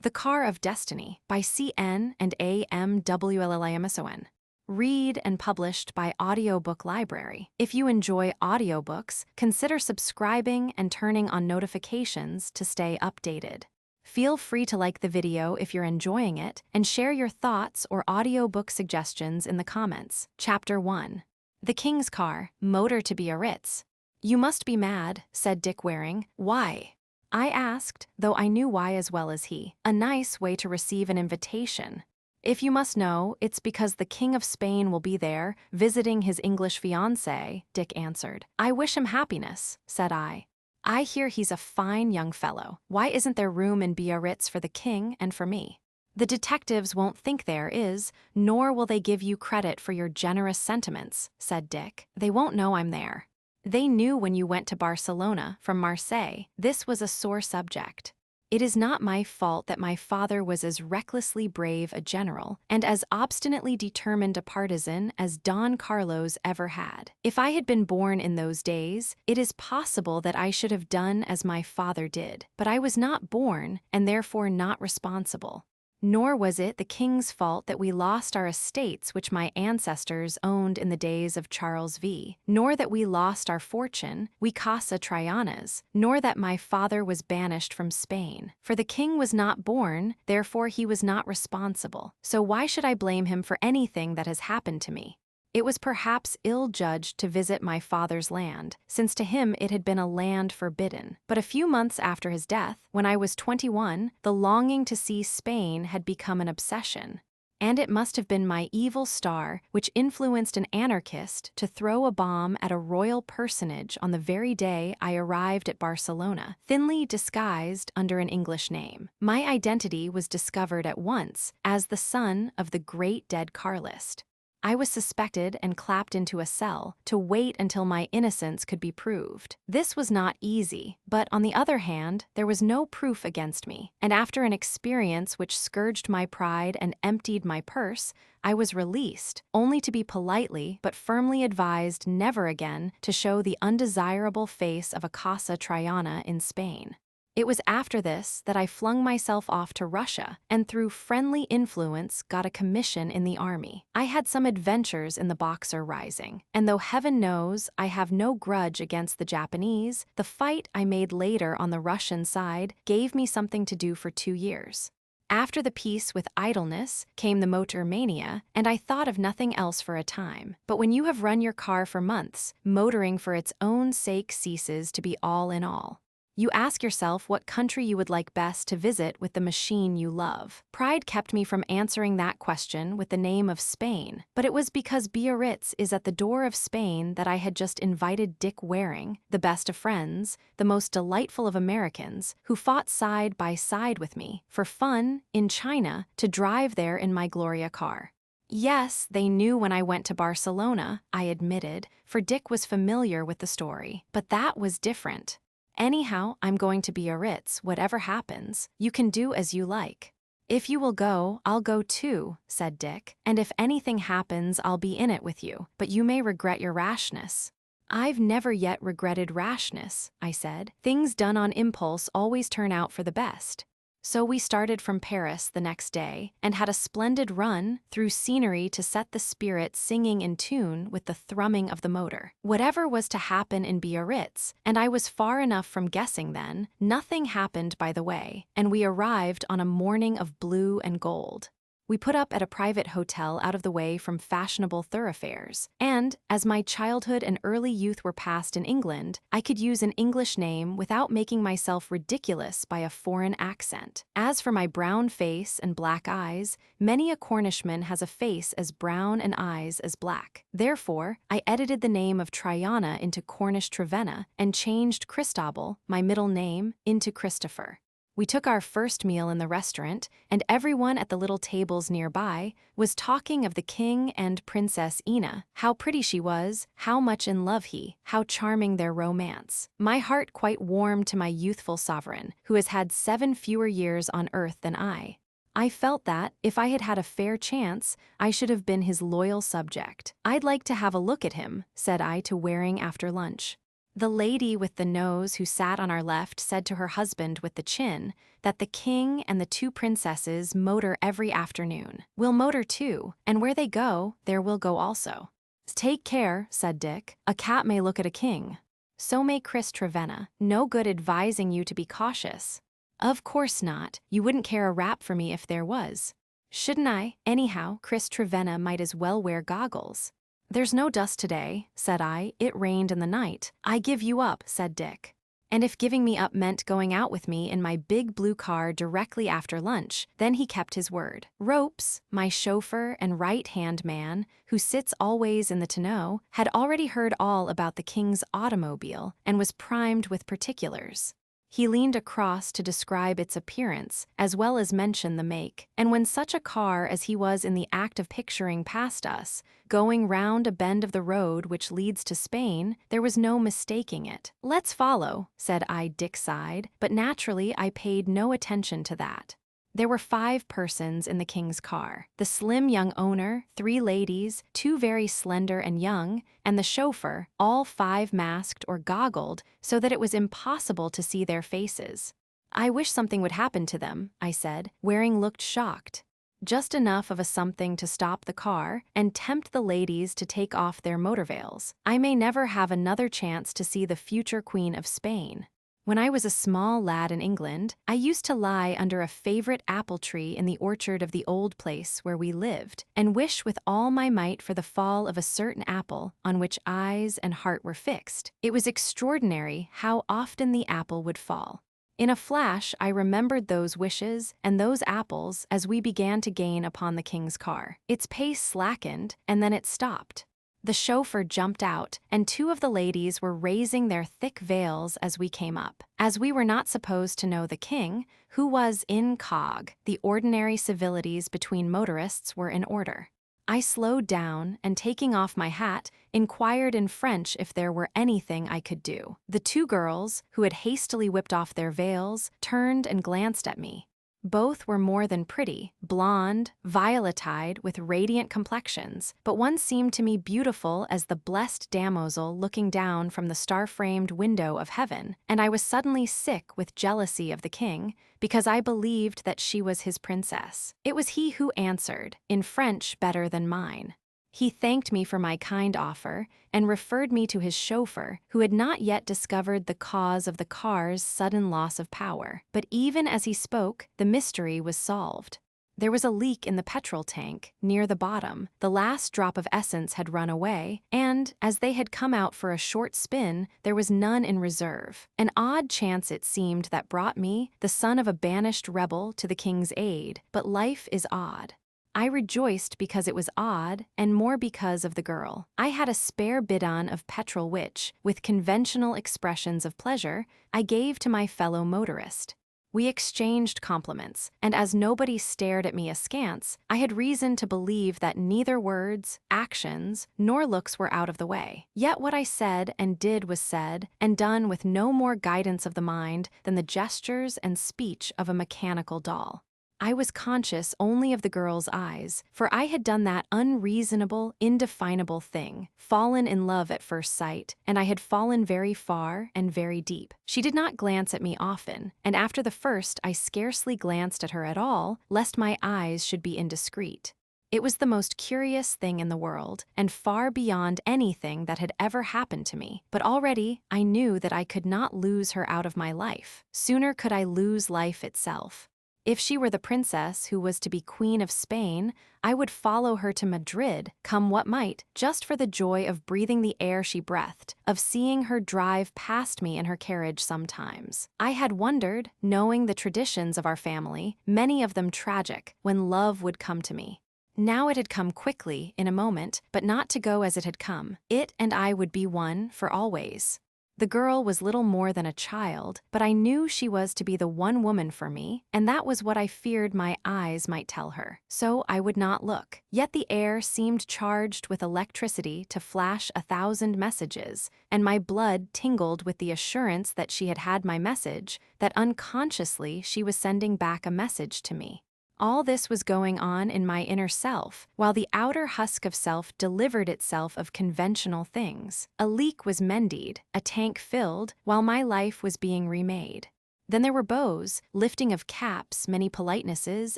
The Car of Destiny by C.N. and A.M. Williamson. Read and published by Audiobook Library. If you enjoy audiobooks, consider subscribing and turning on notifications to stay updated. Feel free to like the video if you're enjoying it and share your thoughts or audiobook suggestions in the comments. Chapter 1. The King's Car, Motor to Biarritz. "You must be mad," said Dick Waring. "Why?" I asked, though I knew why as well as he. "A nice way to receive an invitation." "If you must know, it's because the King of Spain will be there, visiting his English fiancée," Dick answered. "I wish him happiness," said I. "I hear he's a fine young fellow. Why isn't there room in Biarritz for the king and for me?" "The detectives won't think there is, nor will they give you credit for your generous sentiments," said Dick. "They won't know I'm there. They knew when you went to Barcelona from Marseille." This was a sore subject. "It is not my fault that my father was as recklessly brave a general and as obstinately determined a partisan as Don Carlos ever had. If I had been born in those days, it is possible that I should have done as my father did. But I was not born, and therefore not responsible. Nor was it the king's fault that we lost our estates which my ancestors owned in the days of Charles V, nor that we lost our fortune, we Casa Trianas, nor that my father was banished from Spain. For the king was not born, therefore he was not responsible. So why should I blame him for anything that has happened to me? It was perhaps ill-judged to visit my father's land, since to him it had been a land forbidden. But a few months after his death, when I was 21, the longing to see Spain had become an obsession. And it must have been my evil star which influenced an anarchist to throw a bomb at a royal personage on the very day I arrived at Barcelona, thinly disguised under an English name. My identity was discovered at once as the son of the great dead Carlist. I was suspected and clapped into a cell to wait until my innocence could be proved. This was not easy, but on the other hand, there was no proof against me, and after an experience which scourged my pride and emptied my purse, I was released, only to be politely but firmly advised never again to show the undesirable face of a Casa Triana in Spain. It was after this that I flung myself off to Russia, and through friendly influence got a commission in the army. I had some adventures in the Boxer Rising, and though heaven knows I have no grudge against the Japanese, the fight I made later on the Russian side gave me something to do for 2 years. After the peace with idleness came the motor mania, and I thought of nothing else for a time. But when you have run your car for months, motoring for its own sake ceases to be all in all. You ask yourself what country you would like best to visit with the machine you love. Pride kept me from answering that question with the name of Spain, but it was because Biarritz is at the door of Spain that I had just invited Dick Waring, the best of friends, the most delightful of Americans, who fought side by side with me, for fun, in China, to drive there in my Gloria car. Yes, they knew when I went to Barcelona, I admitted, for Dick was familiar with the story, but that was different. "Anyhow, I'm going to Biarritz, whatever happens. You can do as you like." "If you will go, I'll go too," said Dick. "And if anything happens, I'll be in it with you, but you may regret your rashness." "I've never yet regretted rashness," I said. "Things done on impulse always turn out for the best." So we started from Paris the next day and had a splendid run through scenery to set the spirit singing in tune with the thrumming of the motor. Whatever was to happen in Biarritz, and I was far enough from guessing then, nothing happened by the way, and we arrived on a morning of blue and gold. We put up at a private hotel out of the way from fashionable thoroughfares, and, as my childhood and early youth were passed in England, I could use an English name without making myself ridiculous by a foreign accent. As for my brown face and black eyes, many a Cornishman has a face as brown and eyes as black. Therefore, I edited the name of Triana into Cornish Trevenna and changed Christabel, my middle name, into Christopher. We took our first meal in the restaurant, and everyone at the little tables nearby was talking of the king and Princess Ina, how pretty she was, how much in love he, how charming their romance. My heart quite warmed to my youthful sovereign, who has had 7 fewer years on earth than I. I felt that, if I had had a fair chance, I should have been his loyal subject. "I'd like to have a look at him," said I to Waring after lunch. The lady with the nose who sat on our left said to her husband with the chin that the king and the two princesses motor every afternoon. We'll motor too, and where they go, there we'll go also. Take care, said Dick. A cat may look at a king. So may Chris Trevenna. No good advising you to be cautious. Of course not. You wouldn't care a rap for me if there was. Shouldn't I? Anyhow, Chris Trevenna might as well wear goggles. There's no dust today, said I. It rained in the night. I give you up, said Dick. And if giving me up meant going out with me in my big blue car directly after lunch, then he kept his word. Ropes, my chauffeur and right-hand man, who sits always in the tonneau, had already heard all about the king's automobile and was primed with particulars. He leaned across to describe its appearance, as well as mention the make, and when such a car as he was in the act of picturing passed us, going round a bend of the road which leads to Spain, there was no mistaking it. Let's follow, said I. Dick sighed, but naturally I paid no attention to that. There were 5 persons in the king's car: the slim young owner, 3 ladies, 2 very slender and young, and the chauffeur, all 5 masked or goggled so that it was impossible to see their faces. I wish something would happen to them, I said. Waring looked shocked. Just enough of a something to stop the car and tempt the ladies to take off their motor veils. I may never have another chance to see the future Queen of Spain. When I was a small lad in England, I used to lie under a favorite apple tree in the orchard of the old place where we lived, and wish with all my might for the fall of a certain apple on which eyes and heart were fixed. It was extraordinary how often the apple would fall. In a flash, I remembered those wishes and those apples as we began to gain upon the king's car. Its pace slackened, and then it stopped. The chauffeur jumped out, and 2 of the ladies were raising their thick veils as we came up. As we were not supposed to know the king, who was incog, the ordinary civilities between motorists were in order. I slowed down and, taking off my hat, inquired in French if there were anything I could do. The 2 girls, who had hastily whipped off their veils, turned and glanced at me. Both were more than pretty, blonde, violet-eyed, with radiant complexions, but one seemed to me beautiful as the blessed damozel looking down from the star-framed window of heaven, and I was suddenly sick with jealousy of the king, because I believed that she was his princess. It was he who answered, in French better than mine. He thanked me for my kind offer and referred me to his chauffeur, who had not yet discovered the cause of the car's sudden loss of power. But even as he spoke, the mystery was solved. There was a leak in the petrol tank, near the bottom. The last drop of essence had run away, and, as they had come out for a short spin, there was none in reserve. An odd chance it seemed that brought me, the son of a banished rebel, to the king's aid, but life is odd. I rejoiced because it was odd, and more because of the girl. I had a spare bidon of petrol which, with conventional expressions of pleasure, I gave to my fellow motorist. We exchanged compliments, and as nobody stared at me askance, I had reason to believe that neither words, actions, nor looks were out of the way. Yet what I said and did was said and done with no more guidance of the mind than the gestures and speech of a mechanical doll. I was conscious only of the girl's eyes, for I had done that unreasonable, indefinable thing, fallen in love at first sight, and I had fallen very far and very deep. She did not glance at me often, and after the first I scarcely glanced at her at all, lest my eyes should be indiscreet. It was the most curious thing in the world, and far beyond anything that had ever happened to me. But already I knew that I could not lose her out of my life. Sooner could I lose life itself. If she were the princess who was to be Queen of Spain, I would follow her to Madrid, come what might, just for the joy of breathing the air she breathed, of seeing her drive past me in her carriage sometimes. I had wondered, knowing the traditions of our family, many of them tragic, when love would come to me. Now it had come quickly, in a moment, but not to go as it had come. It and I would be one for always. The girl was little more than a child, but I knew she was to be the one woman for me, and that was what I feared my eyes might tell her. So I would not look. Yet the air seemed charged with electricity to flash 1,000 messages, and my blood tingled with the assurance that she had had my message, that unconsciously she was sending back a message to me. All this was going on in my inner self, while the outer husk of self delivered itself of conventional things. A leak was mended, a tank filled, while my life was being remade. Then there were bows, lifting of caps, many politenesses,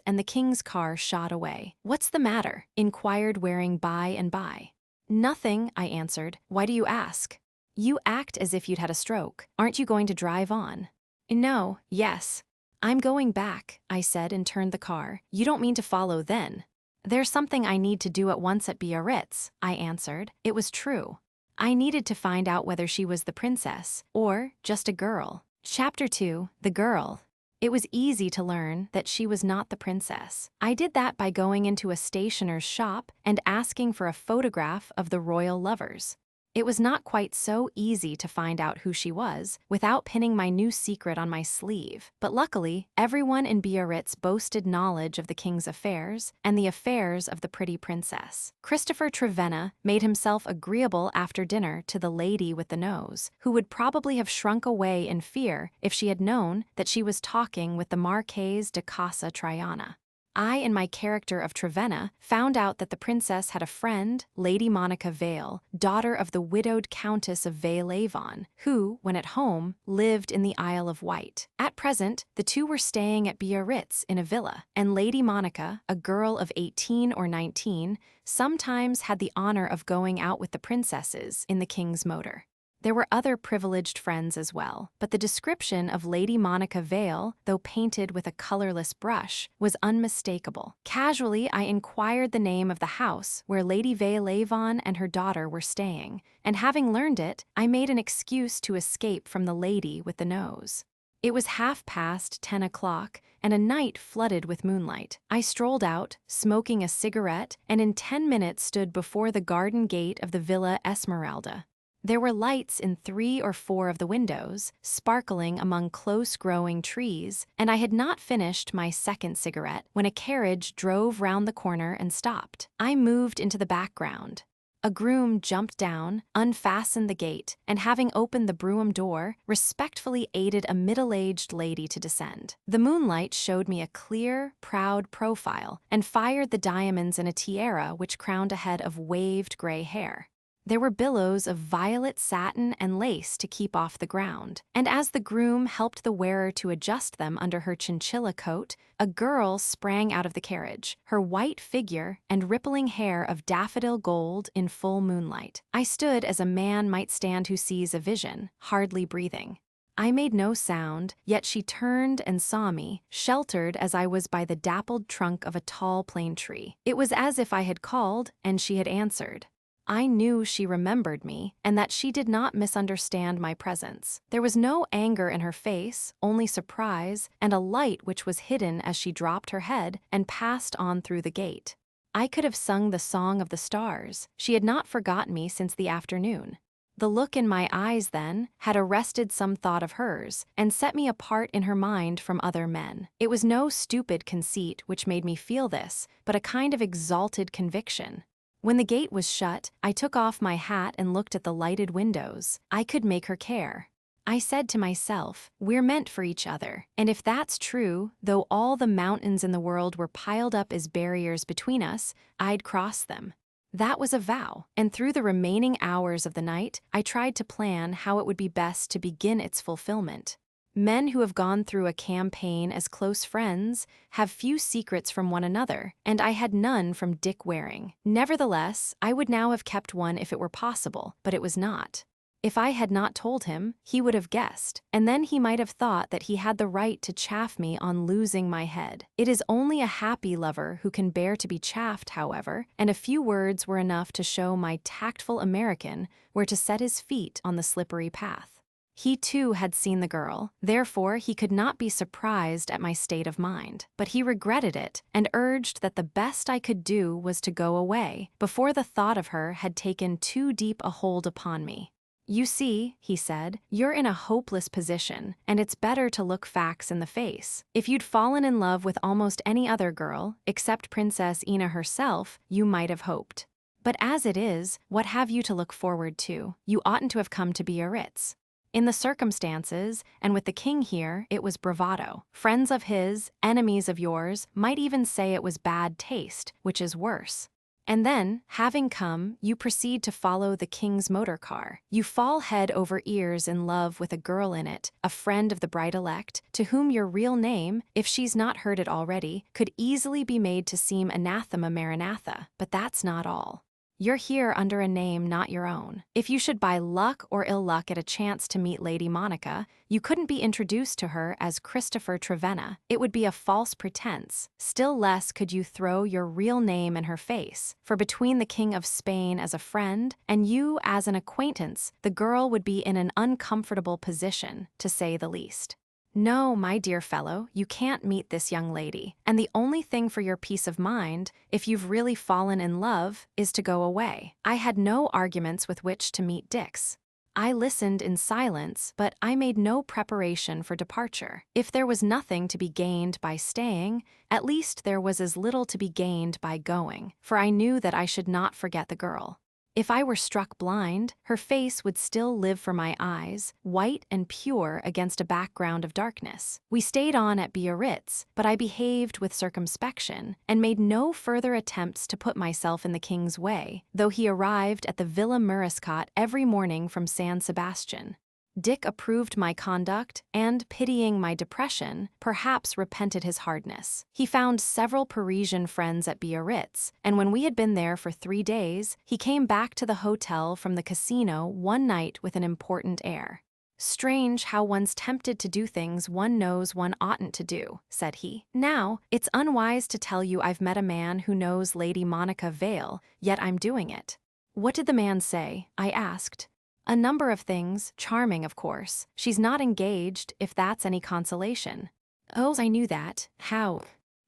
and the king's car shot away. "What's the matter?" inquired Waring by and by. "Nothing," I answered. "Why do you ask?" "You act as if you'd had a stroke. Aren't you going to drive on?" "No, yes. I'm going back," I said and turned the car. "You don't mean to follow then?" "There's something I need to do at once at Biarritz," I answered. It was true. I needed to find out whether she was the princess, or just a girl. Chapter 2, The Girl. It was easy to learn that she was not the princess. I did that by going into a stationer's shop and asking for a photograph of the royal lovers. It was not quite so easy to find out who she was without pinning my new secret on my sleeve, but luckily, everyone in Biarritz boasted knowledge of the king's affairs and the affairs of the pretty princess. Christopher Trevenna made himself agreeable after dinner to the lady with the nose, who would probably have shrunk away in fear if she had known that she was talking with the Marquise de Casa Triana. I, in my character of Trevenna, found out that the princess had a friend, Lady Monica Vale, daughter of the widowed Countess of Vale-Avon, who, when at home, lived in the Isle of Wight. At present, the two were staying at Biarritz in a villa, and Lady Monica, a girl of 18 or 19, sometimes had the honor of going out with the princesses in the king's motor. There were other privileged friends as well, but the description of Lady Monica Vale, though painted with a colorless brush, was unmistakable. Casually, I inquired the name of the house where Lady Vale-Avon and her daughter were staying, and having learned it, I made an excuse to escape from the lady with the nose. It was 10:30 o'clock, and a night flooded with moonlight. I strolled out, smoking a cigarette, and in 10 minutes stood before the garden gate of the Villa Esmeralda. There were lights in 3 or 4 of the windows, sparkling among close-growing trees, and I had not finished my second cigarette when a carriage drove round the corner and stopped. I moved into the background. A groom jumped down, unfastened the gate, and having opened the brougham door, respectfully aided a middle-aged lady to descend. The moonlight showed me a clear, proud profile and fired the diamonds in a tiara which crowned a head of waved gray hair. There were billows of violet satin and lace to keep off the ground, and as the groom helped the wearer to adjust them under her chinchilla coat, a girl sprang out of the carriage, her white figure and rippling hair of daffodil gold in full moonlight. I stood as a man might stand who sees a vision, hardly breathing. I made no sound, yet she turned and saw me, sheltered as I was by the dappled trunk of a tall plane tree. It was as if I had called and she had answered. I knew she remembered me and that she did not misunderstand my presence. There was no anger in her face, only surprise, and a light which was hidden as she dropped her head and passed on through the gate. I could have sung the song of the stars. She had not forgotten me since the afternoon. The look in my eyes, then, had arrested some thought of hers and set me apart in her mind from other men. It was no stupid conceit which made me feel this, but a kind of exalted conviction. When the gate was shut, I took off my hat and looked at the lighted windows. I could make her care. I said to myself, we're meant for each other, and if that's true, though all the mountains in the world were piled up as barriers between us, I'd cross them. That was a vow, and through the remaining hours of the night, I tried to plan how it would be best to begin its fulfillment. Men who have gone through a campaign as close friends have few secrets from one another, and I had none from Dick Waring. Nevertheless, I would now have kept one if it were possible, but it was not. If I had not told him, he would have guessed, and then he might have thought that he had the right to chaff me on losing my head. It is only a happy lover who can bear to be chaffed, however, and a few words were enough to show my tactful American where to set his feet on the slippery path. He too had seen the girl, therefore he could not be surprised at my state of mind. But he regretted it and urged that the best I could do was to go away before the thought of her had taken too deep a hold upon me. You see, he said, you're in a hopeless position, and it's better to look facts in the face. If you'd fallen in love with almost any other girl, except Princess Ina herself, you might have hoped. But as it is, what have you to look forward to? You oughtn't to have come to Biarritz. In the circumstances, and with the king here, it was bravado. Friends of his, enemies of yours, might even say it was bad taste, which is worse. And then, having come, you proceed to follow the king's motorcar. You fall head over ears in love with a girl in it, a friend of the bride-elect, to whom your real name, if she's not heard it already, could easily be made to seem anathema maranatha. But that's not all. You're here under a name not your own. If you should by luck or ill luck get a chance to meet Lady Monica, you couldn't be introduced to her as Christopher Trevenna. It would be a false pretense. Still less could you throw your real name in her face, for between the King of Spain as a friend and you as an acquaintance, the girl would be in an uncomfortable position, to say the least. No, my dear fellow, you can't meet this young lady, and the only thing for your peace of mind, if you've really fallen in love, is to go away. I had no arguments with which to meet Dix. I listened in silence, but I made no preparation for departure. If there was nothing to be gained by staying, at least there was as little to be gained by going, for I knew that I should not forget the girl. If I were struck blind, her face would still live for my eyes, white and pure against a background of darkness. We stayed on at Biarritz, but I behaved with circumspection and made no further attempts to put myself in the king's way, though he arrived at the Villa Muriscot every morning from San Sebastian. Dick approved my conduct and, pitying my depression, perhaps repented his hardness. He found several Parisian friends at Biarritz, and when we had been there for 3 days, he came back to the hotel from the casino one night with an important air. "Strange how one's tempted to do things one knows one oughtn't to do," said he. "Now, it's unwise to tell you I've met a man who knows Lady Monica Vale, yet I'm doing it." "What did the man say?" I asked. "A number of things, charming of course. She's not engaged, if that's any consolation." "Oh, I knew that. How?"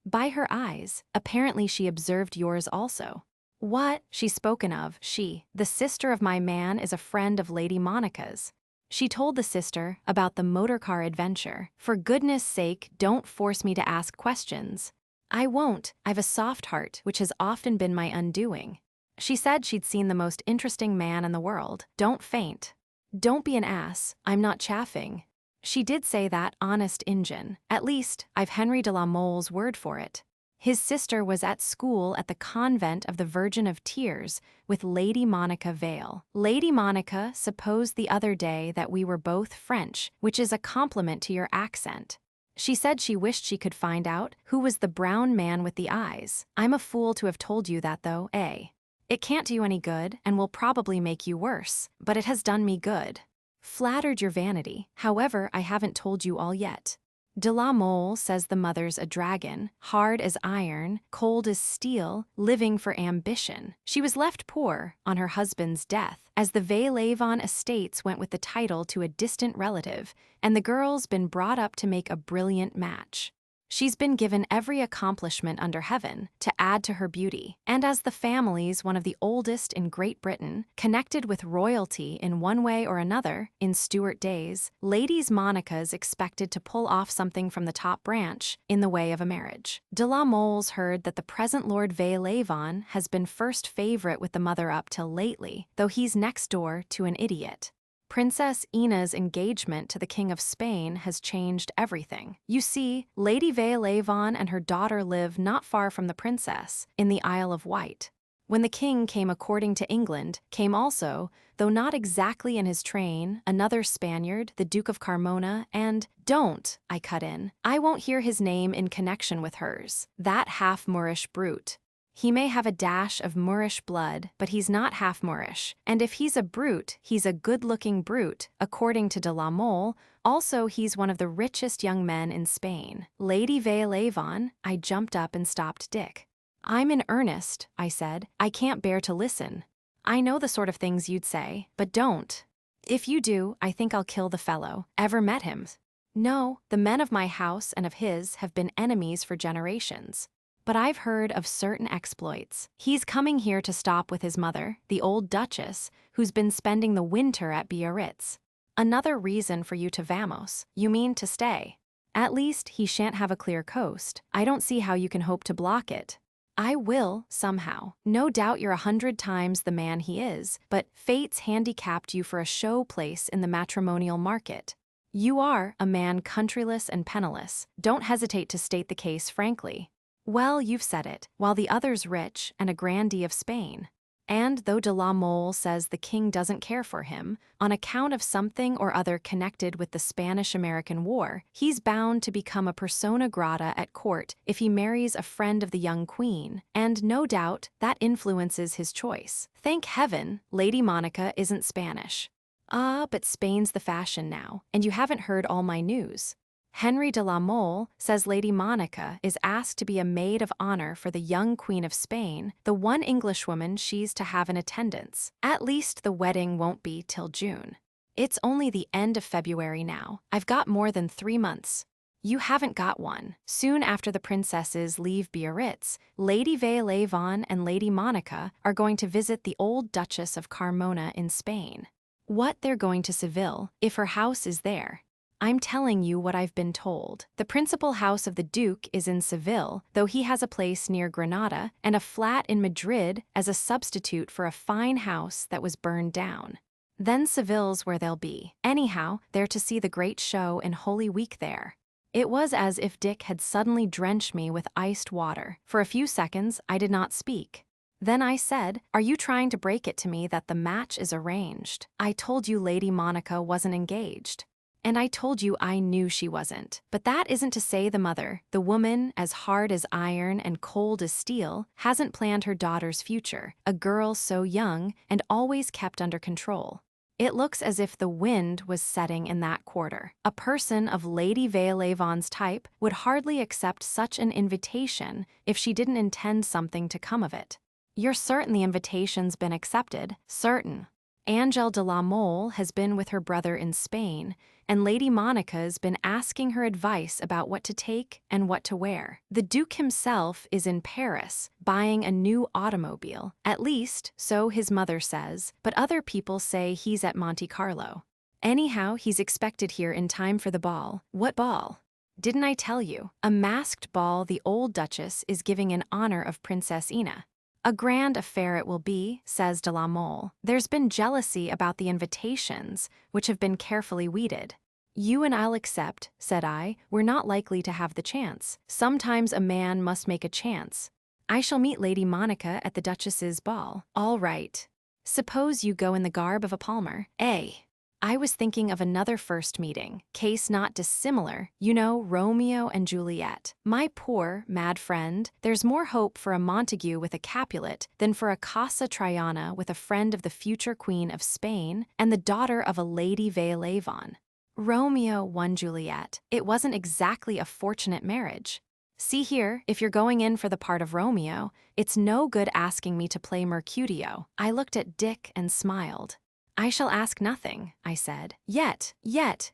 "By her eyes. Apparently she observed yours also." "What? She's spoken of, she. The sister of my man is a friend of Lady Monica's." She told the sister about the motorcar adventure. "For goodness sake, don't force me to ask questions." "I won't. I've a soft heart, which has often been my undoing." She said she'd seen the most interesting man in the world. Don't faint. Don't be an ass. I'm not chaffing. She did say that, honest Injun. At least, I've Henry de la Mole's word for it. His sister was at school at the convent of the Virgin of Tears with Lady Monica Vale. Lady Monica supposed the other day that we were both French, which is a compliment to your accent. She said she wished she could find out who was the brown man with the eyes. I'm a fool to have told you that though, eh? It can't do you any good, and will probably make you worse, but it has done me good. Flattered your vanity. However, I haven't told you all yet. De la Mole says the mother's a dragon, hard as iron, cold as steel, living for ambition. She was left poor on her husband's death, as the Vale-Avon estates went with the title to a distant relative, and the girl's been brought up to make a brilliant match. She's been given every accomplishment under heaven to add to her beauty, and as the family's one of the oldest in Great Britain, connected with royalty in one way or another, in Stuart days, Lady Monica's expected to pull off something from the top branch in the way of a marriage. De la Mole's heard that the present Lord Vale-Avon has been first favorite with the mother up till lately, though he's next door to an idiot. Princess Ina's engagement to the King of Spain has changed everything. You see, Lady Vale-Avon and her daughter live not far from the princess, in the Isle of Wight. When the king came according to England, came also, though not exactly in his train, another Spaniard, the Duke of Carmona, and— "Don't," I cut in. "I won't hear his name in connection with hers. That half-Moorish brute. He may have a dash of Moorish blood, but he's not half Moorish, and if he's a brute, he's a good-looking brute, according to de la Mole. Also, he's one of the richest young men in Spain. Lady Vale-Avon." I jumped up and stopped Dick. "I'm in earnest," I said. "I can't bear to listen. I know the sort of things you'd say, but don't. If you do, I think I'll kill the fellow. Ever met him?" "No, the men of my house and of his have been enemies for generations. But I've heard of certain exploits. He's coming here to stop with his mother, the old Duchess, who's been spending the winter at Biarritz. Another reason for you to vamos. You mean to stay. At least, he shan't have a clear coast. I don't see how you can hope to block it." I will, somehow. No doubt you're 100 times the man he is, but fate's handicapped you for a show place in the matrimonial market. You are a man countryless and penniless. Don't hesitate to state the case frankly. Well, you've said it, while the other's rich and a grandee of Spain. And though de la Mole says the king doesn't care for him, on account of something or other connected with the Spanish-American War, he's bound to become a persona grata at court if he marries a friend of the young queen, and no doubt that influences his choice. Thank heaven, Lady Monica isn't Spanish. Ah, but Spain's the fashion now, and you haven't heard all my news. Henry de la Mole says Lady Monica is asked to be a maid of honor for the young Queen of Spain, the one Englishwoman she's to have in attendance. At least the wedding won't be till June. It's only the end of February now. I've got more than 3 months. You haven't got one. Soon after the princesses leave Biarritz, Lady Veilevon and Lady Monica are going to visit the old Duchess of Carmona in Spain. What they're going to Seville, if her house is there. I'm telling you what I've been told. The principal house of the Duke is in Seville, though he has a place near Granada and a flat in Madrid as a substitute for a fine house that was burned down. Then Seville's where they'll be. Anyhow, they're to see the great show in Holy Week there. It was as if Dick had suddenly drenched me with iced water. For a few seconds, I did not speak. Then I said, "Are you trying to break it to me that the match is arranged? I told you Lady Monica wasn't engaged. And I told you I knew she wasn't. But that isn't to say the mother, the woman as hard as iron and cold as steel, hasn't planned her daughter's future, a girl so young and always kept under control. It looks as if the wind was setting in that quarter. A person of Lady Veilevon's type would hardly accept such an invitation if she didn't intend something to come of it. You're certain the invitation's been accepted? Certain. Angel de la Mole has been with her brother in Spain, and Lady Monica's been asking her advice about what to take and what to wear. The Duke himself is in Paris, buying a new automobile. At least, so his mother says, but other people say he's at Monte Carlo. Anyhow, he's expected here in time for the ball. What ball? Didn't I tell you? A masked ball the old Duchess is giving in honor of Princess Ina. A grand affair it will be, says de la Mole. There's been jealousy about the invitations, which have been carefully weeded. You and I'll accept, said I. We're not likely to have the chance. Sometimes a man must make a chance. I shall meet Lady Monica at the Duchess's ball. All right. Suppose you go in the garb of a palmer. I was thinking of another first meeting, case not dissimilar, you know, Romeo and Juliet. My poor, mad friend, there's more hope for a Montague with a Capulet than for a Casa Triana with a friend of the future Queen of Spain and the daughter of a Lady Veilevon. Romeo won Juliet. It wasn't exactly a fortunate marriage. See here, if you're going in for the part of Romeo, it's no good asking me to play Mercutio. I looked at Dick and smiled. I shall ask nothing, I said. Yet,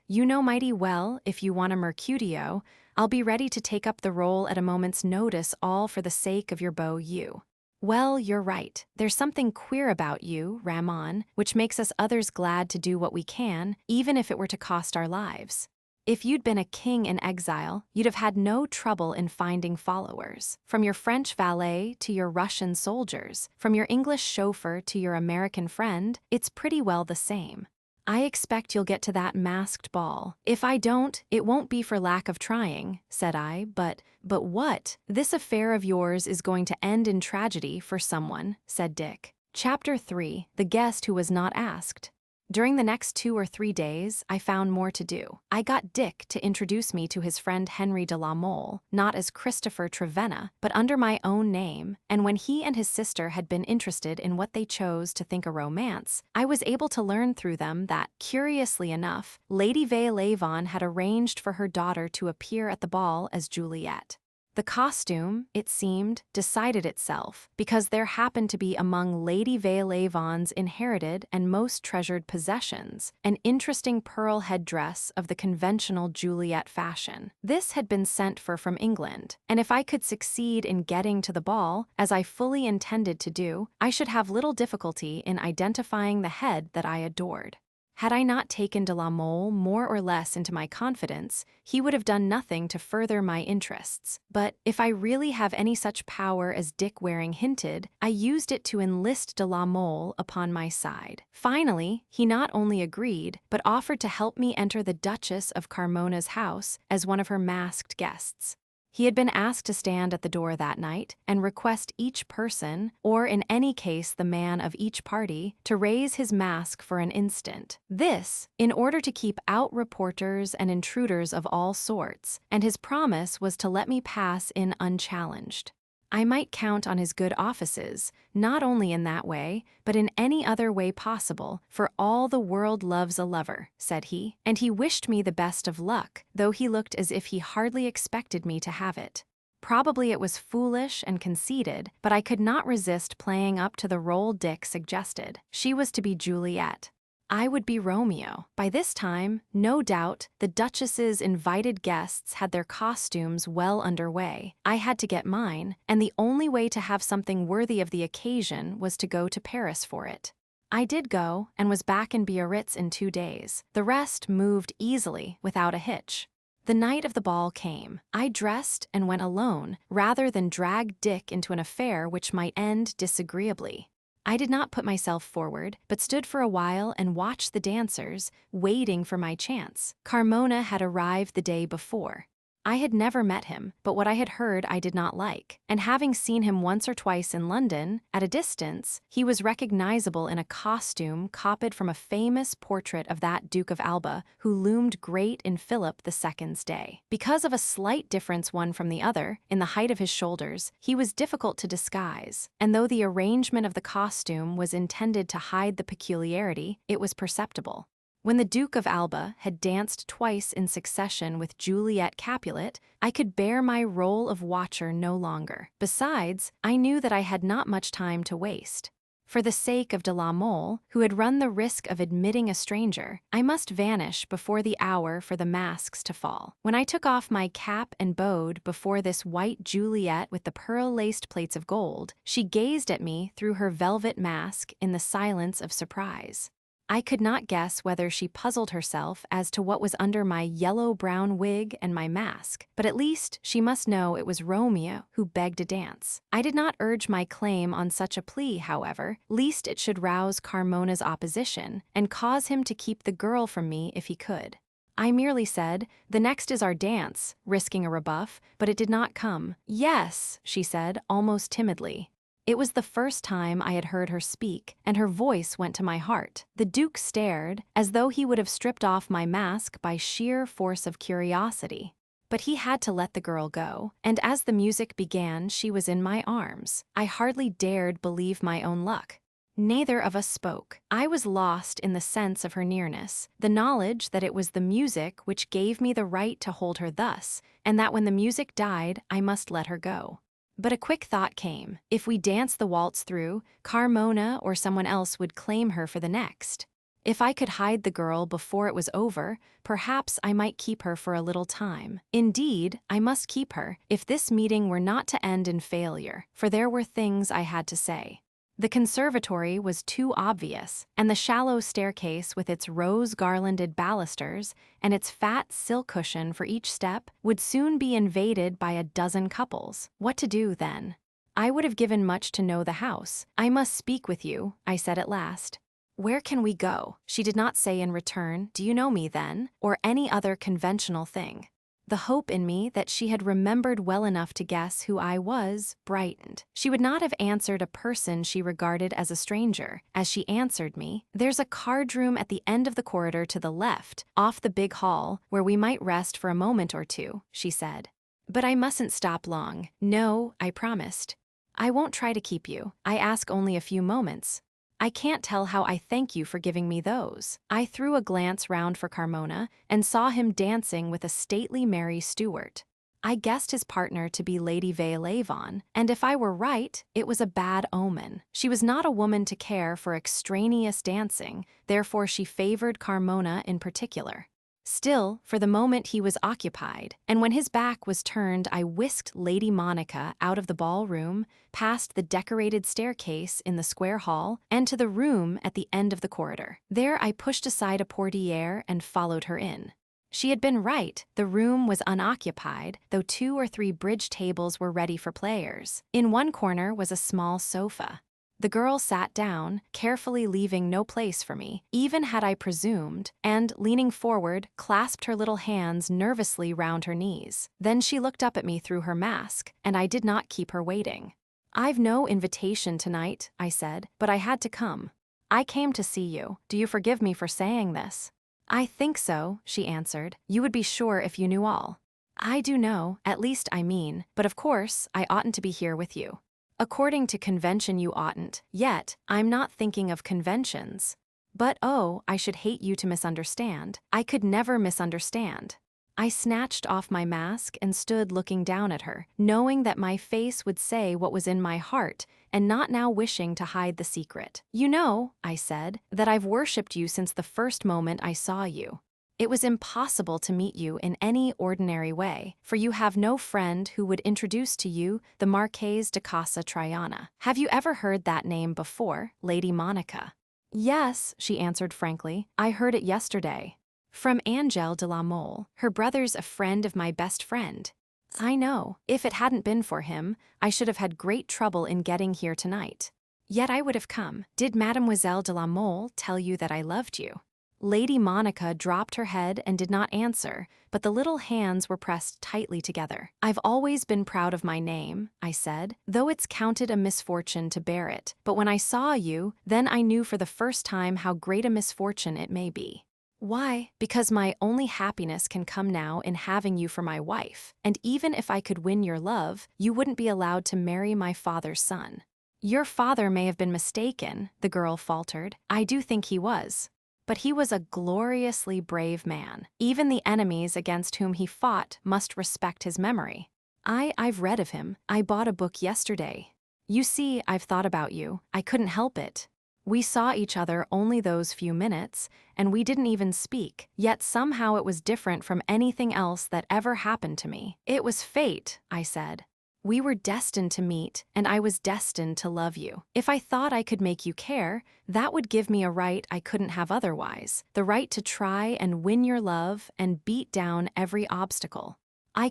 you know mighty well, if you want a Mercutio, I'll be ready to take up the role at a moment's notice, all for the sake of your beau you. Well, you're right. There's something queer about you, Ramon, which makes us others glad to do what we can, even if it were to cost our lives. If you'd been a king in exile, you'd have had no trouble in finding followers. From your French valet to your Russian soldiers, from your English chauffeur to your American friend, it's pretty well the same. I expect you'll get to that masked ball. If I don't, it won't be for lack of trying, said I, but what? This affair of yours is going to end in tragedy for someone, said Dick. Chapter 3: The Guest Who Was Not Asked. During the next 2 or 3 days, I found more to do. I got Dick to introduce me to his friend Henry de la Mole, not as Christopher Trevenna, but under my own name, and when he and his sister had been interested in what they chose to think a romance, I was able to learn through them that, curiously enough, Lady Veilevon had arranged for her daughter to appear at the ball as Juliet. The costume, it seemed, decided itself, because there happened to be among Lady Veilevon's inherited and most treasured possessions an interesting pearl headdress of the conventional Juliet fashion. This had been sent for from England, and if I could succeed in getting to the ball, as I fully intended to do, I should have little difficulty in identifying the head that I adored. Had I not taken de la Mole more or less into my confidence, he would have done nothing to further my interests. But if I really have any such power as Dick Waring hinted, I used it to enlist de la Mole upon my side. Finally, he not only agreed, but offered to help me enter the Duchess of Carmona's house as one of her masked guests. He had been asked to stand at the door that night and request each person, or in any case the man of each party, to raise his mask for an instant. This, in order to keep out reporters and intruders of all sorts, and his promise was to let me pass in unchallenged. I might count on his good offices, not only in that way, but in any other way possible, for all the world loves a lover, said he, and he wished me the best of luck, though he looked as if he hardly expected me to have it. Probably it was foolish and conceited, but I could not resist playing up to the role Dick suggested. She was to be Juliet. I would be Romeo. By this time, no doubt, the Duchess's invited guests had their costumes well underway. I had to get mine, and the only way to have something worthy of the occasion was to go to Paris for it. I did go, and was back in Biarritz in 2 days. The rest moved easily, without a hitch. The night of the ball came. I dressed and went alone, rather than drag Dick into an affair which might end disagreeably. I did not put myself forward, but stood for a while and watched the dancers, waiting for my chance. Carmona had arrived the day before. I had never met him, but what I had heard I did not like, and having seen him once or twice in London, at a distance, he was recognizable in a costume copied from a famous portrait of that Duke of Alba who loomed great in Philip II's day. Because of a slight difference one from the other, in the height of his shoulders, he was difficult to disguise, and though the arrangement of the costume was intended to hide the peculiarity, it was perceptible. When the Duke of Alba had danced twice in succession with Juliet Capulet, I could bear my role of watcher no longer. Besides, I knew that I had not much time to waste. For the sake of de la Mole, who had run the risk of admitting a stranger, I must vanish before the hour for the masks to fall. When I took off my cap and bowed before this white Juliet with the pearl-laced plates of gold, she gazed at me through her velvet mask in the silence of surprise. I could not guess whether she puzzled herself as to what was under my yellow-brown wig and my mask, but at least she must know it was Romeo who begged a dance. I did not urge my claim on such a plea, however, lest it should rouse Carmona's opposition and cause him to keep the girl from me if he could. I merely said, "The next is our dance," risking a rebuff, but it did not come. "Yes," she said, almost timidly. It was the first time I had heard her speak, and her voice went to my heart. The Duke stared, as though he would have stripped off my mask by sheer force of curiosity. But he had to let the girl go, and as the music began she was in my arms. I hardly dared believe my own luck. Neither of us spoke. I was lost in the sense of her nearness, the knowledge that it was the music which gave me the right to hold her thus, and that when the music died I must let her go. But a quick thought came. If we danced the waltz through, Carmona or someone else would claim her for the next. If I could hide the girl before it was over, perhaps I might keep her for a little time. Indeed, I must keep her, if this meeting were not to end in failure, for there were things I had to say. The conservatory was too obvious, and the shallow staircase with its rose-garlanded balusters and its fat silk cushion for each step would soon be invaded by a dozen couples. What to do, then? I would have given much to know the house. "I must speak with you," I said at last. "Where can we go?" She did not say in return, "Do you know me, then?" or any other conventional thing. The hope in me that she had remembered well enough to guess who I was brightened. She would not have answered a person she regarded as a stranger. As she answered me, "There's a card room at the end of the corridor to the left, off the big hall, where we might rest for a moment or two," she said. "But I mustn't stop long." "No," I promised. "I won't try to keep you. I ask only a few moments. I can't tell how I thank you for giving me those." I threw a glance round for Carmona and saw him dancing with a stately Mary Stuart. I guessed his partner to be Lady Vale-Avon, and if I were right, it was a bad omen. She was not a woman to care for extraneous dancing, therefore she favored Carmona in particular. Still, for the moment he was occupied, and when his back was turned, I whisked Lady Monica out of the ballroom, past the decorated staircase in the square hall, and to the room at the end of the corridor. There I pushed aside a portiere and followed her in. She had been right, the room was unoccupied, though 2 or 3 bridge tables were ready for players. In one corner was a small sofa. The girl sat down, carefully leaving no place for me, even had I presumed, and, leaning forward, clasped her little hands nervously round her knees. Then she looked up at me through her mask, and I did not keep her waiting. "I've no invitation tonight," I said, "but I had to come. I came to see you. Do you forgive me for saying this?" "I think so," she answered. "You would be sure if you knew all." "I do know, at least I mean, but of course, I oughtn't to be here with you." "According to convention you oughtn't, yet I'm not thinking of conventions." "But oh, I should hate you to misunderstand." "I could never misunderstand." I snatched off my mask and stood looking down at her, knowing that my face would say what was in my heart, and not now wishing to hide the secret. "You know," I said, "that I've worshipped you since the first moment I saw you. It was impossible to meet you in any ordinary way, for you have no friend who would introduce to you the Marchese de Casa Triana. Have you ever heard that name before, Lady Monica?" "Yes," she answered frankly, "I heard it yesterday. From Angel de la Mole. Her brother's a friend of my best friend." "I know. If it hadn't been for him, I should have had great trouble in getting here tonight. Yet I would have come. Did Mademoiselle de la Mole tell you that I loved you?" Lady Monica dropped her head and did not answer, but the little hands were pressed tightly together. "I've always been proud of my name," I said, "though it's counted a misfortune to bear it. But when I saw you, then I knew for the first time how great a misfortune it may be." "Why?" "Because my only happiness can come now in having you for my wife, and even if I could win your love, you wouldn't be allowed to marry my father's son." "Your father may have been mistaken," the girl faltered. "I do think he was. But he was a gloriously brave man. Even the enemies against whom he fought must respect his memory. I've read of him. I bought a book yesterday. You see, I've thought about you. I couldn't help it. We saw each other only those few minutes, and we didn't even speak, yet somehow it was different from anything else that ever happened to me. It was fate," I said. "We were destined to meet, and I was destined to love you. If I thought I could make you care, that would give me a right I couldn't have otherwise, the right to try and win your love and beat down every obstacle." I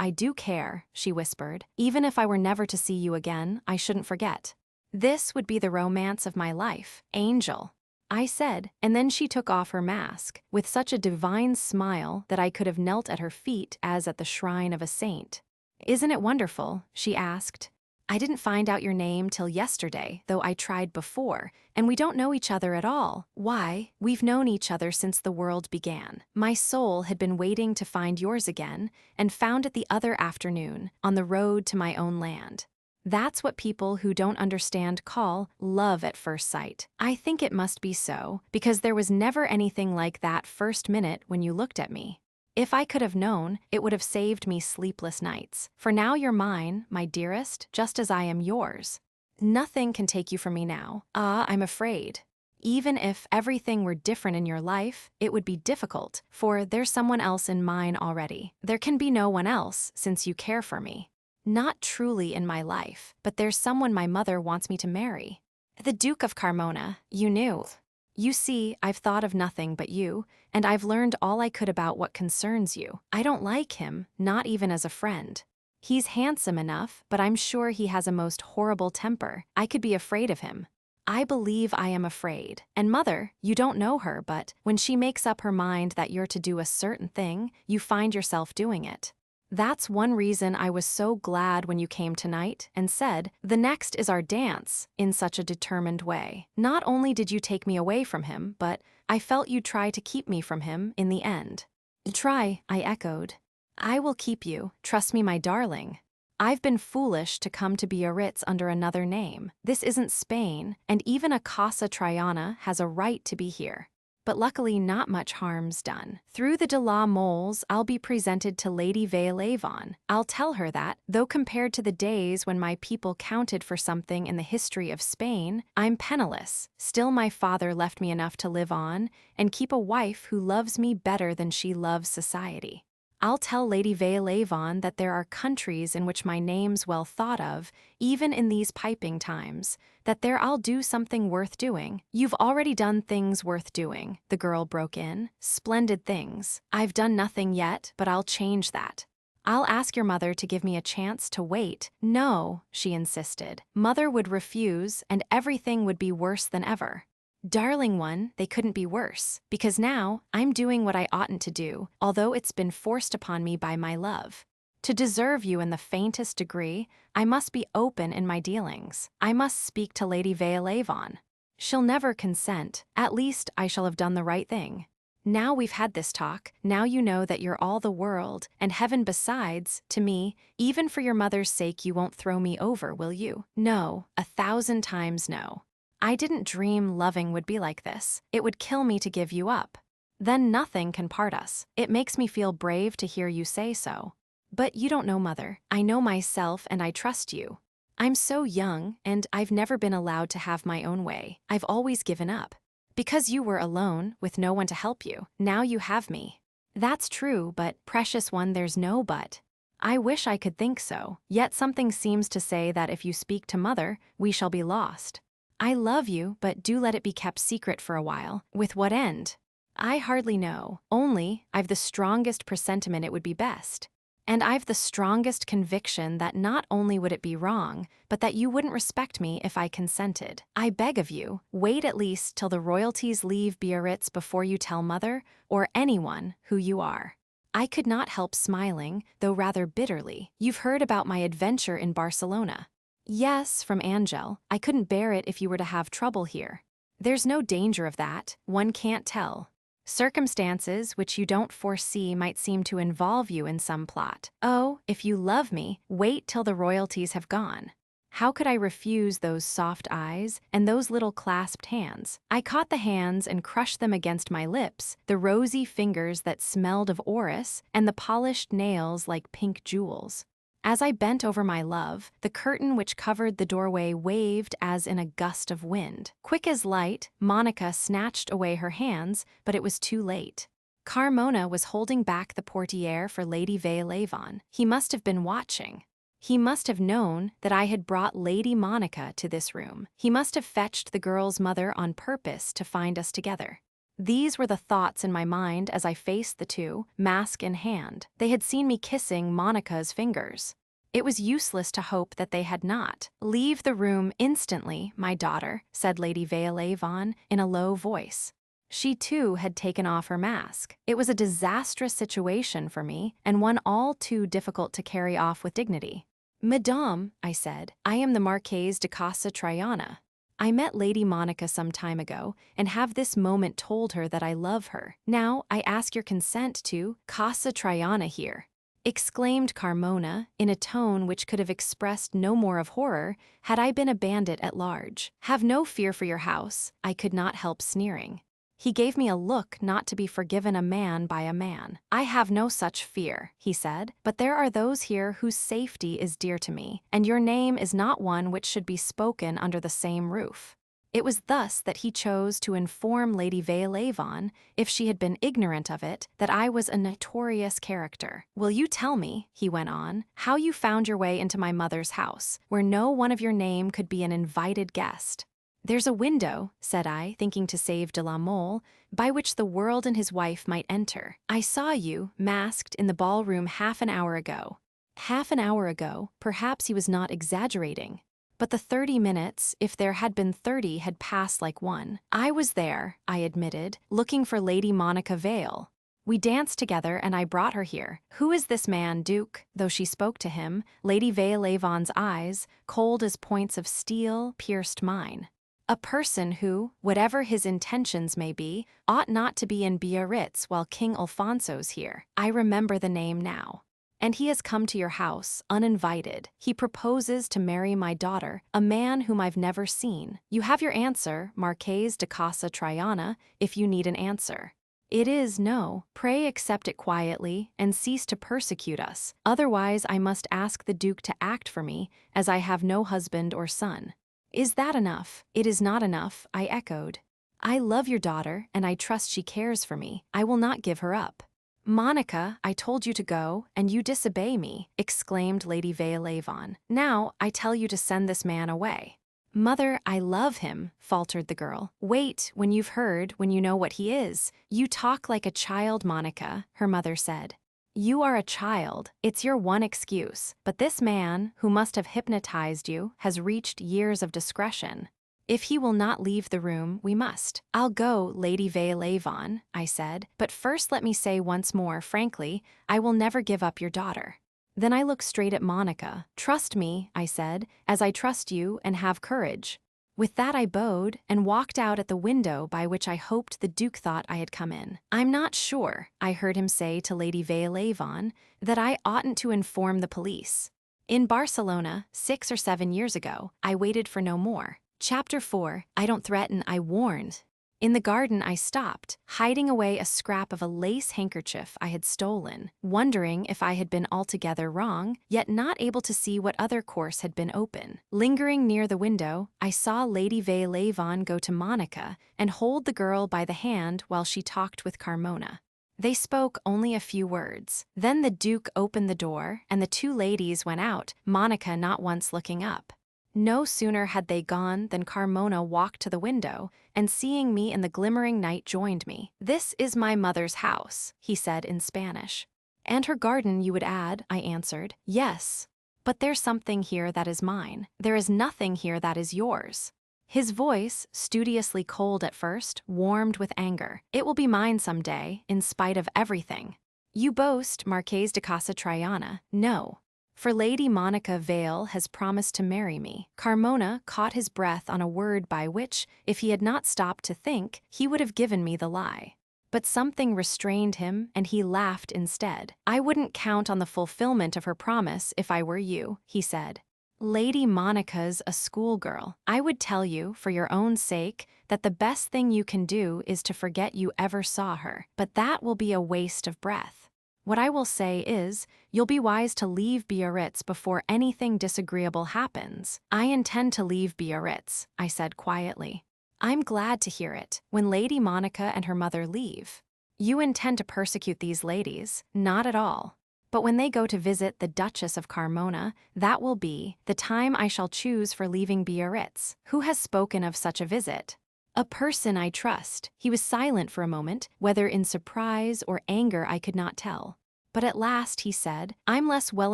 do care," she whispered. "Even if I were never to see you again, I shouldn't forget. This would be the romance of my life, Angel," I said, and then she took off her mask, with such a divine smile that I could have knelt at her feet as at the shrine of a saint. "Isn't it wonderful?" she asked. "I didn't find out your name till yesterday, though I tried before, and we don't know each other at all. Why, we've known each other since the world began. My soul had been waiting to find yours again, and found it the other afternoon, on the road to my own land. That's what people who don't understand call love at first sight. I think it must be so, because there was never anything like that first minute when you looked at me. If I could have known, it would have saved me sleepless nights. For now you're mine, my dearest, just as I am yours. Nothing can take you from me now. I'm afraid. Even if everything were different in your life, it would be difficult, for there's someone else in mine already. There can be no one else, since you care for me. Not truly in my life, but there's someone my mother wants me to marry. The Duke of Carmona, you knew. You see, I've thought of nothing but you, and I've learned all I could about what concerns you. I don't like him, not even as a friend. He's handsome enough, but I'm sure he has a most horrible temper. I could be afraid of him. I believe I am afraid. And Mother, you don't know her, but when she makes up her mind that you're to do a certain thing, you find yourself doing it. That's one reason I was so glad when you came tonight and said, 'The next is our dance,' in such a determined way. Not only did you take me away from him, but I felt you'd try to keep me from him in the end." "Try," I echoed. "I will keep you, trust me, my darling. I've been foolish to come to Biarritz under another name. This isn't Spain, and even a Casa Triana has a right to be here. but luckily not much harm's done. Through the de la Moles, I'll be presented to Lady Velavon. I'll tell her that, though compared to the days when my people counted for something in the history of Spain, I'm penniless. Still my father left me enough to live on and keep a wife who loves me better than she loves society. I'll tell Lady Velavon that there are countries in which my name's well thought of, even in these piping times, that there I'll do something worth doing. You've already done things worth doing, the girl broke in. Splendid things. I've done nothing yet, but I'll change that. I'll ask your mother to give me a chance to wait. No, she insisted. Mother would refuse, and everything would be worse than ever. Darling one, they couldn't be worse, because now I'm doing what I oughtn't to do, although it's been forced upon me by my love. To deserve you in the faintest degree, I must be open in my dealings. I must speak to Lady Velavon. She'll never consent. At least I shall have done the right thing. Now we've had this talk, now you know that you're all the world, and heaven besides, to me. Even for your mother's sake you won't throw me over, will you? No, 1,000 times no. I didn't dream loving would be like this. It would kill me to give you up. Then nothing can part us. It makes me feel brave to hear you say so. But you don't know Mother. I know myself and I trust you. I'm so young and I've never been allowed to have my own way. I've always given up. Because you were alone, with no one to help you, now you have me. That's true, but, precious one, there's no but. I wish I could think so, yet something seems to say that if you speak to Mother, we shall be lost. I love you, but do let it be kept secret for a while. With what end? I hardly know, only I've the strongest presentiment it would be best. And I've the strongest conviction that not only would it be wrong, but that you wouldn't respect me if I consented. I beg of you, wait at least till the royalties leave Biarritz before you tell Mother, or anyone, who you are. I could not help smiling, though rather bitterly. You've heard about my adventure in Barcelona. Yes, from Angel. I couldn't bear it if you were to have trouble here. There's no danger of that, one can't tell. Circumstances which you don't foresee might seem to involve you in some plot. Oh, if you love me, wait till the royalties have gone. How could I refuse those soft eyes and those little clasped hands? I caught the hands and crushed them against my lips, the rosy fingers that smelled of orris and the polished nails like pink jewels. As I bent over my love, the curtain which covered the doorway waved as in a gust of wind. Quick as light, Monica snatched away her hands, but it was too late. Carmona was holding back the portiere for Lady Velavon. He must have been watching. He must have known that I had brought Lady Monica to this room. He must have fetched the girl's mother on purpose to find us together. These were the thoughts in my mind as I faced the two, mask in hand. They had seen me kissing Monica's fingers. It was useless to hope that they had not. Leave the room instantly, my daughter, said Lady Velavon in a low voice. She too had taken off her mask. It was a disastrous situation for me, and one all too difficult to carry off with dignity. Madame, I said, I am the Marquise de Casa Triana. I met Lady Monica some time ago, and have this moment told her that I love her. Now, I ask your consent to Casa Triana here, exclaimed Carmona, in a tone which could have expressed no more of horror had I been a bandit at large. Have no fear for your house, I could not help sneering. He gave me a look not to be forgiven a man by a man. I have no such fear, he said, but there are those here whose safety is dear to me, and your name is not one which should be spoken under the same roof. It was thus that he chose to inform Lady Velavon, if she had been ignorant of it, that I was a notorious character. Will you tell me, he went on, how you found your way into my mother's house, where no one of your name could be an invited guest? There's a window, said I, thinking to save de la Mole, by which the world and his wife might enter. I saw you, masked, in the ballroom half an hour ago. Half an hour ago, perhaps he was not exaggerating. But the 30 minutes, if there had been 30, had passed like one. I was there, I admitted, looking for Lady Monica Vale. We danced together and I brought her here. Who is this man, Duke? Though she spoke to him, Lady Velavon's eyes, cold as points of steel, pierced mine. A person who, whatever his intentions may be, ought not to be in Biarritz while King Alfonso's here. I remember the name now. And he has come to your house, uninvited. He proposes to marry my daughter, a man whom I've never seen. You have your answer, Marquise de Casa Triana, if you need an answer. It is no. Pray accept it quietly and cease to persecute us. Otherwise I must ask the Duke to act for me, as I have no husband or son. Is that enough? It is not enough, I echoed. I love your daughter, and I trust she cares for me. I will not give her up. Monica, I told you to go, and you disobey me, exclaimed Lady Vale-Avon. Now I tell you to send this man away. Mother, I love him, faltered the girl. Wait, when you've heard, when you know what he is. You talk like a child, Monica, her mother said. You are a child, it's your one excuse, but this man, who must have hypnotized you, has reached years of discretion. If he will not leave the room, we must. I'll go, Lady Vale-Avon, I said, but first let me say once more, frankly, I will never give up your daughter. Then I looked straight at Monica. Trust me, I said, as I trust you, and have courage. With that I bowed and walked out at the window by which I hoped the Duke thought I had come in. I'm not sure, I heard him say to Lady Vale-Avon, that I oughtn't to inform the police. In Barcelona, 6 or 7 years ago, I waited for no more. Chapter 4, I don't threaten, I warned. In the garden I stopped, hiding away a scrap of a lace handkerchief I had stolen, wondering if I had been altogether wrong, yet not able to see what other course had been open. Lingering near the window, I saw Lady Vale-Avon go to Monica and hold the girl by the hand while she talked with Carmona. They spoke only a few words. Then the Duke opened the door, and the two ladies went out, Monica not once looking up. No sooner had they gone than Carmona walked to the window, and seeing me in the glimmering night joined me. This is my mother's house, he said in Spanish. And her garden, you would add, I answered. Yes. But there's something here that is mine. There is nothing here that is yours. His voice, studiously cold at first, warmed with anger. It will be mine some day, in spite of everything. You boast, Marquise de Casa Triana. No. For Lady Monica Vale has promised to marry me. Carmona caught his breath on a word by which, if he had not stopped to think, he would have given me the lie. But something restrained him, and he laughed instead. I wouldn't count on the fulfillment of her promise if I were you, he said. Lady Monica's a schoolgirl. I would tell you, for your own sake, that the best thing you can do is to forget you ever saw her, but that will be a waste of breath. What I will say is, you'll be wise to leave Biarritz before anything disagreeable happens. I intend to leave Biarritz, I said quietly. I'm glad to hear it. When Lady Monica and her mother leave. You intend to persecute these ladies? Not at all. But when they go to visit the Duchess of Carmona, that will be the time I shall choose for leaving Biarritz. Who has spoken of such a visit? A person I trust. He was silent for a moment, whether in surprise or anger I could not tell. But at last he said, I'm less well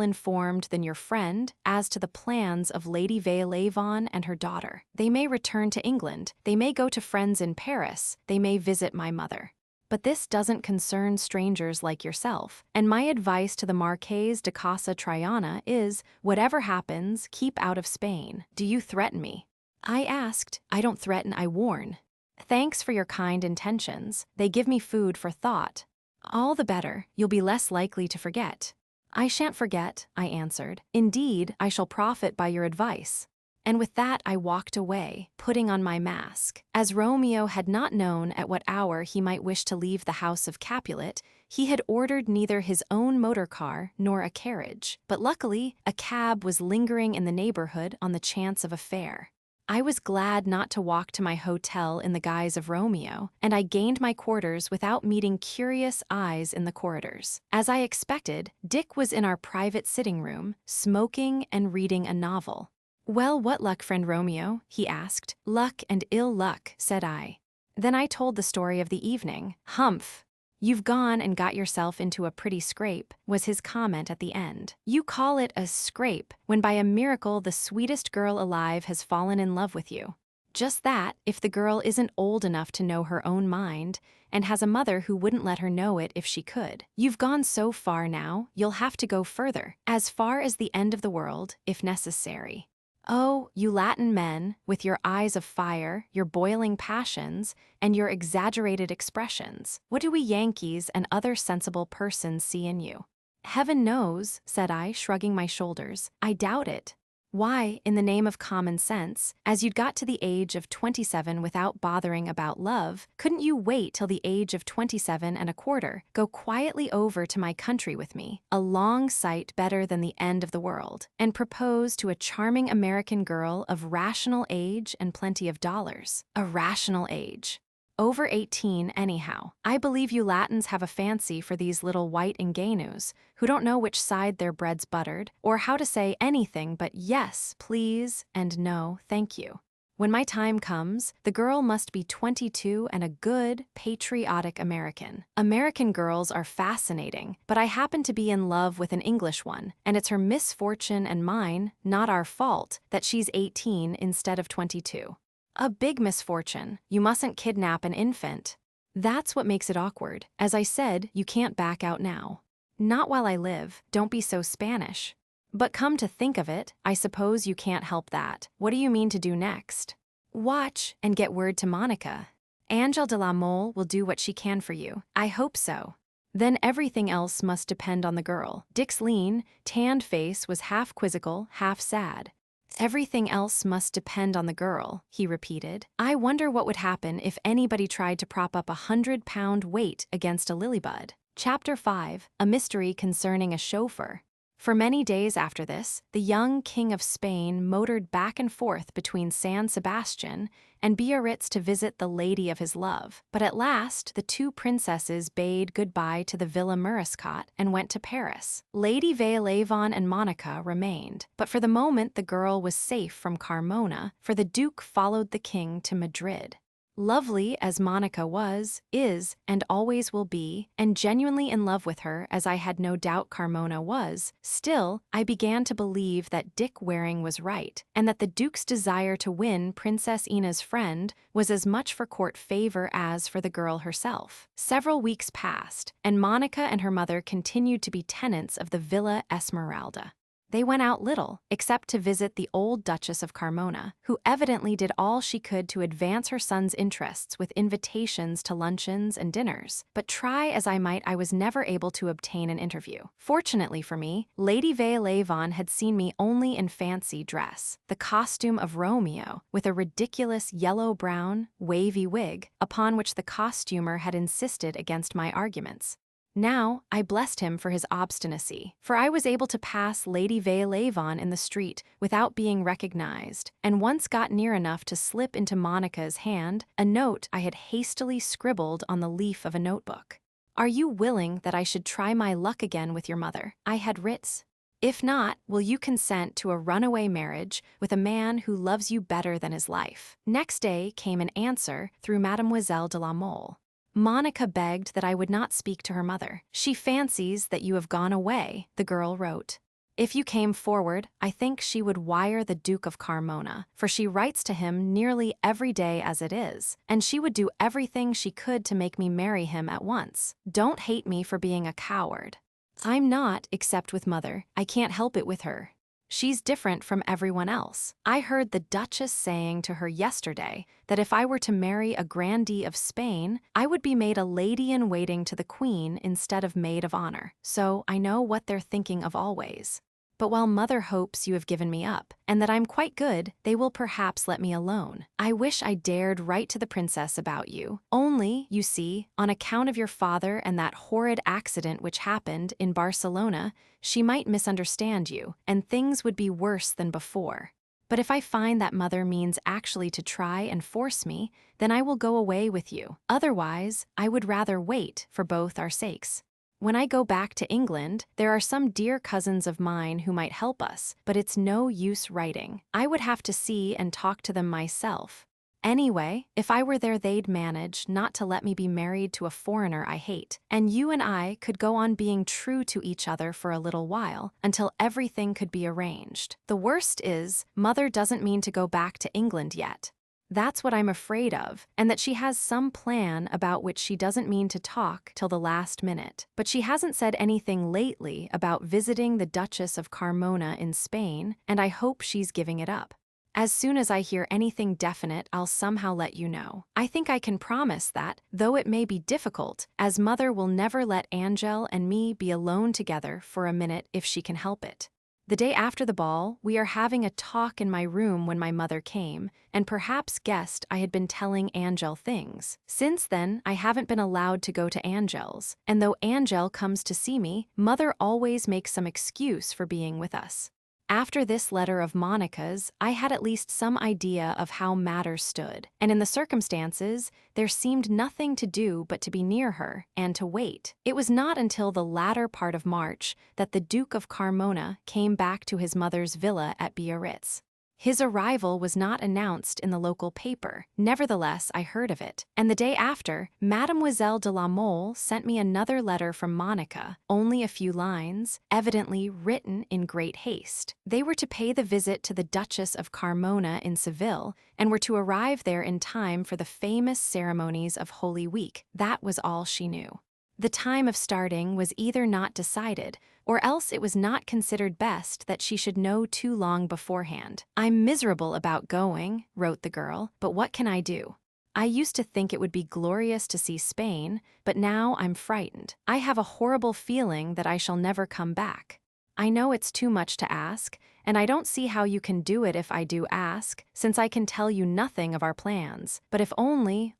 informed than your friend as to the plans of Lady Vale-Avon and her daughter. They may return to England, they may go to friends in Paris, they may visit my mother. But this doesn't concern strangers like yourself, and my advice to the Marquise de Casa Triana is, whatever happens, keep out of Spain. Do you threaten me? I asked. I don't threaten, I warn. Thanks for your kind intentions. They give me food for thought. All the better, you'll be less likely to forget. I shan't forget, I answered. Indeed, I shall profit by your advice. And with that I walked away, putting on my mask. As Romeo had not known at what hour he might wish to leave the house of Capulet, he had ordered neither his own motor car nor a carriage. But luckily, a cab was lingering in the neighborhood on the chance of a fare. I was glad not to walk to my hotel in the guise of Romeo, and I gained my quarters without meeting curious eyes in the corridors. As I expected, Dick was in our private sitting room, smoking and reading a novel. Well, what luck, friend Romeo? He asked. Luck and ill luck, said I. Then I told the story of the evening. Humph! You've gone and got yourself into a pretty scrape, was his comment at the end. You call it a scrape, when by a miracle the sweetest girl alive has fallen in love with you. Just that, if the girl isn't old enough to know her own mind, and has a mother who wouldn't let her know it if she could. You've gone so far now, you'll have to go further, as far as the end of the world, if necessary. Oh, you Latin men, with your eyes of fire, your boiling passions, and your exaggerated expressions, what do we Yankees and other sensible persons see in you? Heaven knows, said I, shrugging my shoulders. I doubt it. Why, in the name of common sense, as you'd got to the age of 27 without bothering about love, couldn't you wait till the age of 27 and a quarter, go quietly over to my country with me, a long sight better than the end of the world, and propose to a charming American girl of rational age and plenty of dollars? A rational age. Over 18 anyhow. I believe you Latins have a fancy for these little white ingenues who don't know which side their bread's buttered, or how to say anything but yes, please, and no, thank you. When my time comes, the girl must be 22 and a good, patriotic American. American girls are fascinating, but I happen to be in love with an English one, and it's her misfortune and mine, not our fault, that she's 18 instead of 22. A big misfortune. You mustn't kidnap an infant. That's what makes it awkward. As I said, you can't back out now. Not while I live. Don't be so Spanish. But come to think of it, I suppose you can't help that. What do you mean to do next? Watch and get word to Monica. Angel de la Mole will do what she can for you. I hope so. Then everything else must depend on the girl. Dick's lean, tanned face was half quizzical, half sad. Everything else must depend on the girl, he repeated. I wonder what would happen if anybody tried to prop up 100-pound weight against a lilybud. Chapter 5, A Mystery Concerning a Chauffeur. For many days after this, the young King of Spain motored back and forth between San Sebastian and Biarritz to visit the lady of his love. But at last, the two princesses bade goodbye to the Villa Murriscott and went to Paris. Lady Veilevon and Monica remained, but for the moment the girl was safe from Carmona, for the Duke followed the king to Madrid. Lovely as Monica was, is, and always will be, and genuinely in love with her as I had no doubt Carmona was, still, I began to believe that Dick Waring was right, and that the Duke's desire to win Princess Ina's friend was as much for court favor as for the girl herself. Several weeks passed, and Monica and her mother continued to be tenants of the Villa Esmeralda. They went out little, except to visit the old Duchess of Carmona, who evidently did all she could to advance her son's interests with invitations to luncheons and dinners. But try as I might, I was never able to obtain an interview. Fortunately for me, Lady Veilevon had seen me only in fancy dress, the costume of Romeo, with a ridiculous yellow-brown, wavy wig, upon which the costumer had insisted against my arguments. Now, I blessed him for his obstinacy, for I was able to pass Lady Veilevon in the street without being recognized, and once got near enough to slip into Monica's hand a note I had hastily scribbled on the leaf of a notebook. Are you willing that I should try my luck again with your mother? I had writs. If not, will you consent to a runaway marriage with a man who loves you better than his life? Next day came an answer through Mademoiselle de la Mole. Monica begged that I would not speak to her mother. She fancies that you have gone away, the girl wrote. If you came forward, I think she would wire the Duke of Carmona, for she writes to him nearly every day as it is, and she would do everything she could to make me marry him at once. Don't hate me for being a coward. I'm not, except with mother. I can't help it with her. She's different from everyone else. I heard the Duchess saying to her yesterday that if I were to marry a grandee of Spain, I would be made a lady-in-waiting to the Queen instead of maid of honor. So I know what they're thinking of always. But while mother hopes you have given me up, and that I'm quite good, they will perhaps let me alone. I wish I dared write to the princess about you. Only, you see, on account of your father and that horrid accident which happened in Barcelona, she might misunderstand you, and things would be worse than before. But if I find that mother means actually to try and force me, then I will go away with you. Otherwise, I would rather wait for both our sakes. When I go back to England, there are some dear cousins of mine who might help us, but it's no use writing. I would have to see and talk to them myself. Anyway, if I were there, they'd manage not to let me be married to a foreigner I hate, and you and I could go on being true to each other for a little while, until everything could be arranged. The worst is, mother doesn't mean to go back to England yet. That's what I'm afraid of, and that she has some plan about which she doesn't mean to talk till the last minute. But she hasn't said anything lately about visiting the Duchess of Carmona in Spain, and I hope she's giving it up. As soon as I hear anything definite, I'll somehow let you know. I think I can promise that, though it may be difficult, as mother will never let Angel and me be alone together for a minute if she can help it. The day after the ball, we are having a talk in my room when my mother came, and perhaps guessed I had been telling Angel things. Since then, I haven't been allowed to go to Angel's, and though Angel comes to see me, mother always makes some excuse for being with us. After this letter of Monica's, I had at least some idea of how matters stood, and in the circumstances, there seemed nothing to do but to be near her and to wait. It was not until the latter part of March that the Duke of Carmona came back to his mother's villa at Biarritz. His arrival was not announced in the local paper. Nevertheless, I heard of it, and the day after, Mademoiselle de la Mole sent me another letter from Monica, only a few lines, evidently written in great haste. They were to pay the visit to the Duchess of Carmona in Seville, and were to arrive there in time for the famous ceremonies of Holy Week. That was all she knew. The time of starting was either not decided, or else it was not considered best that she should know too long beforehand. "I'm miserable about going," wrote the girl, "but what can I do? I used to think it would be glorious to see Spain, but now I'm frightened. I have a horrible feeling that I shall never come back. I know it's too much to ask, and I don't see how you can do it if I do ask, since I can tell you nothing of our plans. But if only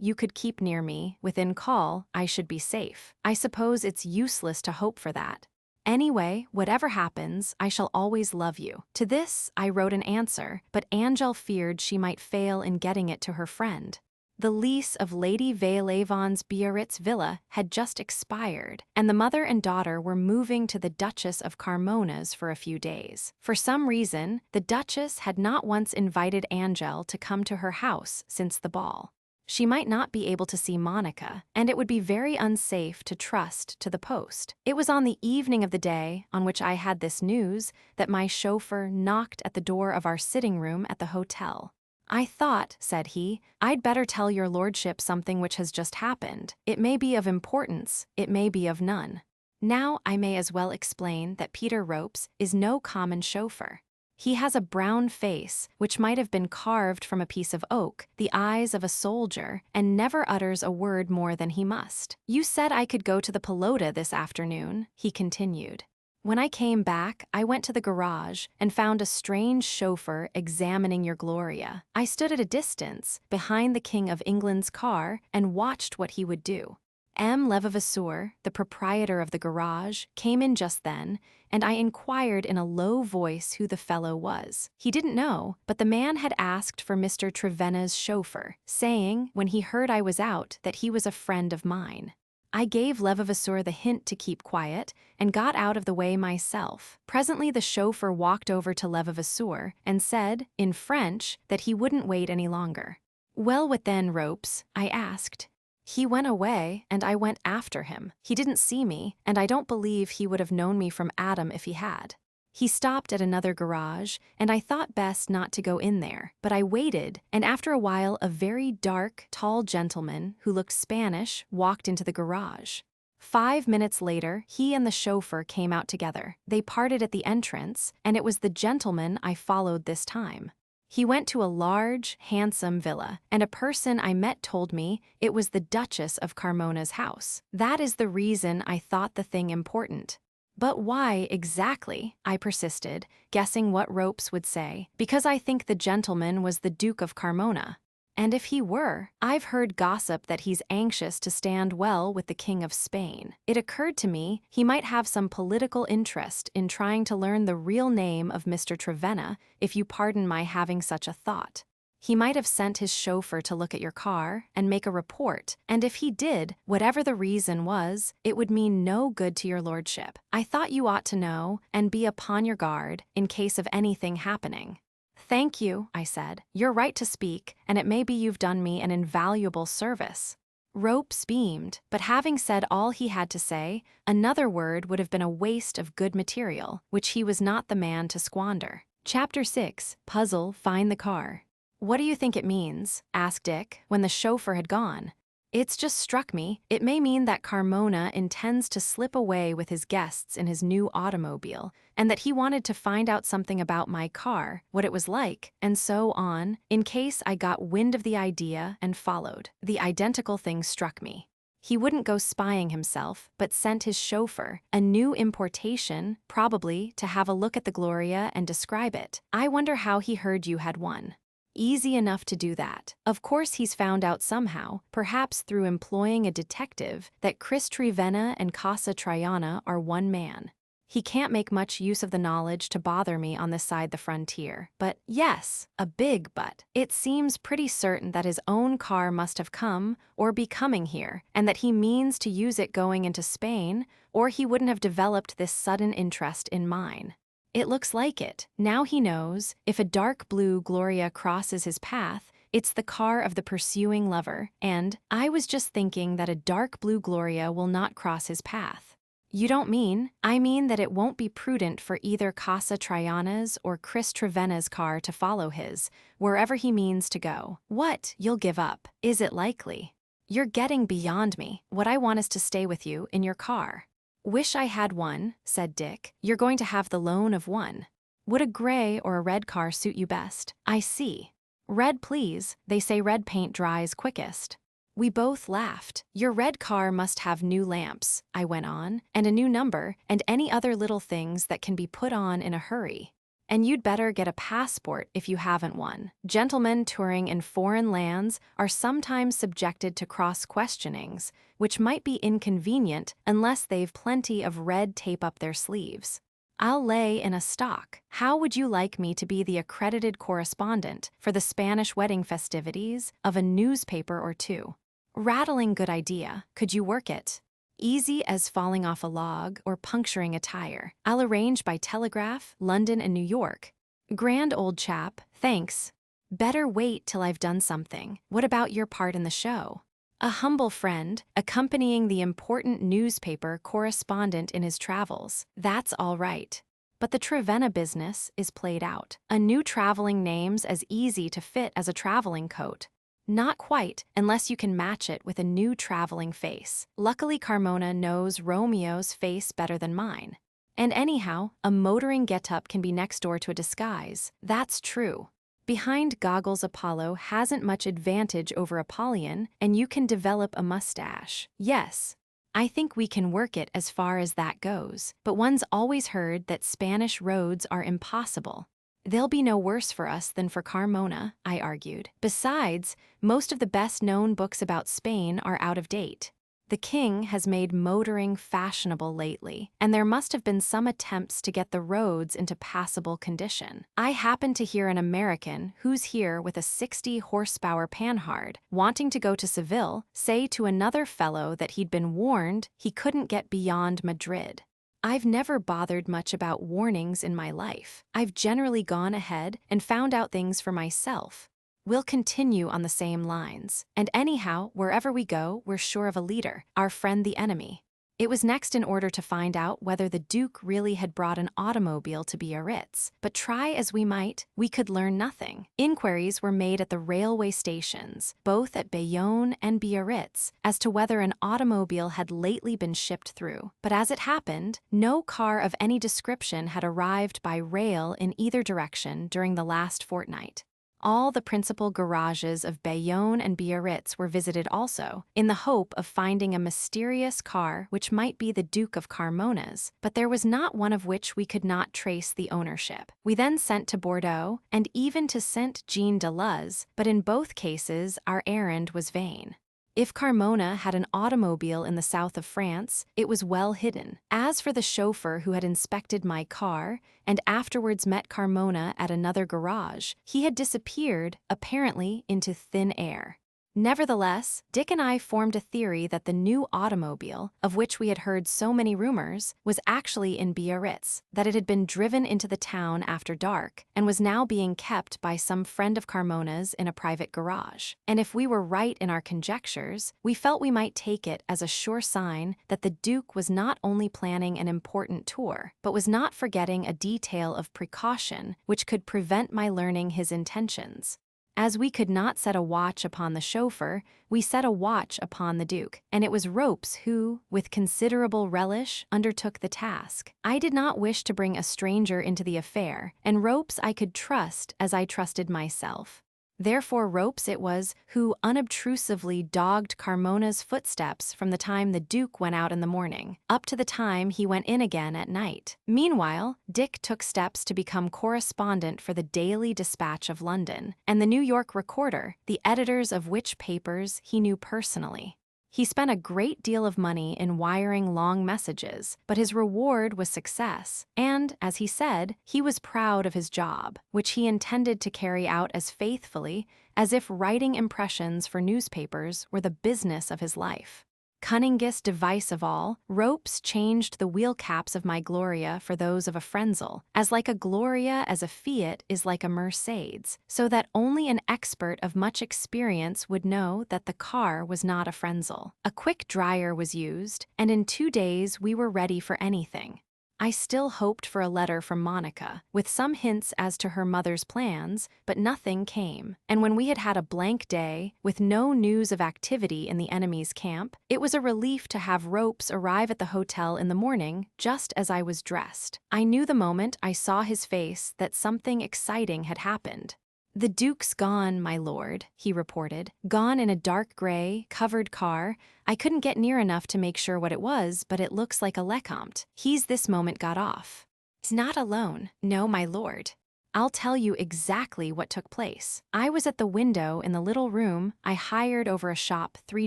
you could keep near me, within call, I should be safe. I suppose it's useless to hope for that. Anyway, whatever happens, I shall always love you." To this, I wrote an answer, but Angel feared she might fail in getting it to her friend. The lease of Lady Veuillevon's Biarritz villa had just expired, and the mother and daughter were moving to the Duchess of Carmona's for a few days. For some reason, the Duchess had not once invited Angel to come to her house since the ball. She might not be able to see Monica, and it would be very unsafe to trust to the post. It was on the evening of the day on which I had this news that my chauffeur knocked at the door of our sitting room at the hotel. "I thought," said he, "I'd better tell your lordship something which has just happened. It may be of importance, it may be of none." Now I may as well explain that Peter Ropes is no common chauffeur. He has a brown face, which might have been carved from a piece of oak, the eyes of a soldier, and never utters a word more than he must. "You said I could go to the Pelota this afternoon," he continued. "When I came back, I went to the garage and found a strange chauffeur examining your Gloria. I stood at a distance, behind the King of England's car, and watched what he would do. M. Levasseur, the proprietor of the garage, came in just then, and I inquired in a low voice who the fellow was. He didn't know, but the man had asked for Mr. Trevenna's chauffeur, saying, when he heard I was out, that he was a friend of mine. I gave Levasseur the hint to keep quiet, and got out of the way myself. Presently the chauffeur walked over to Levasseur and said, in French, that he wouldn't wait any longer. "Well, what then, Ropes?" I asked. "He went away, and I went after him. He didn't see me, and I don't believe he would have known me from Adam if he had. He stopped at another garage, and I thought best not to go in there. But I waited, and after a while a very dark, tall gentleman, who looked Spanish, walked into the garage. 5 minutes later, he and the chauffeur came out together. They parted at the entrance, and it was the gentleman I followed this time. He went to a large, handsome villa, and a person I met told me it was the Duchess of Carmona's house. That is the reason I thought the thing important." "But why, exactly?" I persisted, guessing what Ropes would say. "Because I think the gentleman was the Duke of Carmona. And if he were, I've heard gossip that he's anxious to stand well with the King of Spain. It occurred to me he might have some political interest in trying to learn the real name of Mr. Trevenna, if you pardon my having such a thought. He might have sent his chauffeur to look at your car and make a report, and if he did, whatever the reason was, it would mean no good to your lordship. I thought you ought to know and be upon your guard in case of anything happening." "Thank you," I said. "You're right to speak, and it may be you've done me an invaluable service." Ropes beamed, but having said all he had to say, another word would have been a waste of good material, which he was not the man to squander. Chapter 6. Puzzle, Find the Car. "What do you think it means?" asked Dick, when the chauffeur had gone. It's just struck me, it may mean that Carmona intends to slip away with his guests in his new automobile, and that he wanted to find out something about my car, what it was like, and so on, in case I got wind of the idea and followed. The identical thing struck me. He wouldn't go spying himself, but sent his chauffeur, a new importation, probably, to have a look at the Gloria and describe it. I wonder how he heard you had one. Easy enough to do that. Of course he's found out somehow, perhaps through employing a detective, that Chris Trivena and Casa Triana are one man. He can't make much use of the knowledge to bother me on this side the frontier. But yes, a big but. It seems pretty certain that his own car must have come, or be coming here, and that he means to use it going into Spain, or he wouldn't have developed this sudden interest in mine. It looks like it. Now he knows, if a dark blue Gloria crosses his path, it's the car of the pursuing lover, and I was just thinking that a dark blue Gloria will not cross his path. You don't mean? I mean that it won't be prudent for either Casa Triana's or Chris Trevena's car to follow his, wherever he means to go. What? You'll give up. Is it likely? You're getting beyond me. What I want is to stay with you in your car. Wish I had one, said Dick. You're going to have the loan of one. Would a gray or a red car suit you best? I see. Red, please. They say red paint dries quickest. We both laughed. Your red car must have new lamps, I went on, and a new number, and any other little things that can be put on in a hurry. And you'd better get a passport if you haven't one. Gentlemen touring in foreign lands are sometimes subjected to cross-questionings, which might be inconvenient unless they've plenty of red tape up their sleeves. I'll lay in a stock. How would you like me to be the accredited correspondent for the Spanish wedding festivities of a newspaper or two? Rattling good idea. Could you work it? Easy as falling off a log or puncturing a tire. I'll arrange by telegraph, London and New York. Grand old chap, thanks. Better wait till I've done something. What about your part in the show? A humble friend, accompanying the important newspaper correspondent in his travels. That's all right. But the Trevena business is played out. A new traveling name's as easy to fit as a traveling coat. Not quite, unless you can match it with a new traveling face. Luckily, Carmona knows Romeo's face better than mine. And anyhow, a motoring get-up can be next door to a disguise. That's true. Behind goggles Apollo hasn't much advantage over Apollyon, and you can develop a mustache. Yes, I think we can work it as far as that goes. But one's always heard that Spanish roads are impossible. They'll be no worse for us than for Carmona, I argued. Besides, most of the best-known books about Spain are out of date. The king has made motoring fashionable lately, and there must have been some attempts to get the roads into passable condition. I happened to hear an American who's here with a 60-horsepower Panhard, wanting to go to Seville, say to another fellow that he'd been warned he couldn't get beyond Madrid. I've never bothered much about warnings in my life. I've generally gone ahead and found out things for myself. We'll continue on the same lines. And anyhow, wherever we go, we're sure of a leader, our friend the enemy. It was next in order to find out whether the Duke really had brought an automobile to Biarritz, but try as we might, we could learn nothing. Inquiries were made at the railway stations, both at Bayonne and Biarritz, as to whether an automobile had lately been shipped through. But as it happened, no car of any description had arrived by rail in either direction during the last fortnight. All the principal garages of Bayonne and Biarritz were visited also, in the hope of finding a mysterious car which might be the Duke of Carmona's, but there was not one of which we could not trace the ownership. We then sent to Bordeaux, and even to Saint Jean de Luz, but in both cases our errand was vain. If Carmona had an automobile in the south of France, it was well hidden. As for the chauffeur who had inspected my car and afterwards met Carmona at another garage, he had disappeared, apparently, into thin air. Nevertheless, Dick and I formed a theory that the new automobile, of which we had heard so many rumors, was actually in Biarritz, that it had been driven into the town after dark, and was now being kept by some friend of Carmona's in a private garage. And if we were right in our conjectures, we felt we might take it as a sure sign that the Duke was not only planning an important tour, but was not forgetting a detail of precaution which could prevent my learning his intentions. As we could not set a watch upon the chauffeur, we set a watch upon the Duke, and it was Ropes who, with considerable relish, undertook the task. I did not wish to bring a stranger into the affair, and Ropes I could trust as I trusted myself. Therefore Ropes it was who unobtrusively dogged Carmona's footsteps from the time the Duke went out in the morning, up to the time he went in again at night. Meanwhile, Dick took steps to become correspondent for the Daily Dispatch of London, and the New York Recorder, the editors of which papers he knew personally. He spent a great deal of money in wiring long messages, but his reward was success, and, as he said, he was proud of his job, which he intended to carry out as faithfully as if writing impressions for newspapers were the business of his life. Cunningest device of all, Ropes changed the wheel caps of my Gloria for those of a Frenzel, as like a Gloria as a Fiat is like a Mercedes, so that only an expert of much experience would know that the car was not a Frenzel. A quick dryer was used, and in 2 days we were ready for anything. I still hoped for a letter from Monica, with some hints as to her mother's plans, but nothing came. And when we had had a blank day, with no news of activity in the enemy's camp, it was a relief to have Ropes arrive at the hotel in the morning, just as I was dressed. I knew the moment I saw his face that something exciting had happened. "The Duke's gone, my lord," he reported. "Gone in a dark gray, covered car. I couldn't get near enough to make sure what it was, but it looks like a Lecomte. He's this moment got off." "He's not alone." "No, my lord. I'll tell you exactly what took place. I was at the window in the little room I hired over a shop 3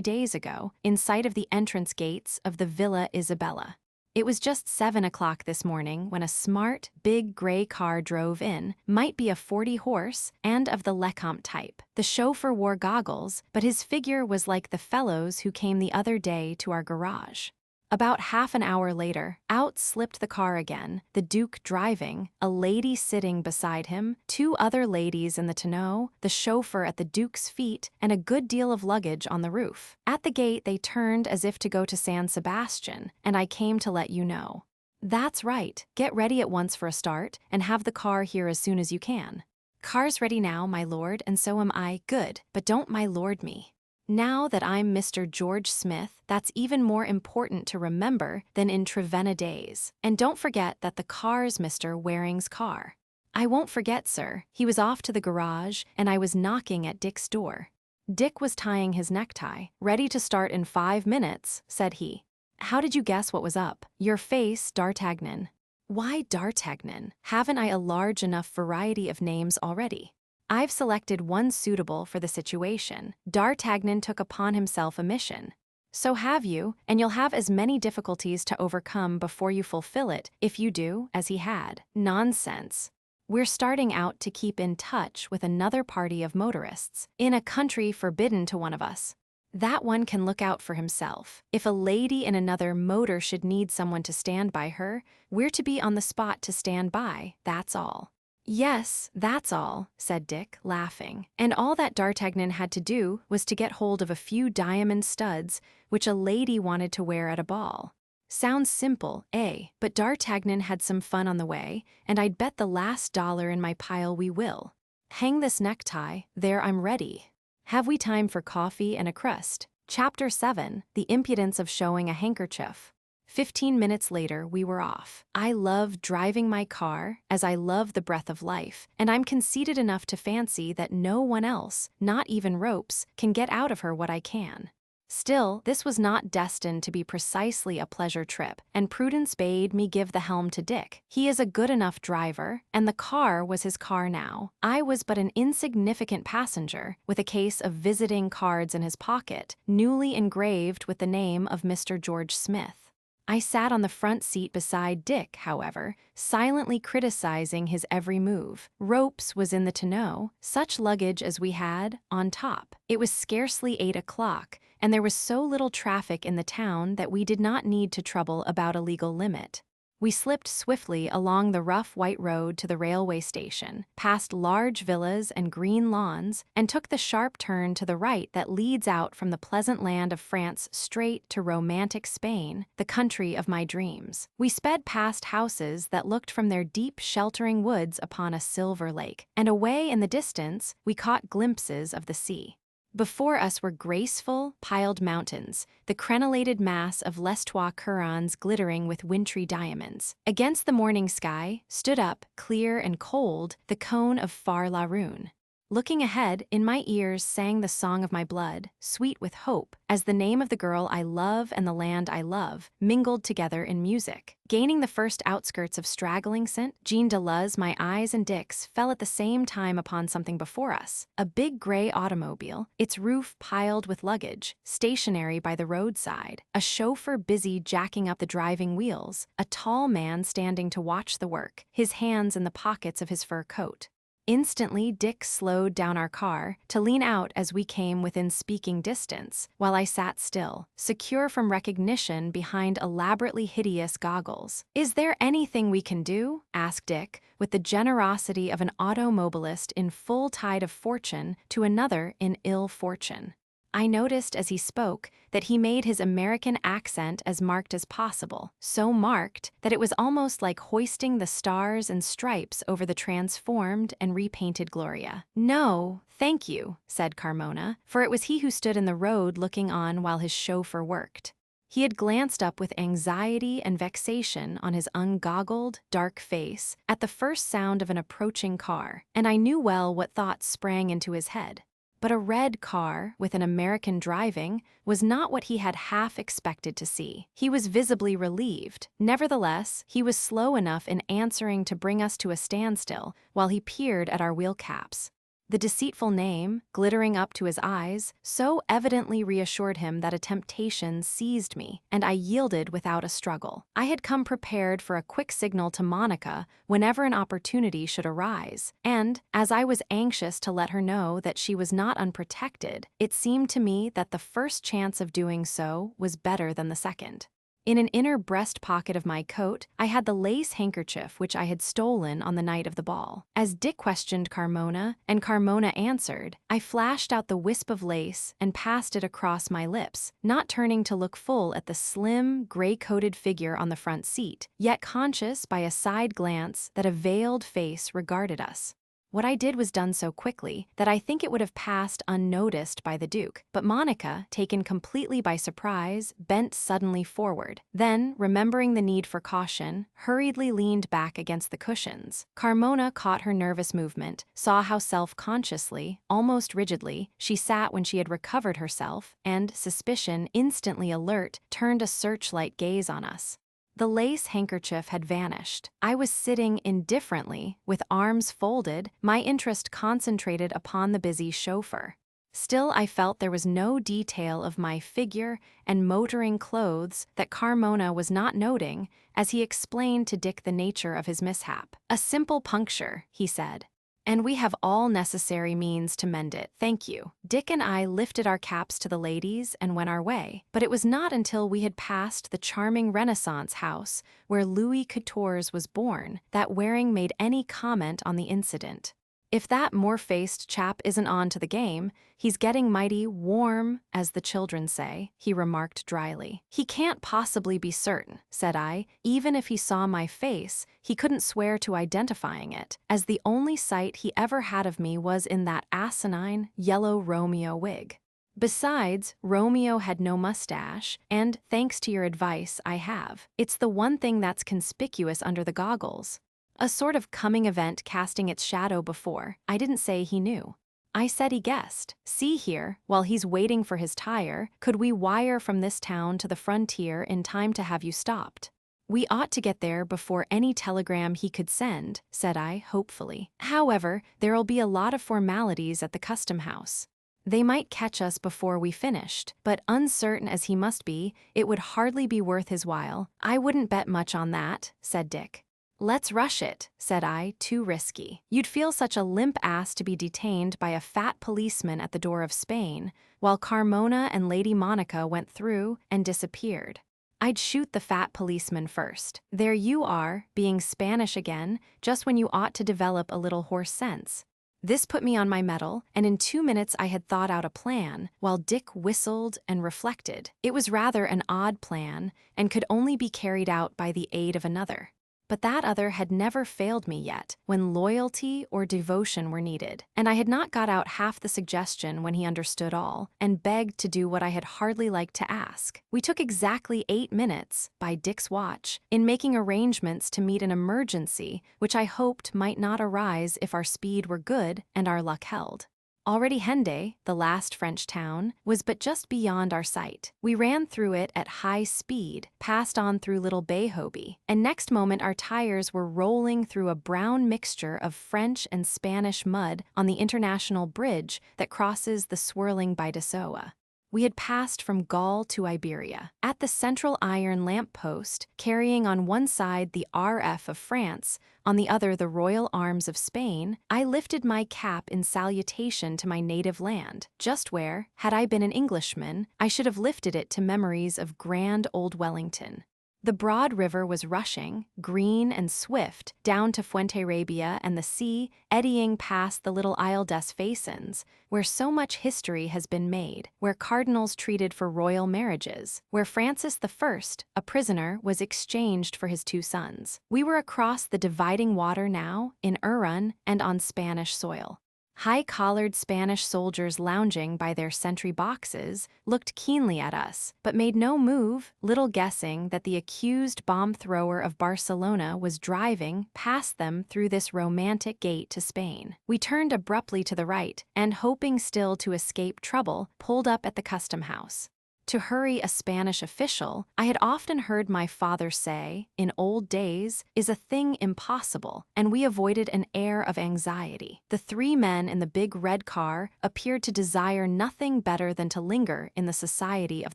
days ago, in sight of the entrance gates of the Villa Isabella. It was just 7 o'clock this morning when a smart, big gray car drove in, might be a 40-horse, and of the Lecomte type. The chauffeur wore goggles, but his figure was like the fellows who came the other day to our garage. About half an hour later, out slipped the car again, the Duke driving, a lady sitting beside him, 2 other ladies in the tonneau, the chauffeur at the Duke's feet, and a good deal of luggage on the roof. At the gate they turned as if to go to San Sebastian, and I came to let you know." "That's right. Get ready at once for a start, and have the car here as soon as you can." "Car's ready now, my lord, and so am I." "Good, but don't my lord me. Now that I'm Mr. George Smith, that's even more important to remember than in Trevenna days. And don't forget that the car's Mr. Waring's car." "I won't forget, sir." He was off to the garage, and I was knocking at Dick's door. Dick was tying his necktie. "Ready to start in 5 minutes," said he. "How did you guess what was up?" "Your face, D'Artagnan." "Why D'Artagnan? Haven't I a large enough variety of names already?" "I've selected one suitable for the situation. D'Artagnan took upon himself a mission." "So have you, and you'll have as many difficulties to overcome before you fulfill it, if you do, as he had." "Nonsense. We're starting out to keep in touch with another party of motorists, in a country forbidden to one of us. That one can look out for himself. If a lady in another motor should need someone to stand by her, we're to be on the spot to stand by, that's all." "Yes, that's all," said Dick, laughing. "And all that D'Artagnan had to do was to get hold of a few diamond studs which a lady wanted to wear at a ball. Sounds simple, eh? But D'Artagnan had some fun on the way, and I'd bet the last dollar in my pile we will. Hang this necktie, there I'm ready. Have we time for coffee and a crust?" Chapter 7, The Impudence of Showing a Handkerchief. 15 minutes later, we were off. I love driving my car, as I love the breath of life, and I'm conceited enough to fancy that no one else, not even Ropes, can get out of her what I can. Still, this was not destined to be precisely a pleasure trip, and Prudence bade me give the helm to Dick. He is a good enough driver, and the car was his car now. I was but an insignificant passenger, with a case of visiting cards in his pocket, newly engraved with the name of Mr. George Smith. I sat on the front seat beside Dick, however, silently criticizing his every move. Ropes was in the tonneau, such luggage as we had, on top. It was scarcely 8 o'clock, and there was so little traffic in the town that we did not need to trouble about a legal limit. We slipped swiftly along the rough white road to the railway station, past large villas and green lawns, and took the sharp turn to the right that leads out from the pleasant land of France straight to romantic Spain, the country of my dreams. We sped past houses that looked from their deep, sheltering woods upon a silver lake, and away in the distance we caught glimpses of the sea. Before us were graceful, piled mountains, the crenellated mass of Lestois Curons glittering with wintry diamonds. Against the morning sky stood up, clear and cold, the cone of Far La Rune. Looking ahead, in my ears sang the song of my blood, sweet with hope, as the name of the girl I love and the land I love mingled together in music. Gaining the first outskirts of straggling St. Jean de Luz, my eyes and Dick's fell at the same time upon something before us, a big gray automobile, its roof piled with luggage, stationary by the roadside, a chauffeur busy jacking up the driving wheels, a tall man standing to watch the work, his hands in the pockets of his fur coat. Instantly, Dick slowed down our car to lean out as we came within speaking distance, while I sat still, secure from recognition behind elaborately hideous goggles. "Is there anything we can do?" asked Dick, with the generosity of an automobilist in full tide of fortune to another in ill fortune. I noticed as he spoke that he made his American accent as marked as possible, so marked that it was almost like hoisting the stars and stripes over the transformed and repainted Gloria. "No, thank you," said Carmona, for it was he who stood in the road looking on while his chauffeur worked. He had glanced up with anxiety and vexation on his ungoggled, dark face at the first sound of an approaching car, and I knew well what thoughts sprang into his head. But a red car, with an American driving, was not what he had half expected to see. He was visibly relieved. Nevertheless, he was slow enough in answering to bring us to a standstill while he peered at our wheel caps. The deceitful name, glittering up to his eyes, so evidently reassured him that a temptation seized me, and I yielded without a struggle. I had come prepared for a quick signal to Monica whenever an opportunity should arise, and, as I was anxious to let her know that she was not unprotected, it seemed to me that the first chance of doing so was better than the second. In an inner breast pocket of my coat, I had the lace handkerchief which I had stolen on the night of the ball. As Dick questioned Carmona, and Carmona answered, I flashed out the wisp of lace and passed it across my lips, not turning to look full at the slim, gray-coated figure on the front seat, yet conscious by a side glance that a veiled face regarded us. What I did was done so quickly that I think it would have passed unnoticed by the Duke, but Monica, taken completely by surprise, bent suddenly forward. Then, remembering the need for caution, hurriedly leaned back against the cushions. Carmona caught her nervous movement, saw how self-consciously, almost rigidly, she sat when she had recovered herself, and, suspicion instantly alert, turned a searchlight gaze on us. The lace handkerchief had vanished. I was sitting indifferently, with arms folded, my interest concentrated upon the busy chauffeur. Still, I felt there was no detail of my figure and motoring clothes that Carmona was not noting as he explained to Dick the nature of his mishap. "A simple puncture," he said. "And we have all necessary means to mend it, thank you." Dick and I lifted our caps to the ladies and went our way, but it was not until we had passed the charming Renaissance house where Louis XIV was born that Waring made any comment on the incident. "If that more-faced chap isn't on to the game, he's getting mighty warm, as the children say," he remarked dryly. "He can't possibly be certain," said I. "Even if he saw my face, he couldn't swear to identifying it, as the only sight he ever had of me was in that asinine, yellow Romeo wig. Besides, Romeo had no mustache, and, thanks to your advice, I have. It's the one thing that's conspicuous under the goggles. A sort of coming event casting its shadow before. I didn't say he knew. I said he guessed. See here, while he's waiting for his tire, could we wire from this town to the frontier in time to have you stopped?" "We ought to get there before any telegram he could send," said I, hopefully. "However, there'll be a lot of formalities at the custom house. They might catch us before we finished, but uncertain as he must be, it would hardly be worth his while." "I wouldn't bet much on that," said Dick. "Let's rush it," said I, too risky. "You'd feel such a limp ass to be detained by a fat policeman at the door of Spain, while Carmona and Lady Monica went through and disappeared." I'd shoot the fat policeman first. There you are, being Spanish again, just when you ought to develop a little horse sense. This put me on my mettle, and in 2 minutes I had thought out a plan, while Dick whistled and reflected. It was rather an odd plan, and could only be carried out by the aid of another. But that other had never failed me yet, when loyalty or devotion were needed, and I had not got out half the suggestion when he understood all, and begged to do what I had hardly liked to ask. We took exactly 8 minutes, by Dick's watch, in making arrangements to meet an emergency which I hoped might not arise if our speed were good and our luck held. Already Hendaye, the last French town, was but just beyond our sight. We ran through it at high speed, passed on through Little Bayhoby, and next moment our tires were rolling through a brown mixture of French and Spanish mud on the international bridge that crosses the swirling Bidasoa. We had passed from Gaul to Iberia. At the central iron lamp post, carrying on one side the RF of France, on the other the royal arms of Spain, I lifted my cap in salutation to my native land, just where, had I been an Englishman, I should have lifted it to memories of grand old Wellington. The broad river was rushing, green and swift, down to Fuenterrabia and the sea, eddying past the little Isle des Faisans, where so much history has been made, where cardinals treated for royal marriages, where Francis I, a prisoner, was exchanged for his 2 sons. We were across the dividing water now, in Irun and on Spanish soil. High-collared Spanish soldiers lounging by their sentry boxes looked keenly at us, but made no move, little guessing that the accused bomb-thrower of Barcelona was driving past them through this romantic gate to Spain. We turned abruptly to the right, and hoping still to escape trouble, pulled up at the custom house. To hurry a Spanish official, I had often heard my father say, in old days, is a thing impossible, and we avoided an air of anxiety. The 3 men in the big red car appeared to desire nothing better than to linger in the society of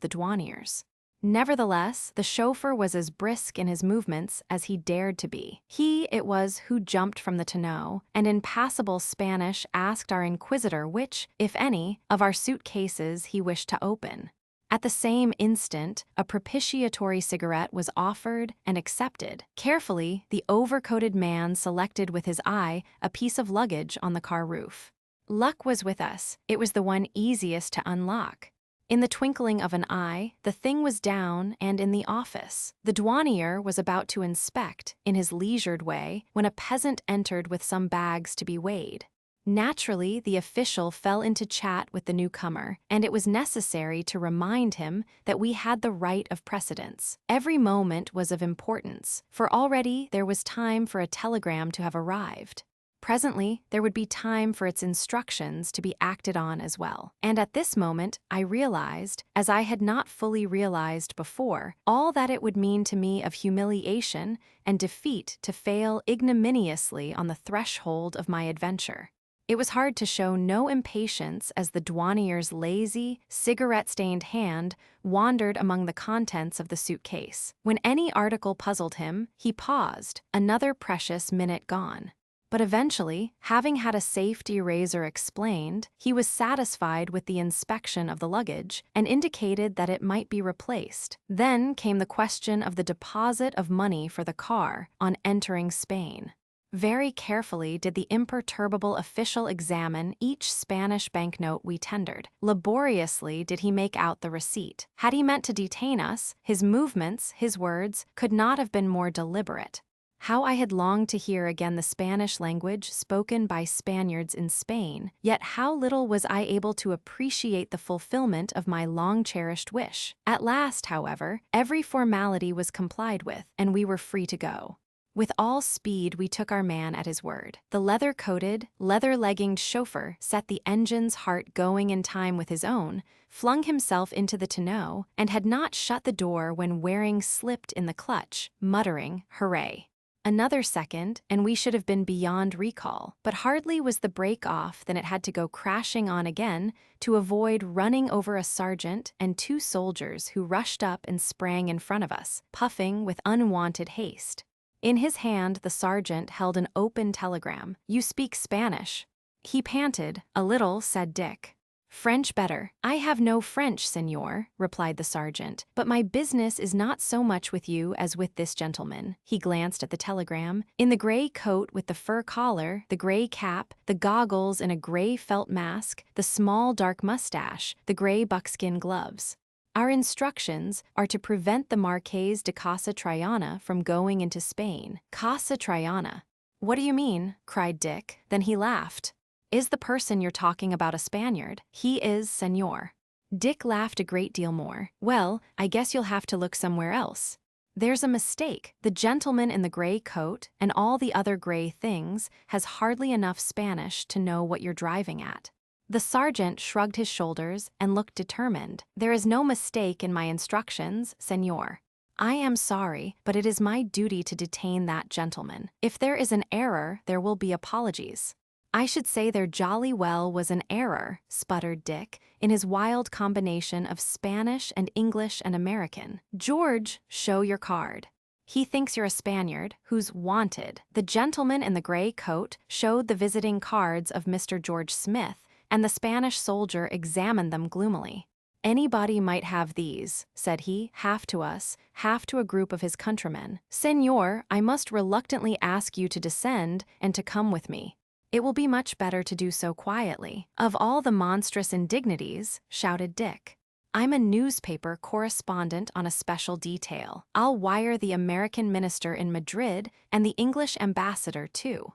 the douaniers. Nevertheless, the chauffeur was as brisk in his movements as he dared to be. He it was who jumped from the tonneau, and in passable Spanish asked our inquisitor which, if any, of our suitcases he wished to open. At the same instant, a propitiatory cigarette was offered and accepted. Carefully, the overcoated man selected with his eye a piece of luggage on the car roof. Luck was with us. It was the one easiest to unlock. In the twinkling of an eye, the thing was down and in the office. The douanier was about to inspect, in his leisured way, when a peasant entered with some bags to be weighed. Naturally, the official fell into chat with the newcomer, and it was necessary to remind him that we had the right of precedence. Every moment was of importance, for already there was time for a telegram to have arrived. Presently, there would be time for its instructions to be acted on as well. And at this moment, I realized, as I had not fully realized before, all that it would mean to me of humiliation and defeat to fail ignominiously on the threshold of my adventure. It was hard to show no impatience as the douanier's lazy, cigarette-stained hand wandered among the contents of the suitcase. When any article puzzled him, he paused, another precious minute gone. But eventually, having had a safety razor explained, he was satisfied with the inspection of the luggage and indicated that it might be replaced. Then came the question of the deposit of money for the car on entering Spain. Very carefully did the imperturbable official examine each Spanish banknote we tendered. Laboriously did he make out the receipt. Had he meant to detain us, his movements, his words, could not have been more deliberate. How I had longed to hear again the Spanish language spoken by Spaniards in Spain, yet how little was I able to appreciate the fulfillment of my long-cherished wish. At last, however, every formality was complied with, and we were free to go. With all speed we took our man at his word. The leather-coated, leather-legginged chauffeur set the engine's heart going in time with his own, flung himself into the tonneau, and had not shut the door when Waring slipped in the clutch, muttering, "Hooray." Another second, and we should have been beyond recall, but hardly was the brake off than it had to go crashing on again to avoid running over a sergeant and 2 soldiers who rushed up and sprang in front of us, puffing with unwonted haste. In his hand the sergeant held an open telegram. "You speak Spanish." He panted. "A little," said Dick. French better. I have no French, senor, replied the sergeant, but my business is not so much with you as with this gentleman. He glanced at the telegram. In the gray coat with the fur collar, the gray cap, the goggles in a gray felt mask, the small dark mustache, the gray buckskin gloves. Our instructions are to prevent the Marqués de Casa Triana from going into Spain. Casa Triana. What do you mean? Cried Dick. Then he laughed. Is the person you're talking about a Spaniard? He is, senor. Dick laughed a great deal more. Well, I guess you'll have to look somewhere else. There's a mistake. The gentleman in the gray coat and all the other gray things has hardly enough Spanish to know what you're driving at. The sergeant shrugged his shoulders and looked determined. There is no mistake in my instructions, senor. I am sorry, but it is my duty to detain that gentleman. If there is an error, there will be apologies. I should say there jolly well was an error, sputtered Dick, in his wild combination of Spanish and English and American. George, show your card. He thinks you're a Spaniard, who's wanted. The gentleman in the gray coat showed the visiting cards of Mr. George Smith, and the Spanish soldier examined them gloomily. Anybody might have these, said he, half to us, half to a group of his countrymen. Senor, I must reluctantly ask you to descend and to come with me. It will be much better to do so quietly. Of all the monstrous indignities, shouted Dick. I'm a newspaper correspondent on a special detail. I'll wire the American minister in Madrid and the English ambassador too.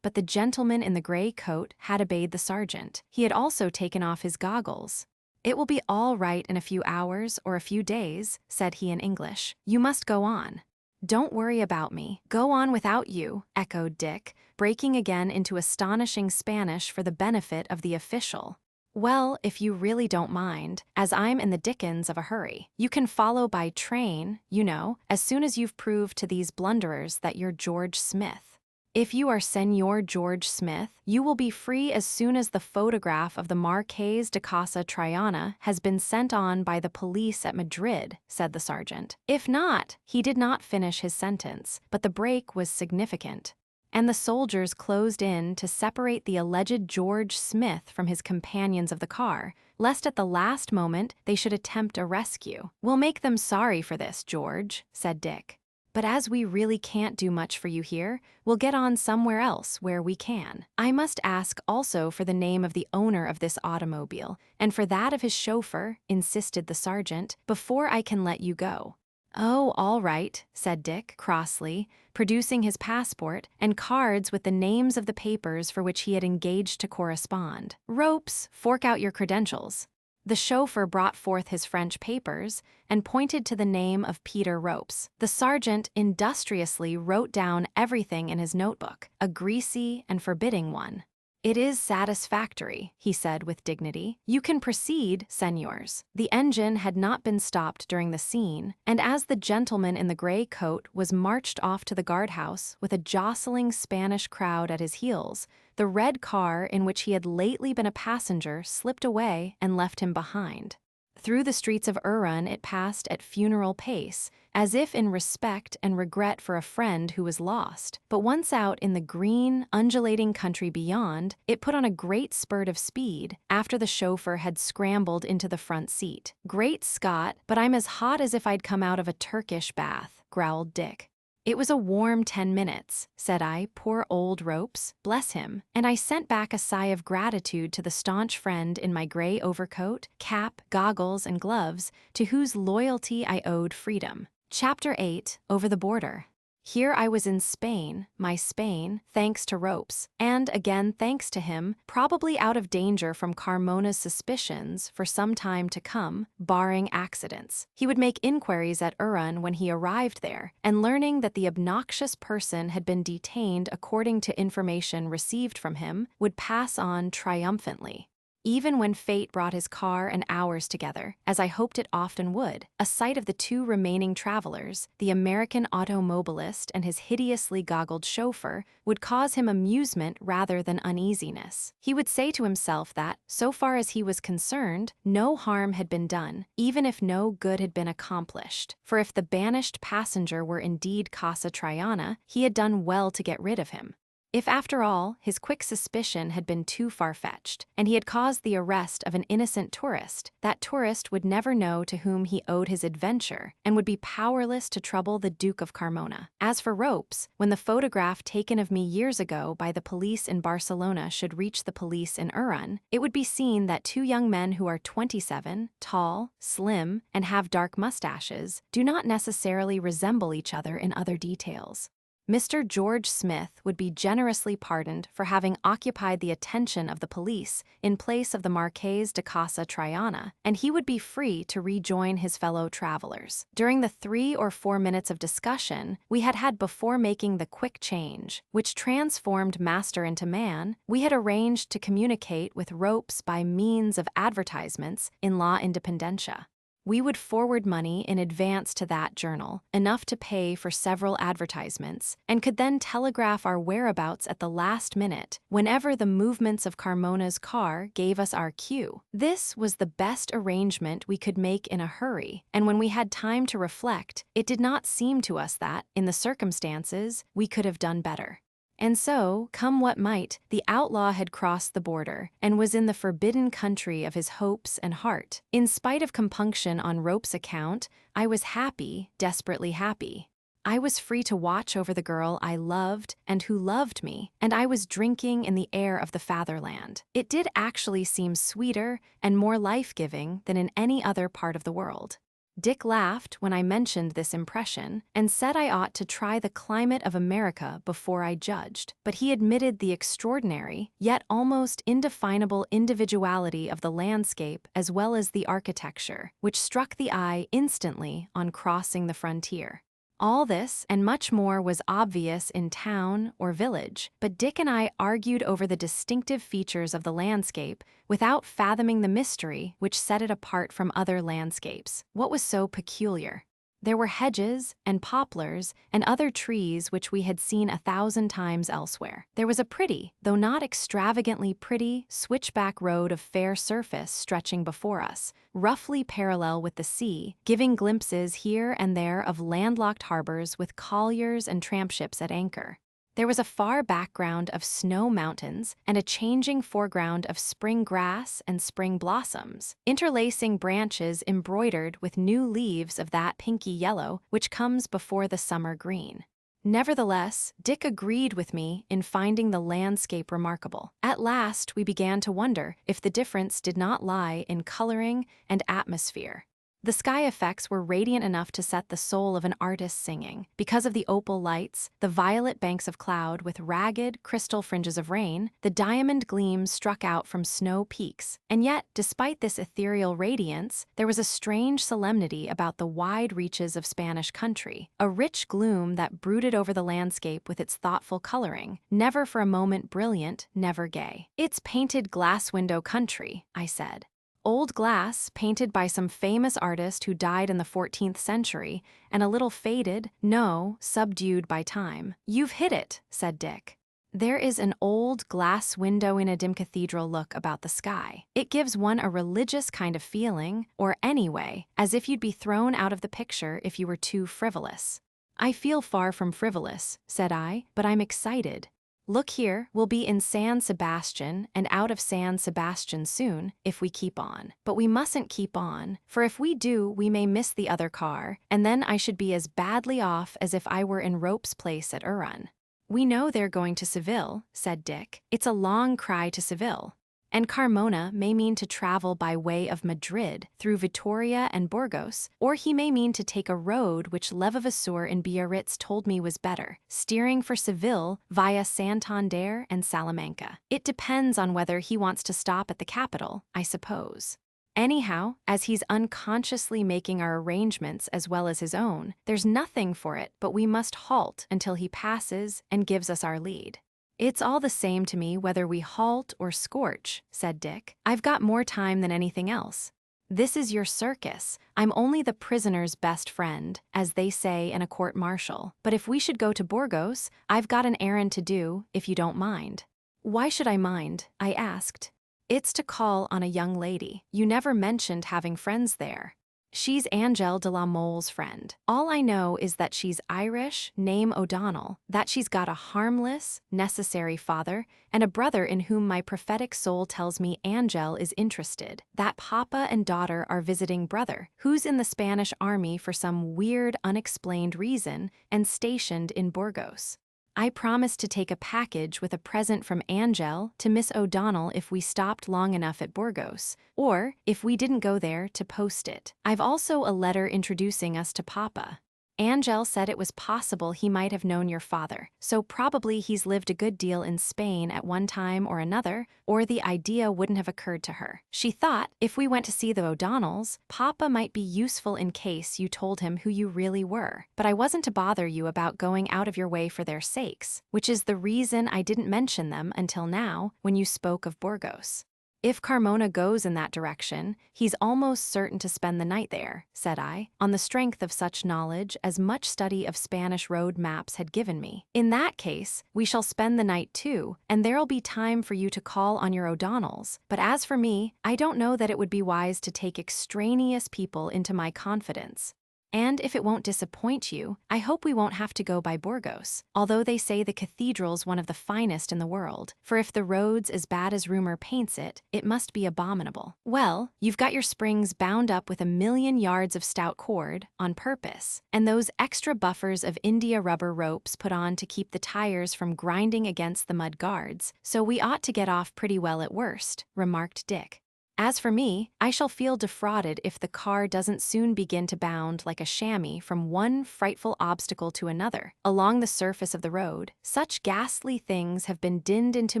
But the gentleman in the gray coat had obeyed the sergeant. He had also taken off his goggles. It will be all right in a few hours or a few days, said he in English. You must go on. Don't worry about me. Go on without you, echoed Dick, breaking again into astonishing Spanish for the benefit of the official. Well, if you really don't mind, as I'm in the dickens of a hurry. You can follow by train, you know, as soon as you've proved to these blunderers that you're George Smith. If you are Senor George Smith, you will be free as soon as the photograph of the Marqués de Casa Triana has been sent on by the police at Madrid, said the sergeant. If not, he did not finish his sentence, but the break was significant. And the soldiers closed in to separate the alleged George Smith from his companions of the car, lest at the last moment they should attempt a rescue. We'll make them sorry for this, George, said Dick. But as we really can't do much for you here, we'll get on somewhere else where we can. I must ask also for the name of the owner of this automobile, and for that of his chauffeur, insisted the sergeant, before I can let you go. Oh, all right, said Dick, crossly, producing his passport and cards with the names of the papers for which he had engaged to correspond. Ropes, fork out your credentials. The chauffeur brought forth his French papers and pointed to the name of Peter Ropes. The sergeant industriously wrote down everything in his notebook, a greasy and forbidding one. It is satisfactory, he said with dignity. You can proceed, senors. The engine had not been stopped during the scene, and as the gentleman in the gray coat was marched off to the guardhouse with a jostling Spanish crowd at his heels, the red car in which he had lately been a passenger slipped away and left him behind. Through the streets of Uran it passed at funeral pace, as if in respect and regret for a friend who was lost. But once out in the green, undulating country beyond, it put on a great spurt of speed after the chauffeur had scrambled into the front seat. Great Scott, but I'm as hot as if I'd come out of a Turkish bath, growled Dick. It was a warm 10 minutes, said I, poor old Ropes, bless him, and I sent back a sigh of gratitude to the staunch friend in my gray overcoat, cap, goggles, and gloves, to whose loyalty I owed freedom. Chapter 8, Over the Border. Here I was in Spain, my Spain, thanks to Ropes, and again thanks to him, probably out of danger from Carmona's suspicions for some time to come, barring accidents. He would make inquiries at Uran when he arrived there, and learning that the obnoxious person had been detained according to information received from him, would pass on triumphantly. Even when fate brought his car and ours together, as I hoped it often would, a sight of the two remaining travelers, the American automobilist and his hideously goggled chauffeur, would cause him amusement rather than uneasiness. He would say to himself that, so far as he was concerned, no harm had been done, even if no good had been accomplished. For if the banished passenger were indeed Casa Triana, he had done well to get rid of him. If, after all, his quick suspicion had been too far-fetched, and he had caused the arrest of an innocent tourist, that tourist would never know to whom he owed his adventure and would be powerless to trouble the Duke of Carmona. As for ropes, when the photograph taken of me years ago by the police in Barcelona should reach the police in Urun, it would be seen that two young men who are 27, tall, slim, and have dark mustaches, do not necessarily resemble each other in other details. Mr. George Smith would be generously pardoned for having occupied the attention of the police in place of the Marqués de Casa Triana, and he would be free to rejoin his fellow travelers. During the 3 or 4 minutes of discussion we had had before making the quick change, which transformed master into man, we had arranged to communicate with ropes by means of advertisements in La Independencia. We would forward money in advance to that journal, enough to pay for several advertisements, and could then telegraph our whereabouts at the last minute, whenever the movements of Carmona's car gave us our cue. This was the best arrangement we could make in a hurry, and when we had time to reflect, it did not seem to us that, in the circumstances, we could have done better. And so, come what might, the outlaw had crossed the border and was in the forbidden country of his hopes and heart. In spite of compunction on Rope's account, I was happy, desperately happy. I was free to watch over the girl I loved and who loved me, and I was drinking in the air of the fatherland. It did actually seem sweeter and more life-giving than in any other part of the world. Dick laughed when I mentioned this impression and said I ought to try the climate of America before I judged, but he admitted the extraordinary, yet almost indefinable individuality of the landscape as well as the architecture, which struck the eye instantly on crossing the frontier. All this and much more was obvious in town or village, but Dick and I argued over the distinctive features of the landscape without fathoming the mystery which set it apart from other landscapes. What was so peculiar? There were hedges and poplars and other trees which we had seen 1,000 times elsewhere. There was a pretty, though not extravagantly pretty, switchback road of fair surface stretching before us, roughly parallel with the sea, giving glimpses here and there of landlocked harbors with colliers and trampships at anchor. There was a far background of snow mountains and a changing foreground of spring grass and spring blossoms, interlacing branches embroidered with new leaves of that pinky yellow which comes before the summer green. Nevertheless, Dick agreed with me in finding the landscape remarkable. At last, we began to wonder if the difference did not lie in coloring and atmosphere. The sky effects were radiant enough to set the soul of an artist singing. Because of the opal lights, the violet banks of cloud with ragged, crystal fringes of rain, the diamond gleams struck out from snow peaks. And yet, despite this ethereal radiance, there was a strange solemnity about the wide reaches of Spanish country, a rich gloom that brooded over the landscape with its thoughtful coloring, never for a moment brilliant, never gay. "It's painted glass window country," I said. "Old glass, painted by some famous artist who died in the 14th century, and a little faded, no, subdued by time." "You've hit it," said Dick. There is an old glass window in a dim cathedral look about the sky. It gives one a religious kind of feeling, or anyway, as if you'd be thrown out of the picture if you were too frivolous. "I feel far from frivolous," said I, "but I'm excited. Look here, we'll be in San Sebastian and out of San Sebastian soon, if we keep on. But we mustn't keep on, for if we do, we may miss the other car, and then I should be as badly off as if I were in Rope's place at Urun." "We know they're going to Seville," said Dick. "It's a long cry to Seville. And Carmona may mean to travel by way of Madrid through Vitoria and Burgos, or he may mean to take a road which Levavasseur in Biarritz told me was better, steering for Seville via Santander and Salamanca. It depends on whether he wants to stop at the capital, I suppose. Anyhow, as he's unconsciously making our arrangements as well as his own, there's nothing for it but we must halt until he passes and gives us our lead." "It's all the same to me whether we halt or scorch," said Dick. "I've got more time than anything else. This is your circus. I'm only the prisoner's best friend, as they say in a court-martial. But if we should go to Burgos, I've got an errand to do, if you don't mind." "Why should I mind?" I asked. "It's to call on a young lady. You never mentioned having friends there." She's Angel de la Mole's friend. All I know is that she's Irish, name O'Donnell, that she's got a harmless, necessary father, and a brother in whom my prophetic soul tells me Angel is interested, that papa and daughter are visiting brother, who's in the Spanish army for some weird, unexplained reason, and stationed in Burgos. I promised to take a package with a present from Angel to Miss O'Donnell if we stopped long enough at Burgos, or, if we didn't go there, to post it. I've also a letter introducing us to Papa. Angel said it was possible he might have known your father, so probably he's lived a good deal in Spain at one time or another, or the idea wouldn't have occurred to her. She thought, if we went to see the O'Donnells, Papa might be useful in case you told him who you really were. But I wasn't to bother you about going out of your way for their sakes, which is the reason I didn't mention them until now, when you spoke of Burgos. If Carmona goes in that direction, he's almost certain to spend the night there, said I, on the strength of such knowledge as much study of Spanish road maps had given me. In that case, we shall spend the night too, and there'll be time for you to call on your O'Donnells. But as for me, I don't know that it would be wise to take extraneous people into my confidence. And if it won't disappoint you, I hope we won't have to go by Burgos, although they say the cathedral's one of the finest in the world, for if the road's as bad as rumor paints it, it must be abominable. Well, you've got your springs bound up with 1,000,000 yards of stout cord, on purpose, and those extra buffers of India rubber ropes put on to keep the tires from grinding against the mud guards, so we ought to get off pretty well at worst, remarked Dick. As for me, I shall feel defrauded if the car doesn't soon begin to bound like a chamois from one frightful obstacle to another, along the surface of the road. Such ghastly things have been dinned into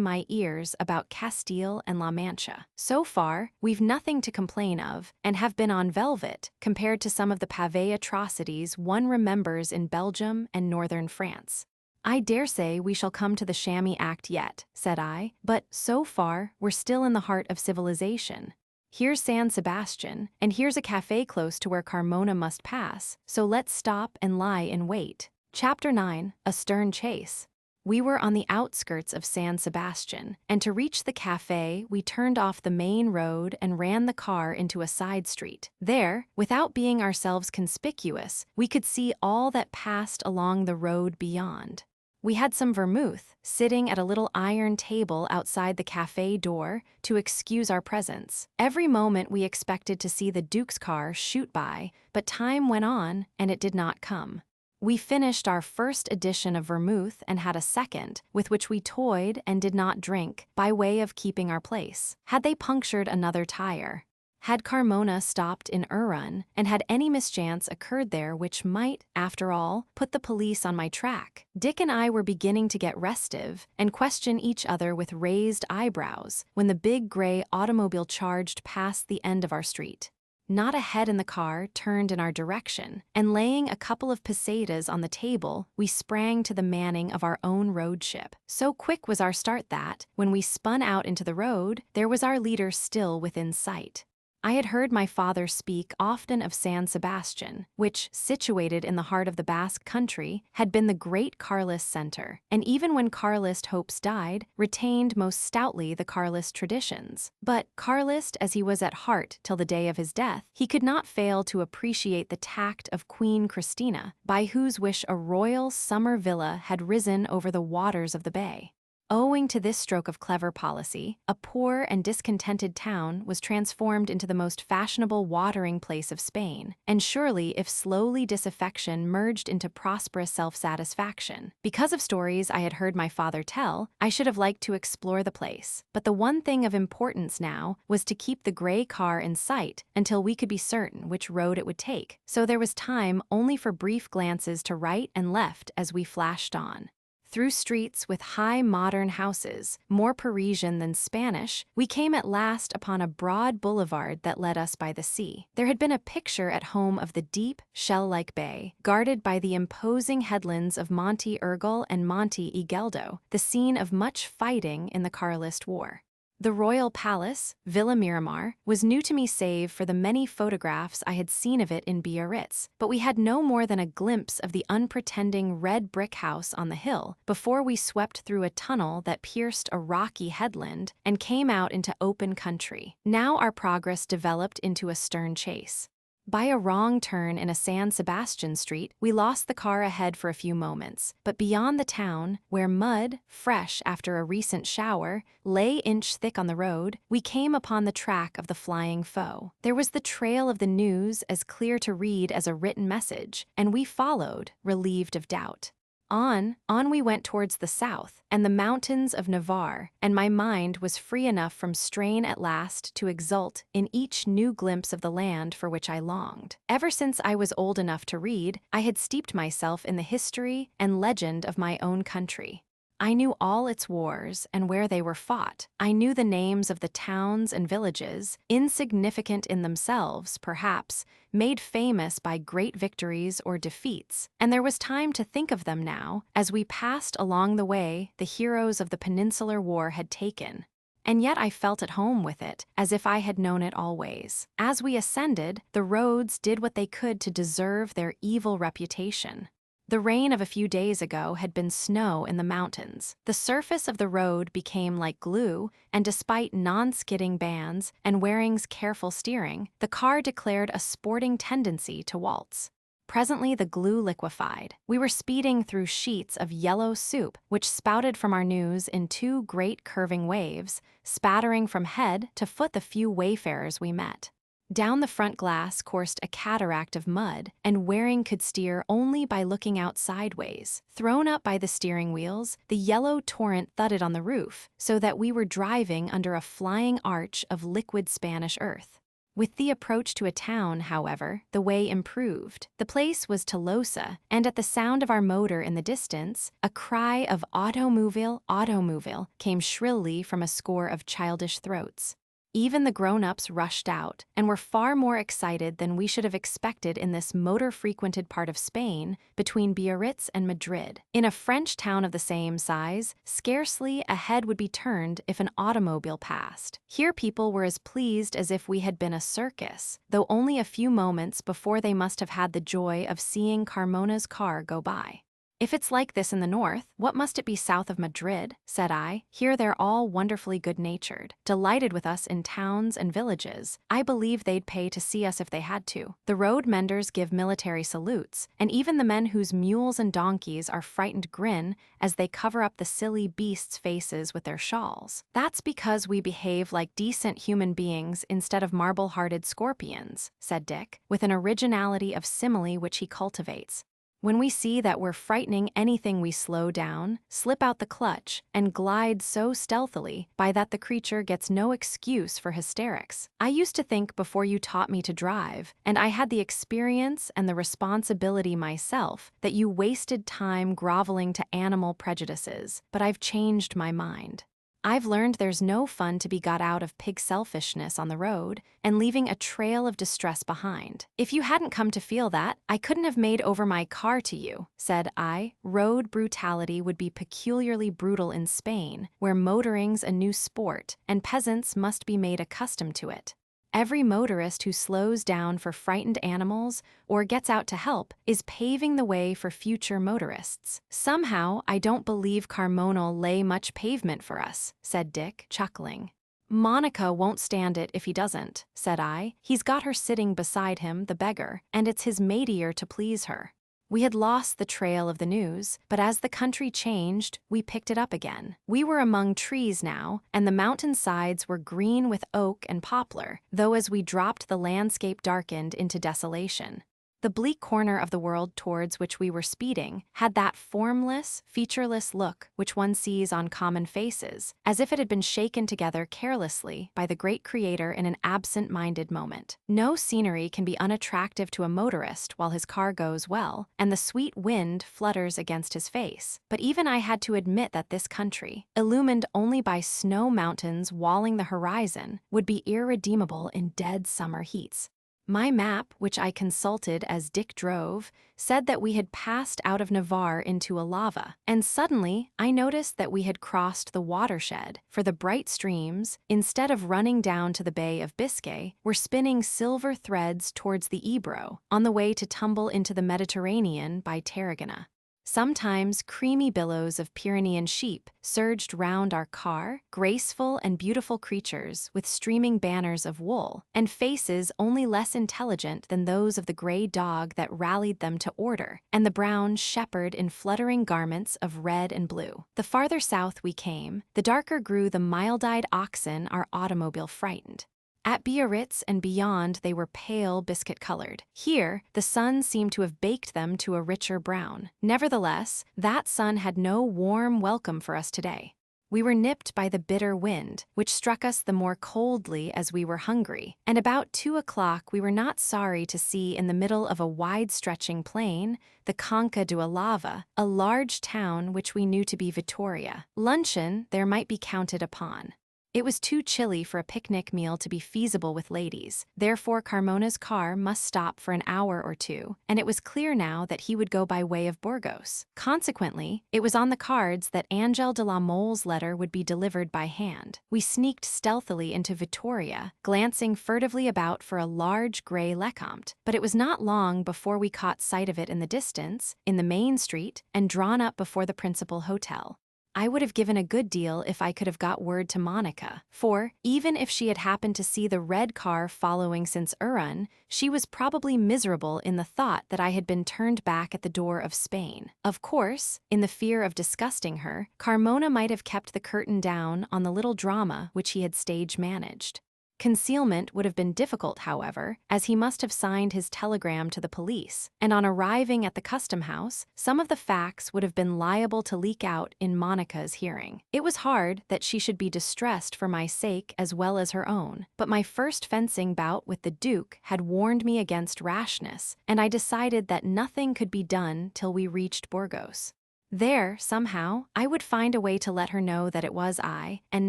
my ears about Castile and La Mancha. So far, we've nothing to complain of, and have been on velvet, compared to some of the pavé atrocities one remembers in Belgium and northern France. I dare say we shall come to the chamois act yet, said I, but so far we're still in the heart of civilization. Here's San Sebastian, and here's a cafe close to where Carmona must pass, so let's stop and lie in wait. Chapter 9, A Stern Chase. We were on the outskirts of San Sebastian, and to reach the cafe, we turned off the main road and ran the car into a side street. There, without being ourselves conspicuous, we could see all that passed along the road beyond. We had some vermouth, sitting at a little iron table outside the cafe door to excuse our presence. Every moment we expected to see the Duke's car shoot by, but time went on and it did not come. We finished our first edition of vermouth and had a second, with which we toyed and did not drink, by way of keeping our place. Had they punctured another tire? Had Carmona stopped in Urun, and had any mischance occurred there which might, after all, put the police on my track? Dick and I were beginning to get restive and question each other with raised eyebrows when the big gray automobile charged past the end of our street. Not a head in the car turned in our direction, and laying a couple of pesetas on the table, we sprang to the manning of our own road ship. So quick was our start that, when we spun out into the road, there was our leader still within sight. I had heard my father speak often of San Sebastian, which, situated in the heart of the Basque country, had been the great Carlist center, and even when Carlist hopes died, retained most stoutly the Carlist traditions. But, Carlist as he was at heart till the day of his death, he could not fail to appreciate the tact of Queen Christina, by whose wish a royal summer villa had risen over the waters of the bay. Owing to this stroke of clever policy, a poor and discontented town was transformed into the most fashionable watering place of Spain, and surely if slowly disaffection merged into prosperous self-satisfaction. Because of stories I had heard my father tell, I should have liked to explore the place, but the one thing of importance now was to keep the gray car in sight until we could be certain which road it would take, so there was time only for brief glances to right and left as we flashed on. Through streets with high modern houses, more Parisian than Spanish, we came at last upon a broad boulevard that led us by the sea. There had been a picture at home of the deep, shell-like bay, guarded by the imposing headlands of Monte Urgel and Monte Igeldo, the scene of much fighting in the Carlist War. The royal palace, Villa Miramar, was new to me save for the many photographs I had seen of it in Biarritz, but we had no more than a glimpse of the unpretending red brick house on the hill before we swept through a tunnel that pierced a rocky headland and came out into open country. Now our progress developed into a stern chase. By a wrong turn in a San Sebastian street, we lost the car ahead for a few moments, but beyond the town, where mud, fresh after a recent shower, lay inch-thick on the road, we came upon the track of the flying foe. There was the trail of the news as clear to read as a written message, and we followed, relieved of doubt. On we went towards the south, and the mountains of Navarre, and my mind was free enough from strain at last to exult in each new glimpse of the land for which I longed. Ever since I was old enough to read, I had steeped myself in the history and legend of my own country. I knew all its wars and where they were fought. I knew the names of the towns and villages, insignificant in themselves, perhaps, made famous by great victories or defeats, and there was time to think of them now, as we passed along the way the heroes of the Peninsular War had taken. And yet I felt at home with it, as if I had known it always. As we ascended, the roads did what they could to deserve their evil reputation. The rain of a few days ago had been snow in the mountains. The surface of the road became like glue, and despite non-skidding bands and Waring's careful steering, the car declared a sporting tendency to waltz. Presently the glue liquefied. We were speeding through sheets of yellow soup, which spouted from our nose in two great curving waves, spattering from head to foot the few wayfarers we met. Down the front glass coursed a cataract of mud, and Waring could steer only by looking out sideways. Thrown up by the steering wheels, the yellow torrent thudded on the roof, so that we were driving under a flying arch of liquid Spanish earth. With the approach to a town, however, the way improved. The place was Tolosa, and at the sound of our motor in the distance, a cry of automobile, automobile came shrilly from a score of childish throats. Even the grown-ups rushed out, and were far more excited than we should have expected in this motor-frequented part of Spain, between Biarritz and Madrid. In a French town of the same size, scarcely a head would be turned if an automobile passed. Here people were as pleased as if we had been a circus, though only a few moments before they must have had the joy of seeing Carmona's car go by. "If it's like this in the north, what must it be south of Madrid?" said I. "Here they're all wonderfully good-natured, delighted with us in towns and villages. I believe they'd pay to see us if they had to. The road menders give military salutes, and even the men whose mules and donkeys are frightened grin as they cover up the silly beasts' faces with their shawls. That's because we behave like decent human beings instead of marble-hearted scorpions," said Dick, with an originality of simile which he cultivates. "When we see that we're frightening anything, we slow down, slip out the clutch, and glide so stealthily by that the creature gets no excuse for hysterics. I used to think before you taught me to drive, and I had the experience and the responsibility myself, that you wasted time groveling to animal prejudices, but I've changed my mind. I've learned there's no fun to be got out of pig selfishness on the road and leaving a trail of distress behind. If you hadn't come to feel that, I couldn't have made over my car to you," said I. "Road brutality would be peculiarly brutal in Spain, where motoring's a new sport, and peasants must be made accustomed to it. Every motorist who slows down for frightened animals or gets out to help is paving the way for future motorists. Somehow, I don't believe Carmona'll lay much pavement for us," said Dick, chuckling. "Monica won't stand it if he doesn't," said I. "He's got her sitting beside him, the beggar, and it's his maidire to please her." We had lost the trail of the news, but as the country changed, we picked it up again. We were among trees now, and the mountain sides were green with oak and poplar, though as we dropped the landscape darkened into desolation. The bleak corner of the world towards which we were speeding had that formless, featureless look which one sees on common faces, as if it had been shaken together carelessly by the great Creator in an absent-minded moment. No scenery can be unattractive to a motorist while his car goes well, and the sweet wind flutters against his face. But even I had to admit that this country, illumined only by snow mountains walling the horizon, would be irredeemable in dead summer heats. My map, which I consulted as Dick drove, said that we had passed out of Navarre into Alava, and suddenly I noticed that we had crossed the watershed, for the bright streams, instead of running down to the Bay of Biscay, were spinning silver threads towards the Ebro, on the way to tumble into the Mediterranean by Tarragona. Sometimes creamy billows of Pyrenean sheep surged round our car, graceful and beautiful creatures with streaming banners of wool, and faces only less intelligent than those of the gray dog that rallied them to order, and the brown shepherd in fluttering garments of red and blue. The farther south we came, the darker grew the mild-eyed oxen our automobile frightened. At Biarritz and beyond they were pale biscuit-colored. Here, the sun seemed to have baked them to a richer brown. Nevertheless, that sun had no warm welcome for us today. We were nipped by the bitter wind, which struck us the more coldly as we were hungry, and about 2 o'clock we were not sorry to see in the middle of a wide-stretching plain the Conca d'Ualava, a large town which we knew to be Vittoria. Luncheon there might be counted upon. It was too chilly for a picnic meal to be feasible with ladies, therefore Carmona's car must stop for an hour or two, and it was clear now that he would go by way of Burgos. Consequently, it was on the cards that Angel de la Mole's letter would be delivered by hand. We sneaked stealthily into Vittoria, glancing furtively about for a large grey Lecomte, but it was not long before we caught sight of it in the distance, in the main street, and drawn up before the principal hotel. I would have given a good deal if I could have got word to Monica, for, even if she had happened to see the red car following since Urun, she was probably miserable in the thought that I had been turned back at the door of Spain. Of course, in the fear of disgusting her, Carmona might have kept the curtain down on the little drama which he had stage-managed. Concealment would have been difficult, however, as he must have signed his telegram to the police, and on arriving at the custom house, some of the facts would have been liable to leak out in Monica's hearing. It was hard that she should be distressed for my sake as well as her own, but my first fencing bout with the Duke had warned me against rashness, and I decided that nothing could be done till we reached Burgos. There, somehow, I would find a way to let her know that it was I, and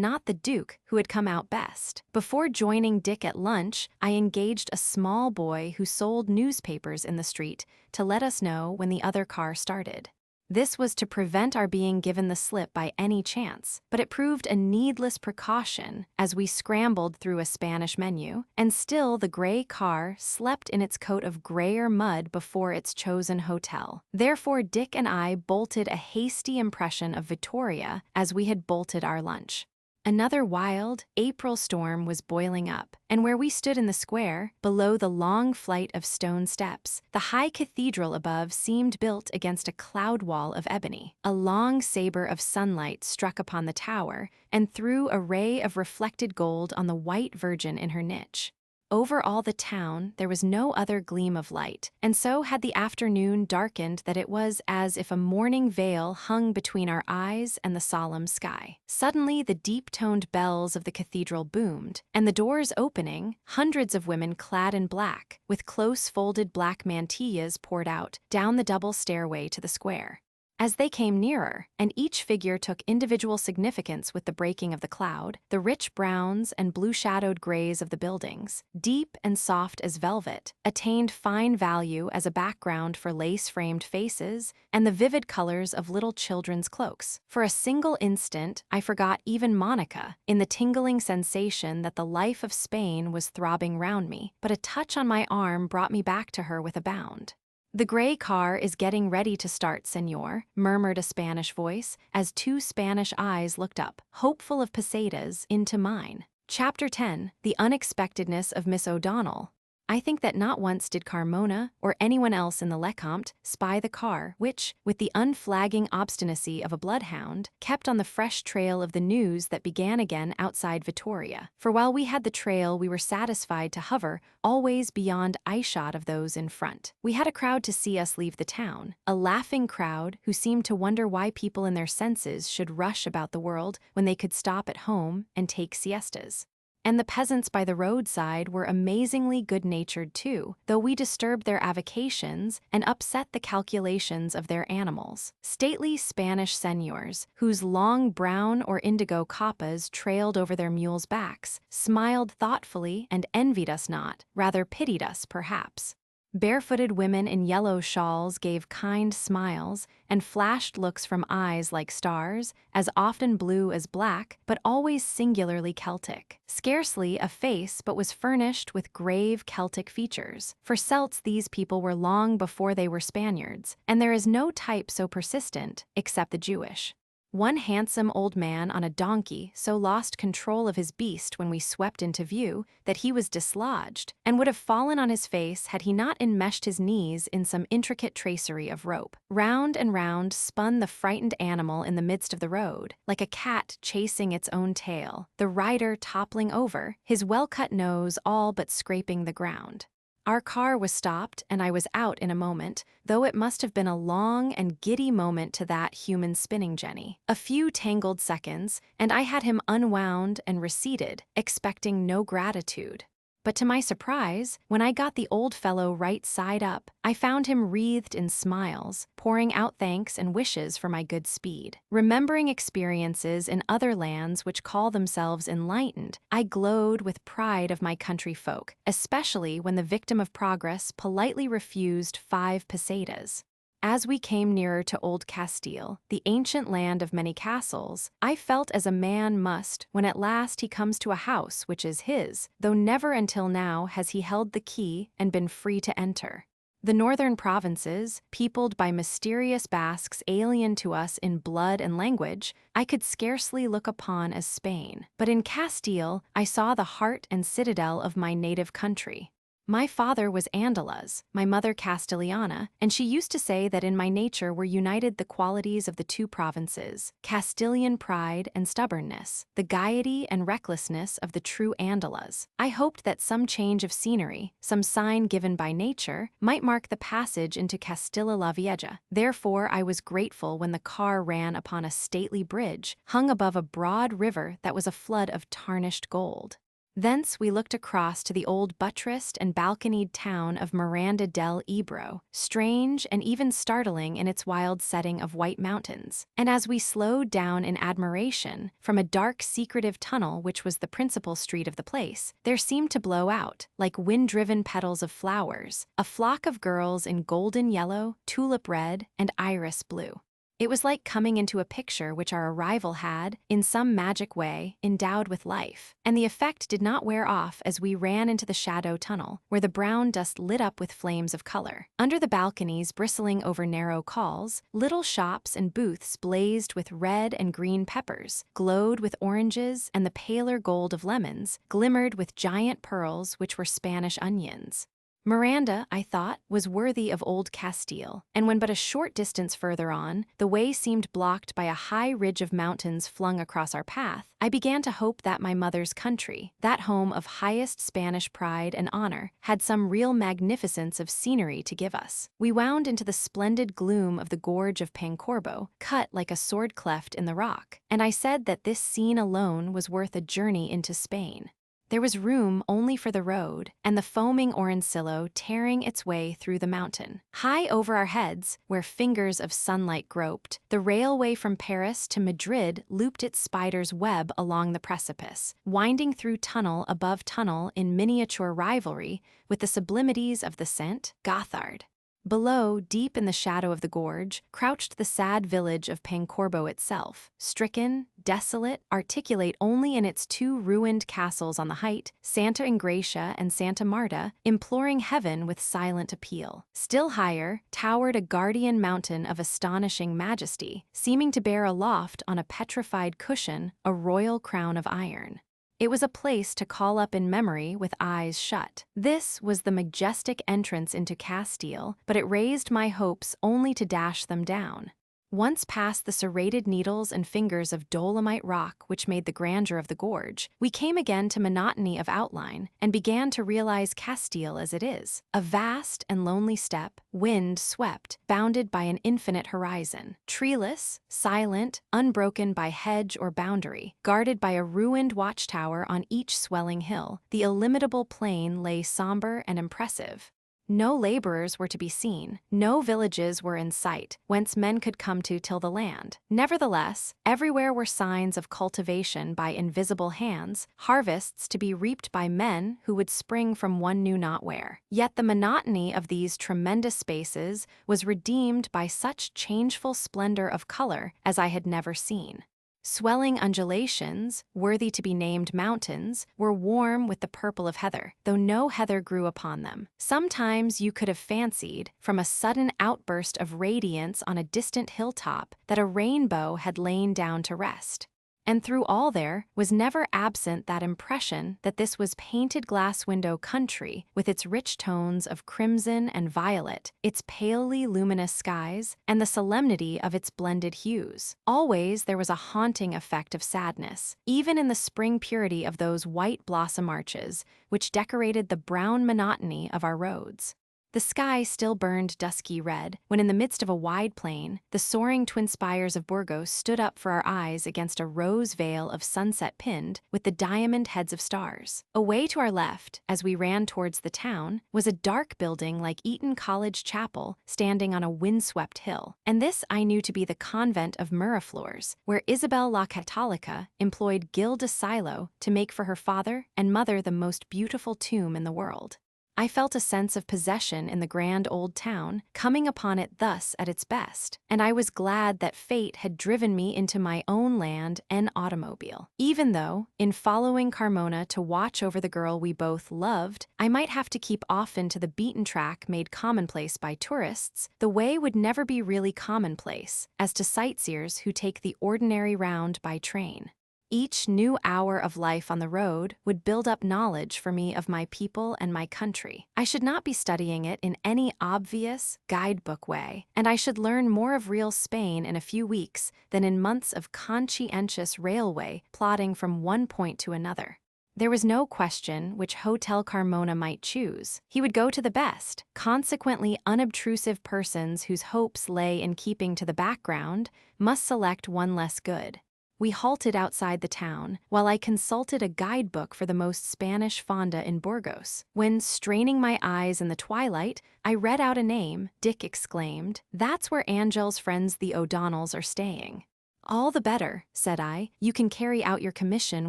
not the Duke, who had come out best. Before joining Dick at lunch, I engaged a small boy who sold newspapers in the street to let us know when the other car started. This was to prevent our being given the slip by any chance, but it proved a needless precaution as we scrambled through a Spanish menu, and still the gray car slept in its coat of grayer mud before its chosen hotel. Therefore Dick and I bolted a hasty impression of Vittoria as we had bolted our lunch. Another wild, April storm was boiling up, and where we stood in the square, below the long flight of stone steps, the high cathedral above seemed built against a cloud wall of ebony. A long saber of sunlight struck upon the tower and threw a ray of reflected gold on the white Virgin in her niche. Over all the town there was no other gleam of light, and so had the afternoon darkened that it was as if a morning veil hung between our eyes and the solemn sky. Suddenly the deep-toned bells of the cathedral boomed, and the doors opening, hundreds of women clad in black, with close-folded black mantillas poured out, down the double stairway to the square. As they came nearer, and each figure took individual significance with the breaking of the cloud, the rich browns and blue-shadowed grays of the buildings, deep and soft as velvet, attained fine value as a background for lace-framed faces and the vivid colors of little children's cloaks. For a single instant, I forgot even Monica, in the tingling sensation that the life of Spain was throbbing round me, but a touch on my arm brought me back to her with a bound. "The gray car is getting ready to start, senor," murmured a Spanish voice, as two Spanish eyes looked up, hopeful of pesetas, into mine. Chapter 10. The Unexpectedness of Miss O'Donnell. I think that not once did Carmona, or anyone else in the Lecomte, spy the car, which, with the unflagging obstinacy of a bloodhound, kept on the fresh trail of the news that began again outside Vittoria. For while we had the trail, we were satisfied to hover, always beyond eyeshot of those in front. We had a crowd to see us leave the town, a laughing crowd who seemed to wonder why people in their senses should rush about the world when they could stop at home and take siestas. And the peasants by the roadside were amazingly good-natured too, though we disturbed their avocations and upset the calculations of their animals. Stately Spanish seigneurs, whose long brown or indigo capas trailed over their mules' backs, smiled thoughtfully and envied us not, rather pitied us perhaps. Barefooted women in yellow shawls gave kind smiles and flashed looks from eyes like stars, as often blue as black, but always singularly Celtic. Scarcely a face but was furnished with grave Celtic features. For Celts, these people were long before they were Spaniards, and there is no type so persistent, except the Jewish. One handsome old man on a donkey so lost control of his beast when we swept into view that he was dislodged, and would have fallen on his face had he not enmeshed his knees in some intricate tracery of rope. Round and round spun the frightened animal in the midst of the road, like a cat chasing its own tail, the rider toppling over, his well-cut nose all but scraping the ground. Our car was stopped, and I was out in a moment, though it must have been a long and giddy moment to that human spinning jenny. A few tangled seconds, and I had him unwound and receded, expecting no gratitude. But to my surprise, when I got the old fellow right side up, I found him wreathed in smiles, pouring out thanks and wishes for my good speed. Remembering experiences in other lands which call themselves enlightened, I glowed with pride of my country folk, especially when the victim of progress politely refused 5 pesetas. As we came nearer to Old Castile, the ancient land of many castles, I felt as a man must when at last he comes to a house which is his, though never until now has he held the key and been free to enter. The northern provinces, peopled by mysterious Basques alien to us in blood and language, I could scarcely look upon as Spain. But in Castile, I saw the heart and citadel of my native country. My father was Andaluz, my mother Castiliana, and she used to say that in my nature were united the qualities of the 2 provinces, Castilian pride and stubbornness, the gaiety and recklessness of the true Andaluz. I hoped that some change of scenery, some sign given by nature, might mark the passage into Castilla la Vieja. Therefore I was grateful when the car ran upon a stately bridge, hung above a broad river that was a flood of tarnished gold. Thence we looked across to the old buttressed and balconied town of Miranda del Ebro, strange and even startling in its wild setting of white mountains. And as we slowed down in admiration, from a dark secretive tunnel which was the principal street of the place, there seemed to blow out, like wind-driven petals of flowers, a flock of girls in golden yellow, tulip red, and iris blue. It was like coming into a picture which our arrival had, in some magic way, endowed with life, and the effect did not wear off as we ran into the shadow tunnel, where the brown dust lit up with flames of color. Under the balconies bristling over narrow calls, little shops and booths blazed with red and green peppers, glowed with oranges, and the paler gold of lemons glimmered with giant pearls which were Spanish onions. Miranda, I thought, was worthy of Old Castile, and when but a short distance further on, the way seemed blocked by a high ridge of mountains flung across our path, I began to hope that my mother's country, that home of highest Spanish pride and honor, had some real magnificence of scenery to give us. We wound into the splendid gloom of the gorge of Pancorbo, cut like a sword cleft in the rock, and I said that this scene alone was worth a journey into Spain. There was room only for the road, and the foaming Orencillo tearing its way through the mountain. High over our heads, where fingers of sunlight groped, the railway from Paris to Madrid looped its spider's web along the precipice, winding through tunnel above tunnel in miniature rivalry with the sublimities of the St. Gothard. Below, deep in the shadow of the gorge, crouched the sad village of Pancorbo itself, stricken, desolate, articulate only in its 2 ruined castles on the height, Santa Ingracia and Santa Marta, imploring heaven with silent appeal. Still higher, towered a guardian mountain of astonishing majesty, seeming to bear aloft on a petrified cushion a royal crown of iron. It was a place to call up in memory with eyes shut. This was the majestic entrance into Castile, but it raised my hopes only to dash them down. Once past the serrated needles and fingers of dolomite rock which made the grandeur of the gorge, we came again to monotony of outline and began to realize Castile as it is, a vast and lonely steppe, wind-swept, bounded by an infinite horizon, treeless, silent, unbroken by hedge or boundary, guarded by a ruined watchtower on each swelling hill. The illimitable plain lay somber and impressive. No laborers were to be seen, no villages were in sight, whence men could come to till the land. Nevertheless, everywhere were signs of cultivation by invisible hands, harvests to be reaped by men who would spring from one knew not where. Yet the monotony of these tremendous spaces was redeemed by such changeful splendor of color as I had never seen. Swelling undulations, worthy to be named mountains, were warm with the purple of heather, though no heather grew upon them. Sometimes you could have fancied, from a sudden outburst of radiance on a distant hilltop, that a rainbow had lain down to rest. And through all there was never absent that impression that this was painted glass window country with its rich tones of crimson and violet, its palely luminous skies, and the solemnity of its blended hues. Always there was a haunting effect of sadness, even in the spring purity of those white blossom arches, which decorated the brown monotony of our roads. The sky still burned dusky red, when in the midst of a wide plain, the soaring twin spires of Burgos stood up for our eyes against a rose veil of sunset pinned with the diamond heads of stars. Away to our left, as we ran towards the town, was a dark building like Eton College Chapel standing on a windswept hill, and this I knew to be the convent of Miraflores, where Isabel la Católica employed Gil de Silo to make for her father and mother the most beautiful tomb in the world. I felt a sense of possession in the grand old town, coming upon it thus at its best, and I was glad that fate had driven me into my own land en automobile. Even though, in following Carmona to watch over the girl we both loved, I might have to keep often to the beaten track made commonplace by tourists, the way would never be really commonplace, as to sightseers who take the ordinary round by train. Each new hour of life on the road would build up knowledge for me of my people and my country. I should not be studying it in any obvious, guidebook way, and I should learn more of real Spain in a few weeks than in months of conscientious railway plodding from one point to another. There was no question which hotel Carmona might choose. He would go to the best, consequently unobtrusive persons whose hopes lay in keeping to the background must select one less good. We halted outside the town, while I consulted a guidebook for the most Spanish fonda in Burgos. When, straining my eyes in the twilight, I read out a name, Dick exclaimed, "That's where Angel's friends the O'Donnells are staying." "All the better," said I, "you can carry out your commission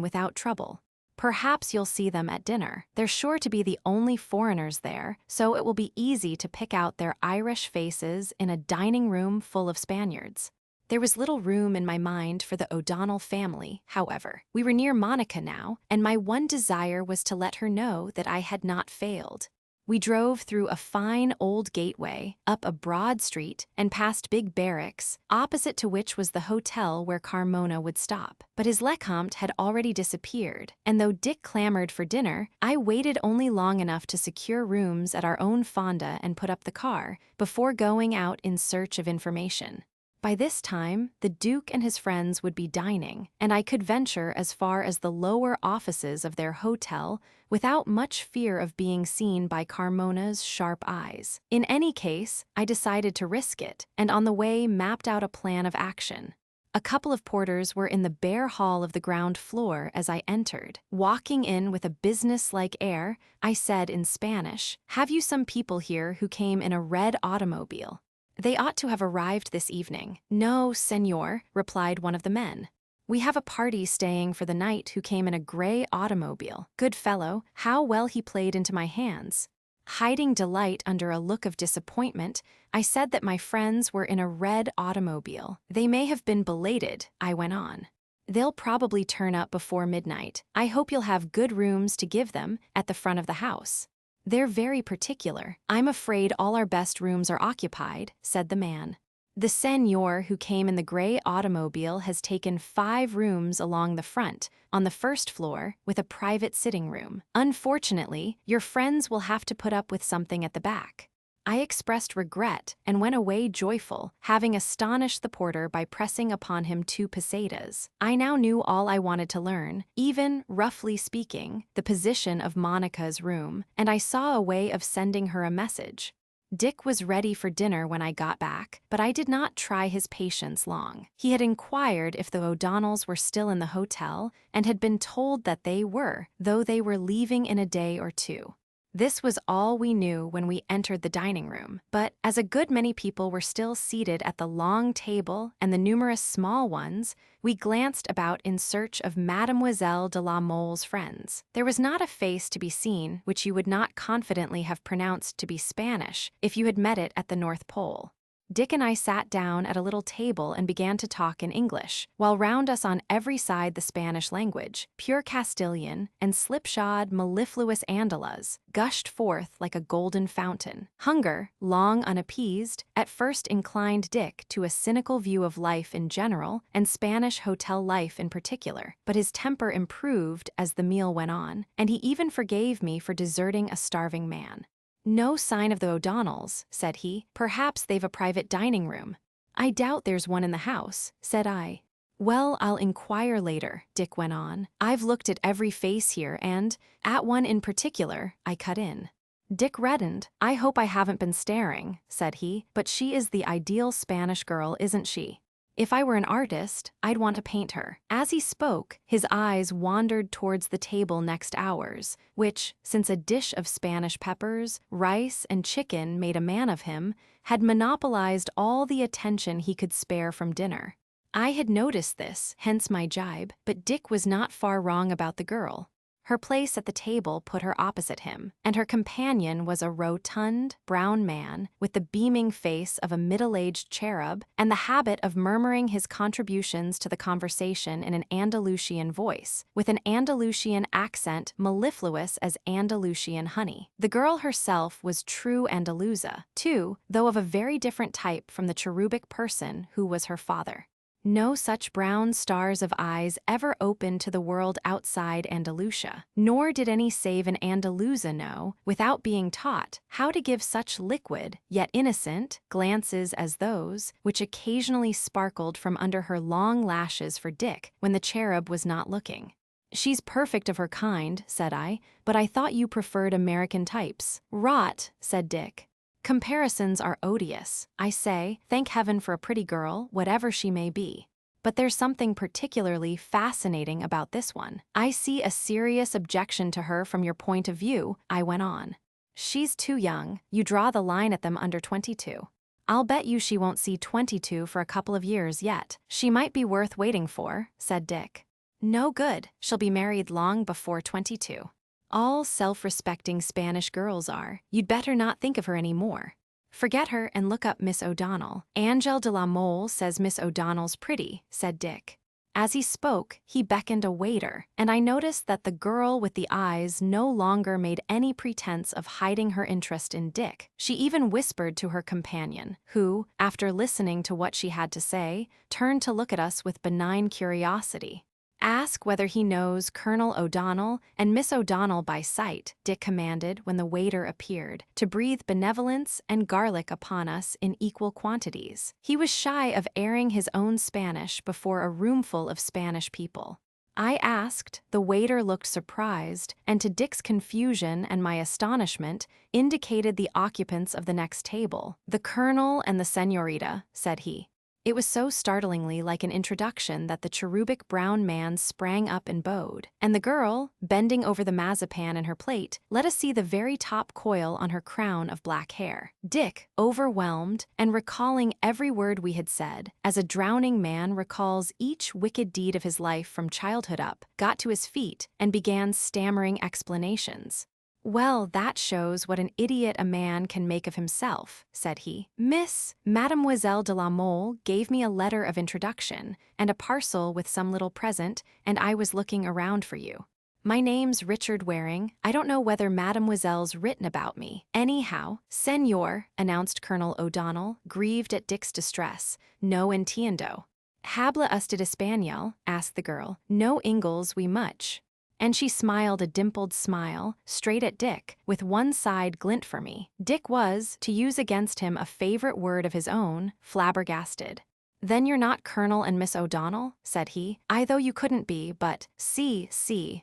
without trouble. Perhaps you'll see them at dinner. They're sure to be the only foreigners there, so it will be easy to pick out their Irish faces in a dining room full of Spaniards." There was little room in my mind for the O'Donnell family, however. We were near Monica now, and my one desire was to let her know that I had not failed. We drove through a fine old gateway, up a broad street, and past big barracks, opposite to which was the hotel where Carmona would stop. But his Lecomte had already disappeared, and though Dick clamored for dinner, I waited only long enough to secure rooms at our own fonda and put up the car, before going out in search of information. By this time, the Duke and his friends would be dining, and I could venture as far as the lower offices of their hotel without much fear of being seen by Carmona's sharp eyes. In any case, I decided to risk it, and on the way mapped out a plan of action. A couple of porters were in the bare hall of the ground floor as I entered. Walking in with a business-like air, I said in Spanish, "Have you some people here who came in a red automobile?" "They ought to have arrived this evening." "No, señor," replied one of the men. "We have a party staying for the night who came in a gray automobile." Good fellow, how well he played into my hands. Hiding delight under a look of disappointment, I said that my friends were in a red automobile. "They may have been belated," I went on. "They'll probably turn up before midnight. I hope you'll have good rooms to give them at the front of the house." "They're very particular. I'm afraid all our best rooms are occupied," said the man. "The señor who came in the gray automobile has taken 5 rooms along the front, on the first floor, with a private sitting room. Unfortunately, your friends will have to put up with something at the back." I expressed regret and went away joyful, having astonished the porter by pressing upon him 2 pesetas. I now knew all I wanted to learn, even, roughly speaking, the position of Monica's room, and I saw a way of sending her a message. Dick was ready for dinner when I got back, but I did not try his patience long. He had inquired if the O'Donnells were still in the hotel, and had been told that they were, though they were leaving in a day or 2. This was all we knew when we entered the dining room, but as a good many people were still seated at the long table and the numerous small ones, we glanced about in search of Mademoiselle de la Mole's friends. There was not a face to be seen which you would not confidently have pronounced to be Spanish if you had met it at the North Pole. Dick and I sat down at a little table and began to talk in English, while round us on every side the Spanish language, pure Castilian, and slipshod, mellifluous Andaluz, gushed forth like a golden fountain. Hunger, long unappeased, at first inclined Dick to a cynical view of life in general and Spanish hotel life in particular, but his temper improved as the meal went on, and he even forgave me for deserting a starving man. "No sign of the O'Donnells," said he. "Perhaps they've a private dining room." "I doubt there's one in the house," said I. "Well, I'll inquire later," Dick went on. "I've looked at every face here and, at one in particular," I cut in. Dick reddened. "I hope I haven't been staring," said he, "but she is the ideal Spanish girl, isn't she? If I were an artist, I'd want to paint her." As he spoke, his eyes wandered towards the table next ours, which, since a dish of Spanish peppers, rice, and chicken made a man of him, had monopolized all the attention he could spare from dinner. I had noticed this, hence my jibe, but Dick was not far wrong about the girl. Her place at the table put her opposite him, and her companion was a rotund, brown man with the beaming face of a middle-aged cherub and the habit of murmuring his contributions to the conversation in an Andalusian voice, with an Andalusian accent mellifluous as Andalusian honey. The girl herself was true Andaluza, too, though of a very different type from the cherubic person who was her father. No such brown stars of eyes ever opened to the world outside Andalusia, nor did any save an Andaluza know, without being taught, how to give such liquid, yet innocent, glances as those, which occasionally sparkled from under her long lashes for Dick when the cherub was not looking. "She's perfect of her kind," said I, "but I thought you preferred American types." "Rot," said Dick. "Comparisons are odious. I say, thank heaven for a pretty girl, whatever she may be. But there's something particularly fascinating about this one. I see a serious objection to her from your point of view," I went on. "She's too young. You draw the line at them under 22. I'll bet you she won't see 22 for a couple of years yet. She might be worth waiting for," said Dick. "No good. She'll be married long before 22. All self-respecting Spanish girls are. You'd better not think of her any more. Forget her and look up Miss O'Donnell. Angel de la Mole says Miss O'Donnell's pretty," said Dick. As he spoke, he beckoned a waiter, and I noticed that the girl with the eyes no longer made any pretense of hiding her interest in Dick. She even whispered to her companion, who, after listening to what she had to say, turned to look at us with benign curiosity. "Ask whether he knows Colonel O'Donnell and Miss O'Donnell by sight," Dick commanded when the waiter appeared, to breathe benevolence and garlic upon us in equal quantities. He was shy of airing his own Spanish before a roomful of Spanish people. I asked, the waiter looked surprised, and to Dick's confusion and my astonishment, indicated the occupants of the next table. "The Colonel and the Señorita," said he. It was so startlingly like an introduction that the cherubic brown man sprang up and bowed, and the girl, bending over the mazapan in her plate, let us see the very top coil on her crown of black hair. Dick, overwhelmed, and recalling every word we had said, as a drowning man recalls each wicked deed of his life from childhood up, got to his feet and began stammering explanations. "Well, that shows what an idiot a man can make of himself," said he. Mademoiselle de la Mole gave me a letter of introduction and a parcel with some little present, and I was looking around for you. My name's Richard Waring. I don't know whether Mademoiselle's written about me. Anyhow, Señor," announced Colonel O'Donnell, grieved at Dick's distress. "No entiendo." "Habla usted español?" asked the girl. "No Ingles we much." And she smiled a dimpled smile, straight at Dick, with one side glint for me. Dick was, to use against him a favorite word of his own, flabbergasted. "Then you're not Colonel and Miss O'Donnell?" said he. "I though you couldn't be, but see,"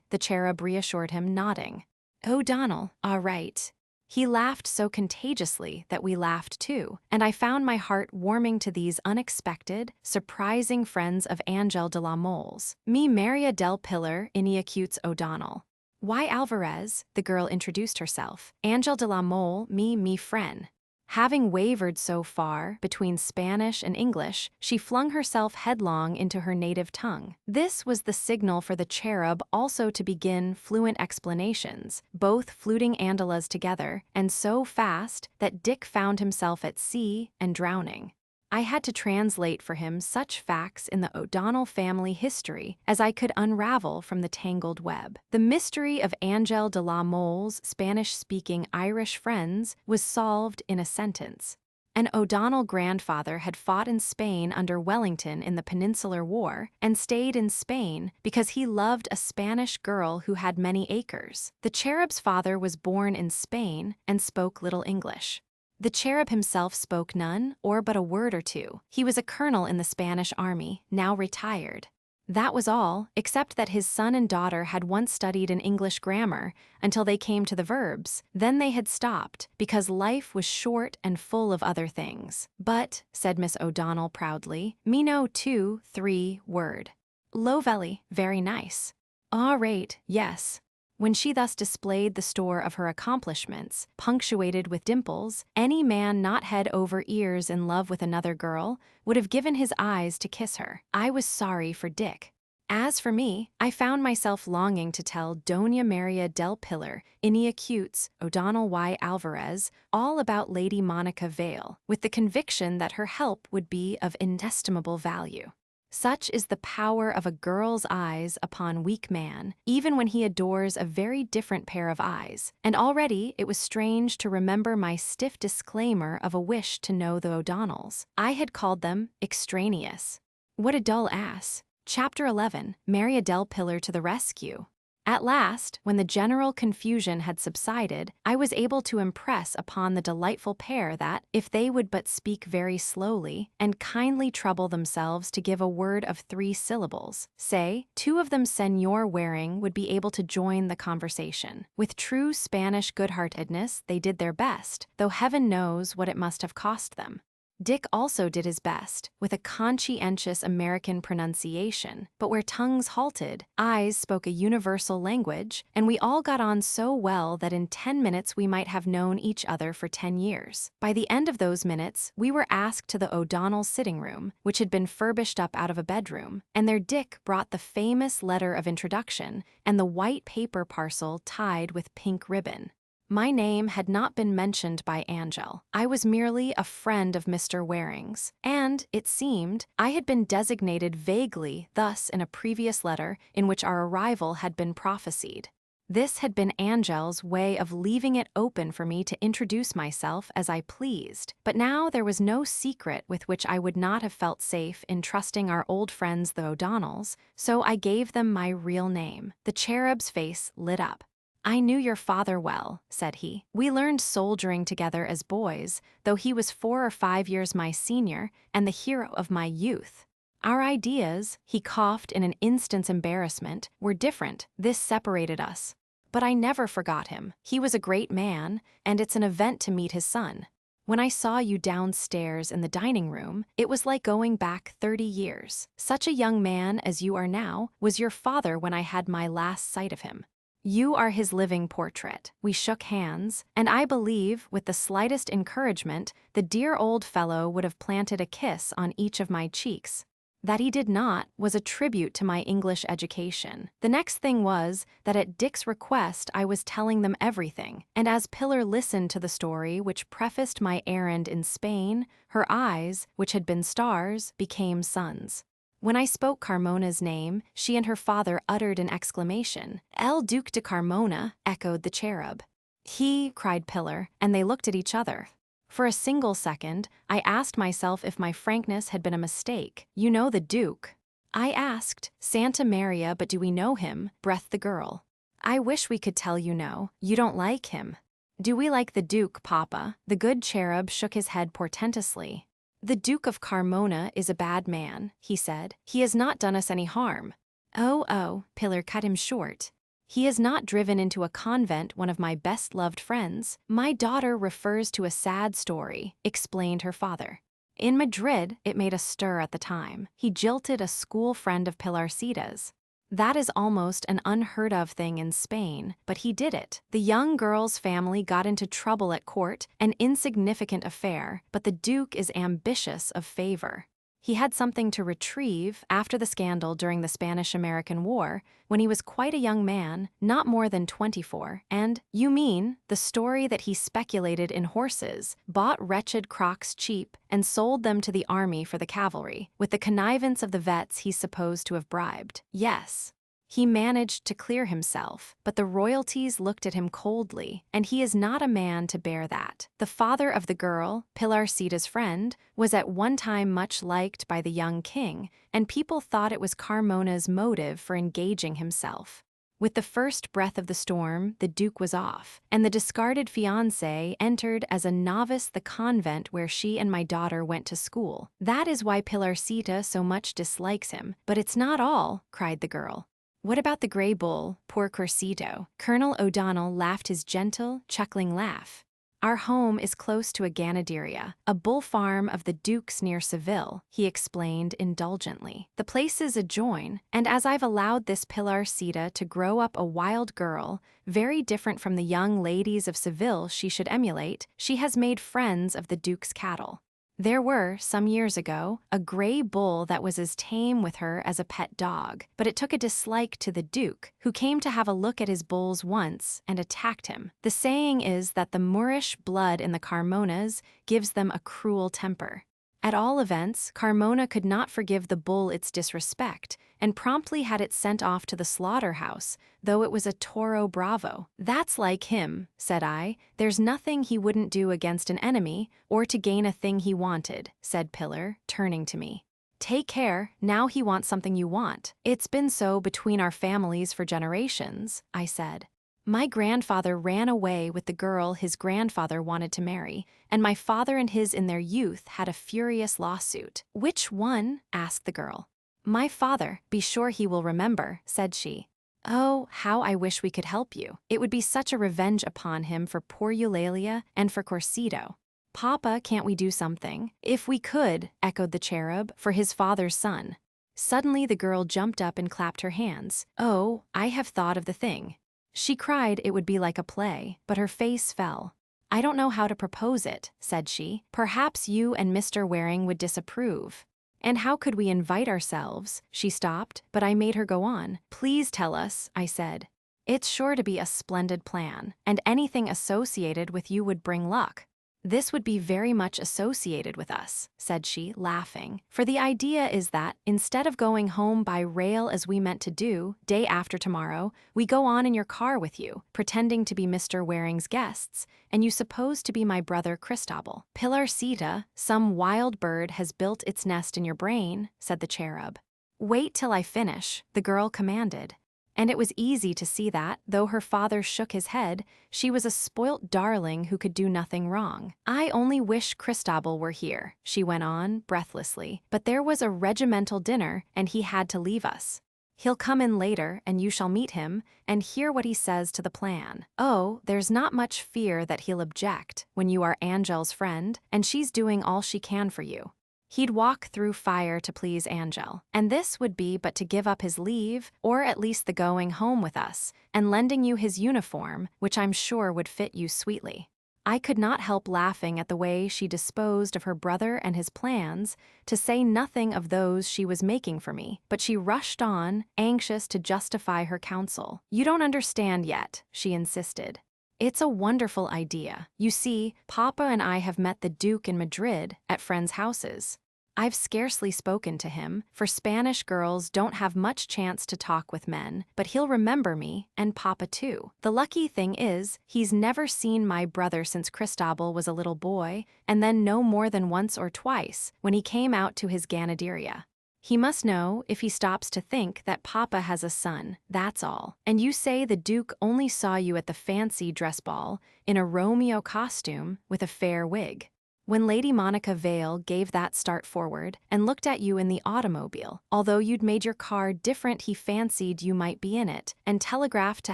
the cherub reassured him, nodding. "O'Donnell, all right." He laughed so contagiously that we laughed too, and I found my heart warming to these unexpected, surprising friends of Angel de la Mole's. "Me Maria del Pilar Iniacutes O'Donnell." Why Alvarez, the girl introduced herself. Angel de la Mole, mi friend. Having wavered so far between Spanish and English, she flung herself headlong into her native tongue. This was the signal for the cherub also to begin fluent explanations, both fluting Andalas together, and so fast that Dick found himself at sea and drowning. I had to translate for him such facts in the O'Donnell family history as I could unravel from the tangled web. The mystery of Angel de la Mole's Spanish-speaking Irish friends was solved in a sentence. An O'Donnell grandfather had fought in Spain under Wellington in the Peninsular War and stayed in Spain because he loved a Spanish girl who had many acres. The cherub's father was born in Spain and spoke little English. The cherub himself spoke none, or but a word or two. He was a colonel in the Spanish army, now retired. That was all, except that his son and daughter had once studied an English grammar until they came to the verbs. Then they had stopped, because life was short and full of other things. But, said Miss O'Donnell proudly, me know 2, 3 word. Lovelly, very nice. Ah, right, yes. When she thus displayed the store of her accomplishments, punctuated with dimples, any man not head over ears in love with another girl would have given his eyes to kiss her. I was sorry for Dick. As for me, I found myself longing to tell Doña Maria del Pilar, Ineacutes, O'Donnell y Alvarez, all about Lady Monica Vale, with the conviction that her help would be of inestimable value. Such is the power of a girl's eyes upon weak man, even when he adores a very different pair of eyes, and already it was strange to remember my stiff disclaimer of a wish to know the O'Donnells. I had called them extraneous. What a dull ass. Chapter 11, Maria del Pilar to the rescue. At last, when the general confusion had subsided, I was able to impress upon the delightful pair that, if they would but speak very slowly, and kindly trouble themselves to give a word of 3 syllables, say, 2 of them Senor Waring would be able to join the conversation. With true Spanish good-heartedness, they did their best, though heaven knows what it must have cost them. Dick also did his best, with a conscientious American pronunciation, but where tongues halted, eyes spoke a universal language, and we all got on so well that in 10 minutes we might have known each other for 10 years. By the end of those minutes, we were asked to the O'Donnell sitting room, which had been furbished up out of a bedroom, and there Dick brought the famous letter of introduction and the white paper parcel tied with pink ribbon. My name had not been mentioned by Angel. I was merely a friend of Mr. Waring's, and, it seemed, I had been designated vaguely thus in a previous letter in which our arrival had been prophesied. This had been Angel's way of leaving it open for me to introduce myself as I pleased, but now there was no secret with which I would not have felt safe in trusting our old friends the O'Donnells, so I gave them my real name. The cherub's face lit up. I knew your father well, said he. We learned soldiering together as boys, though he was 4 or 5 years my senior and the hero of my youth. Our ideas, he coughed in an instant's embarrassment, were different. This separated us. But I never forgot him. He was a great man, and it's an event to meet his son. When I saw you downstairs in the dining room, it was like going back 30 years. Such a young man as you are now was your father when I had my last sight of him. You are his living portrait. We shook hands, and I believe, with the slightest encouragement, the dear old fellow would have planted a kiss on each of my cheeks. That he did not was a tribute to my English education. The next thing was that at Dick's request I was telling them everything, and as Pilar listened to the story which prefaced my errand in Spain, her eyes, which had been stars, became suns. When I spoke Carmona's name, she and her father uttered an exclamation. El Duque de Carmona, echoed the cherub. He, cried Pilar, and they looked at each other. For a single second, I asked myself if my frankness had been a mistake. You know the Duke. I asked, Santa Maria, but do we know him? Breathed the girl. I wish we could tell you no. You don't like him. Do we like the Duke, Papa? The good cherub shook his head portentously. The Duke of Carmona is a bad man, he said. He has not done us any harm. Oh, Pilar cut him short. He has not driven into a convent one of my best-loved friends. My daughter refers to a sad story, explained her father. In Madrid, it made a stir at the time. He jilted a school friend of Pilarcita's. That is almost an unheard of thing in Spain, but he did it. The young girl's family got into trouble at court, an insignificant affair, but the Duke is ambitious of favor. He had something to retrieve after the scandal during the Spanish-American War, when he was quite a young man, not more than 24, and, you mean, the story that he speculated in horses, bought wretched crocks cheap, and sold them to the army for the cavalry, with the connivance of the vets he's supposed to have bribed. Yes. He managed to clear himself, but the royalties looked at him coldly, and he is not a man to bear that. The father of the girl, Pilarcita's friend, was at one time much liked by the young king, and people thought it was Carmona's motive for engaging himself. With the first breath of the storm, the Duke was off, and the discarded fiancé entered as a novice the convent where she and my daughter went to school. That is why Pilarcita so much dislikes him, but it's not all, cried the girl. What about the gray bull, poor Corsito? Colonel O'Donnell laughed his gentle, chuckling laugh. Our home is close to a ganaderia, a bull farm of the Duke's near Seville, he explained indulgently. The places adjoin, and as I've allowed this Pilarcita to grow up a wild girl, very different from the young ladies of Seville she should emulate, she has made friends of the Duke's cattle. There were, some years ago, a gray bull that was as tame with her as a pet dog, but it took a dislike to the Duke, who came to have a look at his bulls once and attacked him. The saying is that the Moorish blood in the Carmonas gives them a cruel temper. At all events, Carmona could not forgive the bull its disrespect, and promptly had it sent off to the slaughterhouse, though it was a toro bravo. That's like him, said I. There's nothing he wouldn't do against an enemy, or to gain a thing he wanted, said Pilar, turning to me. Take care, now he wants something you want. It's been so between our families for generations, I said. My grandfather ran away with the girl his grandfather wanted to marry, and my father and his in their youth had a furious lawsuit. Which one? Asked the girl. My father, be sure he will remember, said she. Oh, how I wish we could help you. It would be such a revenge upon him for poor Eulalia and for Corsito. Papa, can't we do something? If we could, echoed the cherub, for his father's son. Suddenly the girl jumped up and clapped her hands. Oh, I have thought of the thing. She cried it would be like a play, but her face fell. I don't know how to propose it, said she. Perhaps you and Mr. Waring would disapprove. And how could we invite ourselves? She stopped, but I made her go on. Please tell us, I said. It's sure to be a splendid plan, and anything associated with you would bring luck. This would be very much associated with us, said she, laughing, for the idea is that, instead of going home by rail as we meant to do, day after tomorrow, we go on in your car with you, pretending to be Mr. Waring's guests, and you suppose to be my brother Cristobal. Pilarcita, some wild bird has built its nest in your brain, said the cherub. Wait till I finish, the girl commanded. And it was easy to see that, though her father shook his head, she was a spoilt darling who could do nothing wrong. I only wish Cristobal were here, she went on, breathlessly, but there was a regimental dinner, and he had to leave us. He'll come in later, and you shall meet him, and hear what he says to the plan. Oh, there's not much fear that he'll object, when you are Angel's friend, and she's doing all she can for you. He'd walk through fire to please Angel, and this would be but to give up his leave, or at least the going home with us, and lending you his uniform, which I'm sure would fit you sweetly. I could not help laughing at the way she disposed of her brother and his plans, to say nothing of those she was making for me, but she rushed on, anxious to justify her counsel. You don't understand yet, she insisted. It's a wonderful idea. You see, Papa and I have met the Duke in Madrid, at friends' houses. I've scarcely spoken to him, for Spanish girls don't have much chance to talk with men, but he'll remember me, and Papa too. The lucky thing is, he's never seen my brother since Cristobal was a little boy, and then no more than once or twice, when he came out to his ganaderia. He must know, if he stops to think, that Papa has a son, that's all. And you say the Duke only saw you at the fancy dress ball, in a Romeo costume, with a fair wig. When Lady Monica Vale gave that start forward, and looked at you in the automobile, although you'd made your car different he fancied you might be in it, and telegraphed to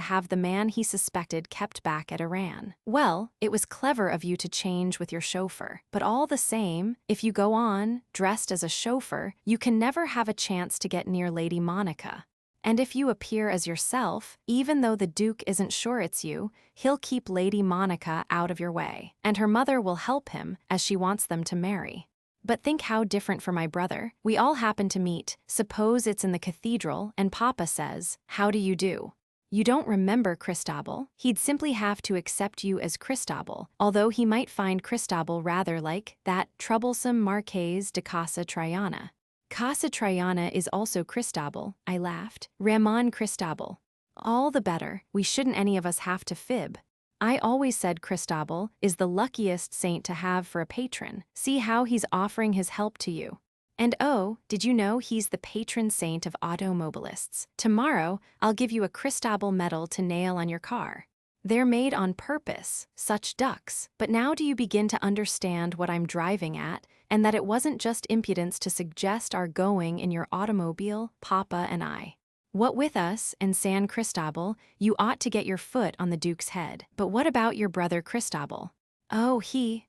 have the man he suspected kept back at Iran. Well, it was clever of you to change with your chauffeur, but all the same, if you go on, dressed as a chauffeur, you can never have a chance to get near Lady Monica. And if you appear as yourself, even though the Duke isn't sure it's you, he'll keep Lady Monica out of your way. And her mother will help him, as she wants them to marry. But think how different for my brother. We all happen to meet, suppose it's in the cathedral, and Papa says, "How do you do?" You don't remember Cristobal. He'd simply have to accept you as Cristobal, although he might find Cristobal rather like that troublesome Marqués de Casa Triana. Casa Triana is also Cristobal, I laughed. Ramon Cristobal. All the better, we shouldn't any of us have to fib. I always said Cristobal is the luckiest saint to have for a patron. See how he's offering his help to you. And oh, did you know he's the patron saint of automobilists? Tomorrow, I'll give you a Cristobal medal to nail on your car. They're made on purpose, such ducks. But now do you begin to understand what I'm driving at, and that it wasn't just impudence to suggest our going in your automobile, Papa and I? What with us and San Cristobal, you ought to get your foot on the Duke's head. But what about your brother Cristobal? Oh,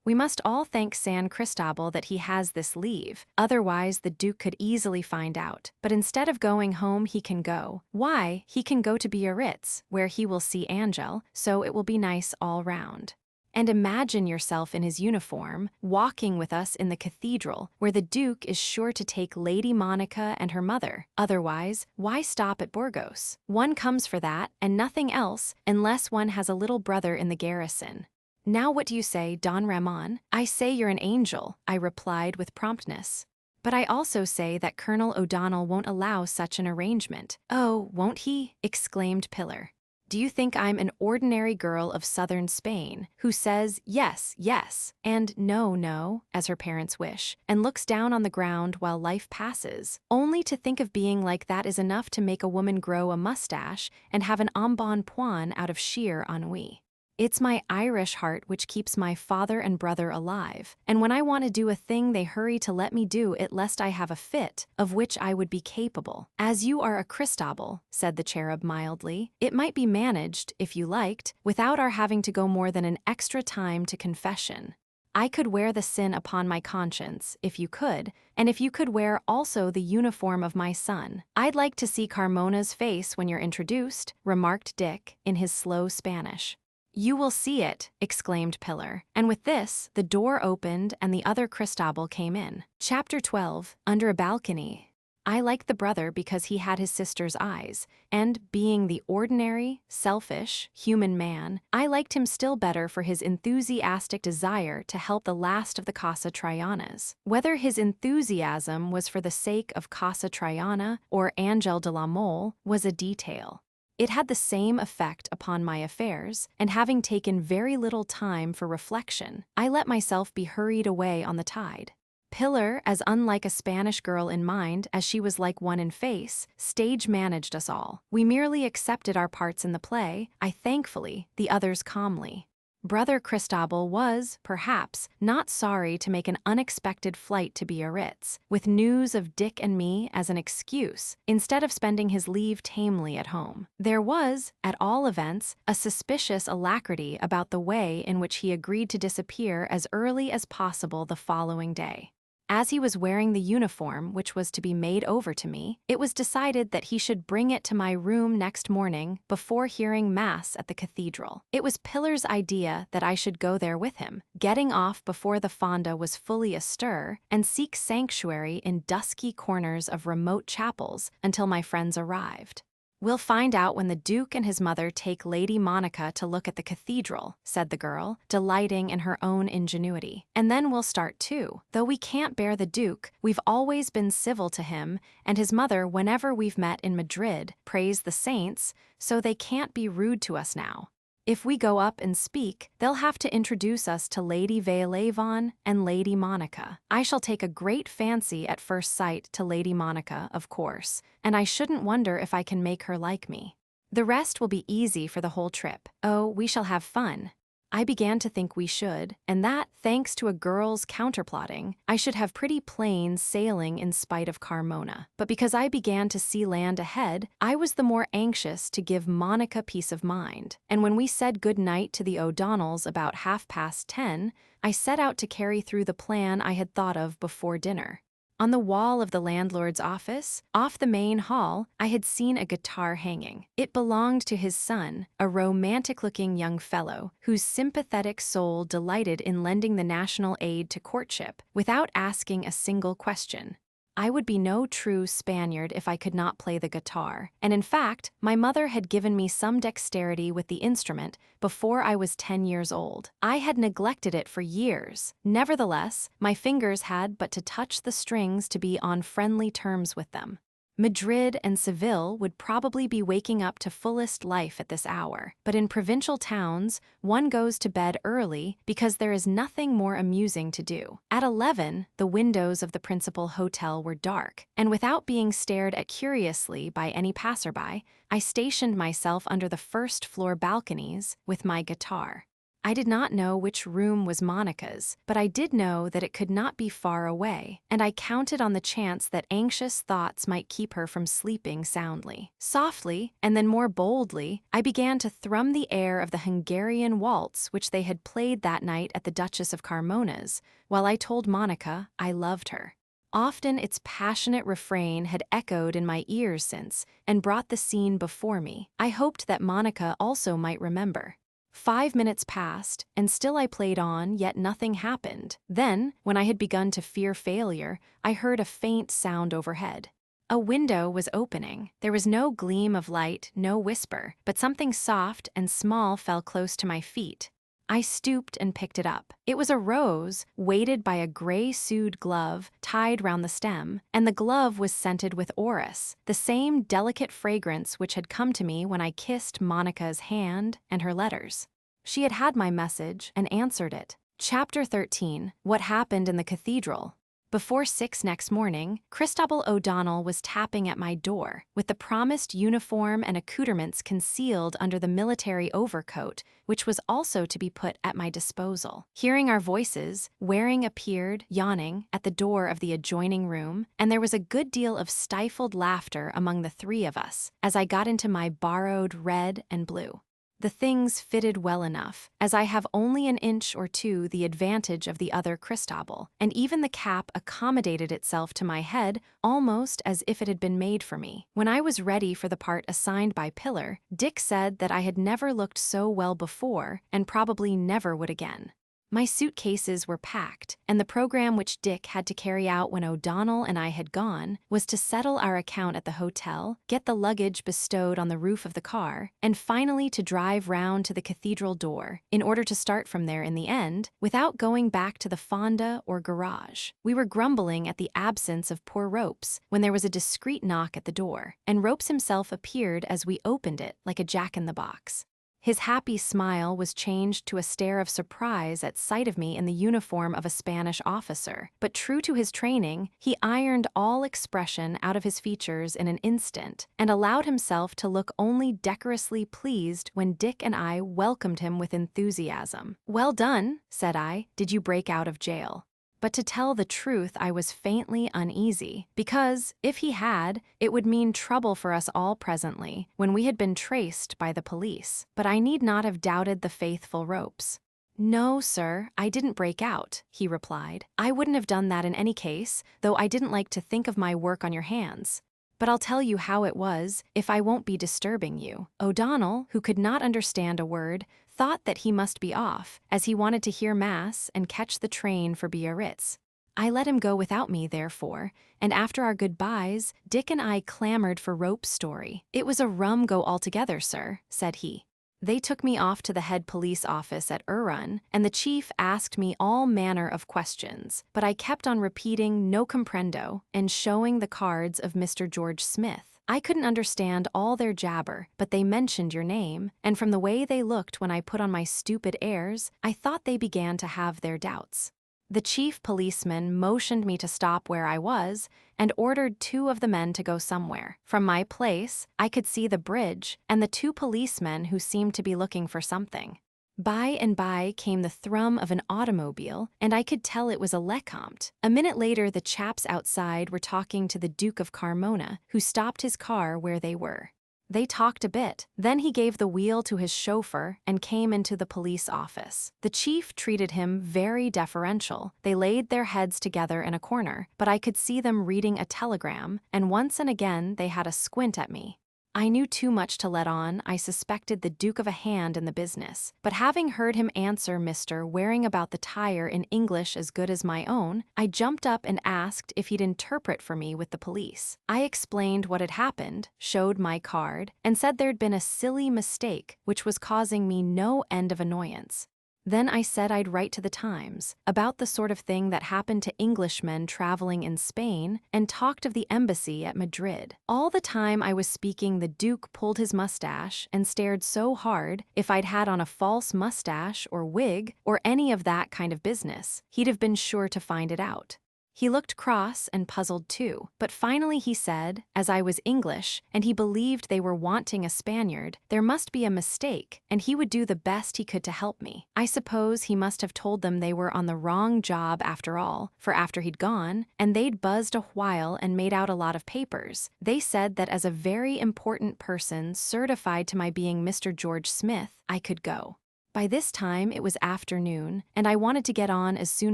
we must all thank San Cristobal that he has this leave, otherwise the Duke could easily find out. But instead of going home he can go. Why, he can go to Biarritz, where he will see Angel, so it will be nice all round. And imagine yourself in his uniform, walking with us in the cathedral, where the Duke is sure to take Lady Monica and her mother. Otherwise, why stop at Burgos? One comes for that, and nothing else, unless one has a little brother in the garrison. Now what do you say, Don Ramon? I say you're an angel, I replied with promptness. But I also say that Colonel O'Donnell won't allow such an arrangement. Oh, won't he? Exclaimed Pillar. Do you think I'm an ordinary girl of southern Spain, who says yes, yes, and no, no, as her parents wish, and looks down on the ground while life passes? Only to think of being like that is enough to make a woman grow a mustache and have an embonpoint out of sheer ennui. It's my Irish heart which keeps my father and brother alive, and when I want to do a thing they hurry to let me do it lest I have a fit, of which I would be capable. As you are a Cristobal, said the cherub mildly, it might be managed, if you liked, without our having to go more than an extra time to confession. I could wear the sin upon my conscience, if you could, and if you could wear also the uniform of my son. I'd like to see Carmona's face when you're introduced, remarked Dick, in his slow Spanish. You will see it, exclaimed Pillar, and with this, the door opened and the other Cristobal came in. Chapter 12, Under a Balcony. I liked the brother because he had his sister's eyes, and, being the ordinary, selfish, human man, I liked him still better for his enthusiastic desire to help the last of the Casa Trianas. Whether his enthusiasm was for the sake of Casa Triana or Angel de la Mole was a detail. It had the same effect upon my affairs, and having taken very little time for reflection, I let myself be hurried away on the tide. Pillar, as unlike a Spanish girl in mind as she was like one in face, stage managed us all. We merely accepted our parts in the play, I thankfully, the others calmly. Brother Cristobal was, perhaps, not sorry to make an unexpected flight to Biarritz, with news of Dick and me as an excuse, instead of spending his leave tamely at home. There was, at all events, a suspicious alacrity about the way in which he agreed to disappear as early as possible the following day. As he was wearing the uniform which was to be made over to me, it was decided that he should bring it to my room next morning before hearing Mass at the cathedral. It was Pillar's idea that I should go there with him, getting off before the fonda was fully astir, and seek sanctuary in dusky corners of remote chapels until my friends arrived. We'll find out when the Duke and his mother take Lady Monica to look at the cathedral, said the girl, delighting in her own ingenuity. And then we'll start too. Though we can't bear the Duke, we've always been civil to him, and his mother whenever we've met in Madrid, praise the saints, so they can't be rude to us now. If we go up and speak, they'll have to introduce us to Lady Velavon and Lady Monica. I shall take a great fancy at first sight to Lady Monica, of course, and I shouldn't wonder if I can make her like me. The rest will be easy for the whole trip. Oh, we shall have fun. I began to think we should, and that, thanks to a girl's counterplotting, I should have pretty plain sailing in spite of Carmona. But because I began to see land ahead, I was the more anxious to give Monica peace of mind, and when we said good night to the O'Donnells about 10:30, I set out to carry through the plan I had thought of before dinner. On the wall of the landlord's office, off the main hall, I had seen a guitar hanging. It belonged to his son, a romantic-looking young fellow whose sympathetic soul delighted in lending the national aid to courtship without asking a single question. I would be no true Spaniard if I could not play the guitar, and in fact, my mother had given me some dexterity with the instrument before I was 10 years old. I had neglected it for years. Nevertheless, my fingers had but to touch the strings to be on friendly terms with them. Madrid and Seville would probably be waking up to fullest life at this hour, but in provincial towns, one goes to bed early because there is nothing more amusing to do. At 11, the windows of the principal hotel were dark, and without being stared at curiously by any passerby, I stationed myself under the first-floor balconies with my guitar. I did not know which room was Monica's, but I did know that it could not be far away, and I counted on the chance that anxious thoughts might keep her from sleeping soundly. Softly, and then more boldly, I began to thrum the air of the Hungarian waltz which they had played that night at the Duchess of Carmona's, while I told Monica I loved her. Often its passionate refrain had echoed in my ears since, and brought the scene before me. I hoped that Monica also might remember. 5 minutes passed, and still I played on, yet nothing happened. Then, when I had begun to fear failure, I heard a faint sound overhead. A window was opening. There was no gleam of light, no whisper, but something soft and small fell close to my feet. I stooped and picked it up. It was a rose, weighted by a gray suede glove tied round the stem, and the glove was scented with orris, the same delicate fragrance which had come to me when I kissed Monica's hand and her letters. She had had my message and answered it. Chapter 13. What Happened in the Cathedral. Before 6 next morning, Christabel O'Donnell was tapping at my door, with the promised uniform and accoutrements concealed under the military overcoat, which was also to be put at my disposal. Hearing our voices, Waring appeared, yawning, at the door of the adjoining room, and there was a good deal of stifled laughter among the three of us, as I got into my borrowed red and blue. The things fitted well enough, as I have only an inch or two the advantage of the other Christabel, and even the cap accommodated itself to my head almost as if it had been made for me. When I was ready for the part assigned by Pillar, Dick said that I had never looked so well before and probably never would again. My suitcases were packed, and the program which Dick had to carry out when O'Donnell and I had gone was to settle our account at the hotel, get the luggage bestowed on the roof of the car, and finally to drive round to the cathedral door, in order to start from there in the end, without going back to the fonda or garage. We were grumbling at the absence of poor Ropes, when there was a discreet knock at the door, and Ropes himself appeared as we opened it like a jack-in-the-box. His happy smile was changed to a stare of surprise at sight of me in the uniform of a Spanish officer, but true to his training, he ironed all expression out of his features in an instant, and allowed himself to look only decorously pleased when Dick and I welcomed him with enthusiasm. "Well done," said I. "Did you break out of jail?" But to tell the truth, I was faintly uneasy, because, if he had, it would mean trouble for us all presently, when we had been traced by the police. But I need not have doubted the faithful Ropes. "No, sir, I didn't break out," he replied. "I wouldn't have done that in any case, though I didn't like to think of my work on your hands. But I'll tell you how it was, if I won't be disturbing you." O'Donnell, who could not understand a word, thought that he must be off, as he wanted to hear Mass and catch the train for Biarritz. I let him go without me, therefore, and after our goodbyes, Dick and I clamored for Rope's story. "It was a rum go altogether, sir," said he. They took me off to the head police office at Irun, and the chief asked me all manner of questions, but I kept on repeating no comprendo and showing the cards of Mr. George Smith. I couldn't understand all their jabber, but they mentioned your name, and from the way they looked when I put on my stupid airs, I thought they began to have their doubts. The chief policeman motioned me to stop where I was and ordered 2 of the men to go somewhere. From my place, I could see the bridge and the 2 policemen who seemed to be looking for something. By and by came the thrum of an automobile, and I could tell it was a Lecomte. A minute later, the chaps outside were talking to the Duke of Carmona, who stopped his car where they were. They talked a bit. Then he gave the wheel to his chauffeur and came into the police office. The chief treated him very deferential. They laid their heads together in a corner, but I could see them reading a telegram, and once and again they had a squint at me. I knew too much to let on. I suspected the Duke of a hand in the business, but having heard him answer Mr. Wearing about the tire in English as good as my own, I jumped up and asked if he'd interpret for me with the police. I explained what had happened, showed my card, and said there'd been a silly mistake which was causing me no end of annoyance. Then I said I'd write to the Times about the sort of thing that happened to Englishmen traveling in Spain, and talked of the embassy at Madrid. All the time I was speaking, the Duke pulled his mustache and stared so hard, if I'd had on a false mustache or wig or any of that kind of business, he'd have been sure to find it out. He looked cross and puzzled too, but finally he said, as I was English and he believed they were wanting a Spaniard, there must be a mistake, and he would do the best he could to help me. I suppose he must have told them they were on the wrong job after all, for after he'd gone, and they'd buzzed a while and made out a lot of papers, they said that as a very important person certified to my being Mr. George Smith, I could go. By this time it was afternoon, and I wanted to get on as soon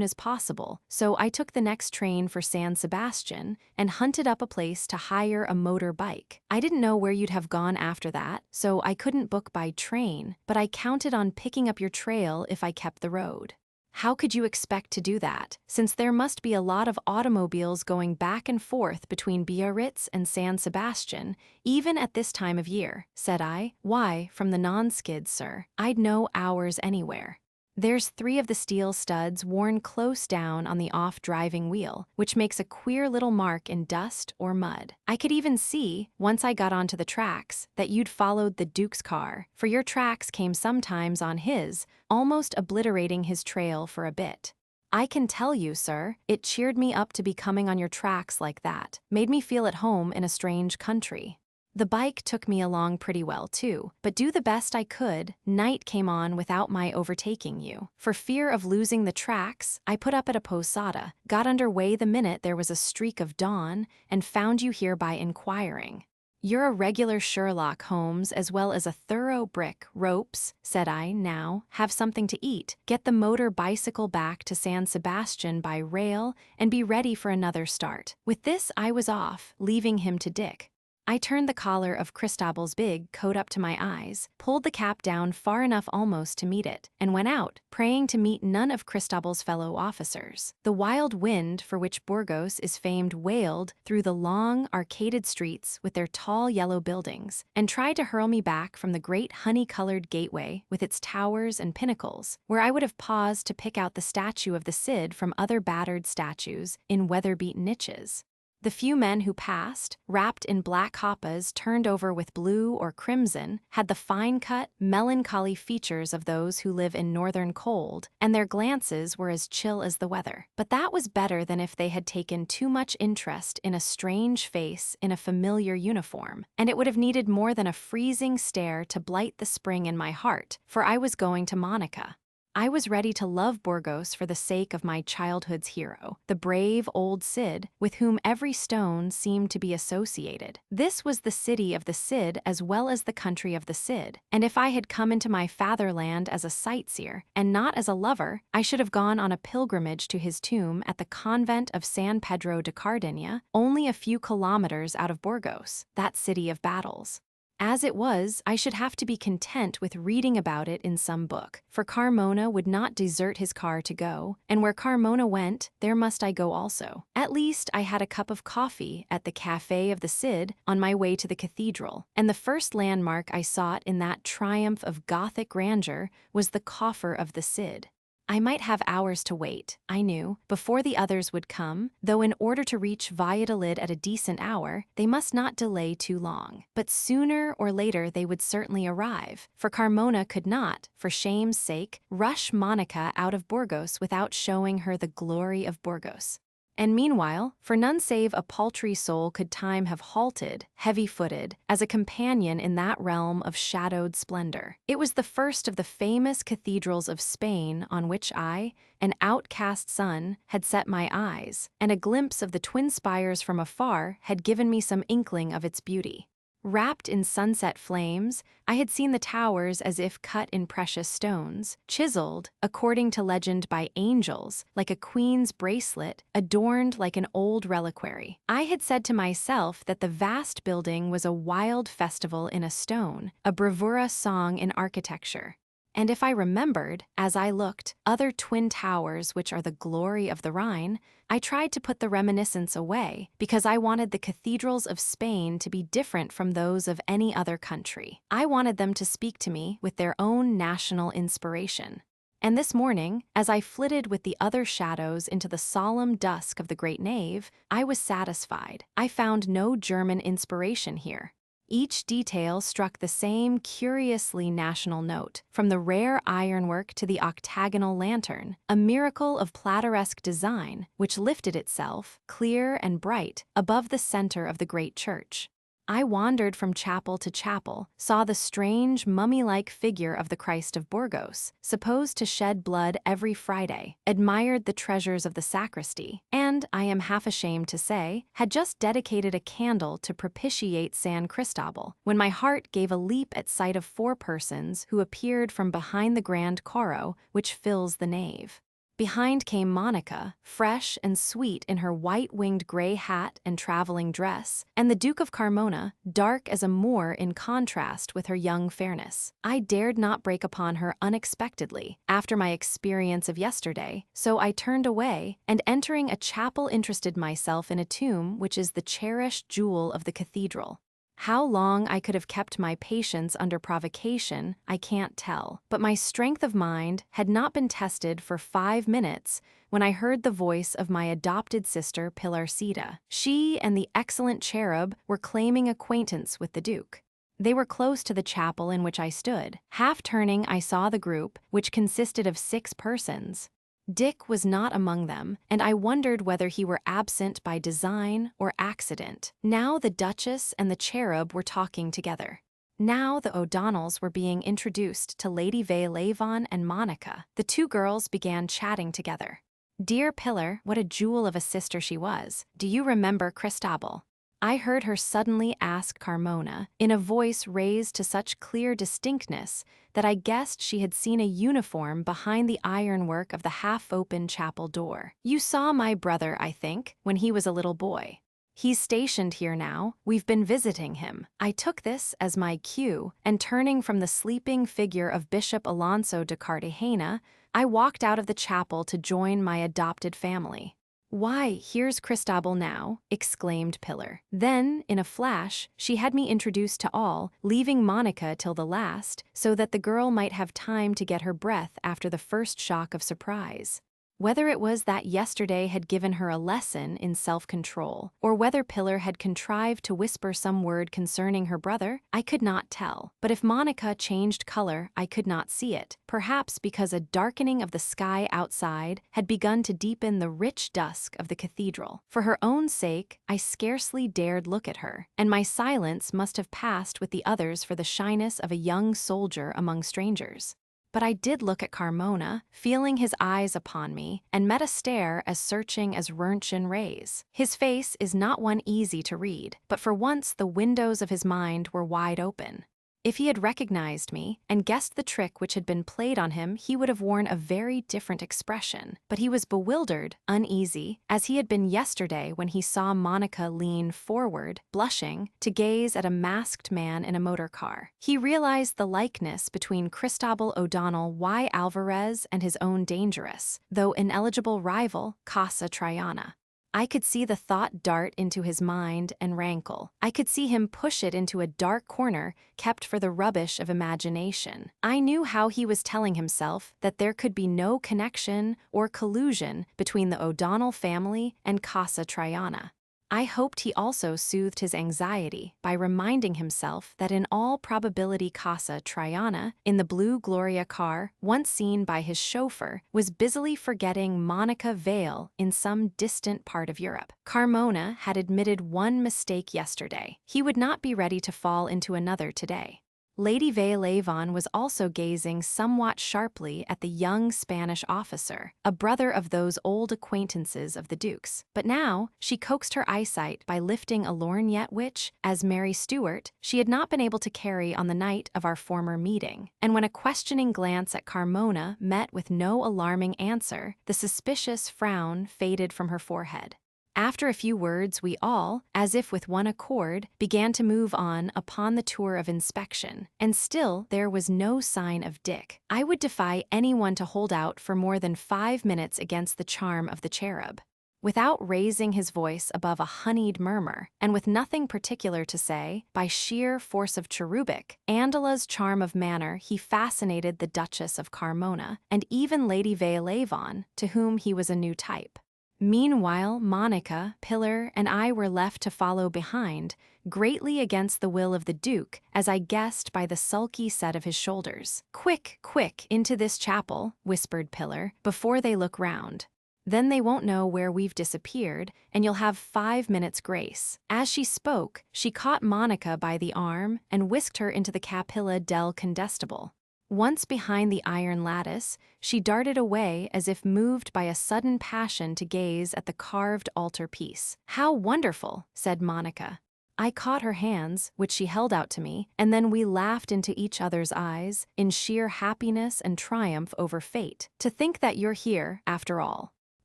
as possible, so I took the next train for San Sebastian and hunted up a place to hire a motor bike. I didn't know where you'd have gone after that, so I couldn't book by train, but I counted on picking up your trail if I kept the road. How could you expect to do that, since there must be a lot of automobiles going back and forth between Biarritz and San Sebastian, even at this time of year, said I. Why, from the non-skid, sir. I'd know hours anywhere. There's 3 of the steel studs worn close down on the off-driving wheel, which makes a queer little mark in dust or mud. I could even see, once I got onto the tracks, that you'd followed the Duke's car, for your tracks came sometimes on his, almost obliterating his trail for a bit. I can tell you, sir, it cheered me up to be coming on your tracks like that, made me feel at home in a strange country. The bike took me along pretty well too, but do the best I could, night came on without my overtaking you. For fear of losing the tracks, I put up at a posada, got under way the minute there was a streak of dawn, and found you here by inquiring. You're a regular Sherlock Holmes as well as a thorough brick. Ropes, said I. Now, have something to eat, get the motor bicycle back to San Sebastian by rail, and be ready for another start. With this I was off, leaving him to Dick. I turned the collar of Cristobal's big coat up to my eyes, pulled the cap down far enough almost to meet it, and went out, praying to meet none of Cristobal's fellow officers. The wild wind for which Burgos is famed wailed through the long, arcaded streets with their tall yellow buildings, and tried to hurl me back from the great honey-colored gateway with its towers and pinnacles, where I would have paused to pick out the statue of the Cid from other battered statues in weather-beaten niches. The few men who passed, wrapped in black hoppas turned over with blue or crimson, had the fine-cut, melancholy features of those who live in northern cold, and their glances were as chill as the weather. But that was better than if they had taken too much interest in a strange face in a familiar uniform, and it would have needed more than a freezing stare to blight the spring in my heart, for I was going to Monica. I was ready to love Burgos for the sake of my childhood's hero, the brave old Cid, with whom every stone seemed to be associated. This was the city of the Cid as well as the country of the Cid, and if I had come into my fatherland as a sightseer, and not as a lover, I should have gone on a pilgrimage to his tomb at the convent of San Pedro de Cardena, only a few kilometers out of Burgos, that city of battles. As it was, I should have to be content with reading about it in some book, for Carmona would not desert his car to go, and where Carmona went, there must I go also. At least I had a cup of coffee at the Café of the Cid on my way to the cathedral, and the first landmark I sought in that triumph of Gothic grandeur was the coffer of the Cid. I might have hours to wait, I knew, before the others would come, though in order to reach Valladolid at a decent hour, they must not delay too long. But sooner or later they would certainly arrive, for Carmona could not, for shame's sake, rush Monica out of Burgos without showing her the glory of Burgos. And meanwhile, for none save a paltry soul could time have halted, heavy-footed, as a companion in that realm of shadowed splendor. It was the first of the famous cathedrals of Spain on which I, an outcast son, had set my eyes, and a glimpse of the twin spires from afar had given me some inkling of its beauty. Wrapped in sunset flames, I had seen the towers as if cut in precious stones, chiseled, according to legend by angels, like a queen's bracelet, adorned like an old reliquary. I had said to myself that the vast building was a wild festival in a stone, a bravura song in architecture. And if I remembered, as I looked, other twin towers which are the glory of the Rhine, I tried to put the reminiscence away because I wanted the cathedrals of Spain to be different from those of any other country. I wanted them to speak to me with their own national inspiration. And this morning, as I flitted with the other shadows into the solemn dusk of the great nave, I was satisfied. I found no German inspiration here. Each detail struck the same curiously national note, from the rare ironwork to the octagonal lantern, a miracle of plateresque design which lifted itself, clear and bright, above the center of the great church. I wandered from chapel to chapel, saw the strange, mummy-like figure of the Christ of Burgos, supposed to shed blood every Friday, admired the treasures of the sacristy, and, I am half ashamed to say, had just dedicated a candle to propitiate San Cristobal, when my heart gave a leap at sight of 4 persons who appeared from behind the grand coro which fills the nave. Behind came Monica, fresh and sweet in her white-winged gray hat and traveling dress, and the Duke of Carmona, dark as a Moor in contrast with her young fairness. I dared not break upon her unexpectedly, after my experience of yesterday, so I turned away, and entering a chapel interested myself in a tomb which is the cherished jewel of the cathedral. How long I could have kept my patience under provocation, I can't tell, but my strength of mind had not been tested for 5 minutes when I heard the voice of my adopted sister Pilarcita. She and the excellent cherub were claiming acquaintance with the Duke. They were close to the chapel in which I stood. Half turning, I saw the group, which consisted of 6 persons. Dick was not among them, and I wondered whether he were absent by design or accident. Now the Duchess and the cherub were talking together. Now the O'Donnells were being introduced to Lady Veuillevon and Monica. The 2 girls began chatting together. Dear Pilar, what a jewel of a sister she was. Do you remember Cristobal? I heard her suddenly ask Carmona, in a voice raised to such clear distinctness that I guessed she had seen a uniform behind the ironwork of the half-open chapel door. You saw my brother, I think, when he was a little boy. He's stationed here now. We've been visiting him. I took this as my cue, and turning from the sleeping figure of Bishop Alonso de Cartagena, I walked out of the chapel to join my adopted family. Why, here's Cristobal now, exclaimed Pilar. Then, in a flash, she had me introduced to all, leaving Monica till the last, so that the girl might have time to get her breath after the first shock of surprise. Whether it was that yesterday had given her a lesson in self-control, or whether Pilar had contrived to whisper some word concerning her brother, I could not tell. But if Monica changed color, I could not see it, perhaps because a darkening of the sky outside had begun to deepen the rich dusk of the cathedral. For her own sake, I scarcely dared look at her, and my silence must have passed with the others for the shyness of a young soldier among strangers. But I did look at Carmona, feeling his eyes upon me, and met a stare as searching as Roentgen rays. His face is not one easy to read, but for once the windows of his mind were wide open. If he had recognized me and guessed the trick which had been played on him, he would have worn a very different expression. But he was bewildered, uneasy, as he had been yesterday when he saw Monica lean forward, blushing, to gaze at a masked man in a motor car. He realized the likeness between Cristobal O'Donnell y Alvarez and his own dangerous, though ineligible rival, Casa Triana. I could see the thought dart into his mind and rankle. I could see him push it into a dark corner kept for the rubbish of imagination. I knew how he was telling himself that there could be no connection or collusion between the O'Donnell family and Casa Triana. I hoped he also soothed his anxiety by reminding himself that in all probability Casa Triana, in the blue Gloria car, once seen by his chauffeur, was busily forgetting Monica Vale in some distant part of Europe. Carmona had admitted one mistake yesterday. He would not be ready to fall into another today. Lady Veuillevon was also gazing somewhat sharply at the young Spanish officer, a brother of those old acquaintances of the Duke's. But now, she coaxed her eyesight by lifting a lorgnette which, as Mary Stuart, she had not been able to carry on the night of our former meeting. And when a questioning glance at Carmona met with no alarming answer, the suspicious frown faded from her forehead. After a few words, we all, as if with one accord, began to move on upon the tour of inspection, and still there was no sign of Dick. I would defy anyone to hold out for more than 5 minutes against the charm of the cherub. Without raising his voice above a honeyed murmur, and with nothing particular to say, by sheer force of cherubic, Angela's charm of manner, he fascinated the Duchess of Carmona, and even Lady Veuillevon, to whom he was a new type. Meanwhile, Monica, Pillar, and I were left to follow behind, greatly against the will of the Duke, as I guessed by the sulky set of his shoulders. "Quick, quick, into this chapel," whispered Pillar, "before they look round. Then they won't know where we've disappeared, and you'll have 5 minutes' grace." As she spoke, she caught Monica by the arm and whisked her into the Capilla del Condestable. Once behind the iron lattice, she darted away as if moved by a sudden passion to gaze at the carved altar-piece. "How wonderful!" said Monica. I caught her hands, which she held out to me, and then we laughed into each other's eyes, in sheer happiness and triumph over fate. "To think that you're here, after all."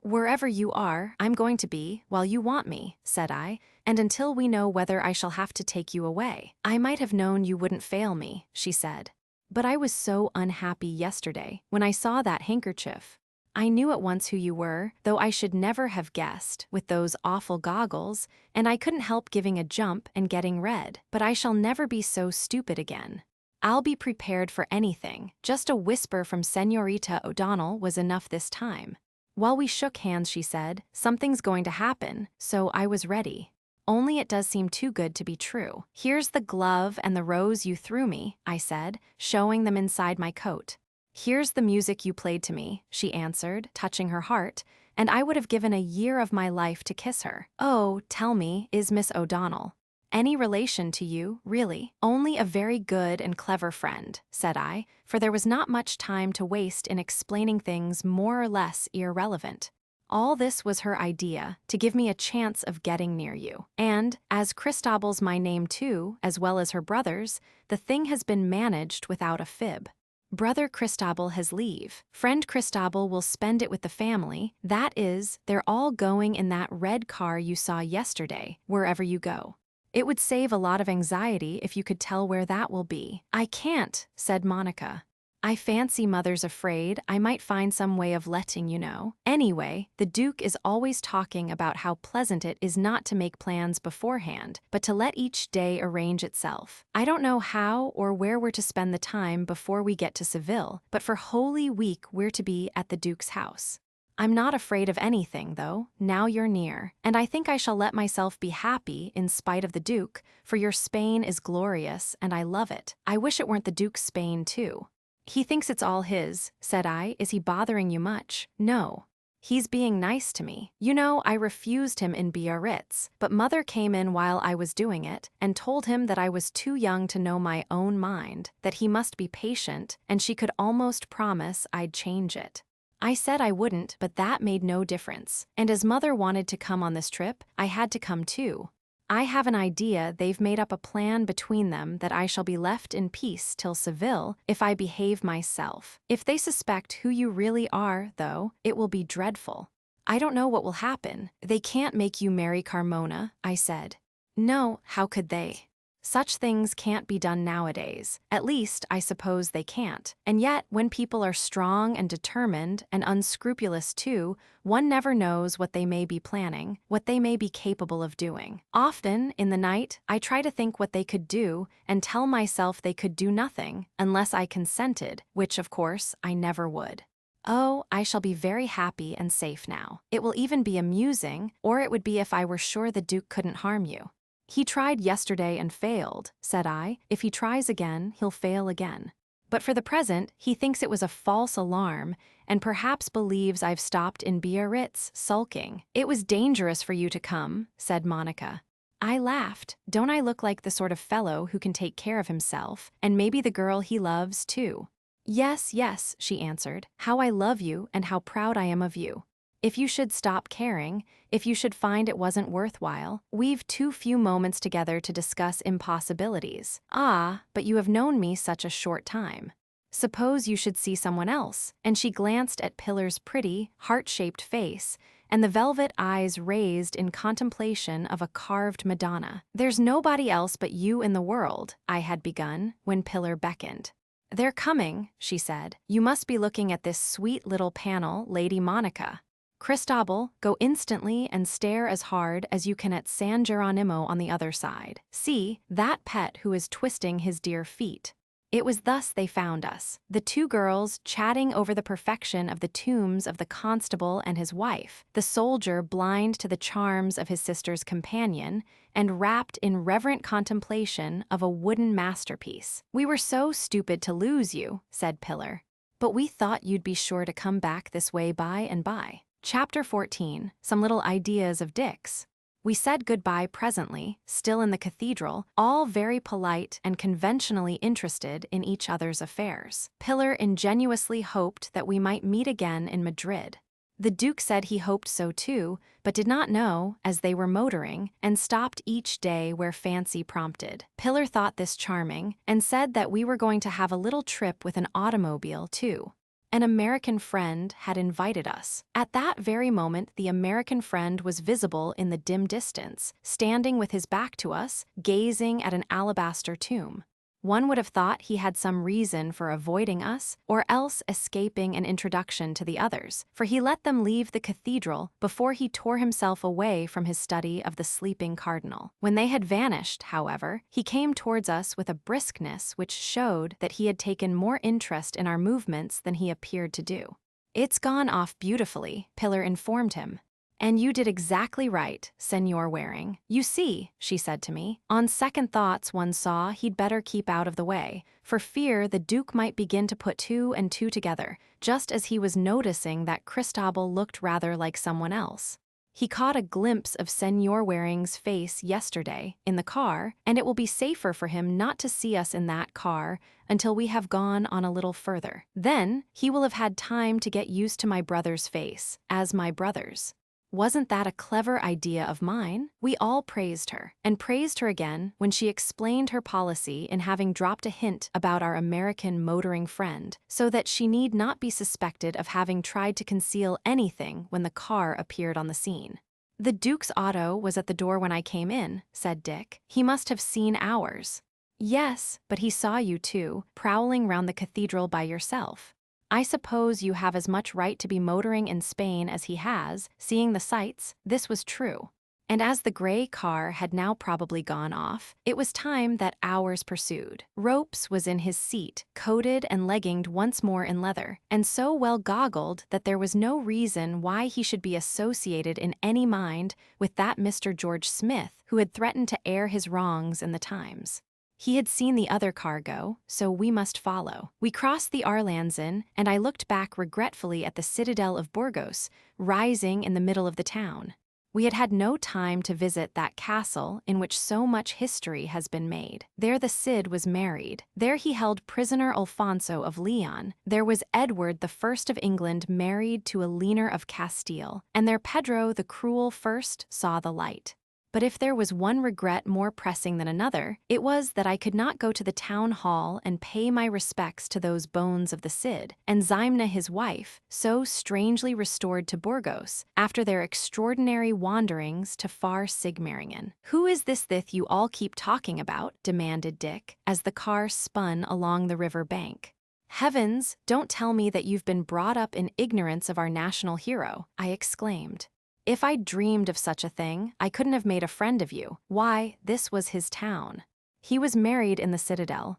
"Wherever you are, I'm going to be, while you want me," said I, "and until we know whether I shall have to take you away." "I might have known you wouldn't fail me," she said. "But I was so unhappy yesterday, when I saw that handkerchief. I knew at once who you were, though I should never have guessed, with those awful goggles, and I couldn't help giving a jump and getting red. But I shall never be so stupid again. I'll be prepared for anything. Just a whisper from Señorita O'Donnell was enough this time." While we shook hands, she said, "Something's going to happen," so I was ready. "Only it does seem too good to be true." "Here's the glove and the rose you threw me," I said, showing them inside my coat. "Here's the music you played to me," she answered, touching her heart, and I would have given a year of my life to kiss her. "Oh, tell me, is Miss O'Donnell any relation to you, really?" "Only a very good and clever friend," said I, for there was not much time to waste in explaining things more or less irrelevant. All this was her idea, to give me a chance of getting near you. And, as Christabel's my name too, as well as her brother's, the thing has been managed without a fib. Brother Christabel has leave. Friend Christabel will spend it with the family. That is, they're all going in that red car you saw yesterday, wherever you go. It would save a lot of anxiety if you could tell where that will be. "I can't," said Monica. "I fancy Mother's afraid I might find some way of letting you know. Anyway, the Duke is always talking about how pleasant it is not to make plans beforehand, but to let each day arrange itself. I don't know how or where we're to spend the time before we get to Seville, but for Holy Week we're to be at the Duke's house. I'm not afraid of anything, though, now you're near, and I think I shall let myself be happy in spite of the Duke, for your Spain is glorious and I love it. I wish it weren't the Duke's Spain, too." "He thinks it's all his," said I. "Is he bothering you much?" "No. He's being nice to me. You know, I refused him in Biarritz, but Mother came in while I was doing it and told him that I was too young to know my own mind, that he must be patient, and she could almost promise I'd change it. I said I wouldn't, but that made no difference. And as Mother wanted to come on this trip, I had to come too. I have an idea they've made up a plan between them that I shall be left in peace till Seville if I behave myself. If they suspect who you really are, though, it will be dreadful. I don't know what will happen. They can't make you marry Carmona," I said. "No, how could they? Such things can't be done nowadays. At least, I suppose they can't. And yet, when people are strong and determined, and unscrupulous too, one never knows what they may be planning, what they may be capable of doing. Often, in the night, I try to think what they could do, and tell myself they could do nothing, unless I consented, which, of course, I never would. Oh, I shall be very happy and safe now. It will even be amusing, or it would be if I were sure the Duke couldn't harm you." "He tried yesterday and failed," said I. "If he tries again, he'll fail again. But for the present, he thinks it was a false alarm, and perhaps believes I've stopped in Biarritz sulking." "It was dangerous for you to come," said Monica. I laughed. Don't I look like the sort of fellow who can take care of himself, and maybe the girl he loves, too? Yes, yes, she answered. How I love you and how proud I am of you. If you should stop caring, if you should find it wasn't worthwhile, we've too few moments together to discuss impossibilities. Ah, but you have known me such a short time. Suppose you should see someone else, and she glanced at Pillar's pretty, heart-shaped face, and the velvet eyes raised in contemplation of a carved Madonna. There's nobody else but you in the world, I had begun, when Pillar beckoned. They're coming, she said. You must be looking at this sweet little panel, Lady Monica. Cristobal, go instantly and stare as hard as you can at San Geronimo on the other side. See, that pet who is twisting his dear feet. It was thus they found us, the two girls chatting over the perfection of the tombs of the constable and his wife, the soldier blind to the charms of his sister's companion, and wrapped in reverent contemplation of a wooden masterpiece. We were so stupid to lose you, said Pillar. But we thought you'd be sure to come back this way by and by. Chapter 14. Some little ideas of Dick's. We said goodbye presently, still in the cathedral, all very polite and conventionally interested in each other's affairs. Pillar ingenuously hoped that we might meet again in Madrid. The Duke said he hoped so too, but did not know, as they were motoring, and stopped each day where fancy prompted. Pillar thought this charming, and said that we were going to have a little trip with an automobile too. An American friend had invited us. At that very moment, the American friend was visible in the dim distance, standing with his back to us, gazing at an alabaster tomb. One would have thought he had some reason for avoiding us, or else escaping an introduction to the others, for he let them leave the cathedral before he tore himself away from his study of the sleeping cardinal. When they had vanished, however, he came towards us with a briskness which showed that he had taken more interest in our movements than he appeared to do. It's gone off beautifully, Pillar informed him. And you did exactly right, Senor Waring. You see, she said to me, on second thoughts one saw he'd better keep out of the way, for fear the Duke might begin to put two and two together, just as he was noticing that Cristobal looked rather like someone else. He caught a glimpse of Senor Waring's face yesterday, in the car, and it will be safer for him not to see us in that car until we have gone on a little further. Then, he will have had time to get used to my brother's face, as my brother's. Wasn't that a clever idea of mine? We all praised her, and praised her again when she explained her policy in having dropped a hint about our American motoring friend, so that she need not be suspected of having tried to conceal anything when the car appeared on the scene. The Duke's auto was at the door when I came in, said Dick. He must have seen ours. Yes, but he saw you too, prowling round the cathedral by yourself. I suppose you have as much right to be motoring in Spain as he has, seeing the sights. This was true. And as the gray car had now probably gone off, it was time that ours pursued. Ropes was in his seat, coated and legginged once more in leather, and so well goggled that there was no reason why he should be associated in any mind with that Mr. George Smith who had threatened to air his wrongs in the Times. He had seen the other car go, so we must follow. We crossed the Arlanzin, and I looked back regretfully at the citadel of Burgos, rising in the middle of the town. We had had no time to visit that castle in which so much history has been made. There the Cid was married. There he held prisoner Alfonso of Leon. There was Edward the First of England married to a leaner of Castile. And there Pedro the Cruel first saw the light. But if there was one regret more pressing than another, it was that I could not go to the town hall and pay my respects to those bones of the Cid, and Ximena his wife, so strangely restored to Burgos, after their extraordinary wanderings to far Sigmaringen. "Who is this you all keep talking about?" demanded Dick, as the car spun along the river bank. "Heavens, don't tell me that you've been brought up in ignorance of our national hero," I exclaimed. "If I dreamed of such a thing, I couldn't have made a friend of you. Why, this was his town. He was married in the citadel.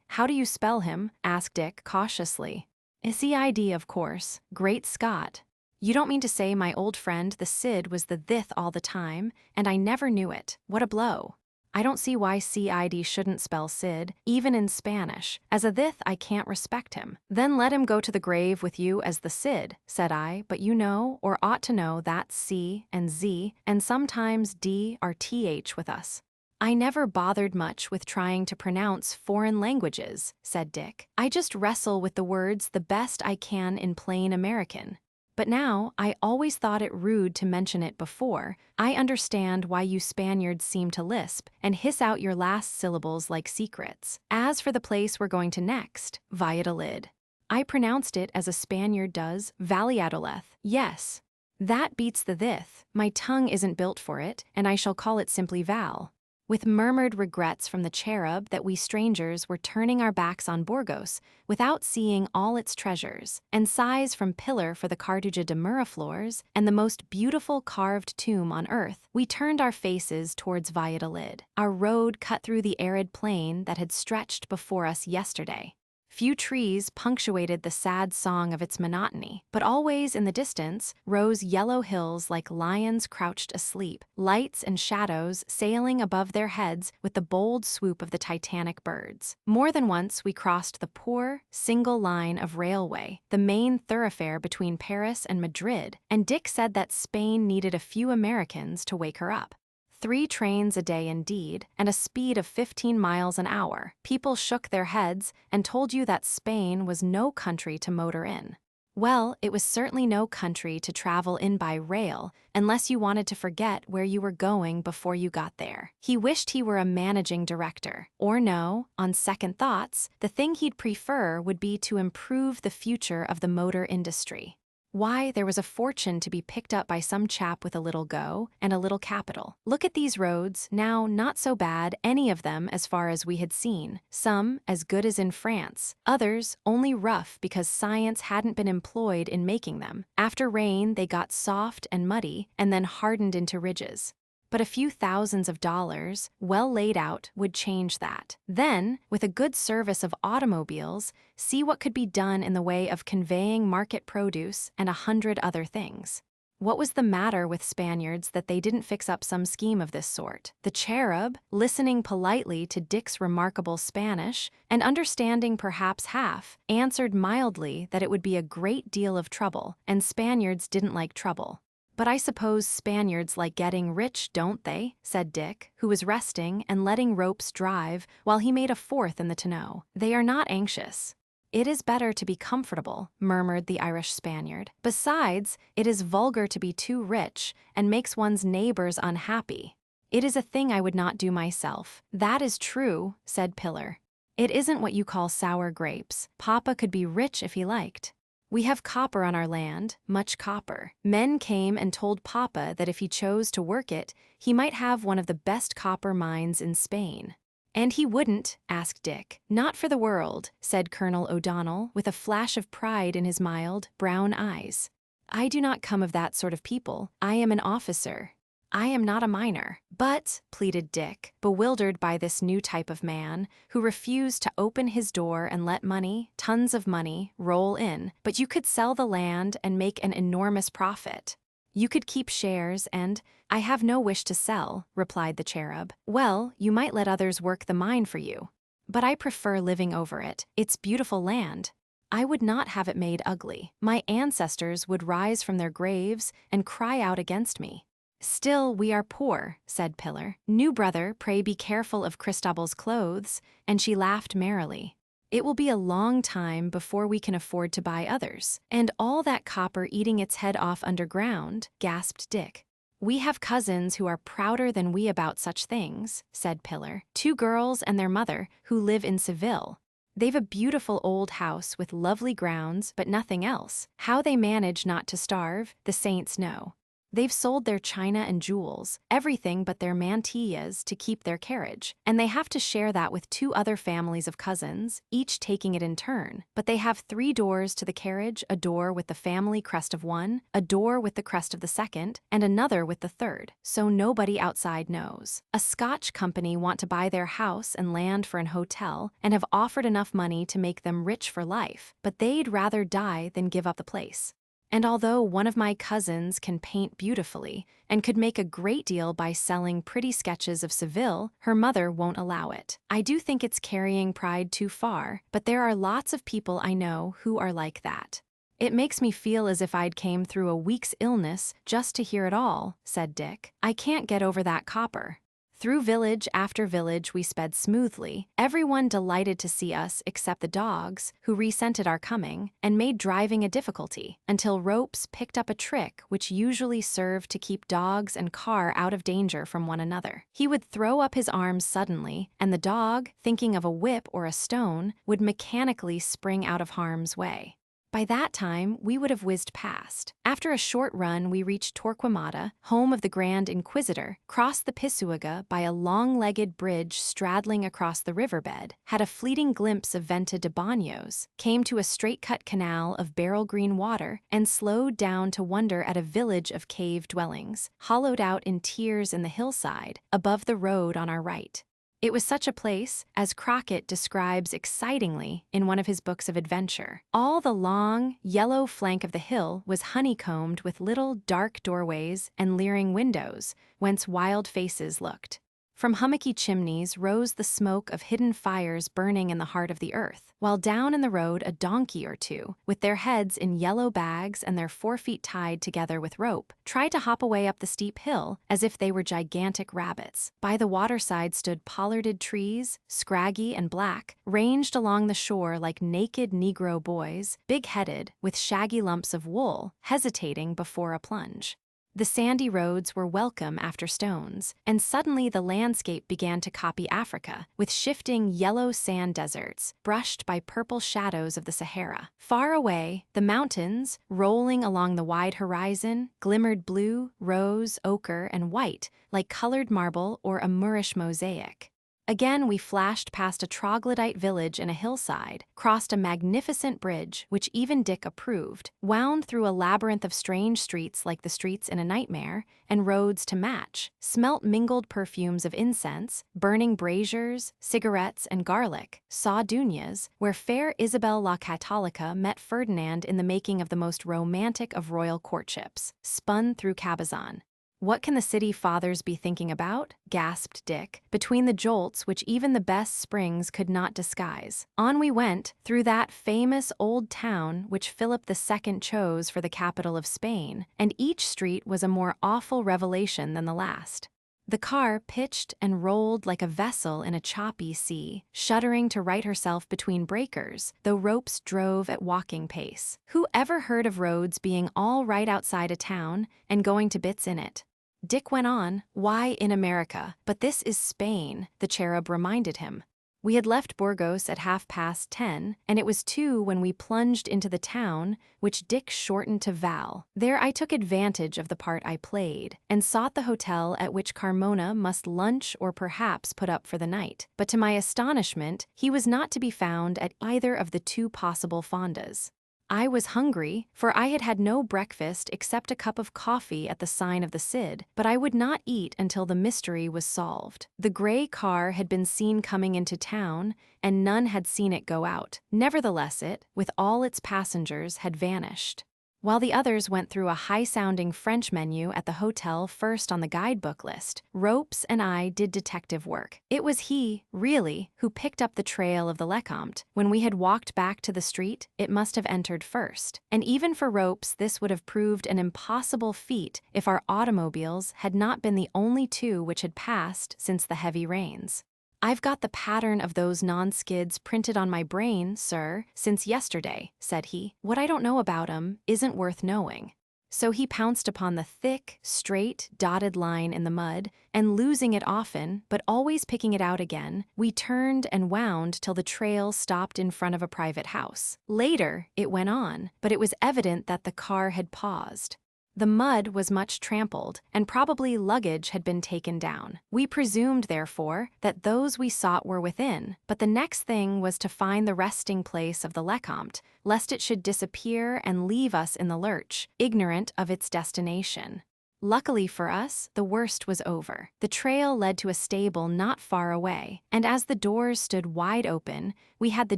How do you spell him?" asked Dick cautiously. "Cid, of course. Great Scott. You don't mean to say my old friend the Cid was the thith all the time, and I never knew it. What a blow." I don't see why CID shouldn't spell Cid, even in Spanish. As a thith, I can't respect him. Then let him go to the grave with you as the Cid, said I, but you know, or ought to know, that C and Z, and sometimes D are TH with us. I never bothered much with trying to pronounce foreign languages, said Dick. I just wrestle with the words the best I can in plain American. But now, I always thought it rude to mention it before. I understand why you Spaniards seem to lisp and hiss out your last syllables like secrets. As for the place we're going to next, Valladolid. I pronounced it as a Spaniard does, Valladolid. Yes. That beats the thith. My tongue isn't built for it, and I shall call it simply Val. With murmured regrets from the cherub that we strangers were turning our backs on Burgos without seeing all its treasures, and sighs from Pillar for the Cartuja de Miraflores and the most beautiful carved tomb on earth, we turned our faces towards Valladolid. Our road cut through the arid plain that had stretched before us yesterday. Few trees punctuated the sad song of its monotony, but always in the distance rose yellow hills like lions crouched asleep, lights and shadows sailing above their heads with the bold swoop of the titanic birds. More than once we crossed the poor, single line of railway, the main thoroughfare between Paris and Madrid, and Dick said that Spain needed a few Americans to wake her up. 3 trains a day indeed, and a speed of 15 miles an hour. People shook their heads and told you that Spain was no country to motor in. Well, it was certainly no country to travel in by rail, unless you wanted to forget where you were going before you got there. He wished he were a managing director. Or no, on second thoughts, the thing he'd prefer would be to improve the future of the motor industry. Why, there was a fortune to be picked up by some chap with a little go and a little capital. Look at these roads, now not so bad, any of them as far as we had seen. Some as good as in France, others only rough because science hadn't been employed in making them. After rain, they got soft and muddy and then hardened into ridges. But a few thousands of dollars, well laid out, would change that. Then, with a good service of automobiles, see what could be done in the way of conveying market produce and 100 other things. What was the matter with Spaniards that they didn't fix up some scheme of this sort? The cherub, listening politely to Dick's remarkable Spanish, and understanding perhaps half, answered mildly that it would be a great deal of trouble, and Spaniards didn't like trouble. But I suppose Spaniards like getting rich, don't they? Said Dick, who was resting and letting ropes drive while he made a fourth in the tonneau. They are not anxious. It is better to be comfortable, murmured the Irish Spaniard. Besides, it is vulgar to be too rich and makes one's neighbors unhappy. It is a thing I would not do myself. That is true, said Pillar. It isn't what you call sour grapes. Papa could be rich if he liked. We have copper on our land, much copper. Men came and told Papa that if he chose to work it, he might have one of the best copper mines in Spain. And he wouldn't, asked Dick. Not for the world, said Colonel O'Donnell, with a flash of pride in his mild, brown eyes. I do not come of that sort of people. I am an officer. I am not a miner. But, pleaded Dick, bewildered by this new type of man, who refused to open his door and let money, tons of money, roll in. But you could sell the land and make an enormous profit. You could keep shares and, I have no wish to sell, replied the cherub. Well, you might let others work the mine for you. But I prefer living over it. It's beautiful land. I would not have it made ugly. My ancestors would rise from their graves and cry out against me. Still, we are poor, said Pillar. New brother, pray be careful of Cristobal's clothes, and she laughed merrily. It will be a long time before we can afford to buy others. And all that copper eating its head off underground, gasped Dick. We have cousins who are prouder than we about such things, said Pillar. 2 girls and their mother, who live in Seville. They've a beautiful old house with lovely grounds, but nothing else. How they manage not to starve, the saints know. They've sold their china and jewels, everything but their mantillas to keep their carriage, and they have to share that with 2 other families of cousins, each taking it in turn. But they have 3 doors to the carriage, a door with the family crest of one, a door with the crest of the second, and another with the third, so nobody outside knows. A Scotch company want to buy their house and land for an hotel, and have offered enough money to make them rich for life, but they'd rather die than give up the place. And although one of my cousins can paint beautifully and could make a great deal by selling pretty sketches of Seville, her mother won't allow it. I do think it's carrying pride too far, but there are lots of people I know who are like that. It makes me feel as if I'd came through a week's illness just to hear it all, said Dick. I can't get over that copper. Through village after village we sped smoothly, everyone delighted to see us except the dogs, who resented our coming and made driving a difficulty, until Ropes picked up a trick which usually served to keep dogs and car out of danger from one another. He would throw up his arms suddenly, and the dog, thinking of a whip or a stone, would mechanically spring out of harm's way. By that time, we would have whizzed past. After a short run, we reached Torquemada, home of the Grand Inquisitor, crossed the Pisuerga by a long-legged bridge straddling across the riverbed, had a fleeting glimpse of Venta de Baños, came to a straight-cut canal of beryl-green water, and slowed down to wonder at a village of cave dwellings, hollowed out in tiers in the hillside, above the road on our right. It was such a place, as Crockett describes excitingly in one of his books of adventure. All the long, yellow flank of the hill was honeycombed with little dark doorways and leering windows, whence wild faces looked. From hummocky chimneys rose the smoke of hidden fires burning in the heart of the earth, while down in the road a donkey or two, with their heads in yellow bags and their forefeet tied together with rope, tried to hop away up the steep hill as if they were gigantic rabbits. By the waterside stood pollarded trees, scraggy and black, ranged along the shore like naked Negro boys, big-headed, with shaggy lumps of wool, hesitating before a plunge. The sandy roads were welcome after stones, and suddenly the landscape began to copy Africa, with shifting yellow sand deserts, brushed by purple shadows of the Sahara. Far away, the mountains, rolling along the wide horizon, glimmered blue, rose, ochre, and white, like colored marble or a Moorish mosaic. Again we flashed past a troglodyte village in a hillside, crossed a magnificent bridge, which even Dick approved, wound through a labyrinth of strange streets like the streets in a nightmare, and roads to match, smelt mingled perfumes of incense, burning braziers, cigarettes, and garlic, saw Dunyas, where fair Isabel la Cattolica met Ferdinand in the making of the most romantic of royal courtships, spun through Cabazon. "What can the city fathers be thinking about?" gasped Dick, between the jolts which even the best springs could not disguise. On we went, through that famous old town which Philip II chose for the capital of Spain, and each street was a more awful revelation than the last. The car pitched and rolled like a vessel in a choppy sea, shuddering to right herself between breakers, though Ropes drove at walking pace. Who ever heard of roads being all right outside a town and going to bits in it? Dick went on. "Why, in America, but this is Spain," the cherub reminded him. We had left Burgos at 10:30, and it was 2 when we plunged into the town, which Dick shortened to Val. There I took advantage of the part I played, and sought the hotel at which Carmona must lunch or perhaps put up for the night. But to my astonishment, he was not to be found at either of the 2 possible fondas. I was hungry, for I had had no breakfast except a cup of coffee at the sign of the Cid, but I would not eat until the mystery was solved. The gray car had been seen coming into town, and none had seen it go out. Nevertheless it, with all its passengers, had vanished. While the others went through a high-sounding French menu at the hotel first on the guidebook list, Ropes and I did detective work. It was he, really, who picked up the trail of the Lecomte. When we had walked back to the street, it must have entered first. And even for Ropes this would have proved an impossible feat if our automobiles had not been the only 2 which had passed since the heavy rains. "I've got the pattern of those non-skids printed on my brain, sir, since yesterday," said he. "What I don't know about 'em isn't worth knowing." So he pounced upon the thick, straight, dotted line in the mud, and losing it often, but always picking it out again, we turned and wound till the trail stopped in front of a private house. Later, it went on, but it was evident that the car had paused. The mud was much trampled, and probably luggage had been taken down. We presumed, therefore, that those we sought were within, but the next thing was to find the resting place of the Lecomte, lest it should disappear and leave us in the lurch, ignorant of its destination. Luckily for us, the worst was over. The trail led to a stable not far away, and as the doors stood wide open, we had the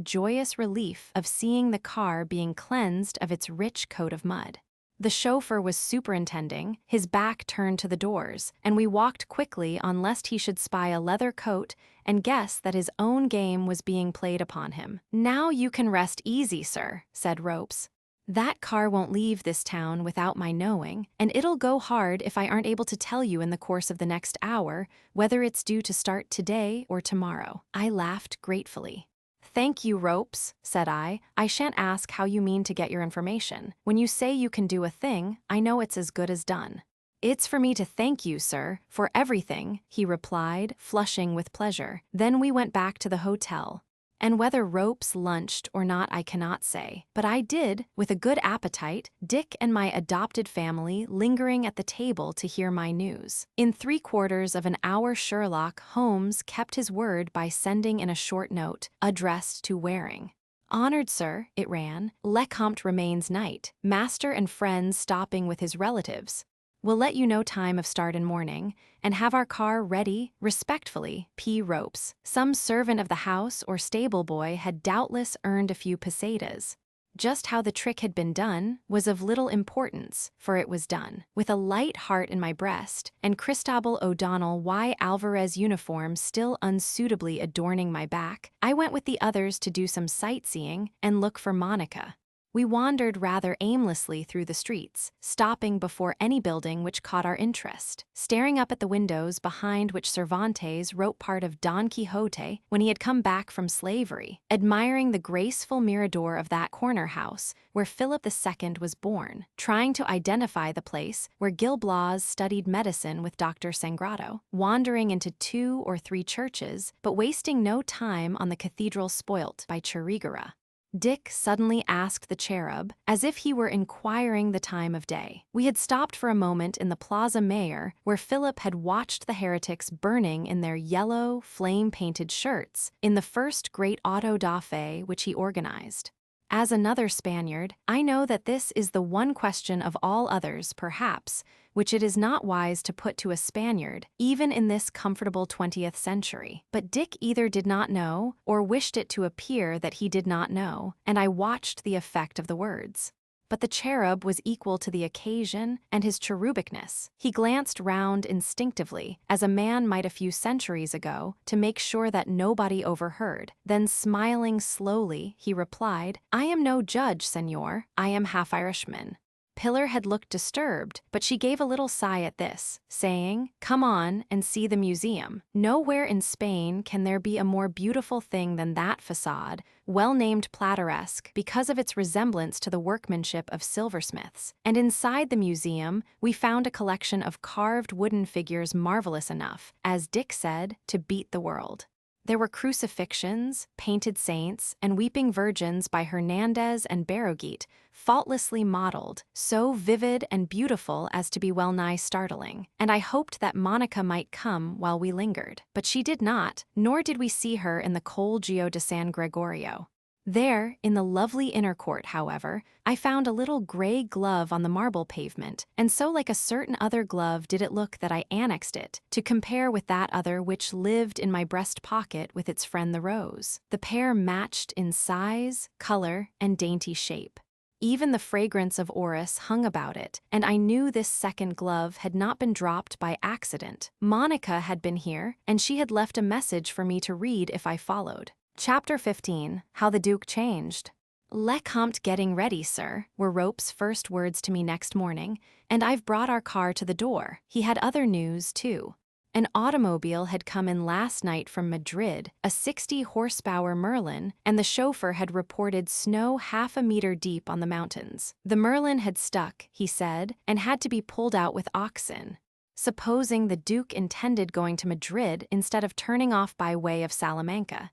joyous relief of seeing the car being cleansed of its rich coat of mud. The chauffeur was superintending, his back turned to the doors, and we walked quickly on lest he should spy a leather coat and guess that his own game was being played upon him. "Now you can rest easy, sir," said Ropes. "That car won't leave this town without my knowing, and it'll go hard if I aren't able to tell you in the course of the next hour whether it's due to start today or tomorrow." I laughed gratefully. "Thank you, Ropes," said I. "I shan't ask how you mean to get your information. When you say you can do a thing, I know it's as good as done." "It's for me to thank you, sir, for everything," he replied, flushing with pleasure. Then we went back to the hotel. And whether Ropes lunched or not I cannot say, but I did, with a good appetite, Dick and my adopted family lingering at the table to hear my news. In 3/4 of an hour Sherlock Holmes kept his word by sending in a short note, addressed to Waring. "Honored sir," it ran, "Lecomte remains knight, master and friends stopping with his relatives. Will let you know time of start in morning, and have our car ready, respectfully, P. Ropes." Some servant of the house or stable boy had doubtless earned a few pesetas. Just how the trick had been done was of little importance, for it was done. With a light heart in my breast, and Cristobal O'Donnell Y. Alvarez uniform still unsuitably adorning my back, I went with the others to do some sightseeing and look for Monica. We wandered rather aimlessly through the streets, stopping before any building which caught our interest, staring up at the windows behind which Cervantes wrote part of Don Quixote when he had come back from slavery, admiring the graceful mirador of that corner house where Philip II was born, trying to identify the place where Gil Blas studied medicine with Dr. Sangrado, wandering into 2 or 3 churches, but wasting no time on the cathedral spoilt by Churrigera. Dick suddenly asked the cherub, as if he were inquiring the time of day. We had stopped for a moment in the Plaza Mayor, where Philip had watched the heretics burning in their yellow, flame-painted shirts in the first great auto da fe which he organized. As another Spaniard, I know that this is the one question of all others, perhaps, which it is not wise to put to a Spaniard, even in this comfortable 20th century. But Dick either did not know, or wished it to appear that he did not know, and I watched the effect of the words. But the cherub was equal to the occasion and his cherubicness. He glanced round instinctively, as a man might a few centuries ago, to make sure that nobody overheard. Then, smiling slowly, he replied, "I am no judge, senor. I am half Irishman." Pillar had looked disturbed, but she gave a little sigh at this, saying, "Come on and see the museum. Nowhere in Spain can there be a more beautiful thing than that facade, well named Plateresque because of its resemblance to the workmanship of silversmiths." And inside the museum, we found a collection of carved wooden figures marvelous enough, as Dick said, to beat the world. There were crucifixions, painted saints, and weeping virgins by Hernandez and Barrogate, faultlessly modeled, so vivid and beautiful as to be well-nigh startling, and I hoped that Monica might come while we lingered. But she did not, nor did we see her in the Collegio de San Gregorio. There, in the lovely inner court, however, I found a little gray glove on the marble pavement, and so like a certain other glove did it look that I annexed it, to compare with that other which lived in my breast pocket with its friend the rose. The pair matched in size, color, and dainty shape. Even the fragrance of orris hung about it, and I knew this second glove had not been dropped by accident. Monica had been here, and she had left a message for me to read if I followed. Chapter 15. How the Duke Changed. "Lecomte getting ready, sir," were Rope's first words to me next morning, "and I've brought our car to the door." He had other news, too. An automobile had come in last night from Madrid, a 60-horsepower Merlin, and the chauffeur had reported snow half a meter deep on the mountains. The Merlin had stuck, he said, and had to be pulled out with oxen. Supposing the Duke intended going to Madrid instead of turning off by way of Salamanca,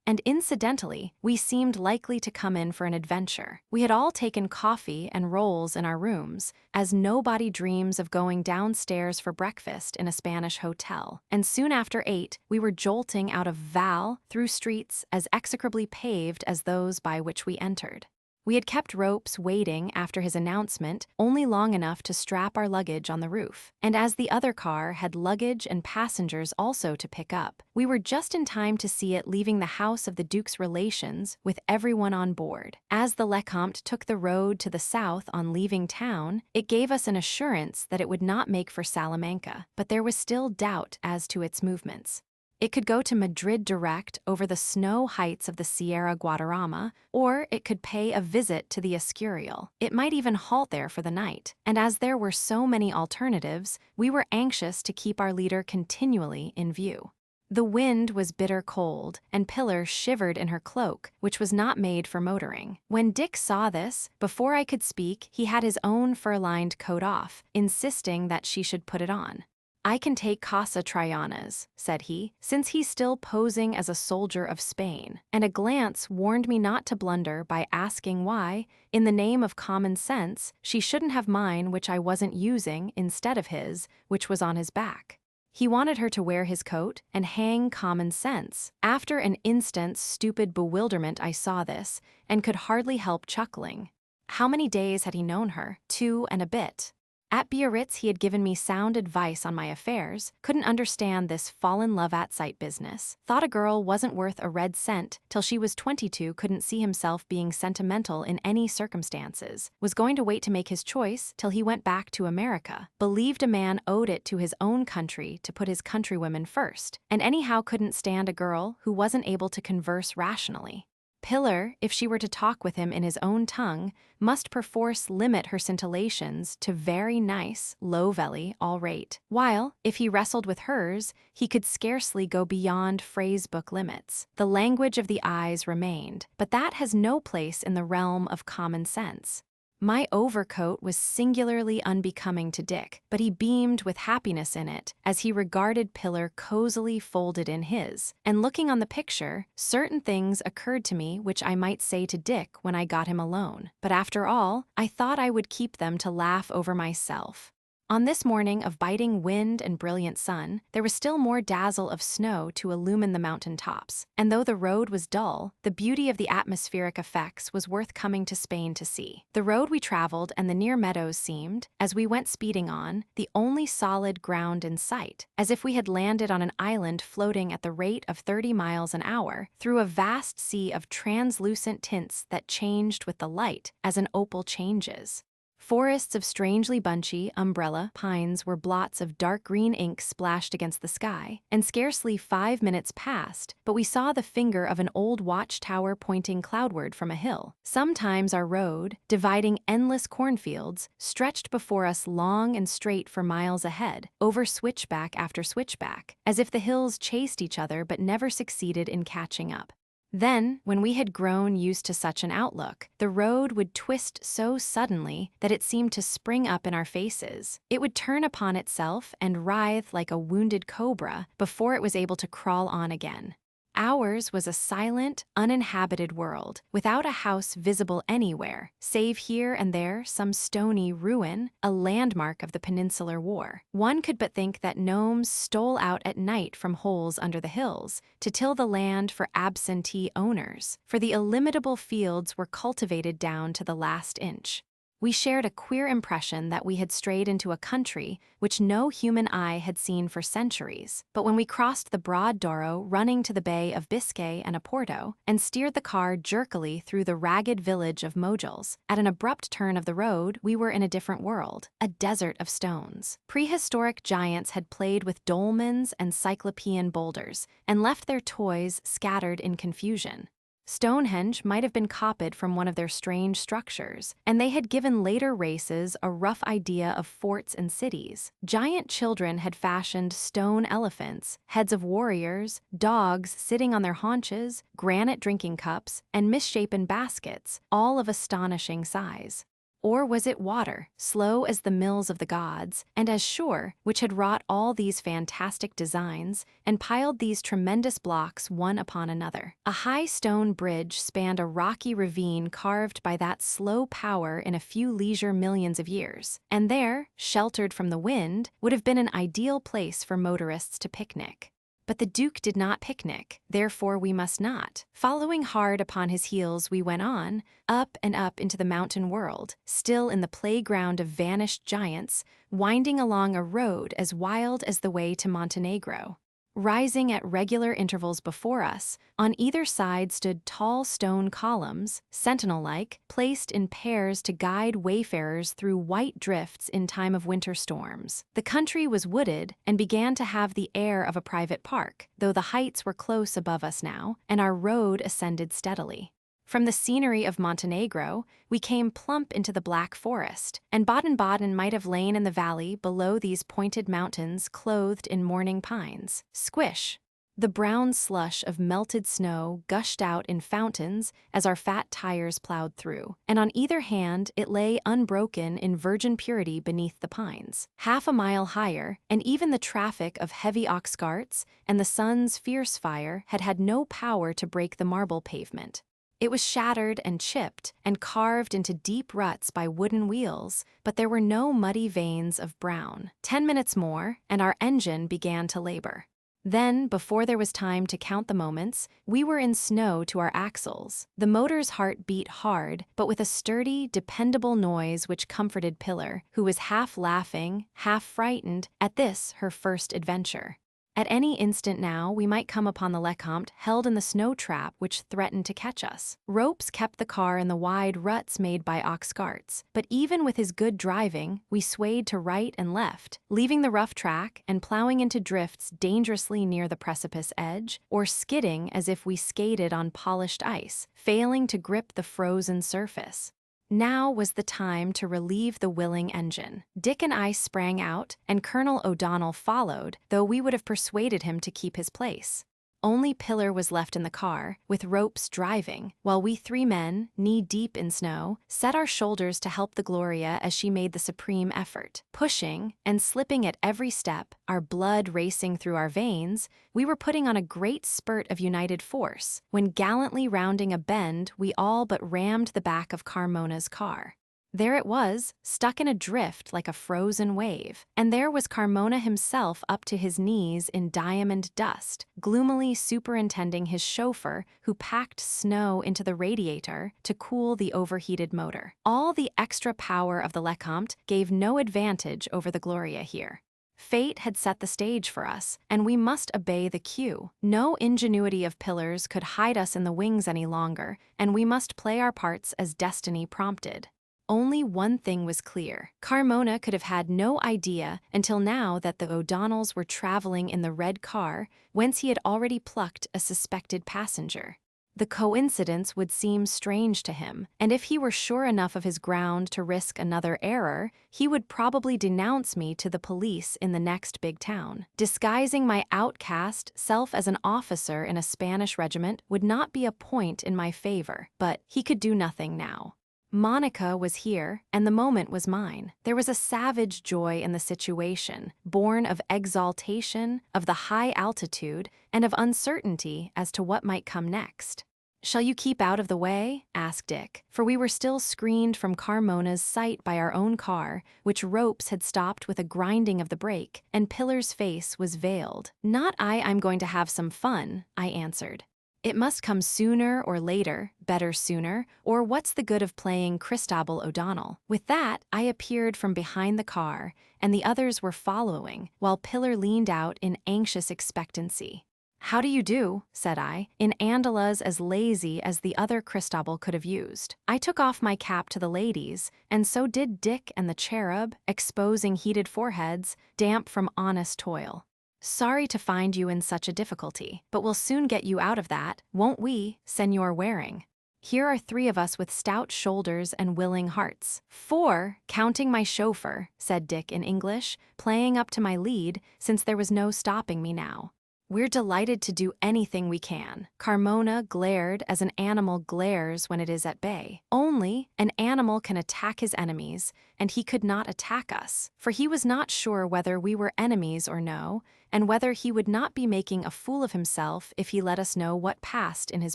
and incidentally, we seemed likely to come in for an adventure. We had all taken coffee and rolls in our rooms, as nobody dreams of going downstairs for breakfast in a Spanish hotel, and soon after 8, we were jolting out of Val through streets as execrably paved as those by which we entered. We had kept ropes waiting after his announcement only long enough to strap our luggage on the roof. And as the other car had luggage and passengers also to pick up, we were just in time to see it leaving the house of the Duke's relations with everyone on board. As the Lecomte took the road to the south on leaving town, it gave us an assurance that it would not make for Salamanca, but there was still doubt as to its movements. It could go to Madrid direct over the snow heights of the Sierra Guadarrama, or it could pay a visit to the Escurial. It might even halt there for the night, and as there were so many alternatives, we were anxious to keep our leader continually in view. The wind was bitter cold, and Pilar shivered in her cloak, which was not made for motoring. When Dick saw this, before I could speak, he had his own fur-lined coat off, insisting that she should put it on. "I can take Casa Triana's," said he, since he's still posing as a soldier of Spain, and a glance warned me not to blunder by asking why, in the name of common sense, she shouldn't have mine which I wasn't using instead of his, which was on his back. He wanted her to wear his coat and hang common sense. After an instant's stupid bewilderment I saw this, and could hardly help chuckling. How many days had he known her? 2 and a bit. At Biarritz he had given me sound advice on my affairs, couldn't understand this fall-in-love-at-sight business, thought a girl wasn't worth a red cent till she was 22, couldn't see himself being sentimental in any circumstances, was going to wait to make his choice till he went back to America, believed a man owed it to his own country to put his countrywomen first, and anyhow couldn't stand a girl who wasn't able to converse rationally. Pilar, if she were to talk with him in his own tongue, must perforce limit her scintillations to very nice, low-valley, all rate, while, if he wrestled with hers, he could scarcely go beyond phrase-book limits. The language of the eyes remained, but that has no place in the realm of common sense. My overcoat was singularly unbecoming to Dick, but he beamed with happiness in it as he regarded Pilar cozily folded in his, and looking on the picture, certain things occurred to me which I might say to Dick when I got him alone, but after all, I thought I would keep them to laugh over myself. On this morning of biting wind and brilliant sun, there was still more dazzle of snow to illumine the mountain tops, and though the road was dull, the beauty of the atmospheric effects was worth coming to Spain to see. The road we traveled and the near meadows seemed, as we went speeding on, the only solid ground in sight, as if we had landed on an island floating at the rate of 30 miles an hour, through a vast sea of translucent tints that changed with the light, as an opal changes. Forests of strangely bunchy, umbrella pines were blots of dark green ink splashed against the sky, and scarcely 5 minutes passed, but we saw the finger of an old watchtower pointing cloudward from a hill. Sometimes our road, dividing endless cornfields, stretched before us long and straight for miles ahead, over switchback after switchback, as if the hills chased each other but never succeeded in catching up. Then, when we had grown used to such an outlook, the road would twist so suddenly that it seemed to spring up in our faces. It would turn upon itself and writhe like a wounded cobra before it was able to crawl on again. Ours was a silent, uninhabited world, without a house visible anywhere, save here and there some stony ruin, a landmark of the Peninsular War. One could but think that gnomes stole out at night from holes under the hills to till the land for absentee owners, for the illimitable fields were cultivated down to the last inch. We shared a queer impression that we had strayed into a country which no human eye had seen for centuries. But when we crossed the broad Douro running to the Bay of Biscay and Oporto, and steered the car jerkily through the ragged village of Moguls, at an abrupt turn of the road we were in a different world, a desert of stones. Prehistoric giants had played with dolmens and cyclopean boulders, and left their toys scattered in confusion. Stonehenge might have been copied from one of their strange structures, and they had given later races a rough idea of forts and cities. Giant children had fashioned stone elephants, heads of warriors, dogs sitting on their haunches, granite drinking cups, and misshapen baskets, all of astonishing size. Or was it water, slow as the mills of the gods, and as sure, which had wrought all these fantastic designs, and piled these tremendous blocks one upon another? A high stone bridge spanned a rocky ravine carved by that slow power in a few leisure millions of years, and there, sheltered from the wind, would have been an ideal place for motorists to picnic. But the Duke did not picnic, therefore we must not. Following hard upon his heels, we went on, up and up into the mountain world, still in the playground of vanished giants, winding along a road as wild as the way to Montenegro. Rising at regular intervals before us, on either side stood tall stone columns, sentinel-like, placed in pairs to guide wayfarers through white drifts in time of winter storms. The country was wooded and began to have the air of a private park, though the heights were close above us now, and our road ascended steadily. From the scenery of Montenegro, we came plump into the Black Forest, and Baden-Baden might have lain in the valley below these pointed mountains clothed in mourning pines. Squish! The brown slush of melted snow gushed out in fountains as our fat tires plowed through, and on either hand it lay unbroken in virgin purity beneath the pines. Half a mile higher, and even the traffic of heavy ox carts and the sun's fierce fire had had no power to break the marble pavement. It was shattered and chipped and carved into deep ruts by wooden wheels, but there were no muddy veins of brown. 10 minutes more, and our engine began to labor. Then, before there was time to count the moments, we were in snow to our axles. The motor's heart beat hard, but with a sturdy, dependable noise which comforted Pillar, who was half laughing, half frightened at this, her first adventure. At any instant now, we might come upon the Lecomte held in the snow trap which threatened to catch us. Ropes kept the car in the wide ruts made by ox carts, but even with his good driving, we swayed to right and left, leaving the rough track and plowing into drifts dangerously near the precipice edge, or skidding as if we skated on polished ice, failing to grip the frozen surface. Now was the time to relieve the willing engine. Dick and I sprang out, and Colonel O'Donnell followed, though we would have persuaded him to keep his place. Only Pillar was left in the car, with Ropes driving, while we 3 men, knee-deep in snow, set our shoulders to help the Gloria as she made the supreme effort. Pushing and slipping at every step, our blood racing through our veins, we were putting on a great spurt of united force, when gallantly rounding a bend we all but rammed the back of Carmona's car. There it was, stuck in a drift like a frozen wave, and there was Carmona himself up to his knees in diamond dust, gloomily superintending his chauffeur who packed snow into the radiator to cool the overheated motor. All the extra power of the Lecomte gave no advantage over the Gloria here. Fate had set the stage for us, and we must obey the cue. No ingenuity of Pillar's could hide us in the wings any longer, and we must play our parts as destiny prompted. Only one thing was clear. Carmona could have had no idea until now that the O'Donnells were traveling in the red car, whence he had already plucked a suspected passenger. The coincidence would seem strange to him, and if he were sure enough of his ground to risk another error, he would probably denounce me to the police in the next big town. Disguising my outcast self as an officer in a Spanish regiment would not be a point in my favor, but he could do nothing now. Monica was here, and the moment was mine. There was a savage joy in the situation, born of exaltation, of the high altitude, and of uncertainty as to what might come next. "Shall you keep out of the way?" asked Dick, for we were still screened from Carmona's sight by our own car, which Ropes had stopped with a grinding of the brake, and Pillar's face was veiled. "Not I, I'm going to have some fun," I answered. "It must come sooner or later, better sooner, or what's the good of playing Christabel O'Donnell?" With that, I appeared from behind the car, and the others were following, while Pillar leaned out in anxious expectancy. "How do you do?" said I, in Andalas as lazy as the other Christabel could have used. I took off my cap to the ladies, and so did Dick and the cherub, exposing heated foreheads, damp from honest toil. "Sorry to find you in such a difficulty, but we'll soon get you out of that, won't we, Senor Waring? Here are 3 of us with stout shoulders and willing hearts." "4, counting my chauffeur," said Dick in English, playing up to my lead, since there was no stopping me now. "We're delighted to do anything we can." Carmona glared as an animal glares when it is at bay. Only, an animal can attack his enemies, and he could not attack us, for he was not sure whether we were enemies or no, and whether he would not be making a fool of himself if he let us know what passed in his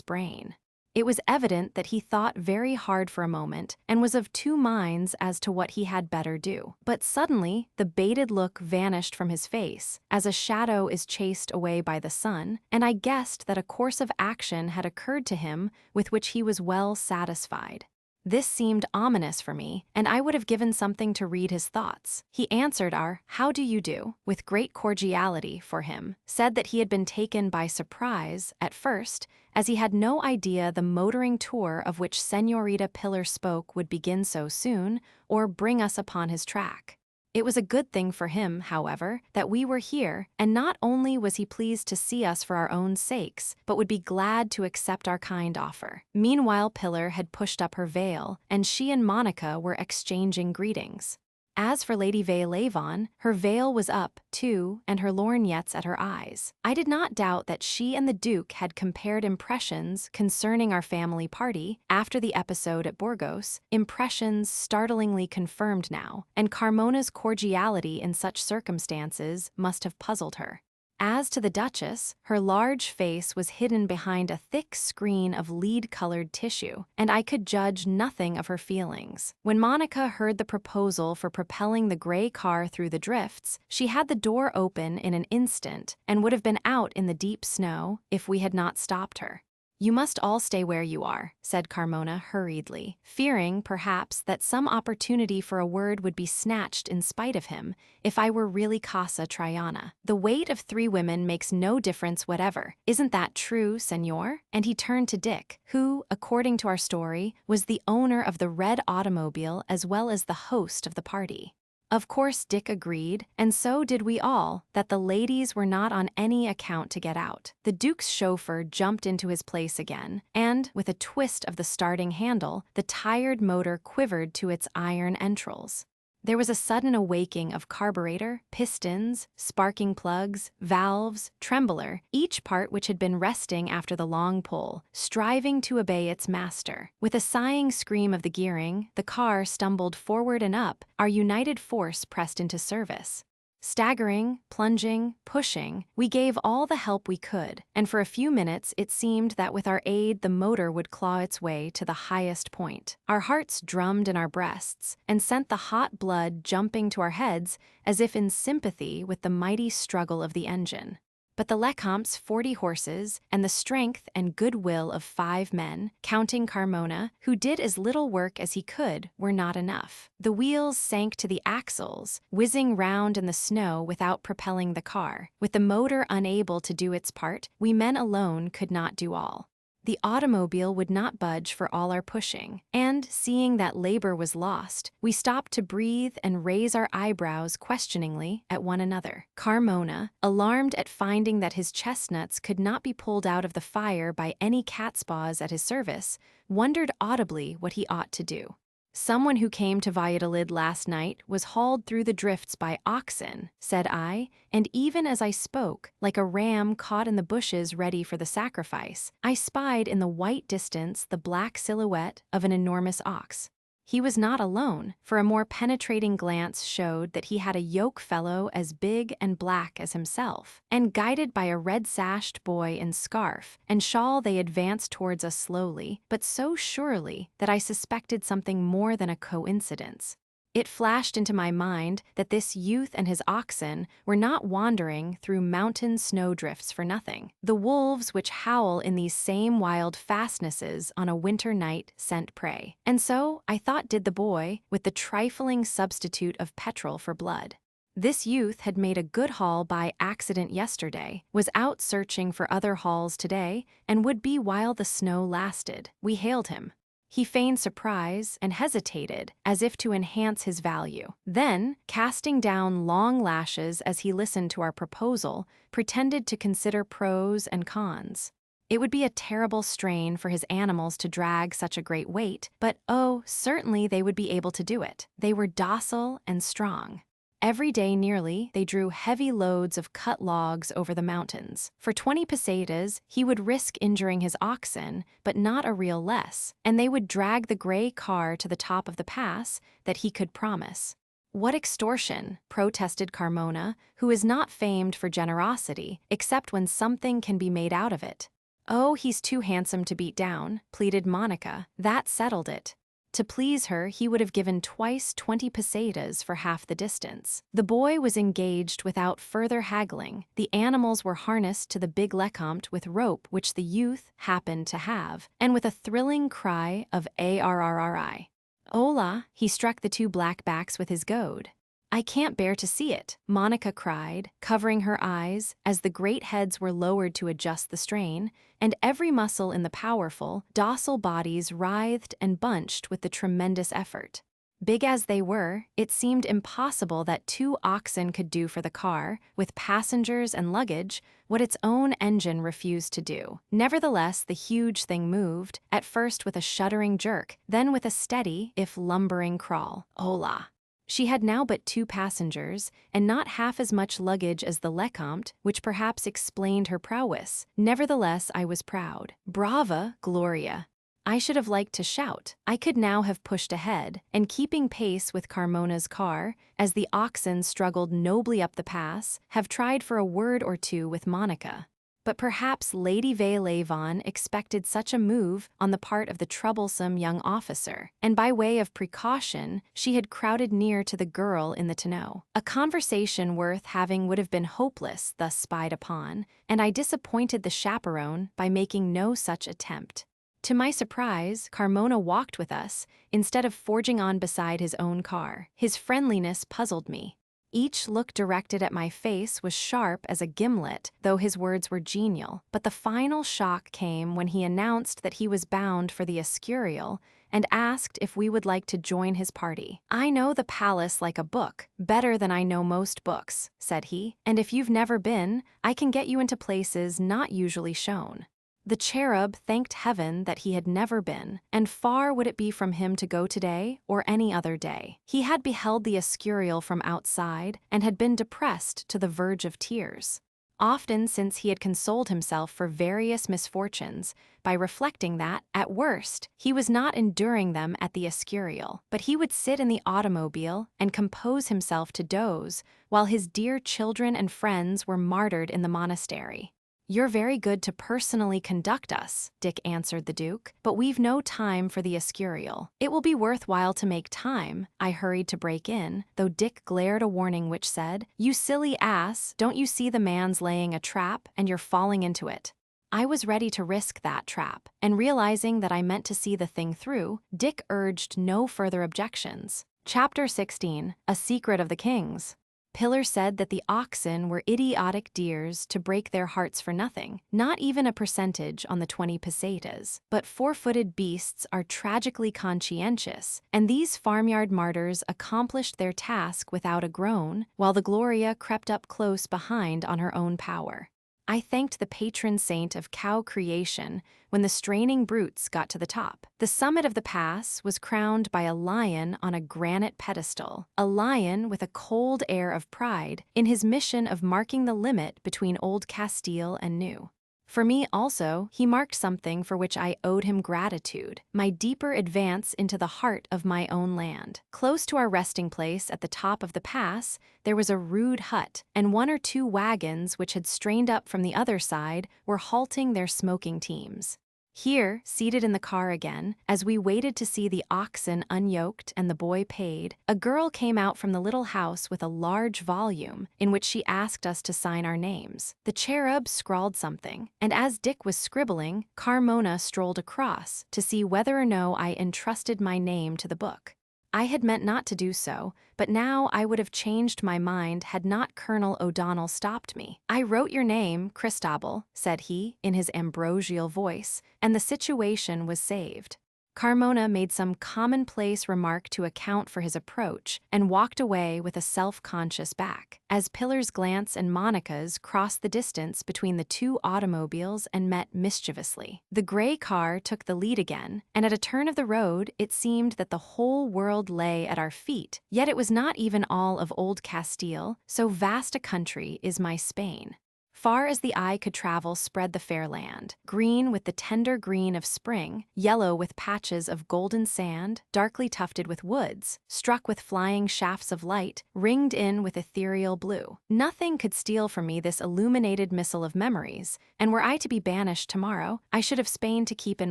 brain. It was evident that he thought very hard for a moment and was of two minds as to what he had better do. But suddenly, the baited look vanished from his face, as a shadow is chased away by the sun, and I guessed that a course of action had occurred to him with which he was well satisfied. This seemed ominous for me, and I would have given something to read his thoughts. He answered our "How do you do?" with great cordiality for him, said that he had been taken by surprise at first, as he had no idea the motoring tour of which Señorita Pillar spoke would begin so soon, or bring us upon his track. It was a good thing for him, however, that we were here, and not only was he pleased to see us for our own sakes, but would be glad to accept our kind offer. Meanwhile, Pillar had pushed up her veil, and she and Monica were exchanging greetings. As for Lady Veuillevon, her veil was up, too, and her lorgnettes at her eyes. I did not doubt that she and the Duke had compared impressions concerning our family party after the episode at Burgos, impressions startlingly confirmed now, and Carmona's cordiality in such circumstances must have puzzled her. As to the Duchess, her large face was hidden behind a thick screen of lead-colored tissue, and I could judge nothing of her feelings. When Monica heard the proposal for propelling the gray car through the drifts, she had the door open in an instant and would have been out in the deep snow if we had not stopped her. "You must all stay where you are," said Carmona hurriedly, fearing, perhaps, that some opportunity for a word would be snatched in spite of him, if I were really Casa Triana. "The weight of 3 women makes no difference whatever. Isn't that true, Señor?" And he turned to Dick, who, according to our story, was the owner of the red automobile as well as the host of the party. Of course Dick agreed, and so did we all, that the ladies were not on any account to get out. The Duke's chauffeur jumped into his place again, and, with a twist of the starting handle, the tired motor quivered to its iron entrails. There was a sudden awaking of carburetor, pistons, sparking plugs, valves, trembler, each part which had been resting after the long pull, striving to obey its master. With a sighing scream of the gearing, the car stumbled forward and up, our united force pressed into service. Staggering, plunging, pushing, we gave all the help we could, and for a few minutes it seemed that with our aid the motor would claw its way to the highest point. Our hearts drummed in our breasts, and sent the hot blood jumping to our heads as if in sympathy with the mighty struggle of the engine. But the Lecompte's 40 horses, and the strength and goodwill of 5 men, counting Carmona, who did as little work as he could, were not enough. The wheels sank to the axles, whizzing round in the snow without propelling the car. With the motor unable to do its part, we men alone could not do all. The automobile would not budge for all our pushing, and, seeing that labor was lost, we stopped to breathe and raise our eyebrows questioningly at one another. Carmona, alarmed at finding that his chestnuts could not be pulled out of the fire by any catspaws at his service, wondered audibly what he ought to do. "Someone who came to Valladolid last night was hauled through the drifts by oxen," said I, and even as I spoke, like a ram caught in the bushes ready for the sacrifice, I spied in the white distance the black silhouette of an enormous ox. He was not alone, for a more penetrating glance showed that he had a yoke fellow as big and black as himself, and guided by a red-sashed boy in scarf and shawl they advanced towards us slowly, but so surely that I suspected something more than a coincidence. It flashed into my mind that this youth and his oxen were not wandering through mountain snowdrifts for nothing. The wolves which howl in these same wild fastnesses on a winter night scent prey. And so, I thought did the boy, with the trifling substitute of petrol for blood. This youth had made a good haul by accident yesterday, was out searching for other hauls today, and would be while the snow lasted. We hailed him. He feigned surprise and hesitated, as if to enhance his value. Then, casting down long lashes as he listened to our proposal, pretended to consider pros and cons. It would be a terrible strain for his animals to drag such a great weight, but oh, certainly they would be able to do it. They were docile and strong. Every day nearly, they drew heavy loads of cut logs over the mountains. For 20 pesetas, he would risk injuring his oxen, but not a real less, and they would drag the gray car to the top of the pass that he could promise. "What extortion!" protested Carmona, who is not famed for generosity, except when something can be made out of it. "Oh, he's too handsome to beat down," pleaded Monica. That settled it. To please her, he would have given twice 20 pesetas for half the distance. The boy was engaged without further haggling. The animals were harnessed to the big Lecomte with rope which the youth happened to have, and with a thrilling cry of "Arrrri!" "Hola!" he struck the two blackbacks with his goad. "I can't bear to see it," Monica cried, covering her eyes as the great heads were lowered to adjust the strain, and every muscle in the powerful, docile bodies writhed and bunched with the tremendous effort. Big as they were, it seemed impossible that 2 oxen could do for the car, with passengers and luggage, what its own engine refused to do. Nevertheless, the huge thing moved, at first with a shuddering jerk, then with a steady, if lumbering crawl. Hola! She had now but 2 passengers, and not half as much luggage as the Lecomte, which perhaps explained her prowess. Nevertheless, I was proud. Brava, Gloria! I should have liked to shout. I could now have pushed ahead, and keeping pace with Carmona's car, as the oxen struggled nobly up the pass, have tried for a word or two with Monica. But perhaps Lady Veuillevon expected such a move on the part of the troublesome young officer, and by way of precaution, she had crowded near to the girl in the tonneau. A conversation worth having would have been hopeless, thus spied upon, and I disappointed the chaperone by making no such attempt. To my surprise, Carmona walked with us, instead of forging on beside his own car. His friendliness puzzled me. Each look directed at my face was sharp as a gimlet, though his words were genial. But the final shock came when he announced that he was bound for the Escurial and asked if we would like to join his party. "I know the palace like a book, better than I know most books," said he, "and if you've never been, I can get you into places not usually shown." The cherub thanked heaven that he had never been, and far would it be from him to go today or any other day. He had beheld the Escurial from outside and had been depressed to the verge of tears. Often since he had consoled himself for various misfortunes by reflecting that, at worst, he was not enduring them at the Escurial, but he would sit in the automobile and compose himself to doze while his dear children and friends were martyred in the monastery. "You're very good to personally conduct us," Dick answered the Duke, "but we've no time for the Escurial." "It will be worthwhile to make time," I hurried to break in, though Dick glared a warning which said, "You silly ass, don't you see the man's laying a trap, and you're falling into it?" I was ready to risk that trap, and realizing that I meant to see the thing through, Dick urged no further objections. Chapter 16, A Secret of the King's. Pillar said that the oxen were idiotic dears to break their hearts for nothing, not even a percentage on the 20 pesetas. But 4-footed beasts are tragically conscientious, and these farmyard martyrs accomplished their task without a groan, while the Gloria crept up close behind on her own power. I thanked the patron saint of cow creation when the straining brutes got to the top. The summit of the pass was crowned by a lion on a granite pedestal, a lion with a cold air of pride in his mission of marking the limit between Old Castile and New. For me also, he marked something for which I owed him gratitude, my deeper advance into the heart of my own land. Close to our resting place at the top of the pass, there was a rude hut, and 1 or 2 wagons which had strained up from the other side were halting their smoking teams. Here, seated in the car again, as we waited to see the oxen unyoked and the boy paid, a girl came out from the little house with a large volume in which she asked us to sign our names. The cherub scrawled something, and as Dick was scribbling, Carmona strolled across to see whether or no I entrusted my name to the book. I had meant not to do so, but now I would have changed my mind had not Colonel O'Donnell stopped me. "I wrote your name, Christabel," said he, in his ambrosial voice, and the situation was saved. Carmona made some commonplace remark to account for his approach and walked away with a self-conscious back, as Pillar's glance and Monica's crossed the distance between the 2 automobiles and met mischievously. The gray car took the lead again, and at a turn of the road it seemed that the whole world lay at our feet, yet it was not even all of Old Castile, so vast a country is my Spain. Far as the eye could travel spread the fair land, green with the tender green of spring, yellow with patches of golden sand, darkly tufted with woods, struck with flying shafts of light, ringed in with ethereal blue. Nothing could steal from me this illuminated missile of memories, and were I to be banished tomorrow, I should have Spain to keep in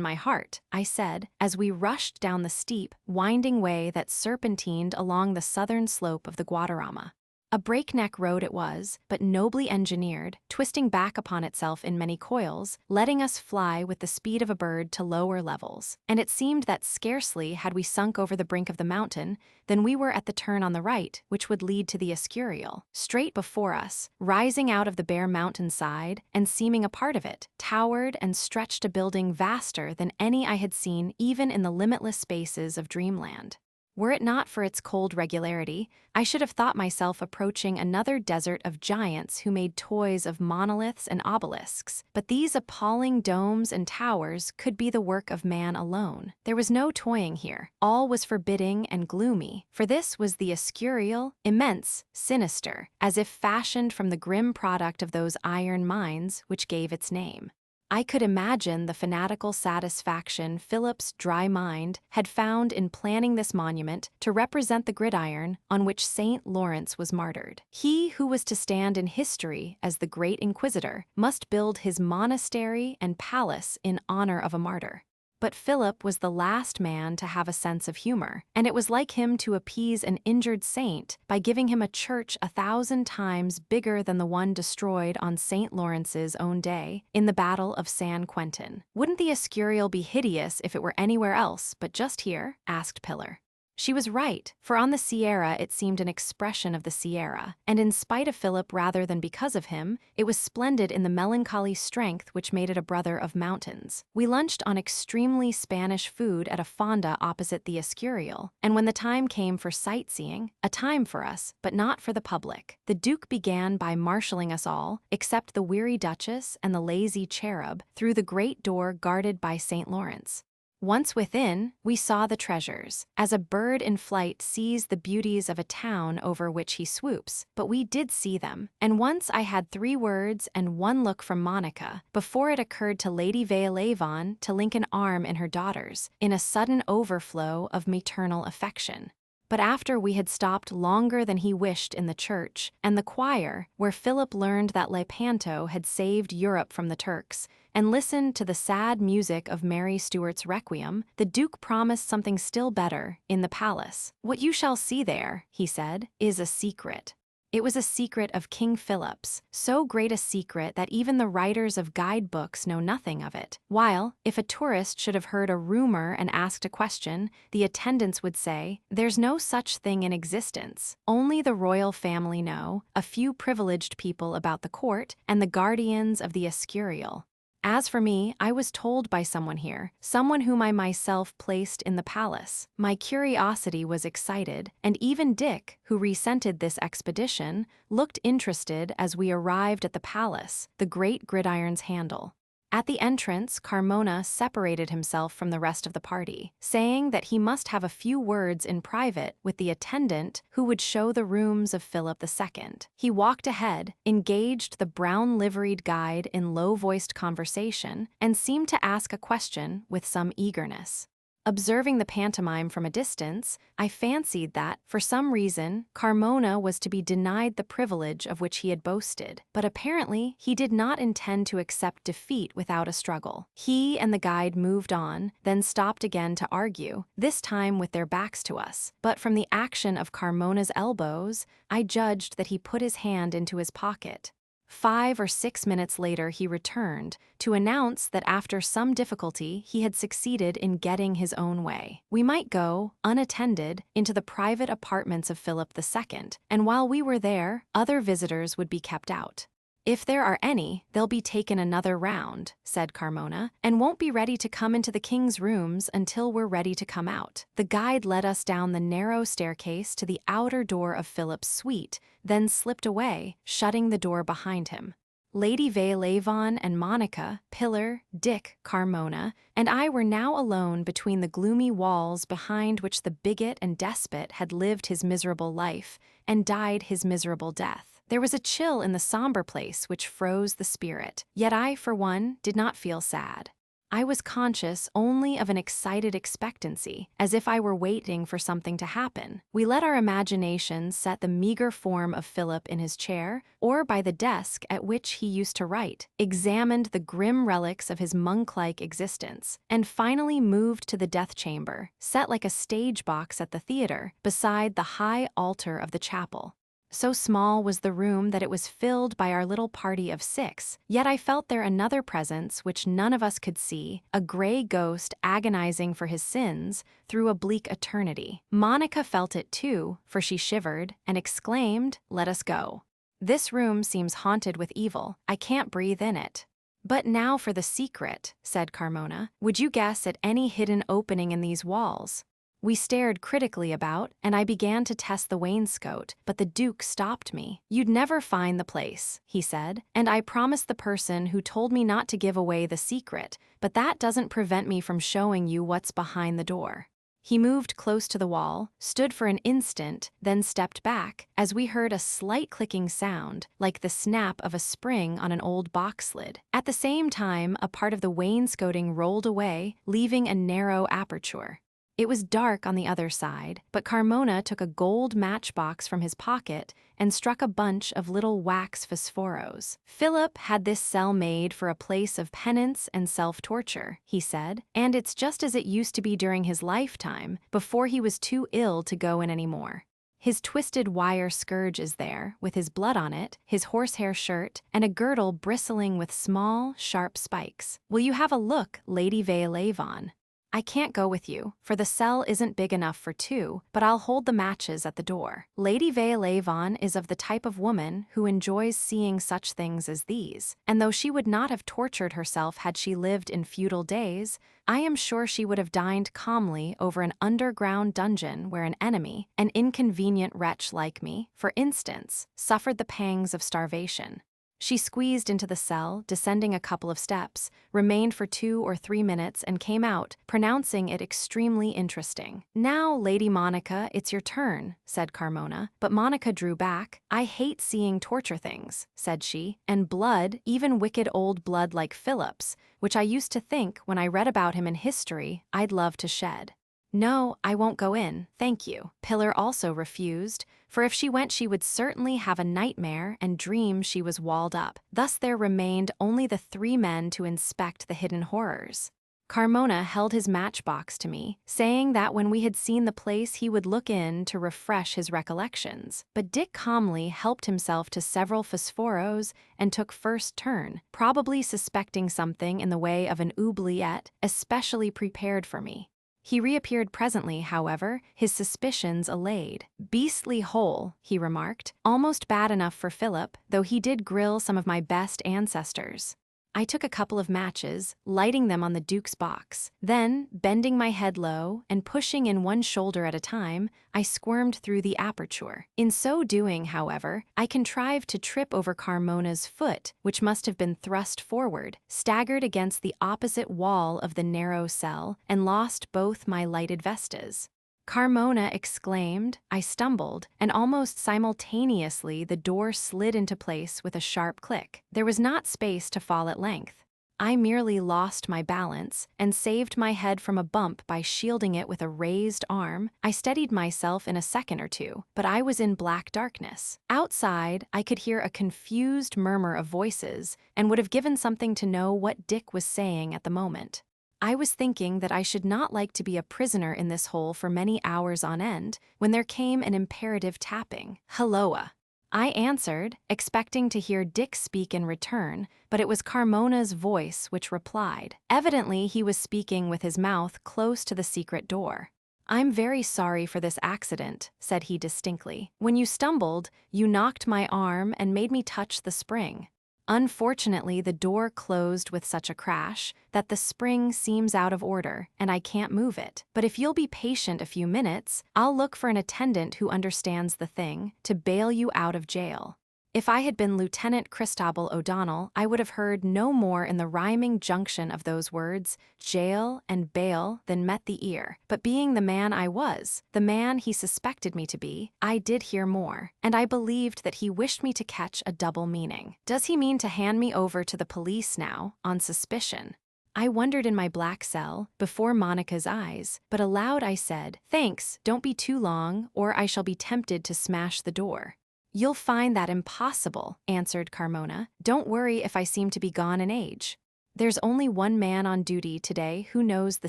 my heart, I said, as we rushed down the steep, winding way that serpentined along the southern slope of the Guadarrama. A breakneck road it was, but nobly engineered, twisting back upon itself in many coils, letting us fly with the speed of a bird to lower levels. And it seemed that scarcely had we sunk over the brink of the mountain than we were at the turn on the right, which would lead to the Escurial. Straight before us, rising out of the bare mountainside and seeming a part of it, towered and stretched a building vaster than any I had seen even in the limitless spaces of dreamland. Were it not for its cold regularity, I should have thought myself approaching another desert of giants who made toys of monoliths and obelisks, but these appalling domes and towers could be the work of man alone. There was no toying here. All was forbidding and gloomy, for this was the Escurial, immense, sinister, as if fashioned from the grim product of those iron mines which gave its name. I could imagine the fanatical satisfaction Philip's dry mind had found in planning this monument to represent the gridiron on which St. Lawrence was martyred. He who was to stand in history as the great inquisitor must build his monastery and palace in honor of a martyr. But Philip was the last man to have a sense of humor, and it was like him to appease an injured saint by giving him a church 1,000 times bigger than the one destroyed on St. Lawrence's own day in the Battle of San Quentin. "Wouldn't the Escurial be hideous if it were anywhere else but just here?" asked Pillar. She was right, for on the Sierra it seemed an expression of the Sierra, and in spite of Philip rather than because of him, it was splendid in the melancholy strength which made it a brother of mountains. We lunched on extremely Spanish food at a fonda opposite the Escurial, and when the time came for sightseeing, a time for us, but not for the public, the Duke began by marshalling us all, except the weary Duchess and the lazy cherub, through the great door guarded by St. Lawrence. Once within, we saw the treasures, as a bird in flight sees the beauties of a town over which he swoops, but we did see them, and once I had 3 words and 1 look from Monica before it occurred to Lady Veolavon to link an arm in her daughter's, in a sudden overflow of maternal affection. But after we had stopped longer than he wished in the church, and the choir, where Philip learned that Lepanto had saved Europe from the Turks, and listened to the sad music of Mary Stuart's Requiem, the Duke promised something still better in the palace. "What you shall see there," he said, "is a secret." It was a secret of King Philip's, so great a secret that even the writers of guidebooks know nothing of it, while, if a tourist should have heard a rumor and asked a question, the attendants would say, "There's no such thing in existence. Only the royal family know, a few privileged people about the court, and the guardians of the Escurial." As for me, I was told by someone here, someone whom I myself placed in the palace. My curiosity was excited, and even Dick, who resented this expedition, looked interested as we arrived at the palace, the great gridiron's handle. At the entrance, Carmona separated himself from the rest of the party, saying that he must have a few words in private with the attendant who would show the rooms of Philip II. He walked ahead, engaged the brown-liveried guide in low-voiced conversation, and seemed to ask a question with some eagerness. Observing the pantomime from a distance, I fancied that, for some reason, Carmona was to be denied the privilege of which he had boasted, but apparently he did not intend to accept defeat without a struggle. He and the guide moved on, then stopped again to argue, this time with their backs to us, but from the action of Carmona's elbows, I judged that he put his hand into his pocket. 5 or 6 minutes later he returned, to announce that after some difficulty he had succeeded in getting his own way. We might go, unattended, into the private apartments of Philip II, and while we were there, other visitors would be kept out. "If there are any, they'll be taken another round," said Carmona, "and won't be ready to come into the king's rooms until we're ready to come out." The guide led us down the narrow staircase to the outer door of Philip's suite, then slipped away, shutting the door behind him. Lady Veolavon and Monica, Pillar, Dick, Carmona, and I were now alone between the gloomy walls behind which the bigot and despot had lived his miserable life and died his miserable death. There was a chill in the somber place which froze the spirit, yet I, for one, did not feel sad. I was conscious only of an excited expectancy, as if I were waiting for something to happen. We let our imaginations set the meager form of Philip in his chair, or by the desk at which he used to write, examined the grim relics of his monk-like existence, and finally moved to the death chamber, set like a stage box at the theater, beside the high altar of the chapel. So small was the room that it was filled by our little party of 6, yet I felt there another presence which none of us could see, a gray ghost agonizing for his sins through a bleak eternity. Monica felt it too, for she shivered and exclaimed, "Let us go. This room seems haunted with evil. I can't breathe in it." "But now for the secret," said Carmona. "Would you guess at any hidden opening in these walls?" We stared critically about, and I began to test the wainscot, but the Duke stopped me. "You'd never find the place," he said, "and I promised the person who told me not to give away the secret, but that doesn't prevent me from showing you what's behind the door." He moved close to the wall, stood for an instant, then stepped back, as we heard a slight clicking sound, like the snap of a spring on an old box lid. At the same time, a part of the wainscoting rolled away, leaving a narrow aperture. It was dark on the other side, but Carmona took a gold matchbox from his pocket and struck a bunch of little wax phosphoros. "Philip had this cell made for a place of penance and self-torture," he said, "and it's just as it used to be during his lifetime, before he was too ill to go in anymore. His twisted wire scourge is there, with his blood on it, his horsehair shirt, and a girdle bristling with small, sharp spikes. Will you have a look, Lady Veilevon? I can't go with you, for the cell isn't big enough for 2, but I'll hold the matches at the door." Lady Veilevon is of the type of woman who enjoys seeing such things as these, and though she would not have tortured herself had she lived in feudal days, I am sure she would have dined calmly over an underground dungeon where an enemy, an inconvenient wretch like me, for instance, suffered the pangs of starvation. She squeezed into the cell, descending a couple of steps, remained for 2 or 3 minutes and came out, pronouncing it extremely interesting. "Now, Lady Monica, it's your turn," said Carmona, but Monica drew back. "I hate seeing torture things," said she, "and blood, even wicked old blood like Philip's, which I used to think, when I read about him in history, I'd love to shed." "No, I won't go in, thank you." Pillar also refused, for if she went she would certainly have a nightmare and dream she was walled up. Thus there remained only the 3 men to inspect the hidden horrors. Carmona held his matchbox to me, saying that when we had seen the place he would look in to refresh his recollections. But Dick calmly helped himself to several phosphoros and took first turn, probably suspecting something in the way of an oubliette, especially prepared for me. He reappeared presently, however, his suspicions allayed. "Beastly hole," he remarked, "almost bad enough for Philip, though he did grill some of my best ancestors." I took a couple of matches, lighting them on the Duke's box. Then, bending my head low and pushing in one shoulder at a time, I squirmed through the aperture. In so doing, however, I contrived to trip over Carmona's foot, which must have been thrust forward, staggered against the opposite wall of the narrow cell, and lost both my lighted vestas. Carmona exclaimed, I stumbled, and almost simultaneously the door slid into place with a sharp click. There was not space to fall at length. I merely lost my balance and saved my head from a bump by shielding it with a raised arm. I steadied myself in a second or two, but I was in black darkness. Outside, I could hear a confused murmur of voices and would have given something to know what Dick was saying at the moment. I was thinking that I should not like to be a prisoner in this hole for many hours on end, when there came an imperative tapping. "Helloa." I answered, expecting to hear Dick speak in return, but it was Carmona's voice which replied. Evidently, he was speaking with his mouth close to the secret door. "I'm very sorry for this accident," said he distinctly. "When you stumbled, you knocked my arm and made me touch the spring. Unfortunately, the door closed with such a crash that the spring seems out of order, and I can't move it. But if you'll be patient a few minutes, I'll look for an attendant who understands the thing, to bail you out of jail." If I had been Lieutenant Christabel O'Donnell, I would have heard no more in the rhyming junction of those words, jail and bail, than met the ear. But being the man I was, the man he suspected me to be, I did hear more, and I believed that he wished me to catch a double meaning. Does he mean to hand me over to the police now, on suspicion? I wondered in my black cell, before Monica's eyes, but aloud I said, "Thanks, don't be too long, or I shall be tempted to smash the door." "You'll find that impossible," answered Carmona. "Don't worry if I seem to be gone in age. There's only one man on duty today who knows the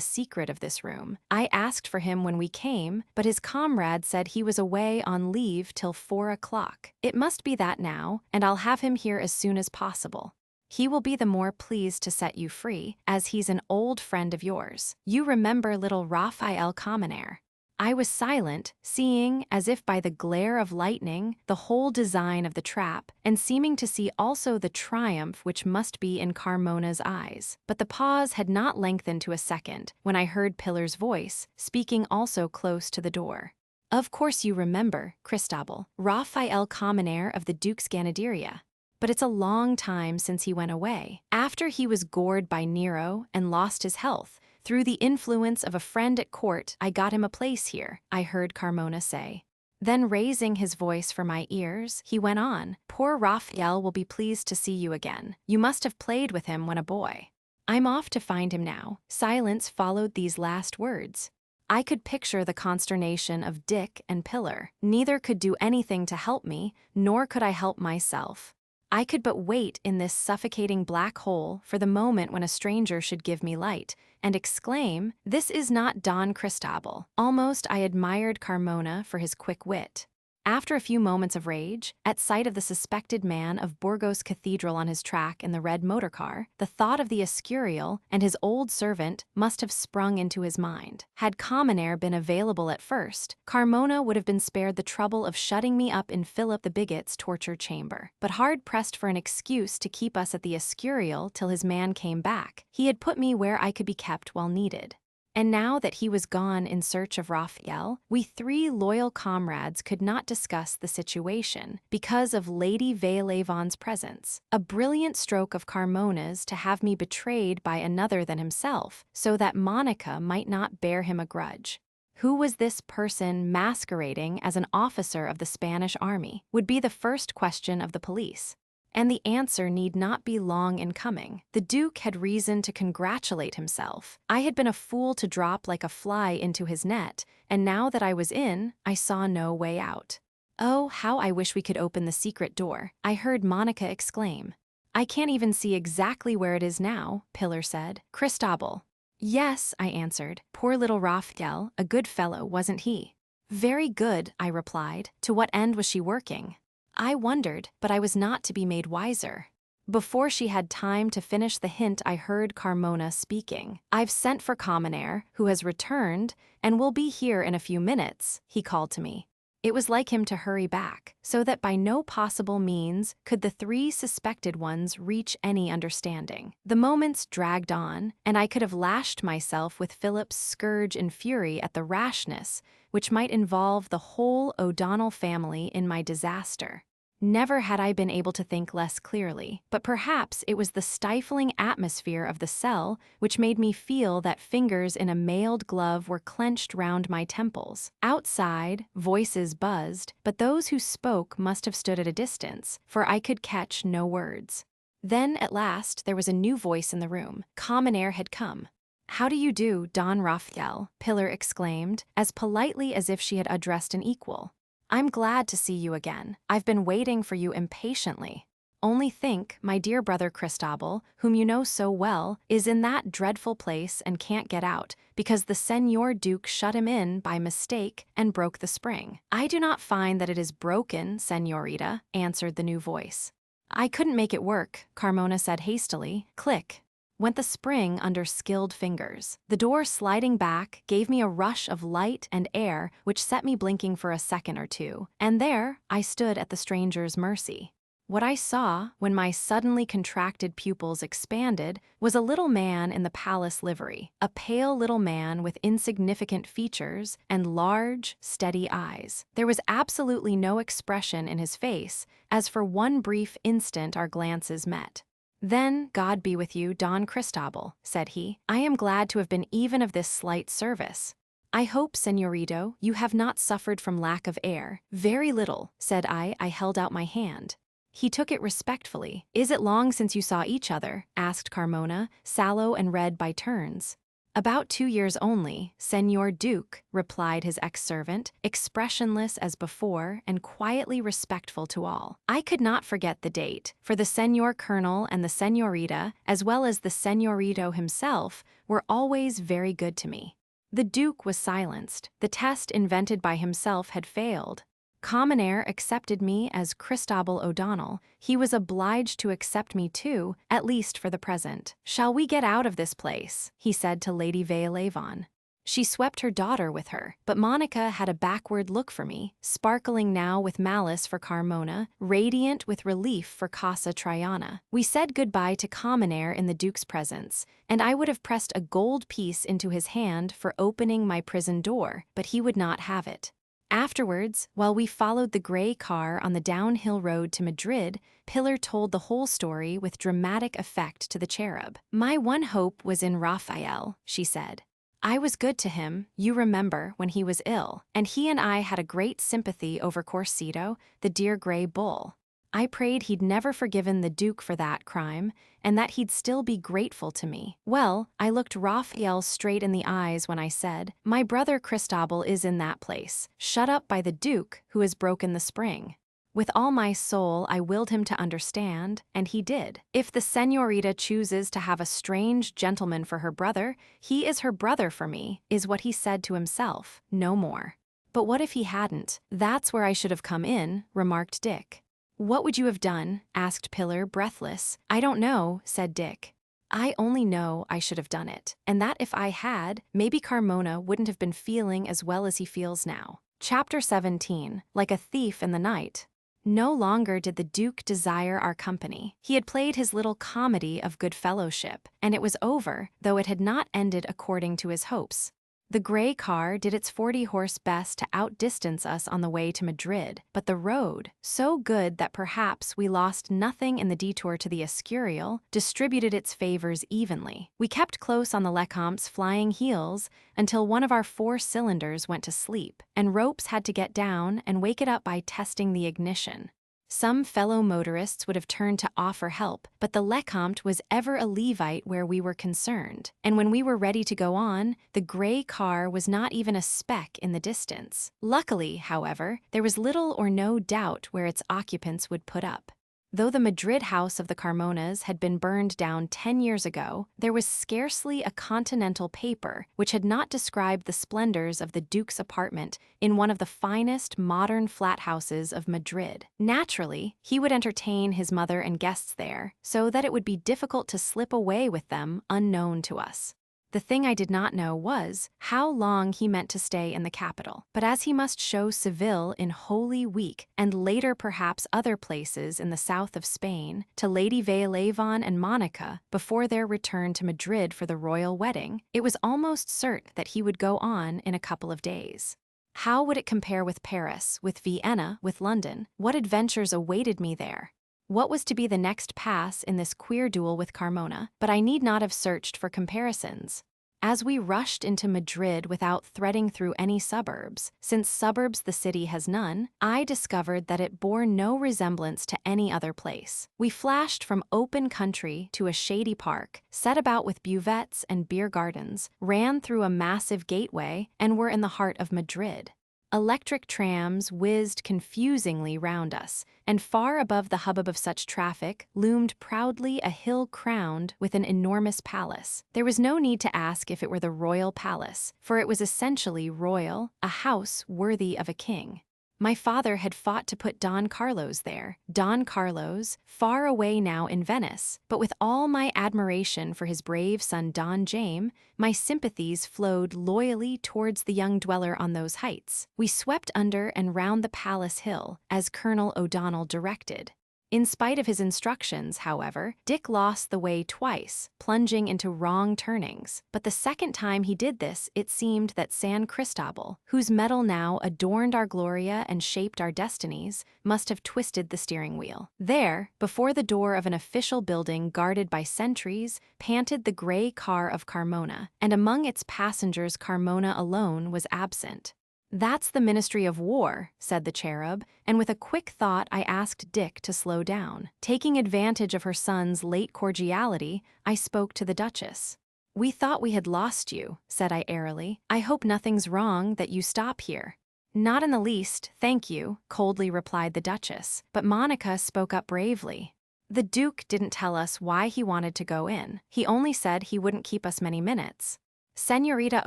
secret of this room. I asked for him when we came, but his comrade said he was away on leave till 4 o'clock. It must be that now, and I'll have him here as soon as possible. He will be the more pleased to set you free, as he's an old friend of yours. You remember little Raphael Commonaire." I was silent, seeing, as if by the glare of lightning, the whole design of the trap, and seeming to see also the triumph which must be in Carmona's eyes. But the pause had not lengthened to a second, when I heard Pillar's voice, speaking also close to the door. "Of course you remember, Christabel, Raphael Commonaire of the Duke's Ganaderia. But it's a long time since he went away. After he was gored by Nero and lost his health, through the influence of a friend at court, I got him a place here," I heard Carmona say. Then raising his voice for my ears, he went on, "Poor Raphael will be pleased to see you again. You must have played with him when a boy. I'm off to find him now." Silence followed these last words. I could picture the consternation of Dick and Pillar. Neither could do anything to help me, nor could I help myself. I could but wait in this suffocating black hole for the moment when a stranger should give me light, and exclaim, "This is not Don Christabel." Almost I admired Carmona for his quick wit. After a few moments of rage, at sight of the suspected man of Burgos Cathedral on his track in the red motorcar, the thought of the Escurial and his old servant must have sprung into his mind. Had Commonaire been available at first, Carmona would have been spared the trouble of shutting me up in Philip the Bigot's torture chamber. But hard-pressed for an excuse to keep us at the Escurial till his man came back, he had put me where I could be kept while needed. And now that he was gone in search of Raphael, we 3 loyal comrades could not discuss the situation because of Lady Veilevon's presence. A brilliant stroke of Carmona's to have me betrayed by another than himself, so that Monica might not bear him a grudge. Who was this person masquerading as an officer of the Spanish army, would be the first question of the police. And the answer need not be long in coming. The Duke had reason to congratulate himself. I had been a fool to drop like a fly into his net, and now that I was in, I saw no way out. "Oh, how I wish we could open the secret door," I heard Monica exclaim. "I can't even see exactly where it is now," Pillar said. "Christabel." "Yes," I answered. "Poor little Raphael, a good fellow, wasn't he?" "Very good," I replied. To what end was she working? I wondered, but I was not to be made wiser. Before she had time to finish the hint, I heard Carmona speaking. "I've sent for Commonaire, who has returned, and will be here in a few minutes," he called to me. It was like him to hurry back, so that by no possible means could the 3 suspected ones reach any understanding. The moments dragged on, and I could have lashed myself with Philip's scourge in fury at the rashness which might involve the whole O'Donnell family in my disaster. Never had I been able to think less clearly, but perhaps it was the stifling atmosphere of the cell which made me feel that fingers in a mailed glove were clenched round my temples. Outside, voices buzzed, but those who spoke must have stood at a distance, for I could catch no words. Then, at last, there was a new voice in the room. Commonaire had come. "How do you do, Don Raphael?" Pillar exclaimed, as politely as if she had addressed an equal. "I'm glad to see you again. I've been waiting for you impatiently. Only think, my dear brother Christabel, whom you know so well, is in that dreadful place and can't get out, because the Senor Duke shut him in by mistake and broke the spring." "I do not find that it is broken, Senorita," answered the new voice. "I couldn't make it work," Carmona said hastily. Click went the spring under skilled fingers. The door sliding back gave me a rush of light and air which set me blinking for a second or two, and there I stood at the stranger's mercy. What I saw, when my suddenly contracted pupils expanded, was a little man in the palace livery, a pale little man with insignificant features and large, steady eyes. There was absolutely no expression in his face, as for one brief instant our glances met. "Then, God be with you, Don Cristobal," said he. "I am glad to have been even of this slight service. I hope, señorito, you have not suffered from lack of air." "Very little," said I. I held out my hand. He took it respectfully. "Is it long since you saw each other?" asked Carmona, sallow and red by turns. "About 2 years only, Señor Duke," replied his ex-servant, expressionless as before and quietly respectful to all. I could not forget the date, for the Señor Colonel and the Señorita, as well as the Señorito himself, were always very good to me. The Duke was silenced. The test invented by himself had failed. Common Air accepted me as Cristobal O'Donnell. He was obliged to accept me too, at least for the present. "Shall we get out of this place?" he said to Lady Veolavon. She swept her daughter with her, but Monica had a backward look for me, sparkling now with malice for Carmona, radiant with relief for Casa Triana. We said goodbye to Common Air in the Duke's presence, and I would have pressed a gold piece into his hand for opening my prison door, but he would not have it. Afterwards, while we followed the gray car on the downhill road to Madrid, Pilar told the whole story with dramatic effect to the cherub. "My one hope was in Raphael," she said. "I was good to him, you remember, when he was ill, and he and I had a great sympathy over Corsito, the dear gray bull. I prayed he'd never forgiven the Duke for that crime, and that he'd still be grateful to me. Well, I looked Raphael straight in the eyes when I said, 'My brother Cristobal is in that place, shut up by the Duke, who has broken the spring.' With all my soul I willed him to understand, and he did. 'If the señorita chooses to have a strange gentleman for her brother, he is her brother for me,' is what he said to himself, no more." "But what if he hadn't? That's where I should have come in," remarked Dick. "What would you have done?" asked Pilar, breathless. "I don't know," said Dick. "I only know I should have done it, and that if I had, maybe Carmona wouldn't have been feeling as well as he feels now." Chapter 17. Like a Thief in the Night. No longer did the Duke desire our company. He had played his little comedy of good fellowship, and it was over, though it had not ended according to his hopes. The gray car did its 40-horse best to outdistance us on the way to Madrid, but the road, so good that perhaps we lost nothing in the detour to the Escurial, distributed its favors evenly. We kept close on the Lecompte's flying heels until one of our 4 cylinders went to sleep, and Ropes had to get down and wake it up by testing the ignition. Some fellow motorists would have turned to offer help, but the Lecompte was ever a Levite where we were concerned, and when we were ready to go on, the gray car was not even a speck in the distance. Luckily, however, there was little or no doubt where its occupants would put up. Though the Madrid house of the Carmonas had been burned down 10 years ago, there was scarcely a continental paper which had not described the splendors of the Duke's apartment in one of the finest modern flat houses of Madrid. Naturally, he would entertain his mother and guests there, so that it would be difficult to slip away with them unknown to us. The thing I did not know was how long he meant to stay in the capital. But as he must show Seville in Holy Week, and later perhaps other places in the south of Spain, to Lady Veolavon and Monica before their return to Madrid for the royal wedding, it was almost certain that he would go on in a couple of days. How would it compare with Paris, with Vienna, with London? What adventures awaited me there? What was to be the next pass in this queer duel with Carmona? But I need not have searched for comparisons. As we rushed into Madrid without threading through any suburbs, since suburbs the city has none, I discovered that it bore no resemblance to any other place. We flashed from open country to a shady park, set about with buvettes and beer gardens, ran through a massive gateway, and were in the heart of Madrid. Electric trams whizzed confusingly round us, and far above the hubbub of such traffic loomed proudly a hill crowned with an enormous palace. There was no need to ask if it were the royal palace, for it was essentially royal, a house worthy of a king. My father had fought to put Don Carlos there, Don Carlos, far away now in Venice, but with all my admiration for his brave son Don Jaime, my sympathies flowed loyally towards the young dweller on those heights. We swept under and round the palace hill, as Colonel O'Donnell directed. In spite of his instructions, however, Dick lost the way twice, plunging into wrong turnings. But the second time he did this, it seemed that San Cristobal, whose metal now adorned our Gloria and shaped our destinies, must have twisted the steering wheel. There, before the door of an official building guarded by sentries, panted the gray car of Carmona, and among its passengers Carmona alone was absent. "That's the Ministry of War," said the cherub, and with a quick thought I asked Dick to slow down. Taking advantage of her son's late cordiality, I spoke to the Duchess. "We thought we had lost you," said I airily. "I hope nothing's wrong that you stop here." "Not in the least, thank you," coldly replied the Duchess, but Monica spoke up bravely. "The Duke didn't tell us why he wanted to go in. He only said he wouldn't keep us many minutes." "Señorita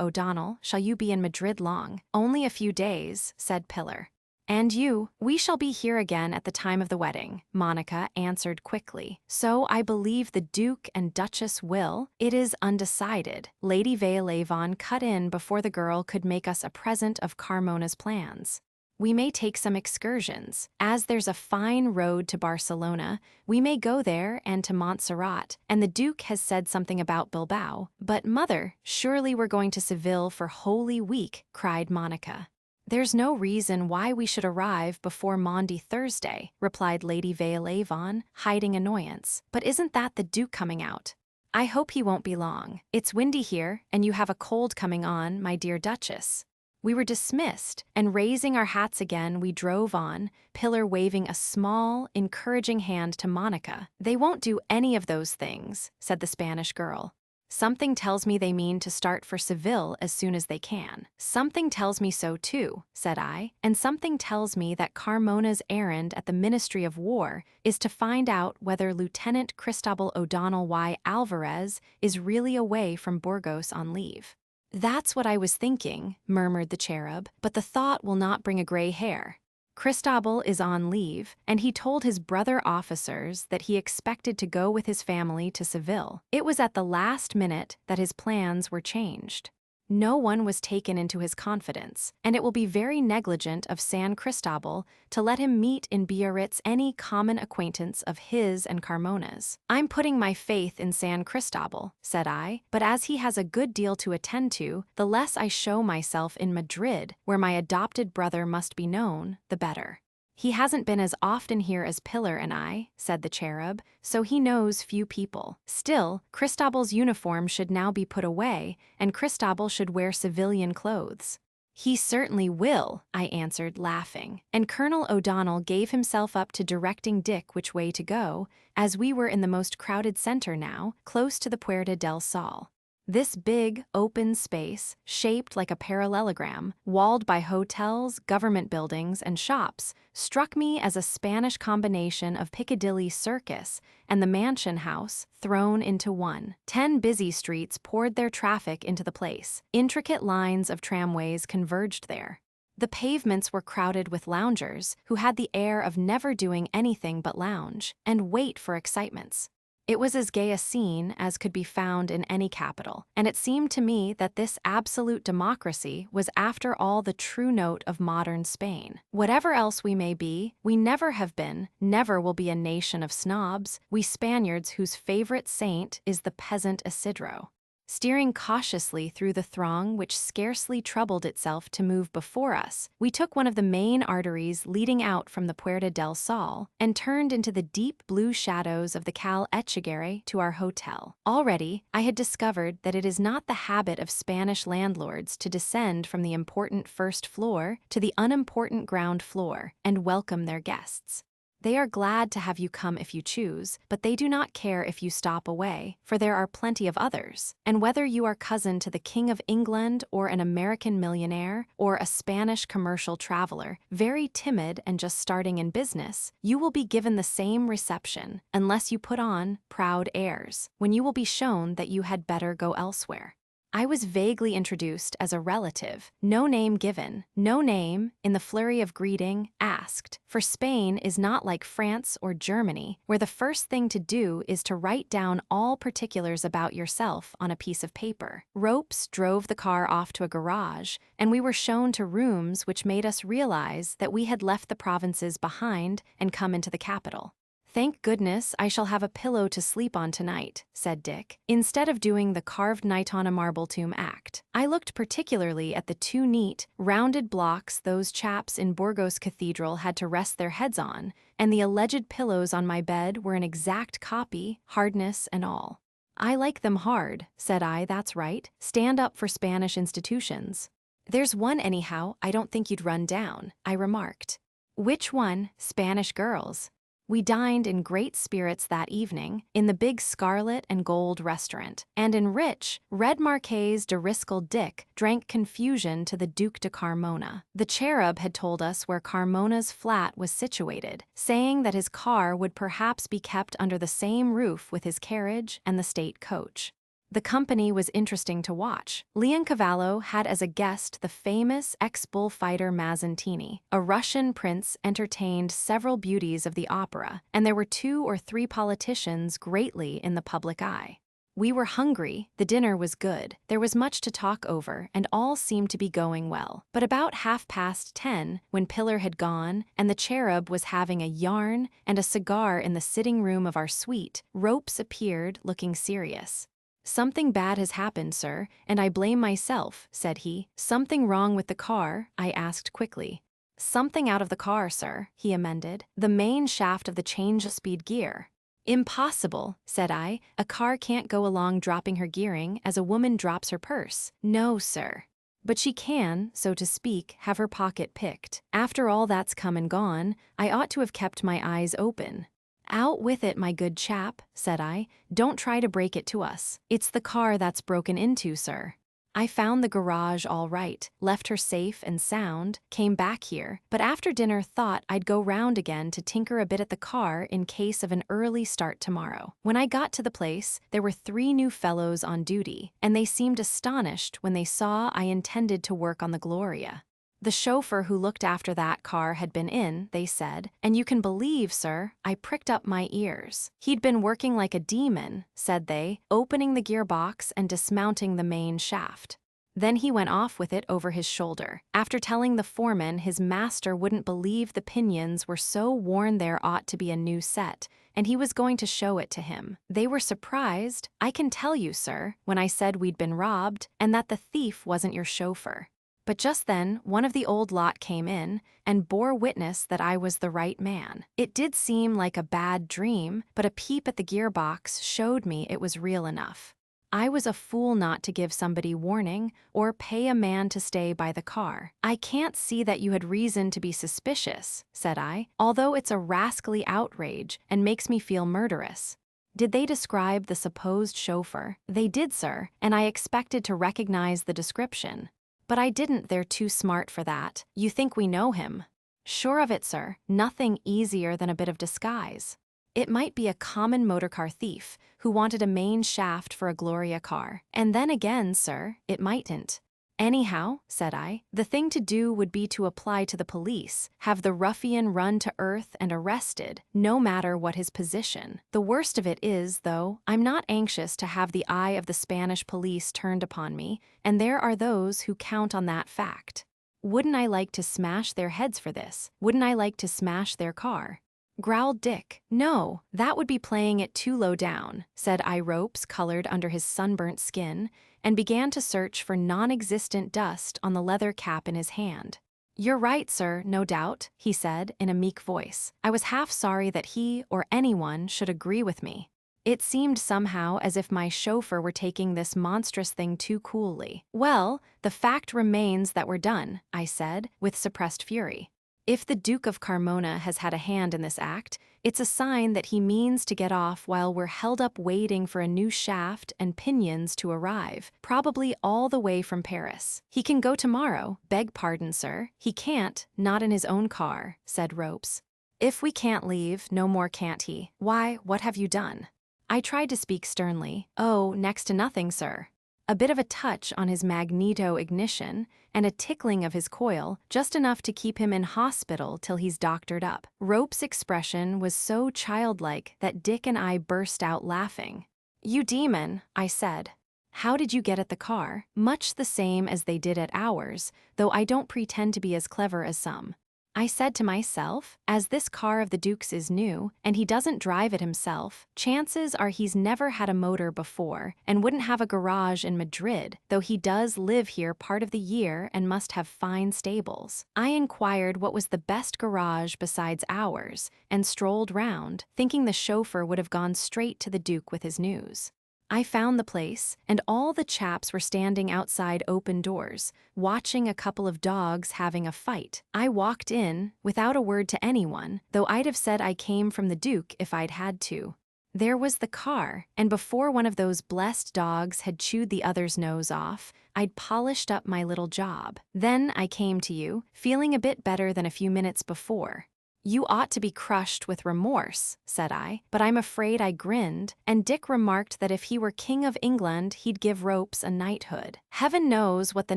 O'Donnell, shall you be in Madrid long?" "Only a few days," said Pillar. "And you?" "We shall be here again at the time of the wedding," Monica answered quickly. "So I believe the Duke and Duchess will." "It is undecided." Lady Vale-Avon cut in before the girl could make us a present of Carmona's plans. "We may take some excursions. As there's a fine road to Barcelona, we may go there and to Montserrat, and the Duke has said something about Bilbao." "But, Mother, surely we're going to Seville for Holy Week," cried Monica. "There's no reason why we should arrive before Maundy Thursday," replied Lady Vale-Avon, hiding annoyance. "But isn't that the Duke coming out?" "I hope he won't be long. It's windy here, and you have a cold coming on, my dear Duchess." We were dismissed, and raising our hats again, we drove on, Pillar waving a small, encouraging hand to Monica. "They won't do any of those things," said the Spanish girl. "Something tells me they mean to start for Seville as soon as they can." "Something tells me so too," said I, "and something tells me that Carmona's errand at the Ministry of War is to find out whether Lieutenant Cristobal O'Donnell Y. Alvarez is really away from Burgos on leave." "That's what I was thinking," murmured the cherub, "but the thought will not bring a gray hair. Cristobal is on leave, and he told his brother officers that he expected to go with his family to Seville. It was at the last minute that his plans were changed. No one was taken into his confidence, and it will be very negligent of San Cristobal to let him meet in Biarritz any common acquaintance of his and Carmona's." "I'm putting my faith in San Cristobal," said I, "but as he has a good deal to attend to, the less I show myself in Madrid, where my adopted brother must be known, the better." "He hasn't been as often here as Pillar and I," said the cherub, "so he knows few people. Still, Cristobal's uniform should now be put away, and Cristobal should wear civilian clothes." "He certainly will," I answered, laughing, and Colonel O'Donnell gave himself up to directing Dick which way to go, as we were in the most crowded center now, close to the Puerta del Sol. This big, open space, shaped like a parallelogram, walled by hotels, government buildings, and shops, struck me as a Spanish combination of Piccadilly Circus and the Mansion House thrown into one. 10 busy streets poured their traffic into the place. Intricate lines of tramways converged there. The pavements were crowded with loungers who had the air of never doing anything but lounge and wait for excitements. It was as gay a scene as could be found in any capital, and it seemed to me that this absolute democracy was after all the true note of modern Spain. Whatever else we may be, we never have been, never will be a nation of snobs, we Spaniards whose favorite saint is the peasant Isidro. Steering cautiously through the throng which scarcely troubled itself to move before us, we took one of the main arteries leading out from the Puerta del Sol and turned into the deep blue shadows of the Cal Echegaray to our hotel. Already, I had discovered that it is not the habit of Spanish landlords to descend from the important first floor to the unimportant ground floor and welcome their guests. They are glad to have you come if you choose, but they do not care if you stop away, for there are plenty of others. And whether you are cousin to the King of England or an American millionaire or a Spanish commercial traveler, very timid and just starting in business, you will be given the same reception, unless you put on proud airs, when you will be shown that you had better go elsewhere. I was vaguely introduced as a relative, no name given, no name, in the flurry of greeting, asked, for Spain is not like France or Germany, where the first thing to do is to write down all particulars about yourself on a piece of paper. Ropes drove the car off to a garage, and we were shown to rooms which made us realize that we had left the provinces behind and come into the capital. Thank goodness I shall have a pillow to sleep on tonight, said Dick, instead of doing the carved knight on a marble tomb act. I looked particularly at the two neat, rounded blocks those chaps in Burgos Cathedral had to rest their heads on, and the alleged pillows on my bed were an exact copy, hardness and all. I like them hard, said I, that's right. Stand up for Spanish institutions. There's one anyhow I don't think you'd run down, I remarked. Which one? Spanish girls. We dined in great spirits that evening, in the big scarlet and gold restaurant, and in rich, red Marqués de Riscal Dick drank confusion to the Duc de Carmona. The cherub had told us where Carmona's flat was situated, saying that his car would perhaps be kept under the same roof with his carriage and the state coach. The company was interesting to watch. Leoncavallo had as a guest the famous ex-bullfighter Mazzantini. A Russian prince entertained several beauties of the opera, and there were 2 or 3 politicians greatly in the public eye. We were hungry, the dinner was good, there was much to talk over, and all seemed to be going well. But about 10:30, when Pillar had gone, and the cherub was having a yarn and a cigar in the sitting room of our suite, Ropes appeared, looking serious. Something bad has happened, sir, and I blame myself, said he. Something wrong with the car? I asked quickly. Something out of the car, sir, he amended. The main shaft of the change-speed gear. Impossible, said I. A car can't go along dropping her gearing as a woman drops her purse. No, sir. But she can, so to speak, have her pocket picked. After all that's come and gone, I ought to have kept my eyes open. Out with it, my good chap, said I. Don't try to break it to us. It's the car that's broken into, sir. I found the garage all right, left her safe and sound, came back here, but after dinner thought I'd go round again to tinker a bit at the car in case of an early start tomorrow. When I got to the place, there were 3 new fellows on duty, and they seemed astonished when they saw I intended to work on the Gloria. The chauffeur who looked after that car had been in, they said, and you can believe, sir, I pricked up my ears. He'd been working like a demon, said they, opening the gearbox and dismounting the main shaft. Then he went off with it over his shoulder, after telling the foreman his master wouldn't believe the pinions were so worn there ought to be a new set, and he was going to show it to him. They were surprised, I can tell you, sir, when I said we'd been robbed, and that the thief wasn't your chauffeur. But just then, one of the old lot came in and bore witness that I was the right man. It did seem like a bad dream, but a peep at the gearbox showed me it was real enough. I was a fool not to give somebody warning or pay a man to stay by the car. I can't see that you had reason to be suspicious, said I, although it's a rascally outrage and makes me feel murderous. Did they describe the supposed chauffeur? They did, sir, and I expected to recognize the description. But I didn't, they're too smart for that. You think we know him? Sure of it, sir. Nothing easier than a bit of disguise. It might be a common motorcar thief who wanted a main shaft for a Gloria car. And then again, sir, it mightn't. Anyhow, said I, the thing to do would be to apply to the police, have the ruffian run to earth and arrested, no matter what his position. The worst of it is, though, I'm not anxious to have the eye of the Spanish police turned upon me, and there are those who count on that fact. Wouldn't I like to smash their heads for this? Wouldn't I like to smash their car? Growled Dick. No, that would be playing it too low down, said I. Ropes colored under his sunburnt skin, and began to search for non-existent dust on the leather cap in his hand. You're right, sir, no doubt, he said in a meek voice. I was half sorry that he or anyone should agree with me. It seemed somehow as if my chauffeur were taking this monstrous thing too coolly. Well, the fact remains that we're done, I said, with suppressed fury. If the Duke of Carmona has had a hand in this act, it's a sign that he means to get off while we're held up waiting for a new shaft and pinions to arrive, probably all the way from Paris. He can go tomorrow. Beg pardon, sir. He can't, not in his own car, said Ropes. If we can't leave, no more can't he. Why, what have you done? I tried to speak sternly. Oh, next to nothing, sir. A bit of a touch on his magneto-ignition, and a tickling of his coil, just enough to keep him in hospital till he's doctored up. Rope's expression was so childlike that Dick and I burst out laughing. You demon, I said. How did you get at the car? Much the same as they did at ours, though I don't pretend to be as clever as some. I said to myself, as this car of the Duke's is new, and he doesn't drive it himself, chances are he's never had a motor before and wouldn't have a garage in Madrid, though he does live here part of the year and must have fine stables. I inquired what was the best garage besides ours and strolled round, thinking the chauffeur would have gone straight to the Duke with his news. I found the place, and all the chaps were standing outside open doors, watching a couple of dogs having a fight. I walked in, without a word to anyone, though I'd have said I came from the Duke if I'd had to. There was the car, and before one of those blessed dogs had chewed the other's nose off, I'd polished up my little job. Then I came to you, feeling a bit better than a few minutes before. You ought to be crushed with remorse, said I, but I'm afraid I grinned, and Dick remarked that if he were King of England, he'd give Ropes a knighthood. Heaven knows what the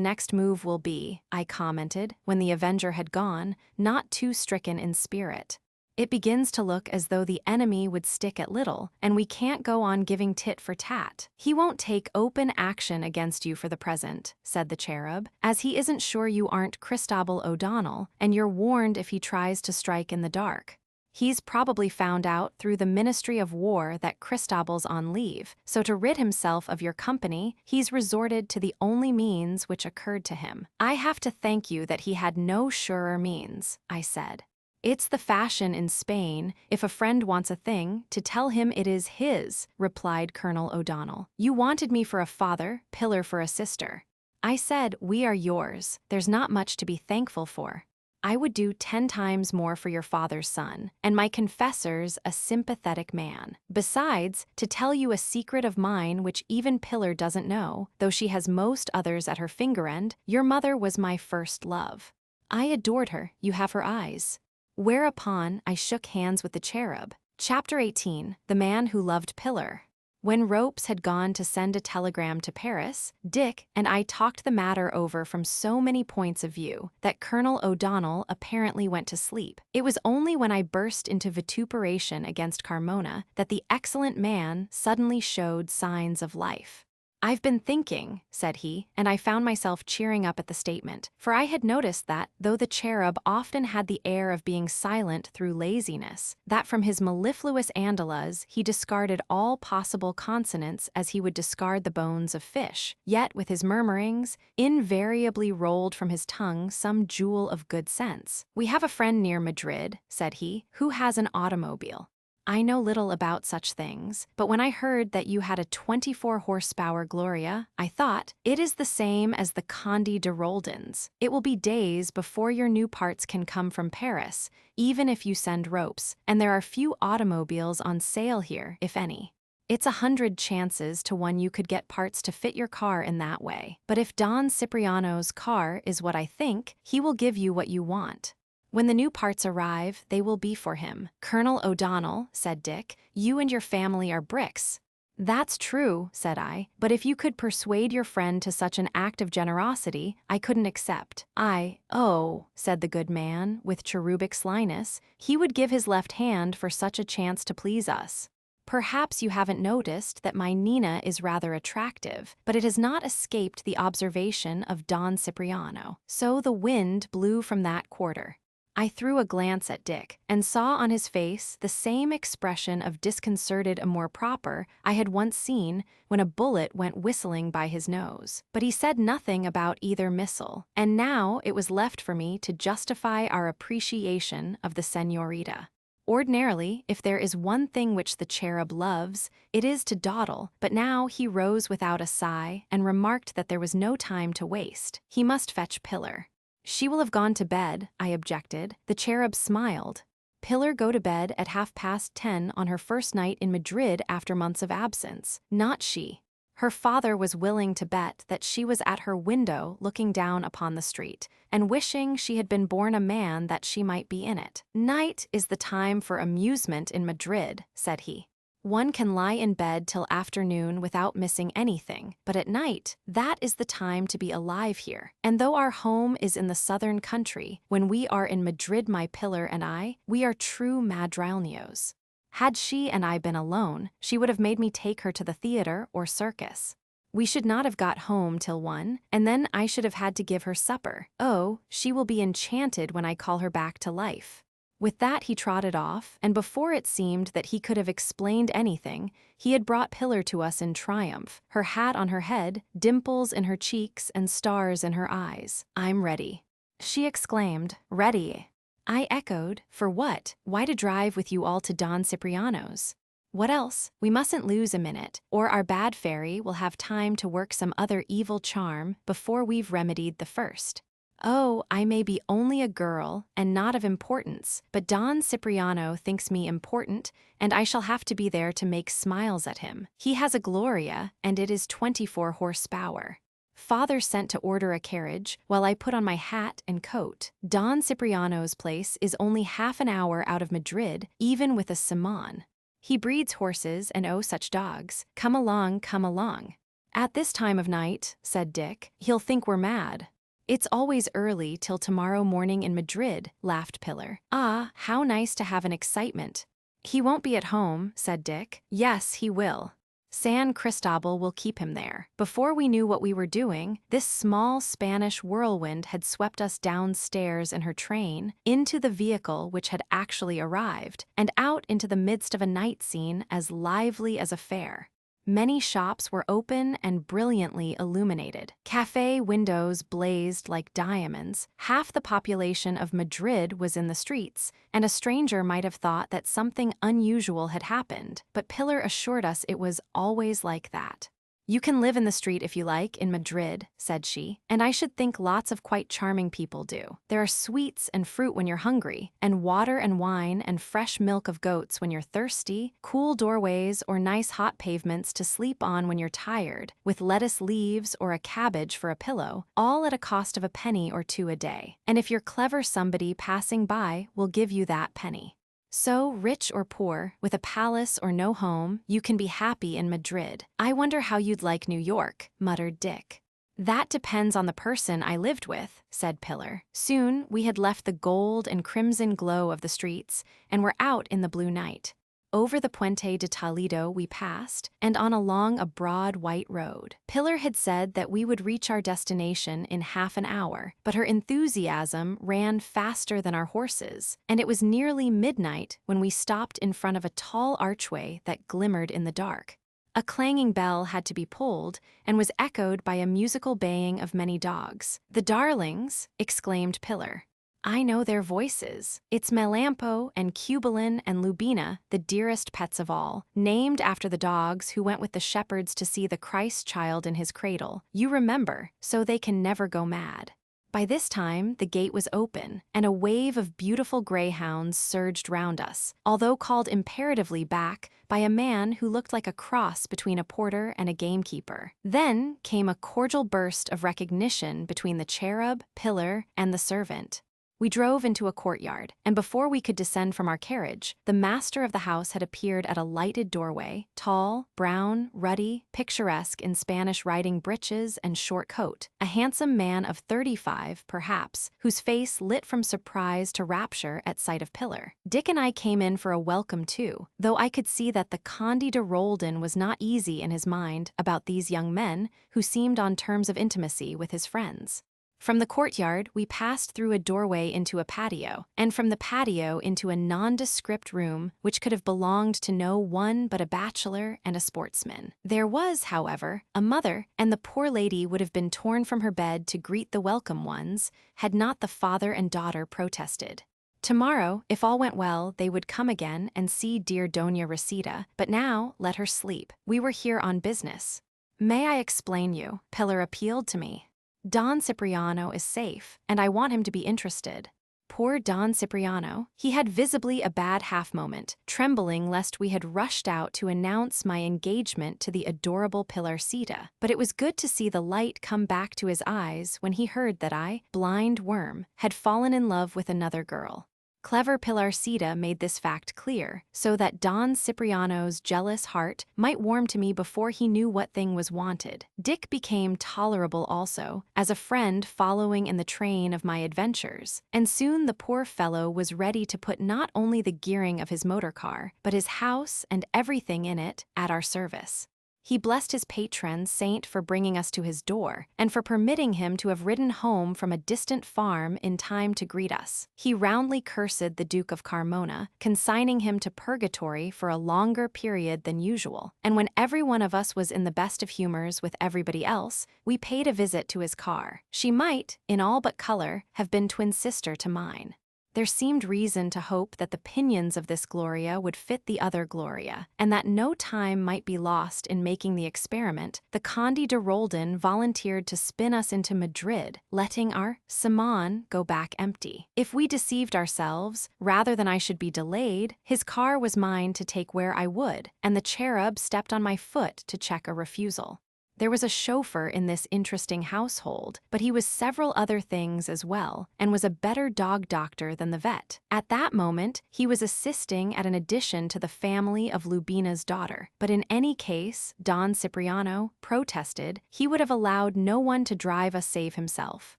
next move will be, I commented, when the Avenger had gone, not too stricken in spirit. It begins to look as though the enemy would stick at little, and we can't go on giving tit for tat. He won't take open action against you for the present, said the cherub, as he isn't sure you aren't Christabel O'Donnell, and you're warned if he tries to strike in the dark. He's probably found out through the Ministry of War that Christabel's on leave, so to rid himself of your company, he's resorted to the only means which occurred to him. I have to thank you that he had no surer means, I said. It's the fashion in Spain, if a friend wants a thing, to tell him it is his, replied Colonel O'Donnell. You wanted me for a father, Pillar for a sister. I said, we are yours. There's not much to be thankful for. I would do 10 times more for your father's son, and my confessor's a sympathetic man. Besides, to tell you a secret of mine which even Pillar doesn't know, though she has most others at her finger end, your mother was my first love. I adored her, you have her eyes. Whereupon I shook hands with the cherub. Chapter 18, The Man Who Loved Pillar. When Ropes had gone to send a telegram to Paris, Dick and I talked the matter over from so many points of view that Colonel O'Donnell apparently went to sleep. It was only when I burst into vituperation against Carmona that the excellent man suddenly showed signs of life. I've been thinking, said he, and I found myself cheering up at the statement, for I had noticed that, though the cherub often had the air of being silent through laziness, that from his mellifluous andalas he discarded all possible consonants as he would discard the bones of fish, yet with his murmurings, invariably rolled from his tongue some jewel of good sense. We have a friend near Madrid, said he, who has an automobile. I know little about such things, but when I heard that you had a 24-horsepower Gloria, I thought, it is the same as the Conde de Roldens. It will be days before your new parts can come from Paris, even if you send Ropes, and there are few automobiles on sale here, if any. It's 100 chances to 1 you could get parts to fit your car in that way. But if Don Cipriano's car is what I think, he will give you what you want. When the new parts arrive, they will be for him. Colonel O'Donnell, said Dick, you and your family are bricks. That's true, said I, but if you could persuade your friend to such an act of generosity, I couldn't accept. Oh, said the good man, with cherubic slyness, he would give his left hand for such a chance to please us. Perhaps you haven't noticed that my Nina is rather attractive, but it has not escaped the observation of Don Cipriano. So the wind blew from that quarter. I threw a glance at Dick, and saw on his face the same expression of disconcerted amour propre I had once seen when a bullet went whistling by his nose. But he said nothing about either missile, and now it was left for me to justify our appreciation of the señorita. Ordinarily, if there is one thing which the cherub loves, it is to dawdle, but now he rose without a sigh and remarked that there was no time to waste. He must fetch Pillar. She will have gone to bed, I objected. The cherub smiled. Pillar go to bed at 10:30 on her first night in Madrid after months of absence. Not she. Her father was willing to bet that she was at her window looking down upon the street, and wishing she had been born a man that she might be in it. Night is the time for amusement in Madrid, said he. One can lie in bed till afternoon without missing anything, but at night, that is the time to be alive here. And though our home is in the southern country, when we are in Madrid, my Pillar and I, we are true Madrilenios. Had she and I been alone, she would have made me take her to the theater or circus. We should not have got home till 1, and then I should have had to give her supper. Oh, she will be enchanted when I call her back to life." With that he trotted off, and before it seemed that he could have explained anything, he had brought Pillar to us in triumph, her hat on her head, dimples in her cheeks, and stars in her eyes. "I'm ready," she exclaimed. "Ready?" I echoed. "For what? Why, to drive with you all to Don Cipriano's." "What else? We mustn't lose a minute, or our bad fairy will have time to work some other evil charm before we've remedied the first. Oh, I may be only a girl and not of importance, but Don Cipriano thinks me important, and I shall have to be there to make smiles at him. He has a Gloria, and it is 24 horsepower. Father sent to order a carriage while I put on my hat and coat. Don Cipriano's place is only half an hour out of Madrid, even with a Simon. He breeds horses and oh such dogs. Come along, come along." "At this time of night," said Dick, "he'll think we're mad." "It's always early till tomorrow morning in Madrid," laughed Pillar. "Ah, how nice to have an excitement." "He won't be at home," said Dick. "Yes, he will. San Cristobal will keep him there." Before we knew what we were doing, this small Spanish whirlwind had swept us downstairs in her train, into the vehicle which had actually arrived, and out into the midst of a night scene as lively as a fair. Many shops were open and brilliantly illuminated. Cafe windows blazed like diamonds. Half the population of Madrid was in the streets, and a stranger might have thought that something unusual had happened, but Pillar assured us it was always like that. "You can live in the street if you like in Madrid," said she, "and I should think lots of quite charming people do. There are sweets and fruit when you're hungry, and water and wine and fresh milk of goats when you're thirsty, cool doorways or nice hot pavements to sleep on when you're tired, with lettuce leaves or a cabbage for a pillow, all at a cost of a penny or two a day. And if you're clever, somebody passing by will give you that penny. So, rich or poor, with a palace or no home, you can be happy in Madrid." "I wonder how you'd like New York," muttered Dick. "That depends on the person I lived with," said Pillar. Soon we had left the gold and crimson glow of the streets, and were out in the blue night. Over the Puente de Toledo we passed, and on along a broad white road. Pillar had said that we would reach our destination in half an hour, but her enthusiasm ran faster than our horses, and it was nearly midnight when we stopped in front of a tall archway that glimmered in the dark. A clanging bell had to be pulled, and was echoed by a musical baying of many dogs. "The darlings!" exclaimed Pillar. "I know their voices. It's Melampo and Cubalin and Lubina, the dearest pets of all, named after the dogs who went with the shepherds to see the Christ child in his cradle. You remember, so they can never go mad." By this time, the gate was open, and a wave of beautiful greyhounds surged round us, although called imperatively back by a man who looked like a cross between a porter and a gamekeeper. Then came a cordial burst of recognition between the cherub, Pillar, and the servant. We drove into a courtyard, and before we could descend from our carriage, the master of the house had appeared at a lighted doorway, tall, brown, ruddy, picturesque in Spanish riding breeches and short coat, a handsome man of 35, perhaps, whose face lit from surprise to rapture at sight of Pillar. Dick and I came in for a welcome too, though I could see that the Conde de Roldan was not easy in his mind about these young men who seemed on terms of intimacy with his friends. From the courtyard, we passed through a doorway into a patio, and from the patio into a nondescript room which could have belonged to no one but a bachelor and a sportsman. There was, however, a mother, and the poor lady would have been torn from her bed to greet the welcome ones, had not the father and daughter protested. Tomorrow, if all went well, they would come again and see dear Doña Resita, but now let her sleep. We were here on business. "May I explain you?" Pillar appealed to me. "Don Cipriano is safe, and I want him to be interested." Poor Don Cipriano, he had visibly a bad half-moment, trembling lest we had rushed out to announce my engagement to the adorable Pilarcita. But it was good to see the light come back to his eyes when he heard that I, blind worm, had fallen in love with another girl. Clever Pilarcita made this fact clear, so that Don Cipriano's jealous heart might warm to me before he knew what thing was wanted. Dick became tolerable also, as a friend following in the train of my adventures, and soon the poor fellow was ready to put not only the gearing of his motor car, but his house and everything in it at our service. He blessed his patron saint for bringing us to his door, and for permitting him to have ridden home from a distant farm in time to greet us. He roundly cursed the Duke of Carmona, consigning him to purgatory for a longer period than usual, and when every one of us was in the best of humors with everybody else, we paid a visit to his car. She might, in all but color, have been twin sister to mine. There seemed reason to hope that the pinions of this Gloria would fit the other Gloria, and that no time might be lost in making the experiment. The Conde de Roldan volunteered to spin us into Madrid, letting our Simon go back empty. If we deceived ourselves, rather than I should be delayed, his car was mine to take where I would, and the cherub stepped on my foot to check a refusal. There was a chauffeur in this interesting household, but he was several other things as well, and was a better dog doctor than the vet. At that moment, he was assisting at an addition to the family of Lubina's daughter. But in any case, Don Cipriano protested he would have allowed no one to drive us save himself.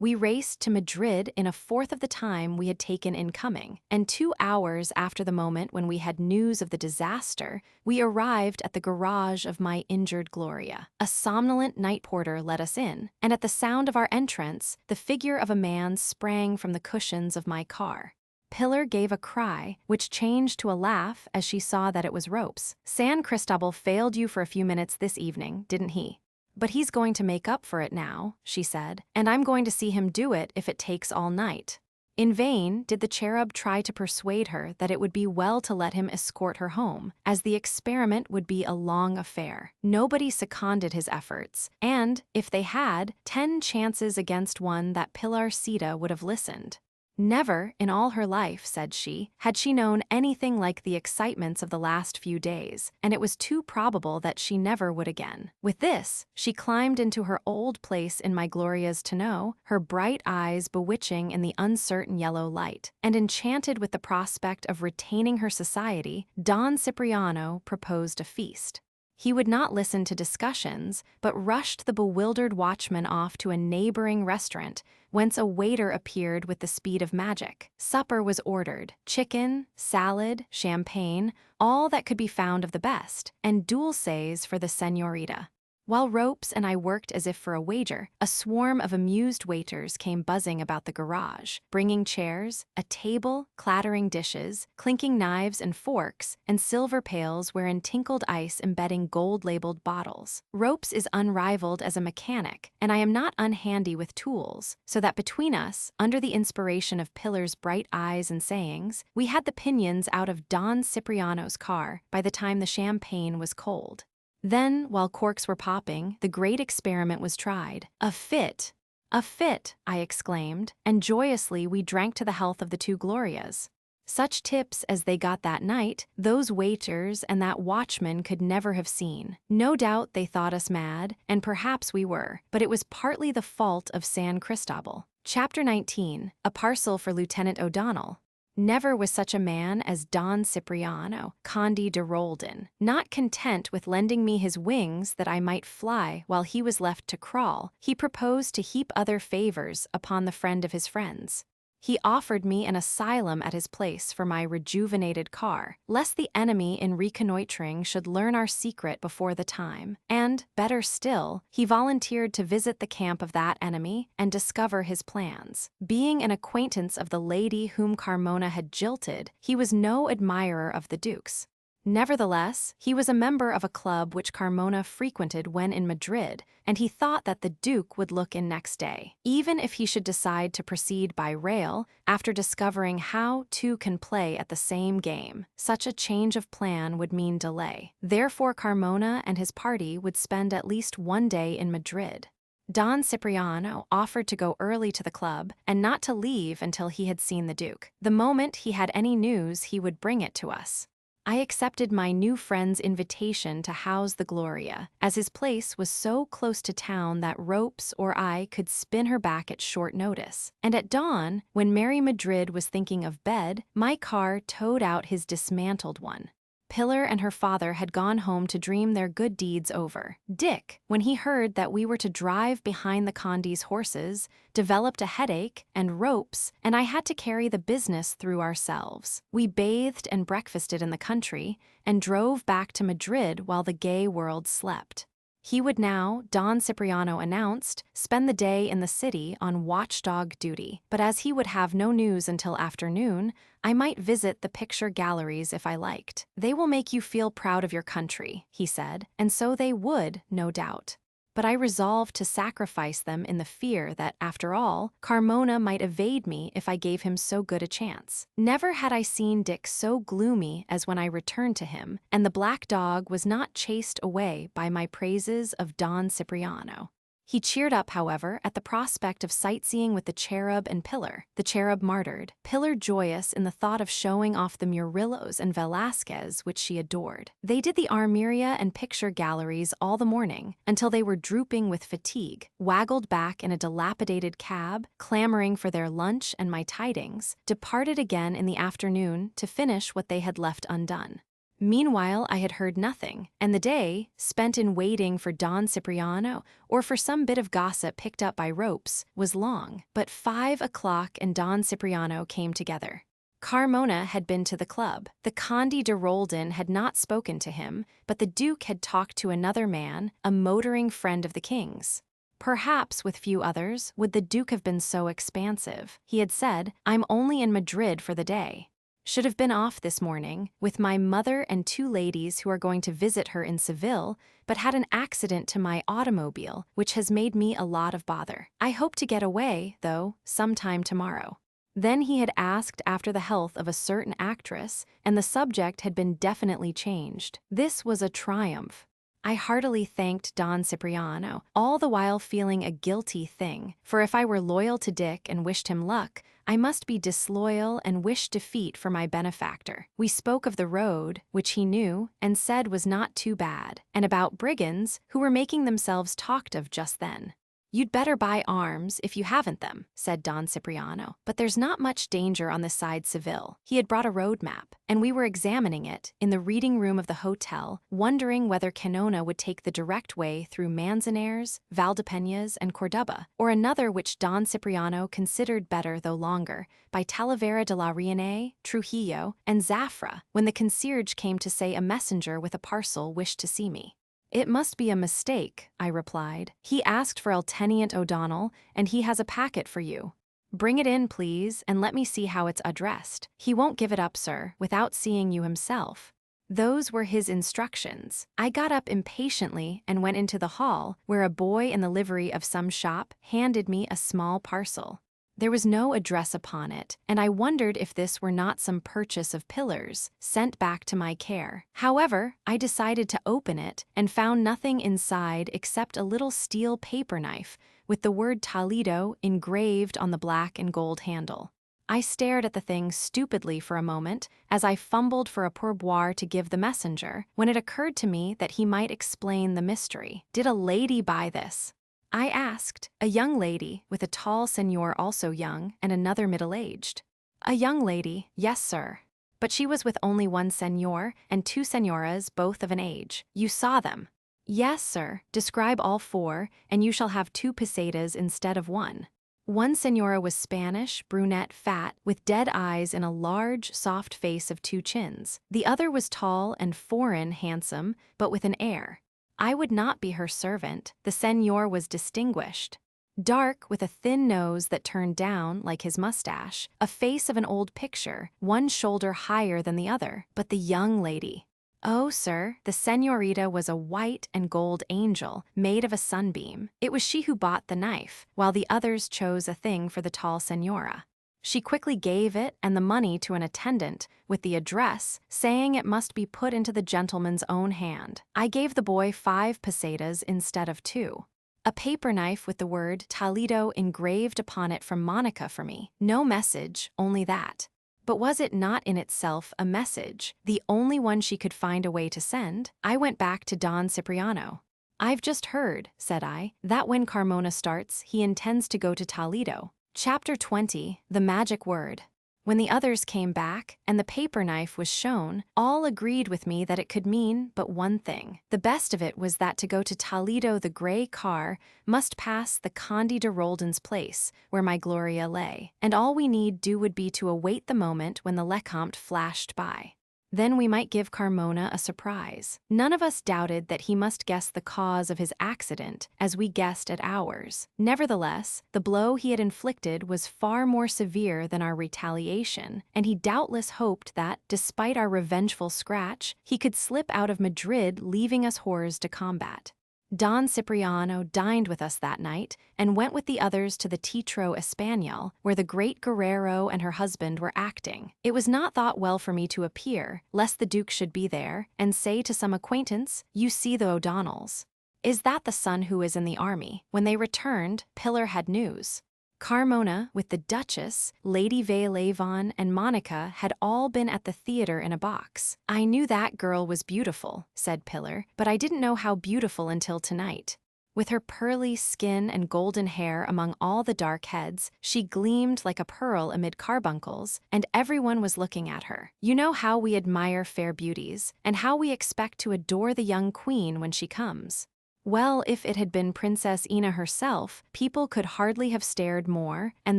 We raced to Madrid in a fourth of the time we had taken in coming, and 2 hours after the moment when we had news of the disaster, we arrived at the garage of my injured Gloria. A somnolent night porter let us in, and at the sound of our entrance, the figure of a man sprang from the cushions of my car. Pilar gave a cry, which changed to a laugh as she saw that it was Ropes. San Cristobal failed you for a few minutes this evening, didn't he? But he's going to make up for it now, she said, and I'm going to see him do it if it takes all night. In vain did the cherub try to persuade her that it would be well to let him escort her home, as the experiment would be a long affair. Nobody seconded his efforts, and, if they had, 10 chances against 1 that Pilar Cida would have listened. Never, in all her life, said she, had she known anything like the excitements of the last few days, and it was too probable that she never would again. With this, she climbed into her old place in my Gloria's tonneau, her bright eyes bewitching in the uncertain yellow light, and enchanted with the prospect of retaining her society, Don Cipriano proposed a feast. He would not listen to discussions, but rushed the bewildered watchman off to a neighboring restaurant, whence a waiter appeared with the speed of magic. Supper was ordered: chicken, salad, champagne, all that could be found of the best, and dulces for the señorita. While Ropes and I worked as if for a wager, a swarm of amused waiters came buzzing about the garage, bringing chairs, a table, clattering dishes, clinking knives and forks, and silver pails wherein tinkled ice embedding gold-labeled bottles. Ropes is unrivaled as a mechanic, and I am not unhandy with tools, so that between us, under the inspiration of Pilar's bright eyes and sayings, we had the pinions out of Don Cipriano's car by the time the champagne was cold. Then, while corks were popping, the great experiment was tried. A fit! A fit! I exclaimed, and joyously we drank to the health of the 2 Glorias. Such tips as they got that night, those waiters and that watchman could never have seen. No doubt they thought us mad, and perhaps we were, but it was partly the fault of San Cristobal. Chapter 19. A parcel for Lieutenant O'Donnell. Never was such a man as Don Cipriano, Conde de Roldan. Not content with lending me his wings that I might fly while he was left to crawl, he proposed to heap other favors upon the friend of his friends. He offered me an asylum at his place for my rejuvenated car, lest the enemy in reconnoitering should learn our secret before the time, and, better still, he volunteered to visit the camp of that enemy and discover his plans. Being an acquaintance of the lady whom Carmona had jilted, he was no admirer of the Duke's. Nevertheless, he was a member of a club which Carmona frequented when in Madrid, and he thought that the Duke would look in next day. Even if he should decide to proceed by rail, after discovering how 2 can play at the same game, such a change of plan would mean delay. Therefore Carmona and his party would spend at least 1 day in Madrid. Don Cipriano offered to go early to the club and not to leave until he had seen the Duke. The moment he had any news, he would bring it to us. I accepted my new friend's invitation to house the Gloria, as his place was so close to town that Ropes or I could spin her back at short notice. And at dawn, when Mary Madrid was thinking of bed, my car towed out his dismantled one. Pillar and her father had gone home to dream their good deeds over. Dick, when he heard that we were to drive behind the Conde's horses, developed a headache and ropes, and I had to carry the business through ourselves. We bathed and breakfasted in the country and drove back to Madrid while the gay world slept. He would now, Don Cipriano announced, spend the day in the city on watchdog duty, but as he would have no news until afternoon, I might visit the picture galleries if I liked. They will make you feel proud of your country, he said, and so they would, no doubt. But I resolved to sacrifice them in the fear that, after all, Carmona might evade me if I gave him so good a chance. Never had I seen Dick so gloomy as when I returned to him, and the black dog was not chased away by my praises of Don Cipriano. He cheered up, however, at the prospect of sightseeing with the cherub and Pillar, the cherub martyred, Pillar joyous in the thought of showing off the Murillos and Velázquez which she adored. They did the Armeria and picture galleries all the morning, until they were drooping with fatigue, waggled back in a dilapidated cab, clamoring for their lunch and my tidings, departed again in the afternoon to finish what they had left undone. Meanwhile, I had heard nothing, and the day, spent in waiting for Don Cipriano or for some bit of gossip picked up by ropes, was long. But 5 o'clock and Don Cipriano came together. Carmona had been to the club. The Conde de Roldan had not spoken to him, but the Duke had talked to another man, a motoring friend of the king's. Perhaps, with few others, would the Duke have been so expansive. He had said, "I'm only in Madrid for the day. Should have been off this morning, with my mother and 2 ladies who are going to visit her in Seville, but had an accident to my automobile, which has made me a lot of bother. I hope to get away, though, sometime tomorrow." Then he had asked after the health of a certain actress, and the subject had been definitely changed. This was a triumph. I heartily thanked Don Cipriano, all the while feeling a guilty thing, for if I were loyal to Dick and wished him luck, I must be disloyal and wish defeat for my benefactor. We spoke of the road, which he knew, and said was not too bad, and about brigands, who were making themselves talked of just then. "You'd better buy arms if you haven't them," said Don Cipriano. "But there's not much danger on this side Seville." He had brought a road map, and we were examining it in the reading room of the hotel, wondering whether Canona would take the direct way through Manzanares, Valdepeñas, and Cordoba, or another which Don Cipriano considered better though longer, by Talavera de la Reina, Trujillo, and Zafra, when the concierge came to say a messenger with a parcel wished to see me. "It must be a mistake," I replied. "He asked for Lieutenant O'Donnell, and he has a packet for you. Bring it in, please, and let me see how it's addressed. He won't give it up, sir, without seeing you himself." Those were his instructions. I got up impatiently and went into the hall, where a boy in the livery of some shop handed me a small parcel. There was no address upon it, and I wondered if this were not some purchase of Pillar's, sent back to my care. However, I decided to open it and found nothing inside except a little steel paper knife with the word Toledo engraved on the black and gold handle. I stared at the thing stupidly for a moment as I fumbled for a pourboire to give the messenger, when it occurred to me that he might explain the mystery. "Did a lady buy this?" I asked. "A young lady, with a tall senor also young, and another middle-aged." "A young lady, yes, sir. But she was with only one senor, and 2 senoras, both of an age. You saw them?" "Yes, sir. Describe all 4, and you shall have 2 pesetas instead of 1. One senora was Spanish, brunette, fat, with dead eyes in a large, soft face of 2 chins. The other was tall and foreign handsome, but with an air. I would not be her servant. The senor was distinguished. Dark, with a thin nose that turned down, like his mustache, a face of an old picture, one shoulder higher than the other. But the young lady. Oh, sir, the senorita was a white and gold angel, made of a sunbeam. It was she who bought the knife, while the others chose a thing for the tall senora. She quickly gave it and the money to an attendant, with the address, saying it must be put into the gentleman's own hand. I gave the boy 5 pesetas instead of 2. A paper knife with the word Toledo engraved upon it from Monica for me. No message, only that. But was it not in itself a message, the only one she could find a way to send? I went back to Don Cipriano. "I've just heard," said I, "that when Carmona starts, he intends to go to Toledo." Chapter 20, The Magic Word. When the others came back and the paper knife was shown, all agreed with me that it could mean but one thing. The best of it was that to go to Toledo the gray car must pass the Conde de Roldan's place, where my Gloria lay, and all we need do would be to await the moment when the Lecomte flashed by. Then we might give Carmona a surprise. None of us doubted that he must guess the cause of his accident, as we guessed at ours. Nevertheless, the blow he had inflicted was far more severe than our retaliation, and he doubtless hoped that, despite our revengeful scratch, he could slip out of Madrid, leaving us whores to combat. Don Cipriano dined with us that night and went with the others to the Teatro Español, where the great Guerrero and her husband were acting. It was not thought well for me to appear, lest the Duke should be there, and say to some acquaintance, "You see the O'Donnells. Is that the son who is in the army?" When they returned, Pilar had news. Carmona, with the Duchess, Lady Veuillevon, and Monica had all been at the theater in a box. "I knew that girl was beautiful," said Pilar, "but I didn't know how beautiful until tonight. With her pearly skin and golden hair among all the dark heads, she gleamed like a pearl amid carbuncles, and everyone was looking at her. You know how we admire fair beauties, and how we expect to adore the young queen when she comes. Well, if it had been Princess Ina herself, people could hardly have stared more, and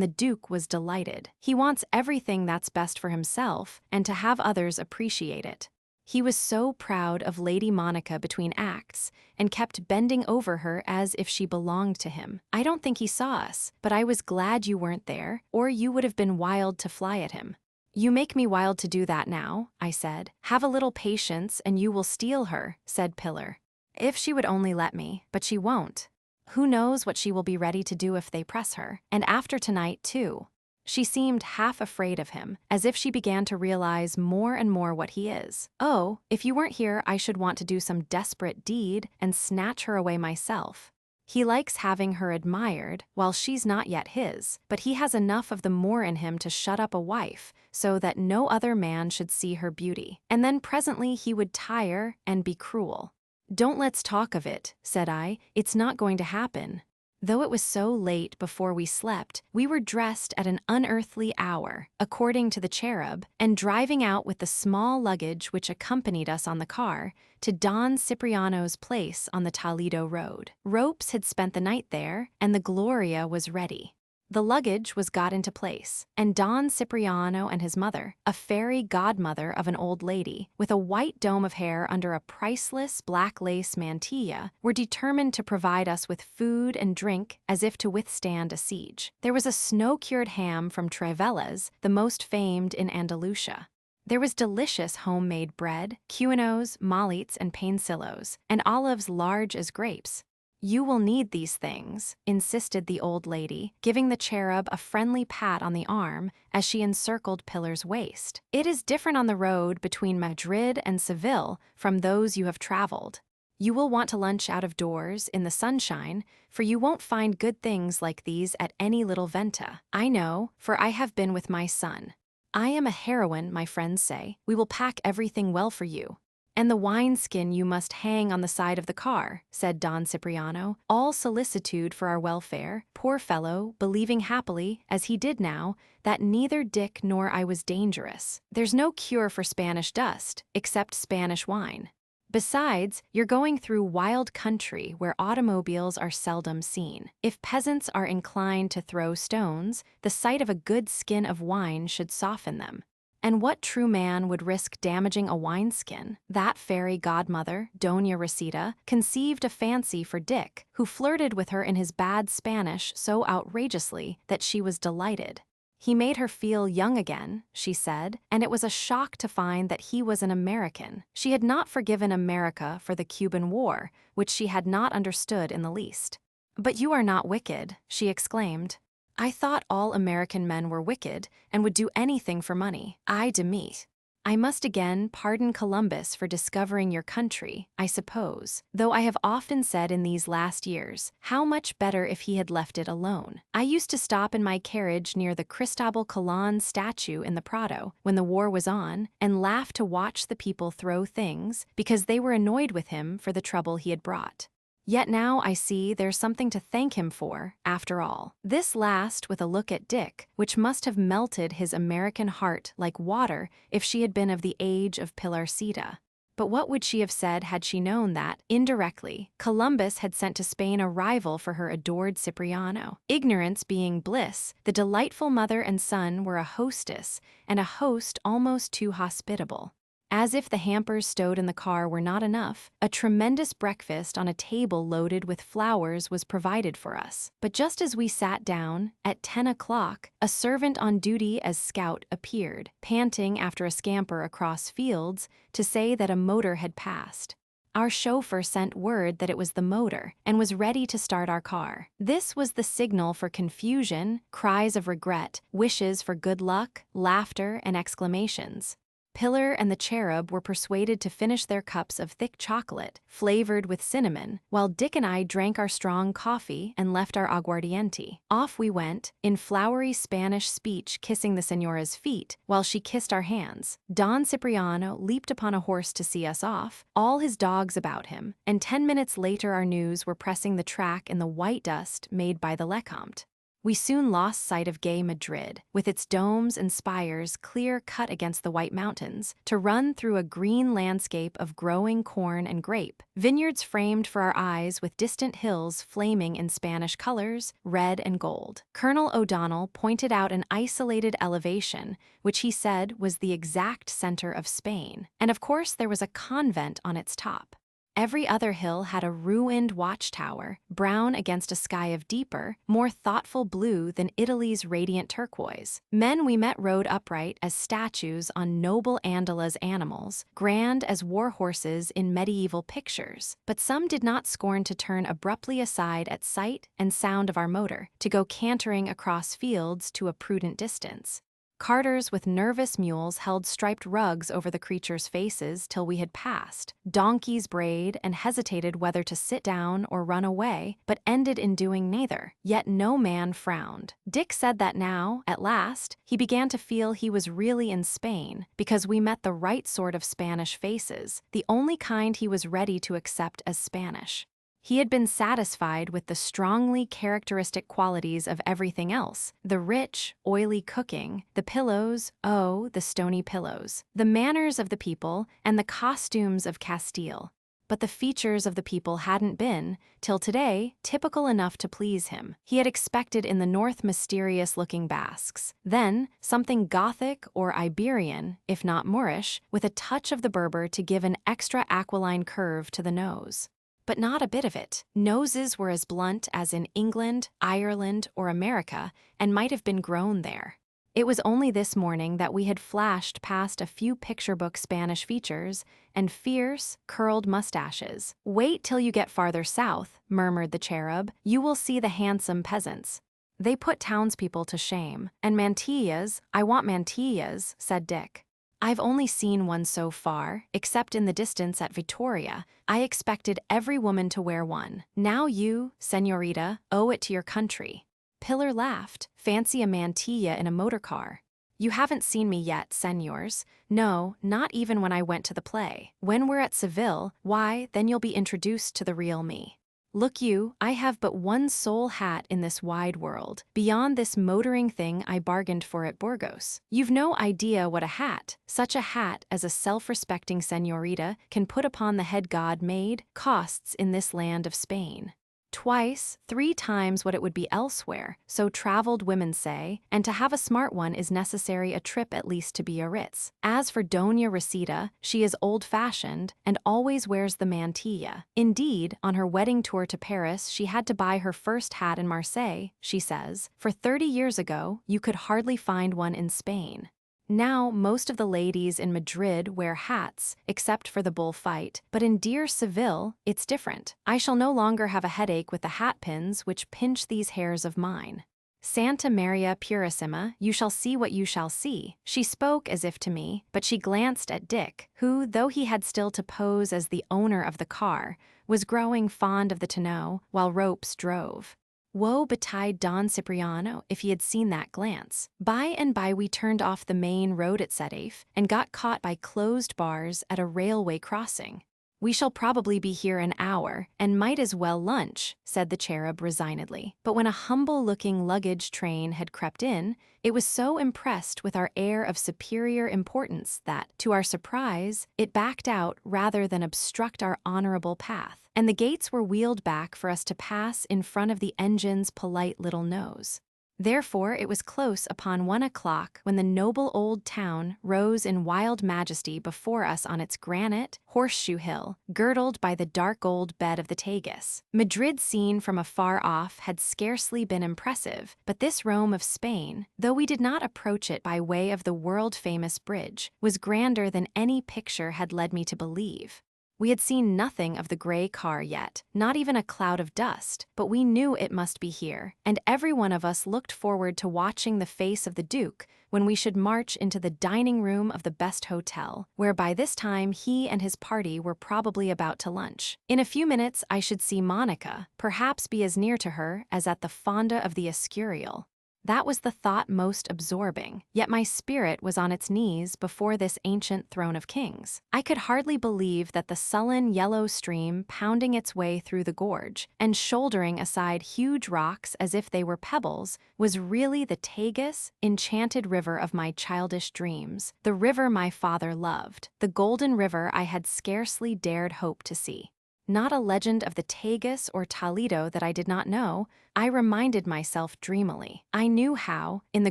the Duke was delighted. He wants everything that's best for himself, and to have others appreciate it. He was so proud of Lady Monica between acts, and kept bending over her as if she belonged to him. I don't think he saw us, but I was glad you weren't there, or you would have been wild to fly at him." "You make me wild to do that now," I said. "Have a little patience and you will steal her," said Pilar. "If she would only let me, but she won't. Who knows what she will be ready to do if they press her, and after tonight, too." She seemed half afraid of him, as if she began to realize more and more what he is. "Oh, if you weren't here I should want to do some desperate deed and snatch her away myself. He likes having her admired, while she's not yet his, but he has enough of the Moor in him to shut up a wife, so that no other man should see her beauty. And then presently he would tire and be cruel." "Don't let's talk of it," said I. "It's not going to happen." Though it was so late before we slept, we were dressed at an unearthly hour, according to the Cherub, and driving out with the small luggage which accompanied us on the car to Don Cipriano's place on the Toledo road. Ropes had spent the night there, and the Gloria was ready. The luggage was got into place, and Don Cipriano and his mother, a fairy godmother of an old lady, with a white dome of hair under a priceless black lace mantilla, were determined to provide us with food and drink as if to withstand a siege. There was a snow-cured ham from Trevellas, the most famed in Andalusia. There was delicious homemade bread, quinoes, malleets, and painsillos, and olives large as grapes. "You will need these things," insisted the old lady, giving the Cherub a friendly pat on the arm as she encircled Pilar's waist. "It is different on the road between Madrid and Seville from those you have traveled. You will want to lunch out of doors, in the sunshine, for you won't find good things like these at any little venta. I know, for I have been with my son. I am a heroine, my friends say. We will pack everything well for you. And the wineskin you must hang on the side of the car," said Don Cipriano, all solicitude for our welfare, poor fellow, believing happily, as he did now, that neither Dick nor I was dangerous. "There's no cure for Spanish dust, except Spanish wine. Besides, you're going through wild country where automobiles are seldom seen. If peasants are inclined to throw stones, the sight of a good skin of wine should soften them. And what true man would risk damaging a wineskin? That fairy godmother, Doña Rosita, conceived a fancy for Dick, who flirted with her in his bad Spanish so outrageously that she was delighted. He made her feel young again, she said, and it was a shock to find that he was an American. She had not forgiven America for the Cuban War, which she had not understood in the least. "But you are not wicked," she exclaimed. "I thought all American men were wicked and would do anything for money. I demit. I must again pardon Columbus for discovering your country, I suppose, though I have often said in these last years, how much better if he had left it alone. I used to stop in my carriage near the Cristobal Colon statue in the Prado, when the war was on, and laugh to watch the people throw things, because they were annoyed with him for the trouble he had brought. Yet now I see there's something to thank him for, after all. This last with a look at Dick, which must have melted his American heart like water if she had been of the age of Pilarcita. But what would she have said had she known that, indirectly, Columbus had sent to Spain a rival for her adored Cipriano? Ignorance being bliss, the delightful mother and son were a hostess, and a host almost too hospitable. As if the hampers stowed in the car were not enough, a tremendous breakfast on a table loaded with flowers was provided for us. But just as we sat down, at 10 o'clock, a servant on duty as scout appeared, panting after a scamper across fields, to say that a motor had passed. Our chauffeur sent word that it was the motor and was ready to start our car. This was the signal for confusion, cries of regret, wishes for good luck, laughter, and exclamations. Pillar and the Cherub were persuaded to finish their cups of thick chocolate, flavored with cinnamon, while Dick and I drank our strong coffee and left our aguardiente. Off we went, in flowery Spanish speech kissing the Señora's feet, while she kissed our hands. Don Cipriano leaped upon a horse to see us off, all his dogs about him, and 10 minutes later our news were pressing the track in the white dust made by the Lecomte. We soon lost sight of gay Madrid, with its domes and spires clear cut against the white mountains, to run through a green landscape of growing corn and grape, vineyards framed for our eyes with distant hills flaming in Spanish colors, red and gold. Colonel O'Donnell pointed out an isolated elevation, which he said was the exact center of Spain, and of course there was a convent on its top. Every other hill had a ruined watchtower, brown against a sky of deeper, more thoughtful blue than Italy's radiant turquoise. Men we met rode upright as statues on noble Andala's animals, grand as war horses in medieval pictures. But some did not scorn to turn abruptly aside at sight and sound of our motor, to go cantering across fields to a prudent distance. Carters with nervous mules held striped rugs over the creatures' faces till we had passed. Donkeys brayed and hesitated whether to sit down or run away, but ended in doing neither. Yet no man frowned. Dick said that now, at last, he began to feel he was really in Spain, because we met the right sort of Spanish faces, the only kind he was ready to accept as Spanish. He had been satisfied with the strongly characteristic qualities of everything else, the rich, oily cooking, the pillows, oh, the stony pillows, the manners of the people, and the costumes of Castile. But the features of the people hadn't been, till today, typical enough to please him. He had expected in the north mysterious-looking Basques, then something Gothic or Iberian, if not Moorish, with a touch of the Berber to give an extra aquiline curve to the nose. But not a bit of it. Noses were as blunt as in England, Ireland, or America, and might have been grown there. It was only this morning that we had flashed past a few picture book Spanish features and fierce, curled mustaches. "Wait till you get farther south," murmured the Cherub. "You will see the handsome peasants. They put townspeople to shame. And mantillas, I want mantillas," said Dick. "I've only seen one so far, except in the distance at Vittoria. I expected every woman to wear one. Now you, señorita, owe it to your country." Pillar laughed. "Fancy a mantilla in a motorcar." "You haven't seen me yet, señors. No, not even when I went to the play. When we're at Seville, why, then you'll be introduced to the real me. Look you, I have but one sole hat in this wide world. Beyond this motoring thing I bargained for at Burgos. You've no idea what a hat, such a hat as a self-respecting señorita can put upon the head God made, costs in this land of Spain. Twice, 3 times what it would be elsewhere, so traveled women say, and to have a smart one is necessary a trip at least to Biarritz. As for Doña Resita, she is old-fashioned and always wears the mantilla. Indeed, on her wedding tour to Paris she had to buy her first hat in Marseille, she says, for 30 years ago you could hardly find one in Spain. Now, most of the ladies in Madrid wear hats, except for the bullfight, but in dear Seville, it's different. I shall no longer have a headache with the hat pins which pinch these hairs of mine. Santa Maria Purissima, you shall see what you shall see." She spoke as if to me, but she glanced at Dick, who, though he had still to pose as the owner of the car, was growing fond of the tonneau, while Ropes drove. Woe betide Don Cipriano if he had seen that glance. By and by we turned off the main road at Sedef and got caught by closed bars at a railway crossing. "We shall probably be here an hour, and might as well lunch," said the cherub resignedly. But when a humble-looking luggage train had crept in, it was so impressed with our air of superior importance that, to our surprise, it backed out rather than obstruct our honorable path, and the gates were wheeled back for us to pass in front of the engine's polite little nose. Therefore, it was close upon 1 o'clock when the noble old town rose in wild majesty before us on its granite, horseshoe hill, girdled by the dark gold bed of the Tagus. Madrid seen from afar off had scarcely been impressive, but this Rome of Spain, though we did not approach it by way of the world-famous bridge, was grander than any picture had led me to believe. We had seen nothing of the gray car yet, not even a cloud of dust, but we knew it must be here, and every one of us looked forward to watching the face of the Duke when we should march into the dining room of the best hotel, where by this time he and his party were probably about to lunch. In a few minutes I should see Monica, perhaps be as near to her as at the Fonda of the Escurial. That was the thought most absorbing, yet my spirit was on its knees before this ancient throne of kings. I could hardly believe that the sullen yellow stream pounding its way through the gorge and shouldering aside huge rocks as if they were pebbles was really the Tagus, enchanted river of my childish dreams, the river my father loved, the golden river I had scarcely dared hope to see. Not a legend of the Tagus or Toledo that I did not know, I reminded myself dreamily. I knew how, in the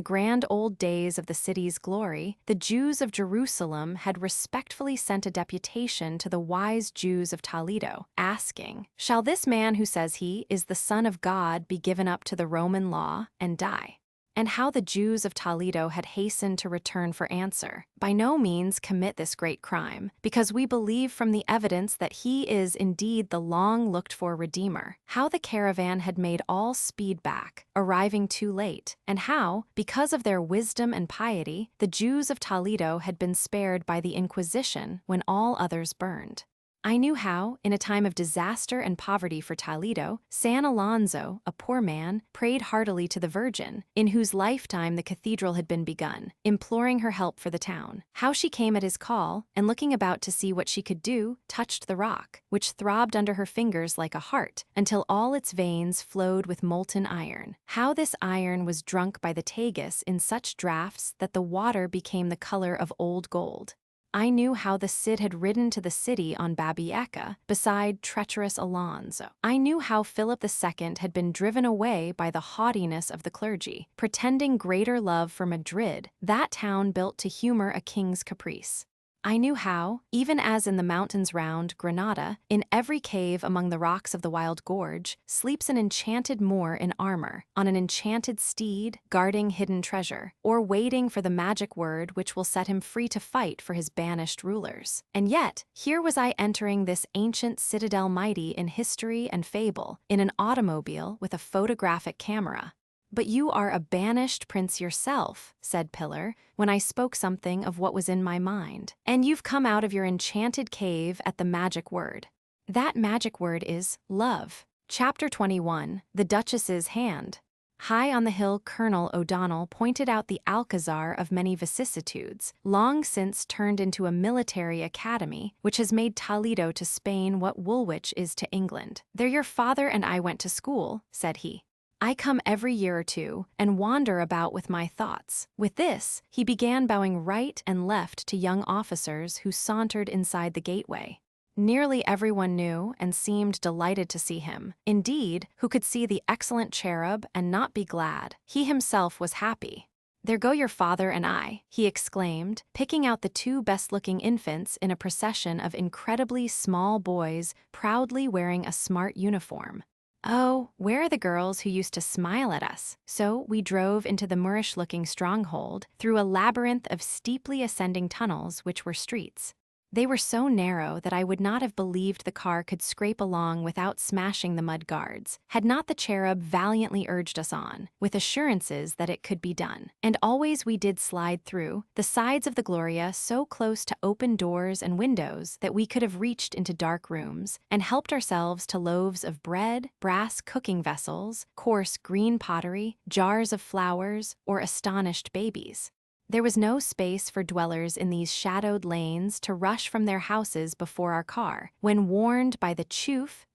grand old days of the city's glory, the Jews of Jerusalem had respectfully sent a deputation to the wise Jews of Toledo, asking, "Shall this man who says he is the Son of God be given up to the Roman law and die?" And how the Jews of Toledo had hastened to return for answer, "By no means commit this great crime, because we believe from the evidence that he is indeed the long-looked-for Redeemer." How the caravan had made all speed back, arriving too late, and how, because of their wisdom and piety, the Jews of Toledo had been spared by the Inquisition when all others burned. I knew how, in a time of disaster and poverty for Toledo, San Alonso, a poor man, prayed heartily to the Virgin, in whose lifetime the cathedral had been begun, imploring her help for the town. How she came at his call, and looking about to see what she could do, touched the rock, which throbbed under her fingers like a heart, until all its veins flowed with molten iron. How this iron was drunk by the Tagus in such draughts that the water became the color of old gold. I knew how the Cid had ridden to the city on Babieca, beside treacherous Alonso. I knew how Philip II had been driven away by the haughtiness of the clergy, pretending greater love for Madrid, that town built to humor a king's caprice. I knew how, even as in the mountains round Granada, in every cave among the rocks of the wild gorge, sleeps an enchanted Moor in armor, on an enchanted steed, guarding hidden treasure, or waiting for the magic word which will set him free to fight for his banished rulers. And yet, here was I entering this ancient citadel mighty in history and fable, in an automobile with a photographic camera. "But you are a banished prince yourself," said Pillar, when I spoke something of what was in my mind. "And you've come out of your enchanted cave at the magic word. That magic word is love." Chapter 21, The Duchess's Hand. High on the hill Colonel O'Donnell pointed out the Alcazar of many vicissitudes, long since turned into a military academy, which has made Toledo to Spain what Woolwich is to England. "There your father and I went to school," said he. "I come every year or two, and wander about with my thoughts." With this, he began bowing right and left to young officers who sauntered inside the gateway. Nearly everyone knew and seemed delighted to see him. Indeed, who could see the excellent cherub and not be glad? He himself was happy. "There go your father and I," he exclaimed, picking out the two best-looking infants in a procession of incredibly small boys proudly wearing a smart uniform. "Oh, where are the girls who used to smile at us?" So we drove into the Moorish-looking stronghold, through a labyrinth of steeply ascending tunnels which were streets. They were so narrow that I would not have believed the car could scrape along without smashing the mud guards, had not the cherub valiantly urged us on, with assurances that it could be done. And always we did slide through, the sides of the Gloria so close to open doors and windows that we could have reached into dark rooms, and helped ourselves to loaves of bread, brass cooking vessels, coarse green pottery, jars of flowers, or astonished babies. There was no space for dwellers in these shadowed lanes to rush from their houses before our car, when warned by the choof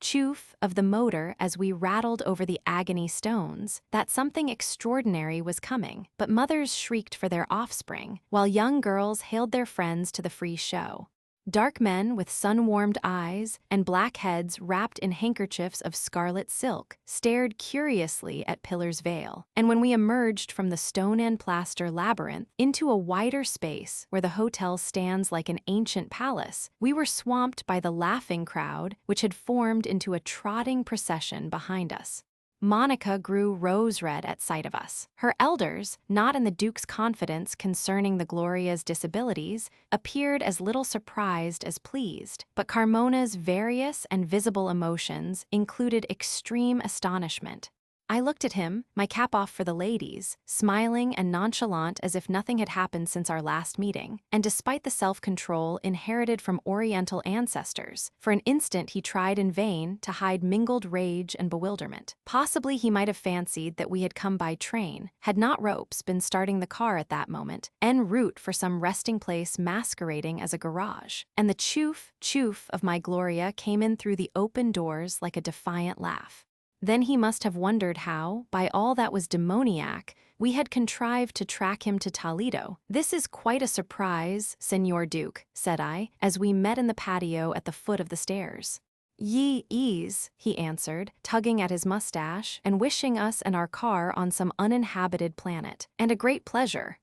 of the motor as we rattled over the agony stones that something extraordinary was coming. But mothers shrieked for their offspring, while young girls hailed their friends to the free show. Dark men with sun-warmed eyes and black heads wrapped in handkerchiefs of scarlet silk stared curiously at Pillar's Veil. And when we emerged from the stone and plaster labyrinth into a wider space where the hotel stands like an ancient palace, we were swamped by the laughing crowd which had formed into a trotting procession behind us. Monica grew rose-red at sight of us. Her elders, not in the Duke's confidence concerning the Gloria's disabilities, appeared as little surprised as pleased, but Carmona's various and visible emotions included extreme astonishment. I looked at him, my cap off for the ladies, smiling and nonchalant as if nothing had happened since our last meeting, and despite the self-control inherited from Oriental ancestors, for an instant he tried in vain to hide mingled rage and bewilderment. Possibly he might have fancied that we had come by train, had not Ropes been starting the car at that moment, en route for some resting place masquerading as a garage, and the choof of my Gloria came in through the open doors like a defiant laugh. Then he must have wondered how, by all that was demoniac, we had contrived to track him to Toledo. "This is quite a surprise, Senor Duke," said I, as we met in the patio at the foot of the stairs. "Ye-ease," he answered, tugging at his mustache and wishing us and our car on some uninhabited planet. "And a great pleasure."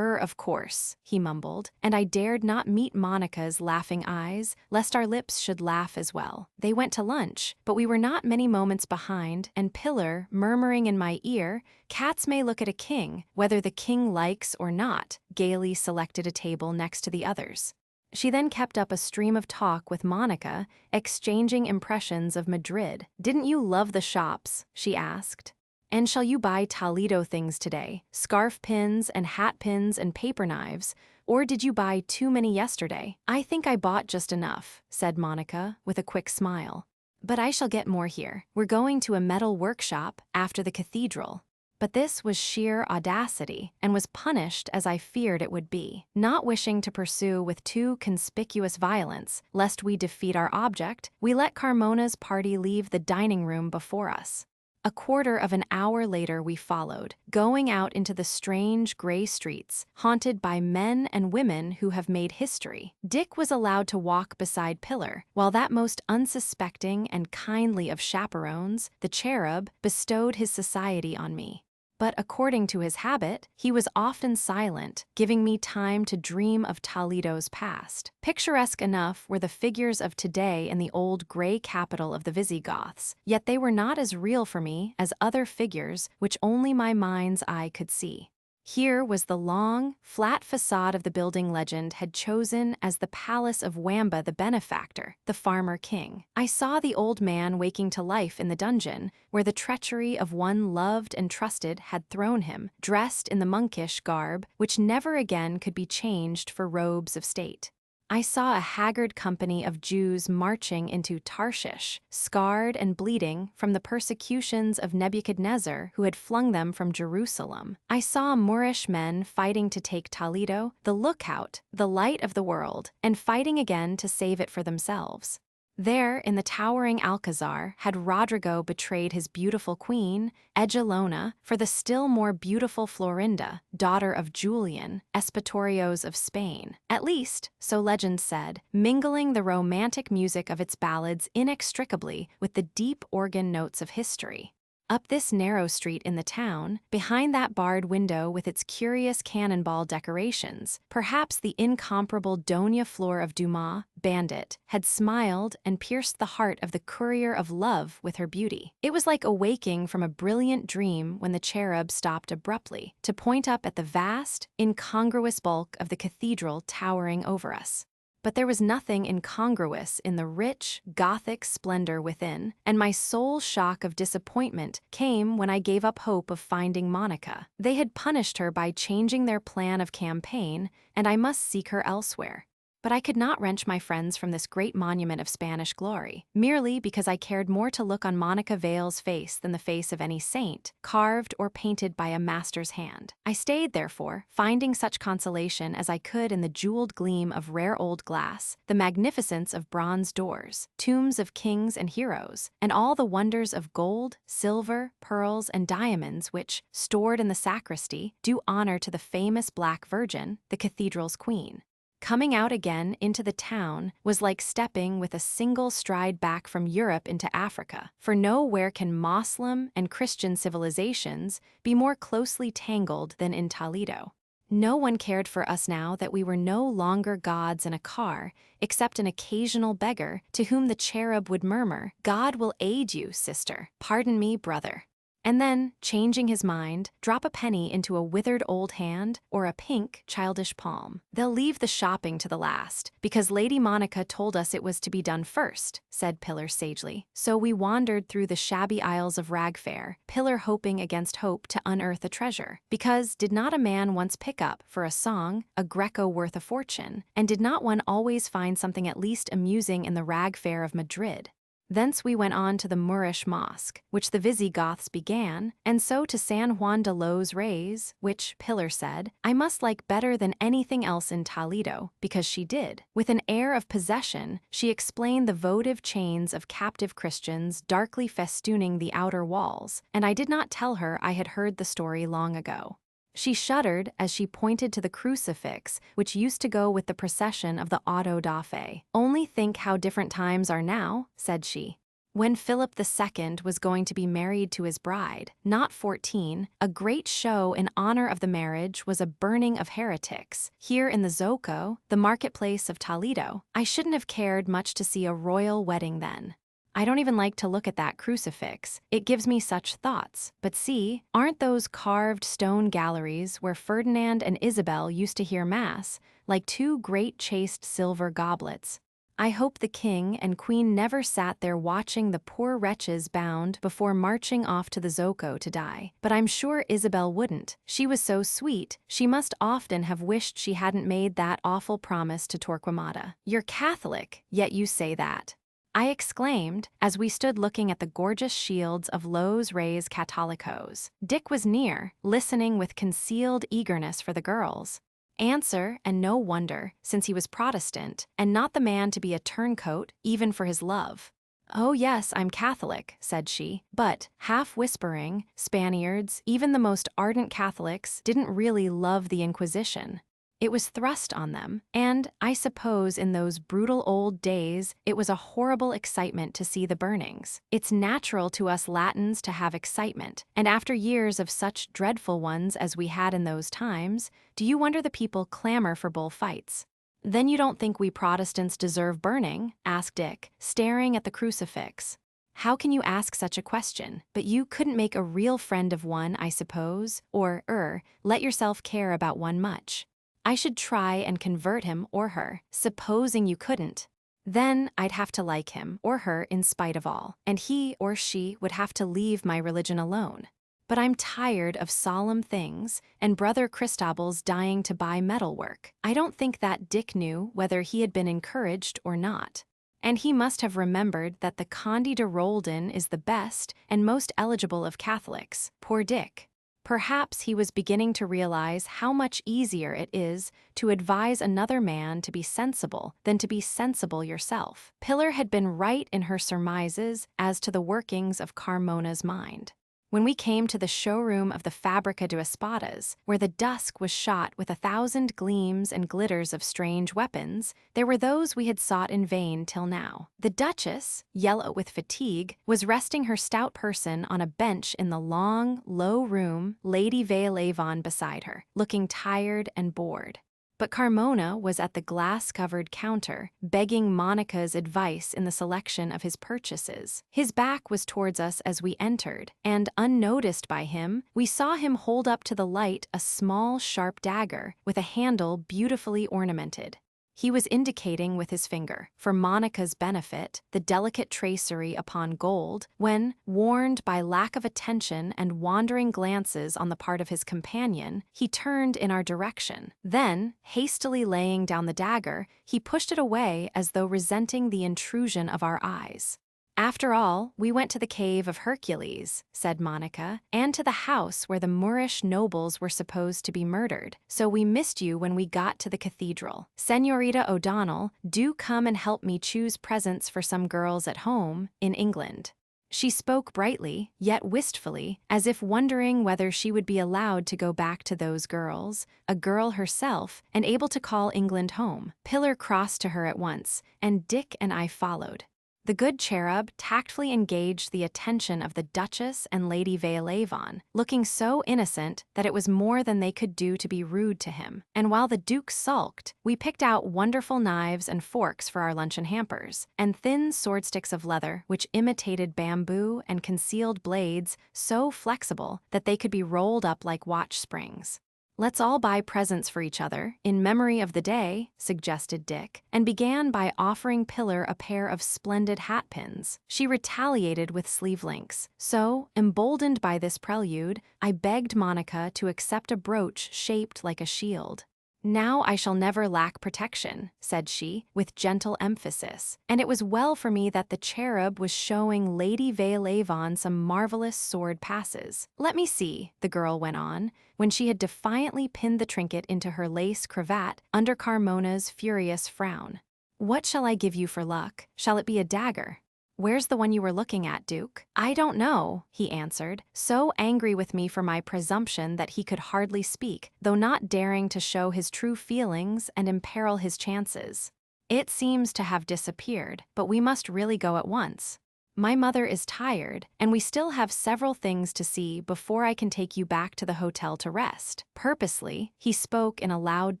Of course," he mumbled, and I dared not meet Monica's laughing eyes, lest our lips should laugh as well. They went to lunch, but we were not many moments behind, and Pillar, murmuring in my ear, "Cats may look at a king, whether the king likes or not," gaily selected a table next to the others. She then kept up a stream of talk with Monica, exchanging impressions of Madrid. "Didn't you love the shops?" she asked. "And shall you buy Toledo things today? Scarf pins and hat pins and paper knives, or did you buy too many yesterday?" "I think I bought just enough," said Monica, with a quick smile. "But I shall get more here. We're going to a metal workshop after the cathedral." But this was sheer audacity, and was punished as I feared it would be. Not wishing to pursue with too conspicuous violence, lest we defeat our object, we let Carmona's party leave the dining room before us. A quarter of an hour later we followed, going out into the strange gray streets, haunted by men and women who have made history. Dick was allowed to walk beside Pillar, while that most unsuspecting and kindly of chaperones, the cherub, bestowed his society on me. But according to his habit, he was often silent, giving me time to dream of Toledo's past. Picturesque enough were the figures of today in the old gray capital of the Visigoths, yet they were not as real for me as other figures which only my mind's eye could see. Here was the long, flat facade of the building legend had chosen as the palace of Wamba the benefactor, the farmer king. I saw the old man waking to life in the dungeon, where the treachery of one loved and trusted had thrown him, dressed in the monkish garb, which never again could be changed for robes of state. I saw a haggard company of Jews marching into Tarshish, scarred and bleeding from the persecutions of Nebuchadnezzar who had flung them from Jerusalem. I saw Moorish men fighting to take Toledo, the lookout, the light of the world, and fighting again to save it for themselves. There, in the towering Alcazar, had Rodrigo betrayed his beautiful queen, Egelona, for the still more beautiful Florinda, daughter of Julian, Espatorios of Spain. At least, so legend said, mingling the romantic music of its ballads inextricably with the deep organ notes of history. Up this narrow street in the town, behind that barred window with its curious cannonball decorations, perhaps the incomparable Doña Flor of Dumas, bandit, had smiled and pierced the heart of the courier of love with her beauty. It was like awaking from a brilliant dream when the cherub stopped abruptly to point up at the vast, incongruous bulk of the cathedral towering over us. But there was nothing incongruous in the rich, Gothic splendor within, and my sole shock of disappointment came when I gave up hope of finding Monica. They had punished her by changing their plan of campaign, and I must seek her elsewhere. But I could not wrench my friends from this great monument of Spanish glory, merely because I cared more to look on Monica Vale's face than the face of any saint, carved or painted by a master's hand. I stayed, therefore, finding such consolation as I could in the jeweled gleam of rare old glass, the magnificence of bronze doors, tombs of kings and heroes, and all the wonders of gold, silver, pearls, and diamonds which, stored in the sacristy, do honor to the famous Black Virgin, the cathedral's queen. Coming out again into the town was like stepping with a single stride back from Europe into Africa, for nowhere can Moslem and Christian civilizations be more closely tangled than in Toledo. No one cared for us now that we were no longer gods in a car, except an occasional beggar to whom the cherub would murmur, "God will aid you, sister. Pardon me, brother." And then, changing his mind, drop a penny into a withered old hand or a pink, childish palm. "They'll leave the shopping to the last, because Lady Monica told us it was to be done first," said Pillar sagely. So we wandered through the shabby aisles of rag fair, Pillar hoping against hope to unearth a treasure. Because did not a man once pick up, for a song, a Greco worth a fortune, and did not one always find something at least amusing in the rag fair of Madrid? Thence we went on to the Moorish mosque, which the Visigoths began, and so to San Juan de los Reyes, which, Pillar said, I must like better than anything else in Toledo, because she did. With an air of possession, she explained the votive chains of captive Christians darkly festooning the outer walls, and I did not tell her I had heard the story long ago. She shuddered as she pointed to the crucifix which used to go with the procession of the auto da fe. "Only think how different times are now," said she. When Philip II was going to be married to his bride, not 14, a great show in honor of the marriage was a burning of heretics. Here in the Zoco, the marketplace of Toledo, I shouldn't have cared much to see a royal wedding then. I don't even like to look at that crucifix. It gives me such thoughts. But see, aren't those carved stone galleries where Ferdinand and Isabel used to hear Mass, like two great chased silver goblets? I hope the king and queen never sat there watching the poor wretches bound before marching off to the Zoco to die. But I'm sure Isabel wouldn't. She was so sweet, she must often have wished she hadn't made that awful promise to Torquemada. "You're Catholic, yet you say that," I exclaimed, as we stood looking at the gorgeous shields of Los Reyes Catolicos. Dick was near, listening with concealed eagerness for the girls. Answer, and no wonder, since he was Protestant, and not the man to be a turncoat, even for his love. "Oh yes, I'm Catholic," said she, but, half whispering, Spaniards, even the most ardent Catholics, didn't really love the Inquisition. It was thrust on them, and, I suppose in those brutal old days, it was a horrible excitement to see the burnings. It's natural to us Latins to have excitement, and after years of such dreadful ones as we had in those times, do you wonder the people clamor for bullfights? "Then you don't think we Protestants deserve burning?" asked Dick, staring at the crucifix. "How can you ask such a question? But you couldn't make a real friend of one, I suppose, or, let yourself care about one much. I should try and convert him or her. Supposing you couldn't. Then I'd have to like him or her in spite of all, and he or she would have to leave my religion alone. But I'm tired of solemn things, and Brother Cristobal's dying to buy metalwork. I don't think that Dick knew whether he had been encouraged or not. And he must have remembered that the Conde de Roldan is the best and most eligible of Catholics. Poor Dick. Perhaps he was beginning to realize how much easier it is to advise another man to be sensible than to be sensible yourself. Pillar had been right in her surmises as to the workings of Carmona's mind. When we came to the showroom of the Fabrica de Espadas, where the dusk was shot with 1,000 gleams and glitters of strange weapons, there were those we had sought in vain till now. The Duchess, yellow with fatigue, was resting her stout person on a bench in the long, low room, Lady Vale Avon beside her, looking tired and bored. But Carmona was at the glass-covered counter, begging Monica's advice in the selection of his purchases. His back was towards us as we entered, and, unnoticed by him, we saw him hold up to the light a small, sharp dagger, with a handle beautifully ornamented. He was indicating with his finger, for Monica's benefit, the delicate tracery upon gold, when, warned by lack of attention and wandering glances on the part of his companion, he turned in our direction. Then, hastily laying down the dagger, he pushed it away as though resenting the intrusion of our eyes. "After all, we went to the cave of Hercules," said Monica, "and to the house where the Moorish nobles were supposed to be murdered, so we missed you when we got to the cathedral. Señorita O'Donnell, do come and help me choose presents for some girls at home, in England." She spoke brightly, yet wistfully, as if wondering whether she would be allowed to go back to those girls, a girl herself, and able to call England home. Pillar crossed to her at once, and Dick and I followed. The good cherub tactfully engaged the attention of the Duchess and Lady Velavon, looking so innocent that it was more than they could do to be rude to him. And while the Duke sulked, we picked out wonderful knives and forks for our luncheon hampers, and thin swordsticks of leather which imitated bamboo and concealed blades so flexible that they could be rolled up like watch springs. "Let's all buy presents for each other, in memory of the day," suggested Dick, and began by offering Pillar a pair of splendid hat-pins. She retaliated with sleeve links, so, emboldened by this prelude, I begged Monica to accept a brooch shaped like a shield. "Now I shall never lack protection," said she, with gentle emphasis, and it was well for me that the cherub was showing Lady Velavon some marvelous sword passes. "Let me see," the girl went on, when she had defiantly pinned the trinket into her lace cravat under Carmona's furious frown. "What shall I give you for luck? Shall it be a dagger?" "Where's the one you were looking at, Duke?" "I don't know," he answered, so angry with me for my presumption that he could hardly speak, though not daring to show his true feelings and imperil his chances. "It seems to have disappeared, but we must really go at once. My mother is tired, and we still have several things to see before I can take you back to the hotel to rest." Purposely, he spoke in a loud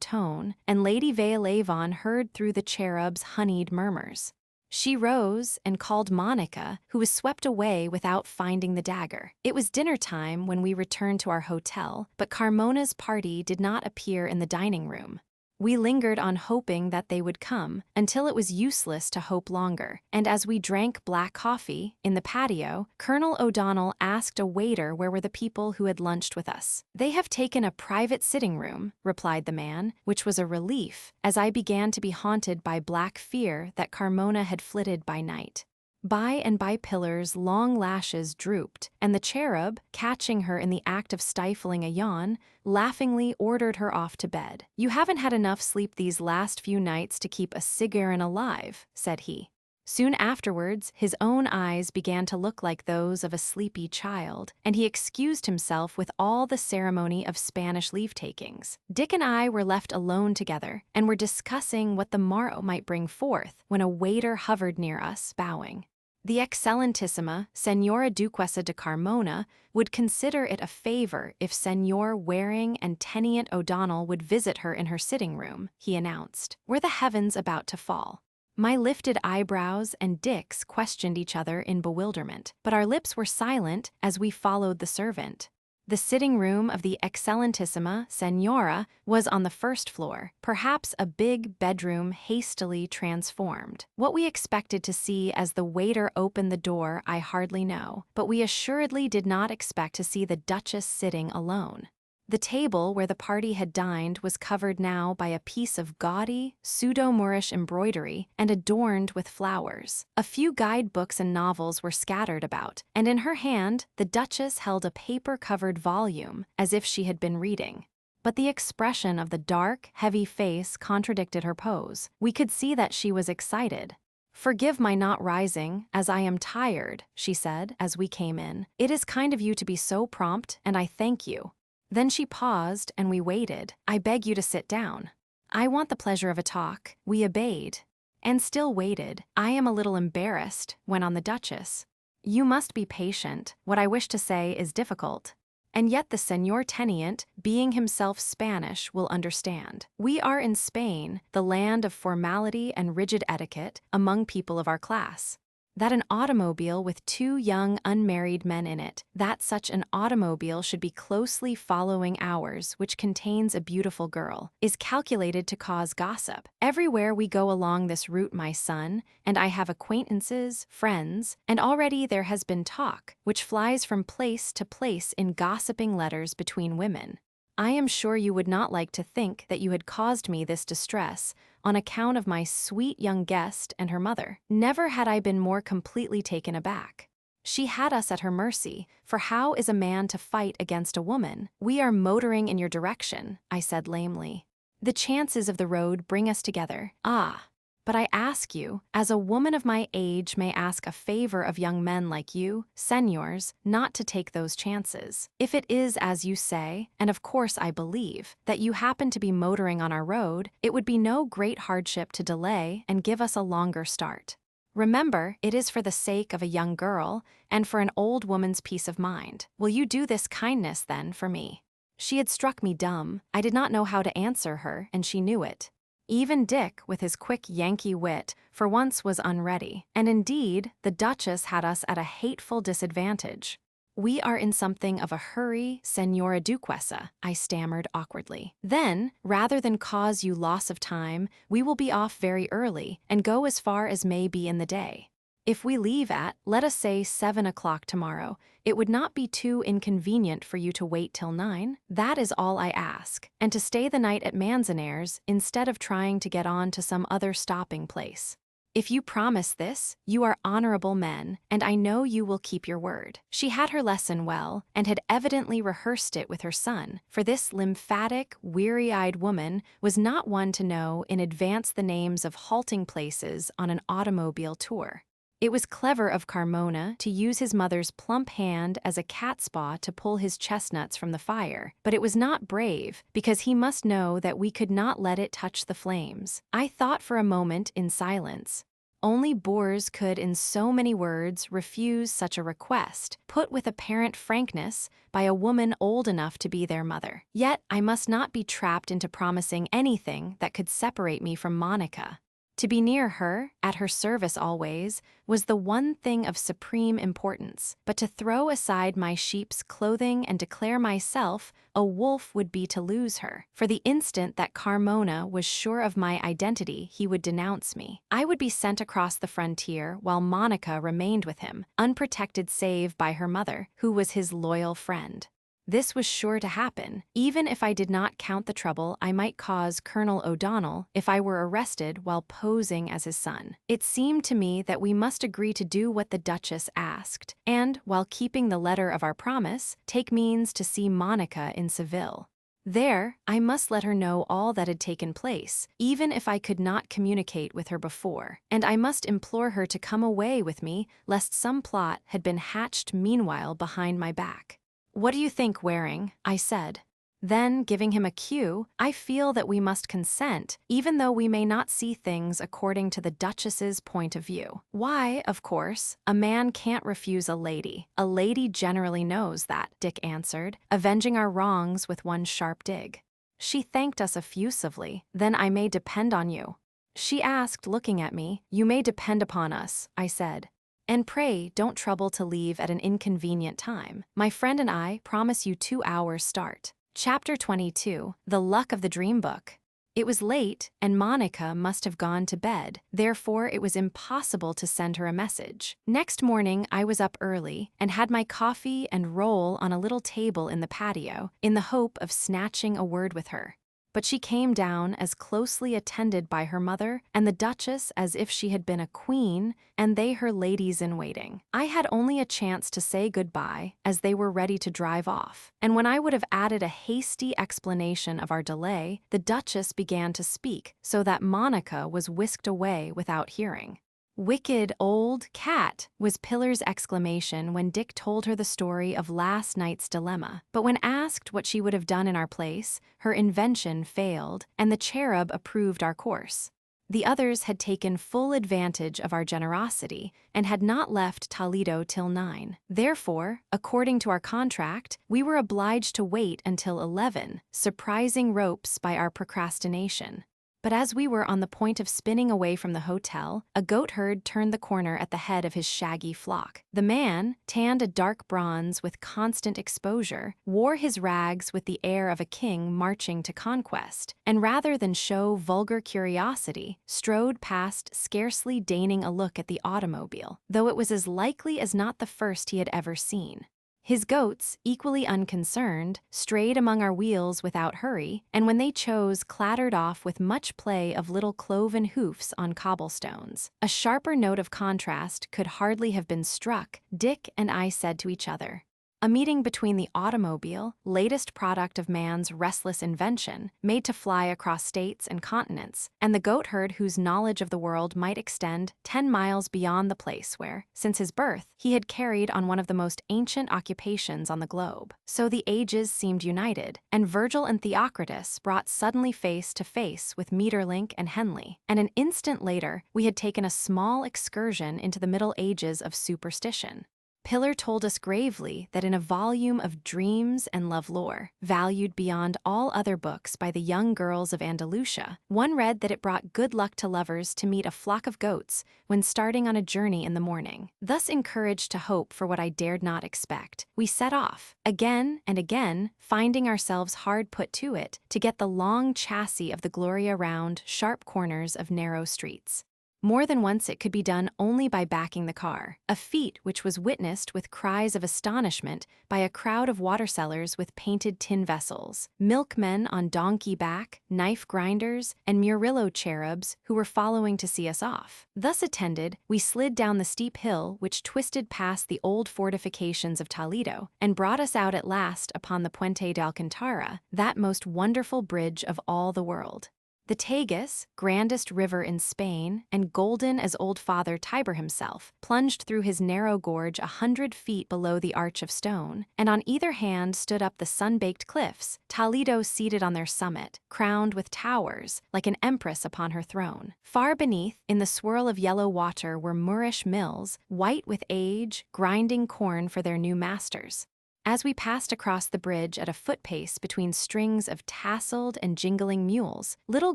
tone, and Lady Velavon heard through the cherub's honeyed murmurs. She rose and called Monica, who was swept away without finding the dagger. It was dinner time when we returned to our hotel, but Carmona's party did not appear in the dining room. We lingered on hoping that they would come, until it was useless to hope longer, and as we drank black coffee in the patio, Colonel O'Donnell asked a waiter where were the people who had lunched with us. "They have taken a private sitting room," replied the man, which was a relief, as I began to be haunted by black fear that Carmona had flitted by night. By and by Pillar's long lashes drooped, and the cherub, catching her in the act of stifling a yawn, laughingly ordered her off to bed. "You haven't had enough sleep these last few nights to keep a cigarette alive," said he. Soon afterwards, his own eyes began to look like those of a sleepy child, and he excused himself with all the ceremony of Spanish leave-takings. Dick and I were left alone together, and were discussing what the morrow might bring forth, when a waiter hovered near us, bowing. The Excellentissima, Señora Duquesa de Carmona, would consider it a favor if Señor Waring and Tenant O'Donnell would visit her in her sitting room, he announced. Were the heavens about to fall? My lifted eyebrows and Dick's questioned each other in bewilderment, but our lips were silent as we followed the servant. The sitting room of the Excellentissima Señora was on the first floor, perhaps a big bedroom hastily transformed. What we expected to see as the waiter opened the door I hardly know, but we assuredly did not expect to see the Duchess sitting alone. The table where the party had dined was covered now by a piece of gaudy, pseudo-Moorish embroidery and adorned with flowers. A few guidebooks and novels were scattered about, and in her hand the Duchess held a paper-covered volume, as if she had been reading. But the expression of the dark, heavy face contradicted her pose. We could see that she was excited. "Forgive my not rising, as I am tired," she said as we came in. "It is kind of you to be so prompt, and I thank you." Then she paused, and we waited. "I beg you to sit down." "I want the pleasure of a talk." We obeyed, and still waited. "I am a little embarrassed," went on the Duchess. "You must be patient. What I wish to say is difficult. And yet the Señor Tenant, being himself Spanish, will understand. We are in Spain, the land of formality and rigid etiquette, among people of our class. That an automobile with two young unmarried men in it, that such an automobile should be closely following ours, which contains a beautiful girl, is calculated to cause gossip. Everywhere we go along this route, my son, and I have acquaintances, friends, and already there has been talk, which flies from place to place in gossiping letters between women. I am sure you would not like to think that you had caused me this distress on account of my sweet young guest and her mother. Never had I been more completely taken aback. She had us at her mercy, for how is a man to fight against a woman? We are motoring in your direction, I said lamely. The chances of the road bring us together. Ah. But I ask you, as a woman of my age may ask a favor of young men like you, seniors, not to take those chances. If it is as you say, and of course I believe, that you happen to be motoring on our road, it would be no great hardship to delay and give us a longer start. Remember, it is for the sake of a young girl and for an old woman's peace of mind. Will you do this kindness, then, for me? She had struck me dumb. I did not know how to answer her, and she knew it. Even Dick, with his quick Yankee wit, for once was unready, and indeed, the Duchess had us at a hateful disadvantage. We are in something of a hurry, Senora Duquesa, I stammered awkwardly. Then, rather than cause you loss of time, we will be off very early and go as far as may be in the day. If we leave at, let us say, 7 o'clock tomorrow, it would not be too inconvenient for you to wait till 9. That is all I ask, and to stay the night at Manzanares instead of trying to get on to some other stopping place. If you promise this, you are honorable men, and I know you will keep your word. She had her lesson well, and had evidently rehearsed it with her son, for this lymphatic, weary-eyed woman was not one to know in advance the names of halting places on an automobile tour. It was clever of Carmona to use his mother's plump hand as a catspaw to pull his chestnuts from the fire, but it was not brave, because he must know that we could not let it touch the flames. I thought for a moment in silence. Only boors could in so many words refuse such a request, put with apparent frankness by a woman old enough to be their mother. Yet I must not be trapped into promising anything that could separate me from Monica. To be near her, at her service always, was the one thing of supreme importance, but to throw aside my sheep's clothing and declare myself a wolf would be to lose her. For the instant that Carmona was sure of my identity, he would denounce me. I would be sent across the frontier while Monica remained with him, unprotected save by her mother, who was his loyal friend. This was sure to happen, even if I did not count the trouble I might cause Colonel O'Donnell if I were arrested while posing as his son. It seemed to me that we must agree to do what the Duchess asked, and, while keeping the letter of our promise, take means to see Monica in Seville. There, I must let her know all that had taken place, even if I could not communicate with her before, and I must implore her to come away with me lest some plot had been hatched meanwhile behind my back. "What do you think, Waring?" I said. Then, giving him a cue, I feel that we must consent, even though we may not see things according to the Duchess's point of view. Why, of course, a man can't refuse a lady. A lady generally knows that, Dick answered, avenging our wrongs with one sharp dig. She thanked us effusively. "Then I may depend on you?" She asked, looking at me. "You may depend upon us," I said. "And pray don't trouble to leave at an inconvenient time. My friend and I promise you 2 hours' start." Chapter 22, The Luck of the Dream Book. It was late, and Monica must have gone to bed, therefore it was impossible to send her a message. Next morning I was up early, and had my coffee and roll on a little table in the patio, in the hope of snatching a word with her. But she came down as closely attended by her mother and the Duchess as if she had been a queen, and they her ladies-in-waiting. I had only a chance to say goodbye as they were ready to drive off, and when I would have added a hasty explanation of our delay, the Duchess began to speak, so that Monica was whisked away without hearing. "Wicked old cat," was Pillar's exclamation when Dick told her the story of last night's dilemma. But when asked what she would have done in our place, her invention failed, and the cherub approved our course. The others had taken full advantage of our generosity and had not left Toledo till 9. Therefore, according to our contract, we were obliged to wait until 11, surprising Ropes by our procrastination. But as we were on the point of spinning away from the hotel, a goatherd turned the corner at the head of his shaggy flock. The man, tanned a dark bronze with constant exposure, wore his rags with the air of a king marching to conquest, and rather than show vulgar curiosity, strode past scarcely deigning a look at the automobile, though it was as likely as not the first he had ever seen. His goats, equally unconcerned, strayed among our wheels without hurry, and when they chose, clattered off with much play of little cloven hoofs on cobblestones. A sharper note of contrast could hardly have been struck, Dick and I said to each other. A meeting between the automobile, latest product of man's restless invention, made to fly across states and continents, and the goatherd whose knowledge of the world might extend 10 miles beyond the place where, since his birth, he had carried on one of the most ancient occupations on the globe. So the ages seemed united, and Virgil and Theocritus brought suddenly face to face with Maeterlinck and Henley, and an instant later we had taken a small excursion into the Middle Ages of superstition. Pillar told us gravely that in a volume of dreams and love lore, valued beyond all other books by the young girls of Andalusia, one read that it brought good luck to lovers to meet a flock of goats when starting on a journey in the morning. Thus encouraged to hope for what I dared not expect, we set off, again and again, finding ourselves hard put to it to get the long chassis of the Gloria round sharp corners of narrow streets. More than once it could be done only by backing the car, a feat which was witnessed with cries of astonishment by a crowd of water sellers with painted tin vessels, milkmen on donkey back, knife grinders, and Murillo cherubs who were following to see us off. Thus attended, we slid down the steep hill which twisted past the old fortifications of Toledo and brought us out at last upon the Puente de Alcantara, that most wonderful bridge of all the world. The Tagus, grandest river in Spain, and golden as old Father Tiber himself, plunged through his narrow gorge 100 feet below the arch of stone, and on either hand stood up the sun-baked cliffs, Toledo seated on their summit, crowned with towers, like an empress upon her throne. Far beneath, in the swirl of yellow water, were Moorish mills, white with age, grinding corn for their new masters. As we passed across the bridge at a foot-pace between strings of tasseled and jingling mules, little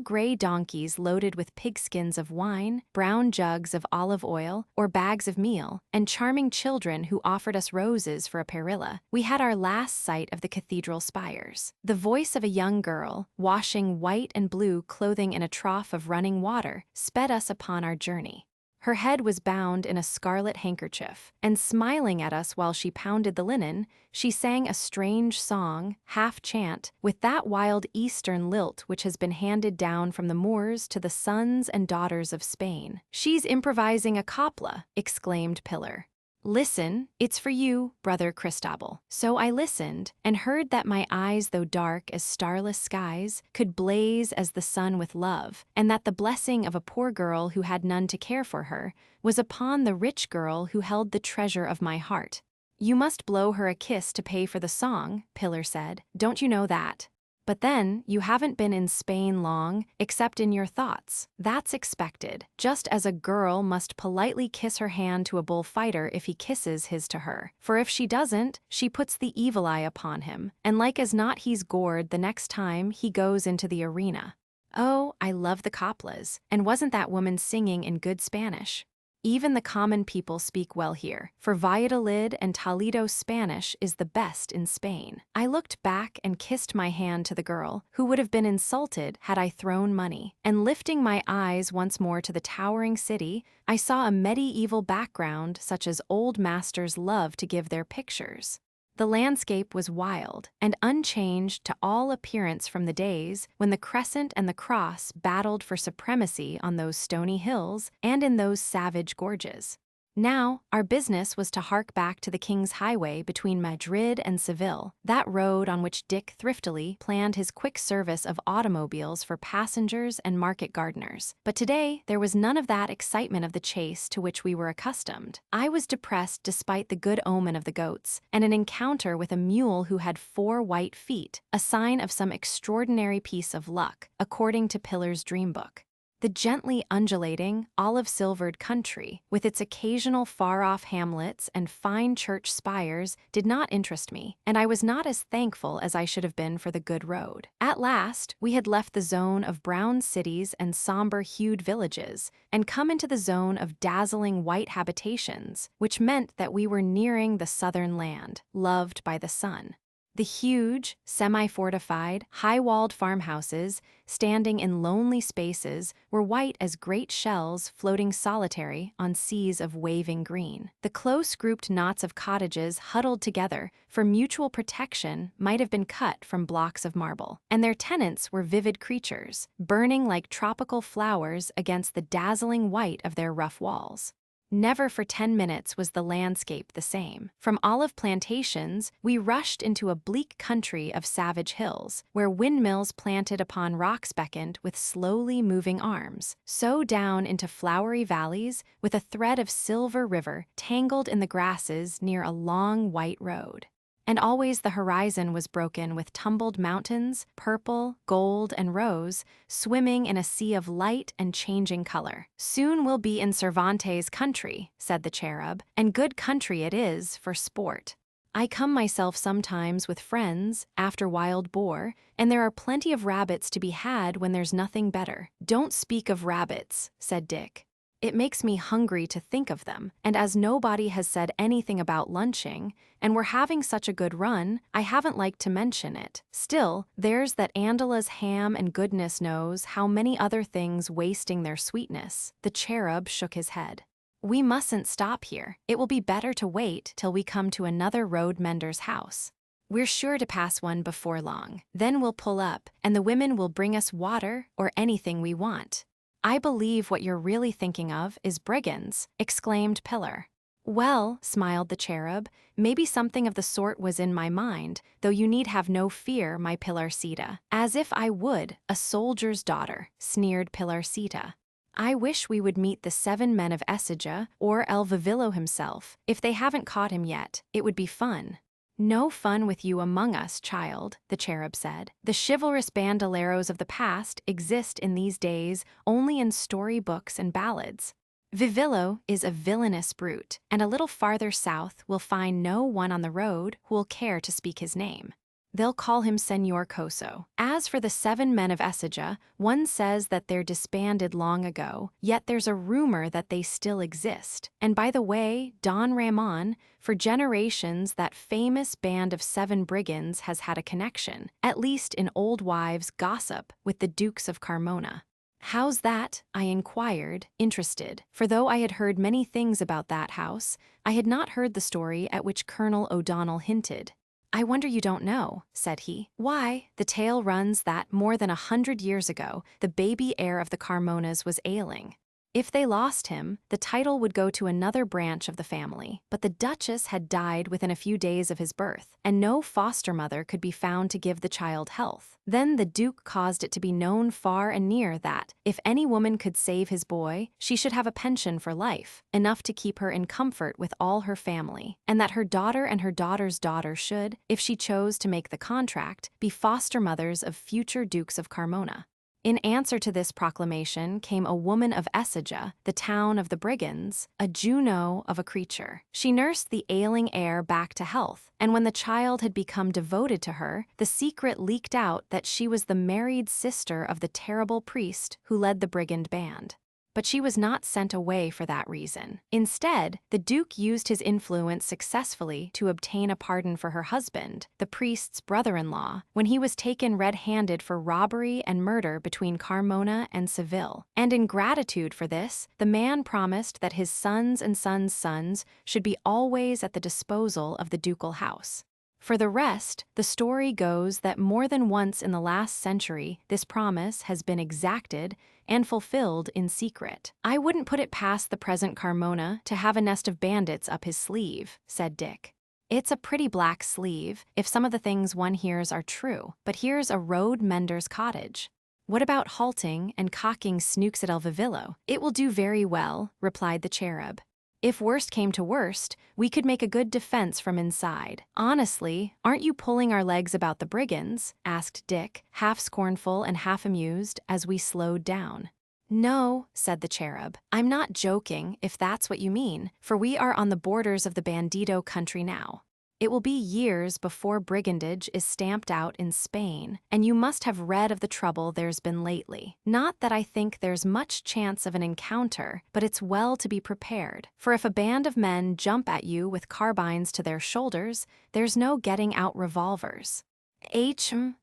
gray donkeys loaded with pigskins of wine, brown jugs of olive oil, or bags of meal, and charming children who offered us roses for a perilla, we had our last sight of the cathedral spires. The voice of a young girl, washing white and blue clothing in a trough of running water, sped us upon our journey. Her head was bound in a scarlet handkerchief, and smiling at us while she pounded the linen, she sang a strange song, half-chant, with that wild Eastern lilt which has been handed down from the Moors to the sons and daughters of Spain. "She's improvising a copla," exclaimed Pillar. "Listen, it's for you, brother Cristobal." So I listened, and heard that my eyes, though dark as starless skies, could blaze as the sun with love, and that the blessing of a poor girl who had none to care for her was upon the rich girl who held the treasure of my heart. "You must blow her a kiss to pay for the song," Pillar said. "Don't you know that? But then, you haven't been in Spain long, except in your thoughts. That's expected, just as a girl must politely kiss her hand to a bullfighter if he kisses his to her. For if she doesn't, she puts the evil eye upon him, and like as not he's gored the next time he goes into the arena." Oh, I love the coplas, and wasn't that woman singing in good Spanish? Even the common people speak well here, for Valladolid and Toledo Spanish is the best in Spain. I looked back and kissed my hand to the girl, who would have been insulted had I thrown money, and lifting my eyes once more to the towering city, I saw a medieval background such as old masters love to give their pictures. The landscape was wild and unchanged to all appearance from the days when the crescent and the cross battled for supremacy on those stony hills and in those savage gorges. Now, our business was to hark back to the King's Highway between Madrid and Seville, that road on which Dick thriftily planned his quick service of automobiles for passengers and market gardeners. But today, there was none of that excitement of the chase to which we were accustomed. I was depressed despite the good omen of the goats, and an encounter with a mule who had 4 white feet, a sign of some extraordinary piece of luck, according to Pillar's dream book. The gently undulating, olive-silvered country, with its occasional far-off hamlets and fine church spires, did not interest me, and I was not as thankful as I should have been for the good road. At last, we had left the zone of brown cities and somber-hued villages, and come into the zone of dazzling white habitations, which meant that we were nearing the southern land, loved by the sun. The huge, semi-fortified, high-walled farmhouses, standing in lonely spaces, were white as great shells floating solitary on seas of waving green. The close-grouped knots of cottages huddled together for mutual protection might have been cut from blocks of marble, and their tenants were vivid creatures, burning like tropical flowers against the dazzling white of their rough walls. Never for 10 minutes was the landscape the same. From olive plantations, we rushed into a bleak country of savage hills, where windmills planted upon rocks beckoned with slowly moving arms, so down into flowery valleys with a thread of silver river tangled in the grasses near a long white road. And always the horizon was broken with tumbled mountains, purple, gold, and rose, swimming in a sea of light and changing color. "Soon we'll be in Cervantes' country," said the cherub, "and good country it is for sport. I come myself sometimes with friends, after wild boar, and there are plenty of rabbits to be had when there's nothing better." "Don't speak of rabbits," said Dick. "It makes me hungry to think of them, and as nobody has said anything about lunching, and we're having such a good run, I haven't liked to mention it. Still, there's that Andala's ham and goodness knows how many other things wasting their sweetness." The cherub shook his head. "We mustn't stop here. It will be better to wait till we come to another road mender's house. We're sure to pass one before long. Then we'll pull up, and the women will bring us water or anything we want." "I believe what you're really thinking of is brigands," exclaimed Pillar. "Well," smiled the cherub, "maybe something of the sort was in my mind, though you need have no fear, my Pilarcita." "As if I would, a soldier's daughter," sneered Pilarcita. "I wish we would meet the 7 men of Esija, or El Vivillo himself. If they haven't caught him yet, it would be fun." "No fun with you among us, child," the cherub said. "The chivalrous bandoleros of the past exist in these days only in story books and ballads. Vivillo is a villainous brute, and a little farther south we'll find no one on the road who'll care to speak his name. They'll call him Senor Coso. As for the 7 men of Esija, one says that they're disbanded long ago, yet there's a rumor that they still exist. And by the way, Don Ramon, for generations that famous band of 7 brigands has had a connection, at least in old wives' gossip, with the Dukes of Carmona." "How's that?" I inquired, interested, for though I had heard many things about that house, I had not heard the story at which Colonel O'Donnell hinted. "I wonder you don't know," said he. "Why, the tale runs that more than 100 years ago, the baby heir of the Carmonas was ailing. If they lost him, the title would go to another branch of the family, but the Duchess had died within a few days of his birth, and no foster mother could be found to give the child health. Then the Duke caused it to be known far and near that, if any woman could save his boy, she should have a pension for life, enough to keep her in comfort with all her family, and that her daughter and her daughter's daughter should, if she chose to make the contract, be foster mothers of future Dukes of Carmona. In answer to this proclamation came a woman of Esija, the town of the brigands, a Juno of a creature. She nursed the ailing heir back to health, and when the child had become devoted to her, the secret leaked out that she was the married sister of the terrible priest who led the brigand band. But she was not sent away for that reason. Instead, the Duke used his influence successfully to obtain a pardon for her husband, the priest's brother-in-law, when he was taken red-handed for robbery and murder between Carmona and Seville. And in gratitude for this, the man promised that his sons and sons' sons should be always at the disposal of the ducal house. For the rest, the story goes that more than once in the last century, this promise has been exacted and fulfilled in secret. "I wouldn't put it past the present Carmona to have a nest of bandits up his sleeve," said Dick. "It's a pretty black sleeve, if some of the things one hears are true, but here's a road mender's cottage. What about halting and cocking snooks at El Vivillo?" "It will do very well," replied the cherub. "If worst came to worst, we could make a good defense from inside." "Honestly, aren't you pulling our legs about the brigands?" asked Dick, half scornful and half amused, as we slowed down. "No," said the cherub. "I'm not joking, if that's what you mean, for we are on the borders of the Bandito country now. It will be years before brigandage is stamped out in Spain, and you must have read of the trouble there's been lately. Not that I think there's much chance of an encounter, but it's well to be prepared, for if a band of men jump at you with carbines to their shoulders, there's no getting out revolvers."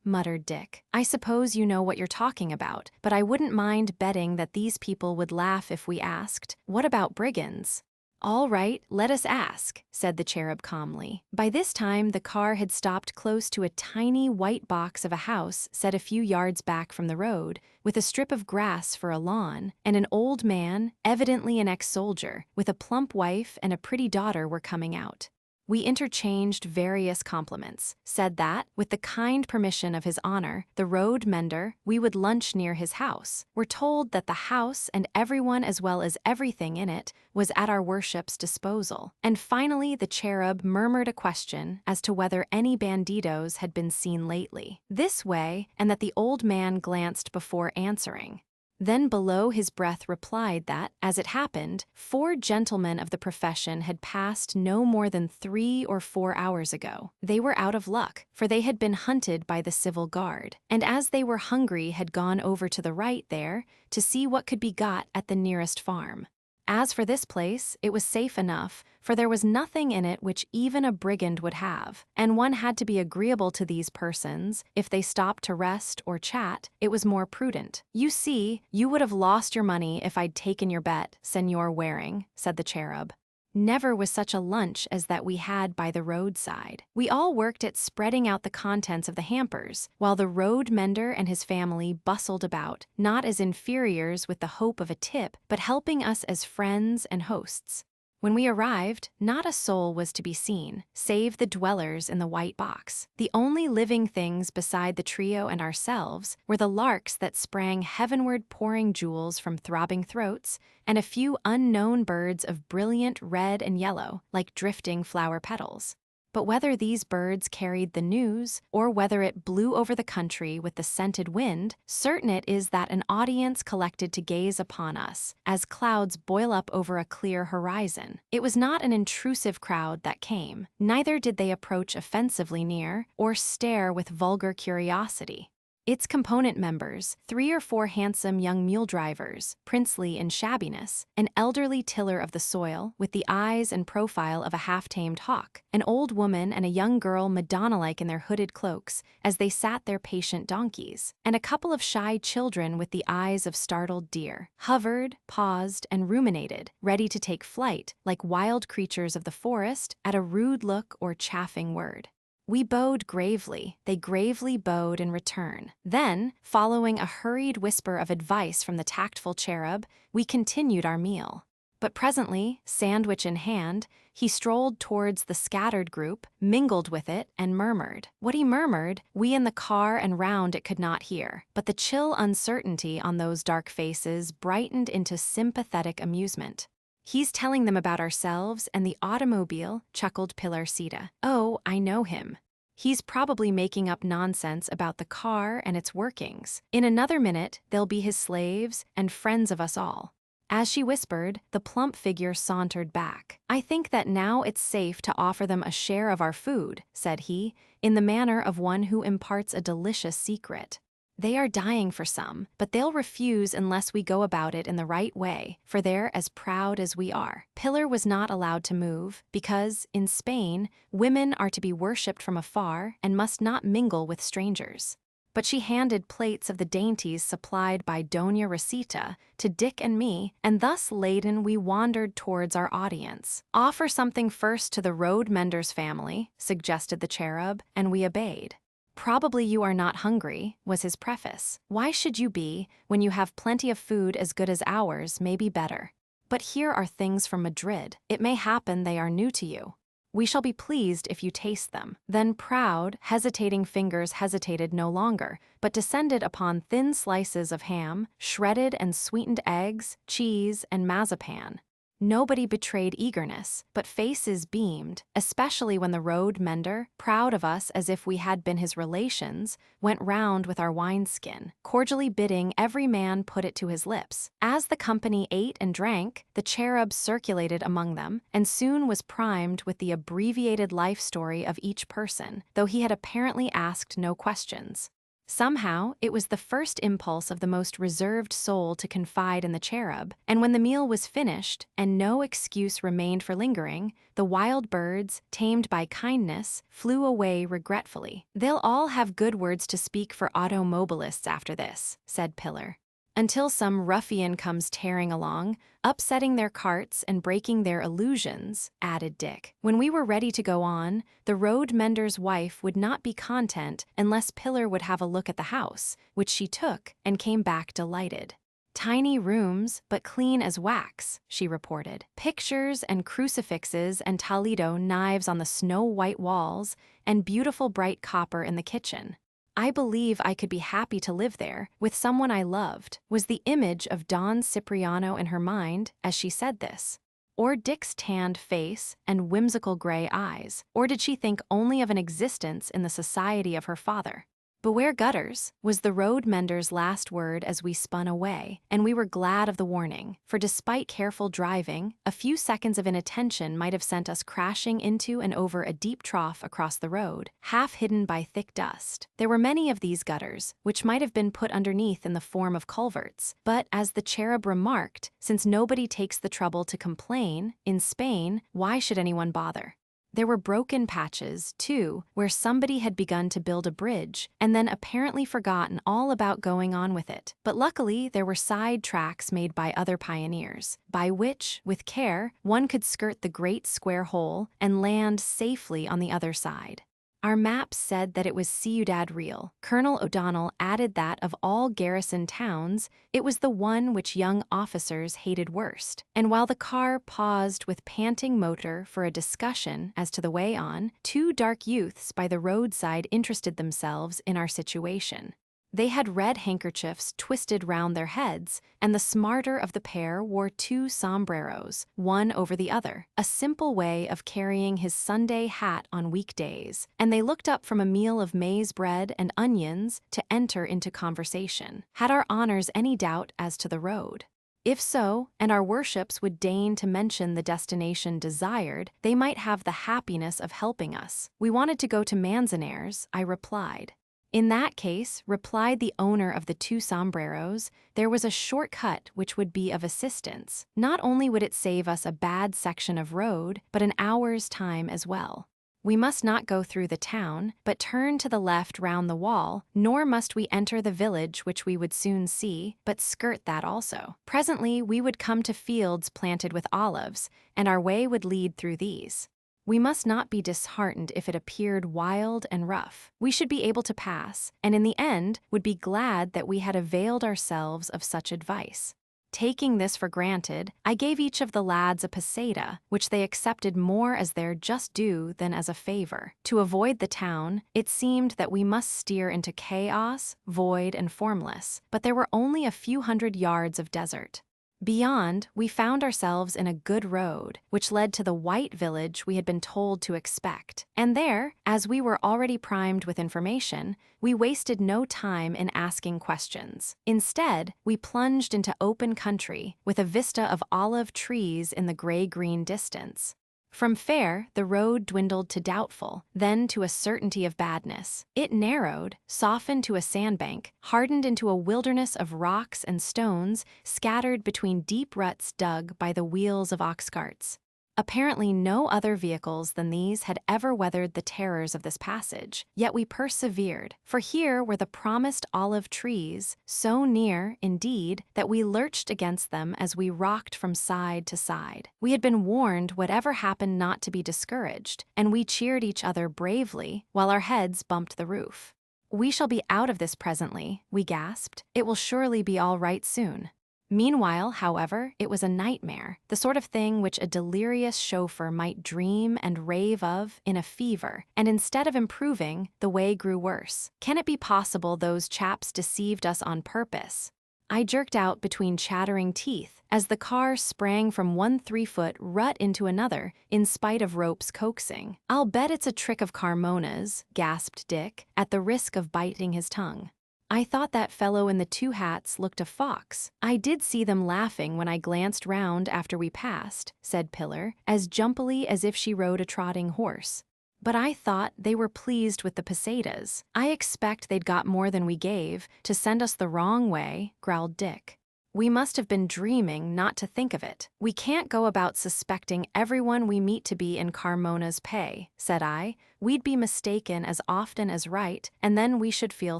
Muttered Dick. "I suppose you know what you're talking about, but I wouldn't mind betting that these people would laugh if we asked, 'What about brigands?'" "All right, let us ask," said the cherub calmly. By this time, the car had stopped close to a tiny white box of a house set a few yards back from the road, with a strip of grass for a lawn, and an old man, evidently an ex-soldier, with a plump wife and a pretty daughter were coming out. We interchanged various compliments, said that, with the kind permission of His Honor, the road mender, we would lunch near his house. Were told that the house and everyone as well as everything in it was at our worship's disposal. And finally the cherub murmured a question as to whether any banditos had been seen lately. This way, and that the old man glanced before answering. Then below his breath replied that, as it happened, 4 gentlemen of the profession had passed no more than 3 or 4 hours ago. They were out of luck, for they had been hunted by the civil guard, and as they were hungry had gone over to the right there to see what could be got at the nearest farm. As for this place, it was safe enough, for there was nothing in it which even a brigand would have, and one had to be agreeable to these persons. If they stopped to rest or chat, it was more prudent. "You see, you would have lost your money if I'd taken your bet, Senor Waring," said the cherub. Never was such a lunch as that we had by the roadside. We all worked at spreading out the contents of the hampers, while the road mender and his family bustled about, not as inferiors with the hope of a tip, but helping us as friends and hosts. When we arrived, not a soul was to be seen, save the dwellers in the white box. The only living things beside the trio and ourselves were the larks that sprang heavenward pouring jewels from throbbing throats, and a few unknown birds of brilliant red and yellow, like drifting flower petals. But whether these birds carried the news, or whether it blew over the country with the scented wind, certain it is that an audience collected to gaze upon us, as clouds boil up over a clear horizon. It was not an intrusive crowd that came, neither did they approach offensively near, or stare with vulgar curiosity. Its component members, 3 or 4 handsome young mule drivers, princely in shabbiness, an elderly tiller of the soil, with the eyes and profile of a half-tamed hawk, an old woman and a young girl Madonna-like in their hooded cloaks, as they sat their patient donkeys, and a couple of shy children with the eyes of startled deer, hovered, paused, and ruminated, ready to take flight, like wild creatures of the forest, at a rude look or chaffing word. We bowed gravely, they gravely bowed in return. Then, following a hurried whisper of advice from the tactful cherub, we continued our meal. But presently, sandwich in hand, he strolled towards the scattered group, mingled with it, and murmured. What he murmured, we in the car and round it could not hear, but the chill uncertainty on those dark faces brightened into sympathetic amusement. "He's telling them about ourselves and the automobile," chuckled Pilarcita. "Oh, I know him. He's probably making up nonsense about the car and its workings. In another minute, they'll be his slaves and friends of us all." As she whispered, the plump figure sauntered back. "I think that now it's safe to offer them a share of our food," said he, in the manner of one who imparts a delicious secret. "They are dying for some, but they'll refuse unless we go about it in the right way, for they're as proud as we are." Pilar was not allowed to move, because, in Spain, women are to be worshipped from afar and must not mingle with strangers. But she handed plates of the dainties supplied by Doña Rosita to Dick and me, and thus laden we wandered towards our audience. "Offer something first to the road mender's family," suggested the cherub, and we obeyed. "Probably you are not hungry," was his preface. "Why should you be, when you have plenty of food as good as ours, maybe better? But here are things from Madrid. It may happen they are new to you. We shall be pleased if you taste them." Then proud, hesitating fingers hesitated no longer, but descended upon thin slices of ham, shredded and sweetened eggs, cheese, and mazapan. Nobody betrayed eagerness, but faces beamed, especially when the road mender, proud of us as if we had been his relations, went round with our wineskin, cordially bidding every man put it to his lips. As the company ate and drank, the cherub circulated among them, and soon was primed with the abbreviated life story of each person, though he had apparently asked no questions. Somehow, it was the first impulse of the most reserved soul to confide in the cherub, and when the meal was finished and no excuse remained for lingering, the wild birds, tamed by kindness, flew away regretfully. "They'll all have good words to speak for automobilists after this," said Pillar. "Until some ruffian comes tearing along, upsetting their carts and breaking their illusions," added Dick. When we were ready to go on, the road mender's wife would not be content unless Pillar would have a look at the house, which she took and came back delighted. "Tiny rooms, but clean as wax," she reported. "Pictures and crucifixes and Toledo knives on the snow-white walls, and beautiful bright copper in the kitchen. I believe I could be happy to live there, with someone I loved," was the image of Don Cipriano in her mind as she said this. Or Dick's tanned face and whimsical gray eyes, or did she think only of an existence in the society of her father? "Beware gutters," was the road mender's last word as we spun away, and we were glad of the warning, for despite careful driving, a few seconds of inattention might have sent us crashing into and over a deep trough across the road, half hidden by thick dust. There were many of these gutters, which might have been put underneath in the form of culverts, but as the cherub remarked, since nobody takes the trouble to complain, in Spain, why should anyone bother? There were broken patches, too, where somebody had begun to build a bridge and then apparently forgotten all about going on with it. But luckily, there were side tracks made by other pioneers, by which, with care, one could skirt the great square hole and land safely on the other side. Our maps said that it was Ciudad Real. Colonel O'Donnell added that of all garrison towns, it was the one which young officers hated worst. And while the car paused with panting motor for a discussion as to the way on, two dark youths by the roadside interested themselves in our situation. They had red handkerchiefs twisted round their heads, and the smarter of the pair wore two sombreros, one over the other, a simple way of carrying his Sunday hat on weekdays, and they looked up from a meal of maize bread and onions to enter into conversation. Had our honors any doubt as to the road? If so, and our worships would deign to mention the destination desired, they might have the happiness of helping us. "We wanted to go to Manzanares," I replied. "In that case," replied the owner of the two sombreros, "there was a short cut which would be of assistance. Not only would it save us a bad section of road, but an hour's time as well. We must not go through the town, but turn to the left round the wall, nor must we enter the village which we would soon see, but skirt that also. Presently we would come to fields planted with olives, and our way would lead through these. We must not be disheartened if it appeared wild and rough. We should be able to pass, and in the end would be glad that we had availed ourselves of such advice." Taking this for granted, I gave each of the lads a peseta, which they accepted more as their just due than as a favor. To avoid the town, it seemed that we must steer into chaos, void and formless, but there were only a few hundred yards of desert. Beyond, we found ourselves in a good road, which led to the white village we had been told to expect. And there, as we were already primed with information, we wasted no time in asking questions. Instead, we plunged into open country, with a vista of olive trees in the gray-green distance. From fair, the road dwindled to doubtful, then to a certainty of badness. It narrowed, softened to a sandbank, hardened into a wilderness of rocks and stones scattered between deep ruts dug by the wheels of ox carts. Apparently no other vehicles than these had ever weathered the terrors of this passage, yet we persevered, for here were the promised olive trees, so near, indeed, that we lurched against them as we rocked from side to side. We had been warned whatever happened not to be discouraged, and we cheered each other bravely while our heads bumped the roof. "We shall be out of this presently," we gasped. "It will surely be all right soon." Meanwhile, however, it was a nightmare, the sort of thing which a delirious chauffeur might dream and rave of in a fever, and instead of improving, the way grew worse. Can it be possible those chaps deceived us on purpose? I jerked out between chattering teeth as the car sprang from one 3-foot rut into another in spite of Rope's coaxing. "I'll bet it's a trick of Carmona's," gasped Dick, at the risk of biting his tongue. "I thought that fellow in the 2 hats looked a fox. I did see them laughing when I glanced round after we passed," said Pillar, as jumpily as if she rode a trotting horse. "But I thought they were pleased with the pesetas. I expect they'd got more than we gave to send us the wrong way," growled Dick. "We must have been dreaming not to think of it. We can't go about suspecting everyone we meet to be in Carmona's pay," said I. "We'd be mistaken as often as right, and then we should feel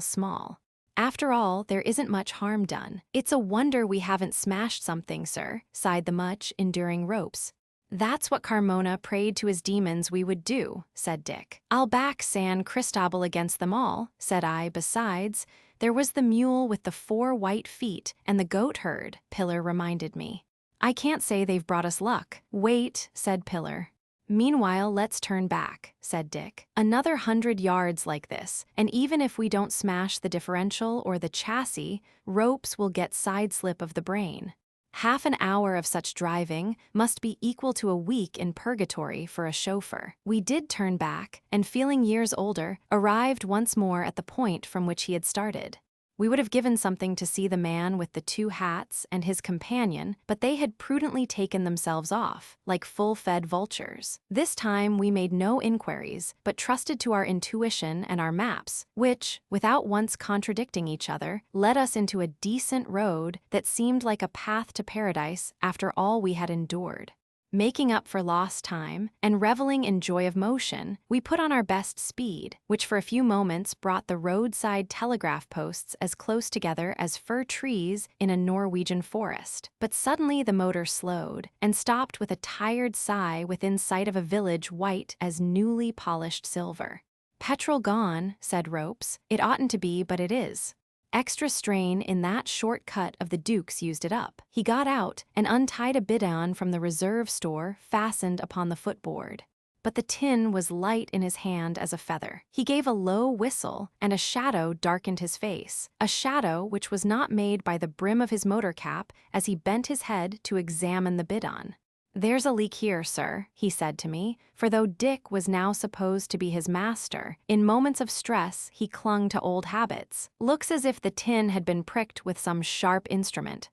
small. After all, there isn't much harm done." "It's a wonder we haven't smashed something, sir," sighed the much enduring Ropes. "That's what Carmona prayed to his demons we would do," said Dick. "I'll back San Cristobal against them all," said I. "Besides, there was the mule with the 4 white feet and the goat herd," Pillar reminded me. "I can't say they've brought us luck." "Wait," said Pillar. "Meanwhile, let's turn back," said Dick. "Another 100 yards like this, and even if we don't smash the differential or the chassis, Ropes will get sideslip of the brain. Half an hour of such driving must be equal to a week in purgatory for a chauffeur." We did turn back, and feeling years older, arrived once more at the point from which he had started. We would have given something to see the man with the 2 hats and his companion, but they had prudently taken themselves off, like full-fed vultures. This time we made no inquiries, but trusted to our intuition and our maps, which, without once contradicting each other, led us into a decent road that seemed like a path to paradise after all we had endured. Making up for lost time, and reveling in joy of motion, we put on our best speed, which for a few moments brought the roadside telegraph posts as close together as fir trees in a Norwegian forest. But suddenly the motor slowed, and stopped with a tired sigh within sight of a village white as newly polished silver. "Petrol gone," said Ropes. "It oughtn't to be, but it is. Extra strain in that short cut of the Duke's used it up." He got out and untied a bidon from the reserve store fastened upon the footboard. But the tin was light in his hand as a feather. He gave a low whistle, and a shadow darkened his face, a shadow which was not made by the brim of his motor cap as he bent his head to examine the bidon. "There's a leak here, sir," he said to me, for though Dick was now supposed to be his master, in moments of stress he clung to old habits. "Looks as if the tin had been pricked with some sharp instrument."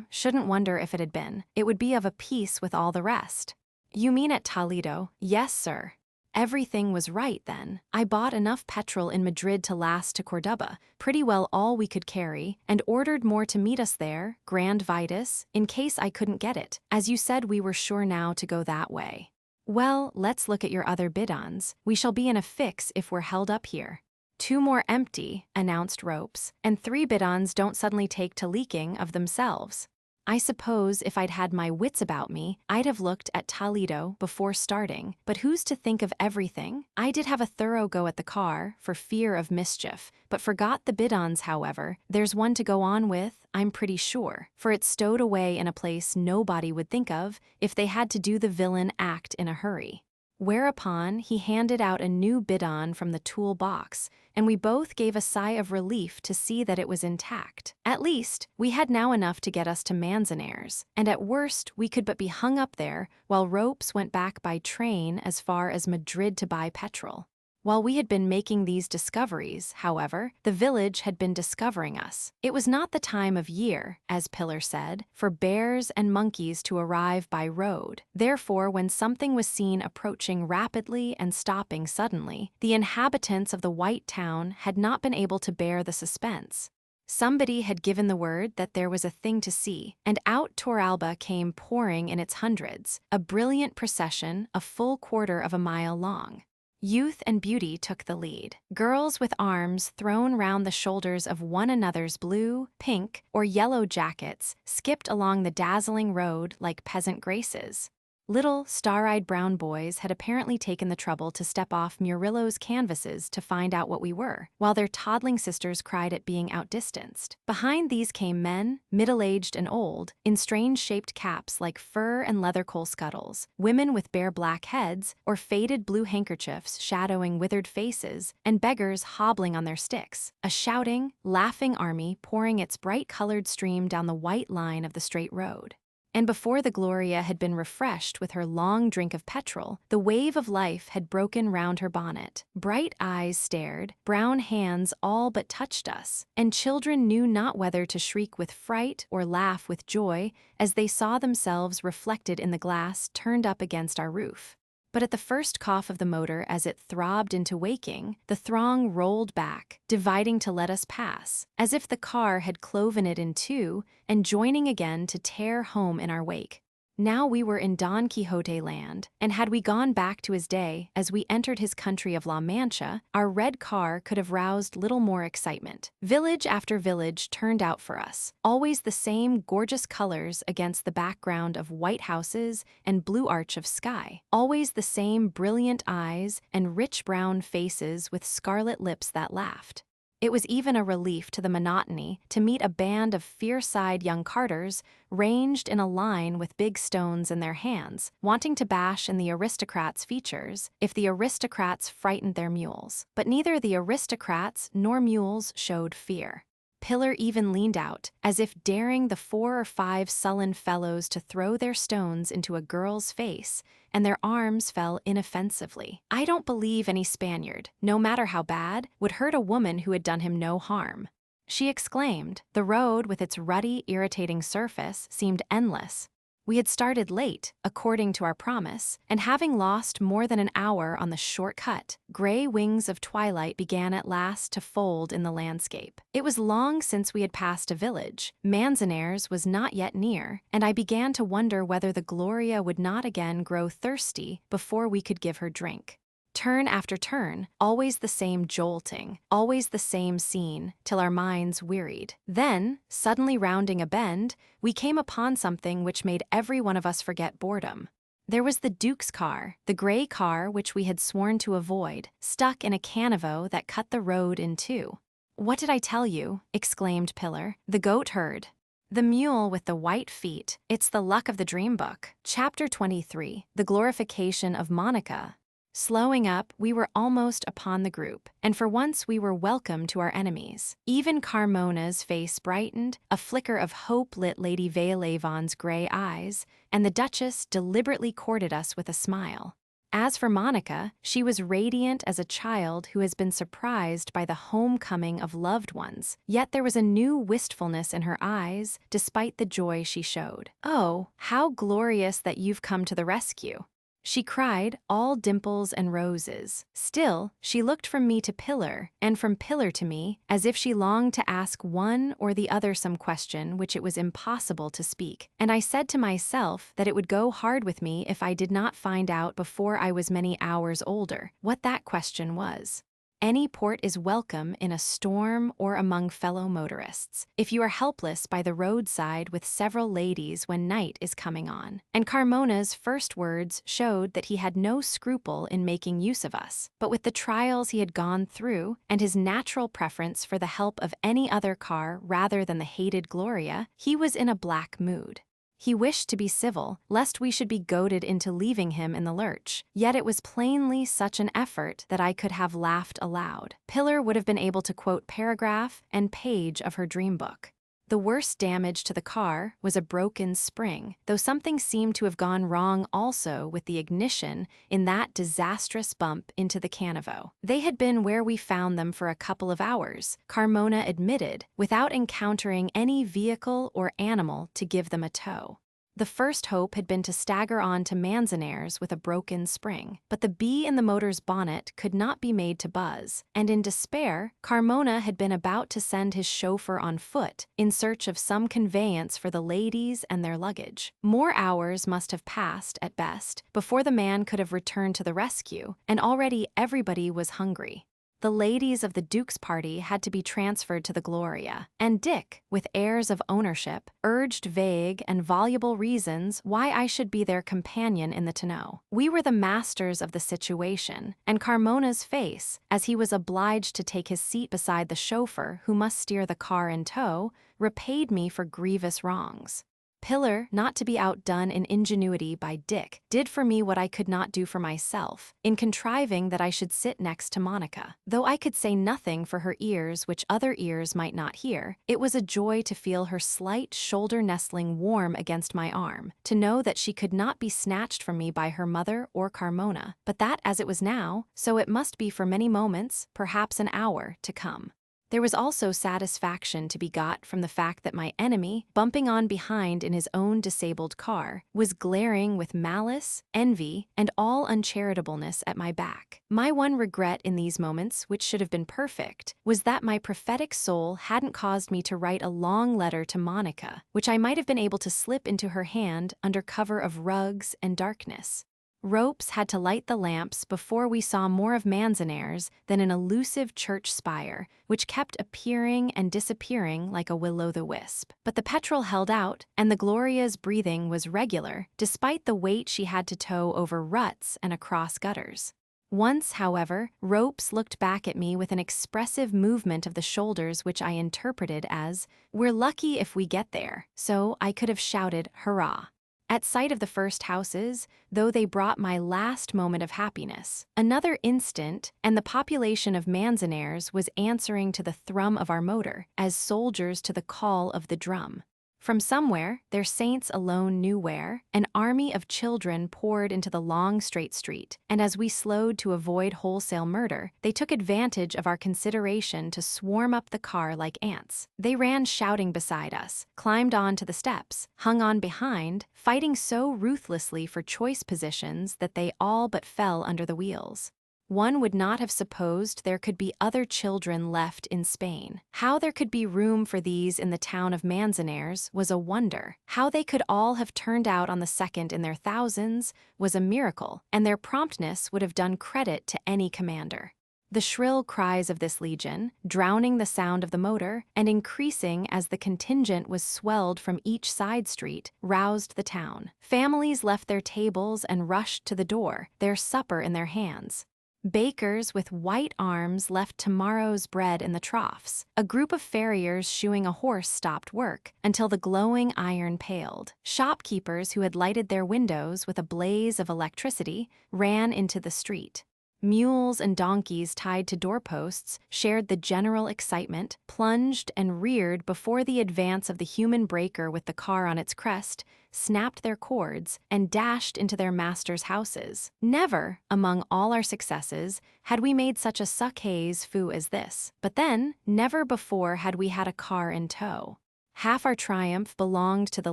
Shouldn't wonder if it had been. It would be of a piece with all the rest." "You mean at Toledo?" "Yes, sir." Everything was right, then. I bought enough petrol in Madrid to last to Cordoba, pretty well all we could carry, and ordered more to meet us there, grand vitus, in case I couldn't get it, as you said we were sure now to go that way. "Well, let's look at your other bidons. We shall be in a fix if we're held up here." "2 more empty," announced Ropes, "and 3 bidons don't suddenly take to leaking of themselves." I suppose if I'd had my wits about me, I'd have looked at Toledo before starting, but who's to think of everything? I did have a thorough go at the car, for fear of mischief, but forgot the bidons. However, there's one to go on with, I'm pretty sure, for it's stowed away in a place nobody would think of if they had to do the villain act in a hurry. Whereupon he handed out a new bidon from the tool box, and we both gave a sigh of relief to see that it was intact. At least, we had now enough to get us to Manzanares, and at worst we could but be hung up there while Ropes went back by train as far as Madrid to buy petrol. While we had been making these discoveries, however, the village had been discovering us. It was not the time of year, as Pillar said, for bears and monkeys to arrive by road. Therefore, when something was seen approaching rapidly and stopping suddenly, the inhabitants of the white town had not been able to bear the suspense. Somebody had given the word that there was a thing to see, and out Torralba came pouring in its hundreds, a brilliant procession a full quarter of a mile long. Youth and beauty took the lead. Girls with arms thrown round the shoulders of one another's blue, pink, or yellow jackets skipped along the dazzling road like peasant graces. Little, star-eyed brown boys had apparently taken the trouble to step off Murillo's canvases to find out what we were, while their toddling sisters cried at being outdistanced. Behind these came men, middle-aged and old, in strange-shaped caps like fur and leather coal scuttles, women with bare black heads or faded blue handkerchiefs shadowing withered faces, and beggars hobbling on their sticks, a shouting, laughing army pouring its bright-colored stream down the white line of the straight road. And before the Gloria had been refreshed with her long drink of petrol, the wave of life had broken round her bonnet. Bright eyes stared, brown hands all but touched us, and children knew not whether to shriek with fright or laugh with joy as they saw themselves reflected in the glass turned up against our roof. But at the first cough of the motor as it throbbed into waking, the throng rolled back, dividing to let us pass, as if the car had cloven it in two and joining again to tear home in our wake. Now we were in Don Quixote land, and had we gone back to his day as we entered his country of La Mancha, our red car could have roused little more excitement. Village after village turned out for us, always the same gorgeous colors against the background of white houses and blue arch of sky, always the same brilliant eyes and rich brown faces with scarlet lips that laughed. It was even a relief to the monotony to meet a band of fierce-eyed young carters ranged in a line with big stones in their hands, wanting to bash in the aristocrats' features if the aristocrats frightened their mules. But neither the aristocrats nor mules showed fear. Pillar even leaned out, as if daring the 4 or 5 sullen fellows to throw their stones into a girl's face, and their arms fell inoffensively. I don't believe any Spaniard, no matter how bad, would hurt a woman who had done him no harm. She exclaimed. The road, with its ruddy, irritating surface, seemed endless. We had started late, according to our promise, and having lost more than an hour on the short cut, gray wings of twilight began at last to fold in the landscape. It was long since we had passed a village, Manzanares was not yet near, and I began to wonder whether the Gloria would not again grow thirsty before we could give her drink. Turn after turn, always the same jolting, always the same scene, till our minds wearied. Then, suddenly rounding a bend, we came upon something which made every one of us forget boredom. There was the Duke's car, the gray car which we had sworn to avoid, stuck in a caniveau that cut the road in two. "What did I tell you?" exclaimed Pillar. "The goat herd. The mule with the white feet. It's the luck of the dream book." Chapter 23. The Glorification of Monica. Slowing up, we were almost upon the group, and for once we were welcome to our enemies. Even Carmona's face brightened, a flicker of hope lit Lady Veuillevon's gray eyes, and the Duchess deliberately courted us with a smile. As for Monica, she was radiant as a child who has been surprised by the homecoming of loved ones, yet there was a new wistfulness in her eyes, despite the joy she showed. "Oh, how glorious that you've come to the rescue!" she cried, all dimples and roses. Still, she looked from me to Pillar, and from Pillar to me, as if she longed to ask one or the other some question which it was impossible to speak. And I said to myself that it would go hard with me if I did not find out before I was many hours older what that question was. Any port is welcome in a storm or among fellow motorists, if you are helpless by the roadside with several ladies when night is coming on. And Carmona's first words showed that he had no scruple in making use of us, but with the trials he had gone through, and his natural preference for the help of any other car rather than the hated Gloria, he was in a black mood. He wished to be civil, lest we should be goaded into leaving him in the lurch, yet it was plainly such an effort that I could have laughed aloud. Pillar would have been able to quote paragraph and page of her dream book. The worst damage to the car was a broken spring, though something seemed to have gone wrong also with the ignition in that disastrous bump into the caniveau. They had been where we found them for a couple of hours, Carmona admitted, without encountering any vehicle or animal to give them a tow. The first hope had been to stagger on to Manzanares with a broken spring, but the bee in the motor's bonnet could not be made to buzz, and in despair, Carmona had been about to send his chauffeur on foot in search of some conveyance for the ladies and their luggage. More hours must have passed, at best, before the man could have returned to the rescue, and already everybody was hungry. the ladies of the Duke's party had to be transferred to the Gloria, and Dick, with airs of ownership, urged vague and voluble reasons why I should be their companion in the tonneau. We were the masters of the situation, and Carmona's face, as he was obliged to take his seat beside the chauffeur who must steer the car in tow, repaid me for grievous wrongs. Pillar, not to be outdone in ingenuity by Dick, did for me what I could not do for myself, in contriving that I should sit next to Monica. Though I could say nothing for her ears which other ears might not hear, it was a joy to feel her slight shoulder nestling warm against my arm, to know that she could not be snatched from me by her mother or Carmona, but that as it was now, so it must be for many moments, perhaps an hour, to come. There was also satisfaction to be got from the fact that my enemy, bumping on behind in his own disabled car, was glaring with malice, envy, and all uncharitableness at my back. My one regret in these moments, which should have been perfect, was that my prophetic soul hadn't caused me to write a long letter to Monica, which I might have been able to slip into her hand under cover of rugs and darkness. Ropes had to light the lamps before we saw more of Manzanares than an elusive church spire, which kept appearing and disappearing like a will-o'-the-wisp. But the petrol held out, and the Gloria's breathing was regular, despite the weight she had to tow over ruts and across gutters. Once, however, Ropes looked back at me with an expressive movement of the shoulders which I interpreted as, "We're lucky if we get there," so I could have shouted, "Hurrah!" At sight of the first houses, though they brought my last moment of happiness. Another instant, and the population of Manzanares was answering to the thrum of our motor, as soldiers to the call of the drum. From somewhere, their saints alone knew where, an army of children poured into the long straight street, and as we slowed to avoid wholesale murder, they took advantage of our consideration to swarm up the car like ants. They ran shouting beside us, climbed on to the steps, hung on behind, fighting so ruthlessly for choice positions that they all but fell under the wheels. One would not have supposed there could be other children left in Spain. How there could be room for these in the town of Manzanares was a wonder. How they could all have turned out on the second in their thousands was a miracle, and their promptness would have done credit to any commander. The shrill cries of this legion, drowning the sound of the motor, and increasing as the contingent was swelled from each side street, roused the town. Families left their tables and rushed to the door, their supper in their hands. Bakers with white arms left tomorrow's bread in the troughs. A group of farriers shoeing a horse stopped work until the glowing iron paled. Shopkeepers who had lighted their windows with a blaze of electricity ran into the street. Mules and donkeys tied to doorposts shared the general excitement, plunged and reared before the advance of the human breaker with the car on its crest, snapped their cords, and dashed into their masters' houses. Never, among all our successes, had we made such a succaise fou as this. But then, never before had we had a car in tow. Half our triumph belonged to the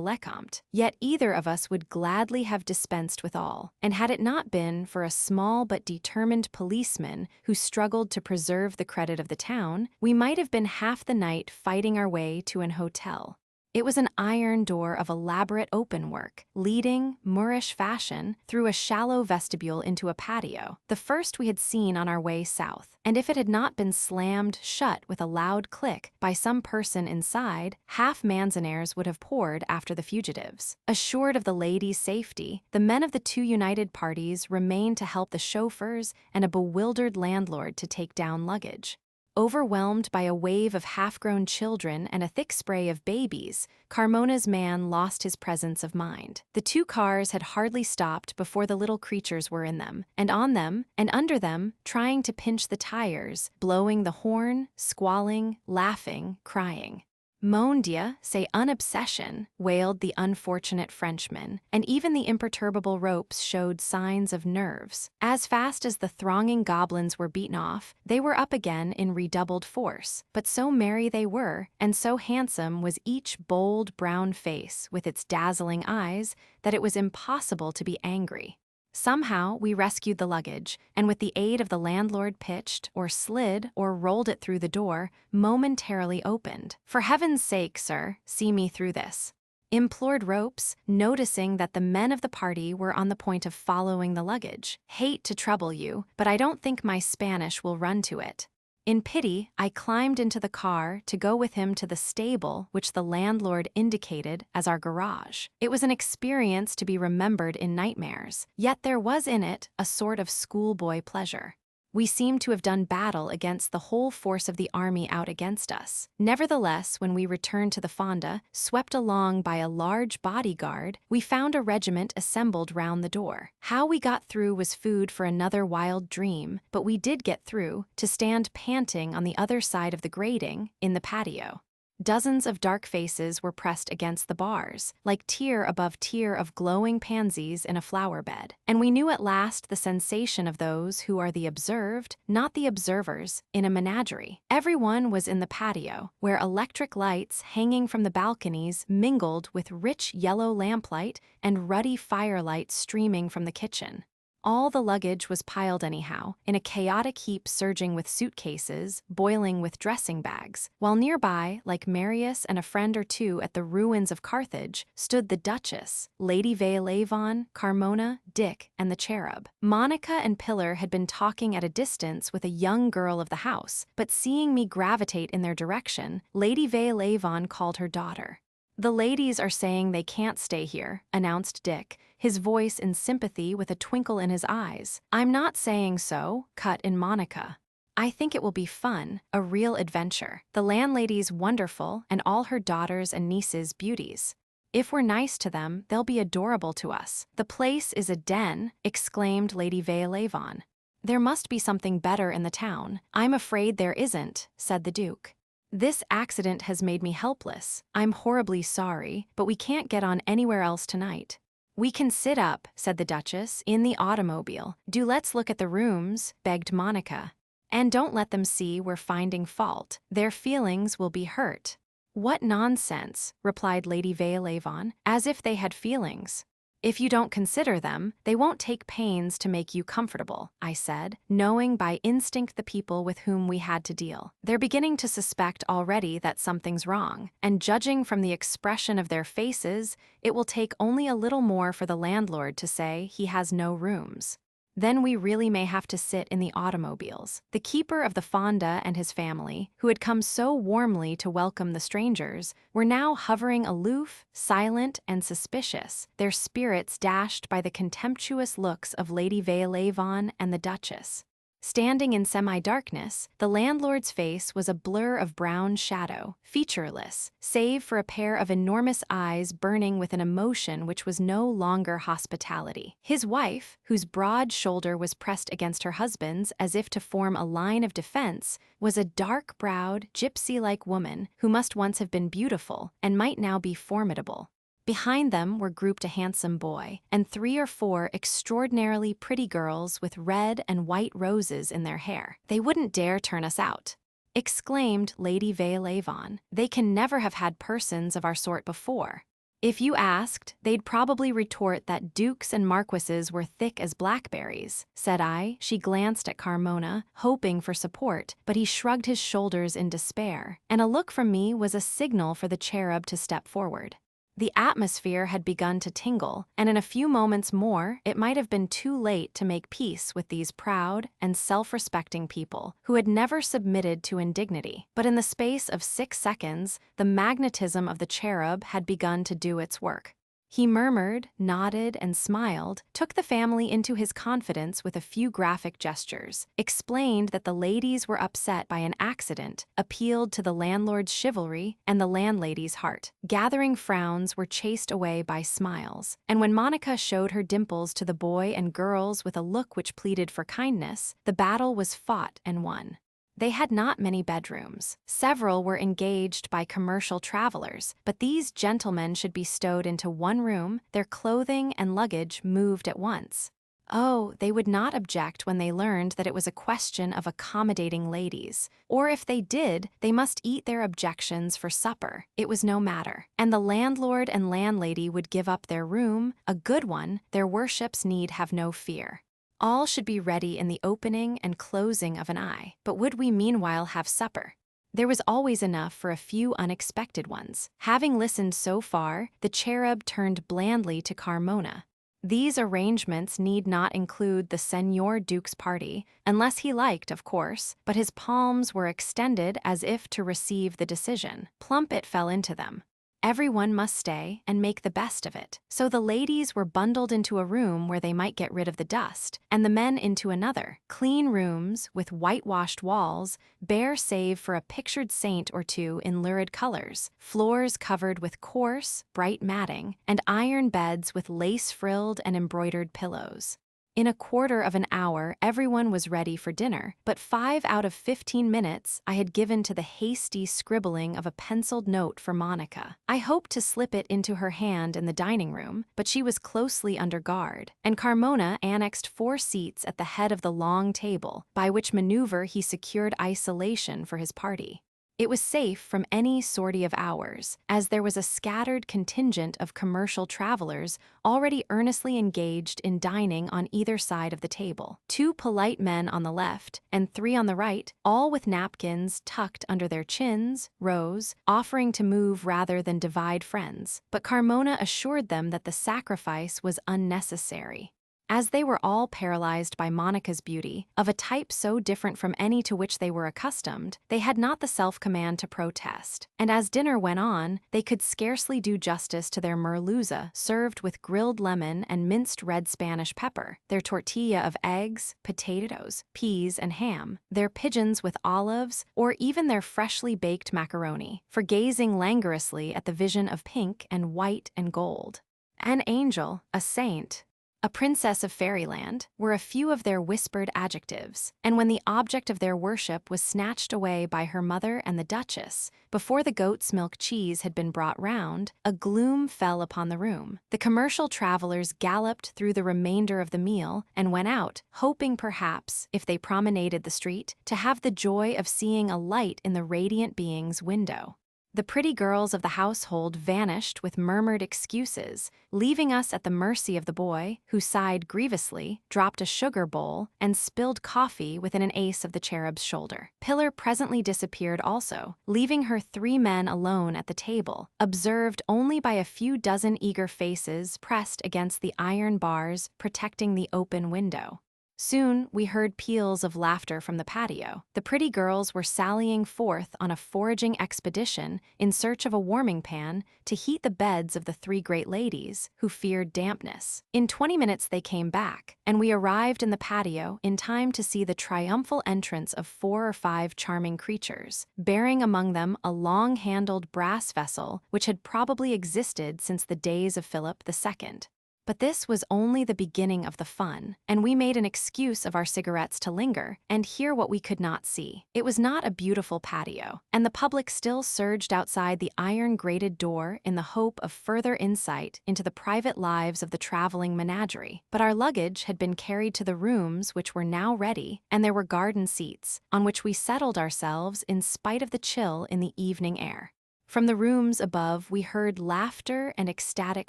Lecomte, yet either of us would gladly have dispensed with all, and had it not been for a small but determined policeman who struggled to preserve the credit of the town, we might have been half the night fighting our way to an hotel. It was an iron door of elaborate openwork, leading, Moorish fashion, through a shallow vestibule into a patio, the first we had seen on our way south, and if it had not been slammed shut with a loud click by some person inside, half Manzanares would have poured after the fugitives. Assured of the ladies' safety, the men of the two united parties remained to help the chauffeurs and a bewildered landlord to take down luggage. Overwhelmed by a wave of half-grown children and a thick spray of babies, Carmona's man lost his presence of mind. The two cars had hardly stopped before the little creatures were in them, and on them, and under them, trying to pinch the tires, blowing the horn, squalling, laughing, crying. Mon Dieu, c'est un obsession, wailed the unfortunate Frenchman, and even the imperturbable Ropes showed signs of nerves. As fast as the thronging goblins were beaten off, they were up again in redoubled force, but so merry they were, and so handsome was each bold brown face with its dazzling eyes, that it was impossible to be angry. Somehow we rescued the luggage, and with the aid of the landlord pitched, or slid, or rolled it through the door, momentarily opened. "For heaven's sake, sir, see me through this," implored Ropes, noticing that the men of the party were on the point of following the luggage. "Hate to trouble you, but I don't think my Spanish will run to it." In pity, I climbed into the car to go with him to the stable which the landlord indicated as our garage. It was an experience to be remembered in nightmares, yet there was in it a sort of schoolboy pleasure. We seemed to have done battle against the whole force of the army out against us. Nevertheless, when we returned to the fonda, swept along by a large bodyguard, we found a regiment assembled round the door. How we got through was food for another wild dream, but we did get through, to stand panting on the other side of the grating, in the patio. Dozens of dark faces were pressed against the bars, like tier above tier of glowing pansies in a flower bed, and we knew at last the sensation of those who are the observed, not the observers, in a menagerie. Everyone was in the patio, where electric lights hanging from the balconies mingled with rich yellow lamplight and ruddy firelight streaming from the kitchen. All the luggage was piled anyhow, in a chaotic heap surging with suitcases, boiling with dressing bags, while nearby, like Marius and a friend or two at the ruins of Carthage, stood the Duchess, Lady Velavon, Carmona, Dick, and the Cherub. Monica and Pillar had been talking at a distance with a young girl of the house, but seeing me gravitate in their direction, Lady Velavon called her daughter. "The ladies are saying they can't stay here," announced Dick, his voice in sympathy with a twinkle in his eyes. "I'm not saying so," cut in Monica. "I think it will be fun, a real adventure. The landlady's wonderful, and all her daughters and nieces beauties. If we're nice to them, they'll be adorable to us." "The place is a den," exclaimed Lady Velavon. "There must be something better in the town." "I'm afraid there isn't," said the Duke. "This accident has made me helpless. I'm horribly sorry, but we can't get on anywhere else tonight." "We can sit up," said the Duchess, "in the automobile." "Do let's look at the rooms," begged Monica. "And don't let them see we're finding fault. Their feelings will be hurt." "What nonsense," replied Lady Velavon, "as if they had feelings." "If you don't consider them, they won't take pains to make you comfortable," I said, knowing by instinct the people with whom we had to deal. "They're beginning to suspect already that something's wrong, and judging from the expression of their faces, it will take only a little more for the landlord to say he has no rooms. Then we really may have to sit in the automobiles." The keeper of the fonda and his family, who had come so warmly to welcome the strangers, were now hovering aloof, silent, and suspicious, their spirits dashed by the contemptuous looks of Lady Velavon and the Duchess. Standing in semi-darkness, the landlord's face was a blur of brown shadow, featureless, save for a pair of enormous eyes burning with an emotion which was no longer hospitality. His wife, whose broad shoulder was pressed against her husband's as if to form a line of defense, was a dark-browed, gypsy-like woman who must once have been beautiful and might now be formidable. Behind them were grouped a handsome boy, and 3 or 4 extraordinarily pretty girls with red and white roses in their hair. "They wouldn't dare turn us out," exclaimed Lady Velavon. "They can never have had persons of our sort before." "If you asked, they'd probably retort that dukes and marquises were thick as blackberries," said I. She glanced at Carmona, hoping for support, but he shrugged his shoulders in despair, and a look from me was a signal for the Cherub to step forward. The atmosphere had begun to tingle, and in a few moments more it might have been too late to make peace with these proud and self-respecting people who had never submitted to indignity. But in the space of 6 seconds, the magnetism of the Cherub had begun to do its work. He murmured, nodded, and smiled, took the family into his confidence with a few graphic gestures, explained that the ladies were upset by an accident, appealed to the landlord's chivalry and the landlady's heart. Gathering frowns were chased away by smiles, and when Monica showed her dimples to the boy and girls with a look which pleaded for kindness, the battle was fought and won. They had not many bedrooms. Several were engaged by commercial travelers, but these gentlemen should be stowed into one room, their clothing and luggage moved at once. Oh, they would not object when they learned that it was a question of accommodating ladies, or if they did, they must eat their objections for supper. It was no matter. And the landlord and landlady would give up their room, a good one, their worships need have no fear. All should be ready in the opening and closing of an eye. But would we meanwhile have supper? There was always enough for a few unexpected ones. Having listened so far, the Cherub turned blandly to Carmona. These arrangements need not include the Señor Duke's party, unless he liked, of course, but his palms were extended as if to receive the decision. Plump it fell into them. Everyone must stay and make the best of it. So the ladies were bundled into a room where they might get rid of the dust, and the men into another. Clean rooms with whitewashed walls, bare save for a pictured saint or two in lurid colors, floors covered with coarse, bright matting, and iron beds with lace-frilled and embroidered pillows. In a quarter of an hour, everyone was ready for dinner, but 5 out of 15 minutes I had given to the hasty scribbling of a penciled note for Monica. I hoped to slip it into her hand in the dining room, but she was closely under guard, and Carmona annexed 4 seats at the head of the long table, by which maneuver he secured isolation for his party. It was safe from any sortie of hours, as there was a scattered contingent of commercial travelers already earnestly engaged in dining on either side of the table. 2 polite men on the left and 3 on the right, all with napkins tucked under their chins, rose, offering to move rather than divide friends. But Carmona assured them that the sacrifice was unnecessary. As they were all paralyzed by Monica's beauty, of a type so different from any to which they were accustomed, they had not the self-command to protest. And as dinner went on, they could scarcely do justice to their merluza served with grilled lemon and minced red Spanish pepper, their tortilla of eggs, potatoes, peas, and ham, their pigeons with olives, or even their freshly baked macaroni, for gazing languorously at the vision of pink and white and gold. An angel, a saint, a princess of fairyland were a few of their whispered adjectives, and when the object of their worship was snatched away by her mother and the Duchess, before the goat's milk cheese had been brought round, a gloom fell upon the room. The commercial travelers galloped through the remainder of the meal and went out, hoping perhaps, if they promenaded the street, to have the joy of seeing a light in the radiant being's window. The pretty girls of the household vanished with murmured excuses, leaving us at the mercy of the boy, who sighed grievously, dropped a sugar bowl, and spilled coffee within an ace of the cherub's shoulder. Pillar presently disappeared also, leaving her 3 men alone at the table, observed only by a few dozen eager faces pressed against the iron bars protecting the open window. Soon we heard peals of laughter from the patio. The pretty girls were sallying forth on a foraging expedition in search of a warming pan to heat the beds of the 3 great ladies, who feared dampness. In 20 minutes they came back, and we arrived in the patio in time to see the triumphal entrance of 4 or 5 charming creatures, bearing among them a long-handled brass vessel which had probably existed since the days of Philip II. But this was only the beginning of the fun, and we made an excuse of our cigarettes to linger and hear what we could not see. It was not a beautiful patio, and the public still surged outside the iron-grated door in the hope of further insight into the private lives of the traveling menagerie. But our luggage had been carried to the rooms which were now ready, and there were garden seats, on which we settled ourselves in spite of the chill in the evening air. From the rooms above we heard laughter and ecstatic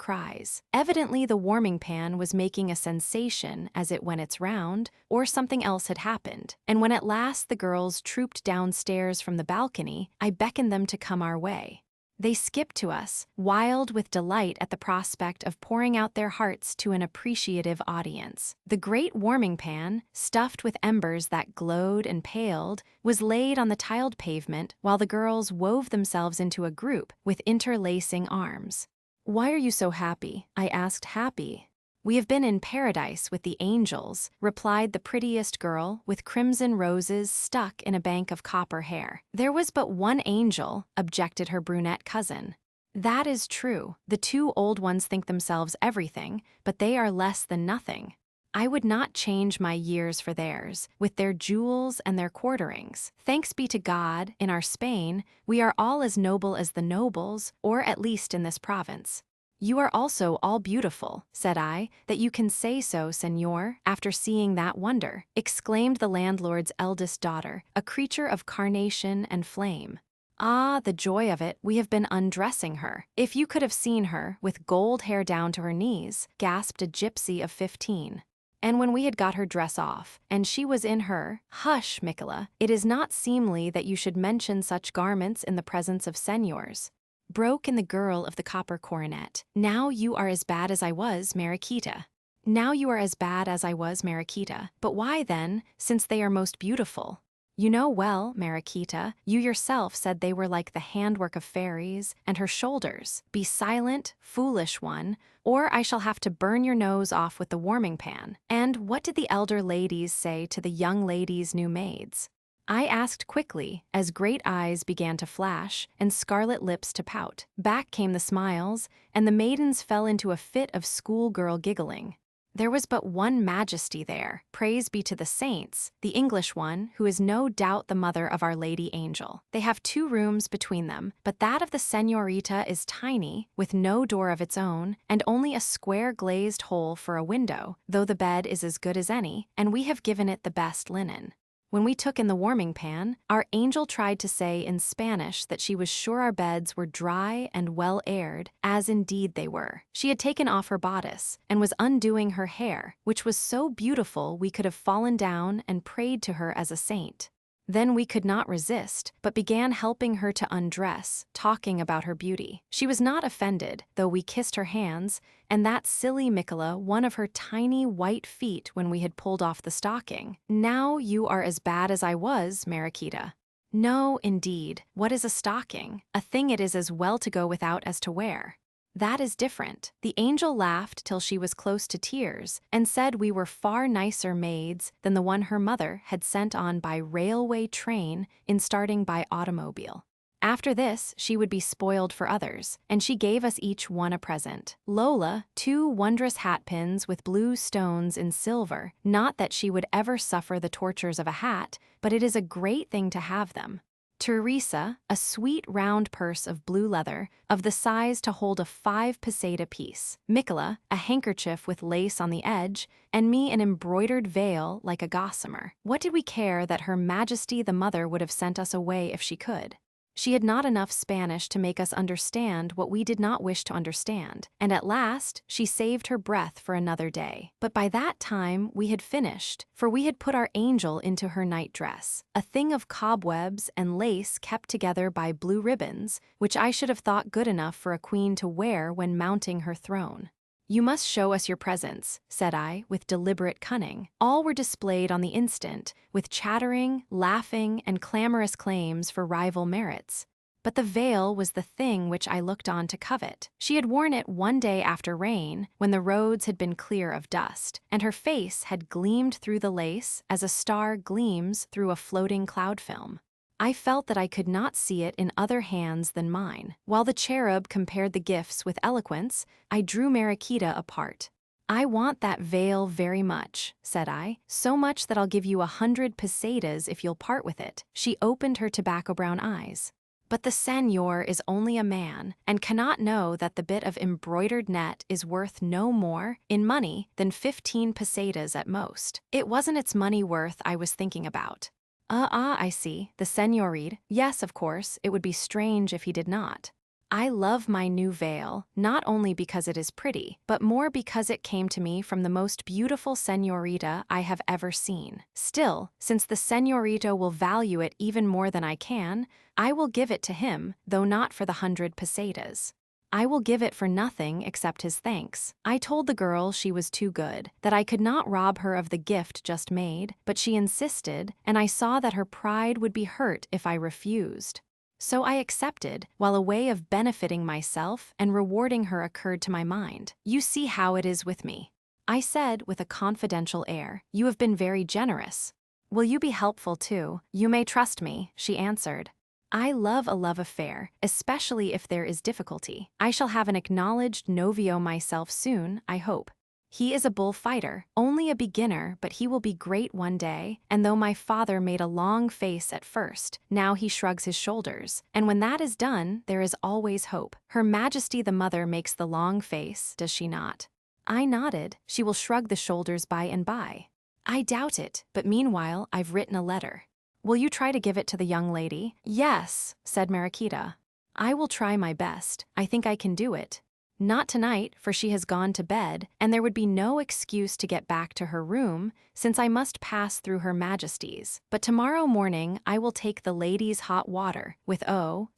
cries. Evidently the warming pan was making a sensation as it went its round, or something else had happened, and when at last the girls trooped downstairs from the balcony, I beckoned them to come our way. They skipped to us, wild with delight at the prospect of pouring out their hearts to an appreciative audience. The great warming pan, stuffed with embers that glowed and paled, was laid on the tiled pavement while the girls wove themselves into a group with interlacing arms. "Why are you so happy?" I asked. "Happy? We have been in paradise with the angels," replied the prettiest girl, with crimson roses stuck in a bank of copper hair. "There was but one angel," objected her brunette cousin. "That is true. The 2 old ones think themselves everything, but they are less than nothing. I would not change my years for theirs, with their jewels and their quarterings. Thanks be to God, in our Spain, we are all as noble as the nobles, or at least in this province." "You are also all beautiful," said I. "That you can say so, señor, after seeing that wonder," exclaimed the landlord's eldest daughter, a creature of carnation and flame. "Ah, the joy of it, we have been undressing her. If you could have seen her, with gold hair down to her knees," gasped a gypsy of 15. "And when we had got her dress off, and she was in her—" "Hush, Mikola, it is not seemly that you should mention such garments in the presence of señors," broke in the girl of the copper coronet. "Now you are as bad as I was, Mariquita." Now you are as bad as I was, Mariquita. But why then, since they are most beautiful? You know well, Mariquita, you yourself said they were like the handwork of fairies, and her shoulders. Be silent, foolish one, or I shall have to burn your nose off with the warming pan. And what did the elder ladies say to the young ladies' new maids? I asked quickly, as great eyes began to flash and scarlet lips to pout. Back came the smiles, and the maidens fell into a fit of schoolgirl giggling. There was but one majesty there, praise be to the saints, the English one, who is no doubt the mother of Our Lady Angel. They have 2 rooms between them, but that of the señorita is tiny, with no door of its own, and only a square glazed hole for a window, though the bed is as good as any, and we have given it the best linen. When we took in the warming pan, our angel tried to say in Spanish that she was sure our beds were dry and well aired, as indeed they were. She had taken off her bodice, and was undoing her hair, which was so beautiful we could have fallen down and prayed to her as a saint. Then we could not resist, but began helping her to undress, talking about her beauty. She was not offended, though we kissed her hands, and that silly Mikola one of her tiny white feet when we had pulled off the stocking. Now you are as bad as I was, Mariquita. No, indeed. What is a stocking? A thing it is as well to go without as to wear. That is different. The angel laughed till she was close to tears, and said we were far nicer maids than the one her mother had sent on by railway train in starting by automobile. After this, she would be spoiled for others, and she gave us each one a present. Lola, 2 wondrous hatpins with blue stones in silver. Not that she would ever suffer the tortures of a hat, but it is a great thing to have them. Teresa, a sweet round purse of blue leather, of the size to hold a 5 peseta piece. Mikola, a handkerchief with lace on the edge, and me an embroidered veil like a gossamer. What did we care that Her Majesty the Mother would have sent us away if she could? She had not enough Spanish to make us understand what we did not wish to understand, and at last she saved her breath for another day. But by that time we had finished, for we had put our angel into her night dress, a thing of cobwebs and lace kept together by blue ribbons, which I should have thought good enough for a queen to wear when mounting her throne. You must show us your presents, said I, with deliberate cunning. All were displayed on the instant, with chattering, laughing, and clamorous claims for rival merits. But the veil was the thing which I looked on to covet. She had worn it one day after rain, when the roads had been clear of dust, and her face had gleamed through the lace as a star gleams through a floating cloud film. I felt that I could not see it in other hands than mine. While the cherub compared the gifts with eloquence, I drew Mariquita apart. I want that veil very much, said I, so much that I'll give you 100 pesetas if you'll part with it. She opened her tobacco-brown eyes. But the señor is only a man, and cannot know that the bit of embroidered net is worth no more, in money, than 15 pesetas at most. It wasn't its money worth I was thinking about. I see, the señorita. Yes, of course, it would be strange if he did not. I love my new veil, not only because it is pretty, but more because it came to me from the most beautiful señorita I have ever seen. Still, since the señorita will value it even more than I can, I will give it to him, though not for the 100 pesetas. I will give it for nothing except his thanks. I told the girl she was too good, that I could not rob her of the gift just made, but she insisted, and I saw that her pride would be hurt if I refused. So I accepted, while a way of benefiting myself and rewarding her occurred to my mind. You see how it is with me, I said with a confidential air. You have been very generous. Will you be helpful too? You may trust me, she answered. I love a love affair, especially if there is difficulty. I shall have an acknowledged novio myself soon, I hope. He is a bullfighter, only a beginner, but he will be great one day, and though my father made a long face at first, now he shrugs his shoulders, and when that is done, there is always hope. Her Majesty the Mother makes the long face, does she not? I nodded. She will shrug the shoulders by and by. I doubt it, but meanwhile I've written a letter. Will you try to give it to the young lady? Yes, said Mariquita. I will try my best. I think I can do it. Not tonight, for she has gone to bed, and there would be no excuse to get back to her room, since I must pass through Her Majesty's. But tomorrow morning I will take the lady's hot water, with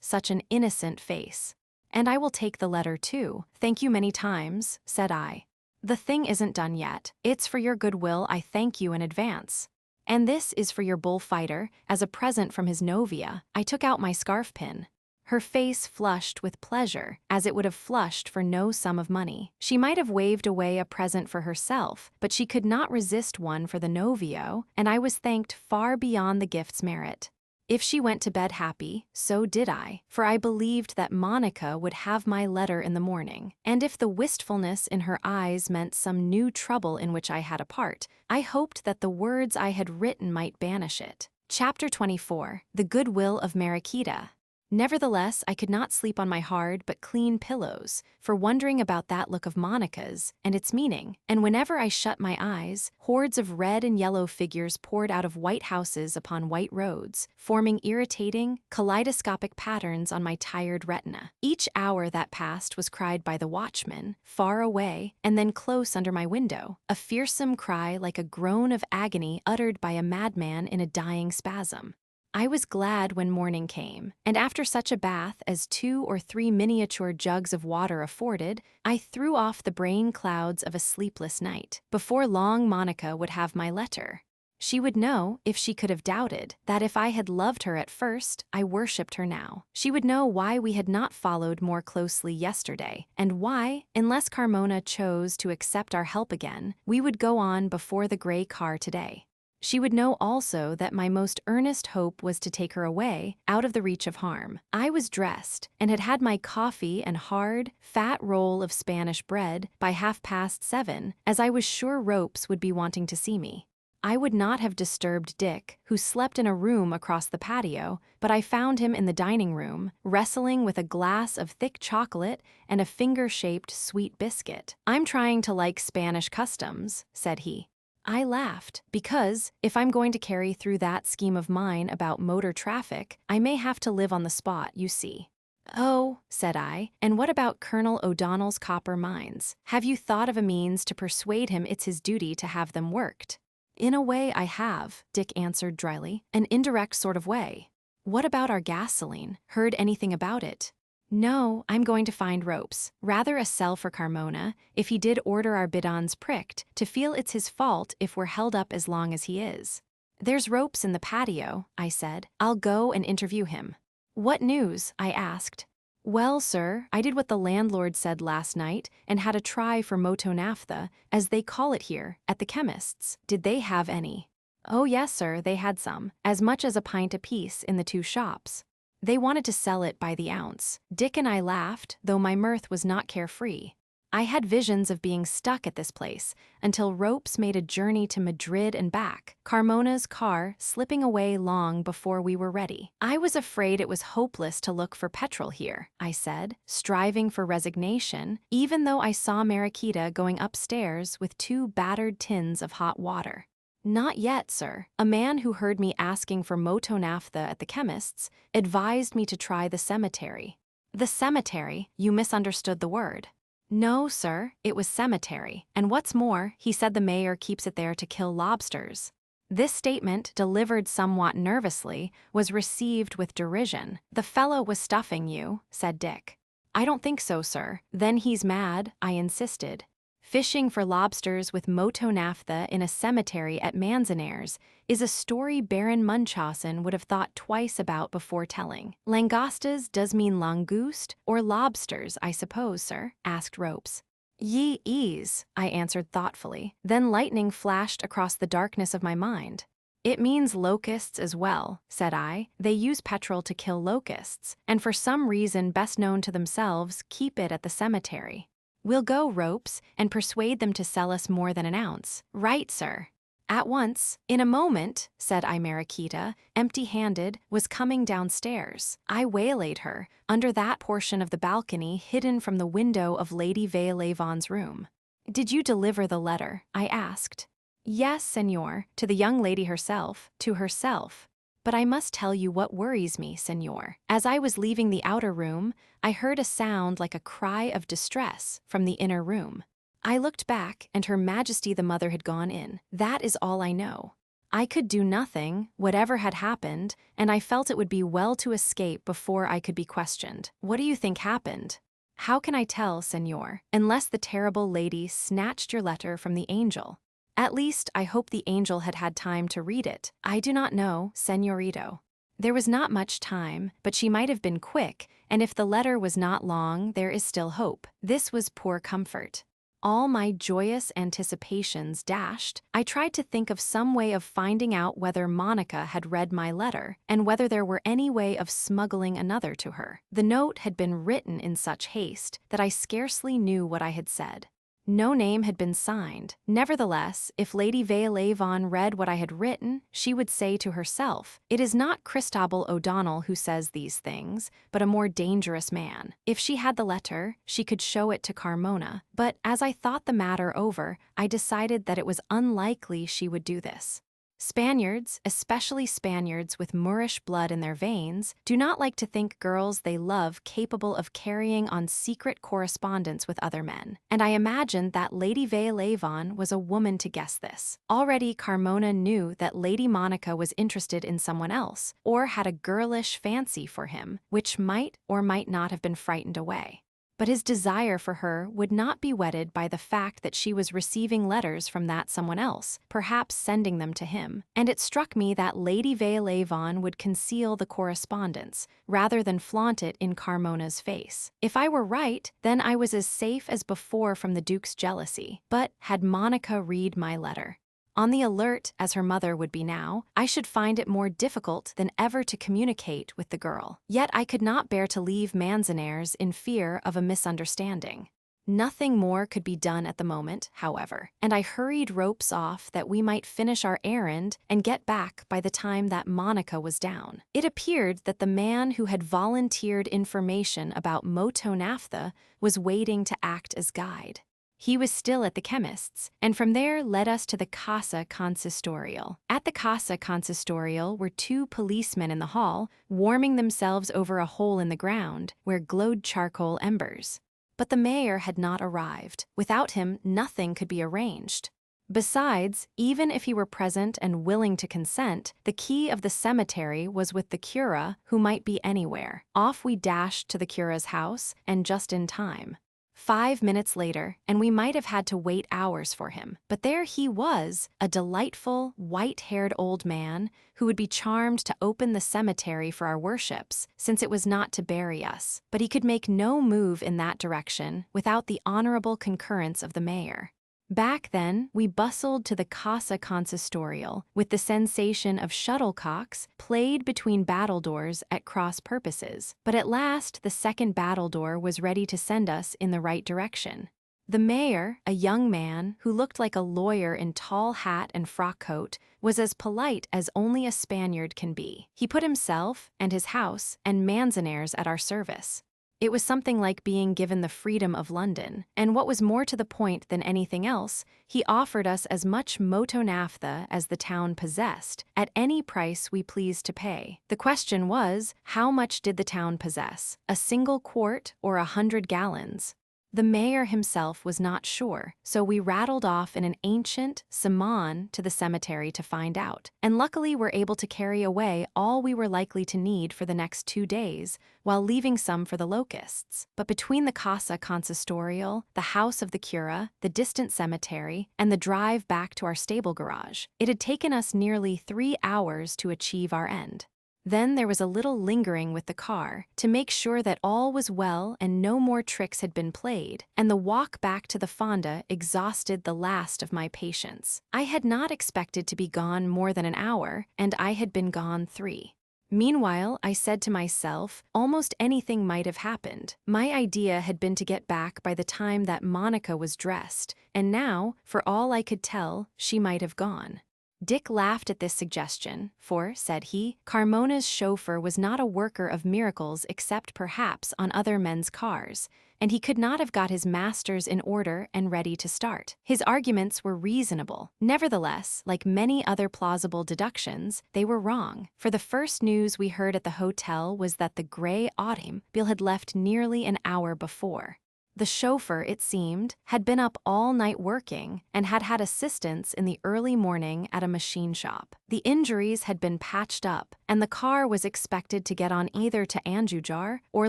such an innocent face. And I will take the letter too. Thank you many times, said I. The thing isn't done yet. It's for your goodwill. I thank you in advance. And this is for your bullfighter, as a present from his novia. I took out my scarf pin. Her face flushed with pleasure, as it would have flushed for no sum of money. She might have waved away a present for herself, but she could not resist one for the novio, and I was thanked far beyond the gift's merit. If she went to bed happy, so did I, for I believed that Monica would have my letter in the morning. And if the wistfulness in her eyes meant some new trouble in which I had a part, I hoped that the words I had written might banish it. Chapter 24. The Goodwill of Mariquita. Nevertheless, I could not sleep on my hard but clean pillows, for wondering about that look of Monica's and its meaning, and whenever I shut my eyes, hordes of red and yellow figures poured out of white houses upon white roads, forming irritating, kaleidoscopic patterns on my tired retina. Each hour that passed was cried by the watchman, far away, and then close under my window, a fearsome cry like a groan of agony uttered by a madman in a dying spasm. I was glad when morning came, and after such a bath as 2 or 3 miniature jugs of water afforded, I threw off the brain clouds of a sleepless night. Before long Monica would have my letter. She would know, if she could have doubted, that if I had loved her at first, I worshipped her now. She would know why we had not followed more closely yesterday, and why, unless Carmona chose to accept our help again, we would go on before the gray car today. She would know also that my most earnest hope was to take her away, out of the reach of harm. I was dressed, and had had my coffee and hard, fat roll of Spanish bread by 7:30, as I was sure Ropes would be wanting to see me. I would not have disturbed Dick, who slept in a room across the patio, but I found him in the dining room, wrestling with a glass of thick chocolate and a finger-shaped sweet biscuit. "I'm trying to like Spanish customs," said he. I laughed, because, if I'm going to carry through that scheme of mine about motor traffic, I may have to live on the spot, you see. "Oh," said I, "and what about Colonel O'Donnell's copper mines? Have you thought of a means to persuade him it's his duty to have them worked?" "In a way I have," Dick answered dryly, "an indirect sort of way." "What about our gasoline? Heard anything about it?" "No, I'm going to find Ropes. Rather a sell for Carmona, if he did order our bidons pricked, to feel it's his fault if we're held up as long as he is." "There's Ropes in the patio," I said. "I'll go and interview him." "What news?" I asked. "Well, sir, I did what the landlord said last night and had a try for motonaphtha, as they call it here, at the chemist's. Did they have any?" "Oh yes, sir, they had some, as much as a pint apiece in the 2 shops. They wanted to sell it by the ounce." Dick and I laughed, though my mirth was not carefree. I had visions of being stuck at this place, until Ropes made a journey to Madrid and back, Carmona's car slipping away long before we were ready. "I was afraid it was hopeless to look for petrol here," I said, striving for resignation, even though I saw Mariquita going upstairs with 2 battered tins of hot water. "Not yet, sir. A man who heard me asking for motonaphtha at the chemist's advised me to try the cemetery." "The cemetery? You misunderstood the word." "No, sir, it was cemetery, and what's more, he said the mayor keeps it there to kill lobsters." This statement, delivered somewhat nervously, was received with derision. "The fellow was stuffing you," said Dick. "I don't think so, sir." "Then he's mad," I insisted. Fishing for lobsters with motonaphtha in a cemetery at Manzanares is a story Baron Munchausen would have thought twice about before telling. "Langostas does mean langoust, or lobsters, I suppose, sir?" asked Ropes. "Ye ease," I answered thoughtfully. Then lightning flashed across the darkness of my mind. "It means locusts as well," said I. "They use petrol to kill locusts, and for some reason best known to themselves, keep it at the cemetery." "We'll go, Ropes, and persuade them to sell us more than an ounce." "Right, sir." "At once." "In a moment," said I. Mariquita, empty-handed, was coming downstairs. I waylaid her, under that portion of the balcony hidden from the window of Lady Veuillevon's room. "Did you deliver the letter?" I asked. "Yes, senor, to the young lady herself, to herself. But I must tell you what worries me, senor. As I was leaving the outer room, I heard a sound like a cry of distress from the inner room. I looked back, and Her Majesty the Mother had gone in. That is all I know. I could do nothing, whatever had happened, and I felt it would be well to escape before I could be questioned." "What do you think happened?" How can I tell, senor, unless the terrible lady snatched your letter from the angel? At least, I hope the angel had had time to read it. I do not know, senorito. There was not much time, but she might have been quick, and if the letter was not long, there is still hope. This was poor comfort. All my joyous anticipations dashed. I tried to think of some way of finding out whether Monica had read my letter, and whether there were any way of smuggling another to her. The note had been written in such haste that I scarcely knew what I had said. No name had been signed. Nevertheless, if Lady Veolavon read what I had written, she would say to herself, "It is not Christabel O'Donnell who says these things, but a more dangerous man." If she had the letter, she could show it to Carmona, but as I thought the matter over, I decided that it was unlikely she would do this. Spaniards, especially Spaniards with Moorish blood in their veins, do not like to think girls they love capable of carrying on secret correspondence with other men, and I imagined that Lady Veolavon was a woman to guess this. Already Carmona knew that Lady Monica was interested in someone else, or had a girlish fancy for him, which might or might not have been frightened away. But his desire for her would not be whetted by the fact that she was receiving letters from that someone else, perhaps sending them to him, and it struck me that Lady Veolavon would conceal the correspondence, rather than flaunt it in Carmona's face. If I were right, then I was as safe as before from the Duke's jealousy. But had Monica read my letter? On the alert, as her mother would be now, I should find it more difficult than ever to communicate with the girl. Yet I could not bear to leave Manzanares in fear of a misunderstanding. Nothing more could be done at the moment, however, and I hurried ropes off that we might finish our errand and get back by the time that Monica was down. It appeared that the man who had volunteered information about moto naphtha was waiting to act as guide. He was still at the chemist's, and from there led us to the Casa Consistorial. At the Casa Consistorial were two policemen in the hall, warming themselves over a hole in the ground where glowed charcoal embers. But the mayor had not arrived. Without him, nothing could be arranged. Besides, even if he were present and willing to consent, the key of the cemetery was with the cura, who might be anywhere. Off we dashed to the cura's house, and just in time. 5 minutes later, and we might have had to wait hours for him. But there he was, a delightful, white-haired old man who would be charmed to open the cemetery for our worships, since it was not to bury us. But he could make no move in that direction without the honorable concurrence of the mayor. Back then, we bustled to the Casa Consistorial with the sensation of shuttlecocks played between battledores at cross purposes, but at last the second battledore was ready to send us in the right direction. The mayor, a young man who looked like a lawyer in tall hat and frock coat, was as polite as only a Spaniard can be. He put himself and his house and Manzanares at our service. It was something like being given the freedom of London, and what was more to the point than anything else, he offered us as much moto naphtha as the town possessed, at any price we pleased to pay. The question was, how much did the town possess? A single quart or 100 gallons? The mayor himself was not sure, so we rattled off in an ancient Simon to the cemetery to find out, and luckily were able to carry away all we were likely to need for the next 2 days, while leaving some for the locusts. But between the Casa Consistorial, the house of the cura, the distant cemetery, and the drive back to our stable garage, it had taken us nearly 3 hours to achieve our end. Then there was a little lingering with the car to make sure that all was well and no more tricks had been played, and the walk back to the fonda exhausted the last of my patience. I had not expected to be gone more than an hour, and I had been gone 3. Meanwhile, I said to myself, almost anything might have happened. My idea had been to get back by the time that Monica was dressed, and now, for all I could tell, she might have gone. Dick laughed at this suggestion, for, said he, Carmona's chauffeur was not a worker of miracles except perhaps on other men's cars, and he could not have got his masters in order and ready to start. His arguments were reasonable. Nevertheless, like many other plausible deductions, they were wrong, for the first news we heard at the hotel was that the grey automobile had left nearly an hour before. The chauffeur, it seemed, had been up all night working and had had assistance in the early morning at a machine shop. The injuries had been patched up, and the car was expected to get on either to Anjujar or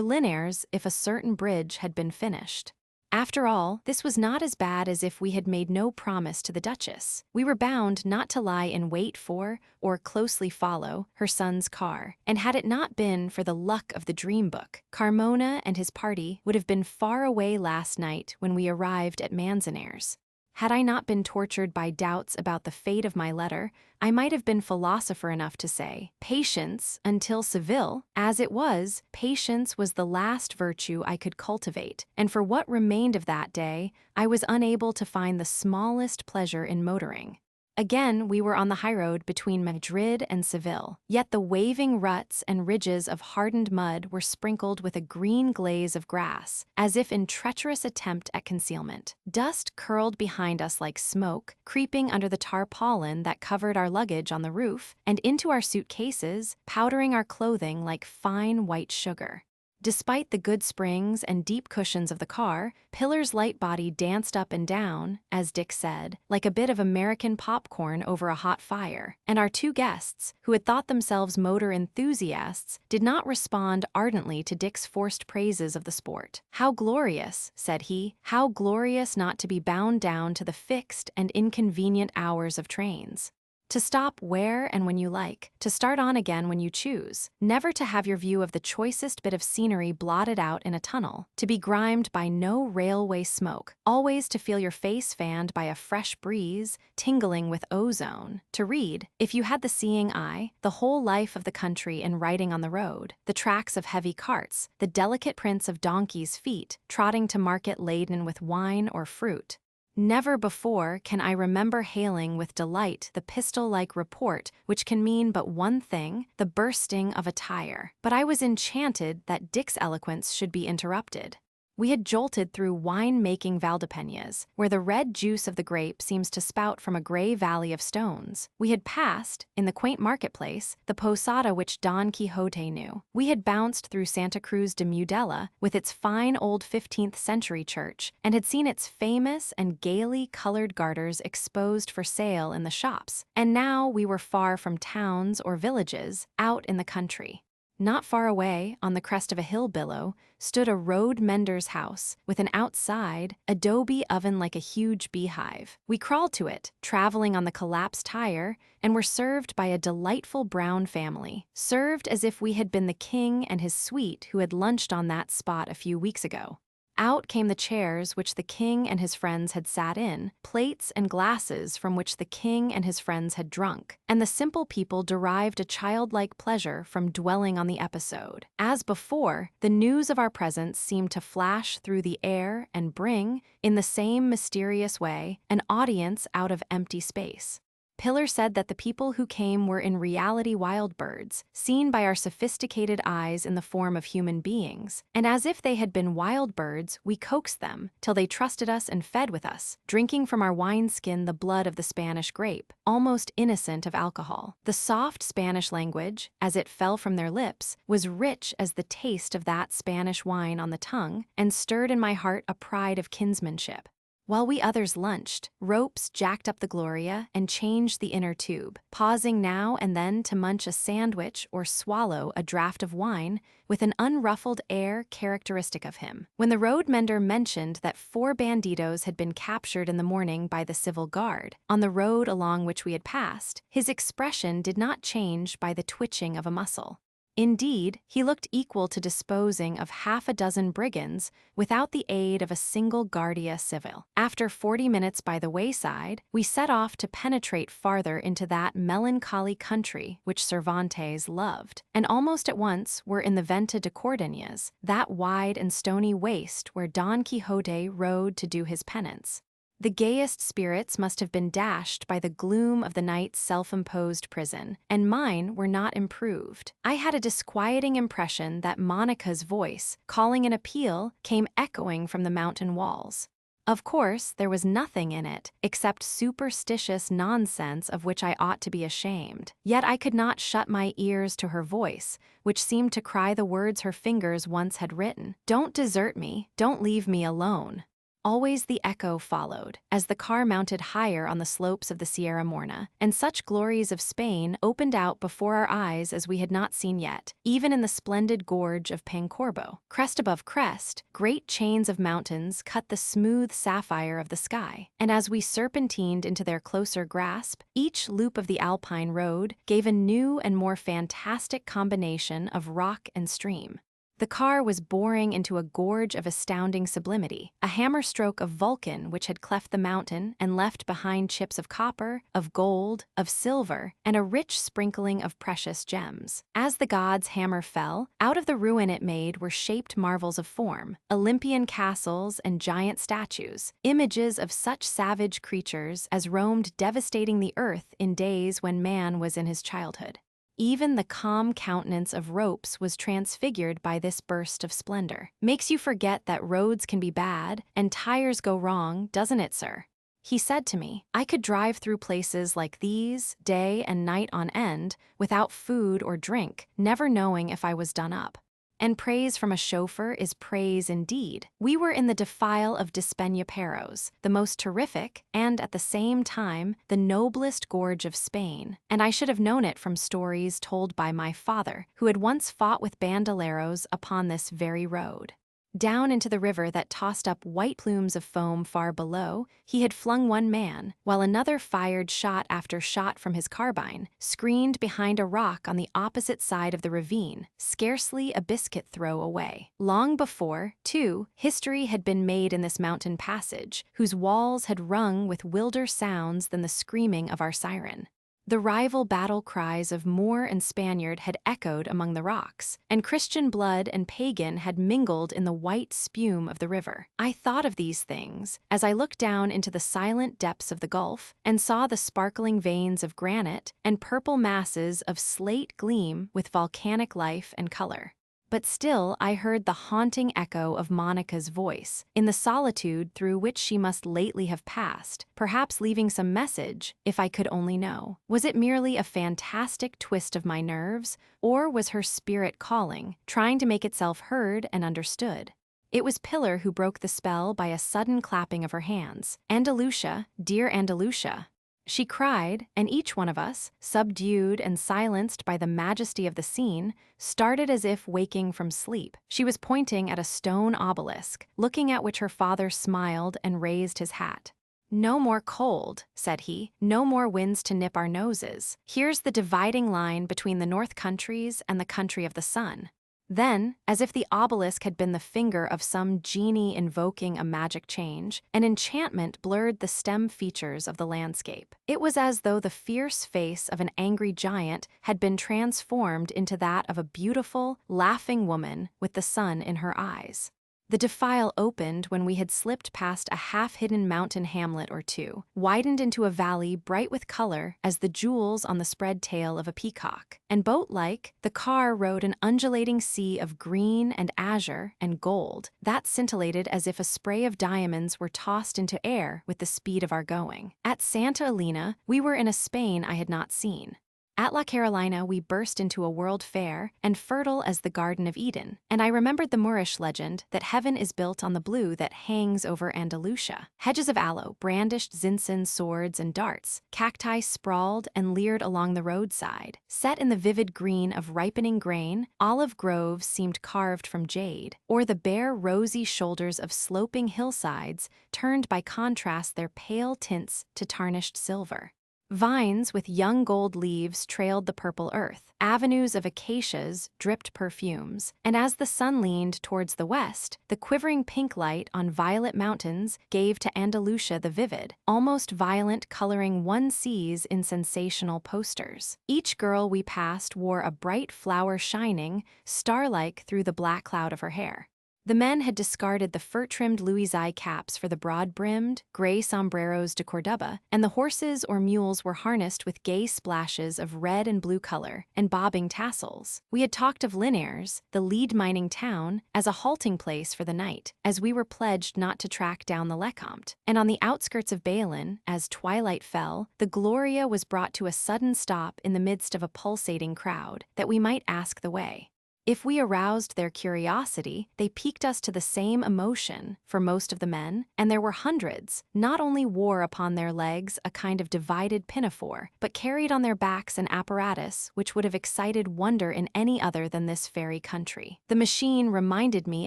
Linares if a certain bridge had been finished. After all, this was not as bad as if we had made no promise to the Duchess. We were bound not to lie in wait for, or closely follow, her son's car, and had it not been for the luck of the dream book, Carmona and his party would have been far away last night when we arrived at Manzanares. Had I not been tortured by doubts about the fate of my letter, I might have been philosopher enough to say, patience until Seville. As it was, patience was the last virtue I could cultivate, and for what remained of that day, I was unable to find the smallest pleasure in motoring. Again, we were on the highroad between Madrid and Seville, yet the waving ruts and ridges of hardened mud were sprinkled with a green glaze of grass, as if in treacherous attempt at concealment. Dust curled behind us like smoke, creeping under the tarpaulin that covered our luggage on the roof, and into our suitcases, powdering our clothing like fine white sugar. Despite the good springs and deep cushions of the car, Pillar's light body danced up and down, as Dick said, like a bit of American popcorn over a hot fire, and our two guests, who had thought themselves motor enthusiasts, did not respond ardently to Dick's forced praises of the sport. "How glorious," said he, "how glorious not to be bound down to the fixed and inconvenient hours of trains. To stop where and when you like, to start on again when you choose, never to have your view of the choicest bit of scenery blotted out in a tunnel, to be grimed by no railway smoke, always to feel your face fanned by a fresh breeze, tingling with ozone, to read, if you had the seeing eye, the whole life of the country in writing on the road, the tracks of heavy carts, the delicate prints of donkeys' feet, trotting to market laden with wine or fruit. Never before can I remember hailing with delight the pistol-like report which can mean but one thing, the bursting of a tire. But I was enchanted that Dick's eloquence should be interrupted. We had jolted through wine-making Valdepeñas, where the red juice of the grape seems to spout from a gray valley of stones. We had passed, in the quaint marketplace, the posada which Don Quixote knew. We had bounced through Santa Cruz de Mudela, with its fine old 15th-century church, and had seen its famous and gaily colored garters exposed for sale in the shops. And now we were far from towns or villages, out in the country. Not far away, on the crest of a hill billow, stood a road mender's house, with an outside, adobe oven like a huge beehive. We crawled to it, traveling on the collapsed tire, and were served by a delightful brown family, served as if we had been the king and his suite who had lunched on that spot a few weeks ago. Out came the chairs which the king and his friends had sat in, plates and glasses from which the king and his friends had drunk, and the simple people derived a childlike pleasure from dwelling on the episode. As before, the news of our presence seemed to flash through the air and bring, in the same mysterious way, an audience out of empty space. Pillar said that the people who came were in reality wild birds, seen by our sophisticated eyes in the form of human beings, and as if they had been wild birds, we coaxed them, till they trusted us and fed with us, drinking from our wineskin the blood of the Spanish grape, almost innocent of alcohol. The soft Spanish language, as it fell from their lips, was rich as the taste of that Spanish wine on the tongue, and stirred in my heart a pride of kinsmanship. While we others lunched, Ropes jacked up the Gloria and changed the inner tube, pausing now and then to munch a sandwich or swallow a draught of wine with an unruffled air characteristic of him. When the road mender mentioned that 4 bandidos had been captured in the morning by the civil guard, on the road along which we had passed, his expression did not change by the twitching of a muscle. Indeed, he looked equal to disposing of 6 brigands without the aid of a single guardia civil. After 40 minutes by the wayside, we set off to penetrate farther into that melancholy country which Cervantes loved, and almost at once were in the Venta de Cordeñas, that wide and stony waste where Don Quixote rode to do his penance. The gayest spirits must have been dashed by the gloom of the night's self-imposed prison, and mine were not improved. I had a disquieting impression that Monica's voice, calling an appeal, came echoing from the mountain walls. Of course, there was nothing in it, except superstitious nonsense of which I ought to be ashamed. Yet I could not shut my ears to her voice, which seemed to cry the words her fingers once had written. "Don't desert me, don't leave me alone." Always the echo followed, as the car mounted higher on the slopes of the Sierra Morena, and such glories of Spain opened out before our eyes as we had not seen yet, even in the splendid gorge of Pancorbo. Crest above crest, great chains of mountains cut the smooth sapphire of the sky, and as we serpentined into their closer grasp, each loop of the Alpine road gave a new and more fantastic combination of rock and stream. The car was boring into a gorge of astounding sublimity, a hammer-stroke of Vulcan which had cleft the mountain and left behind chips of copper, of gold, of silver, and a rich sprinkling of precious gems. As the god's hammer fell, out of the ruin it made were shaped marvels of form, Olympian castles and giant statues, images of such savage creatures as roamed devastating the earth in days when man was in his childhood. Even the calm countenance of ropes was transfigured by this burst of splendor. "Makes you forget that roads can be bad and tires go wrong, doesn't it, sir?" He said to me. I could drive through places like these, day and night on end, without food or drink, never knowing if I was done up. And praise from a chauffeur is praise indeed. We were in the defile of Despeñaperros, the most terrific and, at the same time, the noblest gorge of Spain, and I should have known it from stories told by my father, who had once fought with bandoleros upon this very road. Down into the river that tossed up white plumes of foam far below, he had flung one man, while another fired shot after shot from his carbine, screened behind a rock on the opposite side of the ravine, scarcely a biscuit throw away. Long before, too, history had been made in this mountain passage, whose walls had rung with wilder sounds than the screaming of our siren. The rival battle cries of Moor and Spaniard had echoed among the rocks, and Christian blood and pagan had mingled in the white spume of the river. I thought of these things as I looked down into the silent depths of the gulf and saw the sparkling veins of granite and purple masses of slate gleam with volcanic life and color. But still I heard the haunting echo of Monica's voice, in the solitude through which she must lately have passed, perhaps leaving some message, if I could only know. Was it merely a fantastic twist of my nerves, or was her spirit calling, trying to make itself heard and understood? It was Pillar who broke the spell by a sudden clapping of her hands. "Andalusia, dear Andalusia," she cried, and each one of us, subdued and silenced by the majesty of the scene, started as if waking from sleep. She was pointing at a stone obelisk, looking at which her father smiled and raised his hat. "No more cold," said he, "no more winds to nip our noses. Here's the dividing line between the North Countries and the country of the sun." Then, as if the obelisk had been the finger of some genie invoking a magic change, an enchantment blurred the stem features of the landscape. It was as though the fierce face of an angry giant had been transformed into that of a beautiful, laughing woman with the sun in her eyes. The defile opened when we had slipped past a half-hidden mountain hamlet or two, widened into a valley bright with color as the jewels on the spread tail of a peacock, and boat-like, the car rode an undulating sea of green and azure and gold that scintillated as if a spray of diamonds were tossed into air with the speed of our going. At Santa Elena, we were in a Spain I had not seen. At La Carolina we burst into a world fair and fertile as the Garden of Eden, and I remembered the Moorish legend that heaven is built on the blue that hangs over Andalusia. Hedges of aloe brandished Zinsan swords and darts, cacti sprawled and leered along the roadside. Set in the vivid green of ripening grain, olive groves seemed carved from jade, or the bare rosy shoulders of sloping hillsides turned by contrast their pale tints to tarnished silver. Vines with young gold leaves trailed the purple earth, avenues of acacias dripped perfumes, and as the sun leaned towards the west, the quivering pink light on violet mountains gave to Andalusia the vivid, almost violent coloring one sees in sensational posters. Each girl we passed wore a bright flower shining, star-like through the black cloud of her hair. The men had discarded the fur-trimmed Louis' caps for the broad-brimmed, gray sombreros de Cordoba, and the horses or mules were harnessed with gay splashes of red and blue color and bobbing tassels. We had talked of Linares, the lead mining town, as a halting place for the night, as we were pledged not to track down the Lecomte. And on the outskirts of Balin, as twilight fell, the Gloria was brought to a sudden stop in the midst of a pulsating crowd, that we might ask the way. If we aroused their curiosity, they piqued us to the same emotion, for most of the men, and there were hundreds, not only wore upon their legs a kind of divided pinafore, but carried on their backs an apparatus which would have excited wonder in any other than this fairy country. The machine reminded me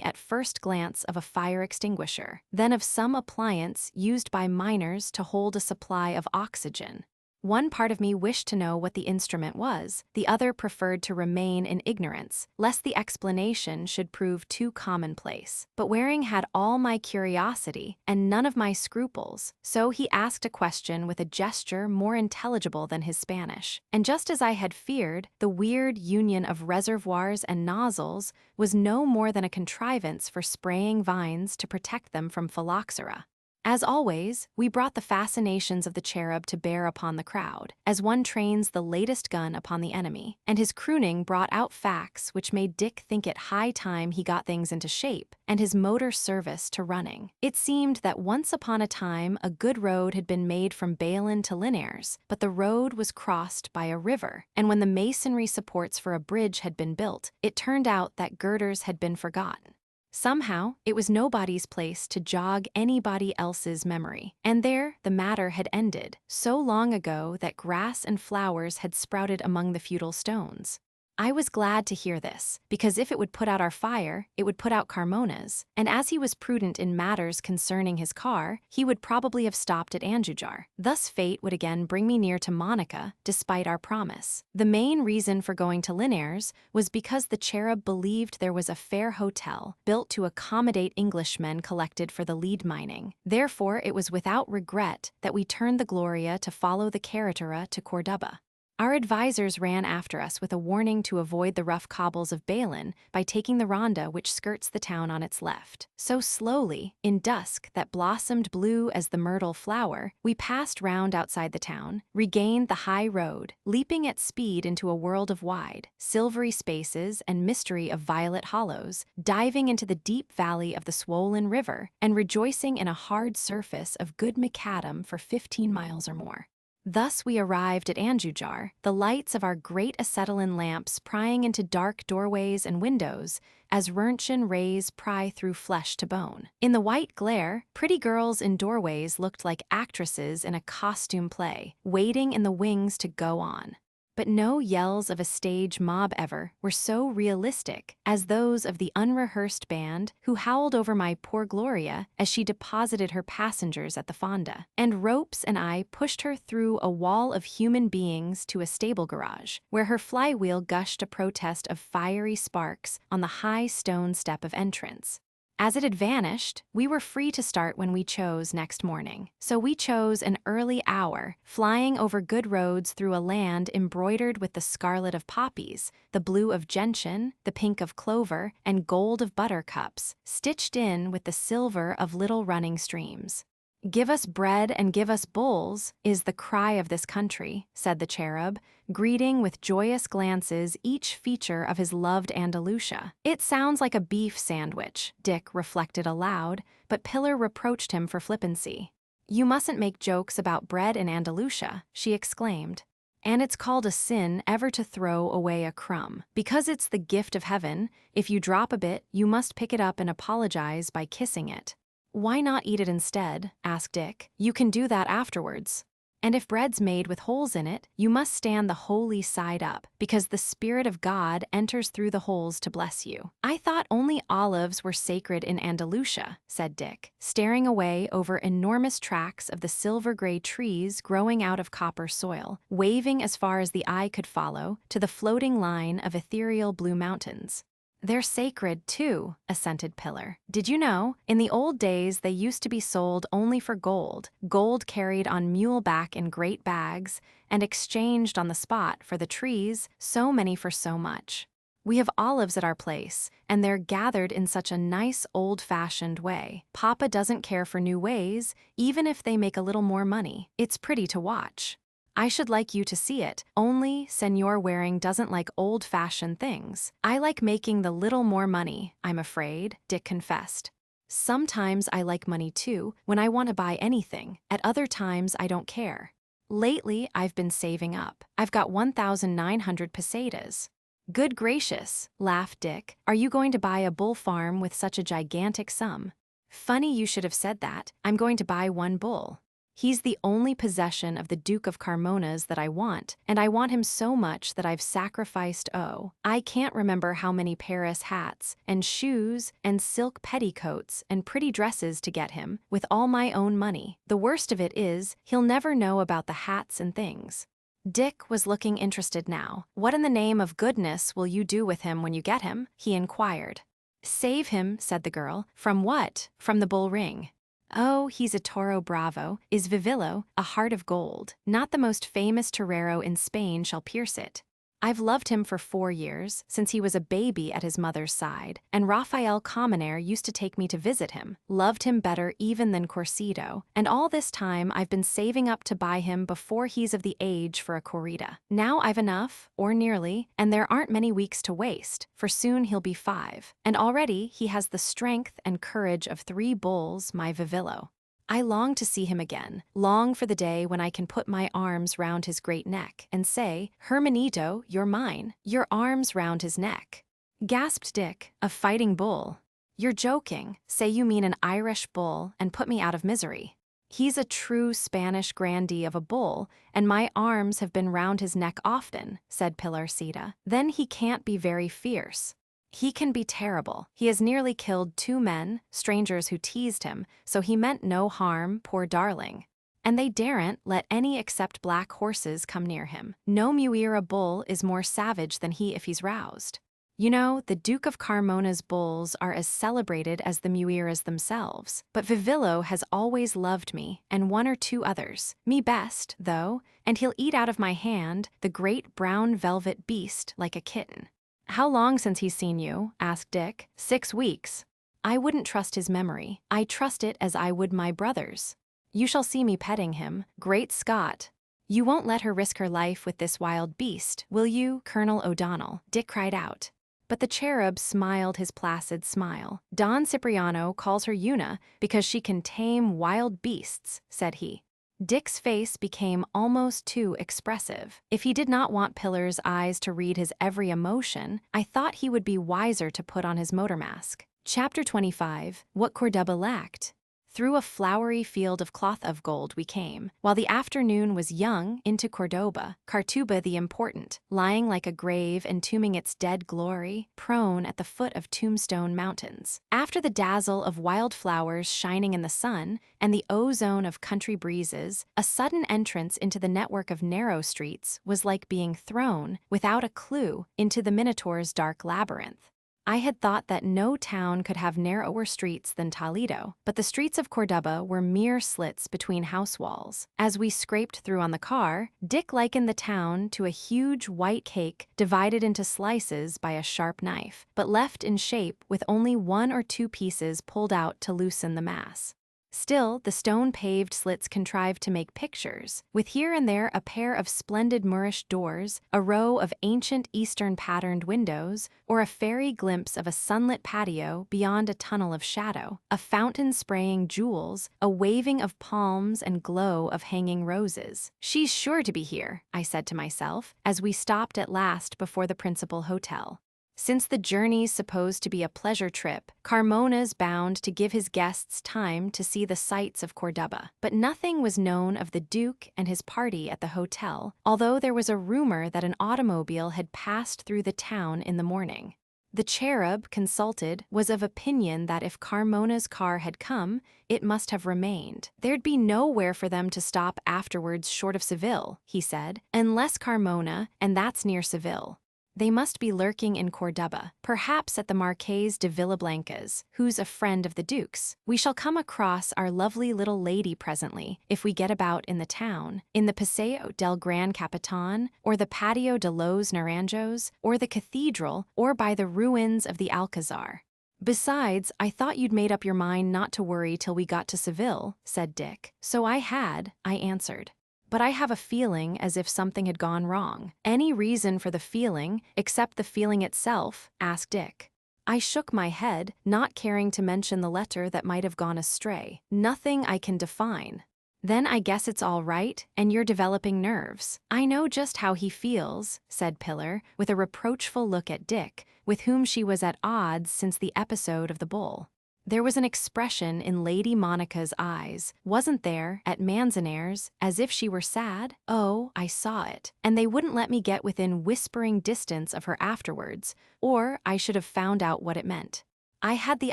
at first glance of a fire extinguisher, then of some appliance used by miners to hold a supply of oxygen. One part of me wished to know what the instrument was, the other preferred to remain in ignorance, lest the explanation should prove too commonplace. But Waring had all my curiosity and none of my scruples, so he asked a question with a gesture more intelligible than his Spanish. And just as I had feared, the weird union of reservoirs and nozzles was no more than a contrivance for spraying vines to protect them from phylloxera. As always, we brought the fascinations of the cherub to bear upon the crowd, as one trains the latest gun upon the enemy, and his crooning brought out facts which made Dick think it high time he got things into shape, and his motor service to running. It seemed that once upon a time a good road had been made from Balin to Linares, but the road was crossed by a river, and when the masonry supports for a bridge had been built, it turned out that girders had been forgotten. Somehow, it was nobody's place to jog anybody else's memory. And there, the matter had ended, so long ago that grass and flowers had sprouted among the feudal stones. I was glad to hear this, because if it would put out our fire, it would put out Carmona's, and as he was prudent in matters concerning his car, he would probably have stopped at Anjujar. Thus fate would again bring me near to Monica, despite our promise. The main reason for going to Linares was because the cherub believed there was a fair hotel, built to accommodate Englishmen collected for the lead mining. Therefore, it was without regret that we turned the Gloria to follow the Carretera to Cordoba. Our advisors ran after us with a warning to avoid the rough cobbles of Balin by taking the ronda which skirts the town on its left. So slowly, in dusk that blossomed blue as the myrtle flower, we passed round outside the town, regained the high road, leaping at speed into a world of wide, silvery spaces and mystery of violet hollows, diving into the deep valley of the swollen river, and rejoicing in a hard surface of good macadam for 15 miles or more. Thus we arrived at Anjujar, the lights of our great acetylene lamps prying into dark doorways and windows, as Roentgen rays pry through flesh to bone. In the white glare, pretty girls in doorways looked like actresses in a costume play, waiting in the wings to go on. But no yells of a stage mob ever were so realistic as those of the unrehearsed band who howled over my poor Gloria as she deposited her passengers at the fonda. And Ropes and I pushed her through a wall of human beings to a stable garage, where her flywheel gushed a protest of fiery sparks on the high stone step of entrance. As it had vanished, we were free to start when we chose next morning. So we chose an early hour, flying over good roads through a land embroidered with the scarlet of poppies, the blue of gentian, the pink of clover, and gold of buttercups, stitched in with the silver of little running streams. "Give us bread and give us bulls," is the cry of this country, said the cherub, greeting with joyous glances each feature of his loved Andalusia. It sounds like a beef sandwich, Dick reflected aloud, but Pillar reproached him for flippancy. "You mustn't make jokes about bread in Andalusia," she exclaimed. "And it's called a sin ever to throw away a crumb. Because it's the gift of heaven, if you drop a bit, you must pick it up and apologize by kissing it." "Why not eat it instead?" asked Dick. "You can do that afterwards. And if bread's made with holes in it, you must stand the holy side up, because the Spirit of God enters through the holes to bless you." "I thought only olives were sacred in Andalusia," said Dick, staring away over enormous tracts of the silver-gray trees growing out of copper soil, waving as far as the eye could follow to the floating line of ethereal blue mountains. "They're sacred, too," assented Pillar. "Did you know, in the old days they used to be sold only for gold, gold carried on mule-back in great bags, and exchanged on the spot for the trees, so many for so much. We have olives at our place, and they're gathered in such a nice old-fashioned way. Papa doesn't care for new ways, even if they make a little more money. It's pretty to watch. I should like you to see it, only Senor Waring doesn't like old-fashioned things. I like making the little more money, I'm afraid, Dick confessed. Sometimes I like money too, when I want to buy anything. At other times I don't care. Lately, I've been saving up. I've got 1,900 pesetas. Good gracious, laughed Dick. Are you going to buy a bull farm with such a gigantic sum? Funny you should have said that. I'm going to buy one bull. He's the only possession of the Duke of Carmona's that I want, and I want him so much that I've sacrificed I can't remember how many Paris hats, and shoes, and silk petticoats, and pretty dresses to get him, with all my own money. The worst of it is, he'll never know about the hats and things. Dick was looking interested now. What in the name of goodness will you do with him when you get him? He inquired. Save him, said the girl. From what? From the bull ring. Oh, he's a toro bravo, is Vivillo, a heart of gold. Not the most famous torero in Spain shall pierce it. I've loved him for 4 years, since he was a baby at his mother's side, and Rafael Commoner used to take me to visit him, loved him better even than Corsido, and all this time I've been saving up to buy him before he's of the age for a corrida. Now I've enough, or nearly, and there aren't many weeks to waste, for soon he'll be 5, and already he has the strength and courage of 3 bulls, my Vivillo. I long to see him again, long for the day when I can put my arms round his great neck and say, Hermanito, you're mine. Your arms round his neck. Gasped Dick, a fighting bull. You're joking. Say you mean an Irish bull and put me out of misery. He's a true Spanish grandee of a bull, and my arms have been round his neck often, said Pilarcita. Then he can't be very fierce. He can be terrible. He has nearly killed 2 men, strangers who teased him, so he meant no harm, poor darling. And they daren't let any except black horses come near him. No Muira bull is more savage than he if he's roused. You know, the Duke of Carmona's bulls are as celebrated as the Muiras themselves. But Vivillo has always loved me, and 1 or 2 others. Me best, though, and he'll eat out of my hand, the great brown velvet beast, like a kitten. How long since he's seen you? Asked Dick. 6 weeks. I wouldn't trust his memory. I trust it as I would my brother's. You shall see me petting him. Great Scott! You won't let her risk her life with this wild beast, will you, Colonel O'Donnell? Dick cried out. But the cherub smiled his placid smile. Don Cipriano calls her Una because she can tame wild beasts, said he. Dick's face became almost too expressive. If he did not want Pillar's eyes to read his every emotion, I thought he would be wiser to put on his motor mask. Chapter 25. What Cordoba lacked. Through a flowery field of cloth of gold we came, while the afternoon was young, into Cordoba, Cartuba the important, lying like a grave entombing its dead glory, prone at the foot of Tombstone Mountains. After the dazzle of wild flowers shining in the sun, and the ozone of country breezes, a sudden entrance into the network of narrow streets was like being thrown, without a clue, into the Minotaur's dark labyrinth. I had thought that no town could have narrower streets than Toledo, but the streets of Cordoba were mere slits between house walls. As we scraped through on the car, Dick likened the town to a huge white cake divided into slices by a sharp knife, but left in shape with only 1 or 2 pieces pulled out to loosen the mass. Still, the stone-paved slits contrived to make pictures, with here and there a pair of splendid Moorish doors, a row of ancient Eastern-patterned windows, or a fairy glimpse of a sunlit patio beyond a tunnel of shadow, a fountain spraying jewels, a waving of palms and glow of hanging roses. She's sure to be here, I said to myself, as we stopped at last before the principal hotel. Since the journey's supposed to be a pleasure trip, Carmona's bound to give his guests time to see the sights of Cordoba. But nothing was known of the Duke and his party at the hotel, although there was a rumor that an automobile had passed through the town in the morning. The cherub, consulted, was of opinion that if Carmona's car had come, it must have remained. There'd be nowhere for them to stop afterwards short of Seville, he said, unless Carmona, and that's near Seville. They must be lurking in Cordoba, perhaps at the Marqués de Villablancas, who's a friend of the Duke's. We shall come across our lovely little lady presently, if we get about in the town, in the Paseo del Gran Capitan, or the Patio de los Naranjos, or the cathedral, or by the ruins of the Alcazar. Besides, I thought you'd made up your mind not to worry till we got to Seville, said Dick. So I had, I answered. But I have a feeling as if something had gone wrong. Any reason for the feeling, except the feeling itself? Asked Dick. I shook my head, not caring to mention the letter that might have gone astray. Nothing I can define. Then I guess it's all right, and you're developing nerves. I know just how he feels, said Pillar, with a reproachful look at Dick, with whom she was at odds since the episode of the bull. There was an expression in Lady Monica's eyes, wasn't there, at Manzanares, as if she were sad? Oh, I saw it, and they wouldn't let me get within whispering distance of her afterwards, or I should have found out what it meant. I had the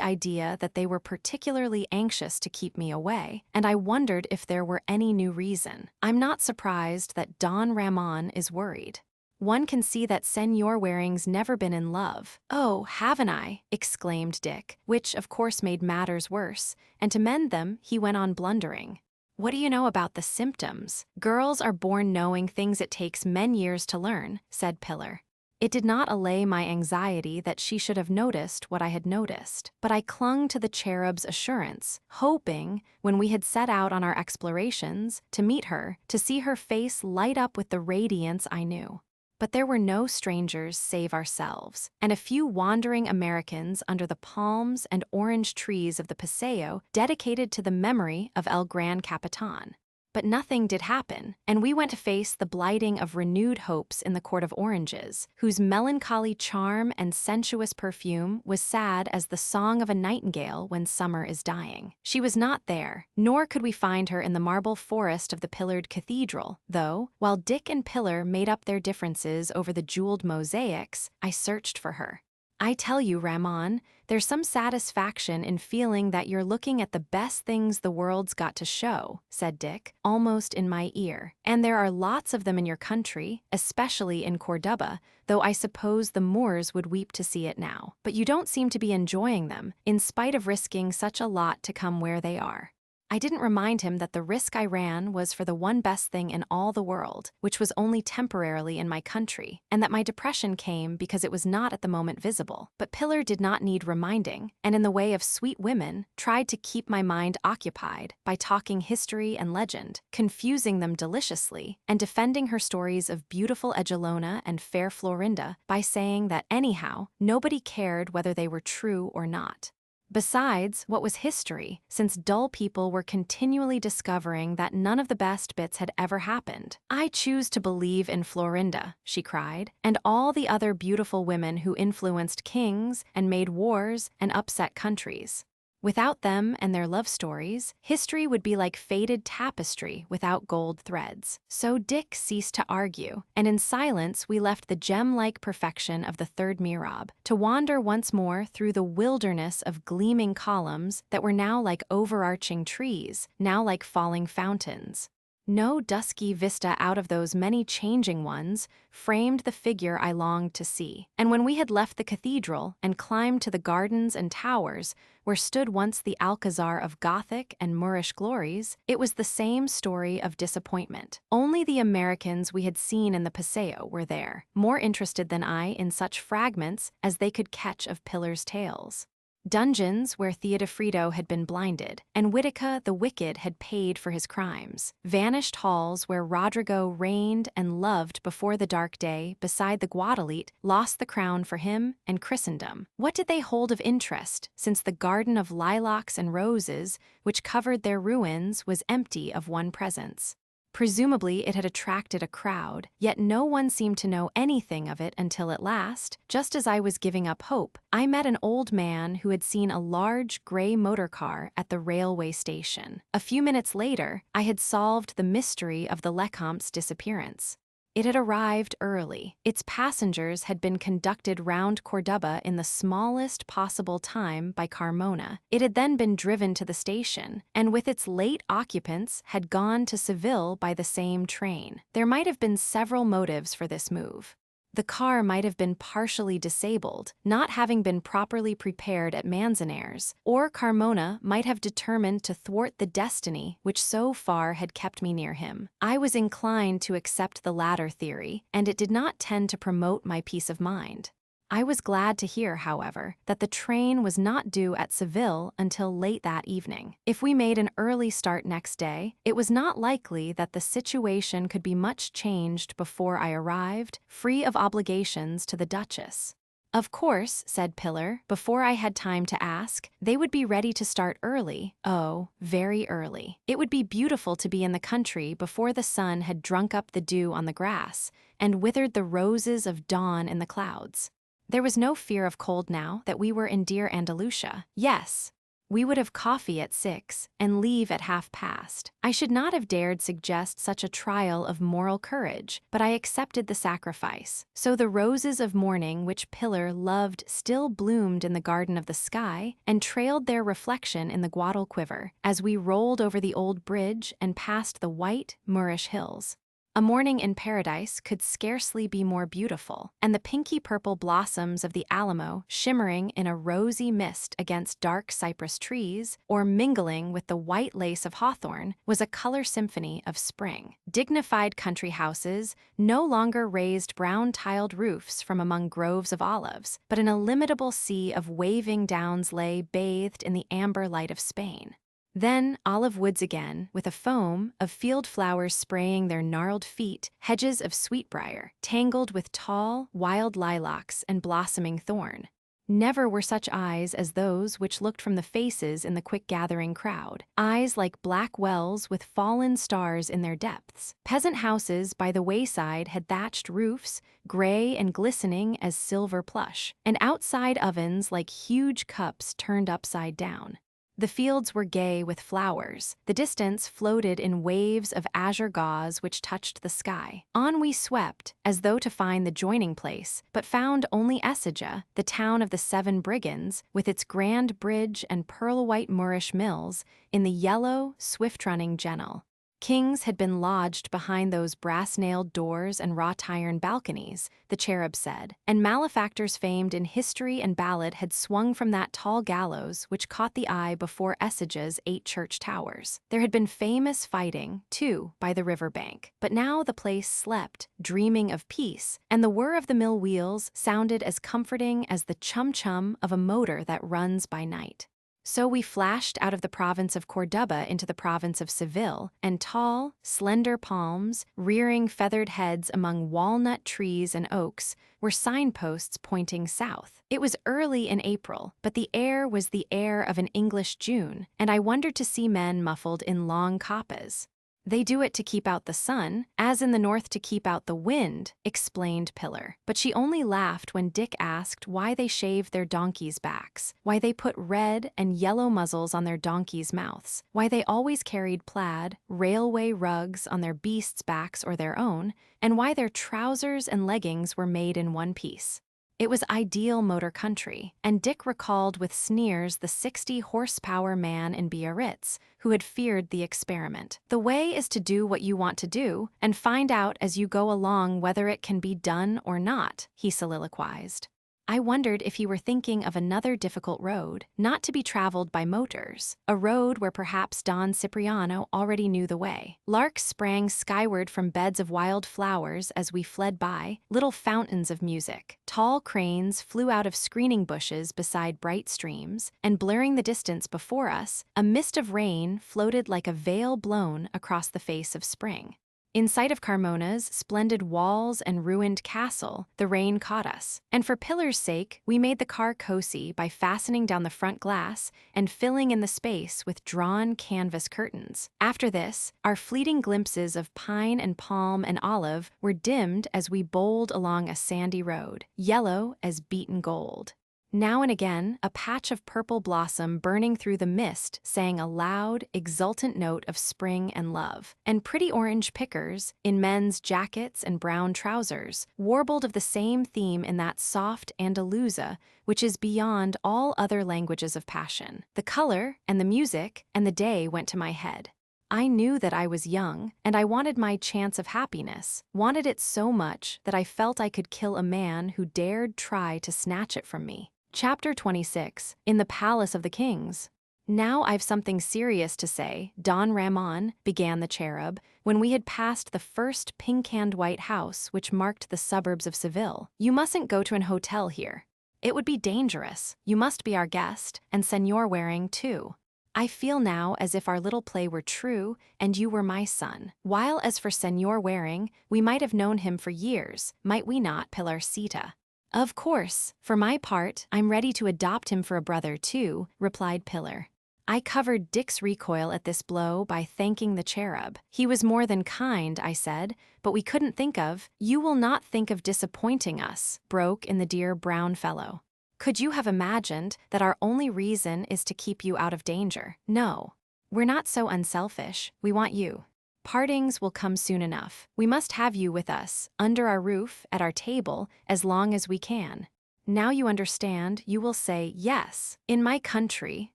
idea that they were particularly anxious to keep me away, and I wondered if there were any new reason. I'm not surprised that Don Ramon is worried. One can see that Senor Waring's never been in love. Oh, haven't I? Exclaimed Dick, which of course made matters worse, and to mend them, he went on blundering. What do you know about the symptoms? Girls are born knowing things it takes men years to learn, said Pillar. It did not allay my anxiety that she should have noticed what I had noticed, but I clung to the cherub's assurance, hoping, when we had set out on our explorations, to meet her, to see her face light up with the radiance I knew. But there were no strangers save ourselves, and a few wandering Americans under the palms and orange trees of the Paseo dedicated to the memory of El Gran Capitan. But nothing did happen, and we went to face the blighting of renewed hopes in the Court of Oranges, whose melancholy charm and sensuous perfume was sad as the song of a nightingale when summer is dying. She was not there, nor could we find her in the marble forest of the pillared cathedral, though, while Dick and Pillar made up their differences over the jeweled mosaics, I searched for her. I tell you, Ramon, there's some satisfaction in feeling that you're looking at the best things the world's got to show, said Dick, almost in my ear. And there are lots of them in your country, especially in Cordoba, though I suppose the Moors would weep to see it now. But you don't seem to be enjoying them, in spite of risking such a lot to come where they are. I didn't remind him that the risk I ran was for the one best thing in all the world, which was only temporarily in my country, and that my depression came because it was not at the moment visible. But Pillar did not need reminding, and in the way of sweet women, tried to keep my mind occupied by talking history and legend, confusing them deliciously, and defending her stories of beautiful Edgelona and fair Florinda by saying that anyhow, nobody cared whether they were true or not. Besides, what was history, since dull people were continually discovering that none of the best bits had ever happened? I choose to believe in Florinda, she cried, and all the other beautiful women who influenced kings and made wars and upset countries. Without them and their love stories, history would be like faded tapestry without gold threads. So Dick ceased to argue, and in silence we left the gem-like perfection of the third mihrab, to wander once more through the wilderness of gleaming columns that were now like overarching trees, now like falling fountains. No dusky vista out of those many changing ones framed the figure I longed to see. And when we had left the cathedral and climbed to the gardens and towers, where stood once the Alcazar of Gothic and Moorish glories, it was the same story of disappointment. Only the Americans we had seen in the Paseo were there, more interested than I in such fragments as they could catch of Pillar's tales. Dungeons where Theodefredo had been blinded, and Whitaker the Wicked had paid for his crimes. Vanished halls where Rodrigo reigned and loved before the dark day beside the Guadalete lost the crown for him and Christendom. What did they hold of interest, since the garden of lilacs and roses, which covered their ruins, was empty of one presence? Presumably it had attracted a crowd, yet no one seemed to know anything of it until at last, just as I was giving up hope, I met an old man who had seen a large gray motorcar at the railway station. A few minutes later, I had solved the mystery of the Lecompte's disappearance. It had arrived early. Its passengers had been conducted round Cordoba in the smallest possible time by Carmona. It had then been driven to the station, and with its late occupants had gone to Seville by the same train. There might have been several motives for this move. The car might have been partially disabled, not having been properly prepared at Manzanares, or Carmona might have determined to thwart the destiny which so far had kept me near him. I was inclined to accept the latter theory, and it did not tend to promote my peace of mind. I was glad to hear, however, that the train was not due at Seville until late that evening. If we made an early start next day, it was not likely that the situation could be much changed before I arrived, free of obligations to the Duchess. Of course, said Pillar, before I had time to ask, they would be ready to start early, oh, very early. It would be beautiful to be in the country before the sun had drunk up the dew on the grass and withered the roses of dawn in the clouds. There was no fear of cold now that we were in dear Andalusia. Yes, we would have coffee at 6 and leave at past. I should not have dared suggest such a trial of moral courage, but I accepted the sacrifice. So the roses of morning which Pillar loved still bloomed in the garden of the sky and trailed their reflection in the Guadalquivir as we rolled over the old bridge and past the white, Moorish hills. A morning in paradise could scarcely be more beautiful, and the pinky-purple blossoms of the Alamo shimmering in a rosy mist against dark cypress trees, or mingling with the white lace of hawthorn, was a color symphony of spring. Dignified country houses no longer raised brown-tiled roofs from among groves of olives, but an illimitable sea of waving downs lay bathed in the amber light of Spain. Then olive woods again, with a foam of field flowers spraying their gnarled feet, hedges of sweetbriar, tangled with tall, wild lilacs and blossoming thorn. Never were such eyes as those which looked from the faces in the quick-gathering crowd, eyes like black wells with fallen stars in their depths. Peasant houses by the wayside had thatched roofs, gray and glistening as silver plush, and outside ovens like huge cups turned upside down. The fields were gay with flowers. The distance floated in waves of azure gauze which touched the sky. On we swept, as though to find the joining place, but found only Écija, the town of the 7 brigands, with its grand bridge and pearl-white Moorish mills, in the yellow, swift-running Genil. Kings had been lodged behind those brass-nailed doors and wrought-iron balconies, the cherub said, and malefactors famed in history and ballad had swung from that tall gallows which caught the eye before Écija's 8 church towers. There had been famous fighting, too, by the river bank, but now the place slept, dreaming of peace, and the whir of the mill wheels sounded as comforting as the chum-chum of a motor that runs by night. So we flashed out of the province of Cordoba into the province of Seville, and tall, slender palms, rearing feathered heads among walnut trees and oaks, were signposts pointing south. It was early in April, but the air was the air of an English June, and I wondered to see men muffled in long kappas. They do it to keep out the sun, as in the north to keep out the wind, explained Pillar. But she only laughed when Dick asked why they shaved their donkeys' backs, why they put red and yellow muzzles on their donkeys' mouths, why they always carried plaid, railway rugs on their beasts' backs or their own, and why their trousers and leggings were made in one piece. It was ideal motor country, and Dick recalled with sneers the 60-horsepower man in Biarritz who had feared the experiment. The way is to do what you want to do and find out as you go along whether it can be done or not, he soliloquized. I wondered if he were thinking of another difficult road, not to be traveled by motors, a road where perhaps Don Cipriano already knew the way. Larks sprang skyward from beds of wild flowers as we fled by, little fountains of music. Tall cranes flew out of screening bushes beside bright streams, and blurring the distance before us, a mist of rain floated like a veil blown across the face of spring. In sight of Carmona's splendid walls and ruined castle, the rain caught us, and for Pillar's sake, we made the car cozy by fastening down the front glass and filling in the space with drawn canvas curtains. After this, our fleeting glimpses of pine and palm and olive were dimmed as we bowled along a sandy road, yellow as beaten gold. Now and again, a patch of purple blossom burning through the mist sang a loud, exultant note of spring and love, and pretty orange pickers, in men's jackets and brown trousers, warbled of the same theme in that soft Andaluza which is beyond all other languages of passion. The color and the music and the day went to my head. I knew that I was young, and I wanted my chance of happiness, wanted it so much that I felt I could kill a man who dared try to snatch it from me. Chapter 26. In the Palace of the Kings. Now I've something serious to say, Don Ramon, began the cherub, when we had passed the first pink-and-white house which marked the suburbs of Seville. You mustn't go to an hotel here. It would be dangerous. You must be our guest, and Senor Waring, too. I feel now as if our little play were true, and you were my son. While as for Senor Waring, we might have known him for years, might we not, Pilarcita? Of course. For my part, I'm ready to adopt him for a brother, too, replied Pilar. I covered Dick's recoil at this blow by thanking the cherub. He was more than kind, I said, but we couldn't think of— You will not think of disappointing us, broke in the dear brown fellow. Could you have imagined that our only reason is to keep you out of danger? No. We're not so unselfish. We want you. Partings will come soon enough. We must have you with us, under our roof, at our table, as long as we can. Now you understand, you will say yes. In my country,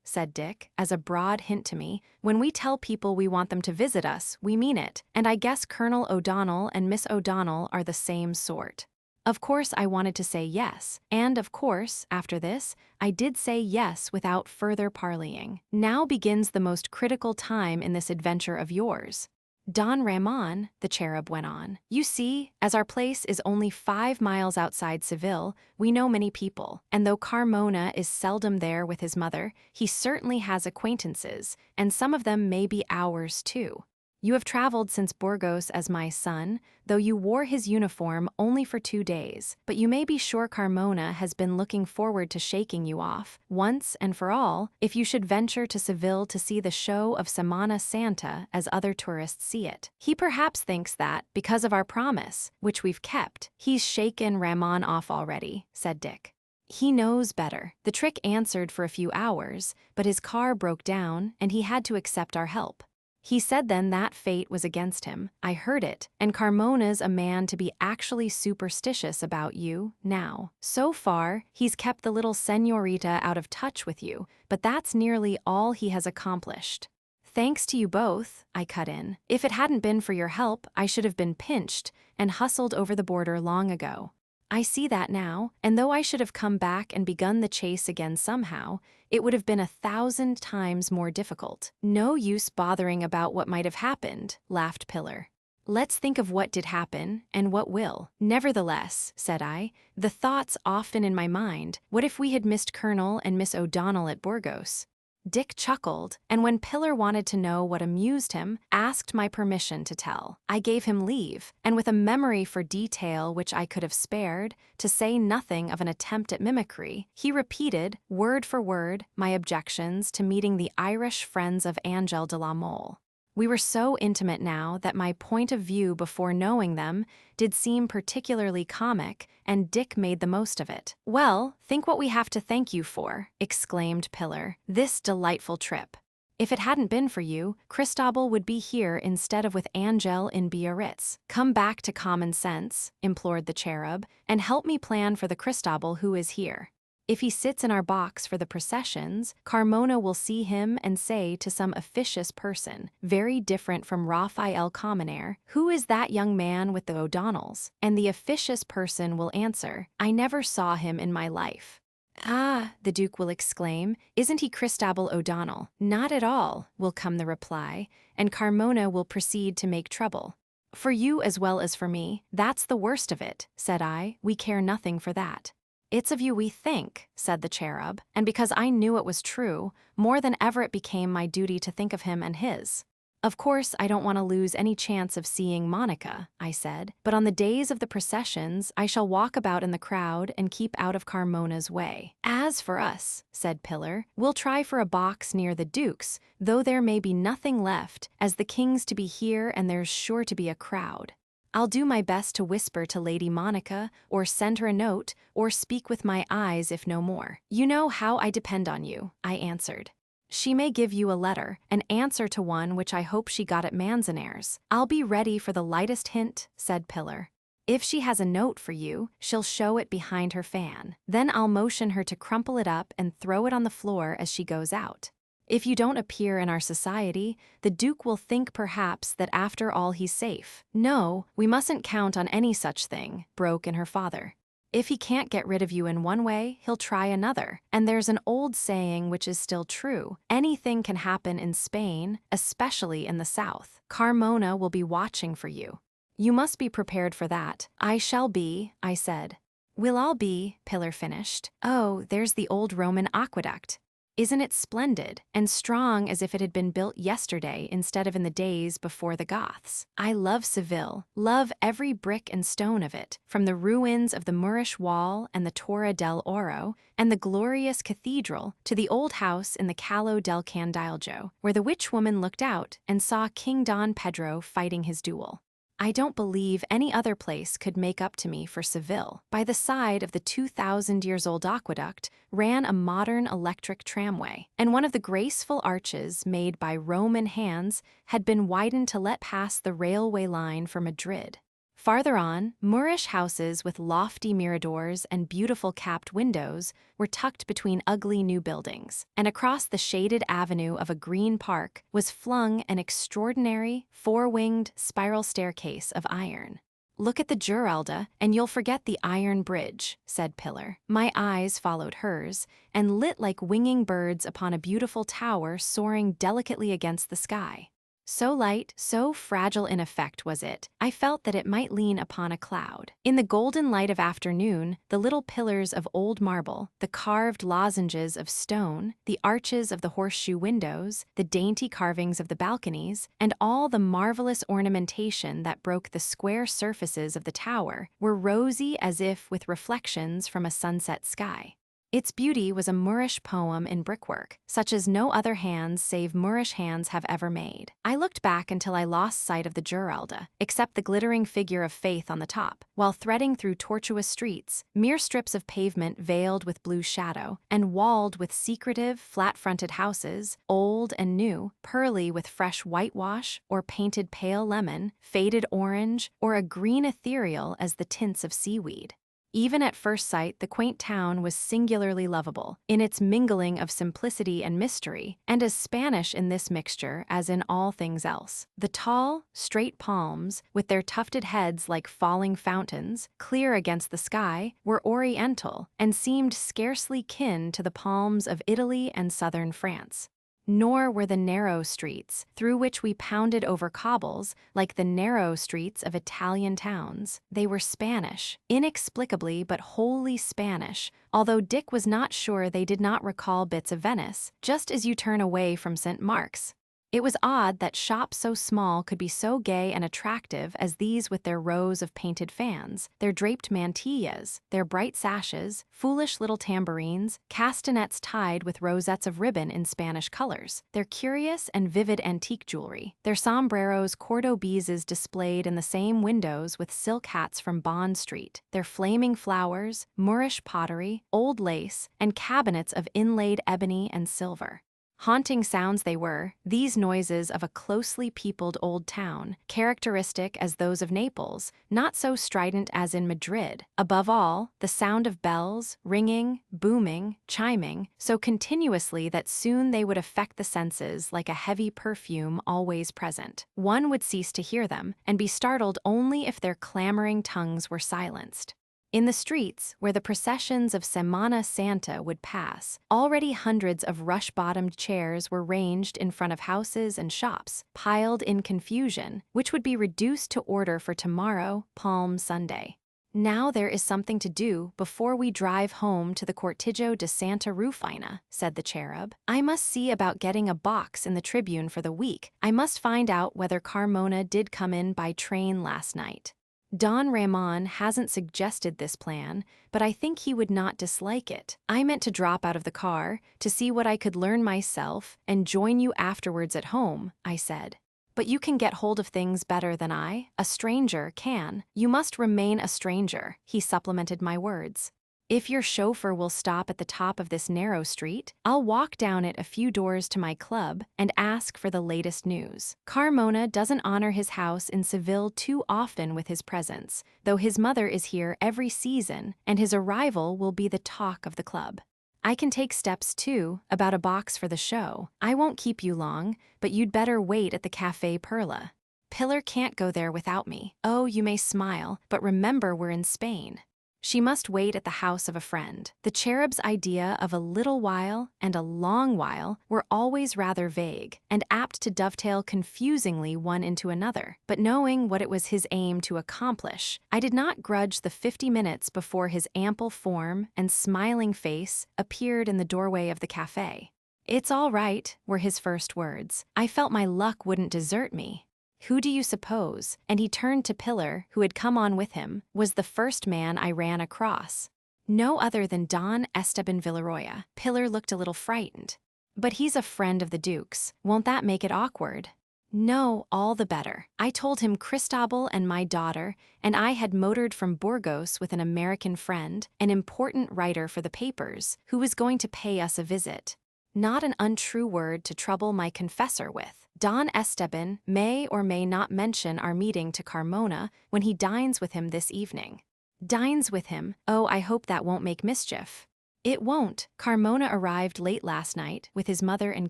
said Dick, as a broad hint to me, when we tell people we want them to visit us, we mean it, and I guess Colonel O'Donnell and Miss O'Donnell are the same sort. Of course I wanted to say yes, and of course, after this, I did say yes without further parleying. Now begins the most critical time in this adventure of yours. Don Ramon, the cherub went on, you see, as our place is only 5 miles outside Seville, we know many people, and though Carmona is seldom there with his mother, he certainly has acquaintances, and some of them may be ours too. You have traveled since Burgos as my son, though you wore his uniform only for 2 days, but you may be sure Carmona has been looking forward to shaking you off, once and for all, if you should venture to Seville to see the show of Semana Santa as other tourists see it. He perhaps thinks that, because of our promise, which we've kept, he's shaken Ramon off already, said Dick. He knows better. The trick answered for a few hours, but his car broke down and he had to accept our help. He said then that fate was against him. I heard it, and Carmona's a man to be actually superstitious about you, now. So far, he's kept the little señorita out of touch with you, but that's nearly all he has accomplished. Thanks to you both, I cut in. If it hadn't been for your help, I should have been pinched and hustled over the border long ago. I see that now, and though I should have come back and begun the chase again somehow, it would have been 1,000 times more difficult. No use bothering about what might have happened, laughed Pilar. Let's think of what did happen, and what will. Nevertheless, said I, the thought's often in my mind, what if we had missed Colonel and Miss O'Donnell at Burgos? Dick chuckled, and when Pilar wanted to know what amused him, asked my permission to tell. I gave him leave, and with a memory for detail which I could have spared, to say nothing of an attempt at mimicry, he repeated, word for word, my objections to meeting the Irish friends of Angel de la Mole. We were so intimate now that my point of view before knowing them did seem particularly comic, and Dick made the most of it. Well, think what we have to thank you for, exclaimed Pilar, this delightful trip. If it hadn't been for you, Cristobal would be here instead of with Angel in Biarritz. Come back to common sense, implored the cherub, and help me plan for the Cristobal who is here. If he sits in our box for the processions, Carmona will see him and say to some officious person, very different from Raphael Commonaire, who is that young man with the O'Donnells? And the officious person will answer, I never saw him in my life. Ah, the Duke will exclaim, isn't he Cristobal O'Donnell? Not at all, will come the reply, and Carmona will proceed to make trouble. For you as well as for me, that's the worst of it, said I, we care nothing for that. It's of you we think, said the cherub, and because I knew it was true, more than ever it became my duty to think of him and his. Of course, I don't want to lose any chance of seeing Monica, I said, but on the days of the processions, I shall walk about in the crowd and keep out of Carmona's way. As for us, said Pilar, we'll try for a box near the Duke's, though there may be nothing left, as the king's to be here and there's sure to be a crowd. I'll do my best to whisper to Lady Monica, or send her a note, or speak with my eyes if no more. You know how I depend on you, I answered. She may give you a letter, an answer to one which I hope she got at Manzanares. I'll be ready for the lightest hint, said Pilar. If she has a note for you, she'll show it behind her fan. Then I'll motion her to crumple it up and throw it on the floor as she goes out. If you don't appear in our society, the Duke will think perhaps that after all he's safe. No, we mustn't count on any such thing, broke in her father. If he can't get rid of you in one way, he'll try another. And there's an old saying which is still true. Anything can happen in Spain, especially in the south. Carmona will be watching for you. You must be prepared for that. I shall be, I said. We'll all be, Pillar finished. Oh, there's the old Roman aqueduct. Isn't it splendid, and strong as if it had been built yesterday instead of in the days before the Goths? I love Seville, love every brick and stone of it, from the ruins of the Moorish wall and the Torre del Oro, and the glorious cathedral, to the old house in the Calo del Candiljo, where the witch woman looked out and saw King Don Pedro fighting his duel. I don't believe any other place could make up to me for Seville. By the side of the 2,000-years-old aqueduct ran a modern electric tramway, and one of the graceful arches made by Roman hands had been widened to let pass the railway line for Madrid. Farther on, Moorish houses with lofty miradors and beautiful capped windows were tucked between ugly new buildings, and across the shaded avenue of a green park was flung an extraordinary, four-winged spiral staircase of iron. Look at the Giralda, and you'll forget the iron bridge, said Pillar. My eyes followed hers, and lit like winging birds upon a beautiful tower soaring delicately against the sky. So light, so fragile in effect was it, I felt that it might lean upon a cloud. In the golden light of afternoon, the little pillars of old marble, the carved lozenges of stone, the arches of the horseshoe windows, the dainty carvings of the balconies, and all the marvelous ornamentation that broke the square surfaces of the tower, were rosy as if with reflections from a sunset sky. Its beauty was a Moorish poem in brickwork, such as no other hands save Moorish hands have ever made. I looked back until I lost sight of the Giralda, except the glittering figure of Faith on the top, while threading through tortuous streets, mere strips of pavement veiled with blue shadow, and walled with secretive, flat-fronted houses, old and new, pearly with fresh whitewash, or painted pale lemon, faded orange, or a green ethereal as the tints of seaweed. Even at first sight, the quaint town was singularly lovable, in its mingling of simplicity and mystery, and as Spanish in this mixture as in all things else. The tall, straight palms, with their tufted heads like falling fountains, clear against the sky, were oriental, and seemed scarcely kin to the palms of Italy and southern France. Nor were the narrow streets, through which we pounded over cobbles, like the narrow streets of Italian towns. They were Spanish, inexplicably but wholly Spanish, although Dick was not sure they did not recall bits of Venice, just as you turn away from St. Mark's. It was odd that shops so small could be so gay and attractive as these with their rows of painted fans, their draped mantillas, their bright sashes, foolish little tambourines, castanets tied with rosettes of ribbon in Spanish colors, their curious and vivid antique jewelry, their sombreros cordobeses displayed in the same windows with silk hats from Bond Street, their flaming flowers, Moorish pottery, old lace, and cabinets of inlaid ebony and silver. Haunting sounds they were, these noises of a closely peopled old town, characteristic as those of Naples, not so strident as in Madrid. Above all, the sound of bells, ringing, booming, chiming, so continuously that soon they would affect the senses like a heavy perfume always present. One would cease to hear them, and be startled only if their clamoring tongues were silenced. In the streets, where the processions of Semana Santa would pass, already hundreds of rush-bottomed chairs were ranged in front of houses and shops, piled in confusion, which would be reduced to order for tomorrow, Palm Sunday. Now there is something to do before we drive home to the Cortijo de Santa Rufina, said the cherub. I must see about getting a box in the Tribune for the week. I must find out whether Carmona did come in by train last night. Don Ramon hasn't suggested this plan, but I think he would not dislike it. I meant to drop out of the car, to see what I could learn myself, and join you afterwards at home, I said. But you can get hold of things better than I. A stranger can. You must remain a stranger, he supplemented my words. If your chauffeur will stop at the top of this narrow street, I'll walk down it a few doors to my club and ask for the latest news. Carmona doesn't honor his house in Seville too often with his presence, though his mother is here every season, and his arrival will be the talk of the club. I can take steps too, about a box for the show. I won't keep you long, but you'd better wait at the Café Perla. Pillar can't go there without me. Oh, you may smile, but remember we're in Spain. She must wait at the house of a friend. The cherub's idea of a little while and a long while were always rather vague and apt to dovetail confusingly one into another. But knowing what it was his aim to accomplish, I did not grudge the 50 minutes before his ample form and smiling face appeared in the doorway of the cafe. "It's all right," were his first words. I felt my luck wouldn't desert me. "Who do you suppose?" And he turned to Pillar, who had come on with him, was the first man I ran across. No other than Don Esteban Villaroya. Pillar looked a little frightened. "But he's a friend of the Duke's. Won't that make it awkward?" "No, all the better. I told him Cristobal and my daughter and I had motored from Burgos with an American friend, an important writer for the papers, who was going to pay us a visit. Not an untrue word to trouble my confessor with. Don Esteban may or may not mention our meeting to Carmona when he dines with him this evening." "Dines with him? Oh, I hope that won't make mischief." "It won't. Carmona arrived late last night with his mother and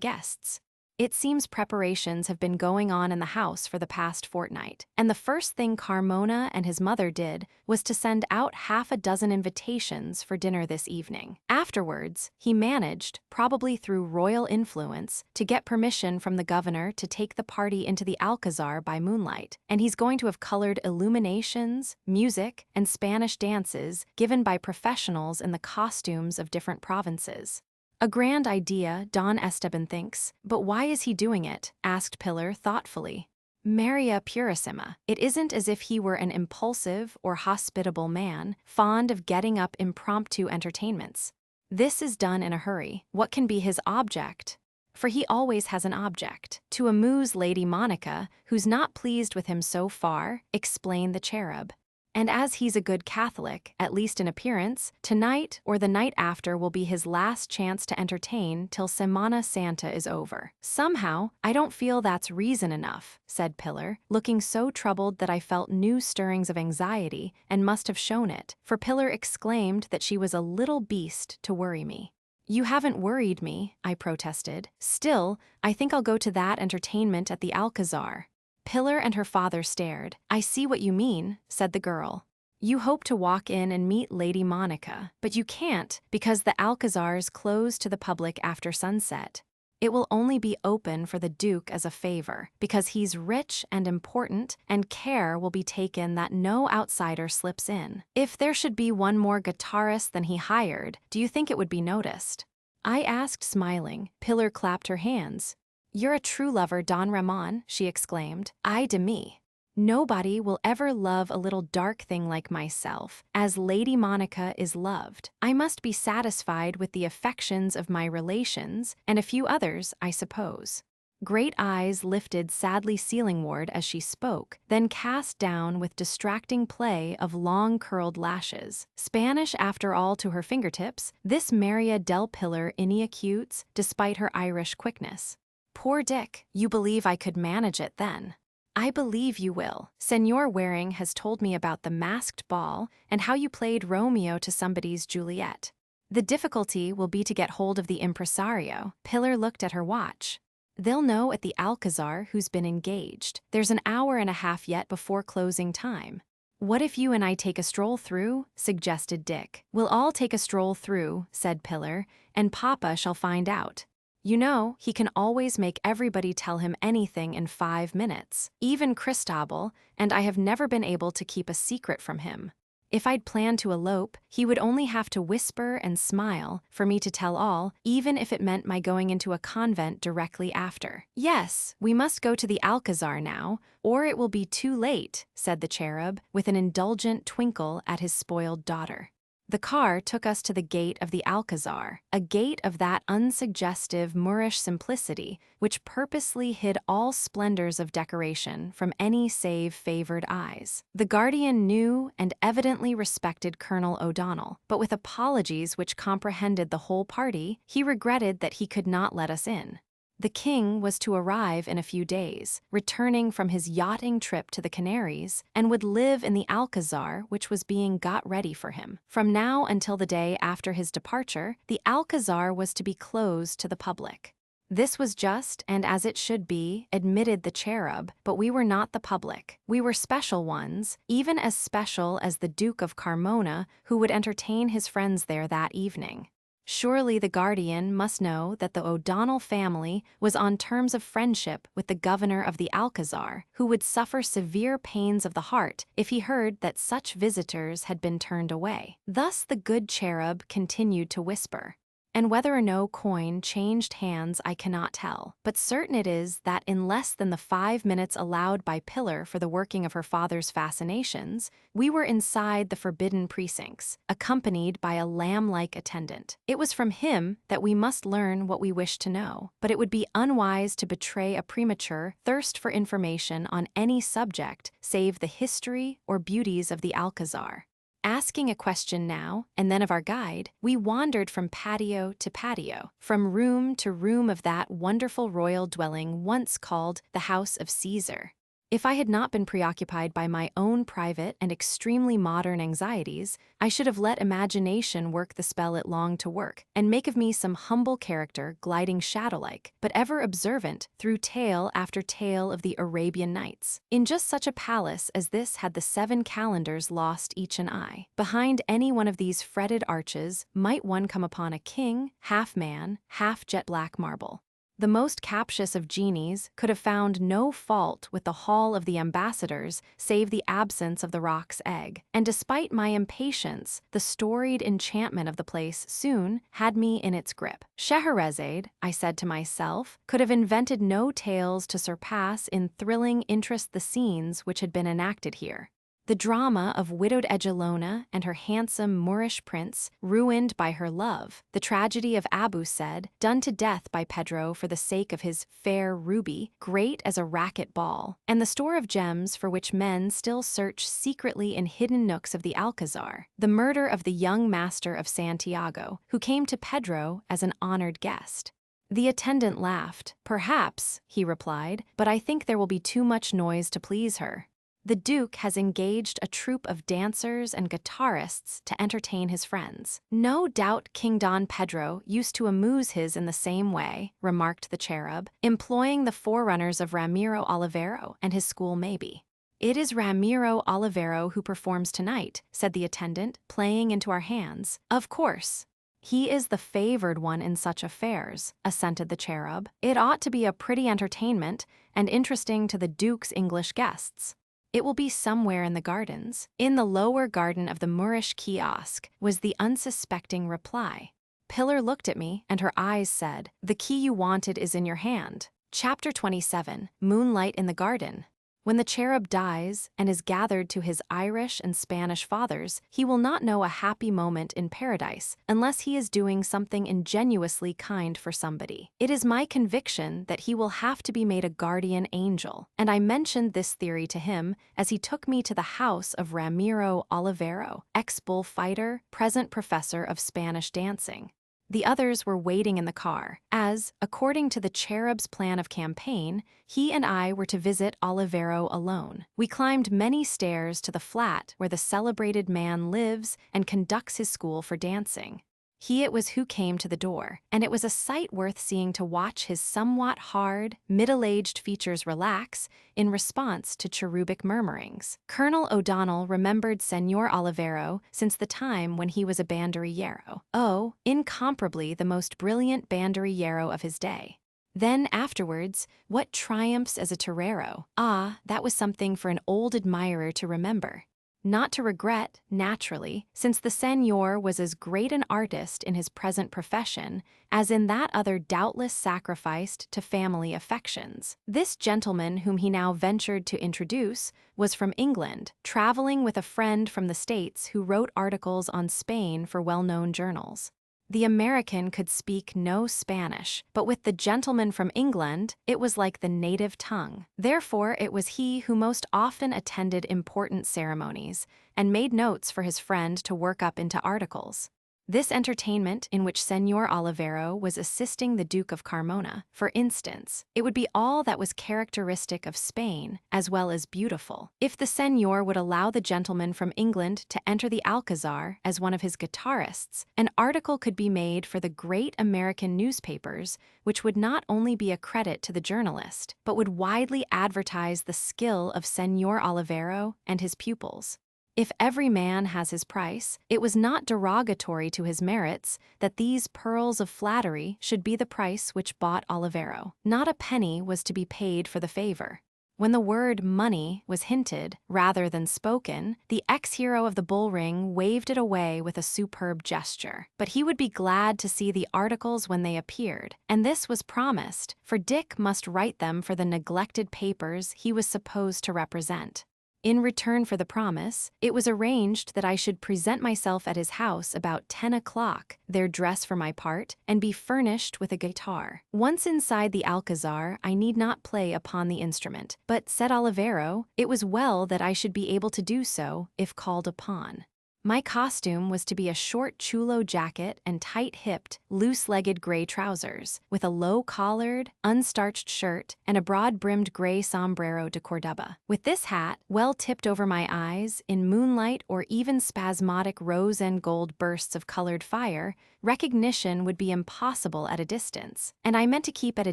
guests. It seems preparations have been going on in the house for the past fortnight, and the first thing Carmona and his mother did was to send out half a dozen invitations for dinner this evening. Afterwards, he managed, probably through royal influence, to get permission from the governor to take the party into the Alcazar by moonlight, and he's going to have colored illuminations, music, and Spanish dances given by professionals in the costumes of different provinces. A grand idea, Don Esteban thinks, but why is he doing it? Asked Pillar thoughtfully. Maria Purissima. It isn't as if he were an impulsive or hospitable man, fond of getting up impromptu entertainments. This is done in a hurry. What can be his object? For he always has an object. To amuse Lady Monica, who's not pleased with him so far, explained the cherub. And as he's a good Catholic, at least in appearance, tonight or the night after will be his last chance to entertain till Semana Santa is over. Somehow, I don't feel that's reason enough, said Pillar, looking so troubled that I felt new stirrings of anxiety and must have shown it, for Pillar exclaimed that she was a little beast to worry me. You haven't worried me, I protested. Still, I think I'll go to that entertainment at the Alcazar. Pillar and her father stared. I see what you mean, said the girl. You hope to walk in and meet Lady Monica, but you can't because the Alcazar's closed to the public after sunset. It will only be open for the Duke as a favor, because he's rich and important, and care will be taken that no outsider slips in. If there should be one more guitarist than he hired, do you think it would be noticed? I asked, smiling. Pillar clapped her hands. You're a true lover, Don Ramon, she exclaimed. Ay de me. Nobody will ever love a little dark thing like myself, as Lady Monica is loved. I must be satisfied with the affections of my relations, and a few others, I suppose. Great eyes lifted sadly ceilingward as she spoke, then cast down with distracting play of long curled lashes. Spanish after all to her fingertips, this Maria del Pillar inacutes, despite her Irish quickness. Poor Dick, you believe I could manage it then? I believe you will. Senor Waring has told me about the masked ball and how you played Romeo to somebody's Juliet. The difficulty will be to get hold of the impresario. Pillar looked at her watch. They'll know at the Alcazar who's been engaged. There's an hour and a half yet before closing time. What if you and I take a stroll through? Suggested Dick. We'll all take a stroll through, said Pillar, and Papa shall find out. You know, he can always make everybody tell him anything in 5 minutes, even Cristobal, and I have never been able to keep a secret from him. If I'd planned to elope, he would only have to whisper and smile for me to tell all, even if it meant my going into a convent directly after. Yes, we must go to the Alcazar now, or it will be too late, said the cherub, with an indulgent twinkle at his spoiled daughter. The car took us to the gate of the Alcazar, a gate of that unsuggestive Moorish simplicity which purposely hid all splendors of decoration from any save favored eyes. The guardian knew and evidently respected Colonel O'Donnell, but with apologies which comprehended the whole party, he regretted that he could not let us in. The king was to arrive in a few days, returning from his yachting trip to the Canaries, and would live in the Alcazar, which was being got ready for him. From now until the day after his departure, the Alcazar was to be closed to the public. This was just, and as it should be, admitted the cherub, but we were not the public. We were special ones, even as special as the Duke of Carmona, who would entertain his friends there that evening. Surely the guardian must know that the O'Donnell family was on terms of friendship with the governor of the Alcazar, who would suffer severe pains of the heart if he heard that such visitors had been turned away. Thus the good cherub continued to whisper. And whether or no coin changed hands I cannot tell, but certain it is that in less than the 5 minutes allowed by Pillar for the working of her father's fascinations, we were inside the forbidden precincts, accompanied by a lamb-like attendant. It was from him that we must learn what we wished to know, but it would be unwise to betray a premature thirst for information on any subject save the history or beauties of the Alcazar. Asking a question now, and then of our guide, we wandered from patio to patio, from room to room of that wonderful royal dwelling once called the House of Caesar. If I had not been preoccupied by my own private and extremely modern anxieties, I should have let imagination work the spell it longed to work, and make of me some humble character gliding shadow-like, but ever observant through tale after tale of the Arabian Nights. In just such a palace as this had the 7 calendars lost each an eye. Behind any one of these fretted arches might one come upon a king, half man, half jet-black marble. The most captious of genies could have found no fault with the hall of the ambassadors save the absence of the roc's egg, and despite my impatience, the storied enchantment of the place soon had me in its grip. Scheherazade, I said to myself, could have invented no tales to surpass in thrilling interest the scenes which had been enacted here. The drama of widowed Egelona and her handsome Moorish prince, ruined by her love, the tragedy of Abu Said, done to death by Pedro for the sake of his fair ruby, great as a racquet ball, and the store of gems for which men still search secretly in hidden nooks of the Alcazar, the murder of the young master of Santiago, who came to Pedro as an honored guest. The attendant laughed. "Perhaps," he replied, "but I think there will be too much noise to please her. The Duke has engaged a troupe of dancers and guitarists to entertain his friends." "No doubt King Don Pedro used to amuse his in the same way," remarked the cherub, "employing the forerunners of Ramiro Olivero and his school maybe." "It is Ramiro Olivero who performs tonight," said the attendant, playing into our hands. "Of course. He is the favored one in such affairs," assented the cherub. "It ought to be a pretty entertainment, and interesting to the Duke's English guests. It will be somewhere in the gardens." "In the lower garden of the Moorish kiosk," was the unsuspecting reply. Pillar looked at me, and her eyes said, "The key you wanted is in your hand." Chapter 27, Moonlight in the Garden. When the cherub dies and is gathered to his Irish and Spanish fathers, he will not know a happy moment in paradise unless he is doing something ingenuously kind for somebody. It is my conviction that he will have to be made a guardian angel, and I mentioned this theory to him as he took me to the house of Ramiro Olivero, ex-bullfighter, present professor of Spanish dancing. The others were waiting in the car, as, according to the cherub's plan of campaign, he and I were to visit Olivero alone. We climbed many stairs to the flat where the celebrated man lives and conducts his school for dancing. He it was who came to the door, and it was a sight worth seeing to watch his somewhat hard, middle-aged features relax in response to cherubic murmurings. Colonel O'Donnell remembered Señor Olivero since the time when he was a banderillero. Oh, incomparably the most brilliant banderillero of his day. Then afterwards, what triumphs as a torero. Ah, that was something for an old admirer to remember. Not to regret, naturally, since the señor was as great an artist in his present profession as in that other doubtless sacrificed to family affections. This gentleman whom he now ventured to introduce was from England, traveling with a friend from the States who wrote articles on Spain for well-known journals. The American could speak no Spanish, but with the gentleman from England, it was like the native tongue. Therefore, it was he who most often attended important ceremonies and made notes for his friend to work up into articles. This entertainment, in which Señor Olivero was assisting the Duke of Carmona, for instance, it would be all that was characteristic of Spain, as well as beautiful. If the Señor would allow the gentleman from England to enter the Alcazar as one of his guitarists, an article could be made for the great American newspapers, which would not only be a credit to the journalist, but would widely advertise the skill of Señor Olivero and his pupils. If every man has his price, it was not derogatory to his merits that these pearls of flattery should be the price which bought Olivero. Not a penny was to be paid for the favor. When the word money was hinted rather than spoken, the ex-hero of the bull ring waved it away with a superb gesture. But he would be glad to see the articles when they appeared, and this was promised, for Dick must write them for the neglected papers he was supposed to represent. In return for the promise, it was arranged that I should present myself at his house about 10 o'clock, there dress for my part, and be furnished with a guitar. Once inside the Alcazar, I need not play upon the instrument, but, said Olivero, it was well that I should be able to do so, if called upon. My costume was to be a short chulo jacket and tight-hipped, loose-legged gray trousers, with a low-collared, unstarched shirt and a broad-brimmed gray sombrero de Cordoba. With this hat, well tipped over my eyes, in moonlight or even spasmodic rose and gold bursts of colored fire, recognition would be impossible at a distance, and I meant to keep at a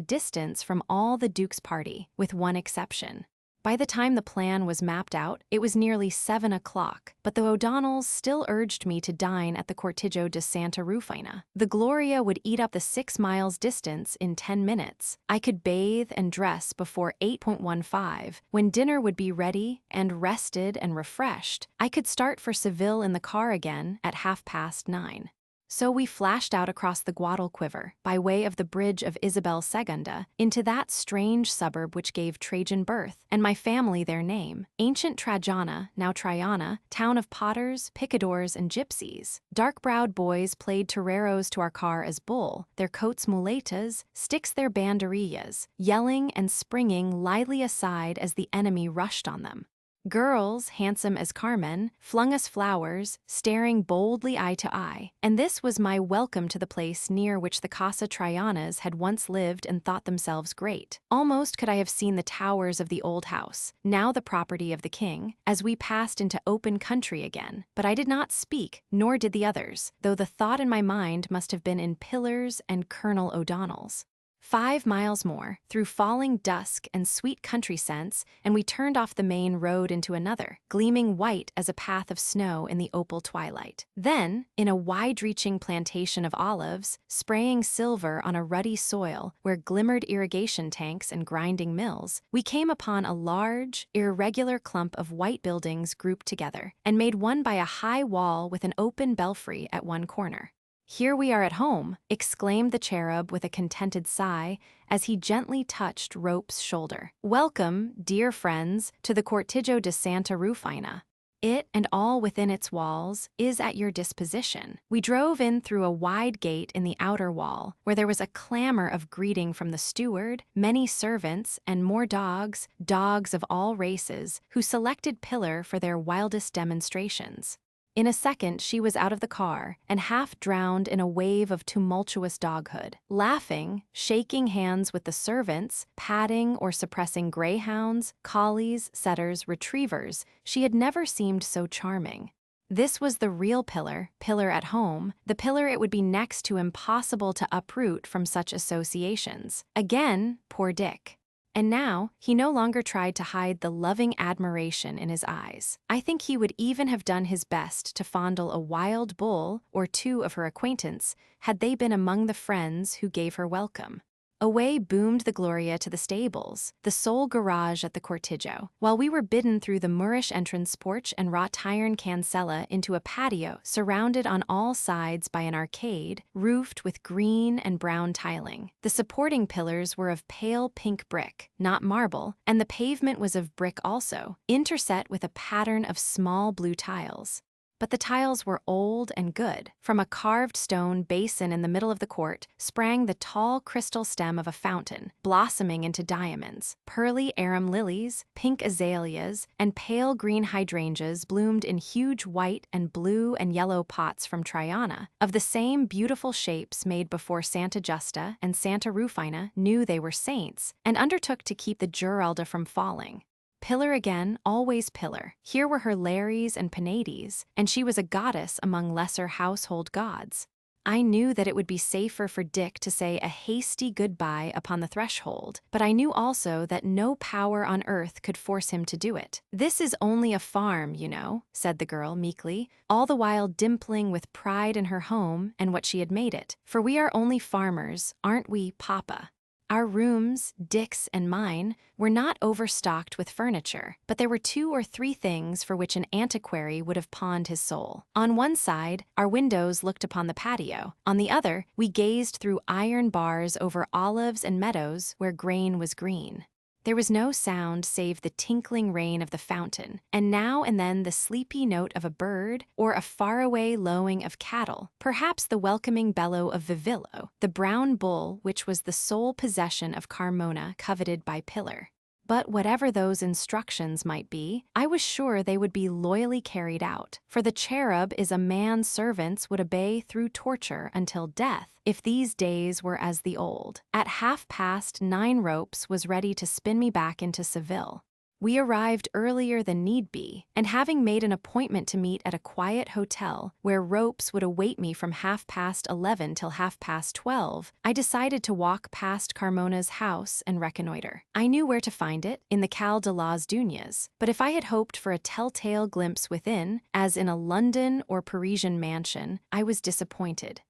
distance from all the Duke's party, with one exception. By the time the plan was mapped out, it was nearly 7 o'clock, but the O'Donnells still urged me to dine at the Cortijo de Santa Rufina. The Gloria would eat up the 6 miles distance in 10 minutes. I could bathe and dress before 8:15. When dinner would be ready, and rested and refreshed, I could start for Seville in the car again at 9:30. So we flashed out across the Guadalquivir, by way of the bridge of Isabel II, into that strange suburb which gave Trajan birth, and my family their name, ancient Trajana, now Triana, town of potters, picadors, and gypsies. Dark-browed boys played toreros to our car as bull, their coats muletas, sticks their banderillas, yelling and springing lithely aside as the enemy rushed on them. Girls, handsome as Carmen, flung us flowers, staring boldly eye to eye, and this was my welcome to the place near which the Casa Trianas had once lived and thought themselves great. Almost could I have seen the towers of the old house, now the property of the king, as we passed into open country again, but I did not speak, nor did the others, though the thought in my mind must have been in Pillars and Colonel O'Donnell's. 5 miles more, through falling dusk and sweet country scents, and we turned off the main road into another, gleaming white as a path of snow in the opal twilight. Then, in a wide-reaching plantation of olives, spraying silver on a ruddy soil where glimmered irrigation tanks and grinding mills, we came upon a large, irregular clump of white buildings grouped together, and made one by a high wall with an open belfry at one corner. "Here we are at home," exclaimed the cherub with a contented sigh as he gently touched Rope's shoulder. "Welcome, dear friends, to the Cortijo de Santa Rufina. It, and all within its walls, is at your disposition." We drove in through a wide gate in the outer wall, where there was a clamor of greeting from the steward, many servants, and more dogs, dogs of all races, who selected Pillar for their wildest demonstrations. In a second she was out of the car, and half drowned in a wave of tumultuous doghood. Laughing, shaking hands with the servants, patting or suppressing greyhounds, collies, setters, retrievers, she had never seemed so charming. This was the real Pillar, Pillar at home, the Pillar it would be next to impossible to uproot from such associations. Again, poor Dick. And now, he no longer tried to hide the loving admiration in his eyes. I think he would even have done his best to fondle a wild bull or two of her acquaintance, had they been among the friends who gave her welcome. Away boomed the Gloria to the stables, the sole garage at the Cortijo, while we were bidden through the Moorish entrance porch and wrought-iron cancella into a patio surrounded on all sides by an arcade, roofed with green and brown tiling. The supporting pillars were of pale pink brick, not marble, and the pavement was of brick also, interset with a pattern of small blue tiles. but the tiles were old and good. From a carved stone basin in the middle of the court sprang the tall crystal stem of a fountain, blossoming into diamonds. Pearly arum lilies, pink azaleas, and pale green hydrangeas bloomed in huge white and blue and yellow pots from Triana, of the same beautiful shapes made before Santa Justa and Santa Rufina knew they were saints and undertook to keep the Geralda from falling. Pillar again, always pillar. Here were her Lares and Penates, and she was a goddess among lesser household gods. I knew that it would be safer for Dick to say a hasty goodbye upon the threshold, but I knew also that no power on earth could force him to do it. "This is only a farm, you know," said the girl meekly, all the while dimpling with pride in her home and what she had made it. "For we are only farmers, aren't we, Papa?" Our rooms, Dick's and mine, were not overstocked with furniture, but there were 2 or 3 things for which an antiquary would have pawned his soul. On one side, our windows looked upon the patio. On the other, we gazed through iron bars over olives and meadows where grain was green. There was no sound save the tinkling rain of the fountain, and now and then the sleepy note of a bird or a faraway lowing of cattle, perhaps the welcoming bellow of Vivillo, the brown bull which was the sole possession of Carmona coveted by Pillar. But whatever those instructions might be, I was sure they would be loyally carried out, for the cherub is a man servants would obey through torture until death, if these days were as the old. At 9:30 Ropes was ready to spin me back into Seville. We arrived earlier than need be, and having made an appointment to meet at a quiet hotel where Ropes would await me from 11:30 till 12:30, I decided to walk past Carmona's house and reconnoiter. I knew where to find it, in the Cal de las Dunas, but if I had hoped for a telltale glimpse within, as in a London or Parisian mansion, I was disappointed.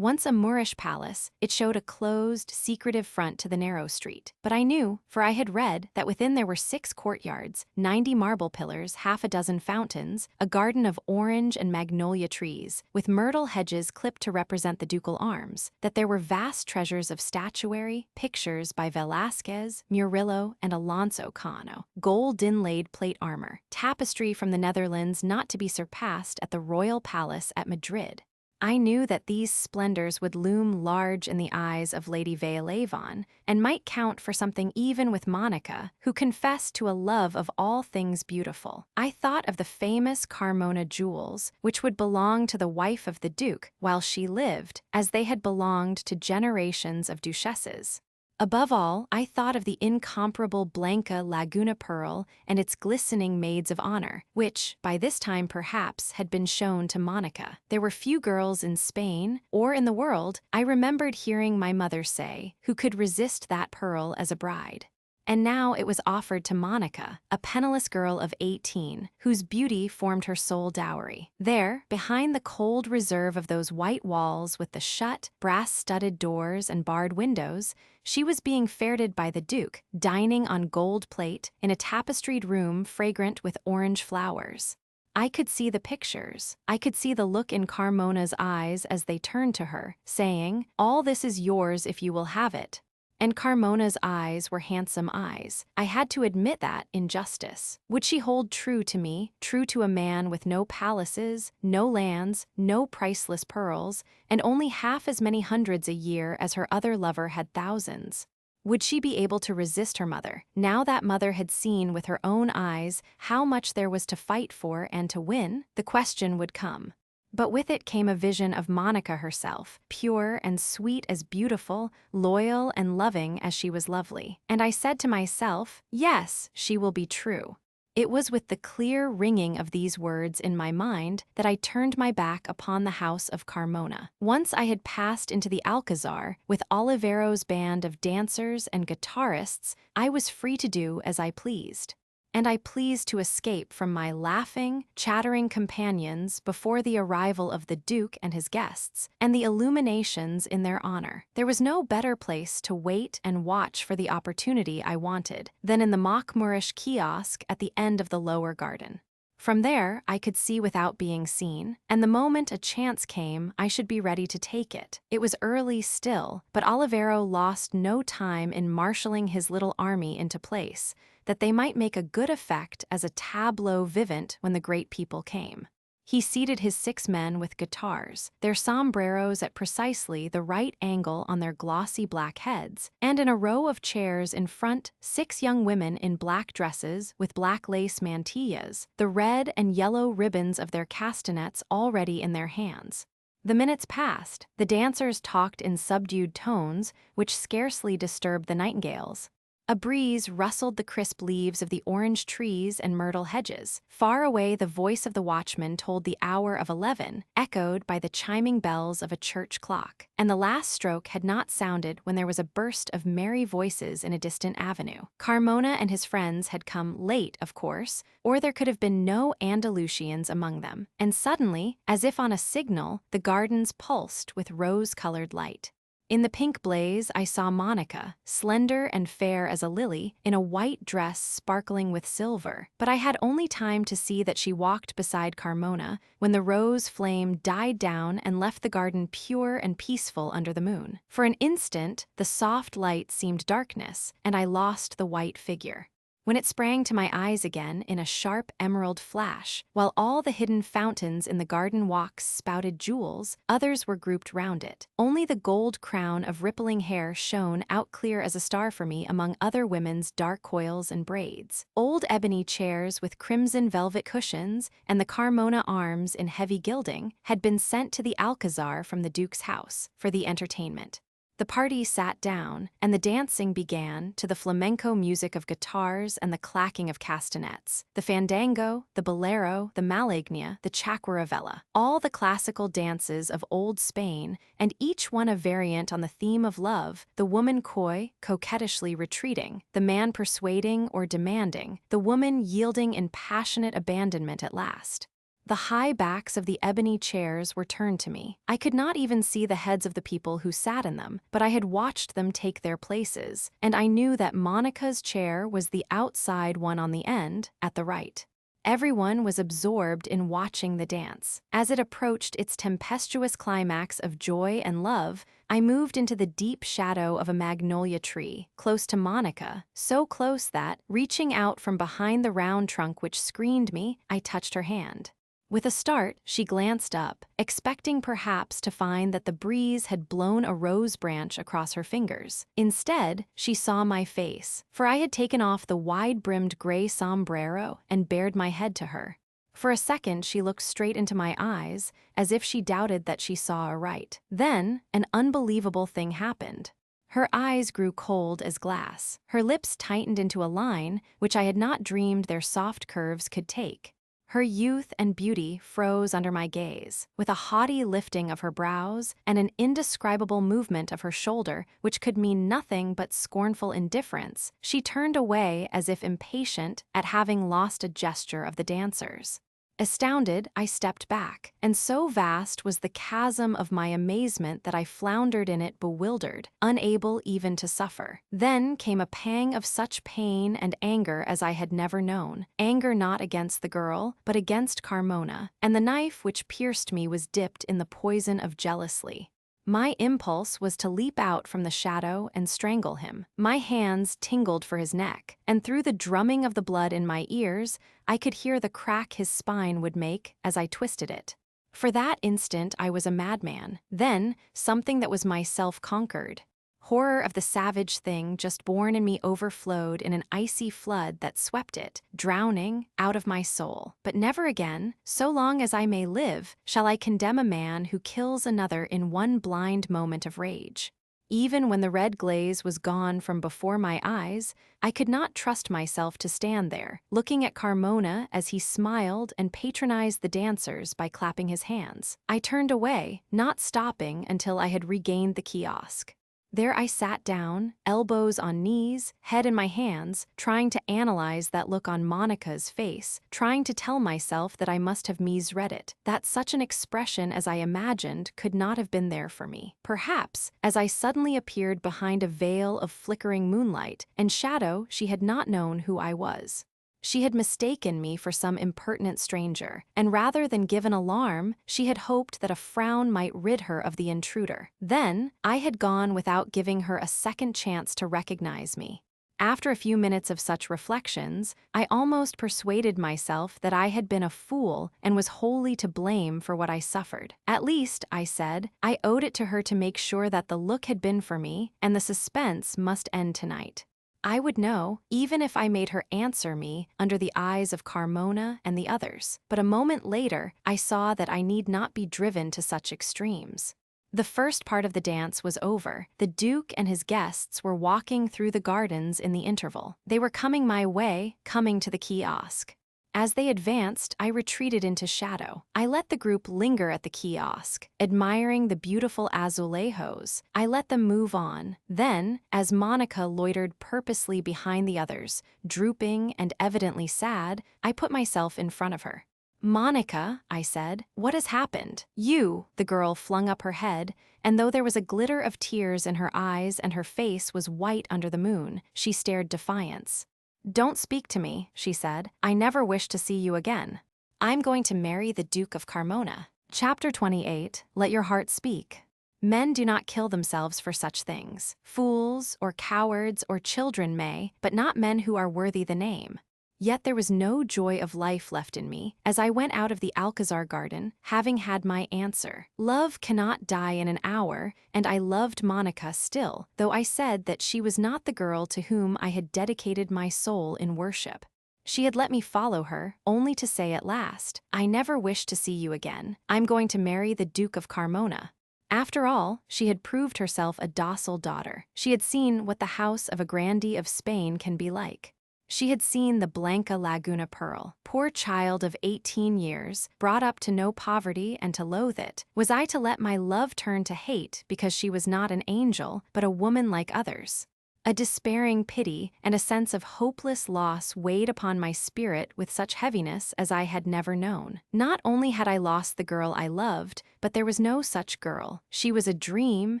Once a Moorish palace, it showed a closed, secretive front to the narrow street. But I knew, for I had read, that within there were 6 courtyards, 90 marble pillars, 6 fountains, a garden of orange and magnolia trees, with myrtle hedges clipped to represent the ducal arms, that there were vast treasures of statuary, pictures by Velázquez, Murillo, and Alonso Cano, gold inlaid plate armor, tapestry from the Netherlands not to be surpassed at the Royal Palace at Madrid. I knew that these splendors would loom large in the eyes of Lady Veolavon, and might count for something even with Monica, who confessed to a love of all things beautiful. I thought of the famous Carmona jewels, which would belong to the wife of the Duke while she lived, as they had belonged to generations of duchesses. Above all, I thought of the incomparable Blanca Laguna pearl and its glistening maids of honor, which, by this time perhaps, had been shown to Monica. There were few girls in Spain, or in the world, I remembered hearing my mother say, who could resist that pearl as a bride. And now it was offered to Monica, a penniless girl of 18, whose beauty formed her sole dowry. There, behind the cold reserve of those white walls with the shut, brass-studded doors and barred windows, she was being ferreted by the Duke, dining on gold plate in a tapestried room fragrant with orange flowers. I could see the pictures. I could see the look in Carmona's eyes as they turned to her, saying, "All this is yours if you will have it." And Carmona's eyes were handsome eyes. I had to admit that in justice. Would she hold true to me, true to a man with no palaces, no lands, no priceless pearls, and only half as many hundreds a year as her other lover had thousands? Would she be able to resist her mother, now that mother had seen with her own eyes how much there was to fight for and to win? The question would come. But with it came a vision of Monica herself, pure and sweet as beautiful, loyal and loving as she was lovely. And I said to myself, yes, she will be true. It was with the clear ringing of these words in my mind that I turned my back upon the house of Carmona. Once I had passed into the Alcazar, with Olivero's band of dancers and guitarists, I was free to do as I pleased. And I pleased to escape from my laughing, chattering companions before the arrival of the Duke and his guests, and the illuminations in their honor. There was no better place to wait and watch for the opportunity I wanted than in the mock Moorish kiosk at the end of the lower garden. From there, I could see without being seen, and the moment a chance came, I should be ready to take it. It was early still, but Olivero lost no time in marshalling his little army into place, that they might make a good effect as a tableau vivant when the great people came. He seated his 6 men with guitars, their sombreros at precisely the right angle on their glossy black heads, and in a row of chairs in front, 6 young women in black dresses with black lace mantillas, the red and yellow ribbons of their castanets already in their hands. The minutes passed. The dancers talked in subdued tones, which scarcely disturbed the nightingales. A breeze rustled the crisp leaves of the orange trees and myrtle hedges. Far away, the voice of the watchman told the hour of 11, echoed by the chiming bells of a church clock. And the last stroke had not sounded when there was a burst of merry voices in a distant avenue. Carmona and his friends had come late, of course, or there could have been no Andalusians among them. And suddenly, as if on a signal, the gardens pulsed with rose-colored light. In the pink blaze, I saw Monica, slender and fair as a lily, in a white dress sparkling with silver, but I had only time to see that she walked beside Carmona when the rose flame died down and left the garden pure and peaceful under the moon. For an instant, the soft light seemed darkness, and I lost the white figure. When it sprang to my eyes again in a sharp emerald flash, while all the hidden fountains in the garden walks spouted jewels, others were grouped round it. Only the gold crown of rippling hair shone out clear as a star for me among other women's dark coils and braids. Old ebony chairs with crimson velvet cushions and the Carmona arms in heavy gilding had been sent to the Alcazar from the Duke's house for the entertainment. The party sat down, and the dancing began to the flamenco music of guitars and the clacking of castanets, the fandango, the bolero, the malagna, the chacuaravella, all the classical dances of old Spain, and each one a variant on the theme of love, the woman coy, coquettishly retreating, the man persuading or demanding, the woman yielding in passionate abandonment at last. The high backs of the ebony chairs were turned to me. I could not even see the heads of the people who sat in them, but I had watched them take their places, and I knew that Monica's chair was the outside one on the end, at the right. Everyone was absorbed in watching the dance. As it approached its tempestuous climax of joy and love, I moved into the deep shadow of a magnolia tree, close to Monica, so close that, reaching out from behind the round trunk which screened me, I touched her hand. With a start, she glanced up, expecting perhaps to find that the breeze had blown a rose branch across her fingers. Instead, she saw my face, for I had taken off the wide-brimmed gray sombrero and bared my head to her. For a second, she looked straight into my eyes, as if she doubted that she saw aright. Then, an unbelievable thing happened. Her eyes grew cold as glass. Her lips tightened into a line which I had not dreamed their soft curves could take. Her youth and beauty froze under my gaze, with a haughty lifting of her brows and an indescribable movement of her shoulder which could mean nothing but scornful indifference. She turned away as if impatient at having lost a gesture of the dancers. Astounded, I stepped back, and so vast was the chasm of my amazement that I floundered in it bewildered, unable even to suffer. Then came a pang of such pain and anger as I had never known, anger not against the girl, but against Carmona, and the knife which pierced me was dipped in the poison of jealousy. My impulse was to leap out from the shadow and strangle him. My hands tingled for his neck, and through the drumming of the blood in my ears, I could hear the crack his spine would make as I twisted it. For that instant I was a madman, then something that was myself conquered. Horror of the savage thing just born in me overflowed in an icy flood that swept it, drowning, out of my soul. But never again, so long as I may live, shall I condemn a man who kills another in one blind moment of rage. Even when the red glaze was gone from before my eyes, I could not trust myself to stand there, looking at Carmona as he smiled and patronized the dancers by clapping his hands. I turned away, not stopping until I had regained the kiosk. There I sat down, elbows on knees, head in my hands, trying to analyze that look on Monica's face, trying to tell myself that I must have misread it, that such an expression as I imagined could not have been there for me. Perhaps, as I suddenly appeared behind a veil of flickering moonlight and shadow, she had not known who I was. She had mistaken me for some impertinent stranger, and rather than give an alarm, she had hoped that a frown might rid her of the intruder. Then, I had gone without giving her a second chance to recognize me. After a few minutes of such reflections, I almost persuaded myself that I had been a fool and was wholly to blame for what I suffered. At least, I said, I owed it to her to make sure that the look had been for me, and the suspense must end tonight. I would know, even if I made her answer me under the eyes of Carmona and the others. But a moment later, I saw that I need not be driven to such extremes. The first part of the dance was over. The Duke and his guests were walking through the gardens in the interval. They were coming my way, coming to the kiosk. As they advanced, I retreated into shadow. I let the group linger at the kiosk, admiring the beautiful azulejos. I let them move on. Then, as Monica loitered purposely behind the others, drooping and evidently sad, I put myself in front of her. "Monica," I said, "what has happened?" "You," the girl flung up her head, and though there was a glitter of tears in her eyes and her face was white under the moon, she stared defiance. "Don't speak to me," she said. "I never wish to see you again. I'm going to marry the Duke of Carmona." Chapter 28, Let Your Heart Speak. Men do not kill themselves for such things. Fools, or cowards, or children may, but not men who are worthy the name. Yet there was no joy of life left in me as I went out of the Alcazar garden, having had my answer. Love cannot die in an hour, and I loved Monica still, though I said that she was not the girl to whom I had dedicated my soul in worship. She had let me follow her, only to say at last, "I never wish to see you again. I'm going to marry the Duke of Carmona." After all, she had proved herself a docile daughter. She had seen what the house of a grandee of Spain can be like. She had seen the Blanca Laguna pearl. Poor child of 18 years, brought up to know poverty and to loathe it. Was I to let my love turn to hate because she was not an angel, but a woman like others? A despairing pity and a sense of hopeless loss weighed upon my spirit with such heaviness as I had never known. Not only had I lost the girl I loved, but there was no such girl. She was a dream,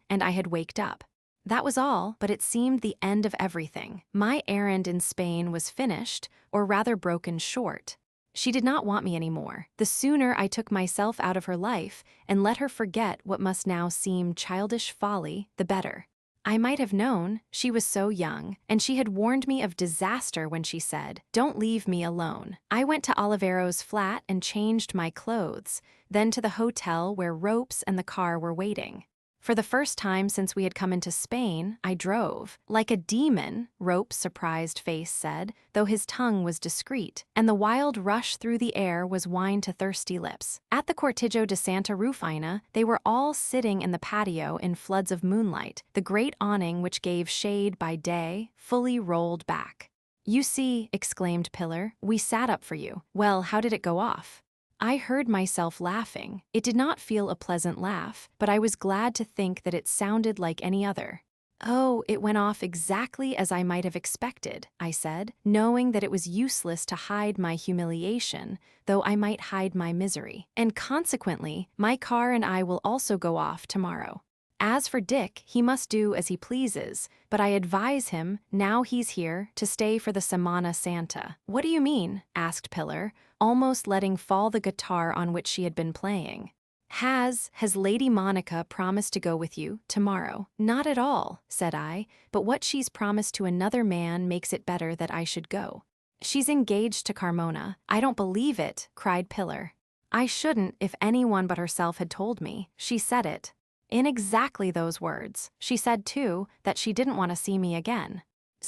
and I had waked up. That was all, but it seemed the end of everything. My errand in Spain was finished, or rather broken short. She did not want me anymore. The sooner I took myself out of her life and let her forget what must now seem childish folly, the better. I might have known, she was so young, and she had warned me of disaster when she said, "Don't leave me alone." I went to Olivero's flat and changed my clothes, then to the hotel where Ropes and the car were waiting. For the first time since we had come into Spain, I drove. Like a demon, Rope's surprised face said, though his tongue was discreet, and the wild rush through the air was wine to thirsty lips. At the Cortijo de Santa Rufina, they were all sitting in the patio in floods of moonlight, the great awning which gave shade by day, fully rolled back. "You see," exclaimed Pillar, "we sat up for you. Well, how did it go off?" I heard myself laughing. It did not feel a pleasant laugh, but I was glad to think that it sounded like any other. "Oh, it went off exactly as I might have expected," I said, knowing that it was useless to hide my humiliation, though I might hide my misery. "And consequently, my car and I will also go off tomorrow. As for Dick, he must do as he pleases, but I advise him, now he's here, to stay for the Semana Santa." "What do you mean?" asked Pillar, almost letting fall the guitar on which she had been playing. Has Lady Monica promised to go with you tomorrow?" "Not at all," said I, "but what she's promised to another man makes it better that I should go." "She's engaged to Carmona." "I don't believe it," cried Pillar. "I shouldn't if anyone but herself had told me. She said it. In exactly those words. She said, too, that she didn't want to see me again."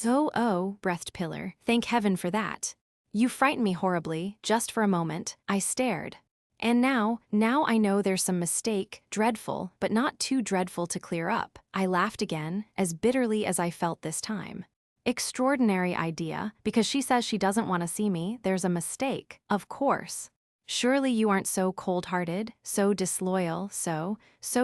"Oh," breathed Pillar. "Thank heaven for that." "You frightened me horribly, just for a moment." I stared. "And now I know there's some mistake, dreadful, but not too dreadful to clear up." I laughed again, as bitterly as I felt this time. "Extraordinary idea. Because she says she doesn't want to see me, there's a mistake. Of course. Surely you aren't so cold-hearted, so disloyal, so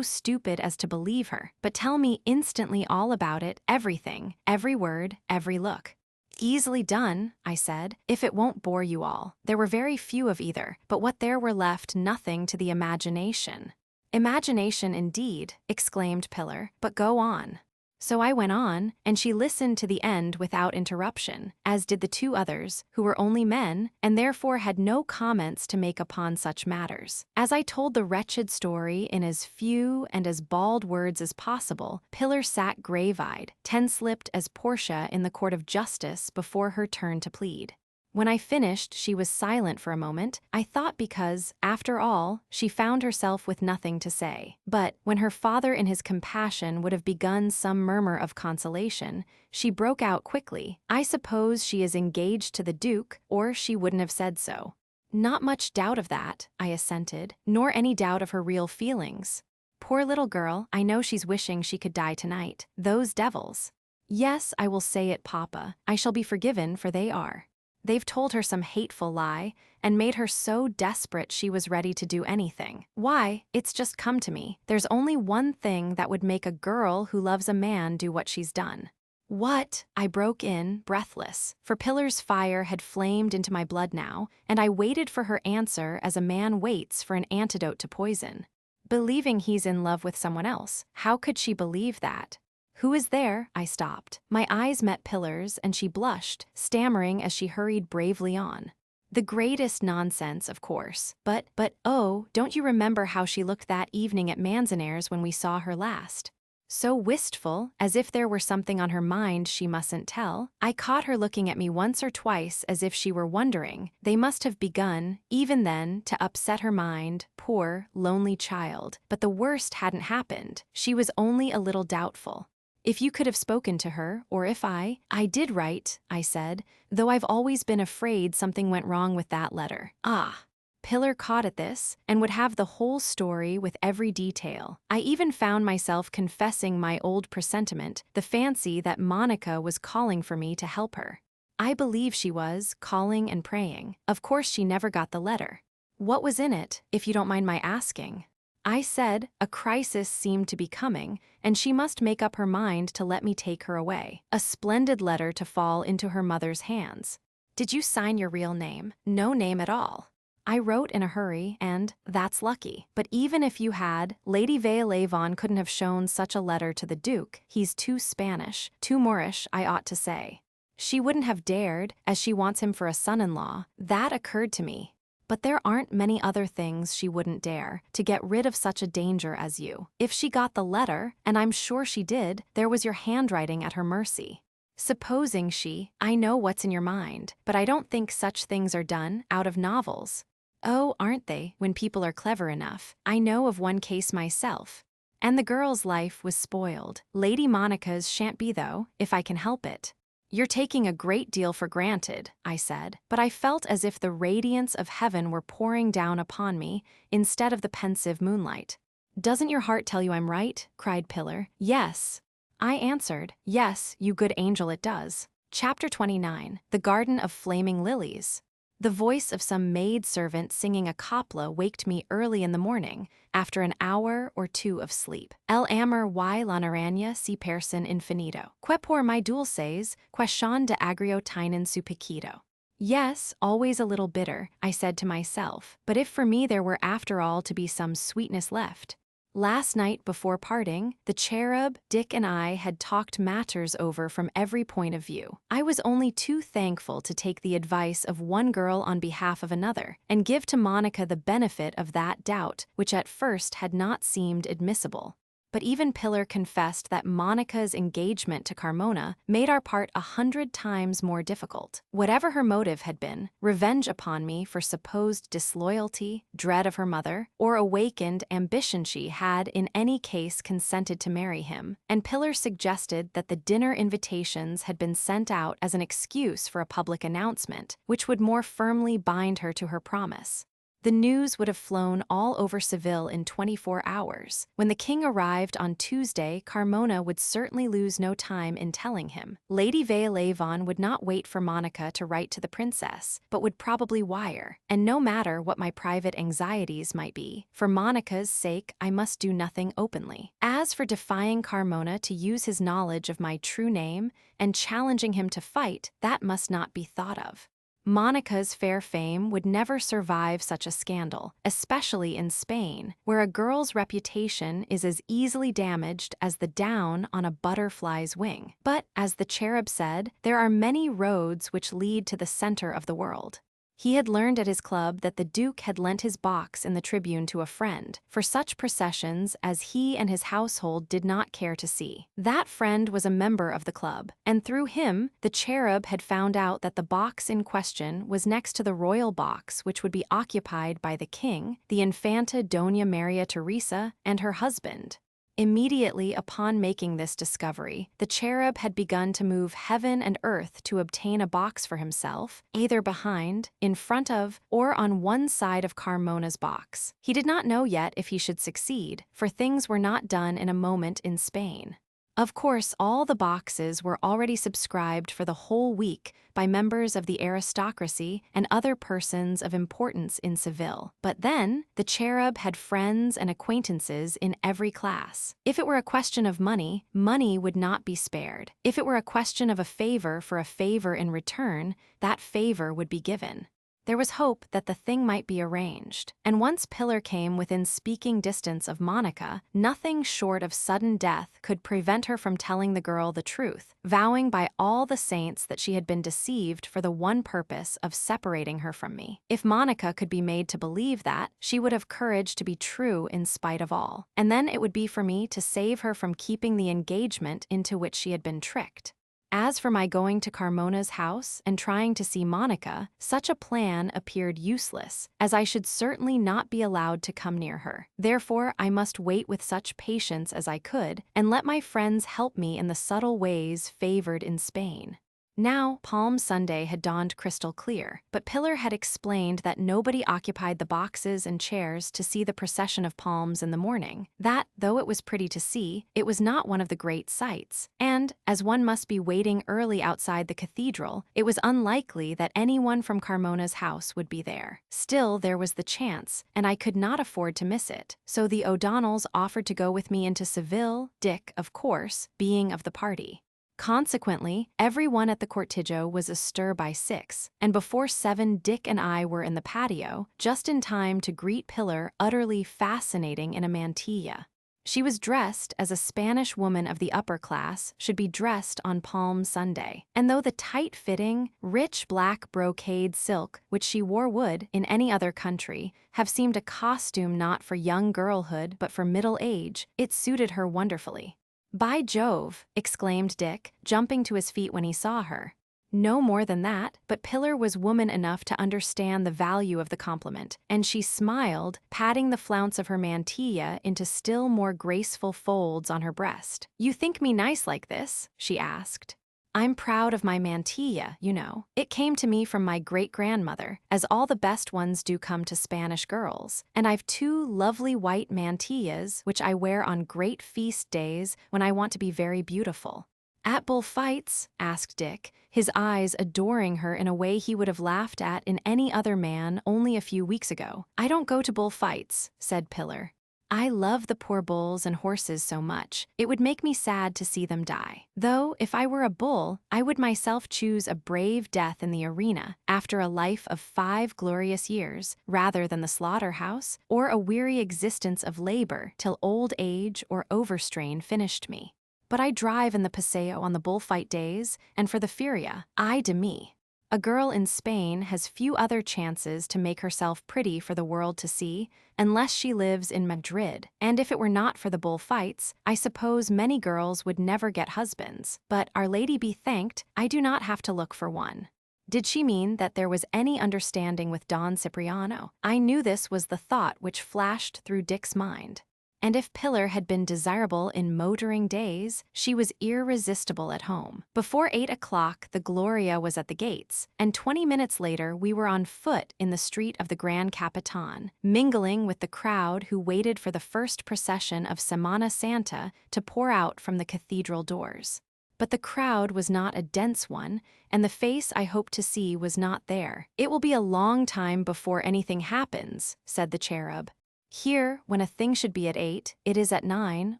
stupid as to believe her. But tell me instantly all about it, everything, every word, every look." "Easily done," I said, "if it won't bore you all. There were very few of either, but what there were left nothing to the imagination." "Imagination indeed," exclaimed Pillar, "but go on." So I went on, and she listened to the end without interruption, as did the two others, who were only men, and therefore had no comments to make upon such matters. As I told the wretched story in as few and as bald words as possible, Pillar sat grave-eyed, tense-lipped as Portia in the court of justice before her turn to plead. When I finished, she was silent for a moment, I thought because, after all, she found herself with nothing to say. But, when her father in his compassion would have begun some murmur of consolation, she broke out quickly, "I suppose she is engaged to the Duke, or she wouldn't have said so." "Not much doubt of that," I assented, "nor any doubt of her real feelings. Poor little girl, I know she's wishing she could die tonight. Those devils." "Yes, I will say it, Papa. I shall be forgiven, for they are. They've told her some hateful lie, and made her so desperate she was ready to do anything. Why, it's just come to me, there's only one thing that would make a girl who loves a man do what she's done." "What?" I broke in, breathless, for Pillar's fire had flamed into my blood now, and I waited for her answer as a man waits for an antidote to poison. "Believing he's in love with someone else. How could she believe that?" "Who is there?" I stopped. My eyes met Pillar's, and she blushed, stammering as she hurried bravely on. "The greatest nonsense, of course. But oh, don't you remember how she looked that evening at Manzanares when we saw her last? So wistful, as if there were something on her mind she mustn't tell. I caught her looking at me once or twice as if she were wondering. They must have begun, even then, to upset her mind, poor, lonely child. But the worst hadn't happened. She was only a little doubtful. If you could have spoken to her, or if I did write," I said, "though I've always been afraid something went wrong with that letter." "Ah." Pillar caught at this, and would have the whole story with every detail. I even found myself confessing my old presentiment, the fancy that Monica was calling for me to help her. I believe she was, calling and praying. Of course she never got the letter. "What was in it, if you don't mind my asking?" I said a crisis seemed to be coming, and she must make up her mind to let me take her away. A splendid letter to fall into her mother's hands. "Did you sign your real name?" "No name at all. I wrote in a hurry, and that's lucky. But even if you had, Lady Veil-Avon couldn't have shown such a letter to the Duke. He's too Spanish, too Moorish, I ought to say. She wouldn't have dared, as she wants him for a son-in-law. That occurred to me. But there aren't many other things she wouldn't dare, to get rid of such a danger as you. If she got the letter, and I'm sure she did, there was your handwriting at her mercy. Supposing I know what's in your mind, but I don't think such things are done out of novels." "Oh, aren't they, when people are clever enough? I know of one case myself. And the girl's life was spoiled. Lady Monica's shan't be though, if I can help it." "You're taking a great deal for granted," I said, but I felt as if the radiance of heaven were pouring down upon me, instead of the pensive moonlight. "Doesn't your heart tell you I'm right?" cried Pillar. "Yes." I answered, "Yes, you good angel, it does." Chapter 29. The Garden of Flaming Lilies. The voice of some maid-servant singing a copla waked me early in the morning, after an hour or two of sleep. "El amor y la naranja si person infinito. Que por my dulces, question de agrio tienen su piquito." Yes, always a little bitter, I said to myself, but if for me there were after all to be some sweetness left. Last night before parting, the cherub, Dick and I had talked matters over from every point of view. I was only too thankful to take the advice of one girl on behalf of another, and give to Monica the benefit of that doubt, which at first had not seemed admissible. But even Pillar confessed that Monica's engagement to Carmona made our part 100 times more difficult. Whatever her motive had been, revenge upon me for supposed disloyalty, dread of her mother, or awakened ambition, she had in any case consented to marry him, and Pillar suggested that the dinner invitations had been sent out as an excuse for a public announcement, which would more firmly bind her to her promise. The news would have flown all over Seville in 24 hours. When the king arrived on Tuesday, Carmona would certainly lose no time in telling him. Lady Veil-Avon would not wait for Monica to write to the princess, but would probably wire. And no matter what my private anxieties might be, for Monica's sake I must do nothing openly. As for defying Carmona to use his knowledge of my true name and challenging him to fight, that must not be thought of. Monica's fair fame would never survive such a scandal, especially in Spain, where a girl's reputation is as easily damaged as the down on a butterfly's wing. But, as the cherub said, there are many roads which lead to the center of the world. He had learned at his club that the Duke had lent his box in the Tribune to a friend, for such processions as he and his household did not care to see. That friend was a member of the club, and through him, the cherub had found out that the box in question was next to the royal box which would be occupied by the king, the Infanta Doña Maria Teresa, and her husband. Immediately upon making this discovery, the cherub had begun to move heaven and earth to obtain a box for himself, either behind, in front of, or on one side of Carmona's box. He did not know yet if he should succeed, for things were not done in a moment in Spain. Of course, all the boxes were already subscribed for the whole week by members of the aristocracy and other persons of importance in Seville. But then, the cherub had friends and acquaintances in every class. If it were a question of money, money would not be spared. If it were a question of a favor for a favor in return, that favor would be given. There was hope that the thing might be arranged, and once Pillar came within speaking distance of Monica, nothing short of sudden death could prevent her from telling the girl the truth, vowing by all the saints that she had been deceived for the one purpose of separating her from me. If Monica could be made to believe that, she would have courage to be true in spite of all, and then it would be for me to save her from keeping the engagement into which she had been tricked. As for my going to Carmona's house and trying to see Monica, such a plan appeared useless, as I should certainly not be allowed to come near her. Therefore, I must wait with such patience as I could, and let my friends help me in the subtle ways favored in Spain. Now, Palm Sunday had dawned crystal clear, but Pillar had explained that nobody occupied the boxes and chairs to see the procession of palms in the morning, that, though it was pretty to see, it was not one of the great sights, and, as one must be waiting early outside the cathedral, it was unlikely that anyone from Carmona's house would be there. Still, there was the chance, and I could not afford to miss it, so the O'Donnells offered to go with me into Seville, Dick, of course, being of the party. Consequently, everyone at the cortijo was astir by 6, and before 7 Dick and I were in the patio, just in time to greet Pillar utterly fascinating in a mantilla. She was dressed as a Spanish woman of the upper class should be dressed on Palm Sunday, and though the tight-fitting, rich black brocade silk which she wore would, in any other country, have seemed a costume not for young girlhood but for middle age, it suited her wonderfully. "By Jove!" exclaimed Dick, jumping to his feet when he saw her. No more than that, but Pillar was woman enough to understand the value of the compliment, and she smiled, patting the flounce of her mantilla into still more graceful folds on her breast. "You think me nice like this?" she asked. "I'm proud of my mantilla, you know. It came to me from my great-grandmother, as all the best ones do come to Spanish girls, and I've 2 lovely white mantillas which I wear on great feast days when I want to be very beautiful." "At bullfights?" asked Dick, his eyes adoring her in a way he would have laughed at in any other man only a few weeks ago. "I don't go to bullfights," said Pillar. "I love the poor bulls and horses so much, it would make me sad to see them die. Though, if I were a bull, I would myself choose a brave death in the arena, after a life of 5 glorious years, rather than the slaughterhouse, or a weary existence of labor till old age or overstrain finished me. But I drive in the paseo on the bullfight days, and for the feria, ay de mi. A girl in Spain has few other chances to make herself pretty for the world to see, unless she lives in Madrid, and if it were not for the bullfights, I suppose many girls would never get husbands, but Our Lady be thanked, I do not have to look for one." Did she mean that there was any understanding with Don Cipriano? I knew this was the thought which flashed through Dick's mind. And if Pillar had been desirable in motoring days, she was irresistible at home. Before 8 o'clock, the Gloria was at the gates, and 20 minutes later we were on foot in the street of the Gran Capitan, mingling with the crowd who waited for the first procession of Semana Santa to pour out from the cathedral doors. But the crowd was not a dense one, and the face I hoped to see was not there. "It will be a long time before anything happens," said the cherub. "Here, when a thing should be at 8, it is at 9,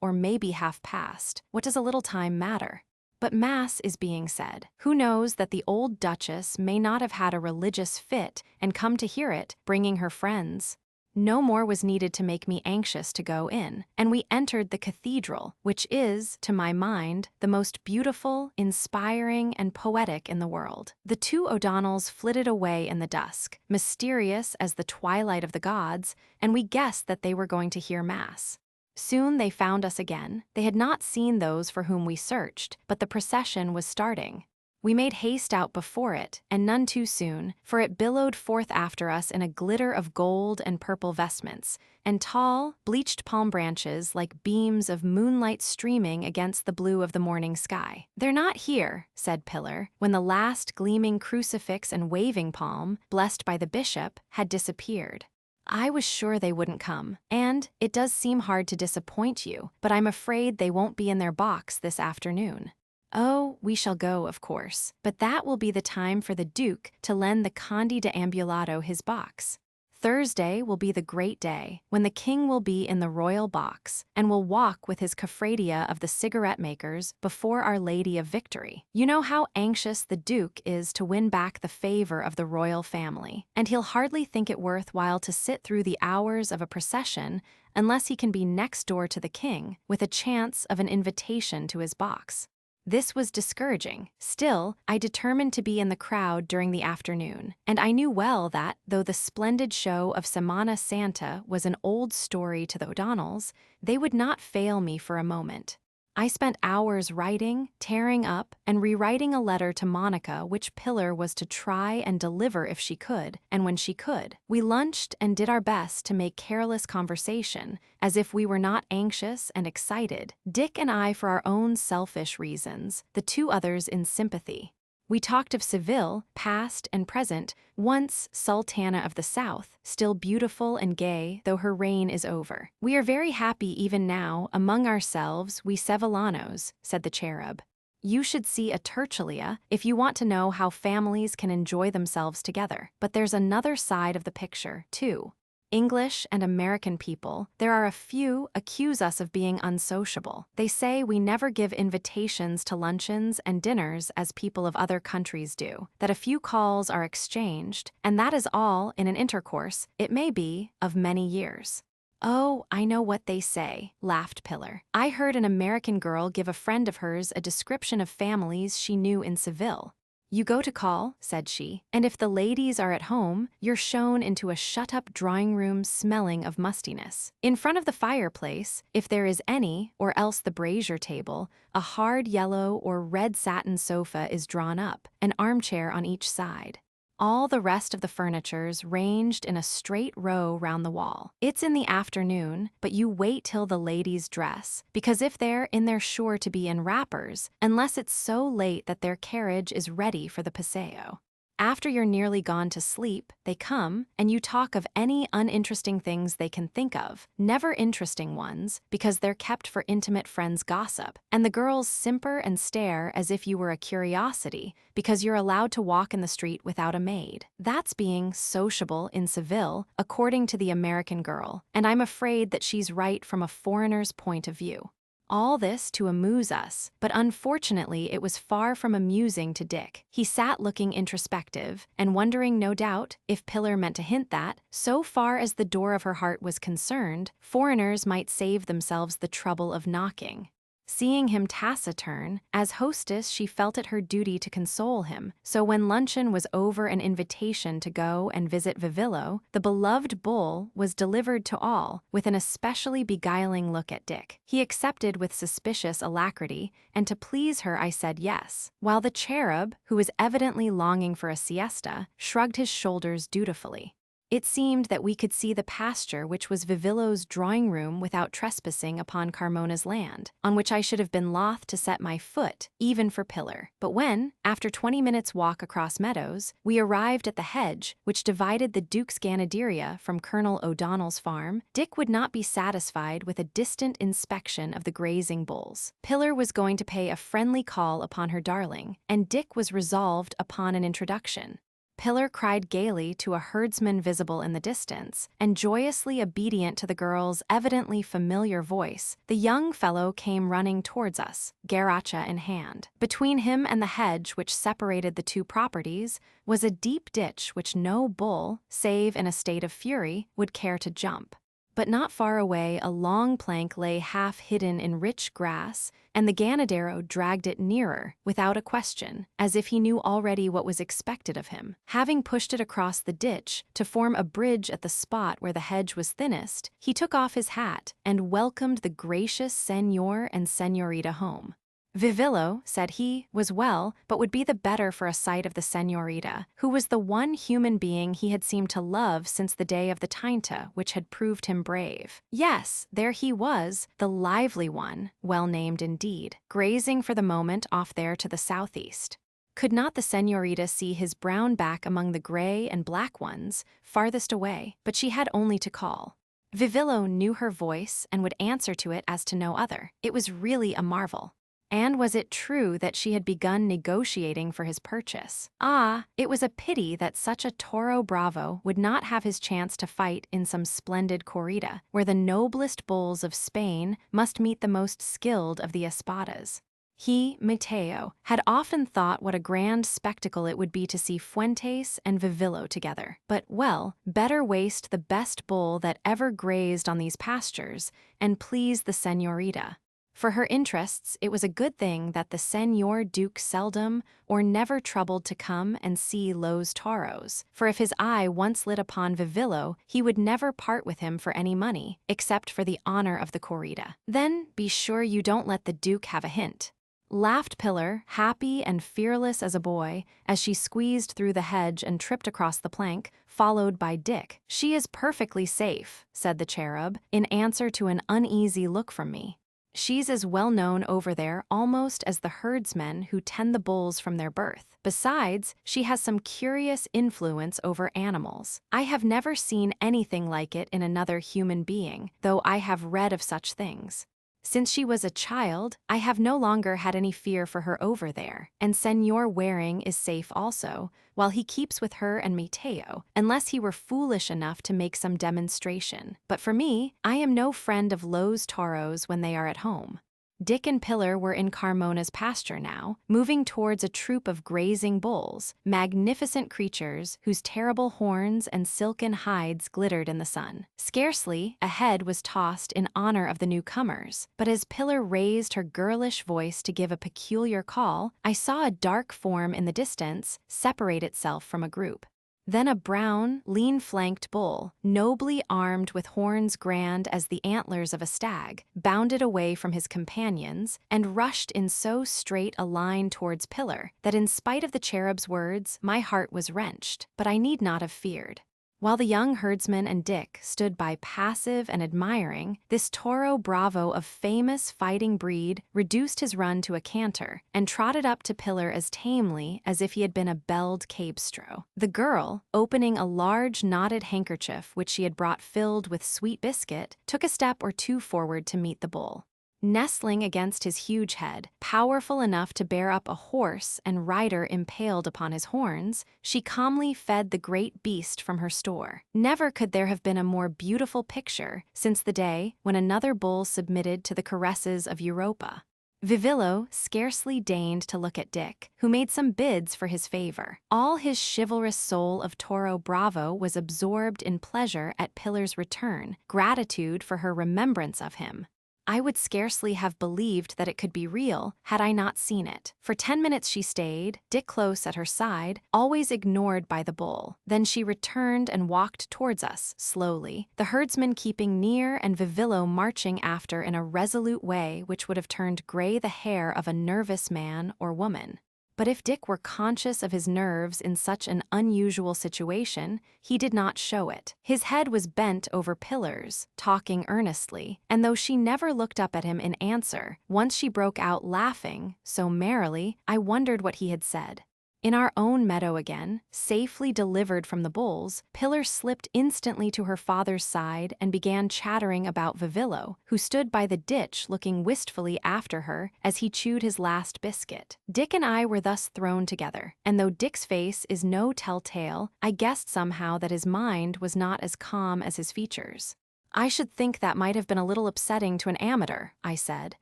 or maybe half past. What does a little time matter?" but Mass is being said. Who knows that the old Duchess may not have had a religious fit and come to hear it, bringing her friends? No more was needed to make me anxious to go in, and we entered the cathedral, which is, to my mind, the most beautiful, inspiring, and poetic in the world. The two O'Donnells flitted away in the dusk, mysterious as the twilight of the gods, and we guessed that they were going to hear Mass. Soon they found us again. They had not seen those for whom we searched, but the procession was starting. We made haste out before it, and none too soon, for it billowed forth after us in a glitter of gold and purple vestments, and tall, bleached palm branches like beams of moonlight streaming against the blue of the morning sky. "They're not here," said Pillar, when the last gleaming crucifix and waving palm, blessed by the bishop, had disappeared. "I was sure they wouldn't come, and it does seem hard to disappoint you, but I'm afraid they won't be in their box this afternoon." "Oh, we shall go, of course, but that will be the time for the Duke to lend the Conde de Ambulato his box. Thursday will be the great day, when the king will be in the royal box, and will walk with his Caffradia of the cigarette-makers before Our Lady of Victory. You know how anxious the Duke is to win back the favor of the royal family, and he'll hardly think it worth while to sit through the hours of a procession unless he can be next door to the king, with a chance of an invitation to his box." This was discouraging. Still, I determined to be in the crowd during the afternoon, and I knew well that, though the splendid show of Semana Santa was an old story to the O'Donnells, they would not fail me for a moment. I spent hours writing, tearing up, and rewriting a letter to Monica which Pillar was to try and deliver if she could, and when she could. We lunched and did our best to make careless conversation, as if we were not anxious and excited, Dick and I for our own selfish reasons, the two others in sympathy. We talked of Seville, past and present, once Sultana of the South, still beautiful and gay, though her reign is over. "We are very happy even now, among ourselves, we Sevillanos," said the cherub. "You should see a tertulia if you want to know how families can enjoy themselves together. But there's another side of the picture, too. English and American people, there are a few, accuse us of being unsociable. They say we never give invitations to luncheons and dinners as people of other countries do, that a few calls are exchanged, and that is all in an intercourse, it may be, of many years." "Oh, I know what they say," laughed Pillar. "I heard an American girl give a friend of hers a description of families she knew in Seville. You go to call," said she, "and if the ladies are at home, you're shown into a shut-up drawing-room smelling of mustiness. In front of the fireplace, if there is any, or else the brazier table, a hard yellow or red satin sofa is drawn up, an armchair on each side. All the rest of the furniture's ranged in a straight row round the wall. It's in the afternoon, but you wait till the ladies dress, because if they're in they're sure to be in wrappers, unless it's so late that their carriage is ready for the paseo. After you're nearly gone to sleep, they come, and you talk of any uninteresting things they can think of, never interesting ones, because they're kept for intimate friends' gossip, and the girls simper and stare as if you were a curiosity, because you're allowed to walk in the street without a maid. That's being sociable in Seville, according to the American girl, and I'm afraid that she's right from a foreigner's point of view. All this to amuse us, but unfortunately it was far from amusing to Dick. He sat looking introspective, and wondering, no doubt, if Pillar meant to hint that, so far as the door of her heart was concerned, foreigners might save themselves the trouble of knocking. Seeing him taciturn, as hostess she felt it her duty to console him, so when luncheon was over an invitation to go and visit Vivillo, the beloved bull was delivered to all, with an especially beguiling look at Dick. He accepted with suspicious alacrity, and to please her I said yes, while the cherub, who was evidently longing for a siesta, shrugged his shoulders dutifully. It seemed that we could see the pasture which was Vivillo's drawing-room without trespassing upon Carmona's land, on which I should have been loth to set my foot, even for Pillar. But when, after 20 minutes' walk across meadows, we arrived at the hedge which divided the Duke's Ganaderia from Colonel O'Donnell's farm, Dick would not be satisfied with a distant inspection of the grazing bulls. Pillar was going to pay a friendly call upon her darling, and Dick was resolved upon an introduction. Pillar cried gaily to a herdsman visible in the distance, and joyously obedient to the girl's evidently familiar voice, the young fellow came running towards us, garrocha in hand. Between him and the hedge which separated the two properties was a deep ditch which no bull, save in a state of fury, would care to jump. But not far away a long plank lay half hidden in rich grass, and the ganadero dragged it nearer, without a question, as if he knew already what was expected of him. Having pushed it across the ditch to form a bridge at the spot where the hedge was thinnest, he took off his hat and welcomed the gracious senor and senorita home. Vivillo, said he, was well, but would be the better for a sight of the senorita, who was the one human being he had seemed to love since the day of the Tinta, which had proved him brave. Yes, there he was, the lively one, well named indeed, grazing for the moment off there to the southeast. Could not the senorita see his brown back among the gray and black ones, farthest away? But she had only to call. Vivillo knew her voice and would answer to it as to no other. It was really a marvel. And was it true that she had begun negotiating for his purchase? Ah, it was a pity that such a toro bravo would not have his chance to fight in some splendid corrida, where the noblest bulls of Spain must meet the most skilled of the espadas. He, Mateo, had often thought what a grand spectacle it would be to see Fuentes and Vivillo together. But, well, better waste the best bull that ever grazed on these pastures and please the senorita. For her interests, it was a good thing that the Senor Duke seldom or never troubled to come and see Los Toros, for if his eye once lit upon Vivillo, he would never part with him for any money, except for the honor of the corrida. Then be sure you don't let the Duke have a hint, laughed Pillar, happy and fearless as a boy, as she squeezed through the hedge and tripped across the plank, followed by Dick. She is perfectly safe, said the cherub, in answer to an uneasy look from me. She's as well known over there almost as the herdsmen who tend the bulls from their birth. Besides, she has some curious influence over animals. I have never seen anything like it in another human being, though I have read of such things. Since she was a child, I have no longer had any fear for her over there, and Senor Waring is safe also, while he keeps with her and Mateo, unless he were foolish enough to make some demonstration. But for me, I am no friend of Los Toros when they are at home. Dick and Pillar were in Carmona's pasture now, moving towards a troop of grazing bulls, magnificent creatures whose terrible horns and silken hides glittered in the sun. Scarcely a head was tossed in honor of the newcomers, but as Pillar raised her girlish voice to give a peculiar call, I saw a dark form in the distance separate itself from a group. Then a brown, lean-flanked bull, nobly armed with horns grand as the antlers of a stag, bounded away from his companions and rushed in so straight a line towards Pillar that in spite of the cherub's words, my heart was wrenched, but I need not have feared. While the young herdsman and Dick stood by passive and admiring, this toro bravo of famous fighting breed reduced his run to a canter and trotted up to Pillar as tamely as if he had been a belled cabestro. The girl, opening a large knotted handkerchief which she had brought filled with sweet biscuit, took a step or two forward to meet the bull. Nestling against his huge head, powerful enough to bear up a horse and rider impaled upon his horns, she calmly fed the great beast from her store. Never could there have been a more beautiful picture since the day when another bull submitted to the caresses of Europa. Vivillo scarcely deigned to look at Dick, who made some bids for his favor. All his chivalrous soul of Toro Bravo was absorbed in pleasure at Pillar's return, gratitude for her remembrance of him. I would scarcely have believed that it could be real had I not seen it. For 10 minutes she stayed, Dick close at her side, always ignored by the bull. Then she returned and walked towards us, slowly, the herdsman keeping near and Vivillo marching after in a resolute way which would have turned gray the hair of a nervous man or woman. But if Dick were conscious of his nerves in such an unusual situation, he did not show it. His head was bent over Pillar's, talking earnestly, and though she never looked up at him in answer, once she broke out laughing, so merrily, I wondered what he had said. In our own meadow again, safely delivered from the bulls, Pillar slipped instantly to her father's side and began chattering about Vivillo, who stood by the ditch looking wistfully after her as he chewed his last biscuit. Dick and I were thus thrown together, and though Dick's face is no telltale, I guessed somehow that his mind was not as calm as his features. "I should think that might have been a little upsetting to an amateur," I said.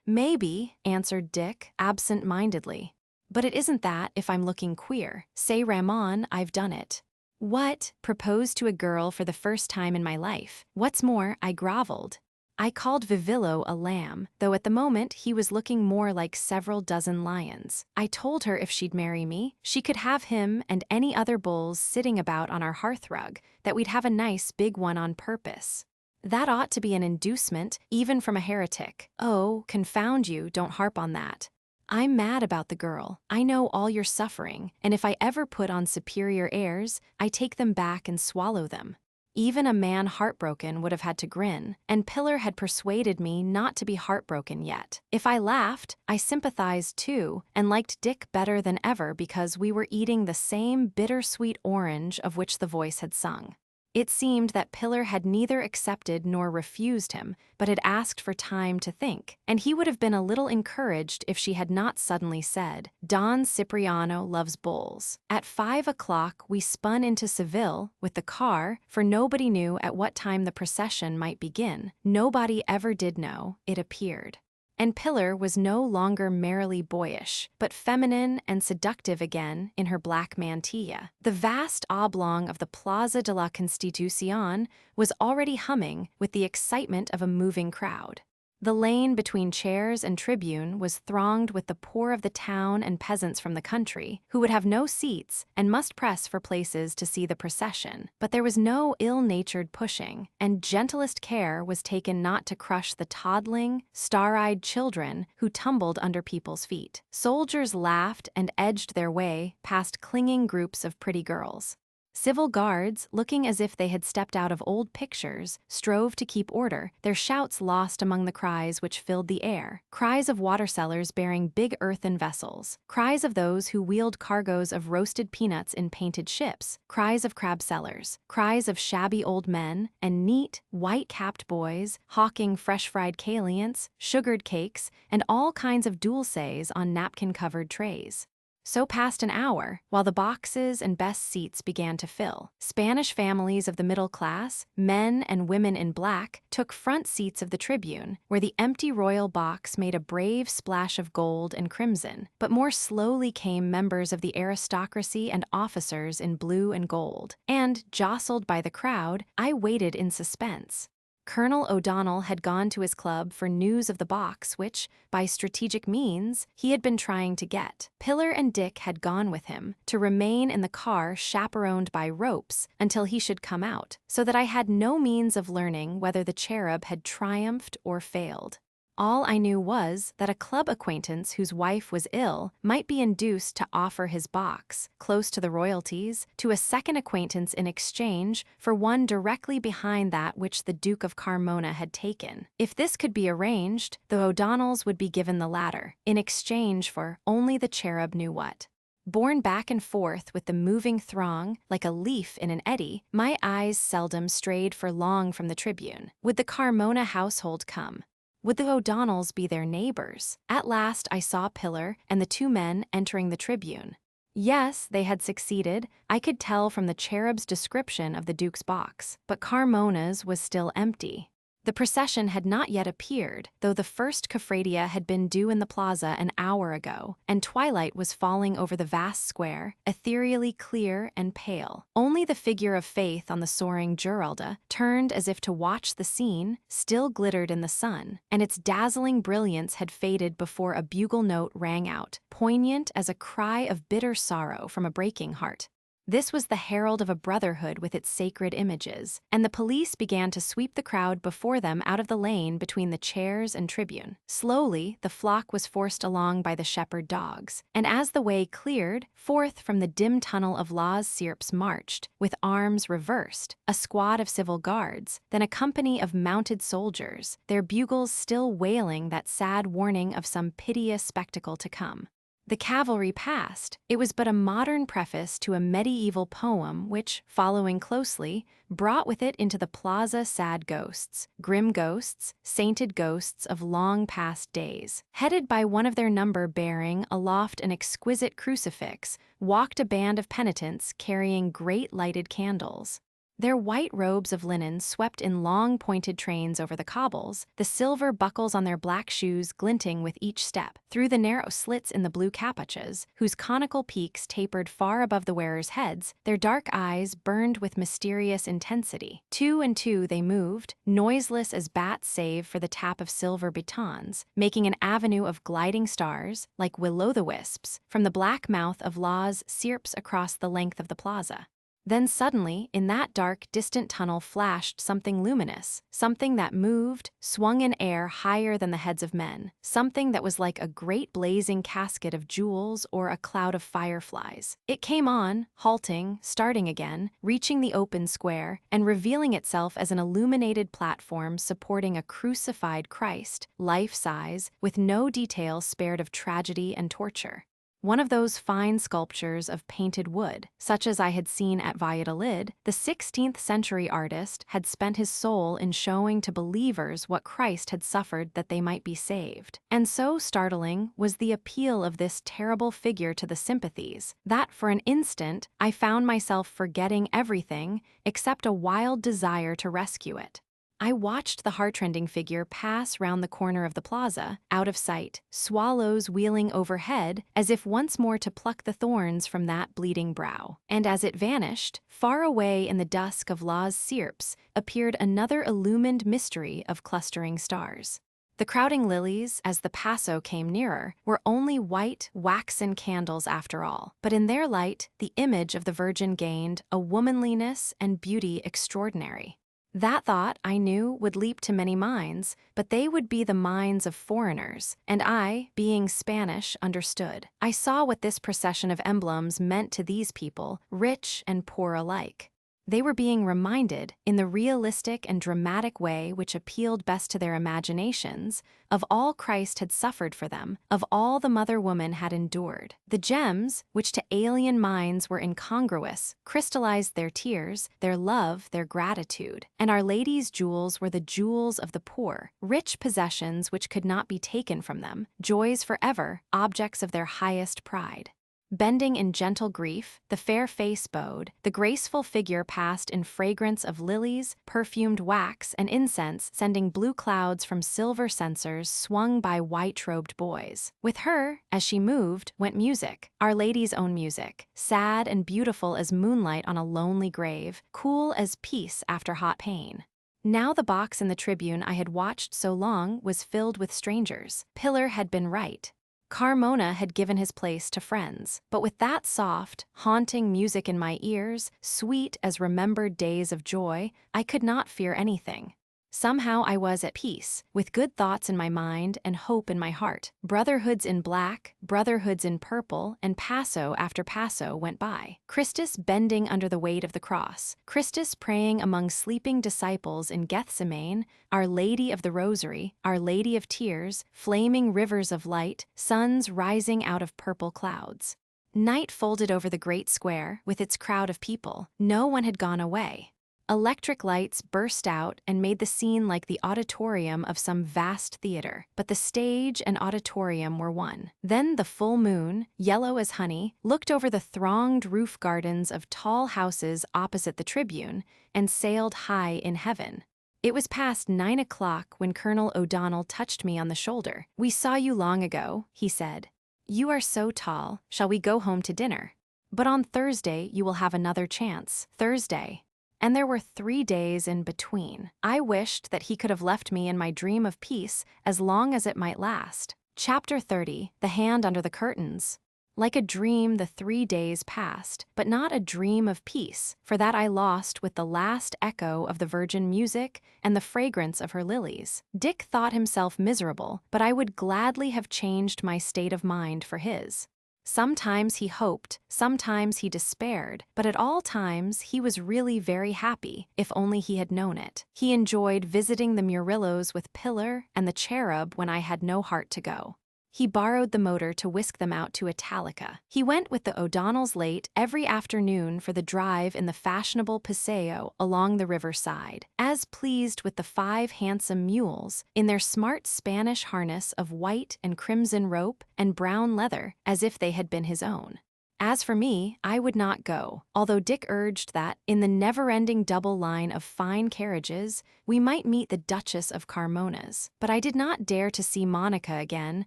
"Maybe," answered Dick, absent-mindedly. "But it isn't that if I'm looking queer. Say Ramon, I've done it." "What? Proposed to a girl for the first time in my life. What's more, I groveled." I called Vivillo a lamb, though at the moment he was looking more like several dozen lions. I told her if she'd marry me, she could have him and any other bulls sitting about on our hearthrug, that we'd have a nice big one on purpose. That ought to be an inducement, even from a heretic. Oh, confound you, don't harp on that. I'm mad about the girl. I know all your suffering, and if I ever put on superior airs, I take them back and swallow them. Even a man heartbroken would have had to grin, and Pillar had persuaded me not to be heartbroken yet. If I laughed, I sympathized too, and liked Dick better than ever because we were eating the same bittersweet orange of which the voice had sung. It seemed that Pillar had neither accepted nor refused him, but had asked for time to think, and he would have been a little encouraged if she had not suddenly said, "Don Cipriano loves bulls." At 5 o'clock we spun into Seville with the car, for nobody knew at what time the procession might begin. Nobody ever did know, it appeared. And Pillar was no longer merrily boyish, but feminine and seductive again in her black mantilla. The vast oblong of the Plaza de la Constitucion was already humming with the excitement of a moving crowd. The lane between chairs and tribune was thronged with the poor of the town and peasants from the country, who would have no seats and must press for places to see the procession. But there was no ill-natured pushing, and gentlest care was taken not to crush the toddling, star-eyed children who tumbled under people's feet. Soldiers laughed and edged their way past clinging groups of pretty girls. Civil guards, looking as if they had stepped out of old pictures, strove to keep order, their shouts lost among the cries which filled the air. Cries of water sellers bearing big earthen vessels, cries of those who wheeled cargoes of roasted peanuts in painted ships, cries of crab sellers, cries of shabby old men, and neat, white-capped boys hawking fresh-fried calients, sugared cakes, and all kinds of dulces on napkin-covered trays. So passed an hour, while the boxes and best seats began to fill. Spanish families of the middle class, men and women in black, took front seats of the tribune, where the empty royal box made a brave splash of gold and crimson, but more slowly came members of the aristocracy and officers in blue and gold, and, jostled by the crowd, I waited in suspense. Colonel O'Donnell had gone to his club for news of the box which, by strategic means, he had been trying to get. Pillar and Dick had gone with him, to remain in the car chaperoned by ropes until he should come out, so that I had no means of learning whether the cherub had triumphed or failed. All I knew was that a club acquaintance whose wife was ill might be induced to offer his box, close to the royalties, to a second acquaintance in exchange for one directly behind that which the Duke of Carmona had taken. If this could be arranged, the O'Donnells would be given the latter, in exchange for only the cherub knew what. Borne back and forth with the moving throng, like a leaf in an eddy, my eyes seldom strayed for long from the tribune. Would the Carmona household come? Would the O'Donnells be their neighbors? At last I saw Pillar and the two men entering the tribune. Yes, they had succeeded. I could tell from the cherub's description of the Duke's box, but Carmona's was still empty. The procession had not yet appeared, though the first Cafradia had been due in the plaza an hour ago, and twilight was falling over the vast square, ethereally clear and pale. Only the figure of Faith on the soaring Geralda, turned as if to watch the scene, still glittered in the sun, and its dazzling brilliance had faded before a bugle note rang out, poignant as a cry of bitter sorrow from a breaking heart. This was the herald of a brotherhood with its sacred images, and the police began to sweep the crowd before them out of the lane between the chairs and tribune. Slowly, the flock was forced along by the shepherd dogs, and as the way cleared, forth from the dim tunnel of Las Sierpes marched, with arms reversed, a squad of civil guards, then a company of mounted soldiers, their bugles still wailing that sad warning of some piteous spectacle to come. The cavalry passed. It was but a modern preface to a medieval poem which, following closely, brought with it into the plaza sad ghosts, grim ghosts, sainted ghosts of long-past days. Headed by one of their number bearing aloft an exquisite crucifix, walked a band of penitents carrying great lighted candles. Their white robes of linen swept in long pointed trains over the cobbles, the silver buckles on their black shoes glinting with each step. Through the narrow slits in the blue capuchas, whose conical peaks tapered far above the wearers' heads, their dark eyes burned with mysterious intensity. Two and two they moved, noiseless as bats save for the tap of silver batons, making an avenue of gliding stars, like will-o'-the-wisps, from the black mouth of Law's Sierps across the length of the plaza. Then suddenly, in that dark, distant tunnel flashed something luminous, something that moved, swung in air higher than the heads of men, something that was like a great blazing casket of jewels or a cloud of fireflies. It came on, halting, starting again, reaching the open square, and revealing itself as an illuminated platform supporting a crucified Christ, life-size, with no detail spared of tragedy and torture. One of those fine sculptures of painted wood, such as I had seen at Valladolid, the 16th century artist had spent his soul in showing to believers what Christ had suffered that they might be saved. And so startling was the appeal of this terrible figure to the sympathies, that for an instant I found myself forgetting everything except a wild desire to rescue it. I watched the heart-rending figure pass round the corner of the plaza, out of sight, swallows wheeling overhead as if once more to pluck the thorns from that bleeding brow. And as it vanished, far away in the dusk of Law's Sierps appeared another illumined mystery of clustering stars. The crowding lilies, as the paso came nearer, were only white, waxen candles after all, but in their light the image of the Virgin gained a womanliness and beauty extraordinary. That thought, I knew, would leap to many minds, but they would be the minds of foreigners, and I, being Spanish, understood. I saw what this procession of emblems meant to these people, rich and poor alike. They were being reminded, in the realistic and dramatic way which appealed best to their imaginations, of all Christ had suffered for them, of all the mother woman had endured. The gems, which to alien minds were incongruous, crystallized their tears, their love, their gratitude. And Our Lady's jewels were the jewels of the poor, rich possessions which could not be taken from them, joys forever, objects of their highest pride. Bending in gentle grief, the fair face bowed, the graceful figure passed in fragrance of lilies, perfumed wax, and incense, sending blue clouds from silver censers swung by white-robed boys. With her, as she moved, went music, Our Lady's own music, sad and beautiful as moonlight on a lonely grave, cool as peace after hot pain. Now the box in the tribune I had watched so long was filled with strangers. Pillar had been right. Carmona had given his place to friends, but with that soft, haunting music in my ears, sweet as remembered days of joy, I could not fear anything. Somehow I was at peace, with good thoughts in my mind and hope in my heart. Brotherhoods in black, brotherhoods in purple, and paso after paso went by. Christus bending under the weight of the cross, Christus praying among sleeping disciples in Gethsemane, Our Lady of the Rosary, Our Lady of Tears, flaming rivers of light, suns rising out of purple clouds. Night folded over the great square, with its crowd of people. No one had gone away. Electric lights burst out and made the scene like the auditorium of some vast theater, but the stage and auditorium were one. Then the full moon, yellow as honey, looked over the thronged roof gardens of tall houses opposite the tribune and sailed high in heaven. It was past 9 o'clock when Colonel O'Donnell touched me on the shoulder. "We saw you long ago," he said. "You are so tall. Shall we go home to dinner? But on Thursday you will have another chance." Thursday. And there were 3 days in between. I wished that he could have left me in my dream of peace as long as it might last. Chapter 30, The Hand Under the Curtains. Like a dream the 3 days passed, but not a dream of peace, for that I lost with the last echo of the virgin music and the fragrance of her lilies. Dick thought himself miserable, but I would gladly have changed my state of mind for his. Sometimes he hoped, sometimes he despaired, but at all times he was really very happy, if only he had known it. He enjoyed visiting the Murillos with Pillar and the Cherub when I had no heart to go. He borrowed the motor to whisk them out to Italica. He went with the O'Donnells late every afternoon for the drive in the fashionable Paseo along the riverside, as pleased with the 5 handsome mules, in their smart Spanish harness of white and crimson rope and brown leather, as if they had been his own. As for me, I would not go, although Dick urged that, in the never-ending double line of fine carriages, we might meet the Duchess of Carmona's. But I did not dare to see Monica again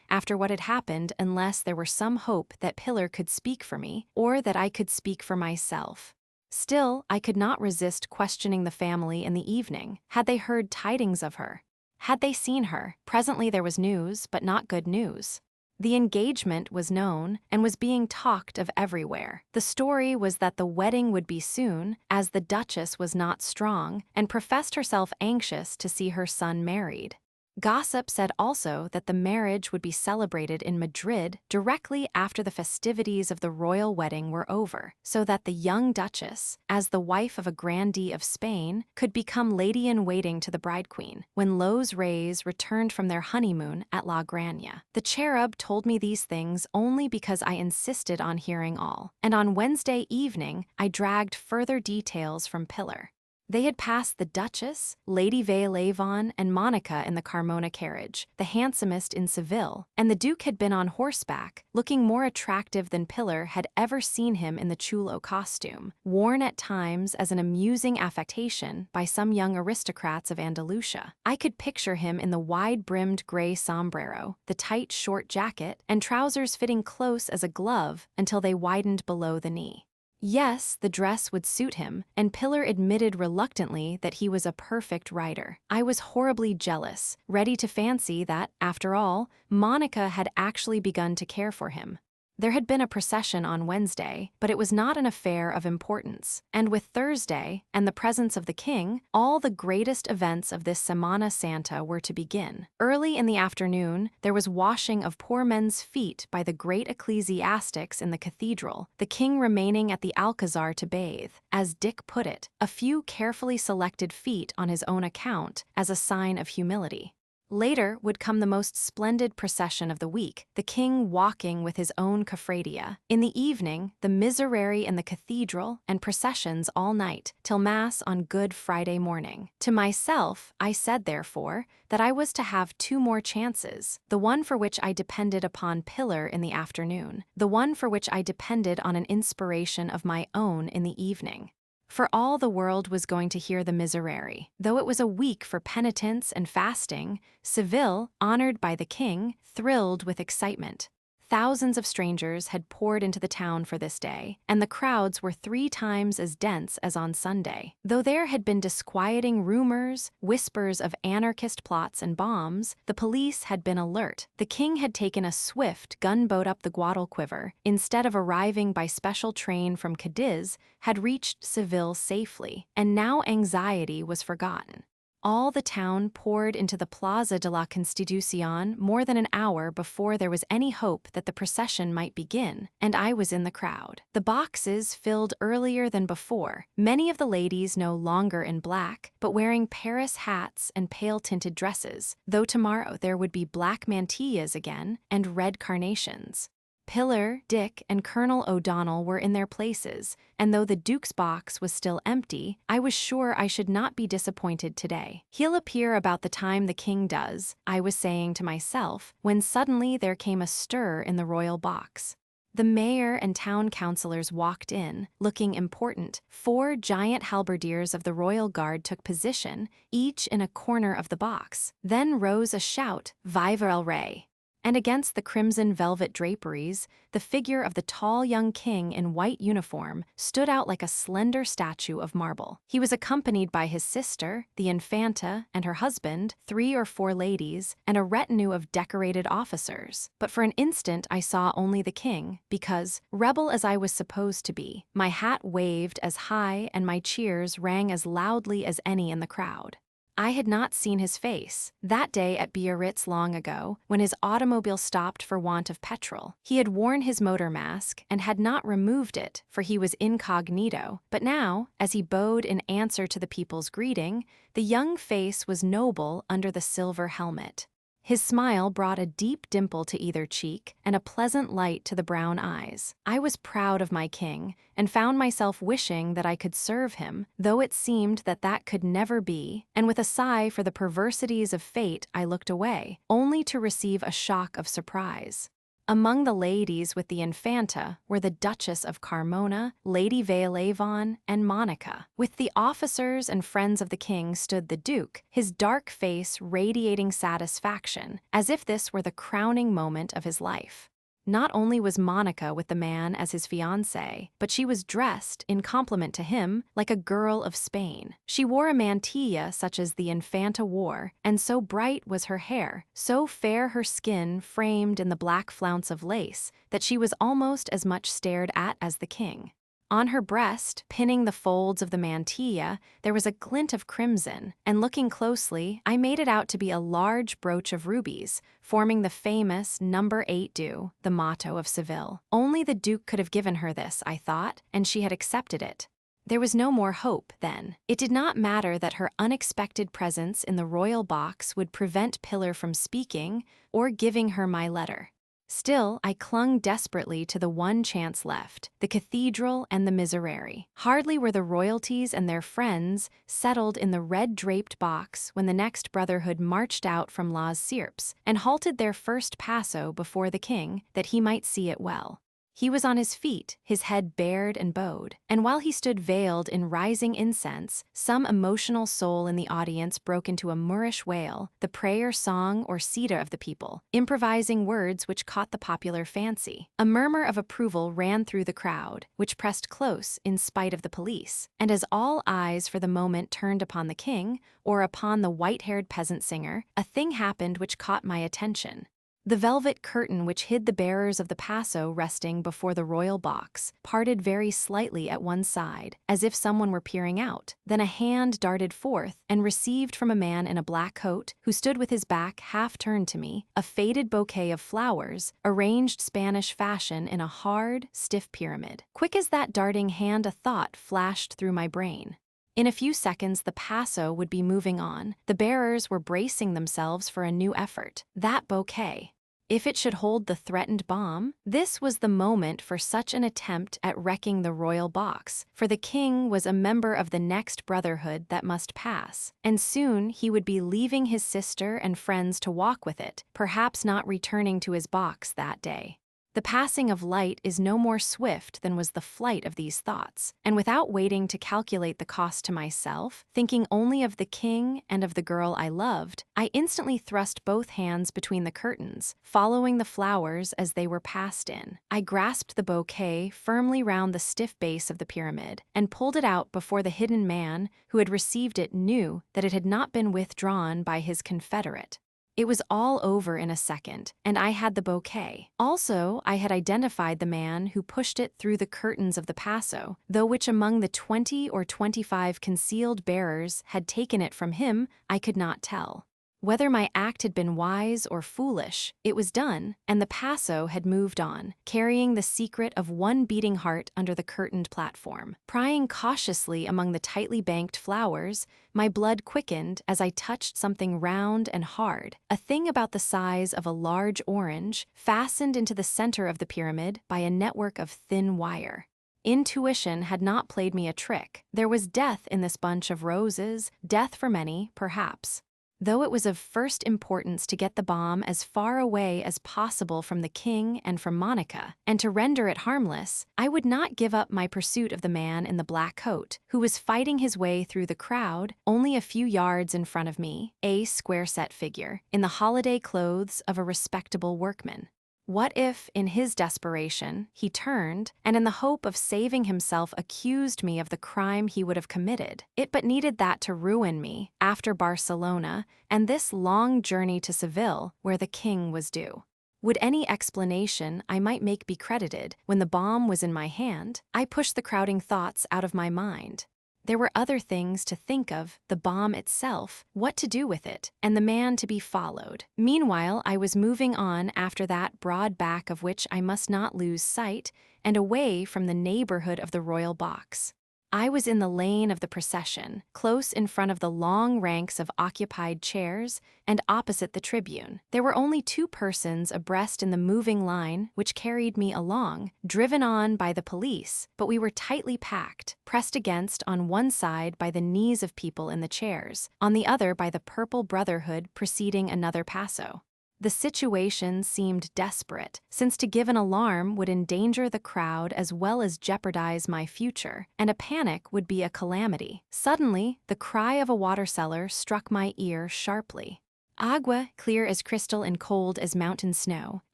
after what had happened unless there were some hope that Pillar could speak for me, or that I could speak for myself. Still, I could not resist questioning the family in the evening. Had they heard tidings of her? Had they seen her? Presently there was news, but not good news. The engagement was known and was being talked of everywhere. The story was that the wedding would be soon, as the Duchess was not strong and professed herself anxious to see her son married. Gossip said also that the marriage would be celebrated in Madrid directly after the festivities of the royal wedding were over, so that the young Duchess, as the wife of a grandee of Spain, could become lady-in-waiting to the bride-queen, when Los Reyes returned from their honeymoon at La Granja. The cherub told me these things only because I insisted on hearing all, and on Wednesday evening I dragged further details from Pillar. They had passed the Duchess, Lady Veuillevon, and Monica in the Carmona carriage, the handsomest in Seville, and the Duke had been on horseback, looking more attractive than Pillar had ever seen him in the chulo costume, worn at times as an amusing affectation by some young aristocrats of Andalusia. I could picture him in the wide-brimmed gray sombrero, the tight short jacket, and trousers fitting close as a glove until they widened below the knee. Yes, the dress would suit him, and Pillar admitted reluctantly that he was a perfect rider. I was horribly jealous, ready to fancy that, after all, Monica had actually begun to care for him. There had been a procession on Wednesday, but it was not an affair of importance, and with Thursday, and the presence of the king, all the greatest events of this Semana Santa were to begin. Early in the afternoon, there was washing of poor men's feet by the great ecclesiastics in the cathedral, the king remaining at the Alcazar to bathe, as Dick put it, a few carefully selected feet on his own account, as a sign of humility. Later would come the most splendid procession of the week, the king walking with his own cofradia. In the evening, the miserere in the cathedral, and processions all night, till Mass on Good Friday morning. To myself, I said, therefore, that I was to have 2 more chances, the one for which I depended upon Pillar in the afternoon, the one for which I depended on an inspiration of my own in the evening. For all the world was going to hear the miserere. Though it was a week for penitence and fasting, Seville, honored by the king, thrilled with excitement. Thousands of strangers had poured into the town for this day, and the crowds were 3 times as dense as on Sunday. Though there had been disquieting rumors, whispers of anarchist plots and bombs, the police had been alert. The king had taken a swift gunboat up the Guadalquivir, instead of arriving by special train from Cadiz, had reached Seville safely, and now anxiety was forgotten. All the town poured into the Plaza de la Constitucion more than an hour before there was any hope that the procession might begin, and I was in the crowd. The boxes filled earlier than before, many of the ladies no longer in black, but wearing Paris hats and pale-tinted dresses, though tomorrow there would be black mantillas again and red carnations. Pillar, Dick, and Colonel O'Donnell were in their places, and though the Duke's box was still empty, I was sure I should not be disappointed today. He'll appear about the time the king does, I was saying to myself, when suddenly there came a stir in the royal box. The mayor and town councillors walked in, looking important. 4 giant halberdiers of the royal guard took position, each in a corner of the box. Then rose a shout, "Viva el Rey!" And against the crimson velvet draperies, the figure of the tall young king in white uniform stood out like a slender statue of marble. He was accompanied by his sister, the Infanta, and her husband, 3 or 4 ladies, and a retinue of decorated officers. But for an instant I saw only the king, because, rebel as I was supposed to be, my hat waved as high and my cheers rang as loudly as any in the crowd. I had not seen his face. That day at Biarritz long ago, when his automobile stopped for want of petrol, he had worn his motor mask and had not removed it, for he was incognito. But now, as he bowed in answer to the people's greeting, the young face was noble under the silver helmet. His smile brought a deep dimple to either cheek and a pleasant light to the brown eyes. I was proud of my king and found myself wishing that I could serve him, though it seemed that that could never be, and with a sigh for the perversities of fate I looked away, only to receive a shock of surprise. Among the ladies with the Infanta were the Duchess of Carmona, Lady Veuillevon, and Monica. With the officers and friends of the king stood the Duke, his dark face radiating satisfaction, as if this were the crowning moment of his life. Not only was Monica with the man as his fiancée, but she was dressed, in compliment to him, like a girl of Spain. She wore a mantilla such as the Infanta wore, and so bright was her hair, so fair her skin framed in the black flounce of lace, that she was almost as much stared at as the king. On her breast, pinning the folds of the mantilla, there was a glint of crimson, and looking closely, I made it out to be a large brooch of rubies, forming the famous number 8 due, the motto of Seville. Only the Duke could have given her this, I thought, and she had accepted it. There was no more hope, then. It did not matter that her unexpected presence in the royal box would prevent Pillar from speaking or giving her my letter. Still, I clung desperately to the one chance left, the cathedral and the miserere. Hardly were the royalties and their friends settled in the red-draped box when the next brotherhood marched out from Les Sierpes and halted their first passo before the king, that he might see it well. He was on his feet, his head bared and bowed, and while he stood veiled in rising incense, some emotional soul in the audience broke into a Moorish wail, the prayer song or cita of the people, improvising words which caught the popular fancy. A murmur of approval ran through the crowd, which pressed close in spite of the police, and as all eyes for the moment turned upon the king, or upon the white-haired peasant singer, a thing happened which caught my attention. The velvet curtain which hid the bearers of the passo resting before the royal box parted very slightly at one side, as if someone were peering out. Then a hand darted forth and received from a man in a black coat, who stood with his back half turned to me, a faded bouquet of flowers, arranged Spanish fashion in a hard, stiff pyramid. Quick as that darting hand, a thought flashed through my brain. In a few seconds, the passo would be moving on. The bearers were bracing themselves for a new effort. That bouquet. If it should hold the threatened bomb, this was the moment for such an attempt at wrecking the royal box, for the king was a member of the next brotherhood that must pass, and soon he would be leaving his sister and friends to walk with it, perhaps not returning to his box that day. The passing of light is no more swift than was the flight of these thoughts, and without waiting to calculate the cost to myself, thinking only of the king and of the girl I loved, I instantly thrust both hands between the curtains, following the flowers as they were passed in. I grasped the bouquet firmly round the stiff base of the pyramid, and pulled it out before the hidden man who had received it knew that it had not been withdrawn by his confederate. It was all over in a second, and I had the bouquet. Also, I had identified the man who pushed it through the curtains of the passo, though which among the 20 or 25 concealed bearers had taken it from him, I could not tell. Whether my act had been wise or foolish, it was done, and the passo had moved on, carrying the secret of one beating heart under the curtained platform. Prying cautiously among the tightly banked flowers, my blood quickened as I touched something round and hard, a thing about the size of a large orange, fastened into the center of the pyramid by a network of thin wire. Intuition had not played me a trick. There was death in this bunch of roses, death for many, perhaps. Though it was of first importance to get the bomb as far away as possible from the king and from Monica, and to render it harmless, I would not give up my pursuit of the man in the black coat, who was fighting his way through the crowd only a few yards in front of me, a square-set figure, in the holiday clothes of a respectable workman. What if, in his desperation, he turned, and in the hope of saving himself accused me of the crime he would have committed? It but needed that to ruin me, after Barcelona, and this long journey to Seville, where the king was due. Would any explanation I might make be credited when the bomb was in my hand? I pushed the crowding thoughts out of my mind. There were other things to think of, the bomb itself, what to do with it, and the man to be followed. Meanwhile, I was moving on after that broad back of which I must not lose sight, and away from the neighborhood of the royal box. I was in the lane of the procession, close in front of the long ranks of occupied chairs and opposite the tribune. There were only 2 persons abreast in the moving line which carried me along, driven on by the police, but we were tightly packed, pressed against on one side by the knees of people in the chairs, on the other by the purple brotherhood preceding another passo. The situation seemed desperate, since to give an alarm would endanger the crowd as well as jeopardize my future, and a panic would be a calamity. Suddenly, the cry of a water seller struck my ear sharply. Agua, clear as crystal and cold as mountain snow.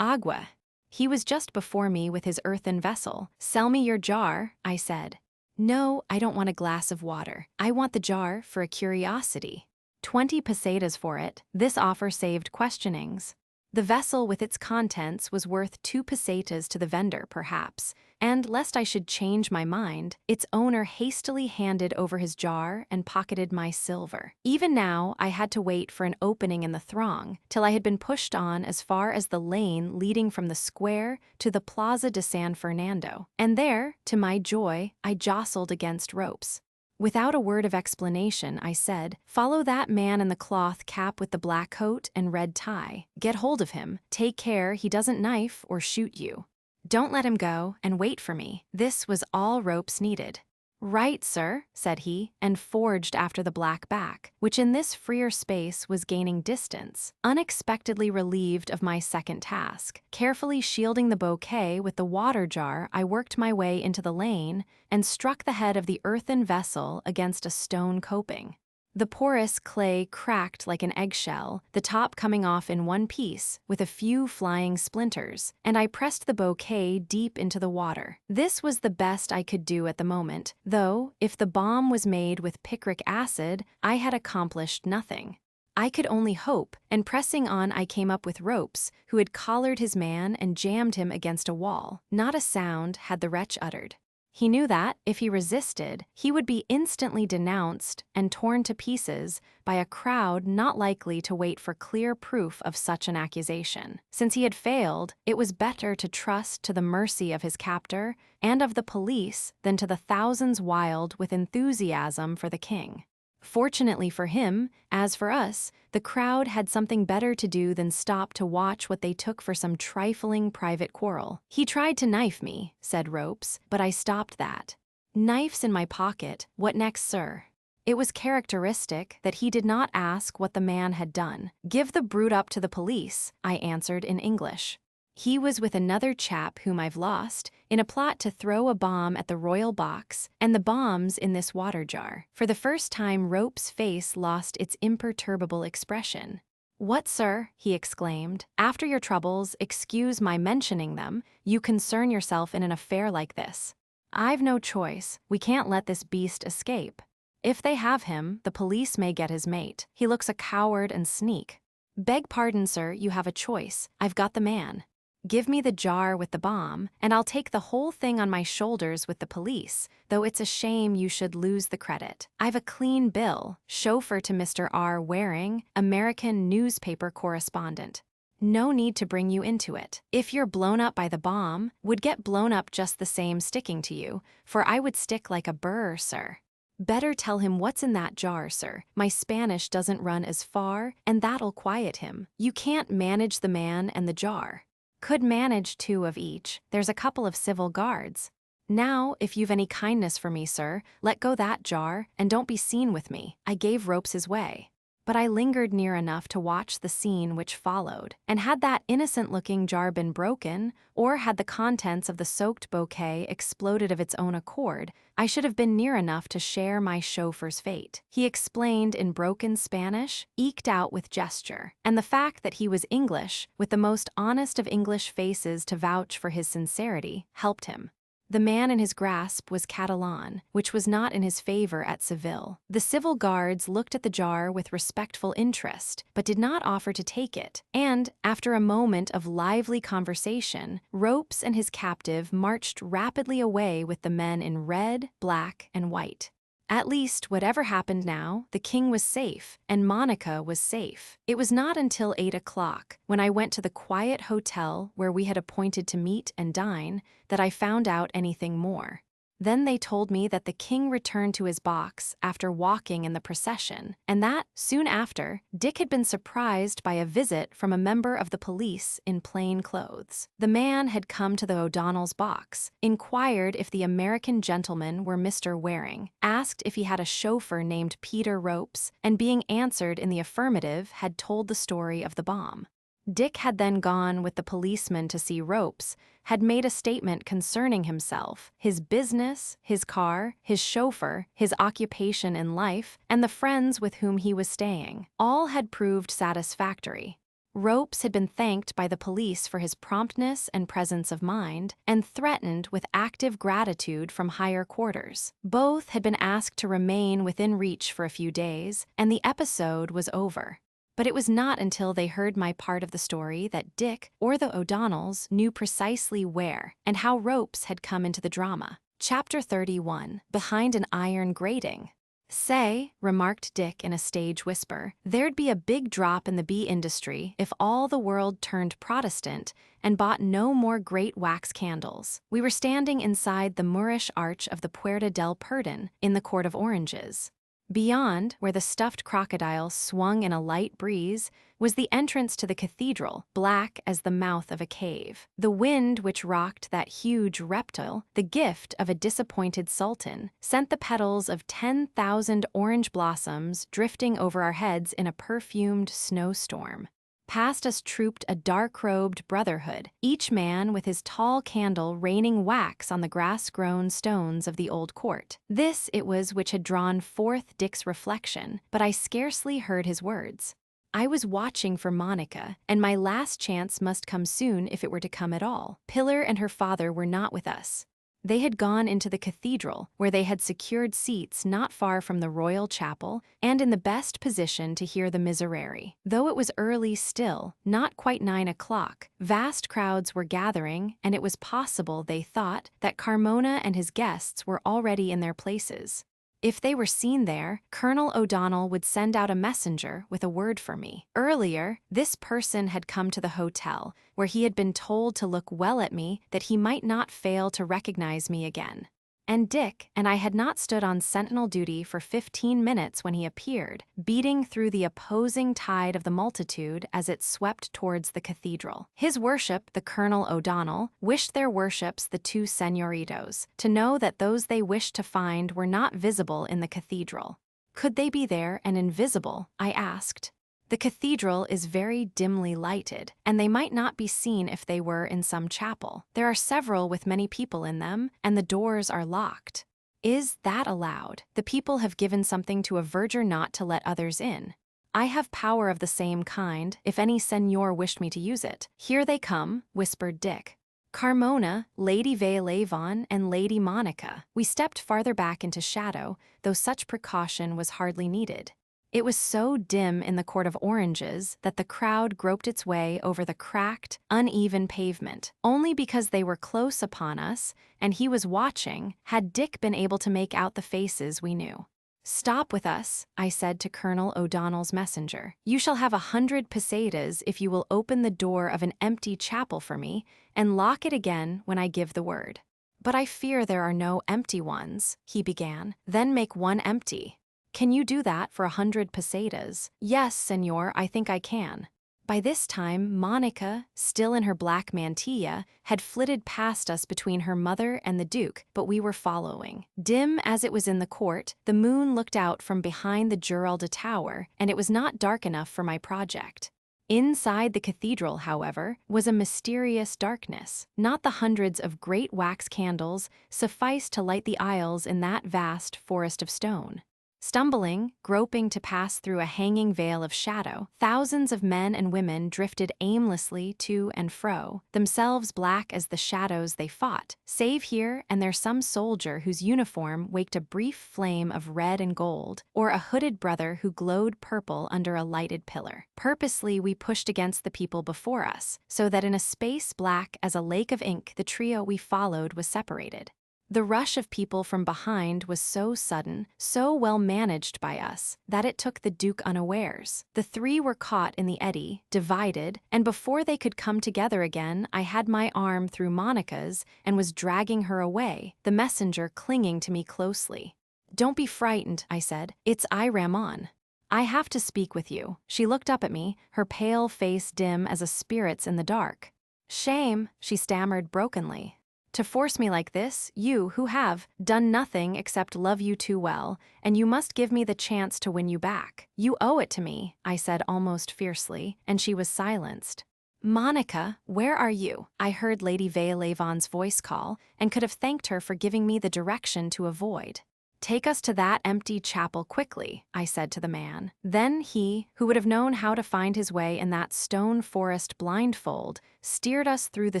Agua. He was just before me with his earthen vessel. Sell me your jar, I said. No, I don't want a glass of water. I want the jar for a curiosity. 20 pesetas for it. This offer saved questionings. The vessel with its contents was worth 2 pesetas to the vendor, perhaps, and lest I should change my mind, its owner hastily handed over his jar and pocketed my silver. Even now, I had to wait for an opening in the throng, till I had been pushed on as far as the lane leading from the square to the Plaza de San Fernando, and there, to my joy, I jostled against ropes. Without a word of explanation, I said, "Follow that man in the cloth cap with the black coat and red tie. Get hold of him. Take care he doesn't knife or shoot you. Don't let him go, and wait for me." This was all ropes needed. "Right, sir," said he, and forged after the black back, which in this freer space was gaining distance. Unexpectedly relieved of my second task, carefully shielding the bouquet with the water jar, I worked my way into the lane and struck the head of the earthen vessel against a stone coping. The porous clay cracked like an eggshell, the top coming off in one piece, with a few flying splinters, and I pressed the bouquet deep into the water. This was the best I could do at the moment, though, if the bomb was made with picric acid, I had accomplished nothing. I could only hope, and pressing on I came up with ropes, who had collared his man and jammed him against a wall. Not a sound had the wretch uttered. He knew that, if he resisted, he would be instantly denounced and torn to pieces by a crowd not likely to wait for clear proof of such an accusation. Since he had failed, it was better to trust to the mercy of his captor and of the police than to the thousands wild with enthusiasm for the king. Fortunately for him, as for us, the crowd had something better to do than stop to watch what they took for some trifling private quarrel. "He tried to knife me," said Ropes, "but I stopped that." Knifes in my pocket, what next, sir? It was characteristic that he did not ask what the man had done. "Give the brute up to the police," I answered in English. He was with another chap whom I've lost, in a plot to throw a bomb at the royal box, and the bomb's in this water jar. For the first time Rope's face lost its imperturbable expression. "What, sir?" he exclaimed. "After your troubles, excuse my mentioning them, you concern yourself in an affair like this. I've no choice, we can't let this beast escape. If they have him, the police may get his mate. He looks a coward and sneak. Beg pardon, sir, you have a choice. I've got the man. Give me the jar with the bomb, and I'll take the whole thing on my shoulders with the police, though it's a shame you should lose the credit. I've a clean bill, chauffeur to Mr. R. Waring, American newspaper correspondent. No need to bring you into it. If you're blown up by the bomb, would get blown up just the same sticking to you, for I would stick like a burr, sir. Better tell him what's in that jar, sir. My Spanish doesn't run as far, and that'll quiet him. You can't manage the man and the jar." "Could manage 2 of each. There's a couple of civil guards. Now, if you've any kindness for me, sir, let go that jar, and don't be seen with me." I gave Ropes his way. But I lingered near enough to watch the scene which followed, and had that innocent-looking jar been broken, or had the contents of the soaked bouquet exploded of its own accord, I should have been near enough to share my chauffeur's fate. He explained in broken Spanish, eked out with gesture, and the fact that he was English, with the most honest of English faces to vouch for his sincerity, helped him. The man in his grasp was Catalan, which was not in his favor at Seville. The civil guards looked at the jar with respectful interest, but did not offer to take it, and, after a moment of lively conversation, Ropes and his captive marched rapidly away with the men in red, black, and white. At least, whatever happened now, the king was safe, and Monica was safe. It was not until 8 o'clock, when I went to the quiet hotel where we had appointed to meet and dine, that I found out anything more. Then they told me that the king returned to his box after walking in the procession, and that, soon after, Dick had been surprised by a visit from a member of the police in plain clothes. The man had come to the O'Donnell's box, inquired if the American gentleman were Mr. Waring, asked if he had a chauffeur named Peter Ropes, and being answered in the affirmative, had told the story of the bomb. Dick had then gone with the policeman to see Ropes, had made a statement concerning himself, his business, his car, his chauffeur, his occupation in life, and the friends with whom he was staying. All had proved satisfactory. Ropes had been thanked by the police for his promptness and presence of mind, and threatened with active gratitude from higher quarters. Both had been asked to remain within reach for a few days, and the episode was over. But it was not until they heard my part of the story that Dick, or the O'Donnells, knew precisely where and how Ropes had come into the drama. Chapter 31. Behind an Iron Grating. "Say," remarked Dick in a stage whisper, "there'd be a big drop in the bee industry if all the world turned Protestant and bought no more great wax candles." We were standing inside the Moorish arch of the Puerta del Perdón in the Court of Oranges. Beyond, where the stuffed crocodile swung in a light breeze, was the entrance to the cathedral, black as the mouth of a cave. The wind which rocked that huge reptile, the gift of a disappointed sultan, sent the petals of 10,000 orange blossoms drifting over our heads in a perfumed snowstorm. Past us trooped a dark-robed brotherhood, each man with his tall candle raining wax on the grass-grown stones of the old court. This it was which had drawn forth Dick's reflection, but I scarcely heard his words. I was watching for Monica, and my last chance must come soon if it were to come at all. Pillar and her father were not with us. They had gone into the cathedral, where they had secured seats not far from the royal chapel and in the best position to hear the Miserere. Though it was early still, not quite 9 o'clock, vast crowds were gathering, and it was possible, they thought, that Carmona and his guests were already in their places. If they were seen there, Colonel O'Donnell would send out a messenger with a word for me. Earlier, this person had come to the hotel, where he had been told to look well at me that he might not fail to recognize me again. And Dick and I had not stood on sentinel duty for 15 minutes when he appeared, beating through the opposing tide of the multitude as it swept towards the cathedral. His worship, the Colonel O'Donnell, wished their worships, the two señoritos, to know that those they wished to find were not visible in the cathedral. Could they be there and invisible? I asked. The cathedral is very dimly lighted, and they might not be seen if they were in some chapel. There are several with many people in them, and the doors are locked. Is that allowed? The people have given something to a verger not to let others in. I have power of the same kind, if any señor wished me to use it. Here they come, whispered Dick. Carmona, Lady Veuillevon, and Lady Monica. We stepped farther back into shadow, though such precaution was hardly needed. It was so dim in the Court of Oranges that the crowd groped its way over the cracked, uneven pavement. Only because they were close upon us, and he was watching, had Dick been able to make out the faces we knew. "Stop with us," I said to Colonel O'Donnell's messenger. "You shall have 100 pesetas if you will open the door of an empty chapel for me, and lock it again when I give the word." "But I fear there are no empty ones," he began. "Then make one empty." "Can you do that for 100 pesetas?" "Yes, señor, I think I can." By this time, Monica, still in her black mantilla, had flitted past us between her mother and the Duke, but we were following. Dim as it was in the court, the moon looked out from behind the Giralda Tower, and it was not dark enough for my project. Inside the cathedral, however, was a mysterious darkness. Not the hundreds of great wax candles sufficed to light the aisles in that vast forest of stone. Stumbling, groping to pass through a hanging veil of shadow, thousands of men and women drifted aimlessly to and fro, themselves black as the shadows they fought, save here and there some soldier whose uniform waked a brief flame of red and gold, or a hooded brother who glowed purple under a lighted pillar. Purposely we pushed against the people before us, so that in a space black as a lake of ink the trio we followed was separated. The rush of people from behind was so sudden, so well managed by us, that it took the Duke unawares. The three were caught in the eddy, divided, and before they could come together again, I had my arm through Monica's and was dragging her away, the messenger clinging to me closely. "Don't be frightened," I said. "It's I, Ramon. I have to speak with you." She looked up at me, her pale face dim as a spirit's in the dark. "Shame," she stammered brokenly. "To force me like this, you who have done nothing except love you too well, and you must give me the chance to win you back. You owe it to me," I said almost fiercely, and she was silenced. "Monica, where are you?" I heard Lady Veuillevon's voice call, and could have thanked her for giving me the direction to avoid. "Take us to that empty chapel quickly," I said to the man. Then he, who would have known how to find his way in that stone forest blindfold, steered us through the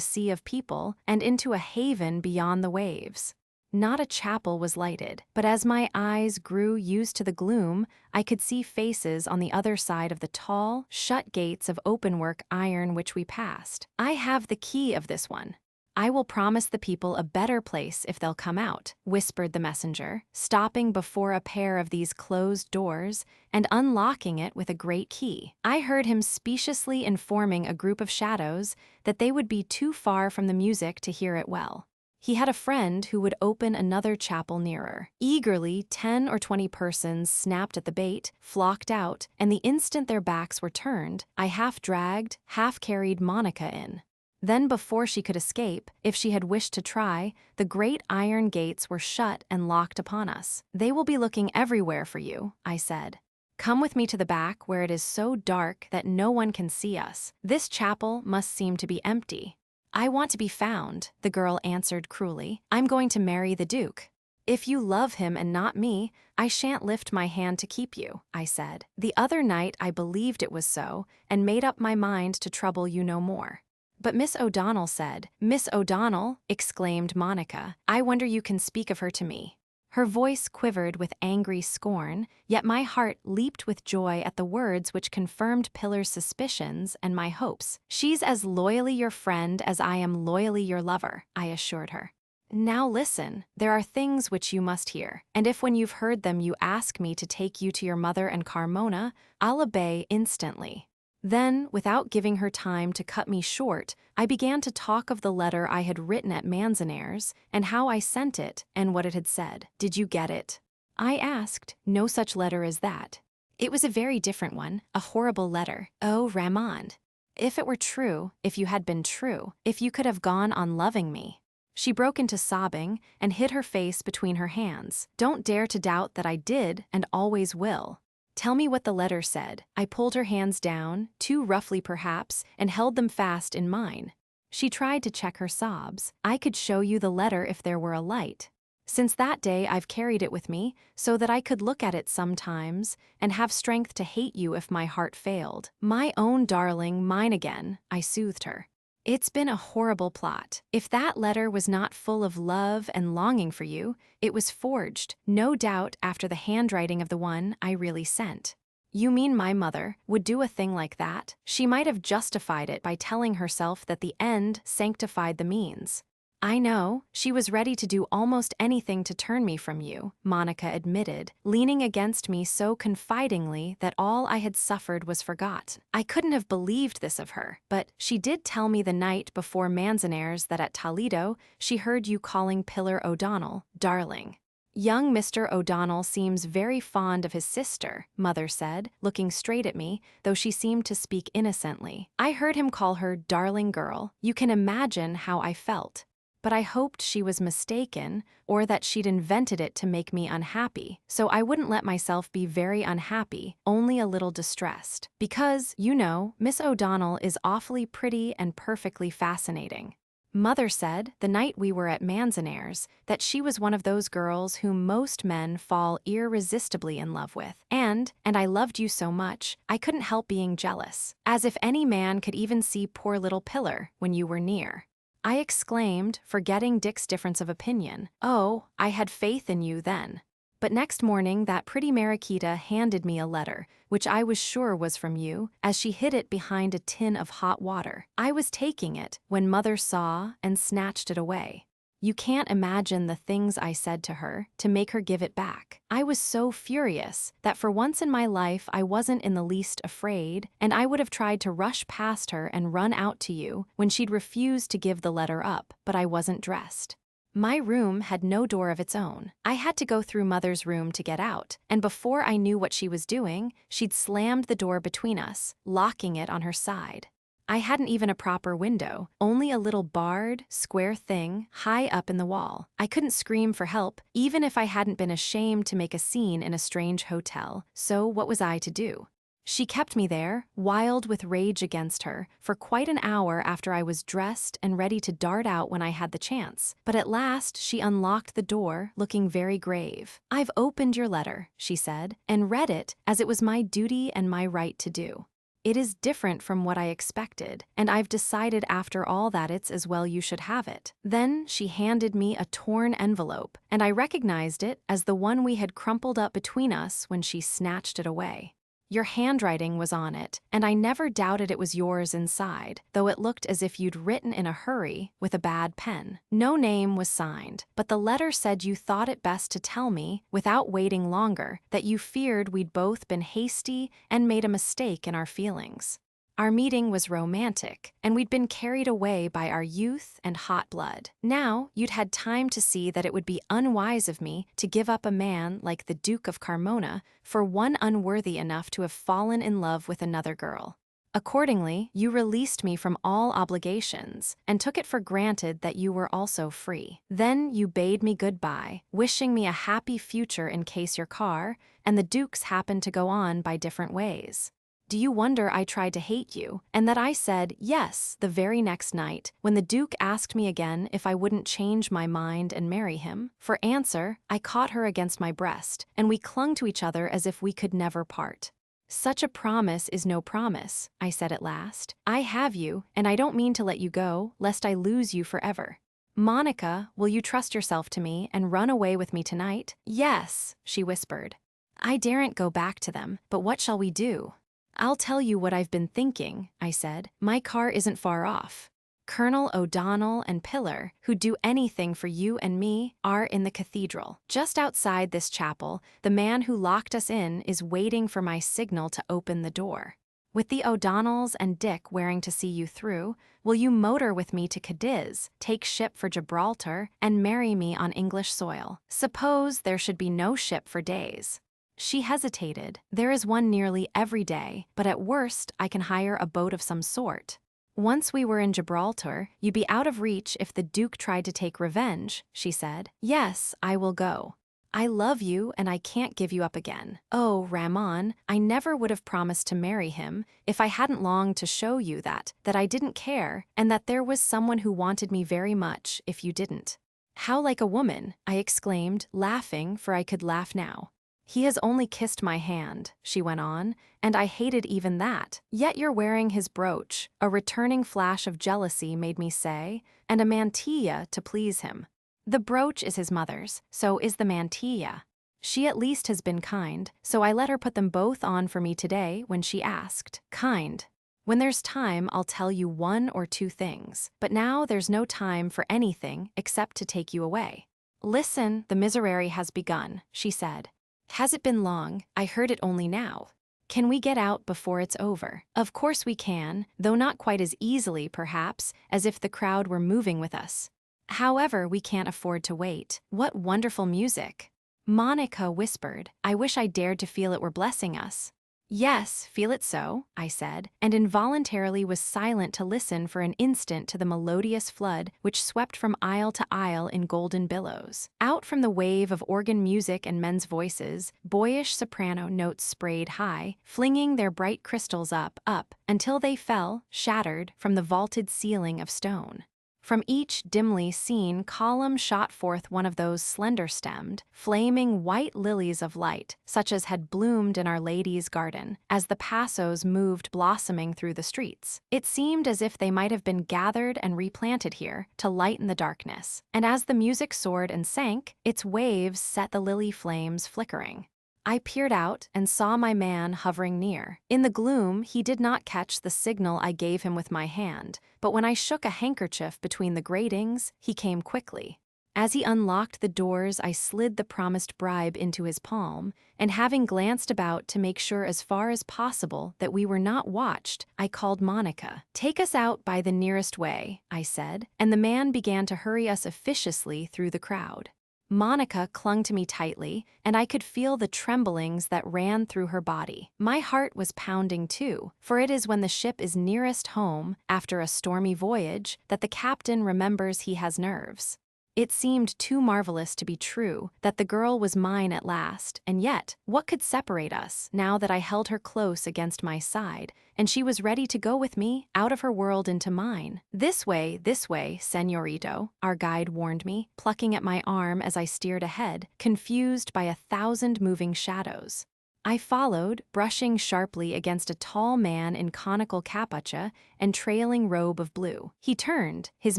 sea of people and into a haven beyond the waves. Not a chapel was lighted, but as my eyes grew used to the gloom, I could see faces on the other side of the tall, shut gates of openwork iron which we passed. "I have the key of this one. I will promise the people a better place if they'll come out," whispered the messenger, stopping before a pair of these closed doors and unlocking it with a great key. I heard him speciously informing a group of shadows that they would be too far from the music to hear it well. He had a friend who would open another chapel nearer. Eagerly, 10 or 20 persons snapped at the bait, flocked out, and the instant their backs were turned, I half-dragged, half-carried Monica in. Then before she could escape, if she had wished to try, the great iron gates were shut and locked upon us. "They will be looking everywhere for you," I said. "Come with me to the back where it is so dark that no one can see us. This chapel must seem to be empty." "I want to be found," the girl answered cruelly. "I'm going to marry the Duke." "If you love him and not me, I shan't lift my hand to keep you," I said. "The other night I believed it was so, and made up my mind to trouble you no more." "But Miss O'Donnell said—" "Miss O'Donnell!" exclaimed Monica. "I wonder you can speak of her to me." Her voice quivered with angry scorn, yet my heart leaped with joy at the words which confirmed Pillar's suspicions and my hopes. "She's as loyally your friend as I am loyally your lover," I assured her. "Now listen, there are things which you must hear, and if when you've heard them you ask me to take you to your mother and Carmona, I'll obey instantly." Then, without giving her time to cut me short, I began to talk of the letter I had written at Manzanares, and how I sent it, and what it had said. "Did you get it?" I asked. "No such letter as that." "It was a very different one, a horrible letter." "Oh, Ramon! If it were true, if you had been true, if you could have gone on loving me." She broke into sobbing and hid her face between her hands. "Don't dare to doubt that I did and always will. Tell me what the letter said." I pulled her hands down, too roughly perhaps, and held them fast in mine. She tried to check her sobs. "I could show you the letter if there were a light. Since that day I've carried it with me, so that I could look at it sometimes, and have strength to hate you if my heart failed." "My own darling, mine again," I soothed her. "It's been a horrible plot. If that letter was not full of love and longing for you, it was forged, no doubt after the handwriting of the one I really sent." "You mean my mother would do a thing like that?" "She might have justified it by telling herself that the end sanctified the means." "I know, she was ready to do almost anything to turn me from you," Monica admitted, leaning against me so confidingly that all I had suffered was forgot. I couldn't have believed this of her, but she did tell me the night before Manzanares that at Toledo she heard you calling Pillar O'Donnell darling. "Young Mr. O'Donnell seems very fond of his sister," Mother said, looking straight at me, though she seemed to speak innocently. "I heard him call her darling girl. You can imagine how I felt. But I hoped she was mistaken, or that she'd invented it to make me unhappy, so I wouldn't let myself be very unhappy, only a little distressed. Because, you know, Miss O'Donnell is awfully pretty and perfectly fascinating. Mother said, the night we were at Manzanares, that she was one of those girls whom most men fall irresistibly in love with. And I loved you so much, I couldn't help being jealous. As if any man could even see poor little Pillar when you were near." I exclaimed, forgetting Dick's difference of opinion. "Oh, I had faith in you then." But next morning that pretty Mariquita handed me a letter, which I was sure was from you, as she hid it behind a tin of hot water. I was taking it when Mother saw and snatched it away. You can't imagine the things I said to her to make her give it back. I was so furious that for once in my life I wasn't in the least afraid, and I would have tried to rush past her and run out to you when she'd refused to give the letter up, but I wasn't dressed. My room had no door of its own. I had to go through Mother's room to get out, and before I knew what she was doing, she'd slammed the door between us, locking it on her side. I hadn't even a proper window, only a little barred, square thing high up in the wall. I couldn't scream for help, even if I hadn't been ashamed to make a scene in a strange hotel, so what was I to do? She kept me there, wild with rage against her, for quite an hour after I was dressed and ready to dart out when I had the chance. But at last she unlocked the door, looking very grave. "I've opened your letter," she said, "and read it as it was my duty and my right to do. It is different from what I expected, and I've decided after all that it's as well you should have it." Then she handed me a torn envelope, and I recognized it as the one we had crumpled up between us when she snatched it away. "Your handwriting was on it, and I never doubted it was yours inside, though it looked as if you'd written in a hurry with a bad pen. No name was signed, but the letter said you thought it best to tell me, without waiting longer, that you feared we'd both been hasty and made a mistake in our feelings. Our meeting was romantic, and we'd been carried away by our youth and hot blood. Now, you'd had time to see that it would be unwise of me to give up a man like the Duke of Carmona for one unworthy enough to have fallen in love with another girl. Accordingly, you released me from all obligations and took it for granted that you were also free. Then you bade me goodbye, wishing me a happy future in case your car and the Duke's happened to go on by different ways. Do you wonder I tried to hate you, and that I said yes the very next night when the Duke asked me again if I wouldn't change my mind and marry him? For answer, I caught her against my breast, and we clung to each other as if we could never part. "Such a promise is no promise," I said at last. "I have you, and I don't mean to let you go, lest I lose you forever. Monica, will you trust yourself to me and run away with me tonight?" "Yes," she whispered. "I daren't go back to them, but what shall we do?" "I'll tell you what I've been thinking," I said. "My car isn't far off. Colonel O'Donnell and Pillar, who'd do anything for you and me, are in the cathedral. Just outside this chapel, the man who locked us in is waiting for my signal to open the door. With the O'Donnells and Dick wearing to see you through, will you motor with me to Cadiz, take ship for Gibraltar, and marry me on English soil? Suppose there should be no ship for days." She hesitated. "There is one nearly every day, but at worst I can hire a boat of some sort. Once we were in Gibraltar, you'd be out of reach if the Duke tried to take revenge," she said. "Yes, I will go. I love you and I can't give you up again. Oh, Ramon, I never would have promised to marry him if I hadn't longed to show you that I didn't care and that there was someone who wanted me very much if you didn't." "How like a woman," I exclaimed, laughing, for I could laugh now. "He has only kissed my hand," she went on, "and I hated even that. Yet you're wearing his brooch," a returning flash of jealousy made me say, "and a mantilla to please him." "The brooch is his mother's, so is the mantilla. She at least has been kind, so I let her put them both on for me today when she asked." "Kind. When there's time, I'll tell you one or two things, but now there's no time for anything except to take you away." "Listen, the miserere has begun," she said. "Has it been long? I heard it only now. Can we get out before it's over?" "Of course we can, though not quite as easily, perhaps, as if the crowd were moving with us. However, we can't afford to wait. What wonderful music!" Monica whispered. "I wish I dared to feel it were blessing us." "Yes, feel it so," I said, and involuntarily was silent to listen for an instant to the melodious flood which swept from aisle to aisle in golden billows. Out from the wave of organ music and men's voices, boyish soprano notes sprayed high, flinging their bright crystals up, until they fell, shattered, from the vaulted ceiling of stone. From each dimly seen column shot forth one of those slender-stemmed, flaming white lilies of light, such as had bloomed in Our Lady's garden, as the passos moved blossoming through the streets. It seemed as if they might have been gathered and replanted here to lighten the darkness, and as the music soared and sank, its waves set the lily flames flickering. I peered out and saw my man hovering near. In the gloom, he did not catch the signal I gave him with my hand, but when I shook a handkerchief between the gratings, he came quickly. As he unlocked the doors, I slid the promised bribe into his palm, and having glanced about to make sure as far as possible that we were not watched, I called Monica. "Take us out by the nearest way," I said, and the man began to hurry us officiously through the crowd. Monica clung to me tightly, and I could feel the tremblings that ran through her body. My heart was pounding too, for it is when the ship is nearest home, after a stormy voyage, that the captain remembers he has nerves. It seemed too marvelous to be true, that the girl was mine at last, and yet, what could separate us, now that I held her close against my side, and she was ready to go with me, out of her world into mine? This way, señorito," our guide warned me, plucking at my arm as I steered ahead, confused by 1,000 moving shadows. I followed, brushing sharply against a tall man in conical capucha and trailing robe of blue. He turned, his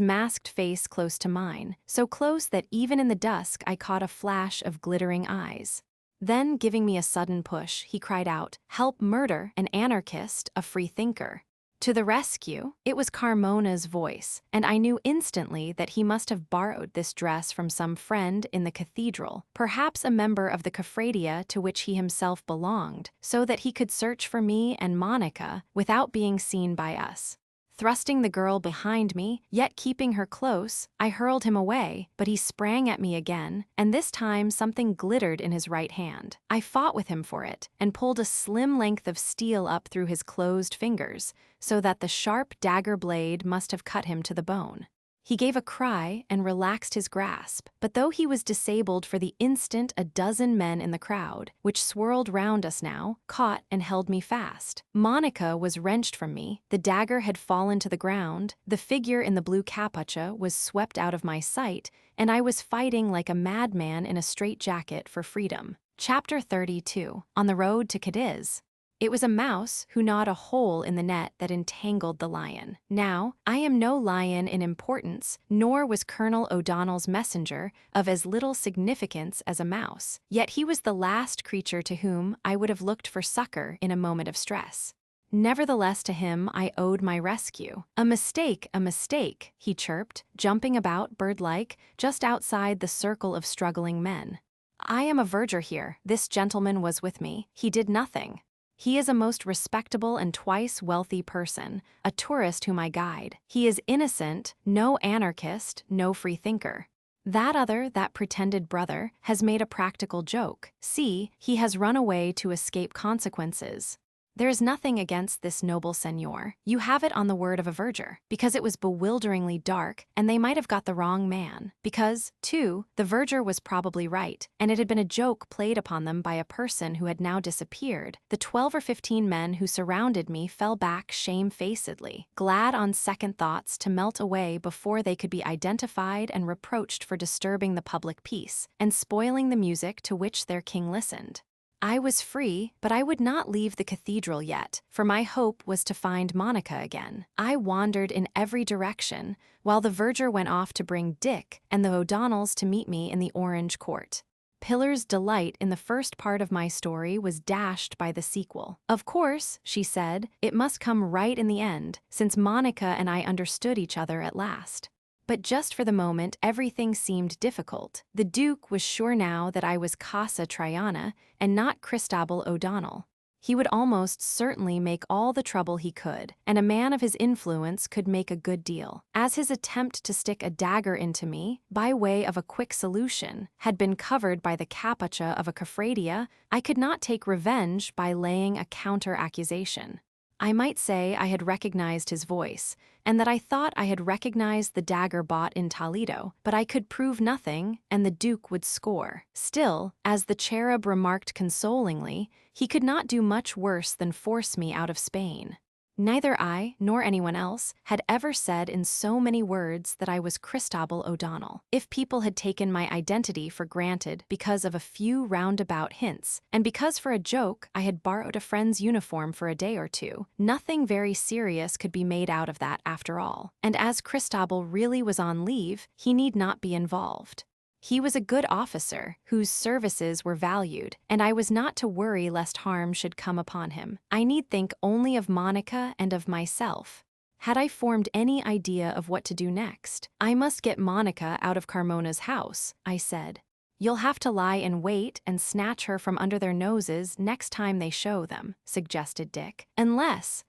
masked face close to mine, so close that even in the dusk I caught a flash of glittering eyes. Then, giving me a sudden push, he cried out, "Help murder, an anarchist, a free thinker." To the rescue, it was Carmona's voice, and I knew instantly that he must have borrowed this dress from some friend in the cathedral, perhaps a member of the Cofradia to which he himself belonged, so that he could search for me and Monica without being seen by us. Thrusting the girl behind me, yet keeping her close, I hurled him away, but he sprang at me again, and this time something glittered in his right hand. I fought with him for it, and pulled a slim length of steel up through his closed fingers, so that the sharp dagger blade must have cut him to the bone. He gave a cry and relaxed his grasp, but though he was disabled for the instant, a dozen men in the crowd, which swirled round us now, caught and held me fast. Monica was wrenched from me, the dagger had fallen to the ground, the figure in the blue capucha was swept out of my sight, and I was fighting like a madman in a straitjacket for freedom. Chapter 32. On the road to Cadiz. It was a mouse who gnawed a hole in the net that entangled the lion. Now, I am no lion in importance, nor was Colonel O'Donnell's messenger of as little significance as a mouse, yet he was the last creature to whom I would have looked for succor in a moment of stress. Nevertheless, to him I owed my rescue. A mistake, he chirped, jumping about bird-like just outside the circle of struggling men. "I am a verger here. This gentleman was with me. He did nothing. He is a most respectable and twice wealthy person, a tourist whom I guide. He is innocent, no anarchist, no freethinker. That pretended brother, has made a practical joke. See, he has run away to escape consequences. There is nothing against this noble señor. You have it on the word of a verger, because it was bewilderingly dark, and they might have got the wrong man. Because, too, the verger was probably right, and it had been a joke played upon them by a person who had now disappeared. The 12 or 15 men who surrounded me fell back shamefacedly, glad on second thoughts to melt away before they could be identified and reproached for disturbing the public peace, and spoiling the music to which their king listened. I was free, but I would not leave the cathedral yet, for my hope was to find Monica again. I wandered in every direction, while the verger went off to bring Dick and the O'Donnells to meet me in the Orange Court. Pillar's delight in the first part of my story was dashed by the sequel. "Of course," she said, "it must come right in the end, since Monica and I understood each other at last." But just for the moment, everything seemed difficult. The Duke was sure now that I was Casa Triana and not Christabel O'Donnell. He would almost certainly make all the trouble he could, and a man of his influence could make a good deal. As his attempt to stick a dagger into me, by way of a quick solution, had been covered by the capucha of a Cofradia, I could not take revenge by laying a counter-accusation. I might say I had recognized his voice, and that I thought I had recognized the dagger bought in Toledo, but I could prove nothing, and the Duke would score. Still, as the cherub remarked consolingly, he could not do much worse than force me out of Spain. Neither I, nor anyone else, had ever said in so many words that I was Christabel O'Donnell. If people had taken my identity for granted because of a few roundabout hints, and because for a joke I had borrowed a friend's uniform for a day or two, nothing very serious could be made out of that after all. And as Christabel really was on leave, he need not be involved. He was a good officer, whose services were valued, and I was not to worry lest harm should come upon him. I need think only of Monica and of myself. Had I formed any idea of what to do next? I must get Monica out of Carmona's house, I said. You'll have to lie in wait and snatch her from under their noses next time they show them, suggested Dick. Unless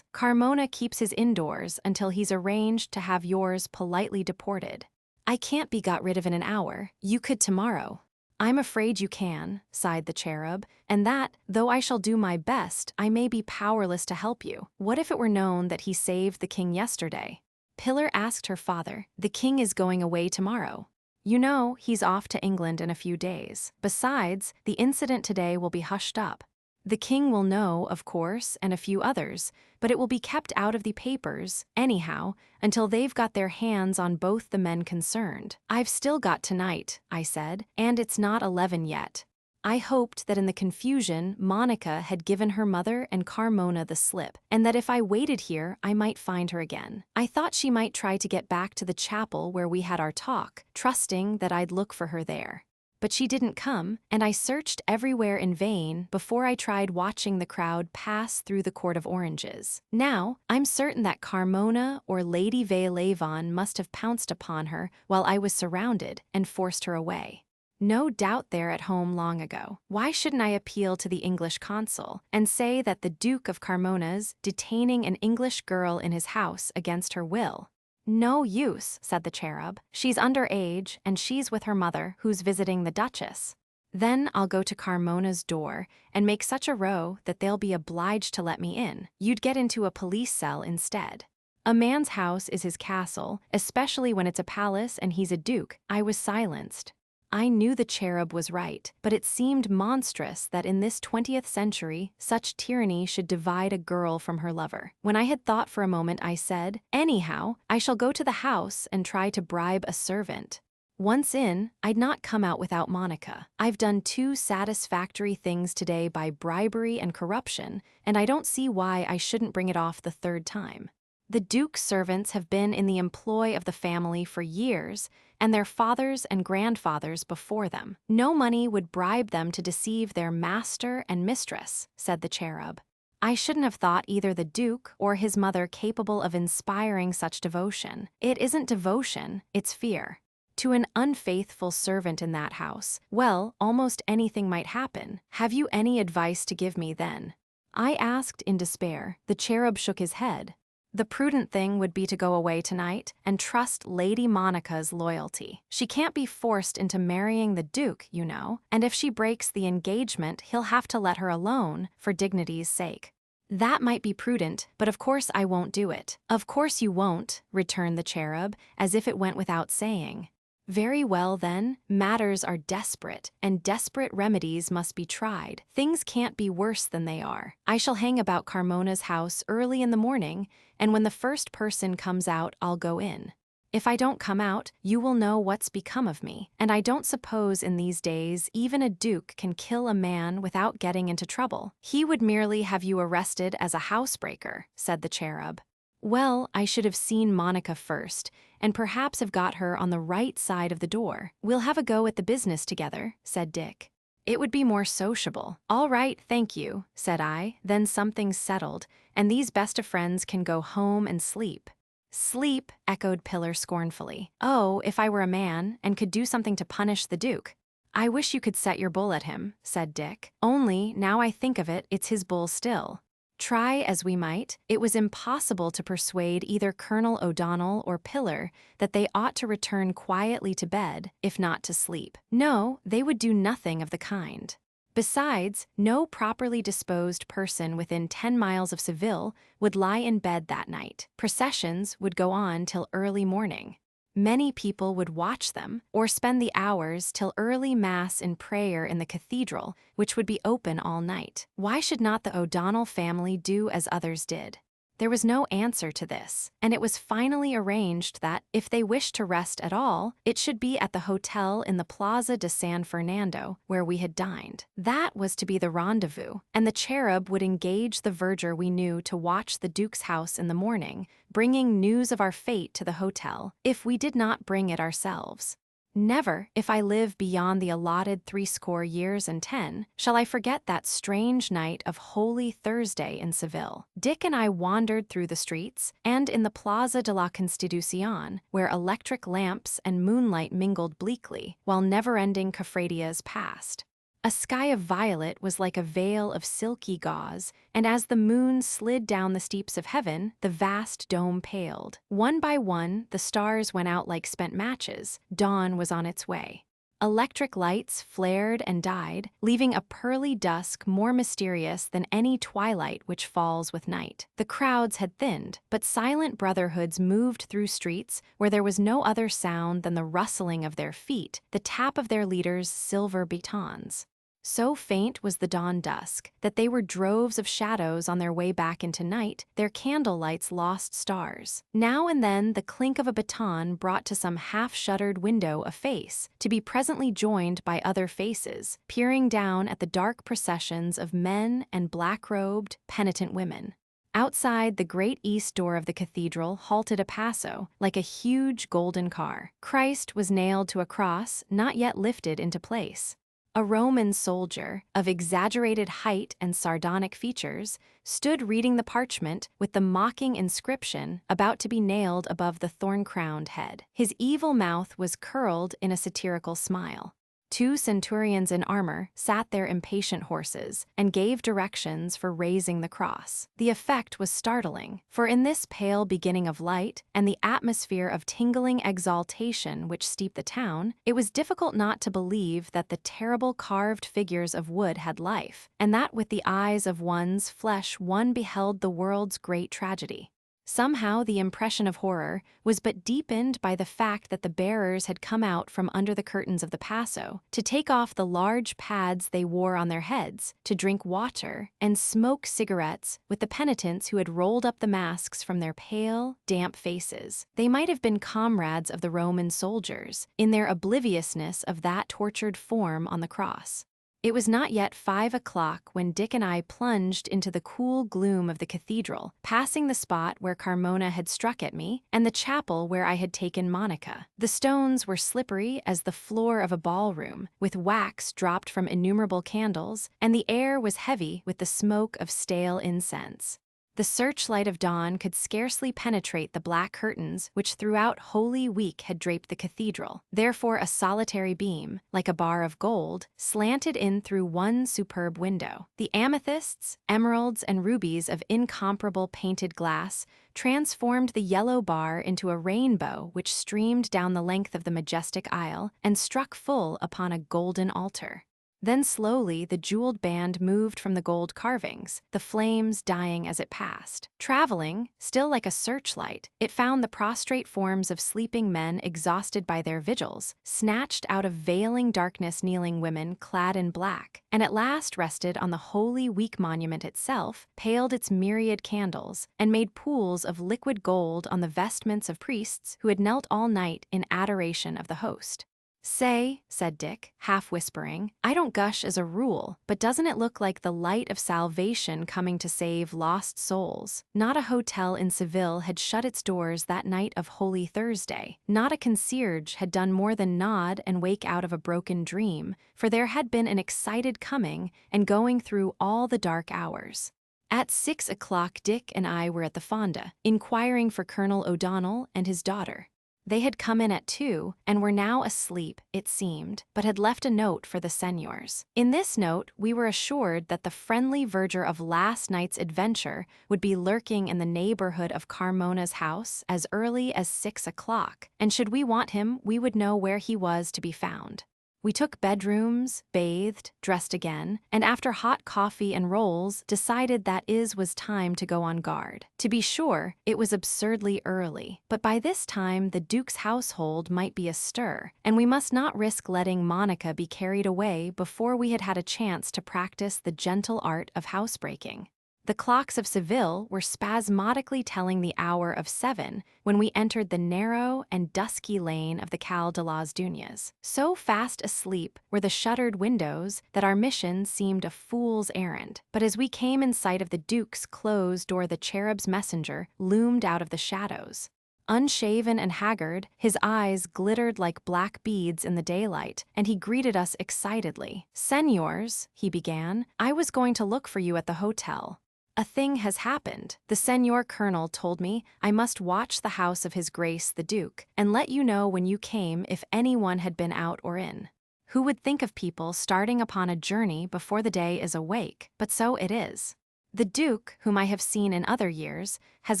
Carmona keeps his indoors until he's arranged to have yours politely deported. I can't be got rid of in an hour. You could tomorrow. I'm afraid you can, sighed the cherub, and that, though I shall do my best, I may be powerless to help you. What if it were known that he saved the king yesterday? Pillar asked her father. The king is going away tomorrow. You know, he's off to England in a few days. Besides, the incident today will be hushed up. The king will know, of course, and a few others, but it will be kept out of the papers, anyhow, until they've got their hands on both the men concerned. I've still got tonight, I said, and it's not 11 yet. I hoped that in the confusion, Monica had given her mother and Carmona the slip, and that if I waited here, I might find her again. I thought she might try to get back to the chapel where we had our talk, trusting that I'd look for her there. But she didn't come, and I searched everywhere in vain before I tried watching the crowd pass through the Court of Oranges. Now, I'm certain that Carmona or Lady Veuillevon must have pounced upon her while I was surrounded and forced her away. No doubt they're at home long ago. Why shouldn't I appeal to the English consul and say that the Duke of Carmona's detaining an English girl in his house against her will? No use, said the cherub. She's under age, and she's with her mother, who's visiting the Duchess. Then I'll go to Carmona's door and make such a row that they'll be obliged to let me in. You'd get into a police cell instead. A man's house is his castle, especially when it's a palace and he's a duke. I was silenced. I knew the cherub was right, but it seemed monstrous that in this 20th century, such tyranny should divide a girl from her lover. When I had thought for a moment, I said, anyhow, I shall go to the house and try to bribe a servant. Once in, I'd not come out without Monica. I've done 2 satisfactory things today by bribery and corruption, and I don't see why I shouldn't bring it off the 3rd time. The Duke's servants have been in the employ of the family for years, and their fathers and grandfathers before them. No money would bribe them to deceive their master and mistress, said the cherub. I shouldn't have thought either the Duke or his mother capable of inspiring such devotion. It isn't devotion, it's fear. To an unfaithful servant in that house, well, almost anything might happen. Have you any advice to give me then? I asked in despair. The cherub shook his head. The prudent thing would be to go away tonight and trust Lady Monica's loyalty. She can't be forced into marrying the Duke, you know, and if she breaks the engagement, he'll have to let her alone for dignity's sake. That might be prudent, but of course I won't do it. Of course you won't, returned the cherub, as if it went without saying. Very well, then, matters are desperate, and desperate remedies must be tried. Things can't be worse than they are. I shall hang about Carmona's house early in the morning, and when the first person comes out, I'll go in. If I don't come out, you will know what's become of me, and I don't suppose in these days even a duke can kill a man without getting into trouble. He would merely have you arrested as a housebreaker, said the cherub. Well, I should have seen Monica first, and perhaps have got her on the right side of the door. We'll have a go at the business together, said Dick. It would be more sociable. All right, thank you, said I. Then something's settled, and these best of friends can go home and sleep. Sleep, echoed Pillar scornfully. Oh, if I were a man, and could do something to punish the Duke. I wish you could set your bull at him, said Dick. Only, now I think of it, it's his bull still. Try as we might, it was impossible to persuade either Colonel O'Donnell or Pillar that they ought to return quietly to bed, if not to sleep. No, they would do nothing of the kind. Besides, no properly disposed person within 10 miles of Seville would lie in bed that night. Processions would go on till early morning. Many people would watch them, or spend the hours till early mass in prayer in the cathedral, which would be open all night. Why should not the O'Donnell family do as others did? There was no answer to this, and it was finally arranged that, if they wished to rest at all, it should be at the hotel in the Plaza de San Fernando, where we had dined. That was to be the rendezvous, and the cherub would engage the verger we knew to watch the Duke's house in the morning, bringing news of our fate to the hotel, if we did not bring it ourselves. Never, if I live beyond the allotted 70 years and 10, shall I forget that strange night of Holy Thursday in Seville. Dick and I wandered through the streets, and in the Plaza de la Constitucion, where electric lamps and moonlight mingled bleakly, while never-ending cafradias passed. A sky of violet was like a veil of silky gauze, and as the moon slid down the steeps of heaven, the vast dome paled. One by one, the stars went out like spent matches. Dawn was on its way. Electric lights flared and died, leaving a pearly dusk more mysterious than any twilight which falls with night. The crowds had thinned, but silent brotherhoods moved through streets where there was no other sound than the rustling of their feet, the tap of their leaders' silver batons. So faint was the dawn dusk that they were droves of shadows on their way back into night, their candle lights lost stars. Now and then the clink of a baton brought to some half-shuttered window a face, to be presently joined by other faces, peering down at the dark processions of men and black-robed, penitent women. Outside the great east door of the cathedral halted a passo, like a huge golden car. Christ was nailed to a cross, not yet lifted into place. A Roman soldier, of exaggerated height and sardonic features, stood reading the parchment with the mocking inscription about to be nailed above the thorn-crowned head. His evil mouth was curled in a satirical smile. 2 centurions in armor sat their impatient horses and gave directions for raising the cross. The effect was startling, for in this pale beginning of light and the atmosphere of tingling exaltation which steeped the town, it was difficult not to believe that the terrible carved figures of wood had life, and that with the eyes of one's flesh one beheld the world's great tragedy. Somehow the impression of horror was but deepened by the fact that the bearers had come out from under the curtains of the passo to take off the large pads they wore on their heads, to drink water and smoke cigarettes with the penitents who had rolled up the masks from their pale, damp faces. They might have been comrades of the Roman soldiers, in their obliviousness of that tortured form on the cross. It was not yet 5 o'clock when Dick and I plunged into the cool gloom of the cathedral, passing the spot where Carmona had struck at me and the chapel where I had taken Monica. The stones were slippery as the floor of a ballroom, with wax dropped from innumerable candles, and the air was heavy with the smoke of stale incense. The searchlight of dawn could scarcely penetrate the black curtains which throughout Holy Week had draped the cathedral. Therefore a solitary beam, like a bar of gold, slanted in through one superb window. The amethysts, emeralds, and rubies of incomparable painted glass transformed the yellow bar into a rainbow which streamed down the length of the majestic aisle and struck full upon a golden altar. Then slowly the jeweled band moved from the gold carvings, the flames dying as it passed. Traveling, still like a searchlight, it found the prostrate forms of sleeping men exhausted by their vigils, snatched out of veiling darkness kneeling women clad in black, and at last rested on the Holy Week monument itself, paled its myriad candles, and made pools of liquid gold on the vestments of priests who had knelt all night in adoration of the host. "Say," said Dick, half-whispering, "I don't gush as a rule, but doesn't it look like the light of salvation coming to save lost souls?" Not a hotel in Seville had shut its doors that night of Holy Thursday. Not a concierge had done more than nod and wake out of a broken dream, for there had been an excited coming and going through all the dark hours. At 6 o'clock Dick and I were at the fonda, inquiring for Colonel O'Donnell and his daughter. They had come in at 2 and were now asleep, it seemed, but had left a note for the seniors. In this note we were assured that the friendly verger of last night's adventure would be lurking in the neighborhood of Carmona's house as early as 6 o'clock, and should we want him we would know where he was to be found. We took bedrooms, bathed, dressed again, and after hot coffee and rolls decided that it was time to go on guard. To be sure, it was absurdly early, but by this time the Duke's household might be astir, and we must not risk letting Monica be carried away before we had had a chance to practice the gentle art of housebreaking. The clocks of Seville were spasmodically telling the hour of 7 when we entered the narrow and dusky lane of the Cal de las Dunas. So fast asleep were the shuttered windows that our mission seemed a fool's errand. But as we came in sight of the Duke's closed door, the cherub's messenger loomed out of the shadows. Unshaven and haggard, his eyes glittered like black beads in the daylight, and he greeted us excitedly. "Señors," he began, "I was going to look for you at the hotel. A thing has happened. The Señor Colonel told me I must watch the house of His Grace the Duke, and let you know when you came if anyone had been out or in. Who would think of people starting upon a journey before the day is awake, but so it is. The Duke, whom I have seen in other years, has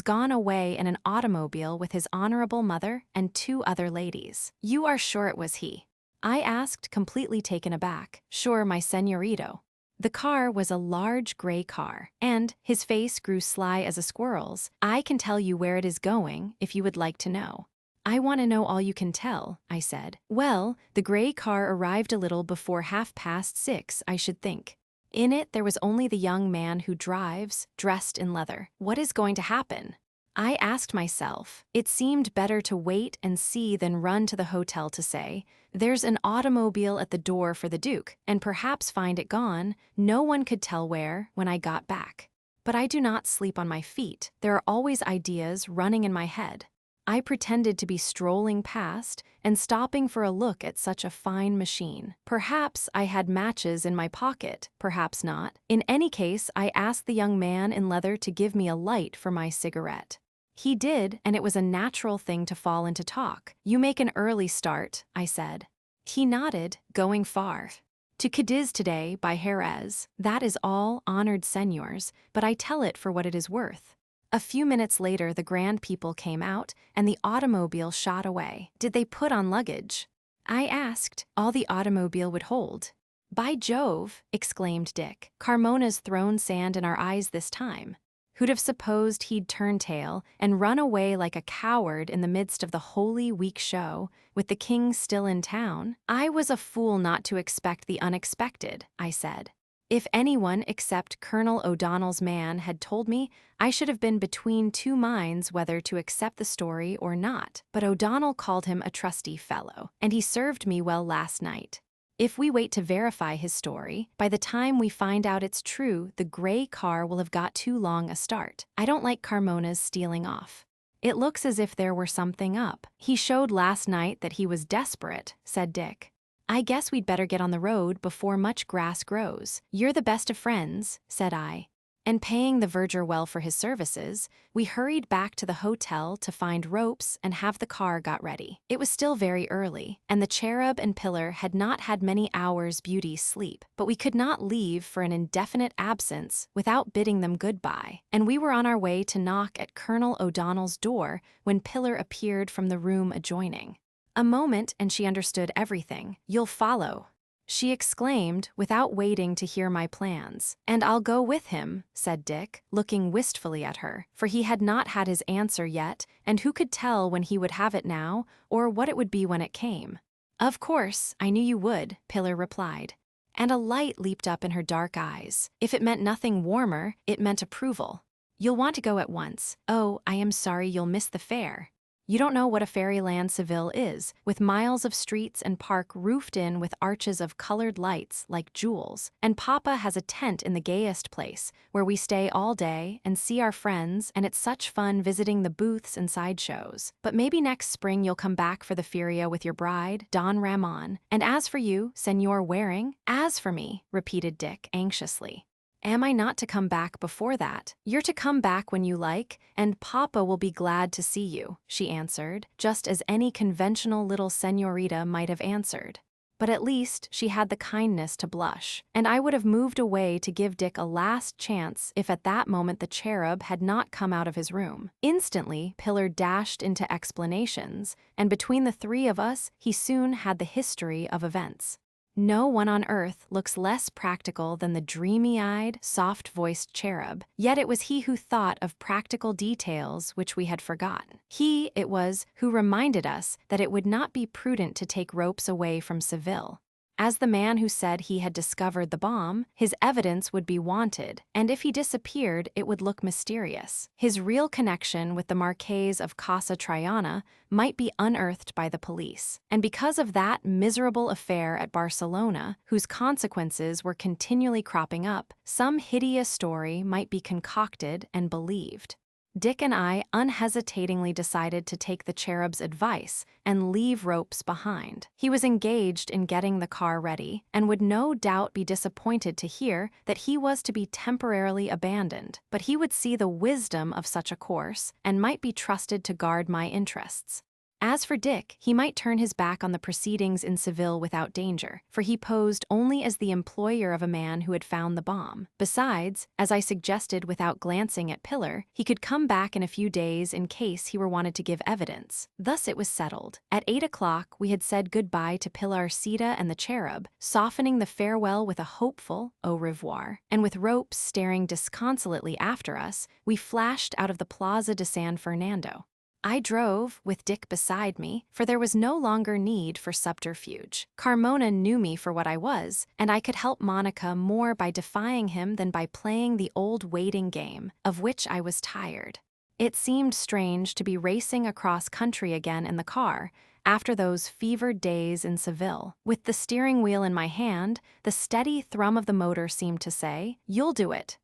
gone away in an automobile with his honorable mother and 2 other ladies." "You are sure it was he?" I asked, completely taken aback. "Sure, my señorito." The car was a large gray car, and his face grew sly as a squirrel's. "I can tell you where it is going, if you would like to know." "I want to know all you can tell," I said. "Well, the gray car arrived a little before 6:30, I should think. In it there was only the young man who drives, dressed in leather. What is going to happen?" I asked myself. It seemed better to wait and see than run to the hotel to say, "There's an automobile at the door for the Duke," and perhaps find it gone, no one could tell where, when I got back. But I do not sleep on my feet. There are always ideas running in my head. I pretended to be strolling past and stopping for a look at such a fine machine. Perhaps I had matches in my pocket, perhaps not. In any case, I asked the young man in leather to give me a light for my cigarette. He did, and it was a natural thing to fall into talk. "You make an early start," I said. He nodded, "Going far." "To Cadiz today by Jerez. That is all, honored señors, but I tell it for what it is worth." A few minutes later the grand people came out, and the automobile shot away. "Did they put on luggage?" I asked. "All the automobile would hold." "By Jove!" exclaimed Dick. "Carmona's thrown sand in our eyes this time. Who'd have supposed he'd turn tail and run away like a coward in the midst of the Holy Week show, with the king still in town?" "I was a fool not to expect the unexpected," I said. If anyone except Colonel O'Donnell's man had told me, I should have been between 2 minds whether to accept the story or not. But O'Donnell called him a trusty fellow, and he served me well last night. If we wait to verify his story, by the time we find out it's true, the gray car will have got too long a start. I don't like Carmona's stealing off. It looks as if there were something up. "He showed last night that he was desperate," said Dick. "I guess we'd better get on the road before much grass grows." "You're the best of friends," said I. And paying the verger well for his services, we hurried back to the hotel to find ropes and have the car got ready. It was still very early, and the Cherub and Pillar had not had many hours' beauty sleep, but we could not leave for an indefinite absence without bidding them goodbye, and we were on our way to knock at Colonel O'Donnell's door when Pillar appeared from the room adjoining. A moment and she understood everything. "You'll follow," she exclaimed without waiting to hear my plans. "And I'll go with him," said Dick, looking wistfully at her, for he had not had his answer yet, and who could tell when he would have it now, or what it would be when it came. "Of course, I knew you would," Pillar replied. And a light leaped up in her dark eyes. If it meant nothing warmer, it meant approval. "You'll want to go at once. Oh, I am sorry you'll miss the fair. You don't know what a fairyland Seville is, with miles of streets and park roofed in with arches of colored lights like jewels. And Papa has a tent in the gayest place, where we stay all day and see our friends, and it's such fun visiting the booths and sideshows. But maybe next spring you'll come back for the feria with your bride, Don Ramon. And as for you, Señor Waring?" "As for me," repeated Dick anxiously. "Am I not to come back before that?" "You're to come back when you like, and Papa will be glad to see you," she answered, just as any conventional little señorita might have answered. But at least she had the kindness to blush, and I would have moved away to give Dick a last chance if at that moment the Cherub had not come out of his room. Instantly, Pillar dashed into explanations, and between the 3 of us, he soon had the history of events. No one on earth looks less practical than the dreamy-eyed, soft-voiced Cherub, yet it was he who thought of practical details which we had forgotten. He, it was, who reminded us that it would not be prudent to take ropes away from Seville. As the man who said he had discovered the bomb, his evidence would be wanted, and if he disappeared, it would look mysterious. His real connection with the Marqués of Casa Triana might be unearthed by the police, and because of that miserable affair at Barcelona, whose consequences were continually cropping up, some hideous story might be concocted and believed. Dick and I unhesitatingly decided to take the cherub's advice and leave ropes behind. He was engaged in getting the car ready and would no doubt be disappointed to hear that he was to be temporarily abandoned, but he would see the wisdom of such a course and might be trusted to guard my interests. As for Dick, he might turn his back on the proceedings in Seville without danger, for he posed only as the employer of a man who had found the bomb. Besides, as I suggested without glancing at Pillar, he could come back in a few days in case he were wanted to give evidence. Thus it was settled. At 8 o'clock, we had said goodbye to Pilarcita and the cherub, softening the farewell with a hopeful au revoir, and with ropes staring disconsolately after us, we flashed out of the Plaza de San Fernando. I drove, with Dick beside me, for there was no longer need for subterfuge. Carmona knew me for what I was, and I could help Monica more by defying him than by playing the old waiting game, of which I was tired. It seemed strange to be racing across country again in the car, after those fevered days in Seville. With the steering wheel in my hand, the steady thrum of the motor seemed to say, "You'll do it,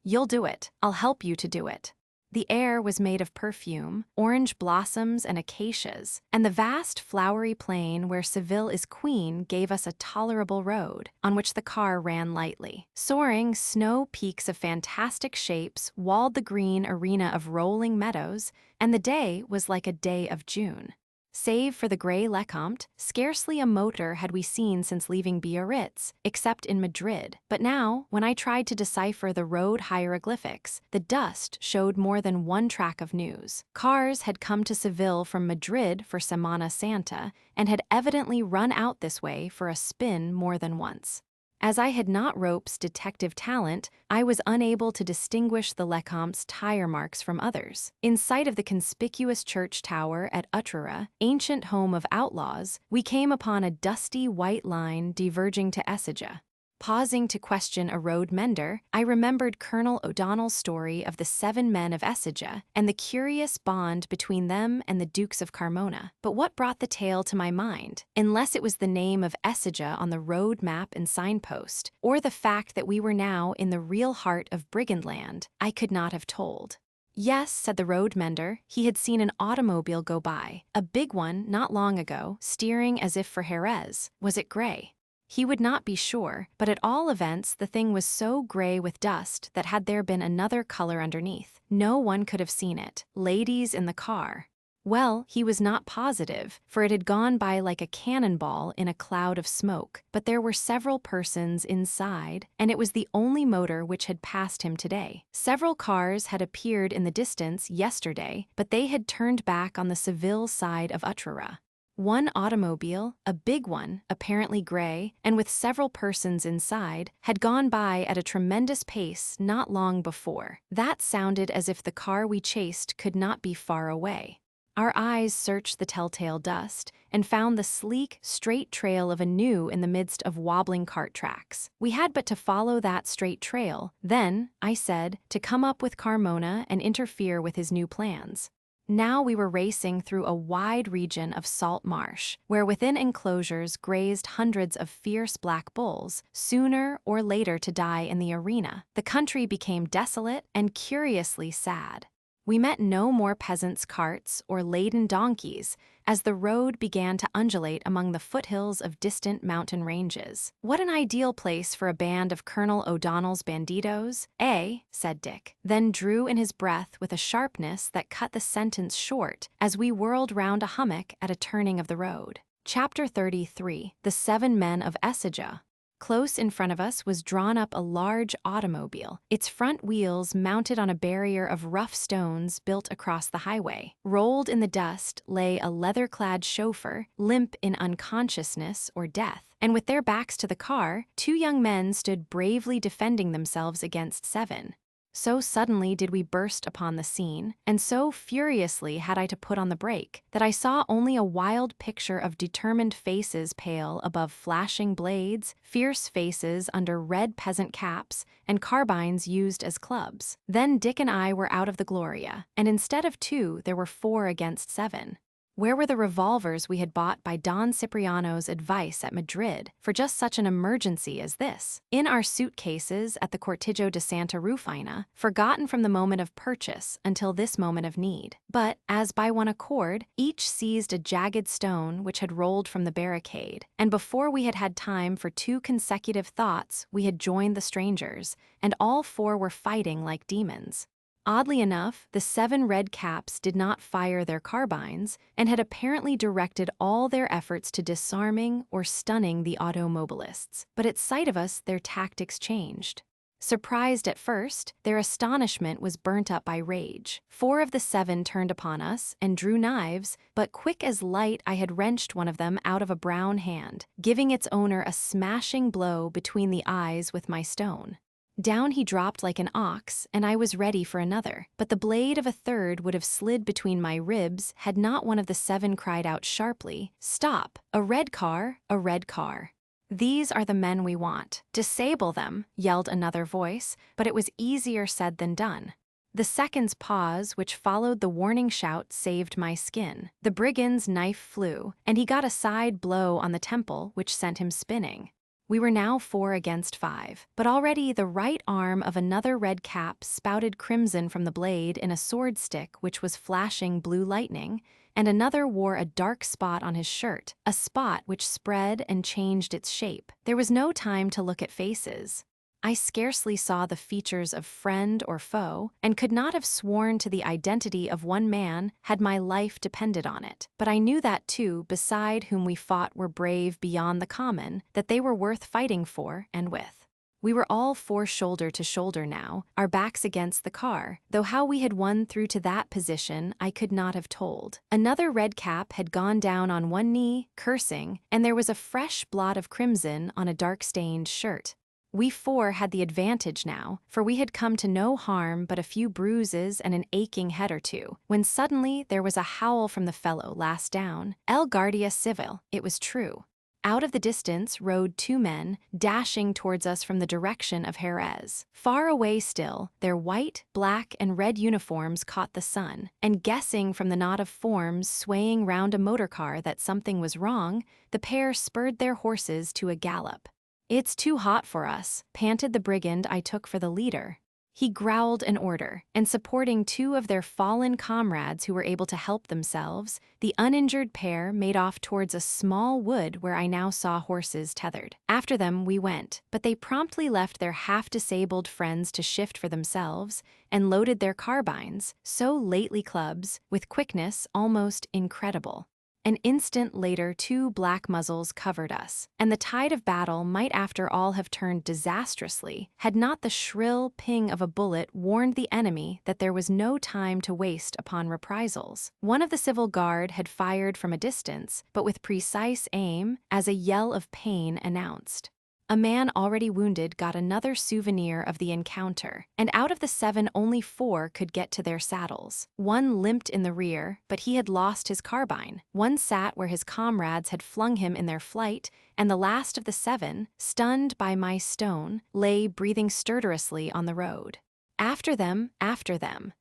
I'll help you to do it." The air was made of perfume, orange blossoms and acacias, and the vast flowery plain where Seville is queen gave us a tolerable road, on which the car ran lightly. Soaring snow peaks of fantastic shapes walled the green arena of rolling meadows, and the day was like a day of June. Save for the gray Lecomte, scarcely a motor had we seen since leaving Biarritz, except in Madrid. But now, when I tried to decipher the road hieroglyphics, the dust showed more than one track of news. Cars had come to Seville from Madrid for Semana Santa, and had evidently run out this way for a spin more than once. As I had not Rope's detective talent, I was unable to distinguish the Lecomte's tire marks from others. In sight of the conspicuous church tower at Utrera, ancient home of outlaws, we came upon a dusty white line diverging to Écija. Pausing to question a road mender, I remembered Colonel O'Donnell's story of the 7 men of Écija and the curious bond between them and the Dukes of Carmona. But what brought the tale to my mind, unless it was the name of Écija on the road map and signpost, or the fact that we were now in the real heart of Brigandland, I could not have told. Yes, said the road mender, he had seen an automobile go by, a big one not long ago, steering as if for Jerez. Was it gray? He would not be sure, but at all events the thing was so gray with dust that had there been another color underneath, no one could have seen it. Ladies in the car. Well, he was not positive, for it had gone by like a cannonball in a cloud of smoke, but there were several persons inside, and it was the only motor which had passed him today. Several cars had appeared in the distance yesterday, but they had turned back on the Seville side of Utrera. One automobile, a big one, apparently gray, and with several persons inside, had gone by at a tremendous pace not long before. That sounded as if the car we chased could not be far away. Our eyes searched the telltale dust and found the sleek, straight trail of a new in the midst of wobbling cart tracks. We had but to follow that straight trail, then, I said, to come up with Carmona and interfere with his new plans. Now we were racing through a wide region of salt marsh, where within enclosures grazed hundreds of fierce black bulls, sooner or later to die in the arena. The country became desolate and curiously sad. We met no more peasants' carts or laden donkeys as the road began to undulate among the foothills of distant mountain ranges. What an ideal place for a band of Colonel O'Donnell's bandidos, eh? Said Dick, then drew in his breath with a sharpness that cut the sentence short as we whirled round a hummock at a turning of the road. Chapter 33. The 7 Men of Écija. Close in front of us was drawn up a large automobile, its front wheels mounted on a barrier of rough stones built across the highway. Rolled in the dust lay a leather-clad chauffeur, limp in unconsciousness or death, and with their backs to the car, 2 young men stood bravely defending themselves against 7. So suddenly did we burst upon the scene, and so furiously had I to put on the brake, that I saw only a wild picture of determined faces pale above flashing blades, fierce faces under red peasant caps, and carbines used as clubs. Then Dick and I were out of the Gloria, and instead of 2 there were 4 against 7. Where were the revolvers we had bought by Don Cipriano's advice at Madrid for just such an emergency as this? In our suitcases at the Cortijo de Santa Rufina, forgotten from the moment of purchase until this moment of need. But, as by one accord, each seized a jagged stone which had rolled from the barricade, and before we had had time for 2 consecutive thoughts, we had joined the strangers, and all 4 were fighting like demons. Oddly enough, the 7 red caps did not fire their carbines and had apparently directed all their efforts to disarming or stunning the automobilists. But at sight of us, their tactics changed. Surprised at first, their astonishment was burnt up by rage. 4 of the 7 turned upon us and drew knives, but quick as light I had wrenched one of them out of a brown hand, giving its owner a smashing blow between the eyes with my stone. Down he dropped like an ox, and I was ready for another, but the blade of a third would have slid between my ribs had not one of the 7 cried out sharply, "Stop! A red car! A red car!" "These are the men we want. Disable them," yelled another voice, but it was easier said than done. The second's pause, which followed the warning shout, saved my skin. The brigand's knife flew, and he got a side blow on the temple, which sent him spinning. We were now 4 against 5, but already the right arm of another red cap spouted crimson from the blade in a sword stick which was flashing blue lightning, and another wore a dark spot on his shirt, a spot which spread and changed its shape. There was no time to look at faces. I scarcely saw the features of friend or foe, and could not have sworn to the identity of one man had my life depended on it. But I knew that two beside whom we fought were brave beyond the common, that they were worth fighting for and with. We were all 4 shoulder to shoulder now, our backs against the car, though how we had won through to that position I could not have told. Another red cap had gone down on one knee, cursing, and there was a fresh blot of crimson on a dark-stained shirt. We 4 had the advantage now, for we had come to no harm but a few bruises and an aching head or two, when suddenly there was a howl from the fellow last down. El Guardia Civil, it was true. Out of the distance rode 2 men, dashing towards us from the direction of Jerez. Far away still, their white, black, and red uniforms caught the sun, and guessing from the knot of forms swaying round a motorcar that something was wrong, the pair spurred their horses to a gallop. "It's too hot for us," panted the brigand I took for the leader. He growled an order, and supporting 2 of their fallen comrades who were able to help themselves, the uninjured pair made off towards a small wood where I now saw horses tethered. After them we went, but they promptly left their half-disabled friends to shift for themselves, and loaded their carbines, so lately clubs, with quickness almost incredible. An instant later 2 black muzzles covered us, and the tide of battle might after all have turned disastrously, had not the shrill ping of a bullet warned the enemy that there was no time to waste upon reprisals. One of the civil guard had fired from a distance, but with precise aim, as a yell of pain announced. A man already wounded got another souvenir of the encounter, and out of the 7 only 4 could get to their saddles. One limped in the rear, but he had lost his carbine. One sat where his comrades had flung him in their flight, and the last of the 7, stunned by my stone, lay breathing stertorously on the road. After them,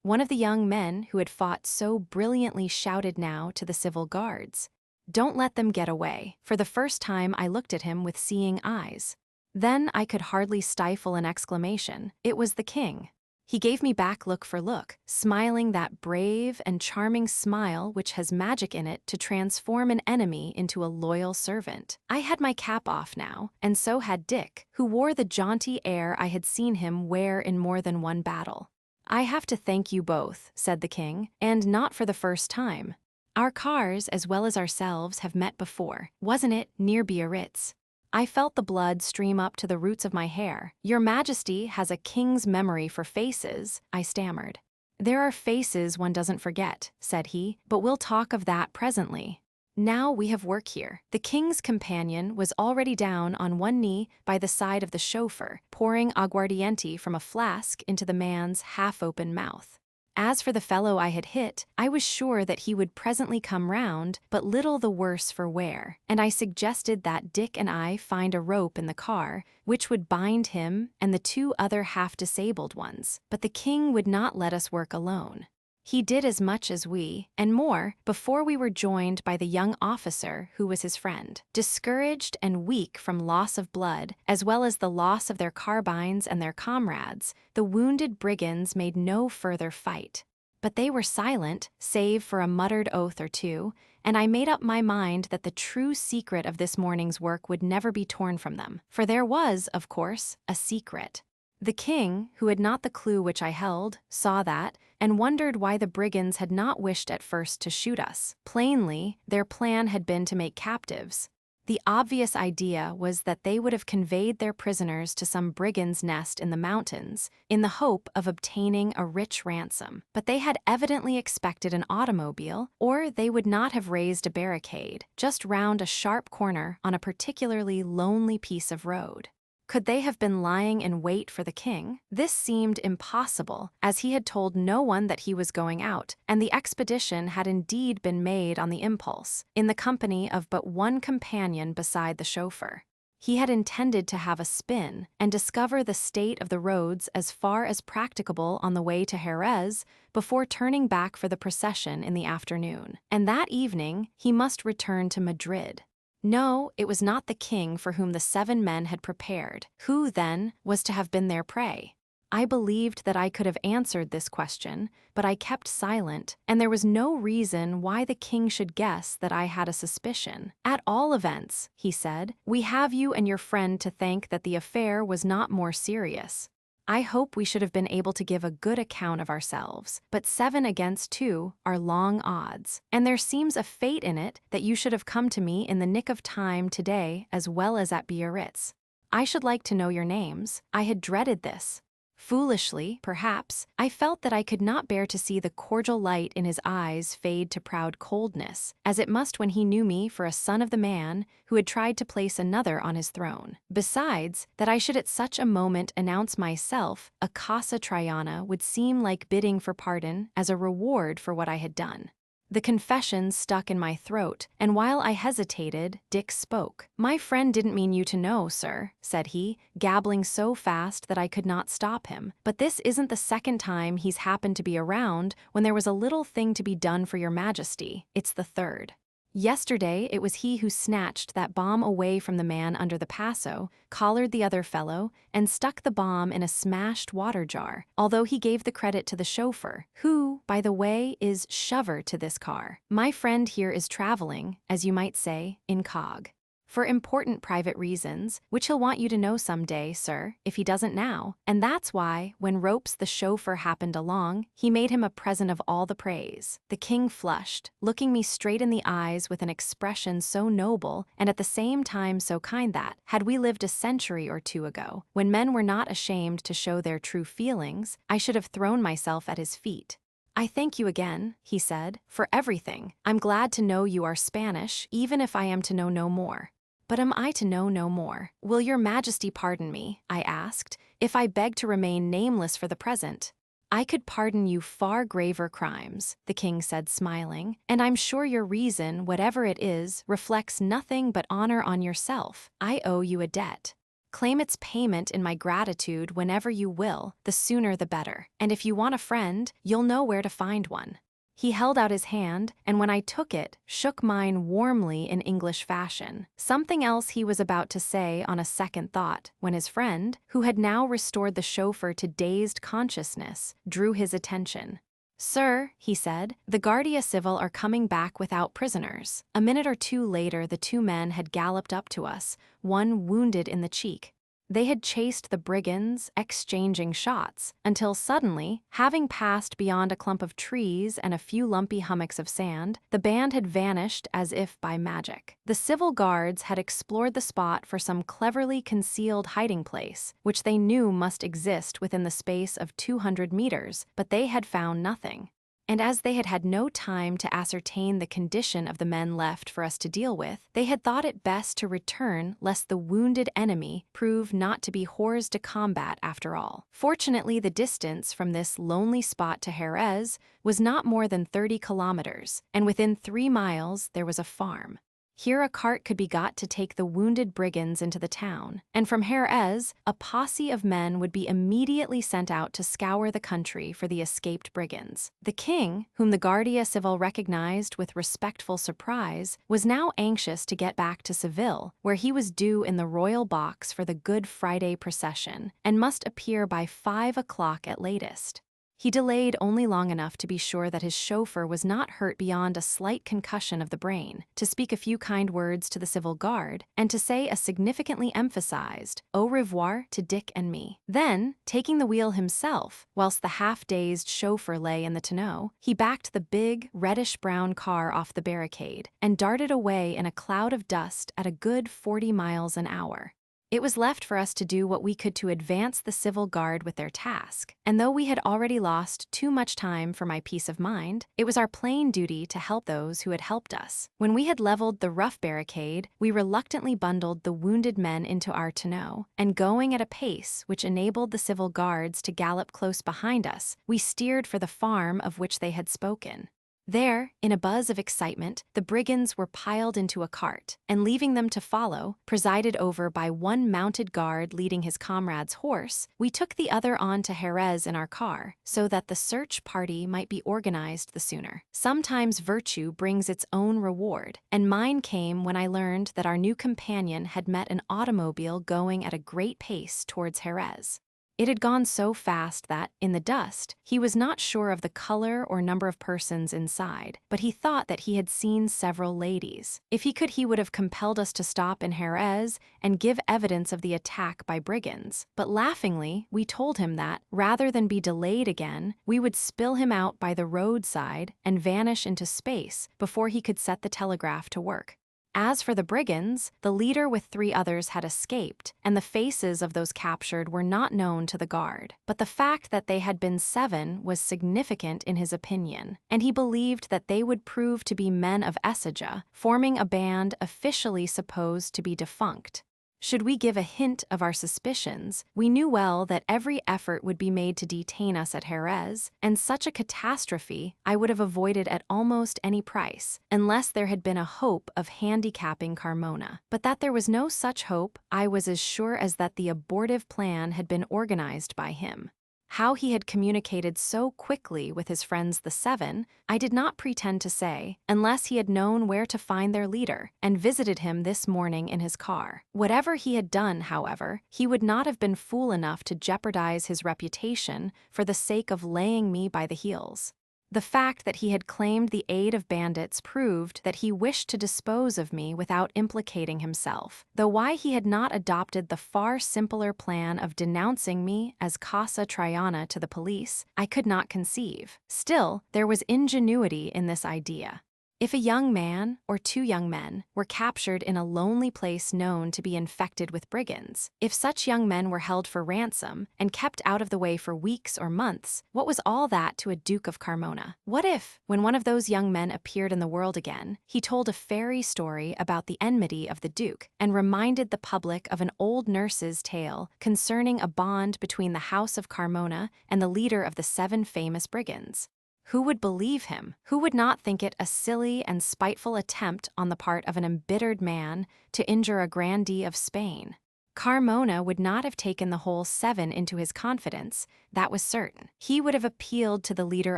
one of the young men who had fought so brilliantly shouted now to the civil guards, "Don't let them get away." For the first time I looked at him with seeing eyes. Then I could hardly stifle an exclamation. It was the king. He gave me back look for look, smiling that brave and charming smile which has magic in it to transform an enemy into a loyal servant. I had my cap off now, and so had Dick, who wore the jaunty air I had seen him wear in more than one battle. "I have to thank you both," said the king, "and not for the first time. Our cars, as well as ourselves, have met before, wasn't it, near Biarritz?" I felt the blood stream up to the roots of my hair. "Your Majesty has a king's memory for faces," I stammered. "There are faces one doesn't forget," said he, "but we'll talk of that presently. Now we have work here." The king's companion was already down on one knee by the side of the chauffeur, pouring aguardiente from a flask into the man's half-open mouth. As for the fellow I had hit, I was sure that he would presently come round, but little the worse for wear, and I suggested that Dick and I find a rope in the car, which would bind him and the 2 other half-disabled ones, but the king would not let us work alone. He did as much as we, and more, before we were joined by the young officer who was his friend. Discouraged and weak from loss of blood, as well as the loss of their carbines and their comrades, the wounded brigands made no further fight. But they were silent, save for a muttered oath or two, and I made up my mind that the true secret of this morning's work would never be torn from them. For there was, of course, a secret. The king, who had not the clue which I held, saw that, and wondered why the brigands had not wished at first to shoot us. Plainly, their plan had been to make captives. The obvious idea was that they would have conveyed their prisoners to some brigand's nest in the mountains, in the hope of obtaining a rich ransom. But they had evidently expected an automobile, or they would not have raised a barricade, just round a sharp corner on a particularly lonely piece of road. Could they have been lying in wait for the king? This seemed impossible, as he had told no one that he was going out, and the expedition had indeed been made on the impulse, in the company of but one companion beside the chauffeur. He had intended to have a spin and discover the state of the roads as far as practicable on the way to Jerez before turning back for the procession in the afternoon. And that evening he must return to Madrid. No, it was not the king for whom the 7 men had prepared. Who, then, was to have been their prey? I believed that I could have answered this question, but I kept silent, and there was no reason why the king should guess that I had a suspicion. At all events, he said, we have you and your friend to thank that the affair was not more serious. I hope we should have been able to give a good account of ourselves, but 7 against 2 are long odds, and there seems a fate in it that you should have come to me in the nick of time today as well as at Biarritz. I should like to know your names. I had dreaded this. Foolishly, perhaps, I felt that I could not bear to see the cordial light in his eyes fade to proud coldness, as it must when he knew me for a son of the man who had tried to place another on his throne. Besides, that I should at such a moment announce myself a Casa Triana would seem like bidding for pardon as a reward for what I had done. The confession stuck in my throat, and while I hesitated, Dick spoke. My friend didn't mean you to know, sir, said he, gabbling so fast that I could not stop him. But this isn't the second time he's happened to be around when there was a little thing to be done for your majesty. It's the third. Yesterday, it was he who snatched that bomb away from the man under the passo, collared the other fellow, and stuck the bomb in a smashed water jar, although he gave the credit to the chauffeur, who, by the way, is shover to this car. My friend here is traveling, as you might say, incog. For important private reasons, which he'll want you to know someday, sir, if he doesn't now. And that's why, when Ropes the chauffeur happened along, he made him a present of all the praise. The king flushed, looking me straight in the eyes with an expression so noble and at the same time so kind that, had we lived a century or 2 ago, when men were not ashamed to show their true feelings, I should have thrown myself at his feet. I thank you again, he said, for everything. I'm glad to know you are Spanish, even if I am to know no more. But am I to know no more? Will your majesty pardon me, I asked, if I beg to remain nameless for the present? I could pardon you far graver crimes, the king said smiling, and I'm sure your reason, whatever it is, reflects nothing but honor on yourself. I owe you a debt. Claim its payment in my gratitude whenever you will, the sooner the better. And if you want a friend, you'll know where to find one. He held out his hand, and when I took it, shook mine warmly in English fashion. Something else he was about to say on a second thought, when his friend, who had now restored the chauffeur to dazed consciousness, drew his attention. Sir, he said, the Guardia Civil are coming back without prisoners. A minute or 2 later, the 2 men had galloped up to us, one wounded in the cheek. They had chased the brigands, exchanging shots, until suddenly, having passed beyond a clump of trees and a few lumpy hummocks of sand, the band had vanished as if by magic. The civil guards had explored the spot for some cleverly concealed hiding place, which they knew must exist within the space of 200 meters, but they had found nothing. And as they had had no time to ascertain the condition of the men left for us to deal with, they had thought it best to return lest the wounded enemy prove not to be hors de combat after all. Fortunately, the distance from this lonely spot to Jerez was not more than 30 kilometers, and within 3 miles there was a farm. Here a cart could be got to take the wounded brigands into the town, and from Jerez, a posse of men would be immediately sent out to scour the country for the escaped brigands. The king, whom the Guardia Civil recognized with respectful surprise, was now anxious to get back to Seville, where he was due in the royal box for the Good Friday procession, and must appear by 5 o'clock at latest. He delayed only long enough to be sure that his chauffeur was not hurt beyond a slight concussion of the brain, to speak a few kind words to the civil guard, and to say a significantly emphasized au revoir to Dick and me. Then, taking the wheel himself, whilst the half-dazed chauffeur lay in the tonneau, he backed the big, reddish-brown car off the barricade and darted away in a cloud of dust at a good 40 miles an hour. It was left for us to do what we could to advance the civil guard with their task, and though we had already lost too much time for my peace of mind, it was our plain duty to help those who had helped us. When we had leveled the rough barricade, we reluctantly bundled the wounded men into our tonneau, and going at a pace which enabled the civil guards to gallop close behind us, we steered for the farm of which they had spoken. There, in a buzz of excitement, the brigands were piled into a cart, and leaving them to follow, presided over by one mounted guard leading his comrade's horse, we took the other on to Jerez in our car, so that the search party might be organized the sooner. Sometimes virtue brings its own reward, and mine came when I learned that our new companion had met an automobile going at a great pace towards Jerez. It had gone so fast that, in the dust, he was not sure of the color or number of persons inside, but he thought that he had seen several ladies. If he could, he would have compelled us to stop in Jerez and give evidence of the attack by brigands. But laughingly, we told him that, rather than be delayed again, we would spill him out by the roadside and vanish into space before he could set the telegraph to work. As for the brigands, the leader with 3 others had escaped, and the faces of those captured were not known to the guard. But the fact that they had been 7 was significant in his opinion, and he believed that they would prove to be men of Ecija, forming a band officially supposed to be defunct. Should we give a hint of our suspicions, we knew well that every effort would be made to detain us at Jerez, and such a catastrophe I would have avoided at almost any price, unless there had been a hope of handicapping Carmona. But that there was no such hope, I was as sure as that the abortive plan had been organized by him. How he had communicated so quickly with his friends the 7, I did not pretend to say, unless he had known where to find their leader, and visited him this morning in his car. Whatever he had done, however, he would not have been fool enough to jeopardize his reputation for the sake of laying me by the heels. The fact that he had claimed the aid of bandits proved that he wished to dispose of me without implicating himself, though why he had not adopted the far simpler plan of denouncing me as Casa Triana to the police, I could not conceive. Still, there was ingenuity in this idea. If a young man, or 2 young men, were captured in a lonely place known to be infected with brigands, if such young men were held for ransom and kept out of the way for weeks or months, what was all that to a Duke of Carmona? What if, when one of those young men appeared in the world again, he told a fairy story about the enmity of the Duke, and reminded the public of an old nurse's tale concerning a bond between the House of Carmona and the leader of the 7 famous brigands? Who would believe him? Who would not think it a silly and spiteful attempt on the part of an embittered man to injure a grandee of Spain? Carmona would not have taken the whole 7 into his confidence, that was certain. He would have appealed to the leader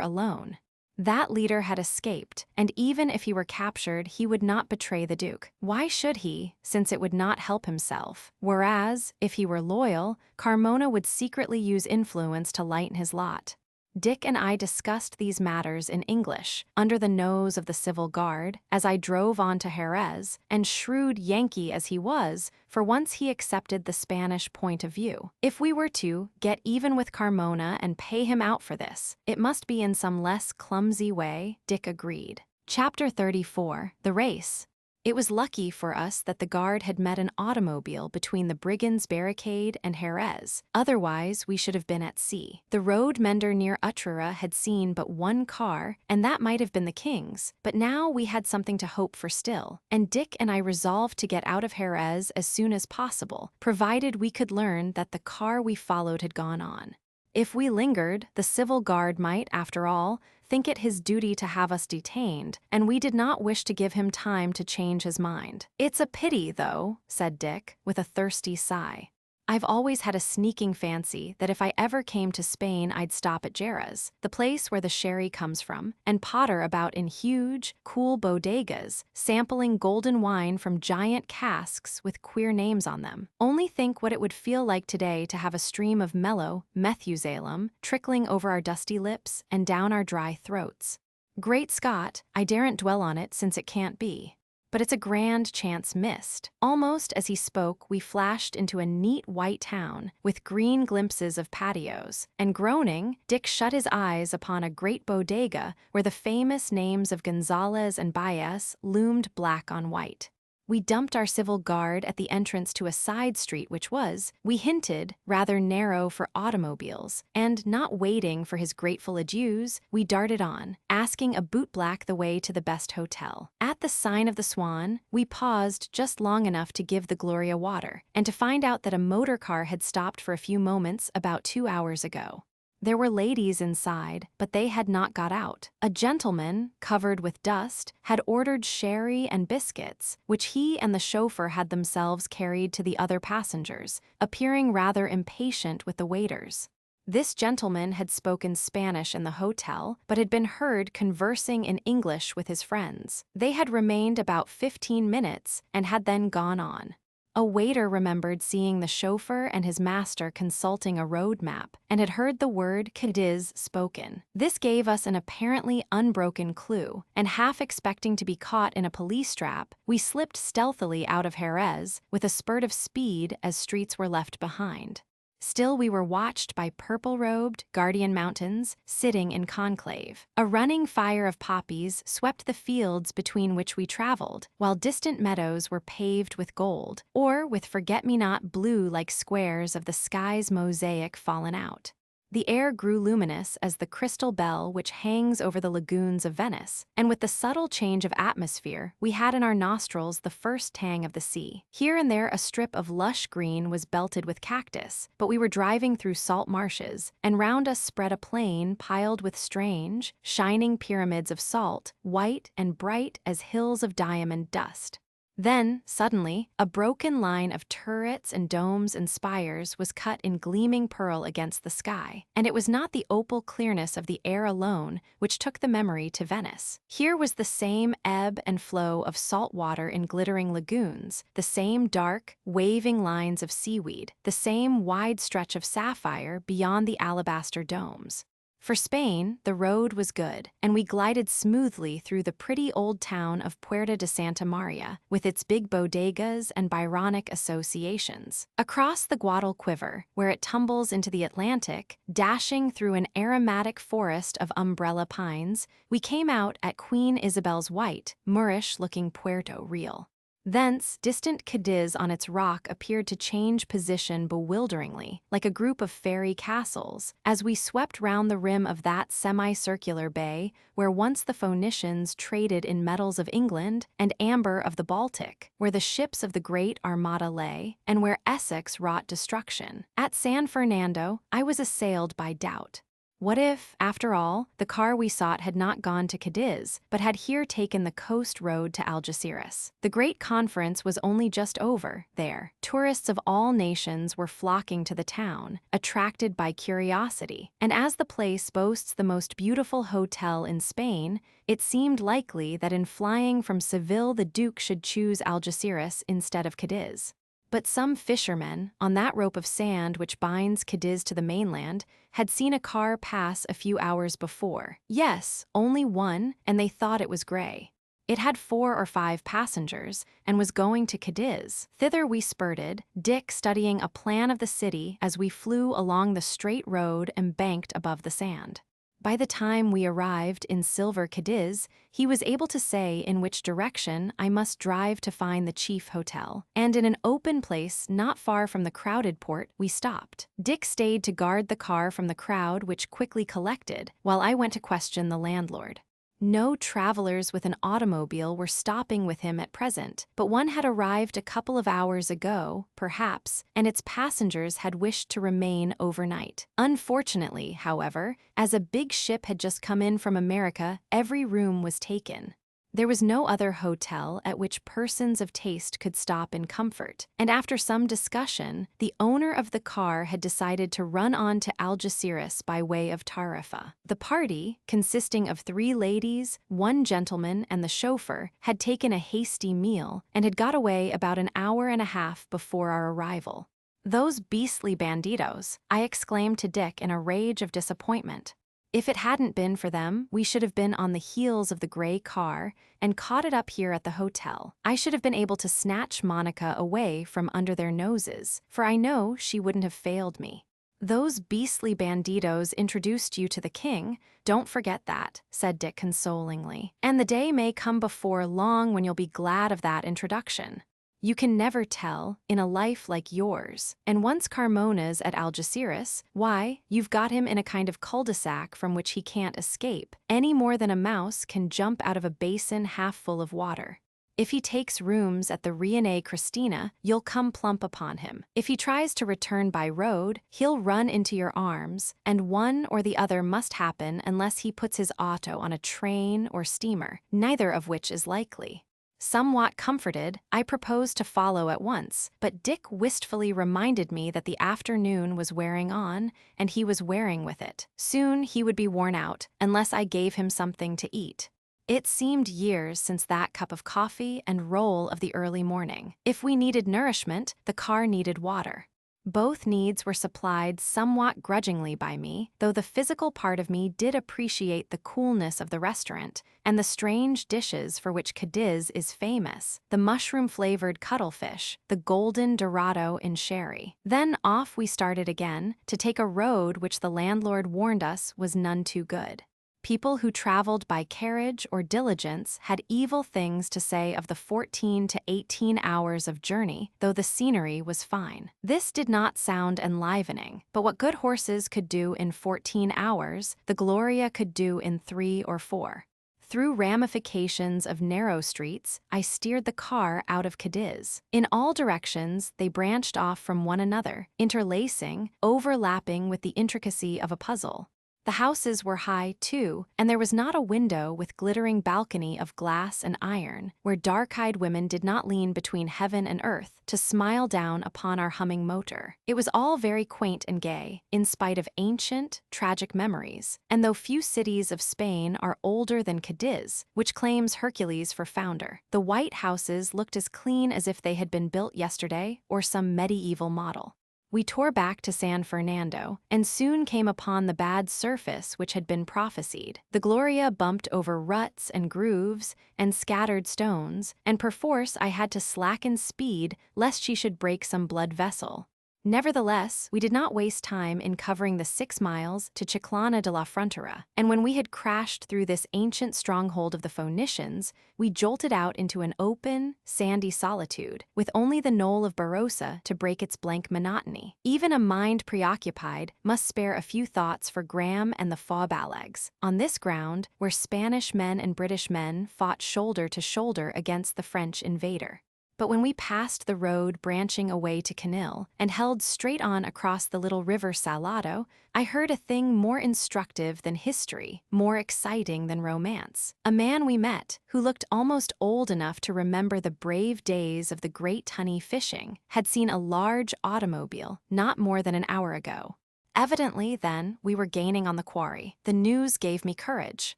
alone. That leader had escaped, and even if he were captured, he would not betray the Duke. Why should he, since it would not help himself? Whereas, if he were loyal, Carmona would secretly use influence to lighten his lot. Dick and I discussed these matters in English, under the nose of the civil guard, as I drove on to Jerez, and shrewd Yankee as he was, for once he accepted the Spanish point of view. If we were to get even with Carmona and pay him out for this, it must be in some less clumsy way, Dick agreed. Chapter 34, The Race. It was lucky for us that the guard had met an automobile between the brigands' barricade and Jerez. Otherwise, we should have been at sea. The road mender near Utrera had seen but 1 car, and that might have been the king's. But now we had something to hope for still, and Dick and I resolved to get out of Jerez as soon as possible, provided we could learn that the car we followed had gone on. If we lingered, the civil guard might, after all, think it his duty to have us detained, and we did not wish to give him time to change his mind. "It's a pity, though," said Dick, with a thirsty sigh. "I've always had a sneaking fancy that if I ever came to Spain I'd stop at Jerez, the place where the sherry comes from, and potter about in huge, cool bodegas, sampling golden wine from giant casks with queer names on them. Only think what it would feel like today to have a stream of mellow Methusalem trickling over our dusty lips and down our dry throats. Great Scott, I daren't dwell on it since it can't be. But it's a grand chance missed." Almost as he spoke, we flashed into a neat white town with green glimpses of patios, and groaning, Dick shut his eyes upon a great bodega where the famous names of Gonzalez and Baez loomed black on white. We dumped our civil guard at the entrance to a side street which was, we hinted, rather narrow for automobiles, and not waiting for his grateful adieus, we darted on, asking a bootblack the way to the best hotel. At the sign of the Swan, we paused just long enough to give the Gloria water, and to find out that a motorcar had stopped for a few moments about 2 hours ago. There were ladies inside, but they had not got out. A gentleman, covered with dust, had ordered sherry and biscuits, which he and the chauffeur had themselves carried to the other passengers, appearing rather impatient with the waiters. This gentleman had spoken Spanish in the hotel, but had been heard conversing in English with his friends. They had remained about 15 minutes and had then gone on. A waiter remembered seeing the chauffeur and his master consulting a road map and had heard the word Cadiz spoken. This gave us an apparently unbroken clue, and half expecting to be caught in a police trap, we slipped stealthily out of Jerez with a spurt of speed as streets were left behind. Still we were watched by purple-robed, guardian mountains, sitting in conclave. A running fire of poppies swept the fields between which we traveled, while distant meadows were paved with gold, or with forget-me-not blue like squares of the sky's mosaic fallen out. The air grew luminous as the crystal bell which hangs over the lagoons of Venice, and with the subtle change of atmosphere, we had in our nostrils the first tang of the sea. Here and there a strip of lush green was belted with cactus, but we were driving through salt marshes, and round us spread a plain piled with strange, shining pyramids of salt, white and bright as hills of diamond dust. Then, suddenly, a broken line of turrets and domes and spires was cut in gleaming pearl against the sky, and it was not the opal clearness of the air alone which took the memory to Venice. Here was the same ebb and flow of salt water in glittering lagoons, the same dark, waving lines of seaweed, the same wide stretch of sapphire beyond the alabaster domes. For Spain, the road was good, and we glided smoothly through the pretty old town of Puerta de Santa Maria, with its big bodegas and Byronic associations. Across the Guadalquivir, where it tumbles into the Atlantic, dashing through an aromatic forest of umbrella pines, we came out at Queen Isabel's white, Moorish-looking Puerto Real. Thence, distant Cadiz on its rock appeared to change position bewilderingly, like a group of fairy castles, as we swept round the rim of that semicircular bay where once the Phoenicians traded in metals of England and amber of the Baltic, where the ships of the Great Armada lay, and where Essex wrought destruction. At San Fernando, I was assailed by doubt. What if, after all, the car we sought had not gone to Cadiz, but had here taken the coast road to Algeciras? The great conference was only just over, there. Tourists of all nations were flocking to the town, attracted by curiosity, and as the place boasts the most beautiful hotel in Spain, it seemed likely that in flying from Seville the Duke should choose Algeciras instead of Cadiz. But some fishermen, on that rope of sand which binds Cadiz to the mainland, had seen a car pass a few hours before. Yes, only one, and they thought it was gray. It had 4 or 5 passengers, and was going to Cadiz. Thither we spurted, Dick studying a plan of the city as we flew along the straight road embanked above the sand. By the time we arrived in Silver Cadiz, he was able to say in which direction I must drive to find the chief hotel, and in an open place not far from the crowded port we stopped. Dick stayed to guard the car from the crowd which quickly collected, while I went to question the landlord. No travelers with an automobile were stopping with him at present, but one had arrived a couple of hours ago, perhaps, and its passengers had wished to remain overnight. Unfortunately, however, as a big ship had just come in from America, every room was taken. There was no other hotel at which persons of taste could stop in comfort, and after some discussion, the owner of the car had decided to run on to Algeciras by way of Tarifa. The party, consisting of 3 ladies, 1 gentleman, and the chauffeur, had taken a hasty meal and had got away about an hour and a half before our arrival. "Those beastly banditos," I exclaimed to Dick in a rage of disappointment. If it hadn't been for them, we should have been on the heels of the gray car and caught it up here at the hotel. I should have been able to snatch Monica away from under their noses, for I know she wouldn't have failed me. "Those beastly banditos introduced you to the king. Don't forget that," said Dick consolingly. "And the day may come before long when you'll be glad of that introduction. You can never tell, in a life like yours. And once Carmona's at Algeciras, why, you've got him in a kind of cul-de-sac from which he can't escape, any more than a mouse can jump out of a basin half full of water. If he takes rooms at the Rione Cristina, you'll come plump upon him. If he tries to return by road, he'll run into your arms, and one or the other must happen unless he puts his auto on a train or steamer, neither of which is likely." Somewhat comforted, I proposed to follow at once, but Dick wistfully reminded me that the afternoon was wearing on, and he was wearing with it. Soon he would be worn out, unless I gave him something to eat. It seemed years since that cup of coffee and roll of the early morning. If we needed nourishment, the car needed water. Both needs were supplied somewhat grudgingly by me, though the physical part of me did appreciate the coolness of the restaurant and the strange dishes for which Cadiz is famous, the mushroom-flavored cuttlefish, the golden dorado in sherry. Then off we started again to take a road which the landlord warned us was none too good. People who traveled by carriage or diligence had evil things to say of the 14 to 18 hours of journey, though the scenery was fine. This did not sound enlivening, but what good horses could do in 14 hours, the Gloria could do in 3 or 4. Through ramifications of narrow streets, I steered the car out of Cadiz. In all directions, they branched off from one another, interlacing, overlapping with the intricacy of a puzzle. The houses were high, too, and there was not a window with glittering balcony of glass and iron, where dark-eyed women did not lean between heaven and earth to smile down upon our humming motor. It was all very quaint and gay, in spite of ancient, tragic memories, and though few cities of Spain are older than Cadiz, which claims Hercules for founder, the white houses looked as clean as if they had been built yesterday or some medieval model. We tore back to San Fernando, and soon came upon the bad surface which had been prophesied. The Gloria bumped over ruts and grooves and scattered stones, and perforce I had to slacken speed lest she should break some blood vessel. Nevertheless, we did not waste time in covering the 6 miles to Chiclana de la Frontera, and when we had crashed through this ancient stronghold of the Phoenicians, we jolted out into an open, sandy solitude, with only the knoll of Barossa to break its blank monotony. Even a mind preoccupied must spare a few thoughts for Graham and the Faubolegs. On this ground, where Spanish men and British men fought shoulder to shoulder against the French invader. But when we passed the road branching away to Canil and held straight on across the little river Salado, I heard a thing more instructive than history, more exciting than romance. A man we met, who looked almost old enough to remember the brave days of the great tunny fishing, had seen a large automobile not more than an hour ago. Evidently, then, we were gaining on the quarry. The news gave me courage.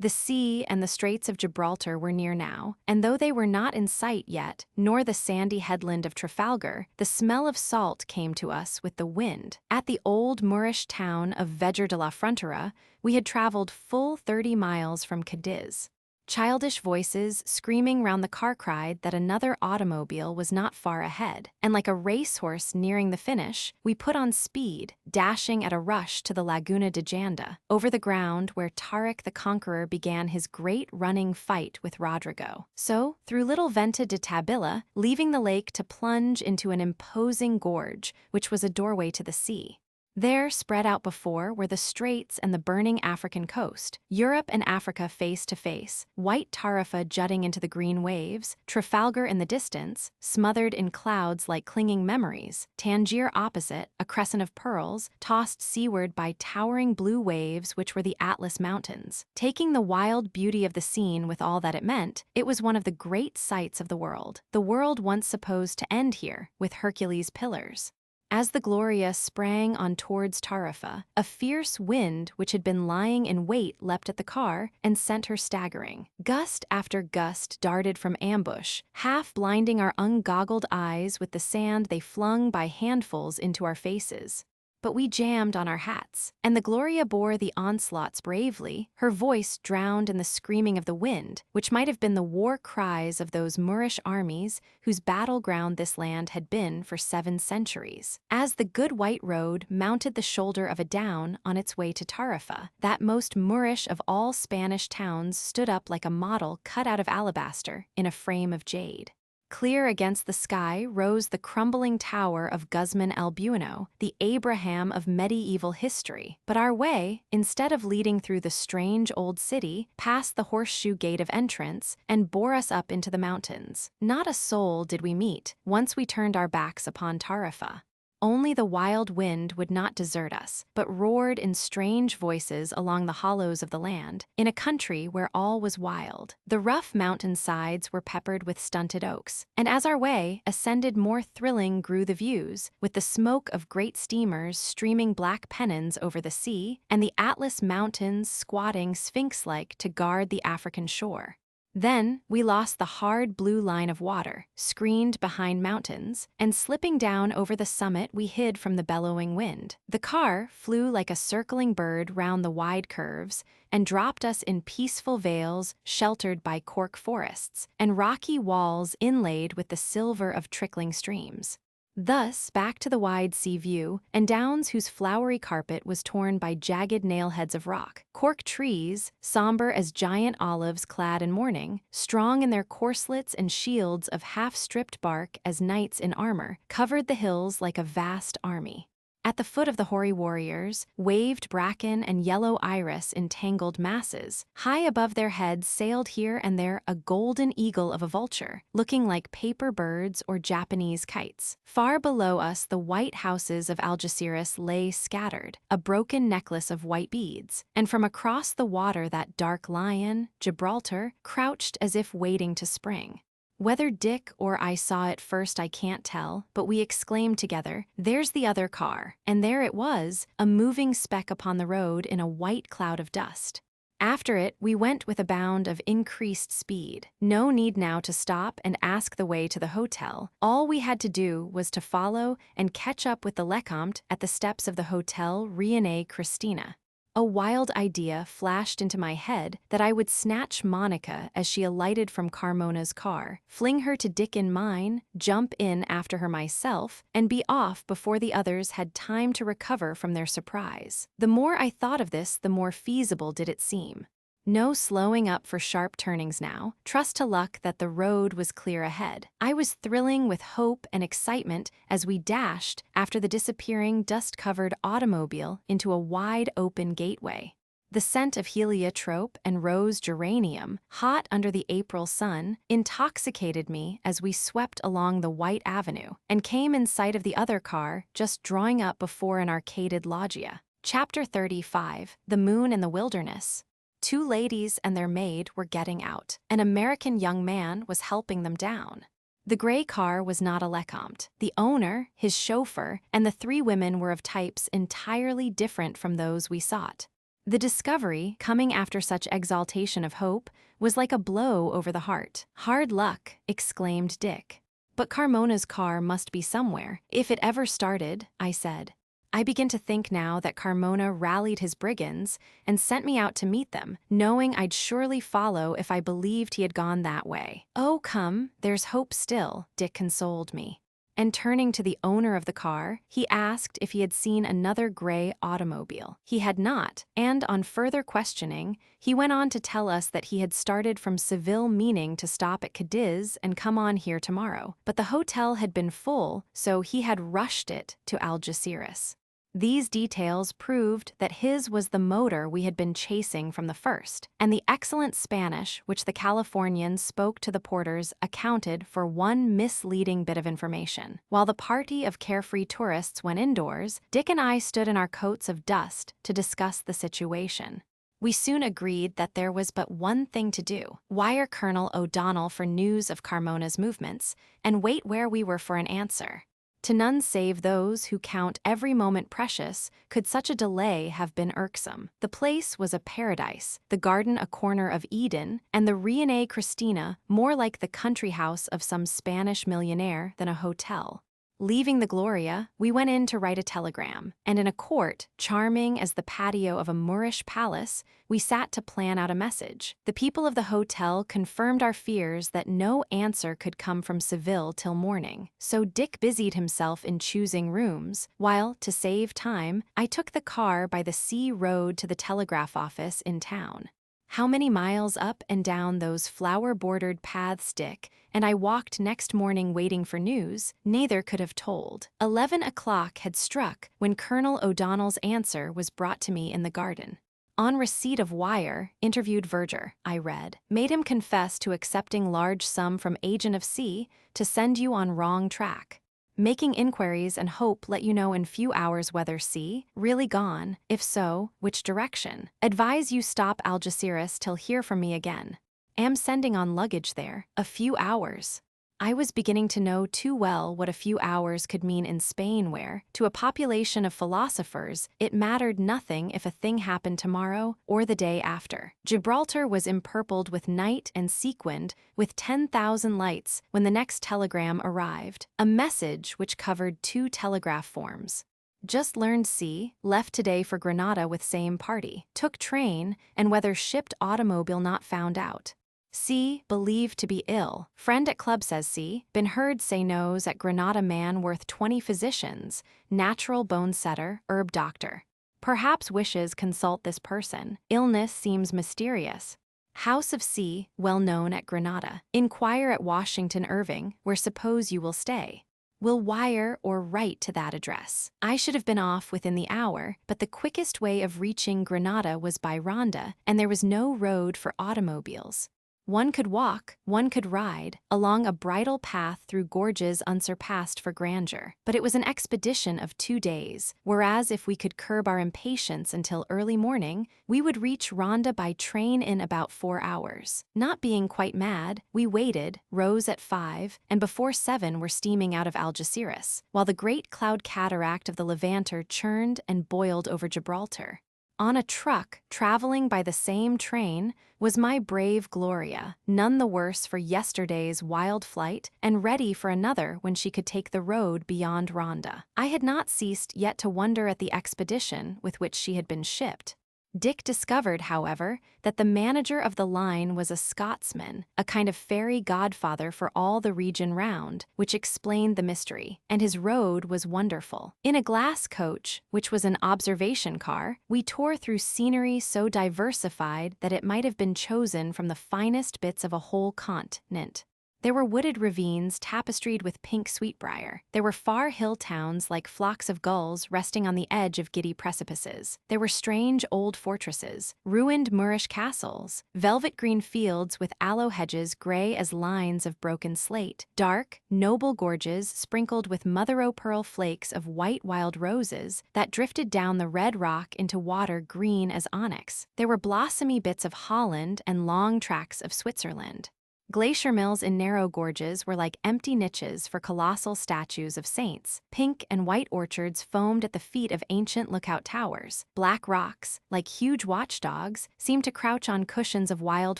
The sea and the Straits of Gibraltar were near now, and though they were not in sight yet, nor the sandy headland of Trafalgar, the smell of salt came to us with the wind. At the old Moorish town of Vejer de la Frontera, we had traveled full 30 miles from Cadiz. Childish voices screaming round the car cried that another automobile was not far ahead, and like a racehorse nearing the finish, we put on speed, dashing at a rush to the Laguna de Janda, over the ground where Tariq the Conqueror began his great running fight with Rodrigo. So, through little Venta de Tabilla, leaving the lake to plunge into an imposing gorge, which was a doorway to the sea. There, spread out before, were the straits and the burning African coast, Europe and Africa face to face, white Tarifa jutting into the green waves, Trafalgar in the distance, smothered in clouds like clinging memories, Tangier opposite, a crescent of pearls, tossed seaward by towering blue waves which were the Atlas Mountains. Taking the wild beauty of the scene with all that it meant, it was one of the great sights of the world once supposed to end here, with Hercules' pillars. As the Gloria sprang on towards Tarifa, a fierce wind which had been lying in wait leapt at the car and sent her staggering. Gust after gust darted from ambush, half blinding our ungoggled eyes with the sand they flung by handfuls into our faces. But we jammed on our hats, and the Gloria bore the onslaughts bravely, her voice drowned in the screaming of the wind, which might have been the war cries of those Moorish armies whose battleground this land had been for 7 centuries. As the good white road mounted the shoulder of a down on its way to Tarifa, that most Moorish of all Spanish towns stood up like a model cut out of alabaster in a frame of jade. Clear against the sky rose the crumbling tower of Guzman el Bueno, the Abraham of medieval history. But our way, instead of leading through the strange old city, passed the horseshoe gate of entrance and bore us up into the mountains. Not a soul did we meet once we turned our backs upon Tarifa. Only the wild wind would not desert us, but roared in strange voices along the hollows of the land, in a country where all was wild. The rough mountain sides were peppered with stunted oaks, and as our way ascended more thrilling grew the views, with the smoke of great steamers streaming black pennons over the sea, and the Atlas Mountains squatting sphinx-like to guard the African shore. Then we lost the hard blue line of water, screened behind mountains, and slipping down over the summit we hid from the bellowing wind. The car flew like a circling bird round the wide curves and dropped us in peaceful vales sheltered by cork forests, and rocky walls inlaid with the silver of trickling streams. Thus, back to the wide sea view, and downs whose flowery carpet was torn by jagged nailheads of rock. Cork trees, somber as giant olives clad in mourning, strong in their corselets and shields of half-stripped bark as knights in armor, covered the hills like a vast army. At the foot of the hoary warriors, waved bracken and yellow iris in tangled masses. High above their heads sailed here and there a golden eagle of a vulture, looking like paper birds or Japanese kites. Far below us the white houses of Algeciras lay scattered, a broken necklace of white beads, and from across the water that dark lion, Gibraltar, crouched as if waiting to spring. Whether Dick or I saw it first I can't tell, but we exclaimed together, "There's the other car," and there it was, a moving speck upon the road in a white cloud of dust. After it, we went with a bound of increased speed. No need now to stop and ask the way to the hotel. All we had to do was to follow and catch up with the Lecomte at the steps of the Hotel Reine Christina. A wild idea flashed into my head that I would snatch Monica as she alighted from Carmona's car, fling her to Dick in mine, jump in after her myself, and be off before the others had time to recover from their surprise. The more I thought of this, the more feasible did it seem. No slowing up for sharp turnings now. Trust to luck that the road was clear ahead. I was thrilling with hope and excitement as we dashed after the disappearing dust-covered automobile into a wide-open gateway. The scent of heliotrope and rose geranium, hot under the April sun, intoxicated me as we swept along the white avenue and came in sight of the other car just drawing up before an arcaded loggia. Chapter 35, The Moon in the Wilderness. 2 ladies and their maid were getting out. An American young man was helping them down. The gray car was not a Lecomte. The owner, his chauffeur, and the 3 women were of types entirely different from those we sought. The discovery, coming after such exaltation of hope, was like a blow over the heart. "Hard luck," exclaimed Dick. "But Carmona's car must be somewhere, if it ever started," I said. I begin to think now that Carmona rallied his brigands and sent me out to meet them, knowing I'd surely follow if I believed he had gone that way. "Oh, come, there's hope still," Dick consoled me. And turning to the owner of the car, he asked if he had seen another gray automobile. He had not, and on further questioning, he went on to tell us that he had started from Seville meaning to stop at Cadiz and come on here tomorrow, but the hotel had been full, so he had rushed it to Algeciras. These details proved that his was the motor we had been chasing from the first, and the excellent Spanish which the Californians spoke to the porters accounted for one misleading bit of information. While the party of carefree tourists went indoors, Dick and I stood in our coats of dust to discuss the situation. We soon agreed that there was but one thing to do: wire Colonel O'Donnell for news of Carmona's movements, and wait where we were for an answer. To none save those who count every moment precious could such a delay have been irksome. The place was a paradise, the garden a corner of Eden, and the Reine Christina more like the country house of some Spanish millionaire than a hotel. Leaving the Gloria, we went in to write a telegram, and in a court, charming as the patio of a Moorish palace, we sat to plan out a message. The people of the hotel confirmed our fears that no answer could come from Seville till morning, so Dick busied himself in choosing rooms, while, to save time, I took the car by the sea road to the telegraph office in town. How many miles up and down those flower-bordered paths Dick and I walked next morning waiting for news, neither could have told. 11 o'clock had struck when Colonel O'Donnell's answer was brought to me in the garden. On receipt of wire, interviewed Verger, I read, made him confess to accepting large sum from agent of C to send you on wrong track. Making inquiries and hope let you know in few hours whether C, really gone, if so, which direction. Advise you stop Algeciras till hear from me again. Am sending on luggage there, a few hours. I was beginning to know too well what a few hours could mean in Spain where, to a population of philosophers, it mattered nothing if a thing happened tomorrow or the day after. Gibraltar was empurpled with night and sequined with 10,000 lights when the next telegram arrived, a message which covered 2 telegraph forms. Just learned C, left today for Granada with same party, took train, and whether shipped automobile not found out. C, believed to be ill. Friend at club says C, been heard say knows at Granada man worth 20 physicians, natural bone setter, herb doctor. Perhaps wishes consult this person. Illness seems mysterious. House of C, well known at Granada. Inquire at Washington Irving, where suppose you will stay. Will wire or write to that address. I should have been off within the hour, but the quickest way of reaching Granada was by Ronda, and there was no road for automobiles. One could walk, one could ride, along a bridle path through gorges unsurpassed for grandeur. But it was an expedition of 2 days, whereas if we could curb our impatience until early morning, we would reach Ronda by train in about 4 hours. Not being quite mad, we waited, rose at 5, and before 7 were steaming out of Algeciras, while the great cloud cataract of the Levanter churned and boiled over Gibraltar. On a truck, traveling by the same train, was my brave Gloria, none the worse for yesterday's wild flight, and ready for another when she could take the road beyond Ronda. I had not ceased yet to wonder at the expedition with which she had been shipped. Dick discovered, however, that the manager of the line was a Scotsman, a kind of fairy godfather for all the region round, which explained the mystery, and his road was wonderful. In a glass coach, which was an observation car, we tore through scenery so diversified that it might have been chosen from the finest bits of a whole continent. There were wooded ravines tapestried with pink sweetbriar. There were far hill towns like flocks of gulls resting on the edge of giddy precipices. There were strange old fortresses, ruined Moorish castles, velvet green fields with aloe hedges gray as lines of broken slate, dark, noble gorges sprinkled with mother-o'-pearl flakes of white wild roses that drifted down the red rock into water green as onyx. There were blossomy bits of Holland and long tracts of Switzerland. Glacier mills in narrow gorges were like empty niches for colossal statues of saints. Pink and white orchards foamed at the feet of ancient lookout towers. Black rocks, like huge watchdogs, seemed to crouch on cushions of wild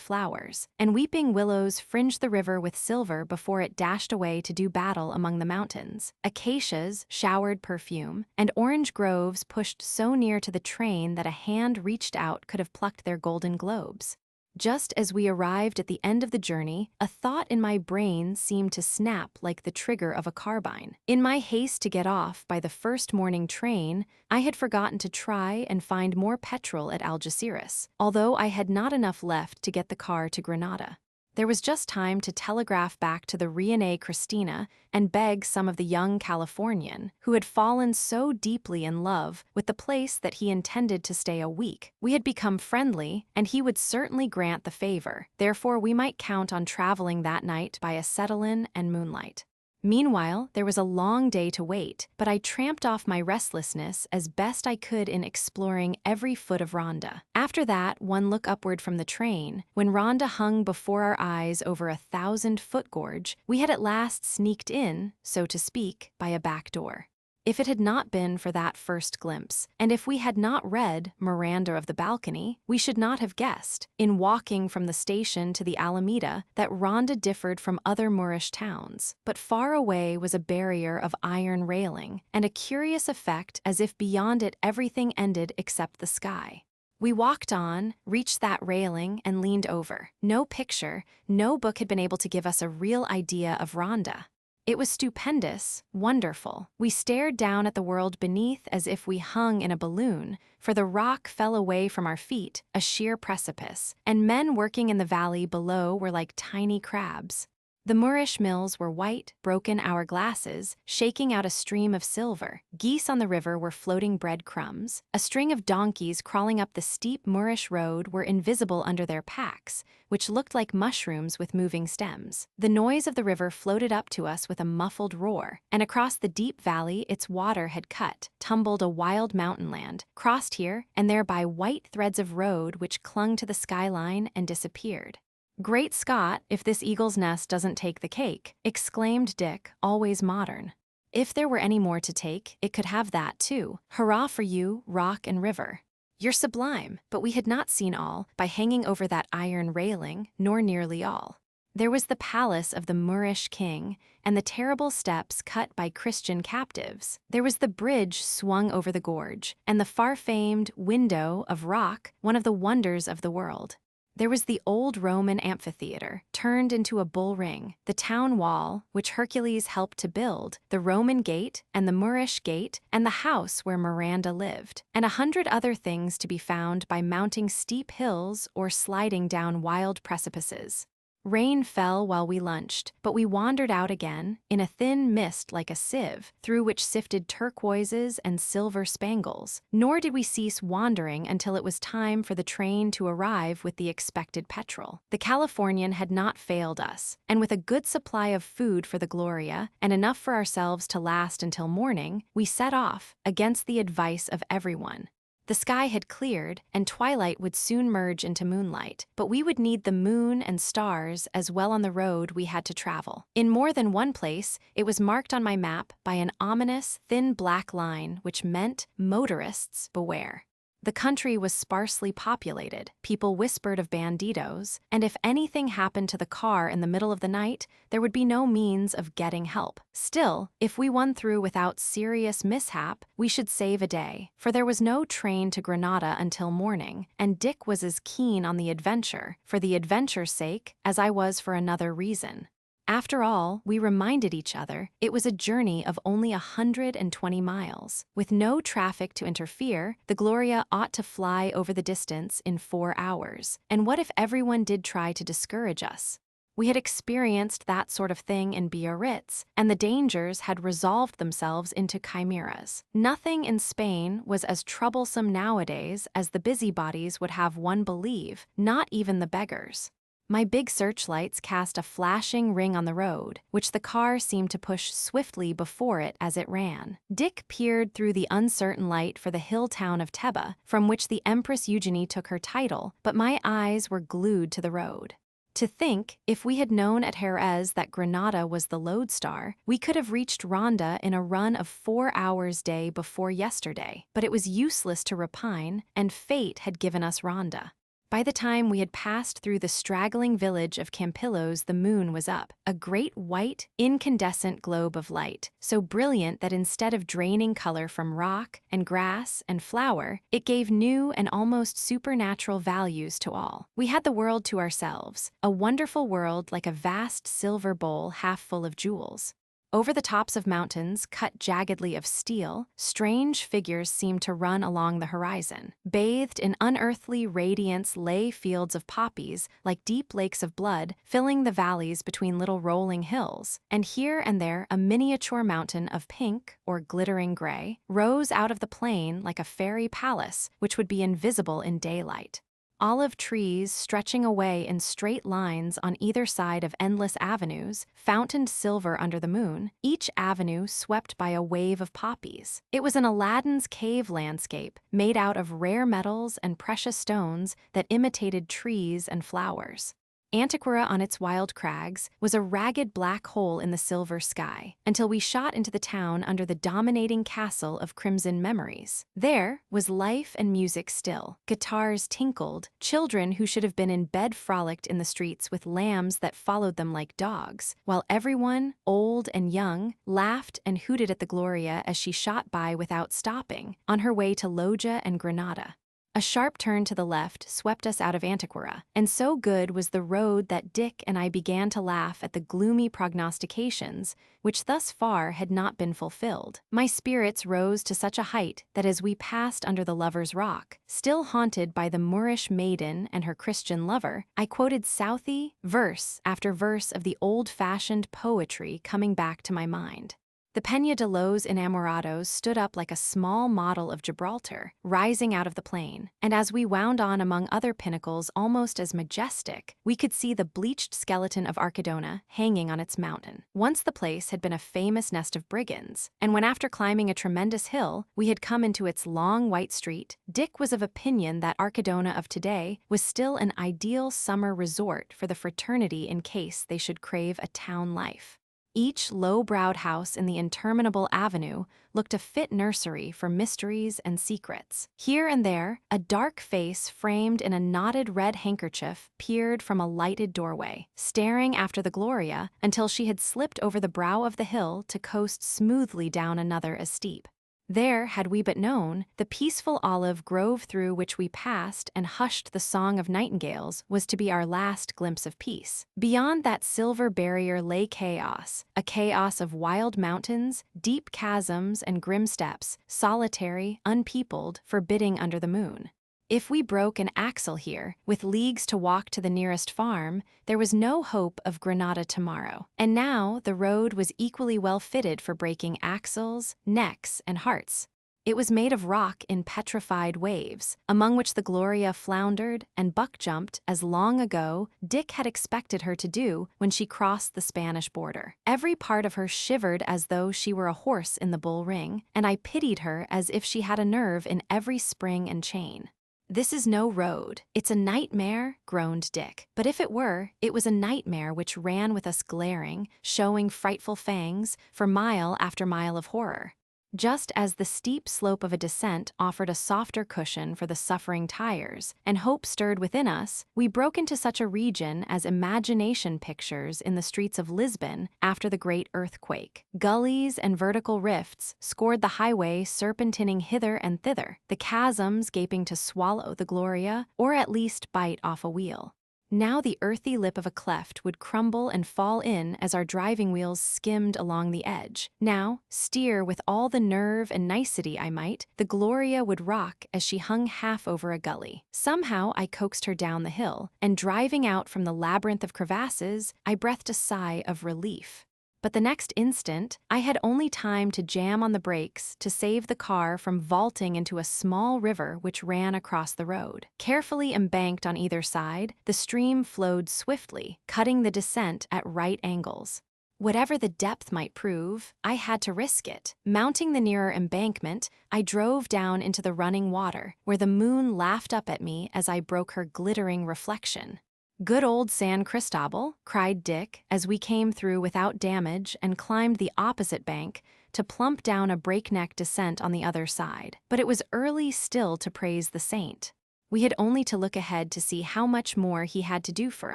flowers, and weeping willows fringed the river with silver before it dashed away to do battle among the mountains. Acacias showered perfume, and orange groves pushed so near to the train that a hand reached out could have plucked their golden globes. Just as we arrived at the end of the journey, a thought in my brain seemed to snap like the trigger of a carbine. In my haste to get off by the first morning train, I had forgotten to try and find more petrol at Algeciras, although I had not enough left to get the car to Granada. There was just time to telegraph back to the Riene Christina and beg some of the young Californian, who had fallen so deeply in love with the place that he intended to stay a week. We had become friendly, and he would certainly grant the favor. Therefore, we might count on traveling that night by acetylene and moonlight. Meanwhile, there was a long day to wait, but I tramped off my restlessness as best I could in exploring every foot of Rhonda. After that, one look upward from the train, when Rhonda hung before our eyes over a 1,000-foot gorge, we had at last sneaked in, so to speak, by a back door. If it had not been for that first glimpse, and if we had not read Miranda of the Balcony, we should not have guessed, in walking from the station to the Alameda, that Rhonda differed from other Moorish towns. But far away was a barrier of iron railing, and a curious effect as if beyond it everything ended except the sky. We walked on, reached that railing, and leaned over. No picture, no book had been able to give us a real idea of Rhonda. It was stupendous, wonderful. We stared down at the world beneath as if we hung in a balloon, for the rock fell away from our feet, a sheer precipice, and men working in the valley below were like tiny crabs. The Moorish mills were white, broken hourglasses, shaking out a stream of silver. Geese on the river were floating breadcrumbs. A string of donkeys crawling up the steep Moorish road were invisible under their packs, which looked like mushrooms with moving stems. The noise of the river floated up to us with a muffled roar, and across the deep valley its water had cut, tumbled a wild mountainland, crossed here and there by white threads of road which clung to the skyline and disappeared. "Great Scott, if this eagle's nest doesn't take the cake," exclaimed Dick, always modern. If there were any more to take, it could have that too. Hurrah for you, rock and river. You're sublime, but we had not seen all by hanging over that iron railing, nor nearly all. There was the palace of the Moorish king, and the terrible steps cut by Christian captives. There was the bridge swung over the gorge, and the far-famed window of rock, one of the wonders of the world. There was the old Roman amphitheater, turned into a bull ring, the town wall, which Hercules helped to build, the Roman gate, and the Moorish gate, and the house where Miranda lived, and 100 other things to be found by mounting steep hills or sliding down wild precipices. Rain fell while we lunched, but we wandered out again, in a thin mist like a sieve, through which sifted turquoises and silver spangles. Nor did we cease wandering until it was time for the train to arrive with the expected petrol. The Californian had not failed us, and with a good supply of food for the Gloria, and enough for ourselves to last until morning, we set off, against the advice of everyone. The sky had cleared, and twilight would soon merge into moonlight, but we would need the moon and stars as well on the road we had to travel. In more than one place, it was marked on my map by an ominous, thin black line which meant, "Motorists, beware." The country was sparsely populated, people whispered of banditos, and if anything happened to the car in the middle of the night, there would be no means of getting help. Still, if we won through without serious mishap, we should save a day, for there was no train to Granada until morning, and Dick was as keen on the adventure, for the adventure's sake, as I was for another reason. After all, we reminded each other, it was a journey of only 120 miles. With no traffic to interfere, the Gloria ought to fly over the distance in 4 hours. And what if everyone did try to discourage us? We had experienced that sort of thing in Biarritz, and the dangers had resolved themselves into chimeras. Nothing in Spain was as troublesome nowadays as the busybodies would have one believe, not even the beggars. My big searchlights cast a flashing ring on the road, which the car seemed to push swiftly before it as it ran. Dick peered through the uncertain light for the hill town of Teba, from which the Empress Eugenie took her title, but my eyes were glued to the road. To think, if we had known at Jerez that Granada was the lodestar, we could have reached Ronda in a run of 4 hours day before yesterday. But it was useless to repine, and fate had given us Ronda. By the time we had passed through the straggling village of Campillos, the moon was up, a great white, incandescent globe of light, so brilliant that instead of draining color from rock and grass and flower, it gave new and almost supernatural values to all. We had the world to ourselves, a wonderful world like a vast silver bowl half full of jewels. Over the tops of mountains, cut jaggedly of steel, strange figures seemed to run along the horizon. Bathed in unearthly radiance lay fields of poppies, like deep lakes of blood, filling the valleys between little rolling hills, and here and there a miniature mountain of pink or glittering gray rose out of the plain like a fairy palace which would be invisible in daylight. Olive trees stretching away in straight lines on either side of endless avenues, fountained silver under the moon, each avenue swept by a wave of poppies. It was an Aladdin's cave landscape made out of rare metals and precious stones that imitated trees and flowers. Antiquera on its wild crags was a ragged black hole in the silver sky, until we shot into the town under the dominating castle of crimson memories. There was life and music still. Guitars tinkled, children who should have been in bed frolicked in the streets with lambs that followed them like dogs, while everyone, old and young, laughed and hooted at the Gloria as she shot by without stopping, on her way to Loja and Granada. A sharp turn to the left swept us out of Antiquera, and so good was the road that Dick and I began to laugh at the gloomy prognostications, which thus far had not been fulfilled. My spirits rose to such a height that as we passed under the Lover's Rock, still haunted by the Moorish maiden and her Christian lover, I quoted Southey, verse after verse of the old-fashioned poetry coming back to my mind. The Peña de los Enamorados stood up like a small model of Gibraltar, rising out of the plain, and as we wound on among other pinnacles almost as majestic, we could see the bleached skeleton of Archidona hanging on its mountain. Once the place had been a famous nest of brigands, and when after climbing a tremendous hill, we had come into its long white street, Dick was of opinion that Archidona of today was still an ideal summer resort for the fraternity in case they should crave a town life. Each low-browed house in the interminable avenue looked a fit nursery for mysteries and secrets. Here and there, a dark face framed in a knotted red handkerchief peered from a lighted doorway, staring after the Gloria until she had slipped over the brow of the hill to coast smoothly down another as steep. There, had we but known, the peaceful olive grove through which we passed and hushed the song of nightingales was to be our last glimpse of peace. Beyond that silver barrier lay chaos, a chaos of wild mountains, deep chasms and grim steppes, solitary, unpeopled, forbidding under the moon. If we broke an axle here, with leagues to walk to the nearest farm, there was no hope of Granada tomorrow. And now the road was equally well fitted for breaking axles, necks, and hearts. It was made of rock in petrified waves, among which the Gloria floundered and buck-jumped as long ago Dick had expected her to do when she crossed the Spanish border. Every part of her shivered as though she were a horse in the bull ring, and I pitied her as if she had a nerve in every spring and chain. "This is no road. It's a nightmare," groaned Dick. But if it were, it was a nightmare which ran with us glaring, showing frightful fangs, for mile after mile of horror. Just as the steep slope of a descent offered a softer cushion for the suffering tires, and hope stirred within us, we broke into such a region as imagination pictures in the streets of Lisbon after the great earthquake. Gullies and vertical rifts scored the highway serpentining hither and thither, the chasms gaping to swallow the Gloria, or at least bite off a wheel. Now the earthy lip of a cleft would crumble and fall in as our driving wheels skimmed along the edge. Now, steer with all the nerve and nicety I might, the Gloria would rock as she hung half over a gully. Somehow I coaxed her down the hill, and driving out from the labyrinth of crevasses, I breathed a sigh of relief. But the next instant, I had only time to jam on the brakes to save the car from vaulting into a small river which ran across the road. Carefully embanked on either side, the stream flowed swiftly, cutting the descent at right angles. Whatever the depth might prove, I had to risk it. Mounting the nearer embankment, I drove down into the running water, where the moon laughed up at me as I broke her glittering reflection. "Good old San Cristobal," cried Dick as we came through without damage and climbed the opposite bank to plump down a breakneck descent on the other side. But it was early still to praise the saint. We had only to look ahead to see how much more he had to do for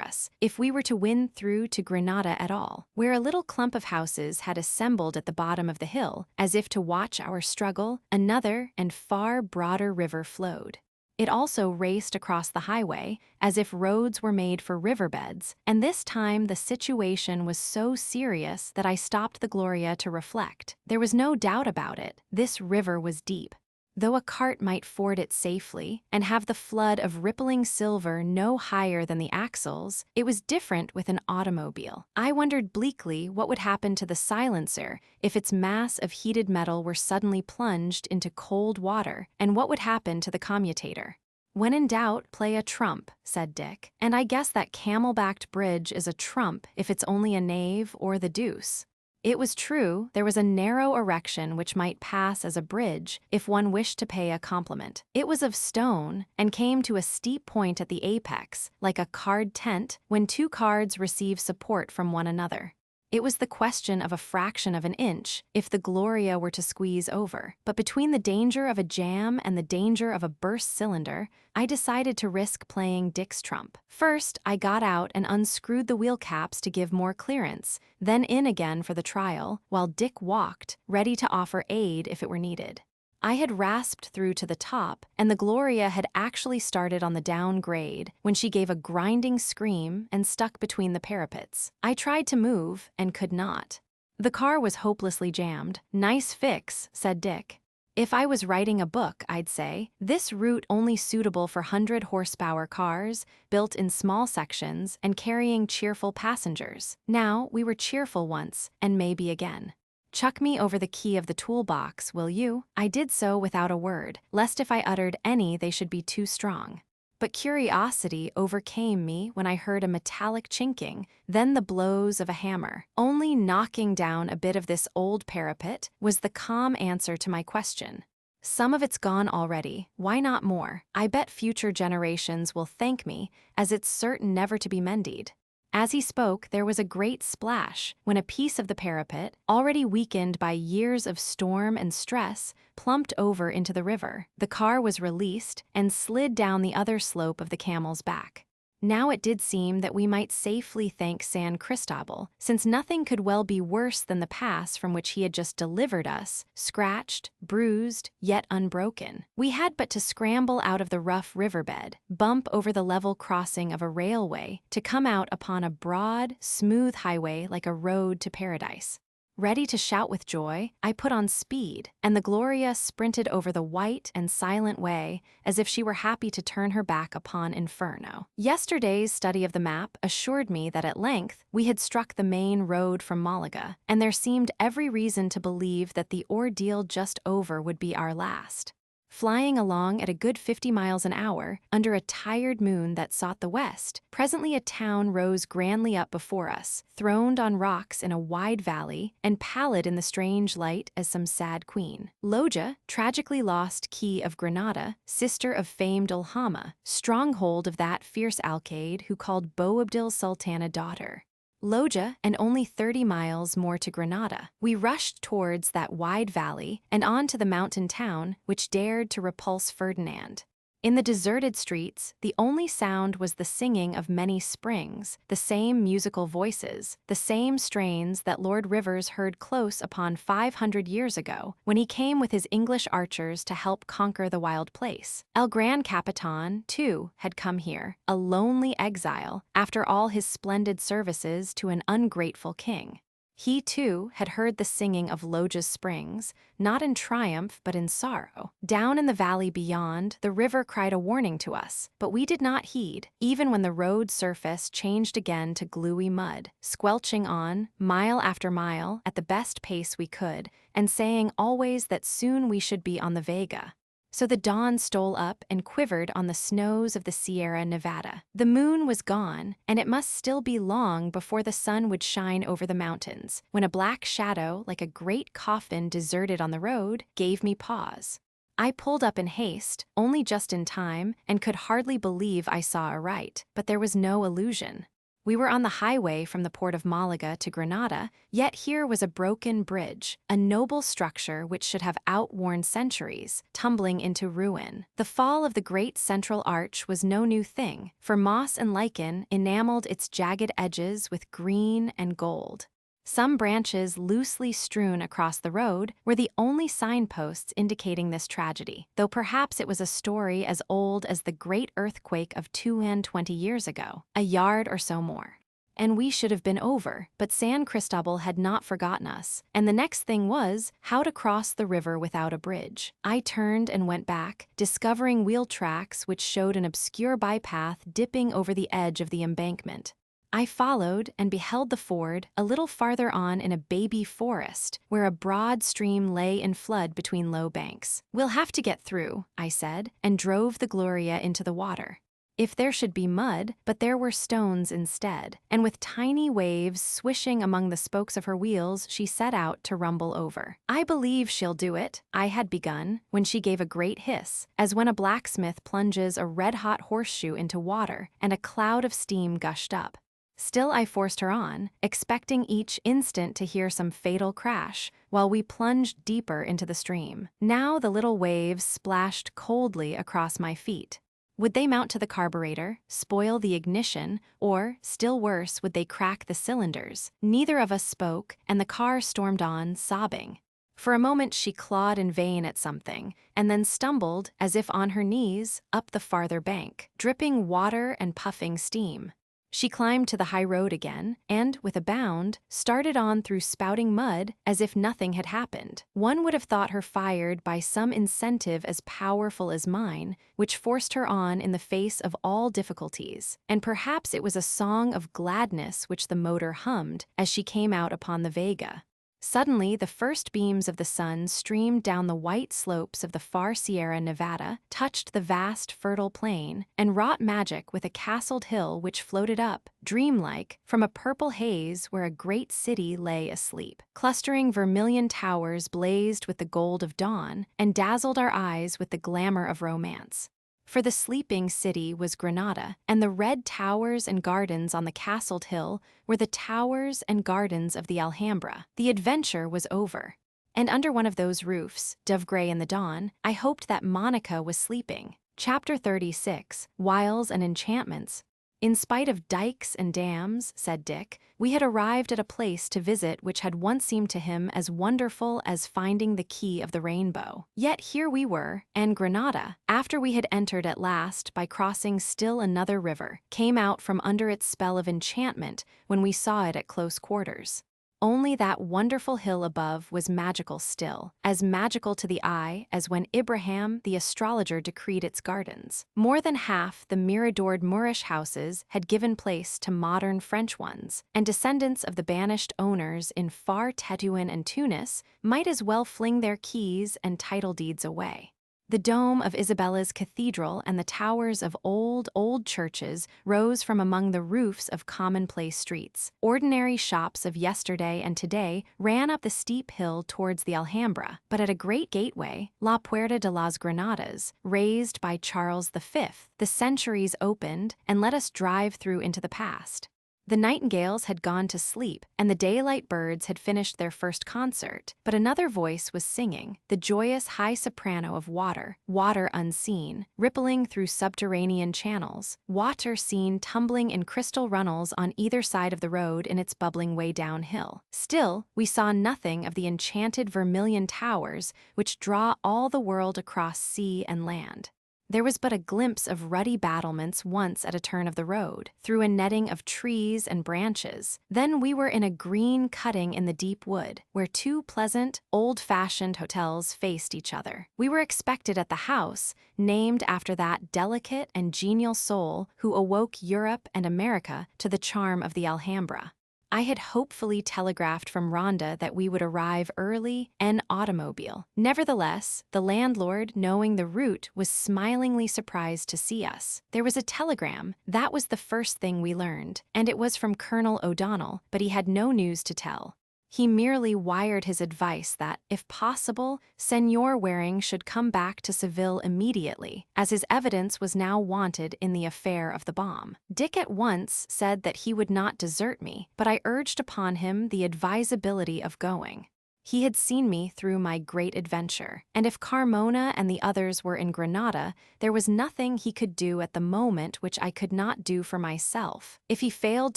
us if we were to win through to Granada at all, where a little clump of houses had assembled at the bottom of the hill, as if to watch our struggle. Another and far broader river flowed. It also raced across the highway, as if roads were made for riverbeds, and this time the situation was so serious that I stopped the Gloria to reflect. There was no doubt about it. This river was deep. Though a cart might ford it safely and have the flood of rippling silver no higher than the axles, it was different with an automobile. I wondered bleakly what would happen to the silencer if its mass of heated metal were suddenly plunged into cold water, and what would happen to the commutator. "When in doubt, play a trump," said Dick, and I guess that camel-backed bridge is a trump if it's only a knave or the deuce. It was true, there was a narrow erection which might pass as a bridge if one wished to pay a compliment. It was of stone, and came to a steep point at the apex, like a card tent, when two cards receive support from one another. It was the question of a fraction of an inch if the Gloria were to squeeze over, but between the danger of a jam and the danger of a burst cylinder, I decided to risk playing Dick's trump. First, I got out and unscrewed the wheel caps to give more clearance, then in again for the trial, while Dick walked, ready to offer aid if it were needed. I had rasped through to the top, and the Gloria had actually started on the down grade when she gave a grinding scream and stuck between the parapets. I tried to move and could not. The car was hopelessly jammed. "Nice fix," said Dick. If I was writing a book, I'd say, "This route only suitable for 100-horsepower cars, built in small sections and carrying cheerful passengers." Now, we were cheerful once, and maybe again. "Chuck me over the key of the toolbox, will you?" I did so without a word, lest if I uttered any they should be too strong. But curiosity overcame me when I heard a metallic chinking, then the blows of a hammer. Only knocking down a bit of this old parapet was the calm answer to my question. "Some of it's gone already, why not more? I bet future generations will thank me, as it's certain never to be mended." As he spoke, there was a great splash when a piece of the parapet, already weakened by years of storm and stress, plumped over into the river. The car was released and slid down the other slope of the camel's back. Now it did seem that we might safely thank San Cristobal, since nothing could well be worse than the pass from which he had just delivered us, scratched, bruised, yet unbroken. We had but to scramble out of the rough riverbed, bump over the level crossing of a railway, to come out upon a broad, smooth highway like a road to paradise. Ready to shout with joy, I put on speed, and the Gloria sprinted over the white and silent way as if she were happy to turn her back upon Inferno. Yesterday's study of the map assured me that at length we had struck the main road from Malaga, and there seemed every reason to believe that the ordeal just over would be our last. Flying along at a good 50 miles an hour, under a tired moon that sought the west, presently a town rose grandly up before us, throned on rocks in a wide valley, and pallid in the strange light as some sad queen. Loja, tragically lost key of Granada, sister of famed Ulhama, stronghold of that fierce alcaide who called Boabdil Sultana daughter. Loja, and only 30 miles more to Granada. We rushed towards that wide valley and on to the mountain town which dared to repulse Ferdinand. In the deserted streets, the only sound was the singing of many springs, the same musical voices, the same strains that Lord Rivers heard close upon 500 years ago, when he came with his English archers to help conquer the wild place. El Gran Capitan, too, had come here, a lonely exile, after all his splendid services to an ungrateful king. He, too, had heard the singing of Loja's springs, not in triumph but in sorrow. Down in the valley beyond, the river cried a warning to us, but we did not heed, even when the road surface changed again to gluey mud, squelching on, mile after mile, at the best pace we could, and saying always that soon we should be on the Vega. So the dawn stole up and quivered on the snows of the Sierra Nevada. The moon was gone, and it must still be long before the sun would shine over the mountains, when a black shadow, like a great coffin deserted on the road, gave me pause. I pulled up in haste, only just in time, and could hardly believe I saw aright, but there was no illusion. We were on the highway from the port of Malaga to Granada, yet here was a broken bridge, a noble structure which should have outworn centuries, tumbling into ruin. The fall of the great central arch was no new thing, for moss and lichen enameled its jagged edges with green and gold. Some branches loosely strewn across the road were the only signposts indicating this tragedy, though perhaps it was a story as old as the great earthquake of 220 years ago, a yard or so more. and we should have been over, but San Cristobal had not forgotten us, and the next thing was how to cross the river without a bridge. I turned and went back, discovering wheel tracks which showed an obscure bypath dipping over the edge of the embankment. I followed and beheld the ford a little farther on in a baby forest, where a broad stream lay in flood between low banks. "We'll have to get through," I said, and drove the Gloria into the water. If there should be mud, but there were stones instead, and with tiny waves swishing among the spokes of her wheels, she set out to rumble over. "I believe she'll do it," I had begun, when she gave a great hiss, as when a blacksmith plunges a red-hot horseshoe into water, and a cloud of steam gushed up. Still I forced her on, expecting each instant to hear some fatal crash, while we plunged deeper into the stream. Now the little waves splashed coldly across my feet. Would they mount to the carburetor, spoil the ignition, or, still worse, would they crack the cylinders? Neither of us spoke, and the car stormed on, sobbing. For a moment she clawed in vain at something, and then stumbled, as if on her knees, up the farther bank, dripping water and puffing steam. She climbed to the high road again, and, with a bound, started on through spouting mud as if nothing had happened. One would have thought her fired by some incentive as powerful as mine, which forced her on in the face of all difficulties, and perhaps it was a song of gladness which the motor hummed as she came out upon the Vega. Suddenly, the first beams of the sun streamed down the white slopes of the far Sierra Nevada, touched the vast, fertile plain, and wrought magic with a castled hill which floated up, dreamlike, from a purple haze where a great city lay asleep. Clustering vermilion towers blazed with the gold of dawn, and dazzled our eyes with the glamour of romance. For the sleeping city was Granada, and the red towers and gardens on the castled hill were the towers and gardens of the Alhambra. The adventure was over. And under one of those roofs, dove-gray in the dawn, I hoped that Monica was sleeping. Chapter 36, Wiles and Enchantments. "In spite of dikes and dams," said Dick, "we had arrived at a place to visit which had once seemed to him as wonderful as finding the key of the rainbow. Yet here we were, and Granada, after we had entered at last by crossing still another river, came out from under its spell of enchantment when we saw it at close quarters. Only that wonderful hill above was magical still, as magical to the eye as when Ibrahim the astrologer decreed its gardens. More than half the miradored Moorish houses had given place to modern French ones, and descendants of the banished owners in far Tetuan and Tunis might as well fling their keys and title deeds away. The dome of Isabella's cathedral and the towers of old churches rose from among the roofs of commonplace streets. Ordinary shops of yesterday and today ran up the steep hill towards the Alhambra, but at a great gateway, La Puerta de las Granadas, raised by Charles V, the centuries opened and let us drive through into the past. The nightingales had gone to sleep, and the daylight birds had finished their first concert, but another voice was singing, the joyous high soprano of water, water unseen, rippling through subterranean channels, water seen tumbling in crystal runnels on either side of the road in its bubbling way downhill. Still, we saw nothing of the enchanted vermilion towers which draw all the world across sea and land. There was but a glimpse of ruddy battlements once at a turn of the road, through a netting of trees and branches. Then we were in a green cutting in the deep wood, where two pleasant, old-fashioned hotels faced each other. We were expected at the house, named after that delicate and genial soul who awoke Europe and America to the charm of the Alhambra. I had hopefully telegraphed from Rhonda that we would arrive early en automobile. Nevertheless, the landlord, knowing the route, was smilingly surprised to see us. There was a telegram, that was the first thing we learned, and it was from Colonel O'Donnell, but he had no news to tell. He merely wired his advice that, if possible, Senor Waring should come back to Seville immediately, as his evidence was now wanted in the affair of the bomb. Dick at once said that he would not desert me, but I urged upon him the advisability of going. He had seen me through my great adventure, and if Carmona and the others were in Granada, there was nothing he could do at the moment which I could not do for myself. If he failed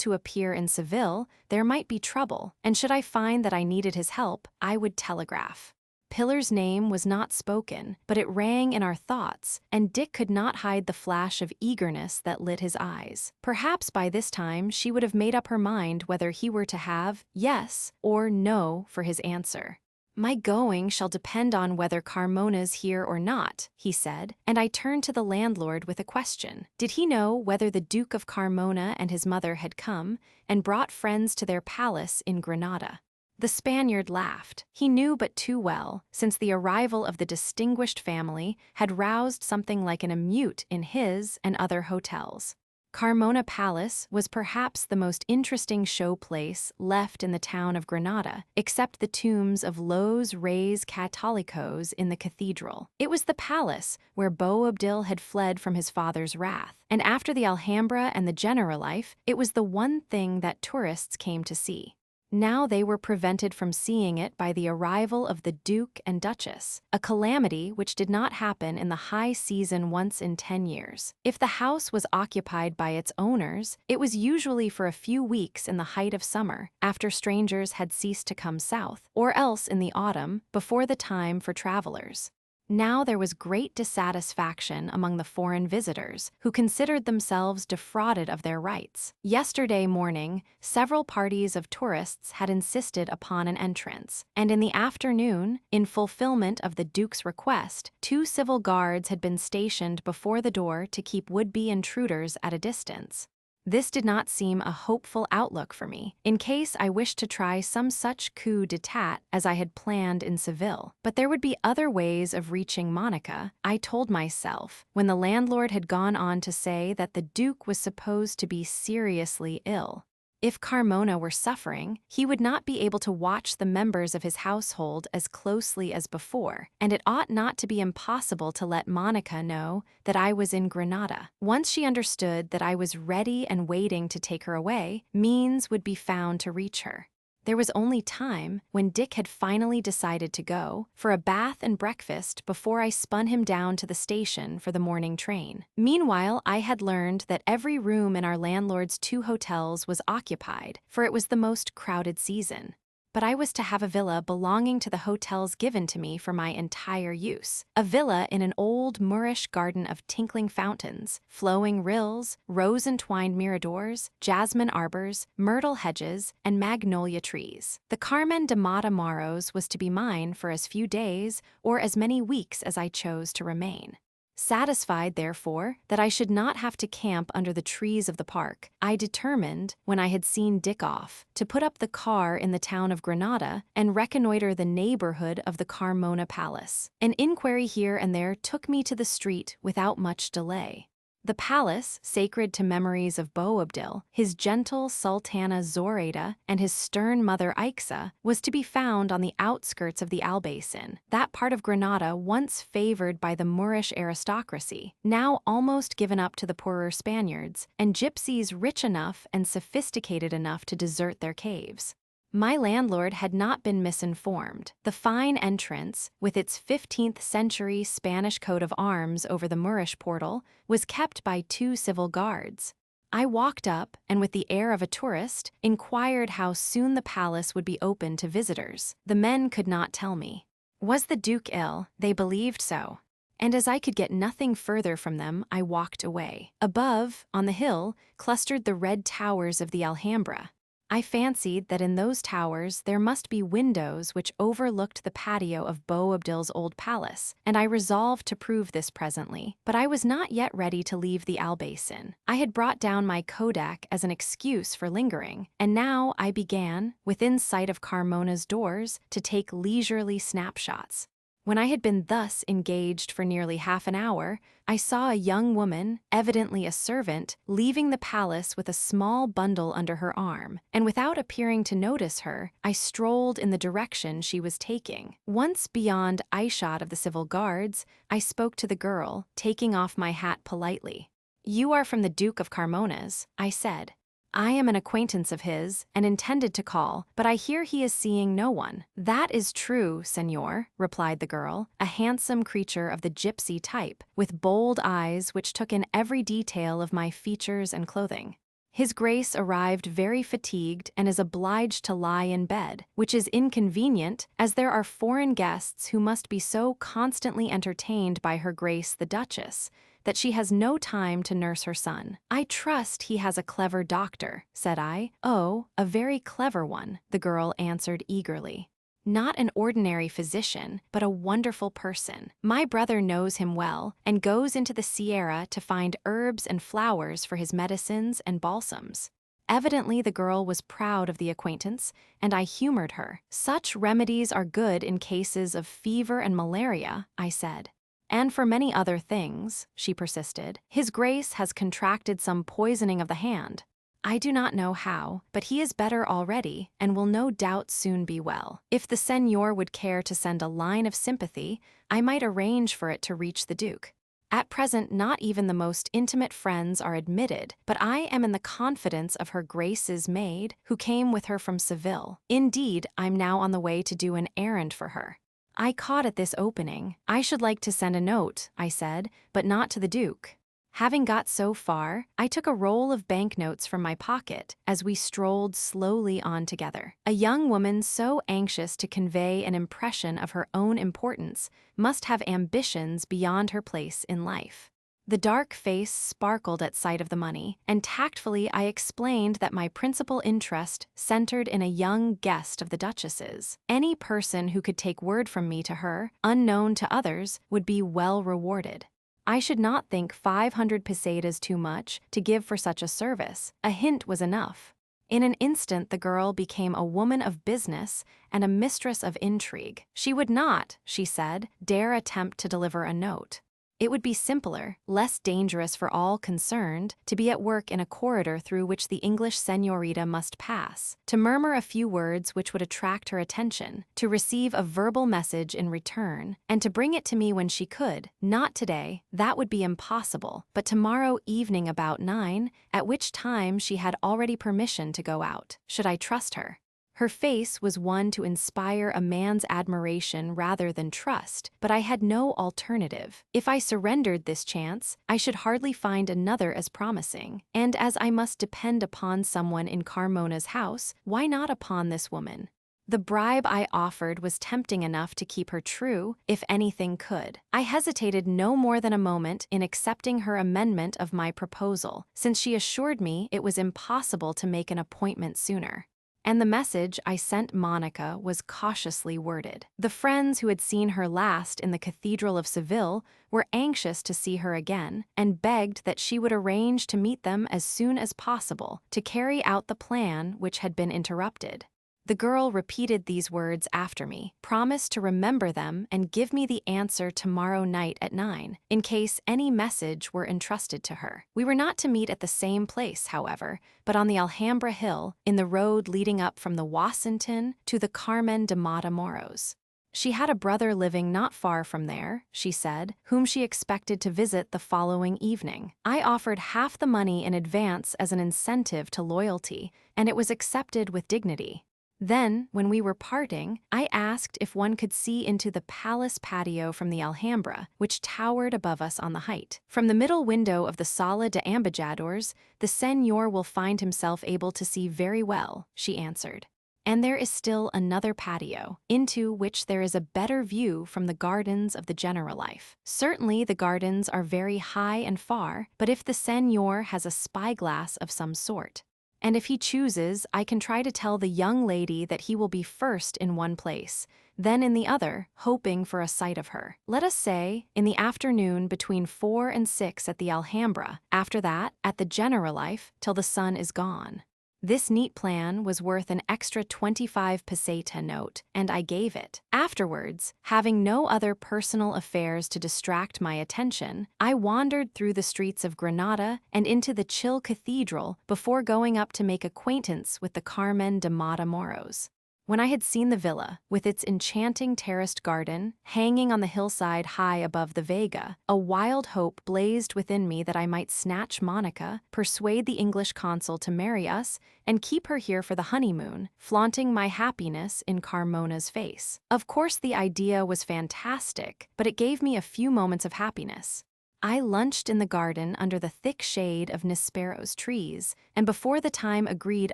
to appear in Seville, there might be trouble, and should I find that I needed his help, I would telegraph. Pillar's name was not spoken, but it rang in our thoughts, and Dick could not hide the flash of eagerness that lit his eyes. Perhaps by this time she would have made up her mind whether he were to have yes or no for his answer. "My going shall depend on whether Carmona's here or not," he said, and I turned to the landlord with a question. Did he know whether the Duke of Carmona and his mother had come and brought friends to their palace in Granada? The Spaniard laughed. He knew but too well, since the arrival of the distinguished family had roused something like an emeute in his and other hotels. Carmona Palace was perhaps the most interesting showplace left in the town of Granada, except the tombs of los Reyes Católicos in the cathedral. It was the palace where Boabdil had fled from his father's wrath, and after the Alhambra and the Generalife, it was the one thing that tourists came to see. Now they were prevented from seeing it by the arrival of the Duke and Duchess, a calamity which did not happen in the high season once in 10 years. If the house was occupied by its owners, it was usually for a few weeks in the height of summer, after strangers had ceased to come south, or else in the autumn, before the time for travelers. Now there was great dissatisfaction among the foreign visitors, who considered themselves defrauded of their rights. Yesterday morning, several parties of tourists had insisted upon an entrance, and in the afternoon, in fulfillment of the Duke's request, 2 civil guards had been stationed before the door to keep would-be intruders at a distance. This did not seem a hopeful outlook for me, in case I wished to try some such coup d'etat as I had planned in Seville. But there would be other ways of reaching Monica, I told myself, when the landlord had gone on to say that the Duke was supposed to be seriously ill. If Carmona were suffering, he would not be able to watch the members of his household as closely as before, and it ought not to be impossible to let Monica know that I was in Granada. Once she understood that I was ready and waiting to take her away, means would be found to reach her. There was only time, when Dick had finally decided to go, for a bath and breakfast before I spun him down to the station for the morning train. Meanwhile, I had learned that every room in our landlord's 2 hotels was occupied, for it was the most crowded season. But I was to have a villa belonging to the hotels given to me for my entire use. A villa in an old Moorish garden of tinkling fountains, flowing rills, rose-entwined miradors, jasmine arbors, myrtle hedges, and magnolia trees. The Carmen de Matamaros was to be mine for as few days or as many weeks as I chose to remain. Satisfied, therefore, that I should not have to camp under the trees of the park, I determined, when I had seen Dick off, to put up the car in the town of Granada and reconnoiter the neighborhood of the Carmona Palace. An inquiry here and there took me to the street without much delay. The palace, sacred to memories of Boabdil, his gentle Sultana Zoraida, and his stern mother Aixa, was to be found on the outskirts of the Albaycin, that part of Granada once favored by the Moorish aristocracy, now almost given up to the poorer Spaniards, and gypsies rich enough and sophisticated enough to desert their caves. My landlord had not been misinformed. The fine entrance, with its 15th-century Spanish coat of arms over the Moorish portal, was kept by 2 civil guards. I walked up, and with the air of a tourist, inquired how soon the palace would be open to visitors. The men could not tell me. Was the Duke ill? They believed so. And as I could get nothing further from them, I walked away. Above, on the hill, clustered the red towers of the Alhambra. I fancied that in those towers there must be windows which overlooked the patio of Boabdil's old palace, and I resolved to prove this presently. But I was not yet ready to leave the Albaycin. I had brought down my kodak as an excuse for lingering, and now I began, within sight of Carmona's doors, to take leisurely snapshots. When I had been thus engaged for nearly half an hour, I saw a young woman, evidently a servant, leaving the palace with a small bundle under her arm, and without appearing to notice her, I strolled in the direction she was taking. Once beyond eyeshot of the civil guards, I spoke to the girl, taking off my hat politely. "You are from the Duke of Carmona's," I said. "I am an acquaintance of his, and intended to call, but I hear he is seeing no one." "That is true, senor," replied the girl, a handsome creature of the gypsy type, with bold eyes which took in every detail of my features and clothing. His Grace arrived very fatigued and is obliged to lie in bed, which is inconvenient as there are foreign guests who must be so constantly entertained by Her Grace the Duchess that she has no time to nurse her son. I trust he has a clever doctor, said I. Oh, a very clever one, the girl answered eagerly. Not an ordinary physician, but a wonderful person. My brother knows him well and goes into the Sierra to find herbs and flowers for his medicines and balsams. Evidently the girl was proud of the acquaintance, and I humored her. Such remedies are good in cases of fever and malaria, I said. And for many other things, she persisted. His Grace has contracted some poisoning of the hand. I do not know how, but he is better already and will no doubt soon be well. If the Seigneur would care to send a line of sympathy, I might arrange for it to reach the Duke. At present, not even the most intimate friends are admitted, but I am in the confidence of Her Grace's maid, who came with her from Seville. Indeed, I'm now on the way to do an errand for her. I caught at this opening. I should like to send a note, I said, but not to the Duke. Having got so far, I took a roll of banknotes from my pocket as we strolled slowly on together. A young woman so anxious to convey an impression of her own importance must have ambitions beyond her place in life. The dark face sparkled at sight of the money, and tactfully I explained that my principal interest centered in a young guest of the Duchess's. Any person who could take word from me to her, unknown to others, would be well rewarded. I should not think 500 pesetas too much to give for such a service. A hint was enough. In an instant the girl became a woman of business and a mistress of intrigue. She would not, she said, dare attempt to deliver a note. It would be simpler, less dangerous for all concerned, to be at work in a corridor through which the English señorita must pass, to murmur a few words which would attract her attention, to receive a verbal message in return, and to bring it to me when she could. Not today, that would be impossible, but tomorrow evening about 9, at which time she had already permission to go out. Should I trust her? Her face was one to inspire a man's admiration rather than trust, but I had no alternative. If I surrendered this chance, I should hardly find another as promising. And as I must depend upon someone in Carmona's house, why not upon this woman? The bribe I offered was tempting enough to keep her true, if anything could. I hesitated no more than a moment in accepting her amendment of my proposal, since she assured me it was impossible to make an appointment sooner. And the message I sent Monica was cautiously worded. The friends who had seen her last in the Cathedral of Seville were anxious to see her again, and begged that she would arrange to meet them as soon as possible to carry out the plan which had been interrupted. The girl repeated these words after me, promised to remember them and give me the answer tomorrow night at 9, in case any message were entrusted to her. We were not to meet at the same place, however, but on the Alhambra Hill, in the road leading up from the Washington to the Carmen de Matamoros. She had a brother living not far from there, she said, whom she expected to visit the following evening. I offered half the money in advance as an incentive to loyalty, and it was accepted with dignity. Then, when we were parting, I asked if one could see into the palace patio from the Alhambra, which towered above us on the height. From the middle window of the Sala de Ambassadors, the Señor will find himself able to see very well, she answered. And there is still another patio, into which there is a better view from the gardens of the Generalife. Certainly the gardens are very high and far, but if the Señor has a spyglass of some sort, and if he chooses, I can try to tell the young lady that he will be first in one place, then in the other, hoping for a sight of her. Let us say, in the afternoon between 4 and 6 at the Alhambra, after that, at the Generalife, till the sun is gone. This neat plan was worth an extra 25 peseta note, and I gave it. Afterwards, having no other personal affairs to distract my attention, I wandered through the streets of Granada and into the chill cathedral before going up to make acquaintance with the Carmen de Matamoros. When I had seen the villa, with its enchanting terraced garden, hanging on the hillside high above the Vega, a wild hope blazed within me that I might snatch Monica, persuade the English consul to marry us, and keep her here for the honeymoon, flaunting my happiness in Carmona's face. Of course the idea was fantastic, but it gave me a few moments of happiness. I lunched in the garden under the thick shade of Nispero's trees, and before the time agreed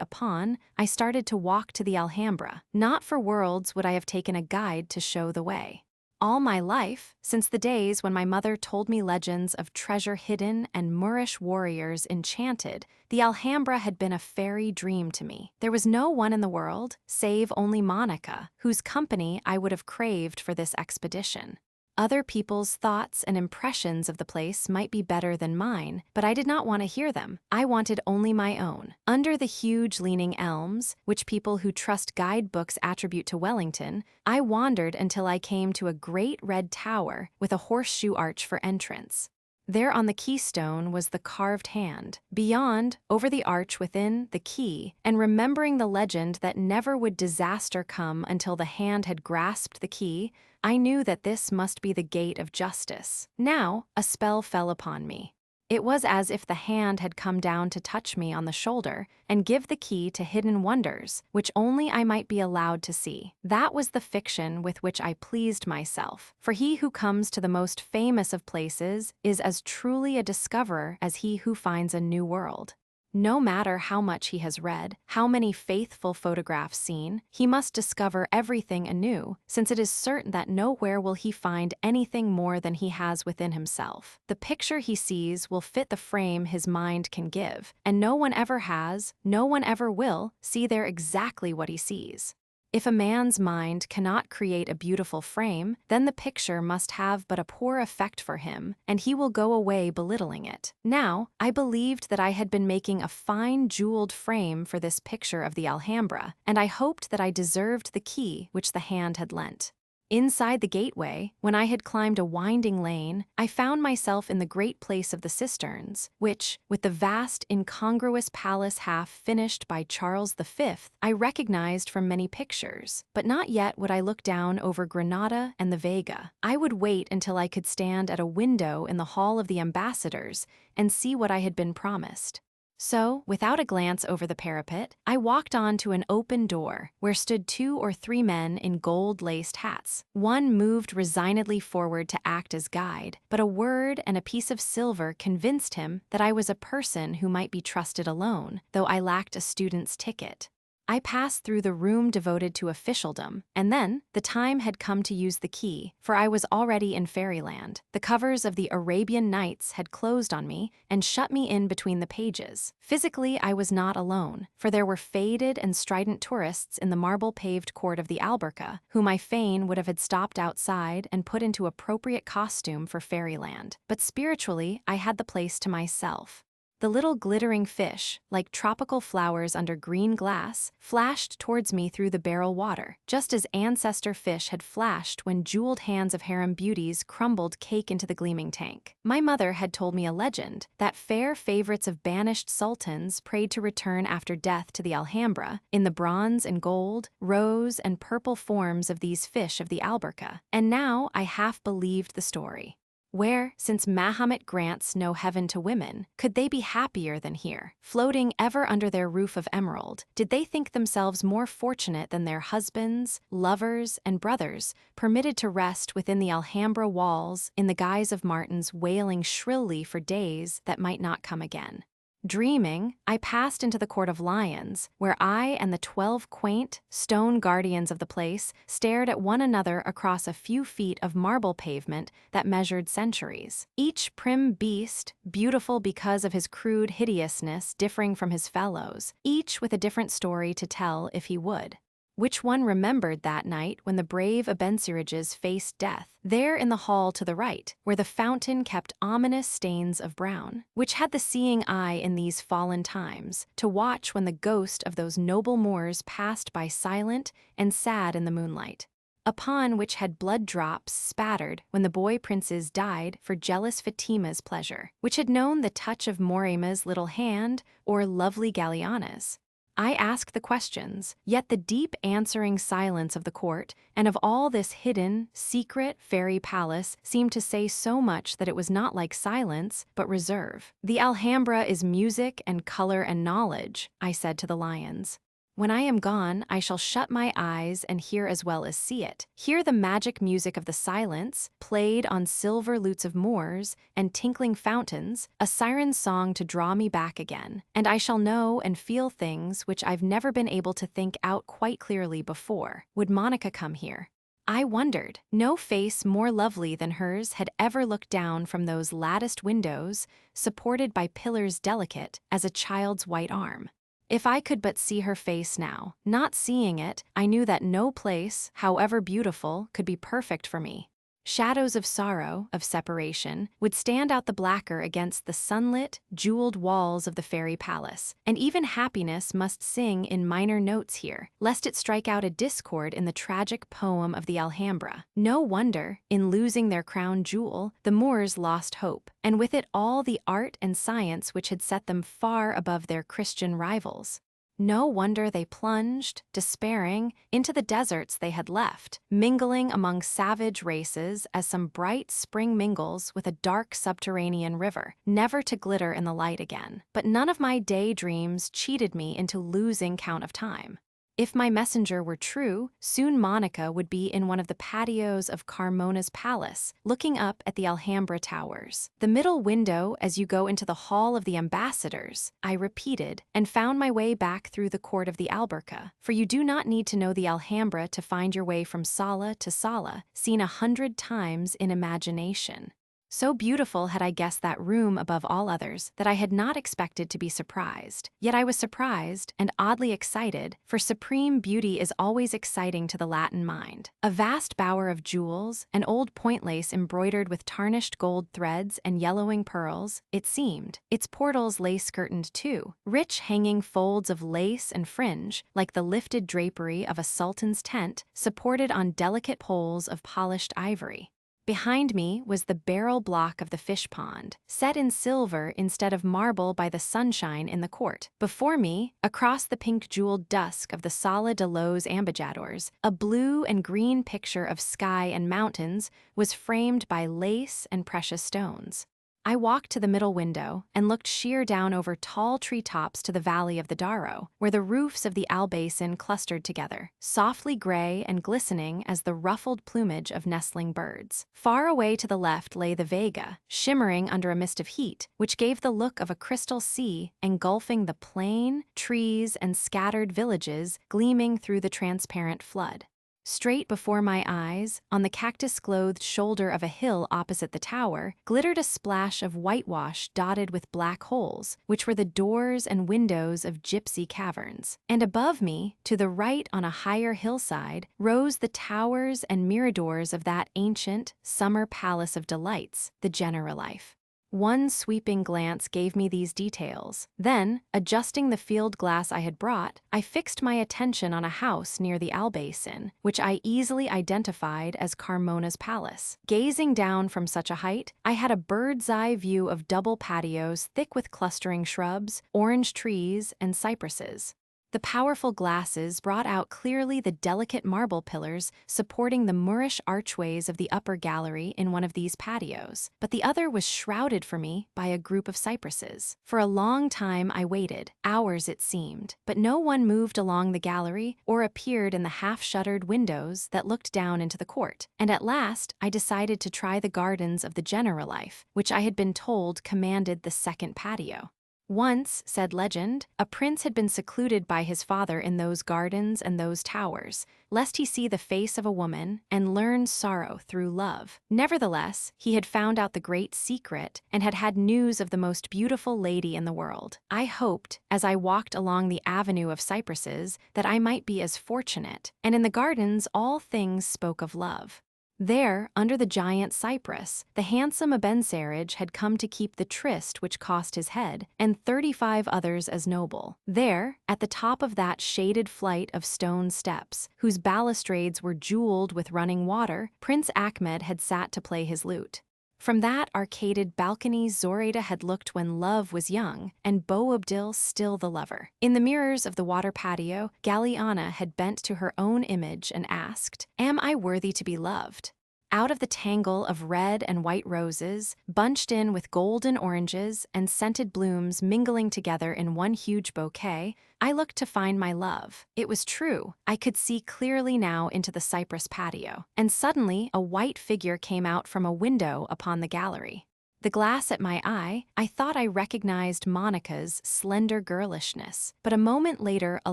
upon, I started to walk to the Alhambra. Not for worlds would I have taken a guide to show the way. All my life, since the days when my mother told me legends of treasure hidden and Moorish warriors enchanted, the Alhambra had been a fairy dream to me. There was no one in the world, save only Monica, whose company I would have craved for this expedition. Other people's thoughts and impressions of the place might be better than mine, but I did not want to hear them. I wanted only my own. Under the huge leaning elms, which people who trust guidebooks attribute to Wellington, I wandered until I came to a great red tower with a horseshoe arch for entrance. There on the keystone was the carved hand. Beyond, over the arch within, the key, and remembering the legend that never would disaster come until the hand had grasped the key, I knew that this must be the gate of justice. Now, a spell fell upon me. It was as if the hand had come down to touch me on the shoulder and give the key to hidden wonders, which only I might be allowed to see. That was the fiction with which I pleased myself, for he who comes to the most famous of places is as truly a discoverer as he who finds a new world. No matter how much he has read, how many faithful photographs seen, he must discover everything anew, since it is certain that nowhere will he find anything more than he has within himself. The picture he sees will fit the frame his mind can give, and no one ever has, no one ever will, see there exactly what he sees. If a man's mind cannot create a beautiful frame, then the picture must have but a poor effect for him, and he will go away belittling it. Now, I believed that I had been making a fine jeweled frame for this picture of the Alhambra, and I hoped that I deserved the key which the hand had lent. Inside the gateway, when I had climbed a winding lane, I found myself in the great place of the cisterns, which, with the vast, incongruous palace half finished by Charles V, I recognized from many pictures. But not yet would I look down over Granada and the Vega. I would wait until I could stand at a window in the Hall of the Ambassadors and see what I had been promised. So, without a glance over the parapet, I walked on to an open door, where stood 2 or 3 men in gold-laced hats. One moved resignedly forward to act as guide, but a word and a piece of silver convinced him that I was a person who might be trusted alone, though I lacked a student's ticket. I passed through the room devoted to officialdom, and then the time had come to use the key, for I was already in fairyland. The covers of the Arabian Nights had closed on me and shut me in between the pages. Physically, I was not alone, for there were faded and strident tourists in the marble-paved court of the Alberca, whom I fain would have had stopped outside and put into appropriate costume for fairyland. But spiritually, I had the place to myself. The little glittering fish, like tropical flowers under green glass, flashed towards me through the beryl water, just as ancestor fish had flashed when jeweled hands of harem beauties crumbled cake into the gleaming tank. My mother had told me a legend that fair favorites of banished sultans prayed to return after death to the Alhambra, in the bronze and gold, rose and purple forms of these fish of the Alberca, and now I half believed the story. Where, since Mahomet grants no heaven to women, could they be happier than here? Floating ever under their roof of emerald, did they think themselves more fortunate than their husbands, lovers, and brothers, permitted to rest within the Alhambra walls in the guise of martins wailing shrilly for days that might not come again? Dreaming, I passed into the Court of Lions, where I and the 12 quaint, stone guardians of the place stared at one another across a few feet of marble pavement that measured centuries. Each prim beast, beautiful because of his crude hideousness differing from his fellows, each with a different story to tell if he would. Which one remembered that night when the brave Abencerrages faced death, there in the hall to the right, where the fountain kept ominous stains of brown? Which had the seeing eye in these fallen times, to watch when the ghost of those noble Moors passed by silent and sad in the moonlight? Upon which had blood drops spattered when the boy princes died for jealous Fatima's pleasure? Which had known the touch of Morema's little hand, or lovely Galiana's? I ask the questions, yet the deep answering silence of the court and of all this hidden, secret fairy palace seemed to say so much that it was not like silence, but reserve. The Alhambra is music and color and knowledge, I said to the lions. When I am gone, I shall shut my eyes and hear as well as see it. Hear the magic music of the silence, played on silver lutes of moors and tinkling fountains, a siren's song to draw me back again. And I shall know and feel things which I've never been able to think out quite clearly before. Would Monica come here? I wondered. No face more lovely than hers had ever looked down from those latticed windows, supported by pillars delicate as a child's white arm. If I could but see her face now, not seeing it, I knew that no place, however beautiful, could be perfect for me. Shadows of sorrow, of separation, would stand out the blacker against the sunlit, jeweled walls of the fairy palace, and even happiness must sing in minor notes here, lest it strike out a discord in the tragic poem of the Alhambra. No wonder, in losing their crown jewel, the Moors lost hope, and with it all the art and science which had set them far above their Christian rivals. No wonder they plunged, despairing, into the deserts they had left, mingling among savage races as some bright spring mingles with a dark subterranean river, never to glitter in the light again. But none of my daydreams cheated me into losing count of time. If my messenger were true, soon Monica would be in one of the patios of Carmona's palace, looking up at the Alhambra towers. The middle window as you go into the hall of the ambassadors, I repeated, and found my way back through the court of the Alberca, for you do not need to know the Alhambra to find your way from sala to sala, seen 100 times in imagination. So beautiful had I guessed that room above all others that I had not expected to be surprised. Yet I was surprised and oddly excited, for supreme beauty is always exciting to the Latin mind. A vast bower of jewels, an old point lace embroidered with tarnished gold threads and yellowing pearls, it seemed. Its portals lace-curtained too, rich hanging folds of lace and fringe, like the lifted drapery of a sultan's tent, supported on delicate poles of polished ivory. Behind me was the barrel block of the fish pond, set in silver instead of marble by the sunshine in the court. Before me, across the pink-jeweled dusk of the Sala de los Ambassadors, a blue and green picture of sky and mountains was framed by lace and precious stones. I walked to the middle window and looked sheer down over tall treetops to the valley of the Darro, where the roofs of the Albaicin clustered together, softly gray and glistening as the ruffled plumage of nestling birds. Far away to the left lay the Vega, shimmering under a mist of heat, which gave the look of a crystal sea engulfing the plain, trees, and scattered villages gleaming through the transparent flood. Straight before my eyes, on the cactus-clothed shoulder of a hill opposite the tower, glittered a splash of whitewash dotted with black holes, which were the doors and windows of gypsy caverns. And above me, to the right on a higher hillside, rose the towers and miradors of that ancient, summer palace of delights, the Generalife. One sweeping glance gave me these details. Then, adjusting the field glass I had brought, I fixed my attention on a house near the Albaicin, which I easily identified as Carmona's palace. Gazing down from such a height, I had a bird's-eye view of double patios thick with clustering shrubs, orange trees, and cypresses. The powerful glasses brought out clearly the delicate marble pillars supporting the Moorish archways of the upper gallery in one of these patios, but the other was shrouded for me by a group of cypresses. For a long time I waited, hours it seemed, but no one moved along the gallery or appeared in the half-shuttered windows that looked down into the court, and at last I decided to try the gardens of the Generalife, which I had been told commanded the second patio. Once, said legend, a prince had been secluded by his father in those gardens and those towers, lest he see the face of a woman and learn sorrow through love. Nevertheless, he had found out the great secret and had had news of the most beautiful lady in the world. I hoped, as I walked along the avenue of cypresses, that I might be as fortunate, and in the gardens all things spoke of love. There, under the giant cypress, the handsome Abencerrage had come to keep the tryst which cost his head, and 35 others as noble. There, at the top of that shaded flight of stone steps, whose balustrades were jeweled with running water, Prince Ahmed had sat to play his lute. From that arcaded balcony Zoraida had looked when love was young, and Boabdil still the lover. In the mirrors of the water patio, Galliana had bent to her own image and asked, "Am I worthy to be loved?" Out of the tangle of red and white roses, bunched in with golden oranges and scented blooms mingling together in one huge bouquet, I looked to find my love. It was true. I could see clearly now into the cypress patio. And suddenly, a white figure came out from a window upon the gallery. The glass at my eye, I thought I recognized Monica's slender girlishness, but a moment later a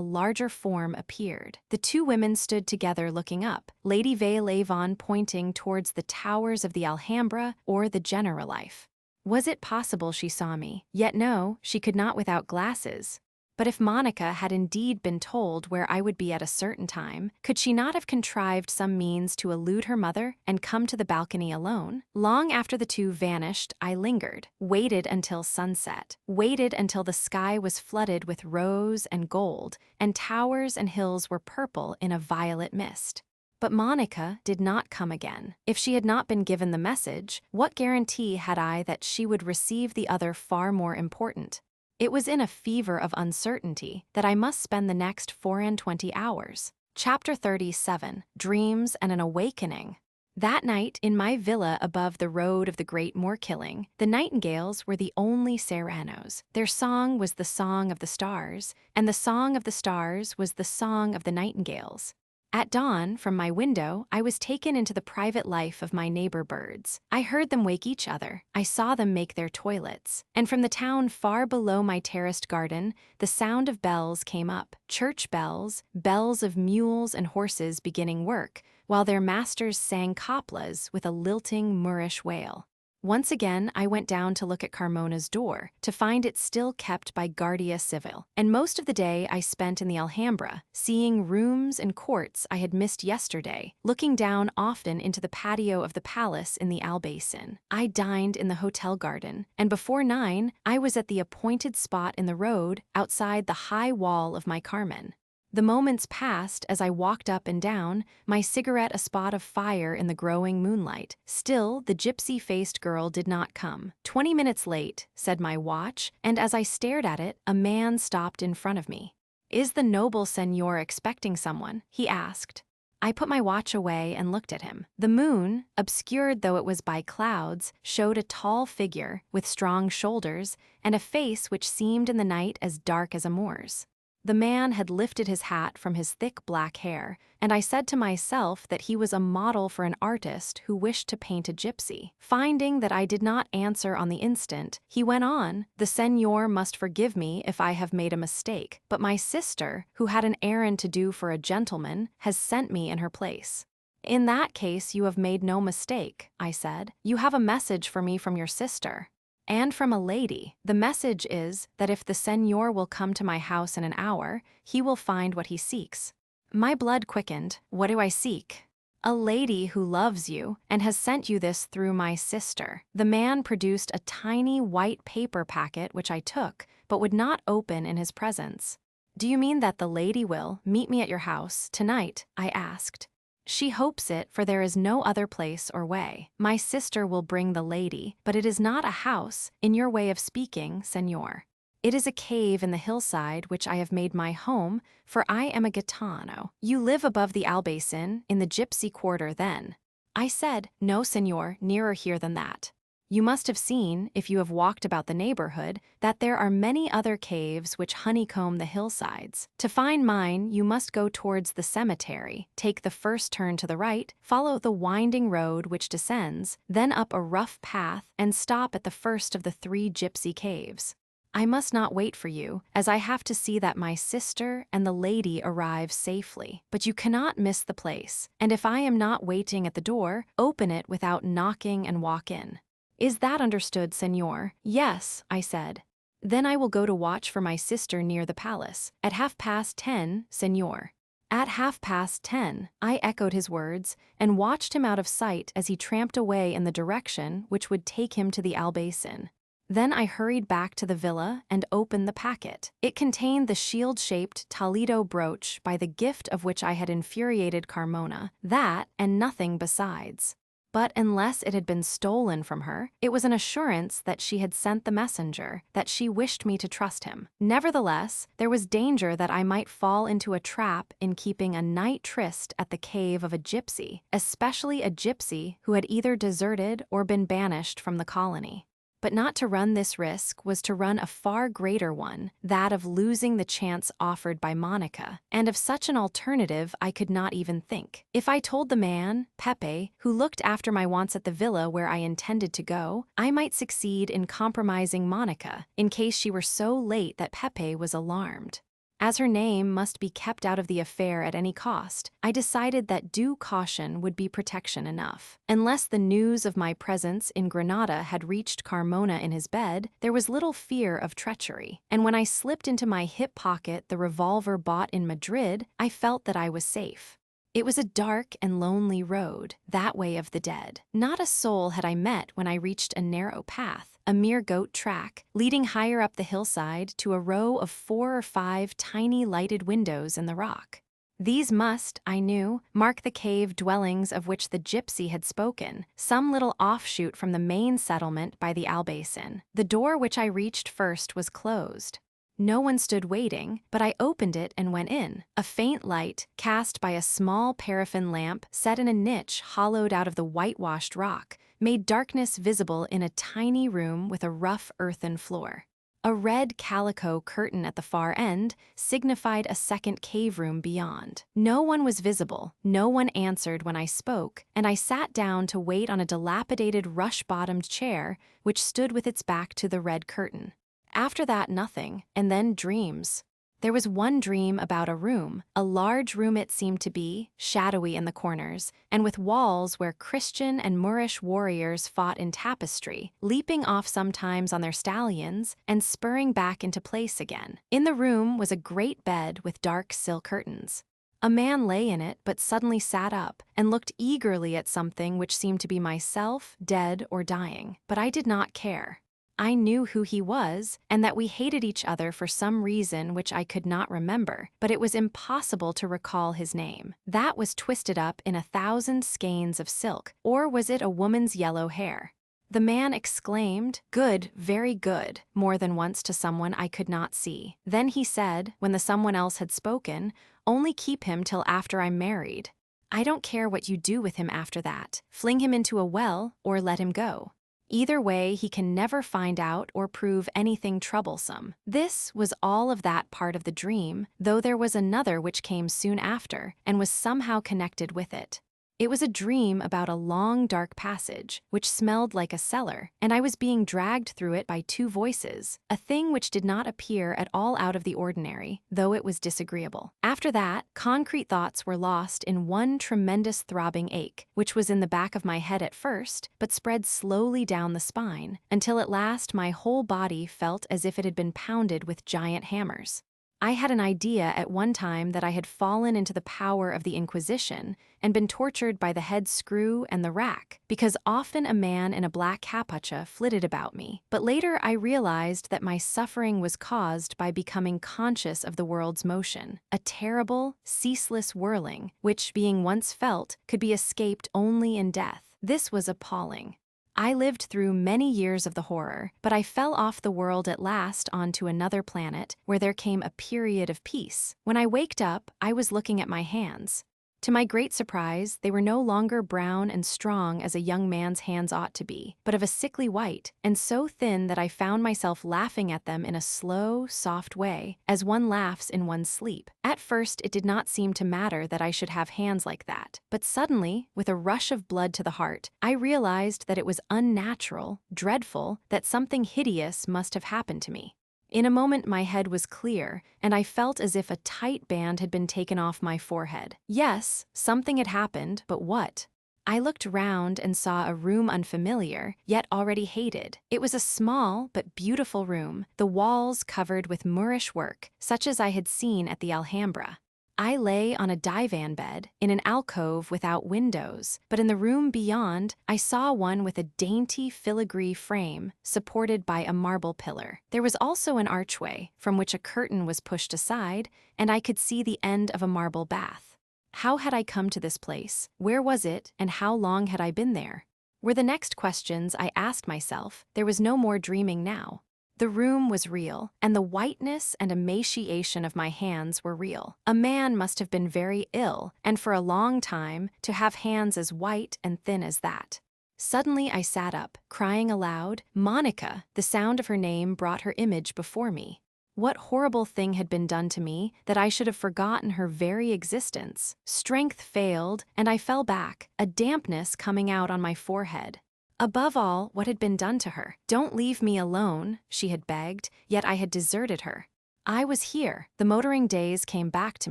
larger form appeared. The two women stood together looking up, Lady Veuillevon pointing towards the towers of the Alhambra or the Generalife. Was it possible she saw me? Yet no, she could not without glasses. But if Monica had indeed been told where I would be at a certain time, could she not have contrived some means to elude her mother and come to the balcony alone? Long after the two vanished, I lingered, waited until sunset, waited until the sky was flooded with rose and gold, and towers and hills were purple in a violet mist. But Monica did not come again. If she had not been given the message, what guarantee had I that she would receive the other far more important? It was in a fever of uncertainty that I must spend the next 24 hours. Chapter 37, Dreams and an Awakening. That night, in my villa above the road of the Great Moorkilling, the nightingales were the only serenos. Their song was the song of the stars, and the song of the stars was the song of the nightingales. At dawn, from my window, I was taken into the private life of my neighbor birds. I heard them wake each other. I saw them make their toilets. And from the town far below my terraced garden, the sound of bells came up. Church bells, bells of mules and horses beginning work, while their masters sang coplas with a lilting Moorish wail. Once again, I went down to look at Carmona's door, to find it still kept by Guardia Civil, and most of the day I spent in the Alhambra, seeing rooms and courts I had missed yesterday, looking down often into the patio of the palace in the Albaycin. I dined in the hotel garden, and before 9, I was at the appointed spot in the road outside the high wall of my Carmen. The moments passed as I walked up and down, my cigarette a spot of fire in the growing moonlight. Still, the gypsy-faced girl did not come. 20 minutes late, said my watch, and as I stared at it, a man stopped in front of me. "Is the noble senor expecting someone?" he asked. I put my watch away and looked at him. The moon, obscured though it was by clouds, showed a tall figure with strong shoulders and a face which seemed in the night as dark as a Moor's. The man had lifted his hat from his thick black hair, and I said to myself that he was a model for an artist who wished to paint a gypsy. Finding that I did not answer on the instant, he went on, "The senor must forgive me if I have made a mistake, but my sister, who had an errand to do for a gentleman, has sent me in her place." "In that case you have made no mistake," I said. "You have a message for me from your sister." "And from a lady. The message is that if the senor will come to my house in an hour, he will find what he seeks." My blood quickened. What do I seek? "A lady who loves you and has sent you this through my sister." The man produced a tiny white paper packet which I took, but would not open in his presence. "Do you mean that the lady will meet me at your house tonight?" I asked. "She hopes it, for there is no other place or way. My sister will bring the lady, but it is not a house, in your way of speaking, senor. It is a cave in the hillside which I have made my home, for I am a gitano." "You live above the Albaycin, in the gypsy quarter, then?" I said, "No, senor, nearer here than that." "You must have seen, if you have walked about the neighborhood, that there are many other caves which honeycomb the hillsides. To find mine, you must go towards the cemetery, take the first turn to the right, follow the winding road which descends, then up a rough path, and stop at the first of the 3 gypsy caves. I must not wait for you, as I have to see that my sister and the lady arrive safely. But you cannot miss the place, and if I am not waiting at the door, open it without knocking and walk in." "Is that understood, senor?" "Yes," I said. "Then I will go to watch for my sister near the palace. At 10:30, senor." At 10:30, I echoed his words, and watched him out of sight as he tramped away in the direction which would take him to the Albaycin. Then I hurried back to the villa and opened the packet. It contained the shield-shaped Toledo brooch by the gift of which I had infuriated Carmona, that and nothing besides. but unless it had been stolen from her, it was an assurance that she had sent the messenger, that she wished me to trust him. Nevertheless, there was danger that I might fall into a trap in keeping a night tryst at the cave of a gypsy, especially a gypsy who had either deserted or been banished from the colony. But not to run this risk was to run a far greater one, that of losing the chance offered by Monica, and of such an alternative I could not even think. If I told the man, Pepe, who looked after my wants at the villa where I intended to go, I might succeed in compromising Monica, in case she were so late that Pepe was alarmed. As her name must be kept out of the affair at any cost, I decided that due caution would be protection enough. Unless the news of my presence in Granada had reached Carmona in his bed, there was little fear of treachery, and when I slipped into my hip pocket the revolver bought in Madrid, I felt that I was safe. It was a dark and lonely road, that way of the dead. Not a soul had I met when I reached a narrow path, a mere goat track, leading higher up the hillside to a row of 4 or 5 tiny lighted windows in the rock. These must, I knew, mark the cave dwellings of which the gypsy had spoken, some little offshoot from the main settlement by the Albaycin. The door which I reached first was closed. No one stood waiting, but I opened it and went in. A faint light, cast by a small paraffin lamp set in a niche hollowed out of the whitewashed rock, made darkness visible in a tiny room with a rough earthen floor. A red calico curtain at the far end signified a second cave room beyond. No one was visible, no one answered when I spoke, and I sat down to wait on a dilapidated rush-bottomed chair which stood with its back to the red curtain. After that, nothing, and then dreams. There was one dream about a room, a large room it seemed to be, shadowy in the corners, and with walls where Christian and Moorish warriors fought in tapestry, leaping off sometimes on their stallions and spurring back into place again. In the room was a great bed with dark silk curtains. A man lay in it but suddenly sat up and looked eagerly at something which seemed to be myself, dead or dying, but I did not care. I knew who he was, and that we hated each other for some reason which I could not remember, but it was impossible to recall his name. That was twisted up in 1,000 skeins of silk, or was it a woman's yellow hair? The man exclaimed, "Good, very good," more than once to someone I could not see. Then he said, when the someone else had spoken, "Only keep him till after I'm married. I don't care what you do with him after that. Fling him into a well, or let him go. Either way, he can never find out or prove anything troublesome." This was all of that part of the dream, though there was another which came soon after, and was somehow connected with it. It was a dream about a long, dark passage, which smelled like a cellar, and I was being dragged through it by 2 voices, a thing which did not appear at all out of the ordinary, though it was disagreeable. After that, concrete thoughts were lost in one tremendous throbbing ache, which was in the back of my head at first, but spread slowly down the spine, until at last my whole body felt as if it had been pounded with giant hammers. I had an idea at one time that I had fallen into the power of the Inquisition and been tortured by the head screw and the rack, because often a man in a black capucha flitted about me. But later I realized that my suffering was caused by becoming conscious of the world's motion, a terrible, ceaseless whirling, which, being once felt, could be escaped only in death. This was appalling. I lived through many years of the horror, but I fell off the world at last onto another planet, where there came a period of peace. When I waked up, I was looking at my hands. To my great surprise, they were no longer brown and strong as a young man's hands ought to be, but of a sickly white, and so thin that I found myself laughing at them in a slow, soft way, as one laughs in one's sleep. At first, it did not seem to matter that I should have hands like that, but suddenly, with a rush of blood to the heart, I realized that it was unnatural, dreadful, that something hideous must have happened to me. In a moment my head was clear, and I felt as if a tight band had been taken off my forehead. Yes, something had happened, but what? I looked round and saw a room unfamiliar, yet already hated. It was a small but beautiful room, the walls covered with Moorish work, such as I had seen at the Alhambra. I lay on a divan bed, in an alcove without windows, but in the room beyond, I saw one with a dainty filigree frame, supported by a marble pillar. There was also an archway, from which a curtain was pushed aside, and I could see the end of a marble bath. How had I come to this place? Where was it, and how long had I been there? Were the next questions I asked myself. There was no more dreaming now. The room was real, and the whiteness and emaciation of my hands were real. A man must have been very ill, and for a long time, to have hands as white and thin as that. Suddenly I sat up, crying aloud, "Monica!" The sound of her name brought her image before me. What horrible thing had been done to me that I should have forgotten her very existence? Strength failed, and I fell back, a dampness coming out on my forehead. Above all, what had been done to her? "Don't leave me alone," she had begged, yet I had deserted her. I was here. The motoring days came back to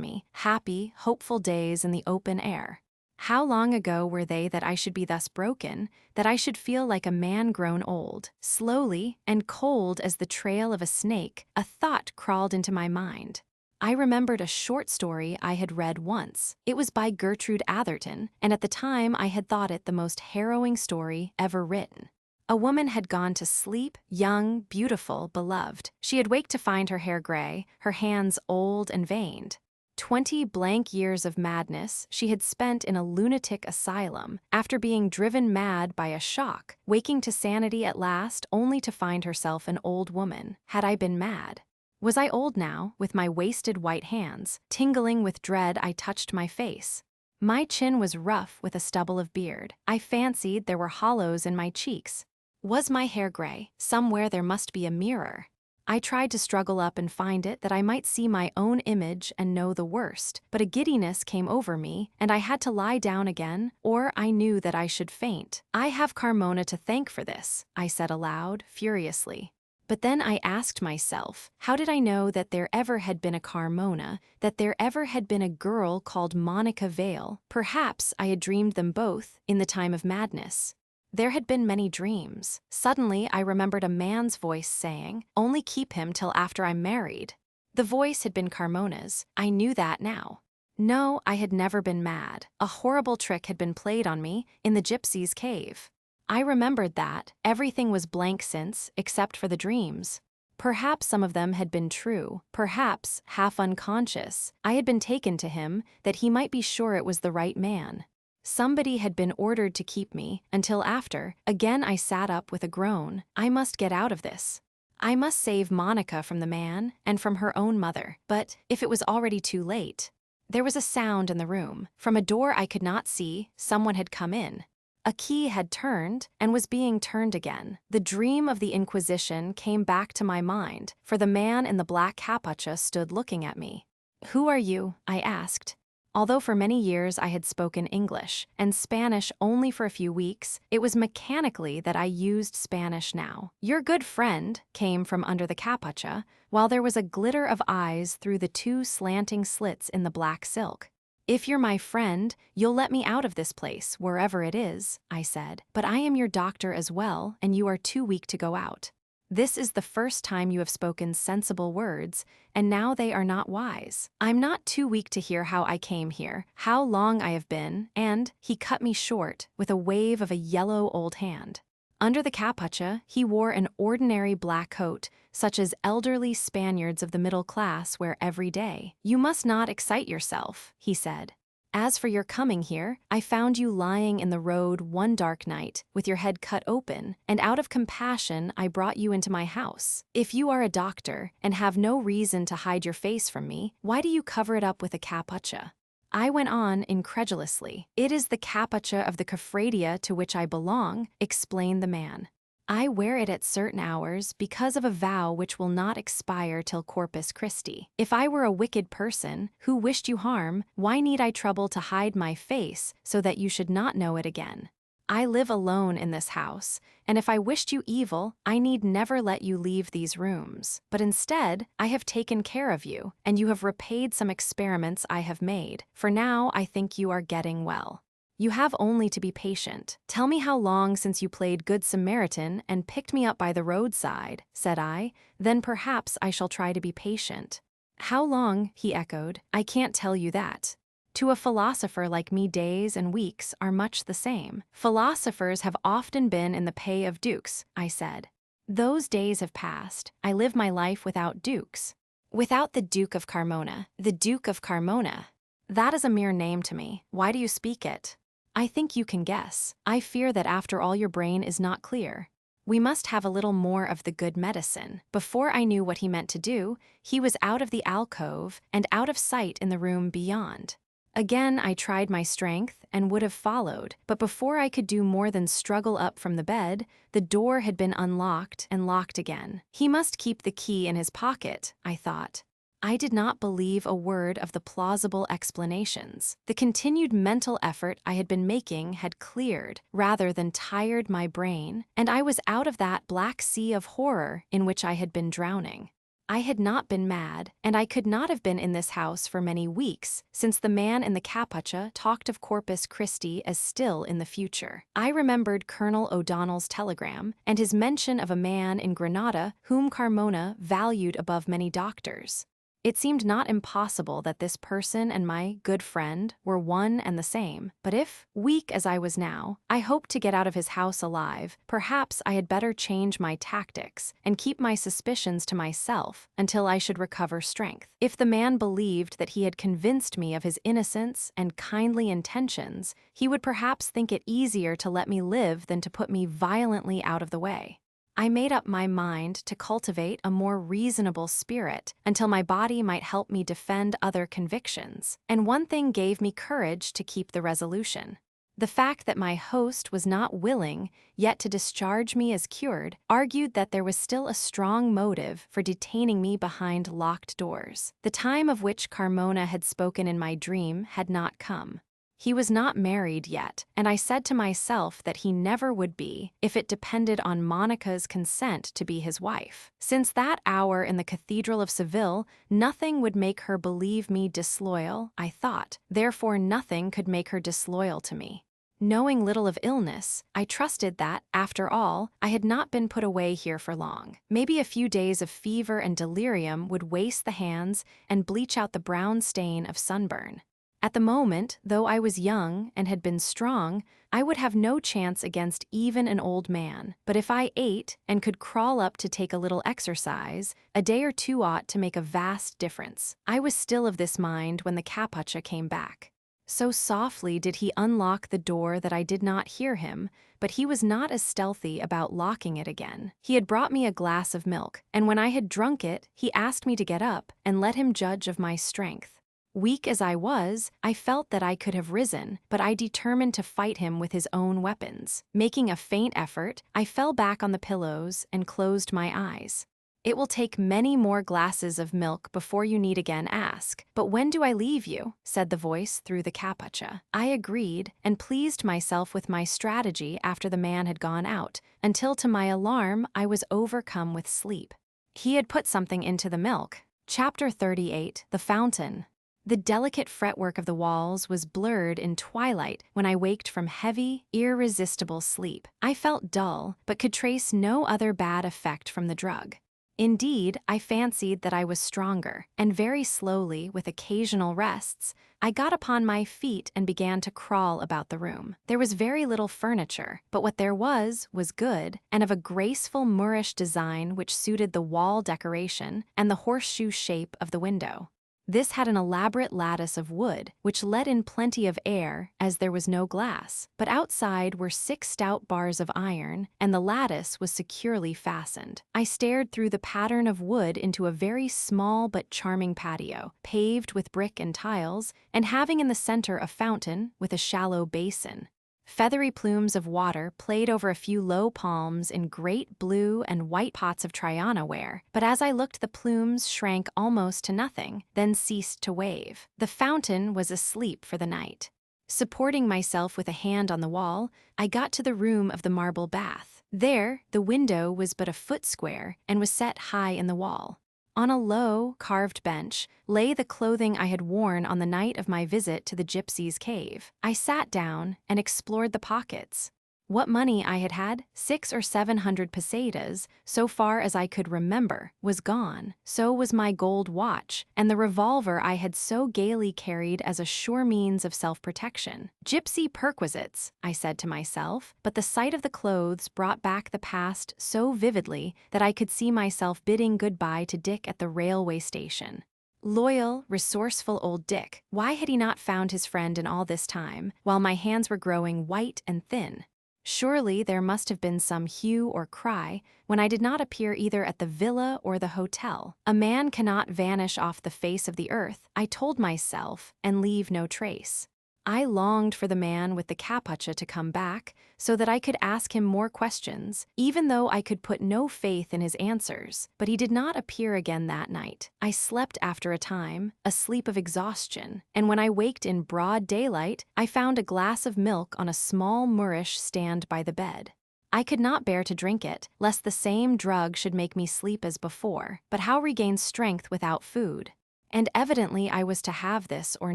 me, happy, hopeful days in the open air. How long ago were they that I should be thus broken, that I should feel like a man grown old? Slowly, and cold as the trail of a snake, a thought crawled into my mind. I remembered a short story I had read once. It was by Gertrude Atherton, and at the time I had thought it the most harrowing story ever written. A woman had gone to sleep, young, beautiful, beloved. She had waked to find her hair gray, her hands old and veined. 20 blank years of madness she had spent in a lunatic asylum, after being driven mad by a shock, waking to sanity at last only to find herself an old woman. Had I been mad? Was I old now, with my wasted white hands? Tingling with dread, I touched my face. My chin was rough with a stubble of beard. I fancied there were hollows in my cheeks. Was my hair gray? Somewhere there must be a mirror. I tried to struggle up and find it, that I might see my own image and know the worst, but a giddiness came over me, and I had to lie down again, or I knew that I should faint. "I have Carmona to thank for this," I said aloud, furiously. But then I asked myself, how did I know that there ever had been a Carmona, that there ever had been a girl called Monica Vale? Perhaps I had dreamed them both in the time of madness. There had been many dreams. Suddenly I remembered a man's voice saying, "Only keep him till after I'm married." The voice had been Carmona's. I knew that now. No, I had never been mad. A horrible trick had been played on me in the gypsy's cave. I remembered that everything was blank since, except for the dreams. Perhaps some of them had been true, perhaps half unconscious. I had been taken to him that he might be sure it was the right man. Somebody had been ordered to keep me, until after, again I sat up with a groan. I must get out of this. I must save Monica from the man, and from her own mother. But if it was already too late? There was a sound in the room. From a door I could not see, someone had come in. A key had turned, and was being turned again. The dream of the Inquisition came back to my mind, for the man in the black capucha stood looking at me. "Who are you?" I asked. Although for many years I had spoken English, and Spanish only for a few weeks, it was mechanically that I used Spanish now. "Your good friend," came from under the capucha, while there was a glitter of eyes through the 2 slanting slits in the black silk. "If you're my friend, you'll let me out of this place, wherever it is," I said. "But I am your doctor as well, and you are too weak to go out. This is the first time you have spoken sensible words, and now they are not wise. I'm not too weak to hear how I came here, how long I have been, and," he cut me short with a wave of a yellow old hand. Under the capucha, he wore an ordinary black coat, such as elderly Spaniards of the middle class wear every day. "You must not excite yourself," he said. "As for your coming here, I found you lying in the road one dark night, with your head cut open, and out of compassion I brought you into my house. If you are a doctor, and have no reason to hide your face from me, why do you cover it up with a capucha?" I went on incredulously. "It is the capucha of the Cofradia to which I belong," explained the man. "I wear it at certain hours because of a vow which will not expire till Corpus Christi. If I were a wicked person, who wished you harm, why need I trouble to hide my face so that you should not know it again? I live alone in this house, and if I wished you evil, I need never let you leave these rooms. But instead, I have taken care of you, and you have repaid some experiments I have made, for now I think you are getting well. You have only to be patient. Tell me how long since you played Good Samaritan and picked me up by the roadside," said I, "then perhaps I shall try to be patient." "How long?" he echoed. "I can't tell you that. To a philosopher like me days and weeks are much the same. Philosophers have often been in the pay of dukes," I said. "Those days have passed. I live my life without dukes." "Without the Duke of Carmona. The Duke of Carmona." That is a mere name to me. Why do you speak it? I think you can guess. I fear that after all your brain is not clear. We must have a little more of the good medicine. Before I knew what he meant to do, he was out of the alcove and out of sight in the room beyond. Again I tried my strength and would have followed, but before I could do more than struggle up from the bed, the door had been unlocked and locked again. He must keep the key in his pocket, I thought. I did not believe a word of the plausible explanations. The continued mental effort I had been making had cleared, rather than tired my brain, and I was out of that black sea of horror in which I had been drowning. I had not been mad, and I could not have been in this house for many weeks, since the man in the capucha talked of Corpus Christi as still in the future. I remembered Colonel O'Donnell's telegram, and his mention of a man in Granada whom Carmona valued above many doctors. It seemed not impossible that this person and my good friend were one and the same, but if, weak as I was now, I hoped to get out of his house alive, perhaps I had better change my tactics and keep my suspicions to myself until I should recover strength. If the man believed that he had convinced me of his innocence and kindly intentions, he would perhaps think it easier to let me live than to put me violently out of the way. I made up my mind to cultivate a more reasonable spirit until my body might help me defend other convictions, and one thing gave me courage to keep the resolution. The fact that my host was not willing yet to discharge me as cured argued that there was still a strong motive for detaining me behind locked doors. The time of which Carmona had spoken in my dream had not come. He was not married yet, and I said to myself that he never would be if it depended on Monica's consent to be his wife. Since that hour in the Cathedral of Seville, nothing would make her believe me disloyal, I thought. Therefore, nothing could make her disloyal to me. Knowing little of illness, I trusted that, after all, I had not been put away here for long. Maybe a few days of fever and delirium would waste the hands and bleach out the brown stain of sunburn. At the moment, though I was young and had been strong, I would have no chance against even an old man. But if I ate and could crawl up to take a little exercise, a day or two ought to make a vast difference. I was still of this mind when the capucha came back. So softly did he unlock the door that I did not hear him, but he was not as stealthy about locking it again. He had brought me a glass of milk, and when I had drunk it, he asked me to get up and let him judge of my strength. Weak as I was, I felt that I could have risen, but I determined to fight him with his own weapons. Making a faint effort, I fell back on the pillows and closed my eyes. It will take many more glasses of milk before you need again ask, but when do I leave you? Said the voice through the capucha. I agreed, and pleased myself with my strategy after the man had gone out, until to my alarm I was overcome with sleep. He had put something into the milk. Chapter 38, The Fountain. The delicate fretwork of the walls was blurred in twilight when I waked from heavy, irresistible sleep. I felt dull, but could trace no other bad effect from the drug. Indeed, I fancied that I was stronger, and very slowly, with occasional rests, I got upon my feet and began to crawl about the room. There was very little furniture, but what there was good, and of a graceful Moorish design which suited the wall decoration and the horseshoe shape of the window. This had an elaborate lattice of wood, which let in plenty of air, as there was no glass. But outside were 6 stout bars of iron, and the lattice was securely fastened. I stared through the pattern of wood into a very small but charming patio, paved with brick and tiles, and having in the center a fountain with a shallow basin. Feathery plumes of water played over a few low palms in great blue and white pots of Triana ware, but as I looked the plumes shrank almost to nothing, then ceased to wave. The fountain was asleep for the night. Supporting myself with a hand on the wall, I got to the room of the marble bath. There, the window was but a foot square and was set high in the wall. On a low, carved bench lay the clothing I had worn on the night of my visit to the gypsy's cave. I sat down and explored the pockets. What money I had had, 600 or 700 pesetas, so far as I could remember, was gone. So was my gold watch, and the revolver I had so gaily carried as a sure means of self-protection. Gypsy perquisites, I said to myself, but the sight of the clothes brought back the past so vividly that I could see myself bidding goodbye to Dick at the railway station. Loyal, resourceful old Dick. Why had he not found his friend in all this time, while my hands were growing white and thin? Surely there must have been some hue or cry when I did not appear either at the villa or the hotel. A man cannot vanish off the face of the earth, I told myself, and leave no trace. I longed for the man with the capucha to come back so that I could ask him more questions, even though I could put no faith in his answers. But he did not appear again that night. I slept after a time, a sleep of exhaustion, and when I waked in broad daylight, I found a glass of milk on a small Moorish stand by the bed. I could not bear to drink it, lest the same drug should make me sleep as before. But how regain strength without food? And evidently I was to have this or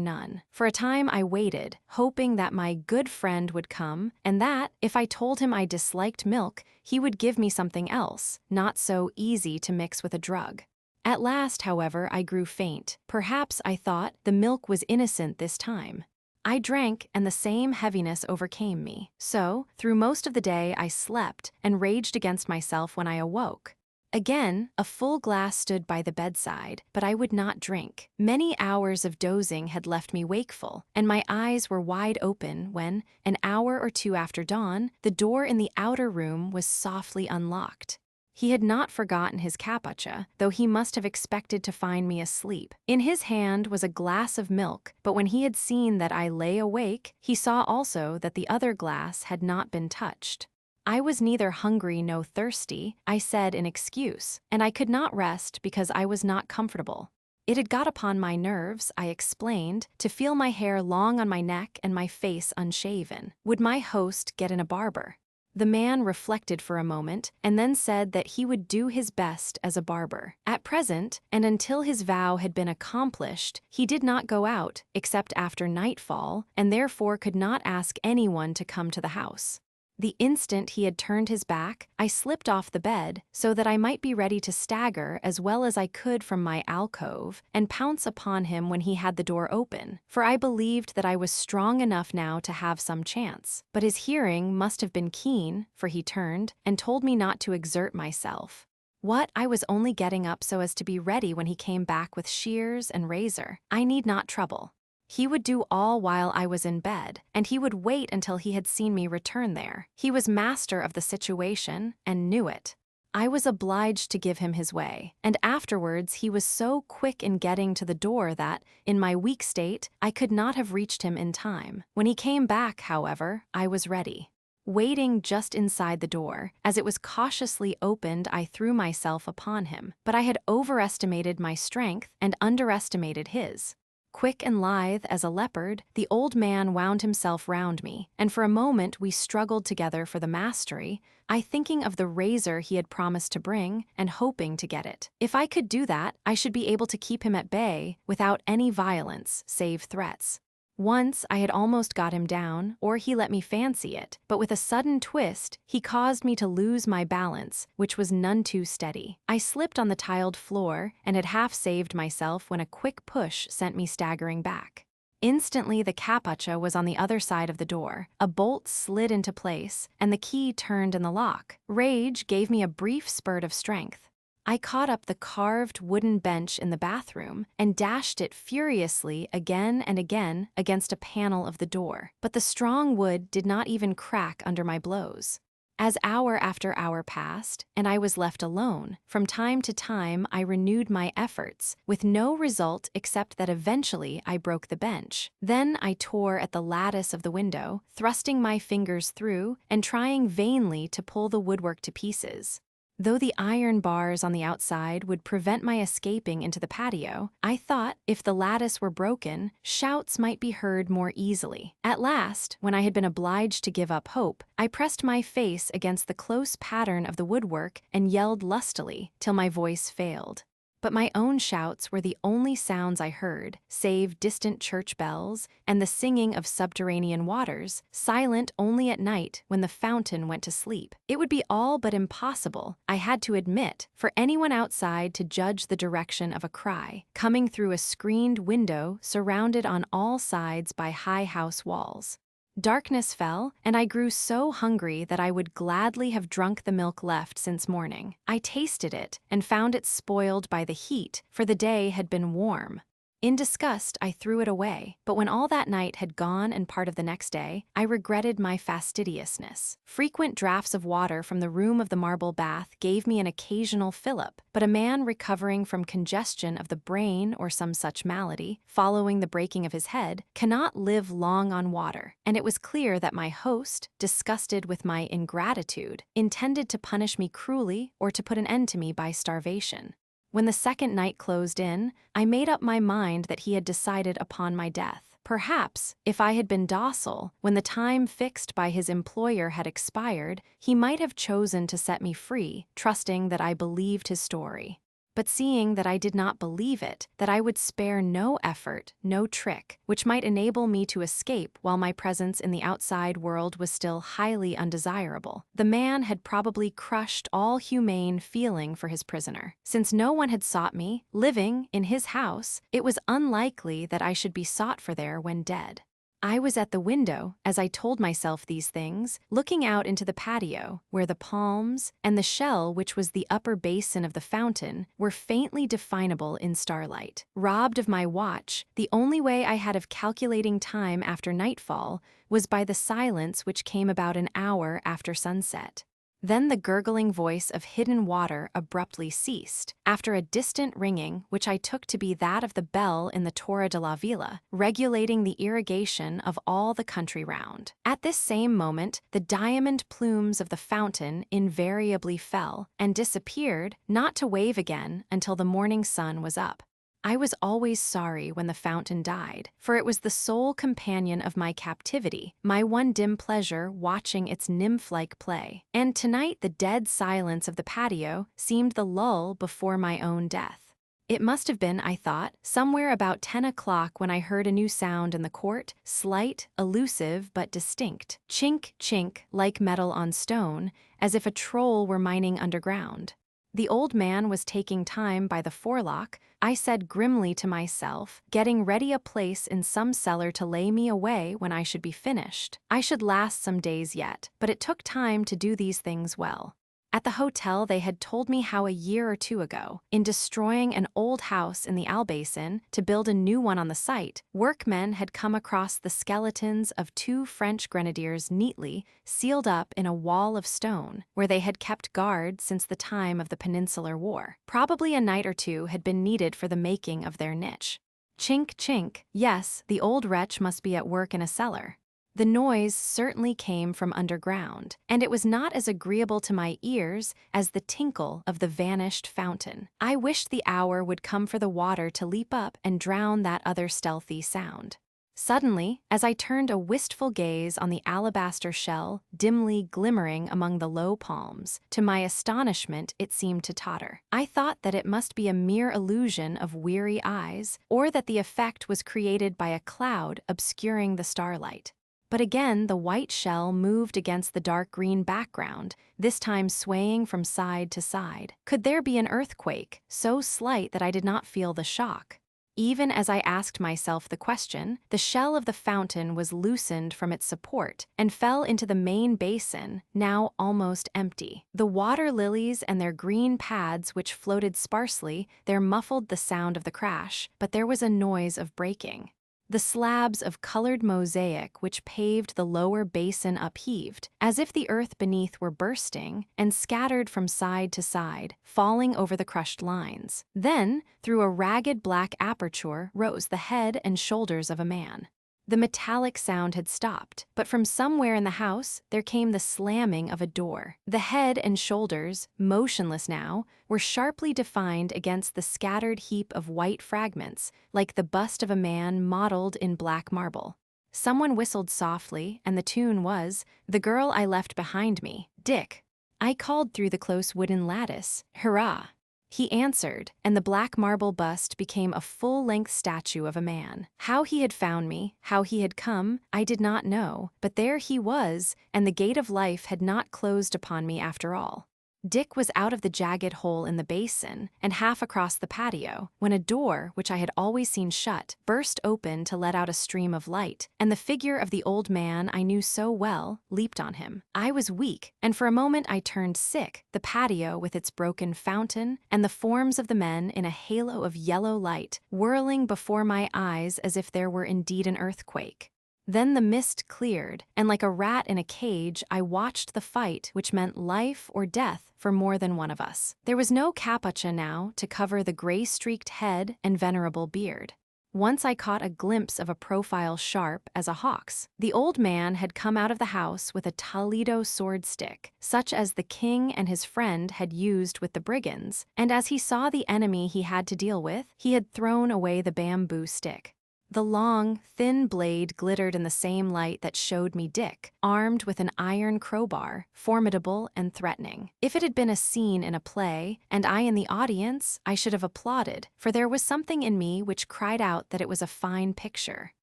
none. For a time I waited, hoping that my good friend would come, and that, if I told him I disliked milk, he would give me something else, not so easy to mix with a drug. At last, however, I grew faint. Perhaps, I thought, the milk was innocent this time. I drank, and the same heaviness overcame me. So, through most of the day I slept, and raged against myself when I awoke. Again, a full glass stood by the bedside, but I would not drink. Many hours of dozing had left me wakeful, and my eyes were wide open when, an hour or two after dawn, the door in the outer room was softly unlocked. He had not forgotten his capucha, though he must have expected to find me asleep. In his hand was a glass of milk, but when he had seen that I lay awake, he saw also that the other glass had not been touched. I was neither hungry nor thirsty, I said in excuse, and I could not rest because I was not comfortable. It had got upon my nerves, I explained, to feel my hair long on my neck and my face unshaven. Would my host get in a barber? The man reflected for a moment, and then said that he would do his best as a barber. At present, and until his vow had been accomplished, he did not go out, except after nightfall, and therefore could not ask anyone to come to the house. The instant he had turned his back, I slipped off the bed, so that I might be ready to stagger as well as I could from my alcove, and pounce upon him when he had the door open, for I believed that I was strong enough now to have some chance. But his hearing must have been keen, for he turned, and told me not to exert myself. What, I was only getting up so as to be ready when he came back with shears and razor. I need not trouble. He would do all while I was in bed, and he would wait until he had seen me return there. He was master of the situation, and knew it. I was obliged to give him his way, and afterwards he was so quick in getting to the door that, in my weak state, I could not have reached him in time. When he came back, however, I was ready. Waiting just inside the door, as it was cautiously opened, I threw myself upon him, but I had overestimated my strength and underestimated his. Quick and lithe as a leopard, the old man wound himself round me, and for a moment we struggled together for the mastery, I thinking of the razor he had promised to bring, and hoping to get it. If I could do that, I should be able to keep him at bay, without any violence, save threats. Once I had almost got him down, or he let me fancy it, but with a sudden twist, he caused me to lose my balance, which was none too steady. I slipped on the tiled floor, and had half saved myself when a quick push sent me staggering back. Instantly the capucha was on the other side of the door, a bolt slid into place, and the key turned in the lock. Rage gave me a brief spurt of strength. I caught up the carved wooden bench in the bathroom and dashed it furiously again and again against a panel of the door, but the strong wood did not even crack under my blows. As hour after hour passed, and I was left alone, from time to time I renewed my efforts, with no result except that eventually I broke the bench. Then I tore at the lattice of the window, thrusting my fingers through and trying vainly to pull the woodwork to pieces. Though the iron bars on the outside would prevent my escaping into the patio, I thought, if the lattice were broken, shouts might be heard more easily. At last, when I had been obliged to give up hope, I pressed my face against the close pattern of the woodwork and yelled lustily, till my voice failed. But my own shouts were the only sounds I heard, save distant church bells and the singing of subterranean waters, silent only at night when the fountain went to sleep. It would be all but impossible, I had to admit, for anyone outside to judge the direction of a cry, coming through a screened window surrounded on all sides by high house walls. Darkness fell, and I grew so hungry that I would gladly have drunk the milk left since morning. I tasted it and found it spoiled by the heat, for the day had been warm. In disgust, I threw it away, but when all that night had gone and part of the next day, I regretted my fastidiousness. Frequent draughts of water from the room of the marble bath gave me an occasional fillip, but a man recovering from congestion of the brain or some such malady, following the breaking of his head, cannot live long on water, and it was clear that my host, disgusted with my ingratitude, intended to punish me cruelly or to put an end to me by starvation. When the second night closed in, I made up my mind that he had decided upon my death. Perhaps, if I had been docile, when the time fixed by his employer had expired, he might have chosen to set me free, trusting that I believed his story. But seeing that I did not believe it, that I would spare no effort, no trick, which might enable me to escape while my presence in the outside world was still highly undesirable, the man had probably crushed all humane feeling for his prisoner. Since no one had sought me, living in his house, it was unlikely that I should be sought for there when dead. I was at the window, as I told myself these things, looking out into the patio, where the palms and the shell which was the upper basin of the fountain were faintly definable in starlight. Robbed of my watch, the only way I had of calculating time after nightfall was by the silence which came about an hour after sunset. Then the gurgling voice of hidden water abruptly ceased, after a distant ringing which I took to be that of the bell in the Torre de la Villa, regulating the irrigation of all the country round. At this same moment, the diamond plumes of the fountain invariably fell, and disappeared, not to wave again until the morning sun was up. I was always sorry when the fountain died, for it was the sole companion of my captivity, my one dim pleasure watching its nymph-like play. And tonight the dead silence of the patio seemed the lull before my own death. It must have been, I thought, somewhere about 10 o'clock when I heard a new sound in the court, slight, elusive, but distinct. Chink, chink, like metal on stone, as if a troll were mining underground. The old man was taking time by the forelock, I said grimly to myself, getting ready a place in some cellar to lay me away when I should be finished. I should last some days yet, but it took time to do these things well. At the hotel they had told me how a year or two ago, in destroying an old house in the Albaicin to build a new one on the site, workmen had come across the skeletons of 2 French grenadiers neatly sealed up in a wall of stone, where they had kept guard since the time of the Peninsular War. Probably a night or two had been needed for the making of their niche. Chink, chink, yes, the old wretch must be at work in a cellar. The noise certainly came from underground, and it was not as agreeable to my ears as the tinkle of the vanished fountain. I wished the hour would come for the water to leap up and drown that other stealthy sound. Suddenly, as I turned a wistful gaze on the alabaster shell dimly glimmering among the low palms, to my astonishment it seemed to totter. I thought that it must be a mere illusion of weary eyes, or that the effect was created by a cloud obscuring the starlight. But again the white shell moved against the dark green background, this time swaying from side to side. Could there be an earthquake, so slight that I did not feel the shock? Even as I asked myself the question, the shell of the fountain was loosened from its support and fell into the main basin, now almost empty. The water lilies and their green pads which floated sparsely there muffled the sound of the crash, but there was a noise of breaking. The slabs of colored mosaic which paved the lower basin upheaved, as if the earth beneath were bursting, and scattered from side to side, falling over the crushed lines. Then, through a ragged black aperture, rose the head and shoulders of a man. The metallic sound had stopped, but from somewhere in the house there came the slamming of a door. The head and shoulders, motionless now, were sharply defined against the scattered heap of white fragments, like the bust of a man modeled in black marble. Someone whistled softly, and the tune was, "The Girl I Left Behind Me, Dick." I called through the close wooden lattice, "Hurrah!" He answered, and the black marble bust became a full-length statue of a man. How he had found me, how he had come, I did not know, but there he was, and the gate of life had not closed upon me after all. Dick was out of the jagged hole in the basin and half across the patio when a door, which I had always seen shut, burst open to let out a stream of light, and the figure of the old man I knew so well leaped on him. I was weak, and for a moment I turned sick, the patio with its broken fountain and the forms of the men in a halo of yellow light whirling before my eyes as if there were indeed an earthquake. Then the mist cleared, and like a rat in a cage, I watched the fight which meant life or death for more than one of us. There was no capucha now to cover the gray-streaked head and venerable beard. Once I caught a glimpse of a profile sharp as a hawk's. The old man had come out of the house with a Toledo sword stick, such as the king and his friend had used with the brigands, and as he saw the enemy he had to deal with, he had thrown away the bamboo stick. The long, thin blade glittered in the same light that showed me Dick, armed with an iron crowbar, formidable and threatening. If it had been a scene in a play, and I in the audience, I should have applauded, for there was something in me which cried out that it was a fine picture.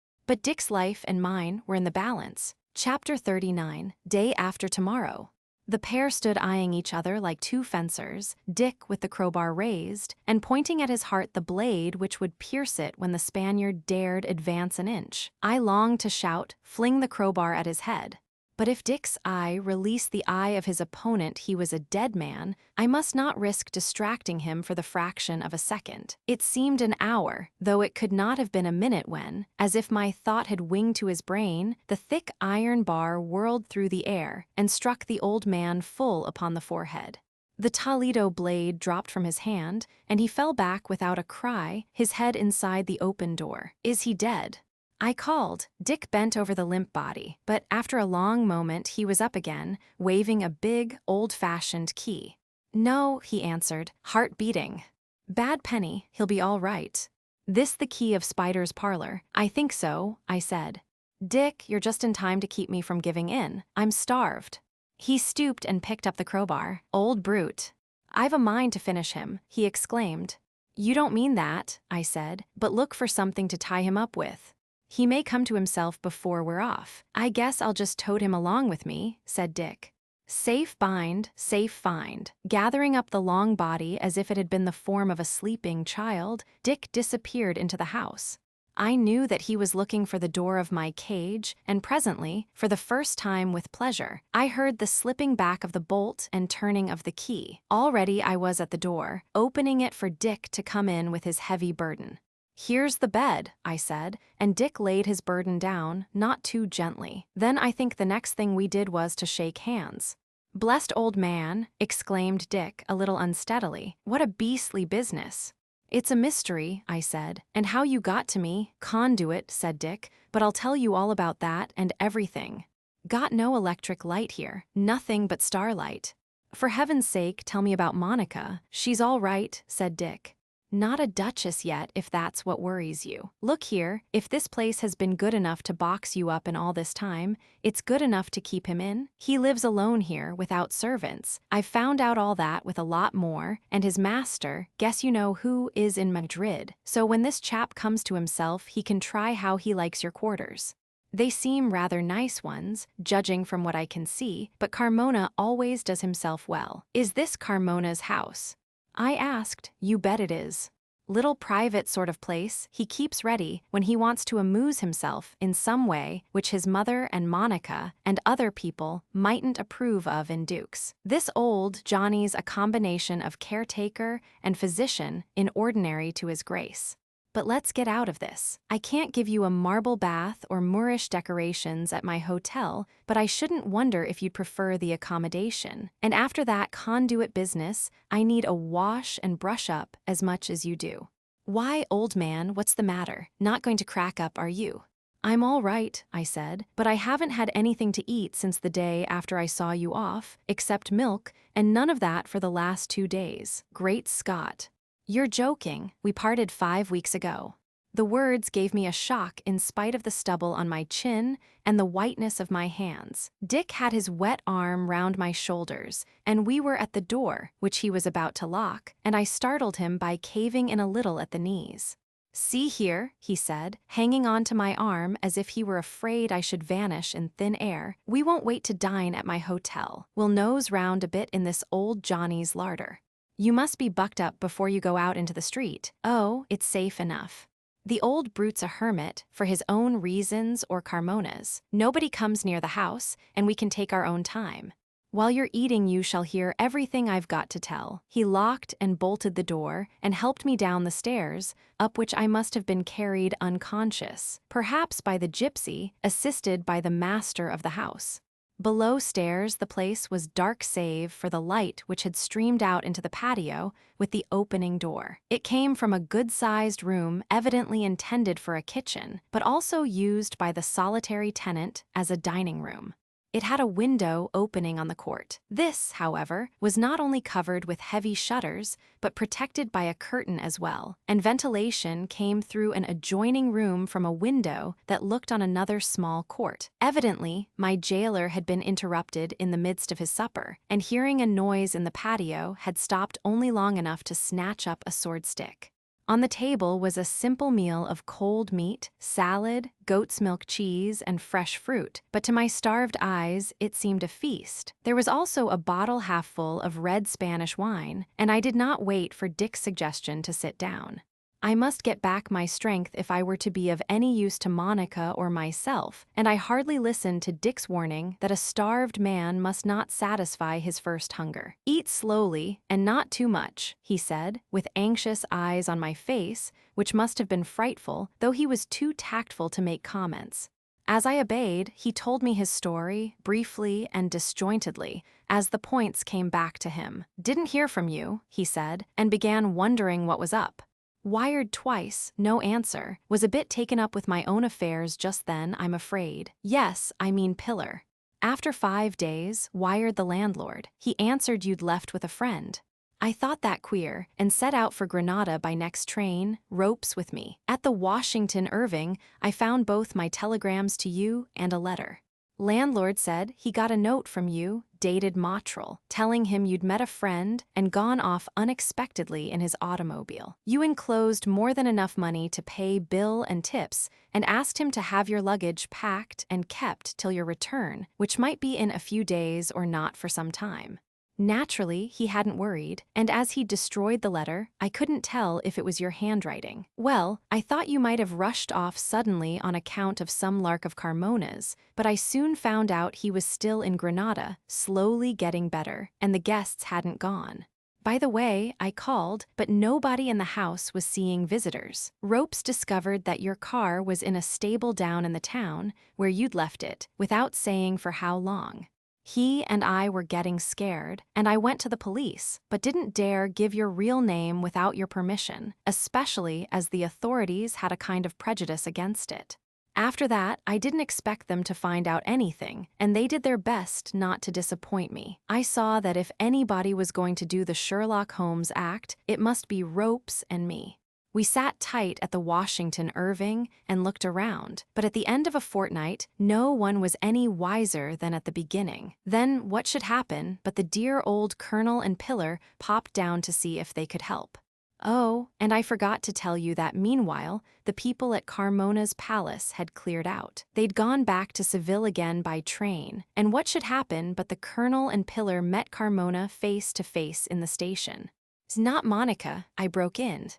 But Dick's life and mine were in the balance. Chapter 39, Day After Tomorrow. The pair stood eyeing each other like two fencers, Dick with the crowbar raised, and pointing at his heart the blade which would pierce it when the Spaniard dared advance an inch. I longed to shout, fling the crowbar at his head. But if Dick's eye released the eye of his opponent he was a dead man, I must not risk distracting him for the fraction of a second. It seemed an hour, though it could not have been a minute when, as if my thought had winged to his brain, the thick iron bar whirled through the air and struck the old man full upon the forehead. The Toledo blade dropped from his hand, and he fell back without a cry, his head inside the open door. "Is he dead?" I called. Dick bent over the limp body, but after a long moment he was up again, waving a big, old-fashioned key. "No," he answered, heart beating. "Bad penny, he'll be all right." "This the key of Spider's parlor?" "I think so," I said. "Dick, you're just in time to keep me from giving in. I'm starved." He stooped and picked up the crowbar. "Old brute. I've a mind to finish him," he exclaimed. "You don't mean that," I said, "but look for something to tie him up with. He may come to himself before we're off." "I guess I'll just tote him along with me," said Dick. Safe bind, safe find. Gathering up the long body as if it had been the form of a sleeping child, Dick disappeared into the house. I knew that he was looking for the door of my cage, and presently, for the first time with pleasure, I heard the slipping back of the bolt and turning of the key. Already I was at the door, opening it for Dick to come in with his heavy burden. "Here's the bed," I said, and Dick laid his burden down, not too gently. Then I think the next thing we did was to shake hands. "Blessed old man," exclaimed Dick a little unsteadily. "What a beastly business." "It's a mystery," I said, "and how you got to me." "Conduit," said Dick, "but I'll tell you all about that and everything." "Got no electric light here. Nothing but starlight." "For heaven's sake, tell me about Monica." "She's all right," said Dick. "Not a duchess yet, if that's what worries you. Look here, if this place has been good enough to box you up in all this time, it's good enough to keep him in. He lives alone here, without servants. I've found out all that with a lot more, and his master, guess you know who, is in Madrid. So when this chap comes to himself, he can try how he likes your quarters. They seem rather nice ones, judging from what I can see, but Carmona always does himself well. Is this Carmona's house?" I asked. "You bet it is. Little private sort of place he keeps ready when he wants to amuse himself in some way which his mother and Monica and other people mightn't approve of in dukes. This old Johnny's a combination of caretaker and physician in ordinary to his grace. But let's get out of this. I can't give you a marble bath or Moorish decorations at my hotel, but I shouldn't wonder if you'd prefer the accommodation. And after that conduit business, I need a wash and brush up as much as you do." "Why, old man, what's the matter? Not going to crack up, are you?" "I'm all right," I said, "but I haven't had anything to eat since the day after I saw you off, except milk, and none of that for the last 2 days. Great Scott. You're joking. We parted 5 weeks ago." The words gave me a shock in spite of the stubble on my chin and the whiteness of my hands. Dick had his wet arm round my shoulders, and we were at the door, which he was about to lock, and I startled him by caving in a little at the knees. "See here," he said, hanging on to my arm as if he were afraid I should vanish in thin air. "We won't wait to dine at my hotel. We'll nose round a bit in this old Johnny's larder. You must be bucked up before you go out into the street. Oh, it's safe enough. The old brute's a hermit, for his own reasons or Carmona's. Nobody comes near the house, and we can take our own time. While you're eating, you shall hear everything I've got to tell." He locked and bolted the door and helped me down the stairs, up which I must have been carried unconscious, perhaps by the gypsy, assisted by the master of the house. Below stairs, the place was dark save for the light which had streamed out into the patio with the opening door. It came from a good-sized room evidently intended for a kitchen, but also used by the solitary tenant as a dining room. It had a window opening on the court. This, however, was not only covered with heavy shutters, but protected by a curtain as well, and ventilation came through an adjoining room from a window that looked on another small court. Evidently, my jailer had been interrupted in the midst of his supper, and hearing a noise in the patio had stopped only long enough to snatch up a sword stick. On the table was a simple meal of cold meat, salad, goat's milk cheese, and fresh fruit, but to my starved eyes it seemed a feast. There was also a bottle half full of red Spanish wine, and I did not wait for Dick's suggestion to sit down. I must get back my strength if I were to be of any use to Monica or myself, and I hardly listened to Dick's warning that a starved man must not satisfy his first hunger. "Eat slowly, and not too much," he said, with anxious eyes on my face, which must have been frightful, though he was too tactful to make comments. As I obeyed, he told me his story, briefly and disjointedly, as the points came back to him. "Didn't hear from you," he said, and began wondering what was up. "Wired twice, no answer. Was a bit taken up with my own affairs just then, I'm afraid. Yes, I mean Pillar. After 5 days, wired the landlord. He answered you'd left with a friend. I thought that queer, and set out for Granada by next train, ropes with me. At the Washington Irving, I found both my telegrams to you and a letter. Landlord said he got a note from you, dated Montreal, telling him you'd met a friend and gone off unexpectedly in his automobile. You enclosed more than enough money to pay bill and tips and asked him to have your luggage packed and kept till your return, which might be in a few days or not for some time. Naturally, he hadn't worried, and as he destroyed the letter, I couldn't tell if it was your handwriting. Well, I thought you might have rushed off suddenly on account of some lark of Carmona's, but I soon found out he was still in Granada, slowly getting better, and the guests hadn't gone. By the way, I called, but nobody in the house was seeing visitors. Ropes discovered that your car was in a stable down in the town, where you'd left it, without saying for how long. He and I were getting scared, and I went to the police, but didn't dare give your real name without your permission, especially as the authorities had a kind of prejudice against it. After that, I didn't expect them to find out anything, and they did their best not to disappoint me. I saw that if anybody was going to do the Sherlock Holmes act, it must be Ropes and me. We sat tight at the Washington Irving and looked around, but at the end of a fortnight, no one was any wiser than at the beginning. Then what should happen but the dear old Colonel and Pillar popped down to see if they could help. Oh, and I forgot to tell you that meanwhile, the people at Carmona's palace had cleared out. They'd gone back to Seville again by train, and what should happen but the Colonel and Pillar met Carmona face to face in the station. "It's not Monica," I broke in.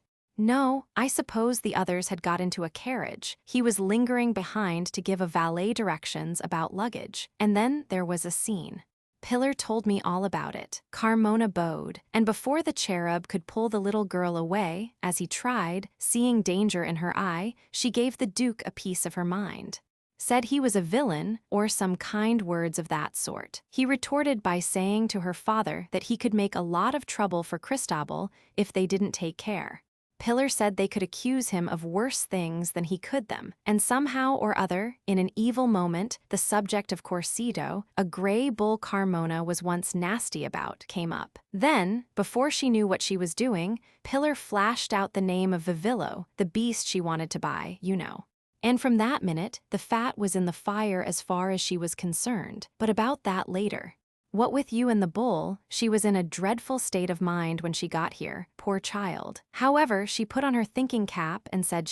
"No, I suppose the others had got into a carriage. He was lingering behind to give a valet directions about luggage, and then there was a scene. Pillar told me all about it. Carmona bowed, and before the cherub could pull the little girl away, as he tried, seeing danger in her eye, she gave the Duke a piece of her mind. Said he was a villain, or some kind words of that sort. He retorted by saying to her father that he could make a lot of trouble for Cristobal if they didn't take care. Pillar said they could accuse him of worse things than he could them, and somehow or other, in an evil moment, the subject of Corsido, a grey bull Carmona was once nasty about, came up. Then, before she knew what she was doing, Pillar flashed out the name of Vivillo, the beast she wanted to buy, you know. And from that minute, the fat was in the fire as far as she was concerned, but about that later. What with you and the bull, she was in a dreadful state of mind when she got here, poor poor child. However, she put on her thinking cap and said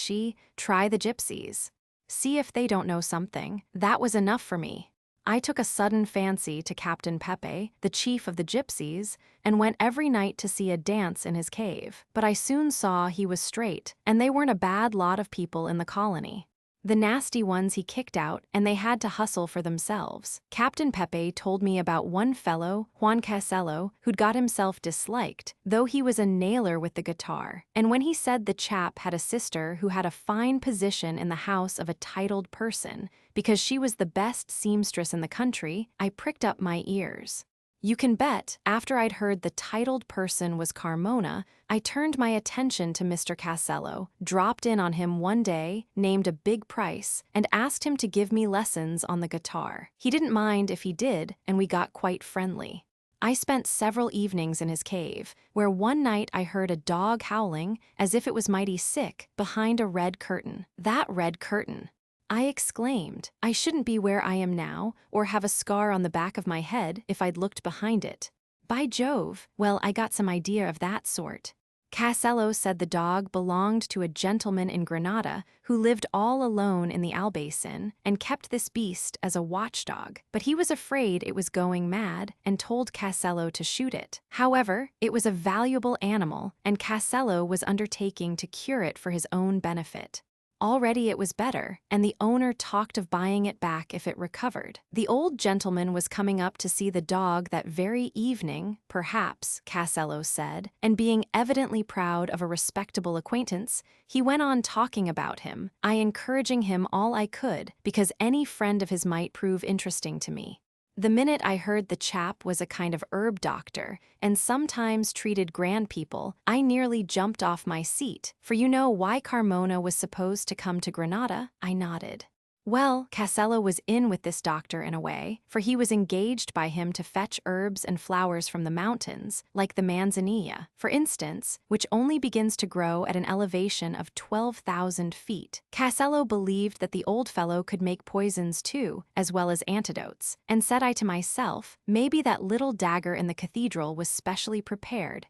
try the gypsies. See if they don't know something. That was enough for me. I took a sudden fancy to Captain Pepe, the chief of the gypsies, and went every night to see a dance in his cave. But I soon saw he was straight, and they weren't a bad lot of people in the colony. The nasty ones he kicked out, and they had to hustle for themselves. Captain Pepe told me about one fellow, Juan Casello, who'd got himself disliked, though he was a nailer with the guitar. And when he said the chap had a sister who had a fine position in the house of a titled person, because she was the best seamstress in the country, I pricked up my ears. You can bet, after I'd heard the titled person was Carmona, I turned my attention to Mr. Casello, dropped in on him one day, named a big price, and asked him to give me lessons on the guitar. He didn't mind if he did, and we got quite friendly. I spent several evenings in his cave, where one night I heard a dog howling, as if it was mighty sick, behind a red curtain. That red curtain! I exclaimed, I shouldn't be where I am now, or have a scar on the back of my head if I'd looked behind it. By Jove, well, I got some idea of that sort. Casello said the dog belonged to a gentleman in Granada who lived all alone in the Albaycin and kept this beast as a watchdog, but he was afraid it was going mad and told Casello to shoot it. However, it was a valuable animal, and Casello was undertaking to cure it for his own benefit. Already it was better, and the owner talked of buying it back if it recovered. The old gentleman was coming up to see the dog that very evening, perhaps, Casello said, and being evidently proud of a respectable acquaintance, he went on talking about him, I encouraging him all I could, because any friend of his might prove interesting to me. The minute I heard the chap was a kind of herb doctor and sometimes treated grand people, I nearly jumped off my seat, for you know why Carmona was supposed to come to Granada? I nodded. Well, Casello was in with this doctor in a way, for he was engaged by him to fetch herbs and flowers from the mountains, like the manzanilla, for instance, which only begins to grow at an elevation of 12,000 feet. Casello believed that the old fellow could make poisons too, as well as antidotes, and said I to myself, maybe that little dagger in the cathedral was specially prepared,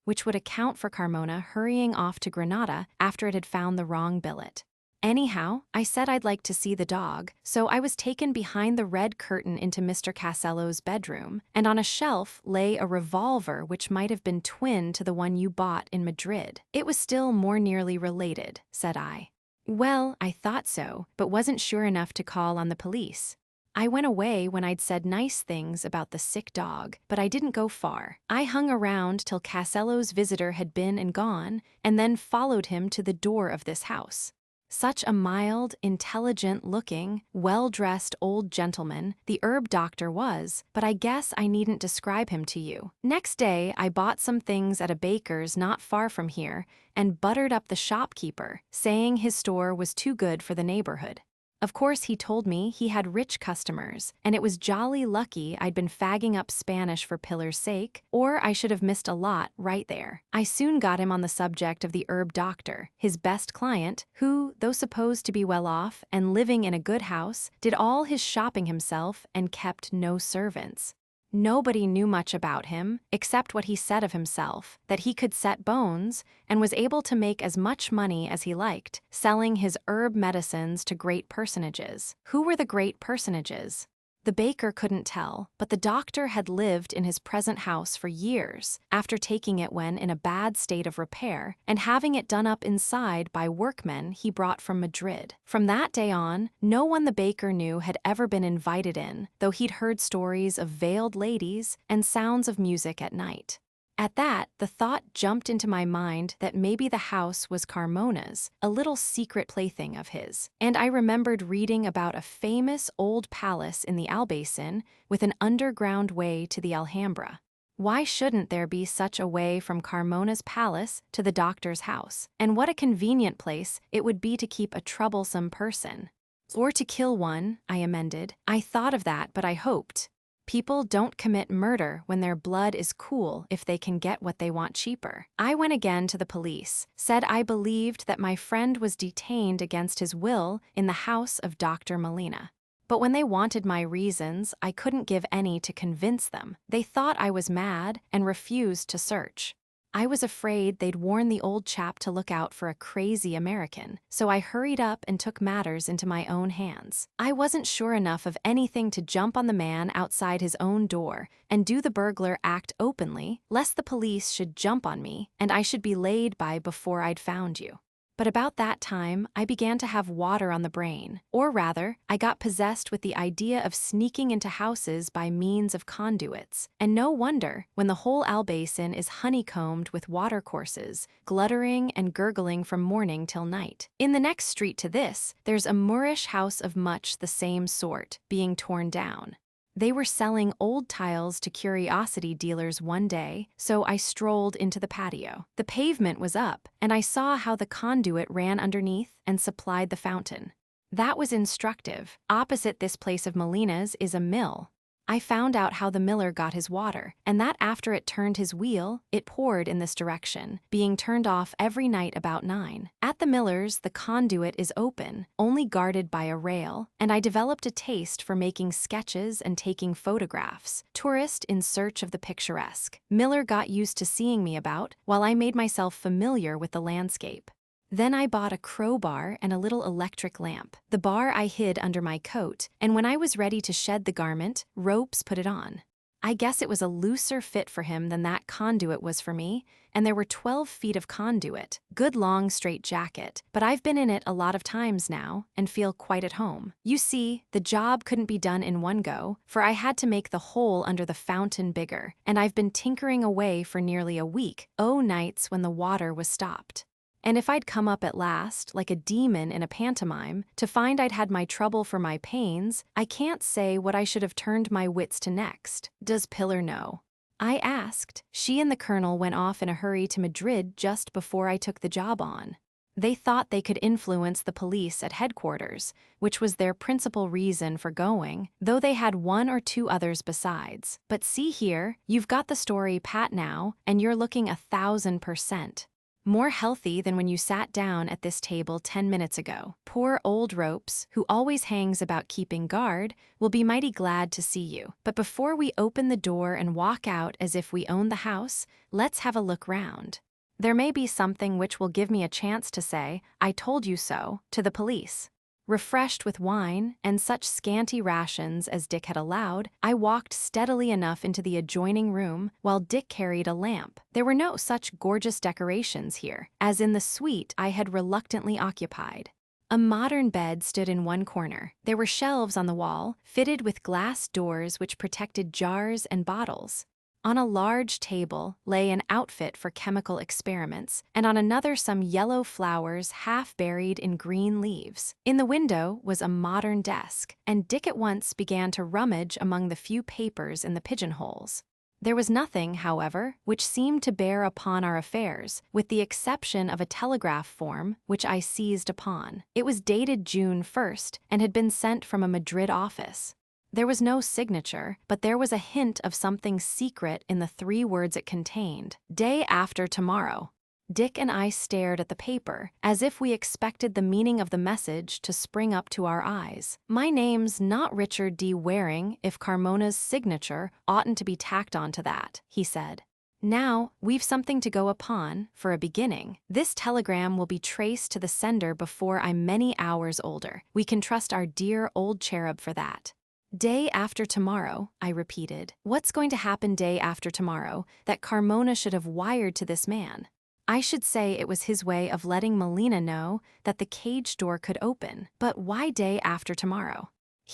which would account for Carmona hurrying off to Granada after it had found the wrong billet. Anyhow, I said I'd like to see the dog, so I was taken behind the red curtain into Mr. Casello's bedroom, and on a shelf lay a revolver which might have been twin to the one you bought in Madrid. It was still more nearly related, said I. Well, I thought so, but wasn't sure enough to call on the police. I went away when I'd said nice things about the sick dog, but I didn't go far. I hung around till Casello's visitor had been and gone, and then followed him to the door of this house. Such a mild, intelligent-looking, well-dressed old gentleman the herb doctor was, but I guess I needn't describe him to you. Next day, I bought some things at a baker's not far from here and buttered up the shopkeeper, saying his store was too good for the neighborhood. Of course, he told me he had rich customers, and it was jolly lucky I'd been fagging up Spanish for Pillar's sake, or I should have missed a lot right there. I soon got him on the subject of the herb doctor, his best client, who, though supposed to be well off and living in a good house, did all his shopping himself and kept no servants. Nobody knew much about him, except what he said of himself, that he could set bones, and was able to make as much money as he liked, selling his herb medicines to great personages. Who were the great personages? The baker couldn't tell, but the doctor had lived in his present house for years, after taking it when in a bad state of repair, and having it done up inside by workmen he brought from Madrid. From that day on, no one the baker knew had ever been invited in, though he'd heard stories of veiled ladies and sounds of music at night. At that, the thought jumped into my mind that maybe the house was Carmona's, a little secret plaything of his, and I remembered reading about a famous old palace in the Albaycin with an underground way to the Alhambra. Why shouldn't there be such a way from Carmona's palace to the doctor's house? And what a convenient place it would be to keep a troublesome person. Or to kill one, I amended. I thought of that, but I hoped. People don't commit murder when their blood is cool if they can get what they want cheaper. I went again to the police, said I believed that my friend was detained against his will in the house of Dr. Molina. But when they wanted my reasons, I couldn't give any to convince them. They thought I was mad and refused to search. I was afraid they'd warn the old chap to look out for a crazy American, so I hurried up and took matters into my own hands. I wasn't sure enough of anything to jump on the man outside his own door and do the burglar act openly, lest the police should jump on me and I should be laid by before I'd found you. But about that time, I began to have water on the brain. Or rather, I got possessed with the idea of sneaking into houses by means of conduits. And no wonder, when the whole Albason is honeycombed with watercourses, gluttering and gurgling from morning till night. In the next street to this, there's a Moorish house of much the same sort, being torn down. They were selling old tiles to curiosity dealers one day, so I strolled into the patio. The pavement was up, and I saw how the conduit ran underneath and supplied the fountain. That was instructive. Opposite this place of Molina's is a mill. I found out how the miller got his water, and that after it turned his wheel, it poured in this direction, being turned off every night about 9. At the miller's, the conduit is open, only guarded by a rail, and I developed a taste for making sketches and taking photographs. Tourist in search of the picturesque. Miller got used to seeing me about, while I made myself familiar with the landscape. Then I bought a crowbar and a little electric lamp. The bar I hid under my coat, and when I was ready to shed the garment, Ropes put it on. I guess it was a looser fit for him than that conduit was for me, and there were 12 feet of conduit. Good long straight jacket, but I've been in it a lot of times now and feel quite at home. You see, the job couldn't be done in one go, for I had to make the hole under the fountain bigger, and I've been tinkering away for nearly a week, nights when the water was stopped. And if I'd come up at last, like a demon in a pantomime, to find I'd had my trouble for my pains, I can't say what I should have turned my wits to next. Does Pillar know? I asked. She and the colonel went off in a hurry to Madrid just before I took the job on. They thought they could influence the police at headquarters, which was their principal reason for going, though they had 1 or 2 others besides. But see here, you've got the story pat now, and you're looking 1,000%. More healthy than when you sat down at this table 10 minutes ago. Poor old Ropes, who always hangs about keeping guard, will be mighty glad to see you. But before we open the door and walk out as if we own the house, let's have a look round. There may be something which will give me a chance to say, "I told you so," to the police. Refreshed with wine and such scanty rations as Dick had allowed, I walked steadily enough into the adjoining room while Dick carried a lamp. There were no such gorgeous decorations here, as in the suite I had reluctantly occupied. A modern bed stood in one corner. There were shelves on the wall, fitted with glass doors which protected jars and bottles. On a large table lay an outfit for chemical experiments, and on another some yellow flowers half buried in green leaves. In the window was a modern desk, and Dick at once began to rummage among the few papers in the pigeonholes. There was nothing, however, which seemed to bear upon our affairs, with the exception of a telegraph form, which I seized upon. It was dated June 1st, and had been sent from a Madrid office. There was no signature, but there was a hint of something secret in the 3 words it contained. Day after tomorrow. Dick and I stared at the paper, as if we expected the meaning of the message to spring up to our eyes. My name's not Richard D. Waring if Carmona's signature oughtn't to be tacked onto that, he said. Now, we've something to go upon, for a beginning. This telegram will be traced to the sender before I'm many hours older. We can trust our dear old cherub for that. Day after tomorrow, I repeated. What's going to happen day after tomorrow that Carmona should have wired to this man? I should say it was his way of letting Molina know that the cage door could open. But why day after tomorrow?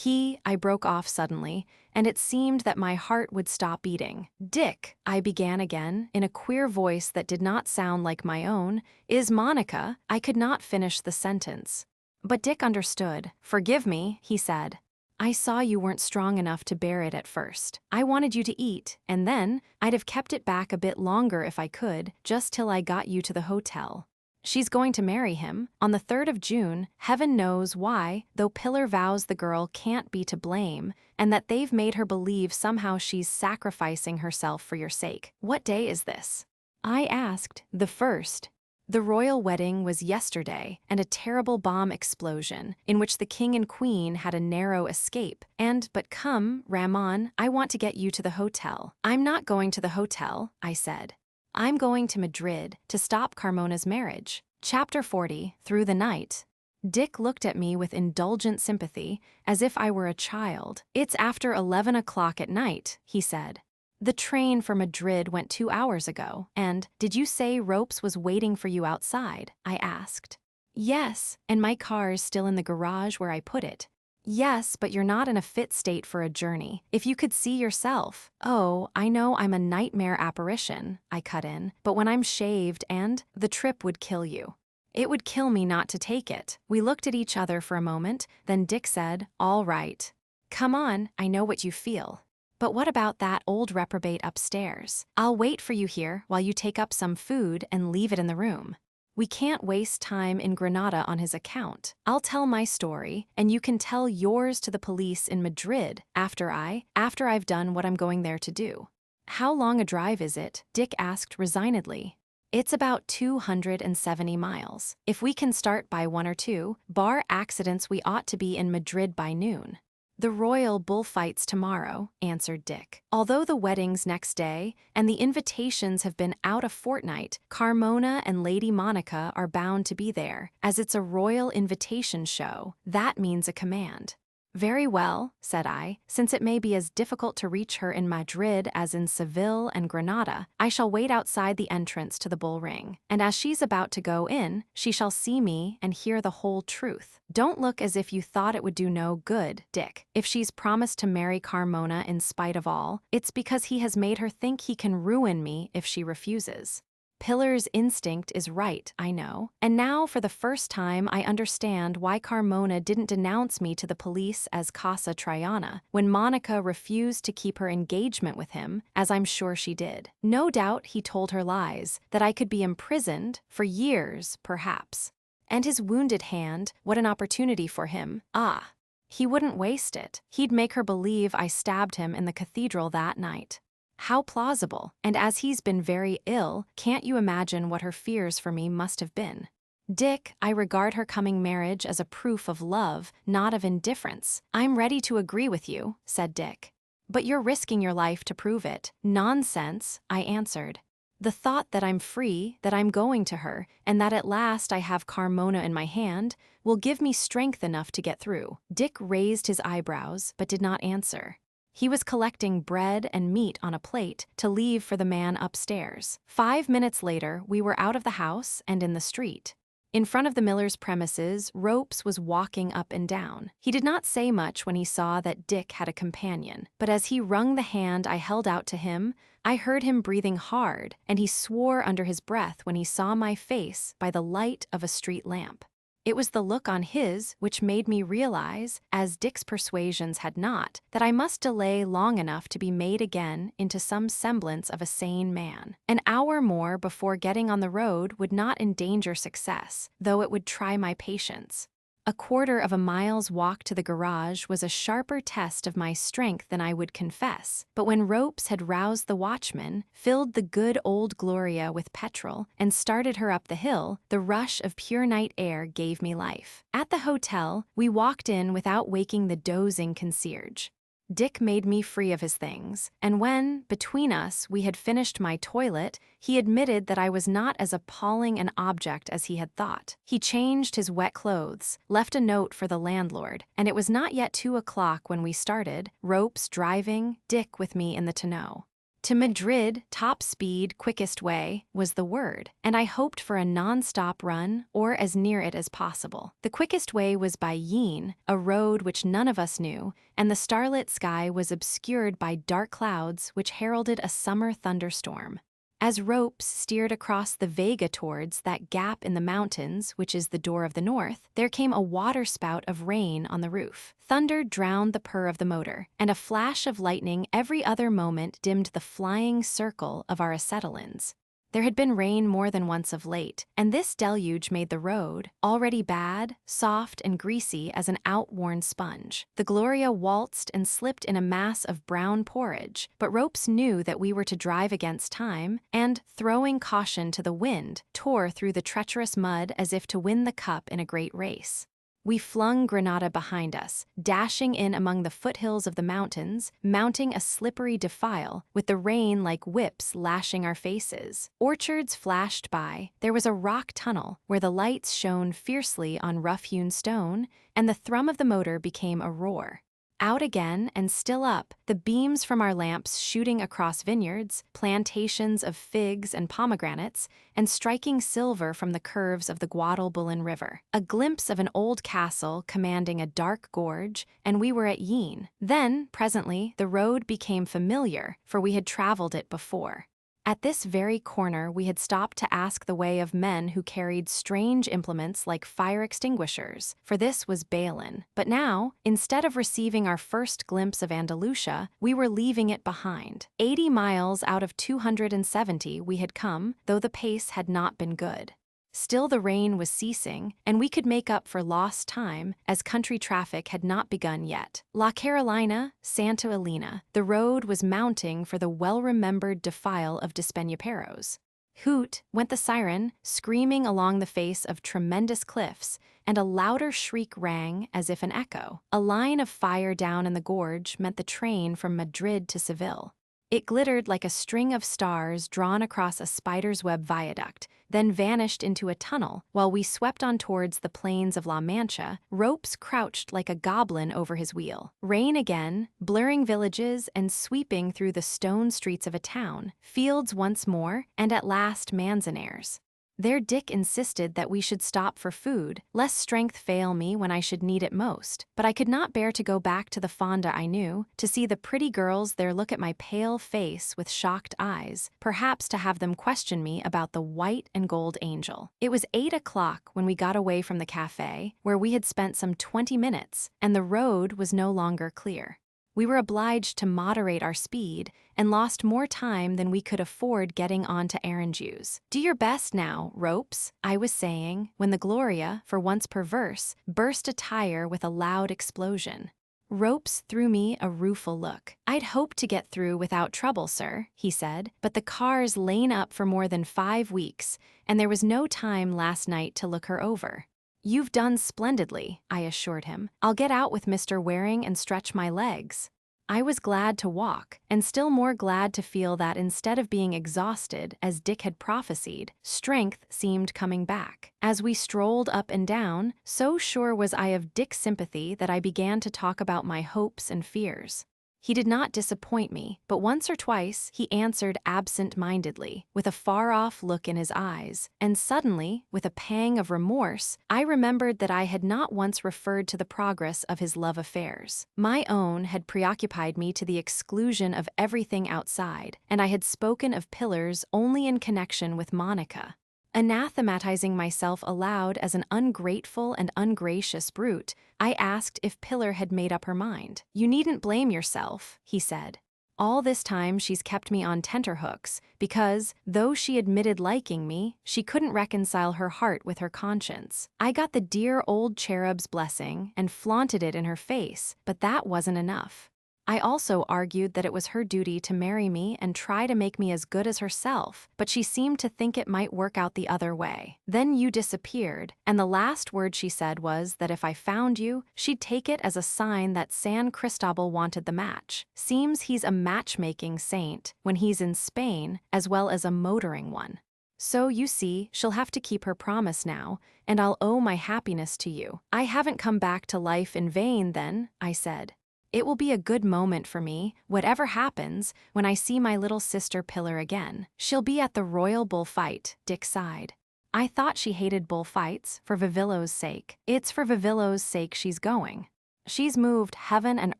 I broke off suddenly, and it seemed that my heart would stop beating. Dick, I began again, in a queer voice that did not sound like my own, is Monica? I could not finish the sentence. But Dick understood. Forgive me, he said. I saw you weren't strong enough to bear it at first. I wanted you to eat, and then I'd have kept it back a bit longer if I could, just till I got you to the hotel. She's going to marry him on the 3rd of June, heaven knows why, though Pillar vows the girl can't be to blame, and that they've made her believe somehow she's sacrificing herself for your sake. What day is this? I asked. The 1st. The royal wedding was yesterday, and a terrible bomb explosion, in which the king and queen had a narrow escape. But come, Ramon, I want to get you to the hotel. I'm not going to the hotel, I said. I'm going to Madrid to stop Carmona's marriage. Chapter 40, Through the Night. Dick looked at me with indulgent sympathy, as if I were a child. It's after 11 o'clock at night, he said. The train for Madrid went 2 hours ago, and did you say Ropes was waiting for you outside? I asked. Yes, and my car's still in the garage where I put it. Yes, but you're not in a fit state for a journey. If you could see yourself. Oh, I know I'm a nightmare apparition, I cut in, but when I'm shaved the trip would kill you. It would kill me not to take it. We looked at each other for a moment, then Dick said, all right. Come on, I know what you feel. But what about that old reprobate upstairs? I'll wait for you here while you take up some food and leave it in the room. We can't waste time in Granada on his account. I'll tell my story, and you can tell yours to the police in Madrid after I've done what I'm going there to do. How long a drive is it? Dick asked resignedly. It's about 270 miles. If we can start by 1 or 2, bar accidents, we ought to be in Madrid by noon. The royal bullfights tomorrow, answered Dick. Although the wedding's next day, and the invitations have been out a fortnight, Carmona and Lady Monica are bound to be there, as it's a royal invitation show. That means a command. Very well, said I, since it may be as difficult to reach her in Madrid as in Seville and Granada, I shall wait outside the entrance to the bull ring, and as she's about to go in, she shall see me and hear the whole truth. Don't look as if you thought it would do no good, Dick. If she's promised to marry Carmona in spite of all, it's because he has made her think he can ruin me if she refuses. Pillar's instinct is right, I know. And now, for the first time, I understand why Carmona didn't denounce me to the police as Casa Triana when Monica refused to keep her engagement with him, as I'm sure she did. No doubt he told her lies, that I could be imprisoned, for years, perhaps. And his wounded hand, what an opportunity for him. Ah, he wouldn't waste it. He'd make her believe I stabbed him in the cathedral that night. How plausible, and as he's been very ill, can't you imagine what her fears for me must have been? Dick, I regard her coming marriage as a proof of love, not of indifference. I'm ready to agree with you, said Dick. But you're risking your life to prove it. Nonsense, I answered. The thought that I'm free, that I'm going to her, and that at last I have Carmona in my hand, will give me strength enough to get through. Dick raised his eyebrows, but did not answer. He was collecting bread and meat on a plate to leave for the man upstairs. 5 minutes later, we were out of the house and in the street. In front of the miller's premises, Ropes was walking up and down. He did not say much when he saw that Dick had a companion, but as he wrung the hand I held out to him, I heard him breathing hard, and he swore under his breath when he saw my face by the light of a street lamp. It was the look on his which made me realize, as Dick's persuasions had not, that I must delay long enough to be made again into some semblance of a sane man. An hour more before getting on the road would not endanger success, though it would try my patience. A 1/4 of a mile's walk to the garage was a sharper test of my strength than I would confess, but when Ropes had roused the watchman, filled the good old Gloria with petrol, and started her up the hill, the rush of pure night air gave me life. At the hotel, we walked in without waking the dozing concierge. Dick made me free of his things, and when, between us, we had finished my toilet, he admitted that I was not as appalling an object as he had thought. He changed his wet clothes, left a note for the landlord, and it was not yet 2 o'clock when we started, Ropes driving, Dick with me in the tonneau. To Madrid, top speed, quickest way, was the word, and I hoped for a non-stop run, or as near it as possible. The quickest way was by Yeen, a road which none of us knew, and the starlit sky was obscured by dark clouds which heralded a summer thunderstorm. As Ropes steered across the Vega towards that gap in the mountains, which is the door of the north, there came a waterspout of rain on the roof. Thunder drowned the purr of the motor, and a flash of lightning every other moment dimmed the flying circle of our acetylens. There had been rain more than once of late, and this deluge made the road, already bad, soft and greasy as an outworn sponge. The Gloria waltzed and slipped in a mass of brown porridge, but Ropes knew that we were to drive against time, and, throwing caution to the wind, tore through the treacherous mud as if to win the cup in a great race. We flung Granada behind us, dashing in among the foothills of the mountains, mounting a slippery defile, with the rain like whips lashing our faces. Orchards flashed by, there was a rock tunnel where the lights shone fiercely on rough-hewn stone, and the thrum of the motor became a roar. Out again and still up, the beams from our lamps shooting across vineyards, plantations of figs and pomegranates, and striking silver from the curves of the Guadalbulan River. A glimpse of an old castle commanding a dark gorge, and we were at Yeen. Then, presently, the road became familiar, for we had traveled it before. At this very corner we had stopped to ask the way of men who carried strange implements like fire extinguishers, for this was Balin. But now, instead of receiving our first glimpse of Andalusia, we were leaving it behind. 80 miles out of 270 we had come, though the pace had not been good. Still the rain was ceasing, and we could make up for lost time, as country traffic had not begun yet. La Carolina, Santa Elena, the road was mounting for the well-remembered defile of Despeñaperros. Hoot went the siren, screaming along the face of tremendous cliffs, and a louder shriek rang as if an echo. A line of fire down in the gorge meant the train from Madrid to Seville. It glittered like a string of stars drawn across a spider's web viaduct, then vanished into a tunnel, while we swept on towards the plains of La Mancha. Ropes crouched like a goblin over his wheel. Rain again, blurring villages and sweeping through the stone streets of a town, fields once more, and at last Manzanares. There Dick insisted that we should stop for food, lest strength fail me when I should need it most. But I could not bear to go back to the fonda I knew, to see the pretty girls there look at my pale face with shocked eyes, perhaps to have them question me about the white and gold angel. It was 8 o'clock when we got away from the cafe, where we had spent some 20 minutes, and the road was no longer clear. We were obliged to moderate our speed and lost more time than we could afford getting on to Aranjuez. "Do your best now, Ropes," I was saying, when the Gloria, for once perverse, burst a tire with a loud explosion. Ropes threw me a rueful look. "I'd hoped to get through without trouble, sir," he said, "but the car's lain up for more than 5 weeks, and there was no time last night to look her over." "You've done splendidly," I assured him. "I'll get out with Mr. Waring and stretch my legs." I was glad to walk, and still more glad to feel that instead of being exhausted, as Dick had prophesied, strength seemed coming back. As we strolled up and down, so sure was I of Dick's sympathy that I began to talk about my hopes and fears. He did not disappoint me, but once or twice he answered absent-mindedly, with a far-off look in his eyes, and suddenly, with a pang of remorse, I remembered that I had not once referred to the progress of his love affairs. My own had preoccupied me to the exclusion of everything outside, and I had spoken of Pillars only in connection with Monica. Anathematizing myself aloud as an ungrateful and ungracious brute, I asked if Pillar had made up her mind. "You needn't blame yourself," he said. "All this time she's kept me on tenterhooks, because, though she admitted liking me, she couldn't reconcile her heart with her conscience. I got the dear old cherub's blessing and flaunted it in her face, but that wasn't enough. I also argued that it was her duty to marry me and try to make me as good as herself, but she seemed to think it might work out the other way. Then you disappeared, and the last word she said was that if I found you, she'd take it as a sign that San Cristobal wanted the match. Seems he's a matchmaking saint when he's in Spain, as well as a motoring one. So, you see, she'll have to keep her promise now, and I'll owe my happiness to you." "I haven't come back to life in vain, then," I said. "It will be a good moment for me, whatever happens, when I see my little sister Pillar again. She'll be at the royal bullfight," Dick sighed. "I thought she hated bullfights, for Vivillo's sake." "It's for Vivillo's sake she's going. She's moved heaven and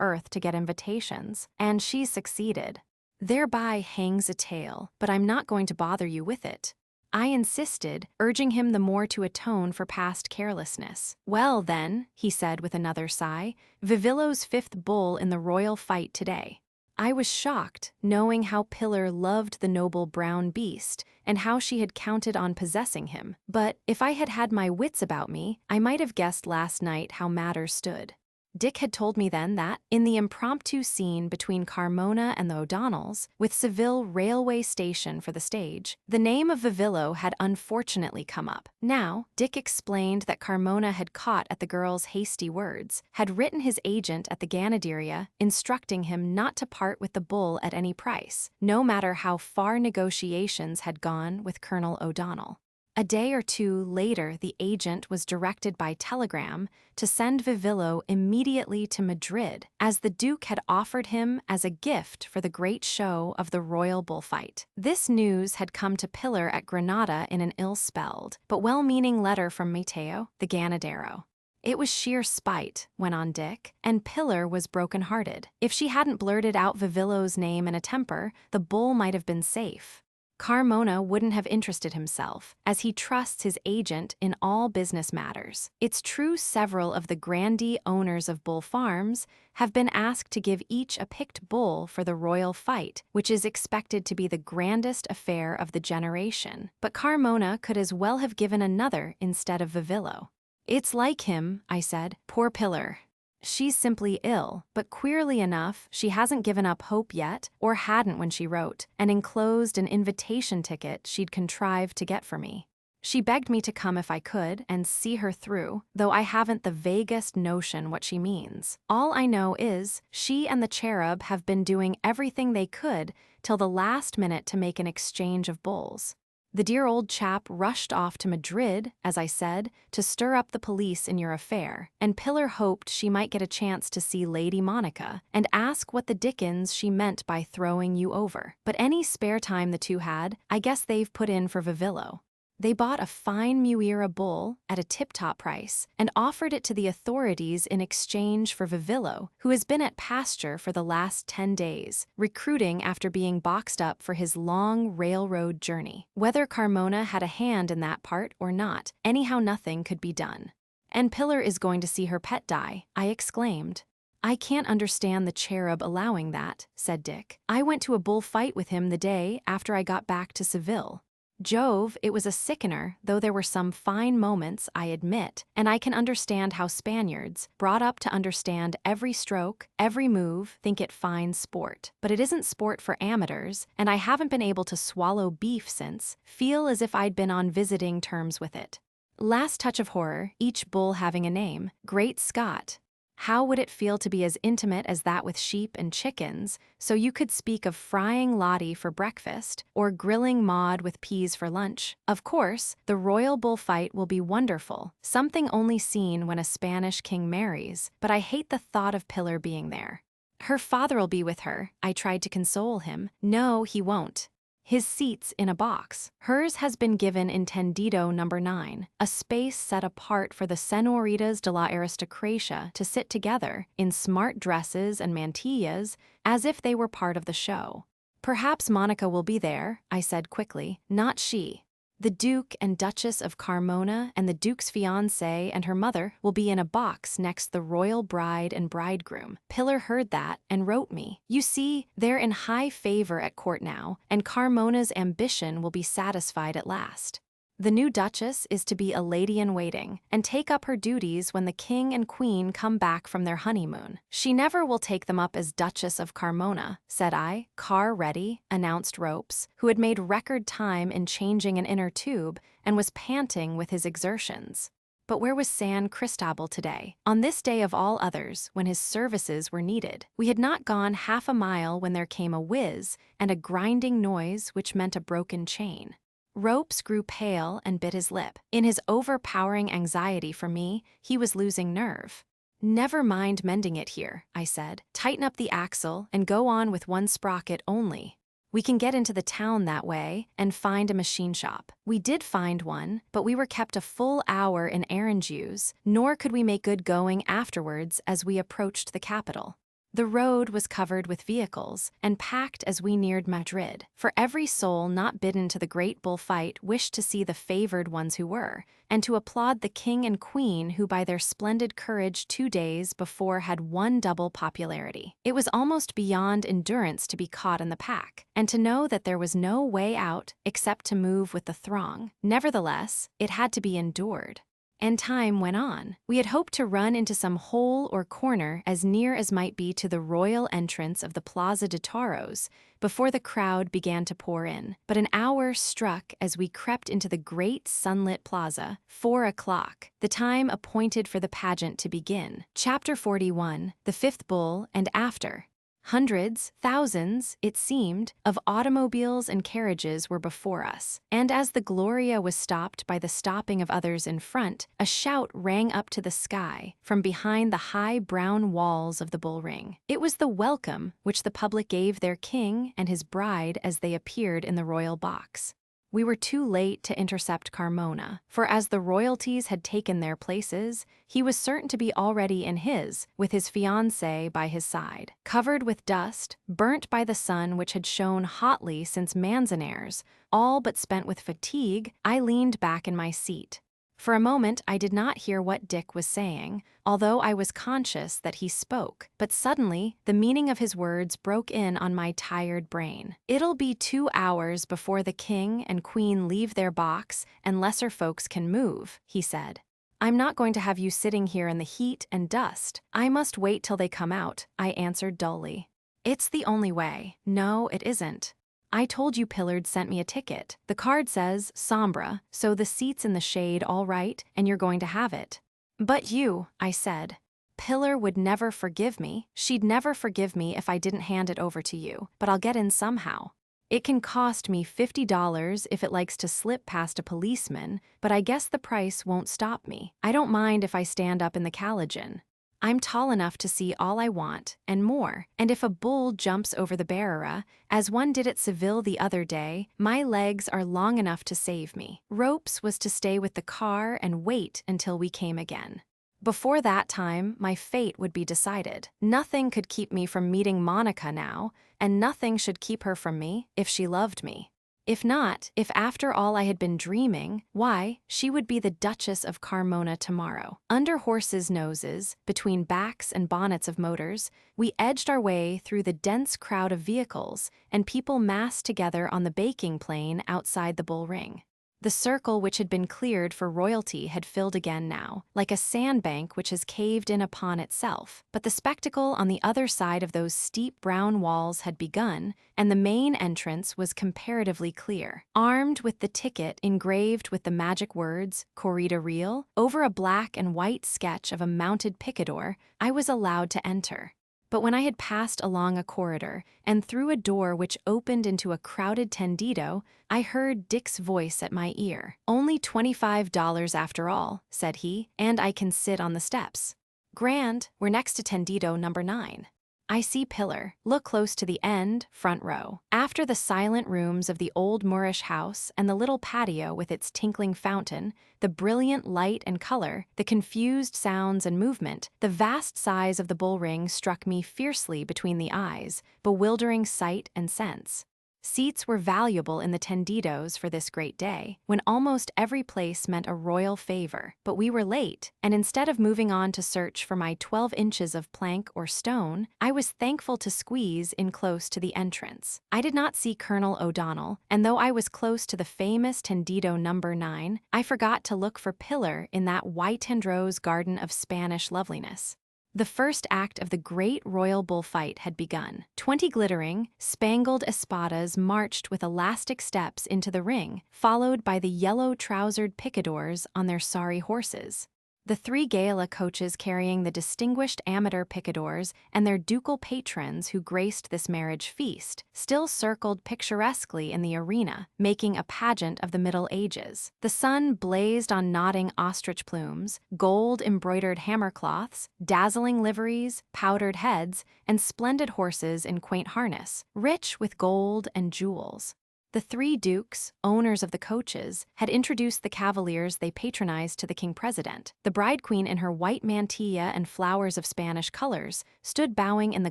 earth to get invitations, and she's succeeded. Thereby hangs a tale, but I'm not going to bother you with it." I insisted, urging him the more to atone for past carelessness. "Well, then," he said with another sigh, "Vivillo's 5th bull in the royal fight today." I was shocked, knowing how Pillar loved the noble brown beast, and how she had counted on possessing him. But, if I had had my wits about me, I might have guessed last night how matters stood. Dick had told me then that, in the impromptu scene between Carmona and the O'Donnells, with Seville railway station for the stage, the name of Vivillo had unfortunately come up. Now, Dick explained that Carmona had caught at the girl's hasty words, had written his agent at the Ganaderia, instructing him not to part with the bull at any price, no matter how far negotiations had gone with Colonel O'Donnell. A day or two later, the agent was directed by telegram to send Vivillo immediately to Madrid, as the Duke had offered him as a gift for the great show of the royal bullfight. This news had come to Pilar at Granada in an ill-spelled, but well-meaning letter from Mateo, the Ganadero. It was sheer spite, went on Dick, and Pilar was broken-hearted. If she hadn't blurted out Vivillo's name in a temper, the bull might have been safe. Carmona wouldn't have interested himself, as he trusts his agent in all business matters. It's true several of the grandee owners of bull farms have been asked to give each a picked bull for the royal fight, which is expected to be the grandest affair of the generation. But Carmona could as well have given another instead of Vivillo. "It's like him," I said. "Poor Pilar. She's simply ill, but queerly enough, she hasn't given up hope yet, or hadn't when she wrote, and enclosed an invitation ticket she'd contrived to get for me. She begged me to come if I could and see her through, though I haven't the vaguest notion what she means. All I know is, she and the cherub have been doing everything they could till the last minute to make an exchange of bulls. The dear old chap rushed off to Madrid, as I said, to stir up the police in your affair, and Pilar hoped she might get a chance to see Lady Monica and ask what the dickens she meant by throwing you over. But any spare time the two had, I guess they've put in for Vivillo. They bought a fine Muira bull at a tip-top price and offered it to the authorities in exchange for Vivillo, who has been at pasture for the last 10 days, recruiting after being boxed up for his long railroad journey. Whether Carmona had a hand in that part or not, anyhow nothing could be done. And Pilar is going to see her pet die," I exclaimed. "I can't understand the cherub allowing that," said Dick. "I went to a bull fight with him the day after I got back to Seville. Jove, it was a sickener, though there were some fine moments, I admit, and I can understand how Spaniards, brought up to understand every stroke, every move, think it fine sport. But it isn't sport for amateurs, and I haven't been able to swallow beef since, feel as if I'd been on visiting terms with it. Last touch of horror, each bull having a name. Great Scott! How would it feel to be as intimate as that with sheep and chickens, so you could speak of frying Lottie for breakfast, or grilling Maud with peas for lunch? Of course, the royal bullfight will be wonderful, something only seen when a Spanish king marries, but I hate the thought of Pilar being there. Her father'll be with her," I tried to console him. "No, he won't. His seat's in a box. Hers has been given in tendido number 9, a space set apart for the senoritas de la aristocracia to sit together, in smart dresses and mantillas, as if they were part of the show. Perhaps Monica will be there," I said quickly. "Not she. The Duke and Duchess of Carmona and the Duke's fiancé and her mother will be in a box next the royal bride and bridegroom. Pilar heard that and wrote me. You see, they're in high favor at court now, and Carmona's ambition will be satisfied at last. The new Duchess is to be a lady-in-waiting and take up her duties when the King and Queen come back from their honeymoon. She never will take them up as Duchess of Carmona," said I. "Car ready," announced Ropes, who had made record time in changing an inner tube and was panting with his exertions. But where was San Cristobal today? On this day of all others, when his services were needed. We had not gone half a mile when there came a whiz and a grinding noise which meant a broken chain. Ropes grew pale and bit his lip. In his overpowering anxiety for me, he was losing nerve. "Never mind mending it here," I said. "Tighten up the axle and go on with one sprocket only. We can get into the town that way and find a machine shop." We did find one, but we were kept a full hour in Aranjuez, nor could we make good going afterwards as we approached the capital. The road was covered with vehicles and packed as we neared Madrid, for every soul not bidden to the great bullfight wished to see the favored ones who were, and to applaud the king and queen who by their splendid courage 2 days before had won double popularity. It was almost beyond endurance to be caught in the pack, and to know that there was no way out except to move with the throng. Nevertheless, it had to be endured. and time went on. We had hoped to run into some hole or corner as near as might be to the royal entrance of the Plaza de Toros before the crowd began to pour in. But an hour struck as we crept into the great sunlit plaza, 4 o'clock, the time appointed for the pageant to begin. Chapter 41, The Fifth Bull and After. Hundreds, thousands, it seemed, of automobiles and carriages were before us, and as the Gloria was stopped by the stopping of others in front, a shout rang up to the sky from behind the high brown walls of the bull ring. It was the welcome which the public gave their king and his bride as they appeared in the royal box. We were too late to intercept Carmona, for as the royalties had taken their places, he was certain to be already in his, with his fiancée by his side. Covered with dust, burnt by the sun which had shone hotly since Manzanares, all but spent with fatigue, I leaned back in my seat. For a moment I did not hear what Dick was saying, although I was conscious that he spoke, but suddenly the meaning of his words broke in on my tired brain. "It'll be 2 hours before the king and queen leave their box and lesser folks can move," he said. "I'm not going to have you sitting here in the heat and dust. I must wait till they come out," I answered dully. "It's the only way." "No, it isn't. I told you Pillard sent me a ticket. The card says Sombra, so the seat's in the shade all right, and you're going to have it." "But you," I said. "Pillar would never forgive me. She'd never forgive me if I didn't hand it over to you, but I'll get in somehow. It can cost me $50 if it likes to slip past a policeman, but I guess the price won't stop me. I don't mind if I stand up in the calogen. I'm tall enough to see all I want, and more, and if a bull jumps over the barrera, as one did at Seville the other day, my legs are long enough to save me." Ropes was to stay with the car and wait until we came again. Before that time, my fate would be decided. Nothing could keep me from meeting Monica now, and nothing should keep her from me if she loved me. If not, if after all I had been dreaming, why, she would be the Duchess of Carmona tomorrow. Under horses' noses, between backs and bonnets of motors, we edged our way through the dense crowd of vehicles and people massed together on the baking plain outside the bull ring. The circle which had been cleared for royalty had filled again now, like a sandbank which has caved in upon itself. But the spectacle on the other side of those steep brown walls had begun, and the main entrance was comparatively clear. Armed with the ticket engraved with the magic words, "Corrida Real," over a black and white sketch of a mounted picador, I was allowed to enter. But when I had passed along a corridor and through a door which opened into a crowded tendido, I heard Dick's voice at my ear. "Only $25 after all," said he, "and I can sit on the steps." "Grand, we're next to tendido number 9. I see Pillar. Look close to the end, front row. After the silent rooms of the old Moorish house and the little patio with its tinkling fountain, the brilliant light and color, the confused sounds and movement, the vast size of the bull ring struck me fiercely between the eyes, bewildering sight and sense. Seats were valuable in the tendidos for this great day, when almost every place meant a royal favor. But we were late, and instead of moving on to search for my 12 inches of plank or stone, I was thankful to squeeze in close to the entrance. I did not see Colonel O'Donnell, and though I was close to the famous tendido number 9, I forgot to look for Pillar in that white and rose garden of Spanish loveliness. The first act of the great royal bullfight had begun. 20 glittering, spangled espadas marched with elastic steps into the ring, followed by the yellow-trousered picadors on their sorry horses. The 3 gala coaches carrying the distinguished amateur picadors and their ducal patrons who graced this marriage feast still circled picturesquely in the arena, making a pageant of the Middle Ages. The sun blazed on nodding ostrich plumes, gold-embroidered hammercloths, dazzling liveries, powdered heads, and splendid horses in quaint harness, rich with gold and jewels. The 3 dukes, owners of the coaches, had introduced the cavaliers they patronized to the king president. The bride queen in her white mantilla and flowers of Spanish colors stood bowing in the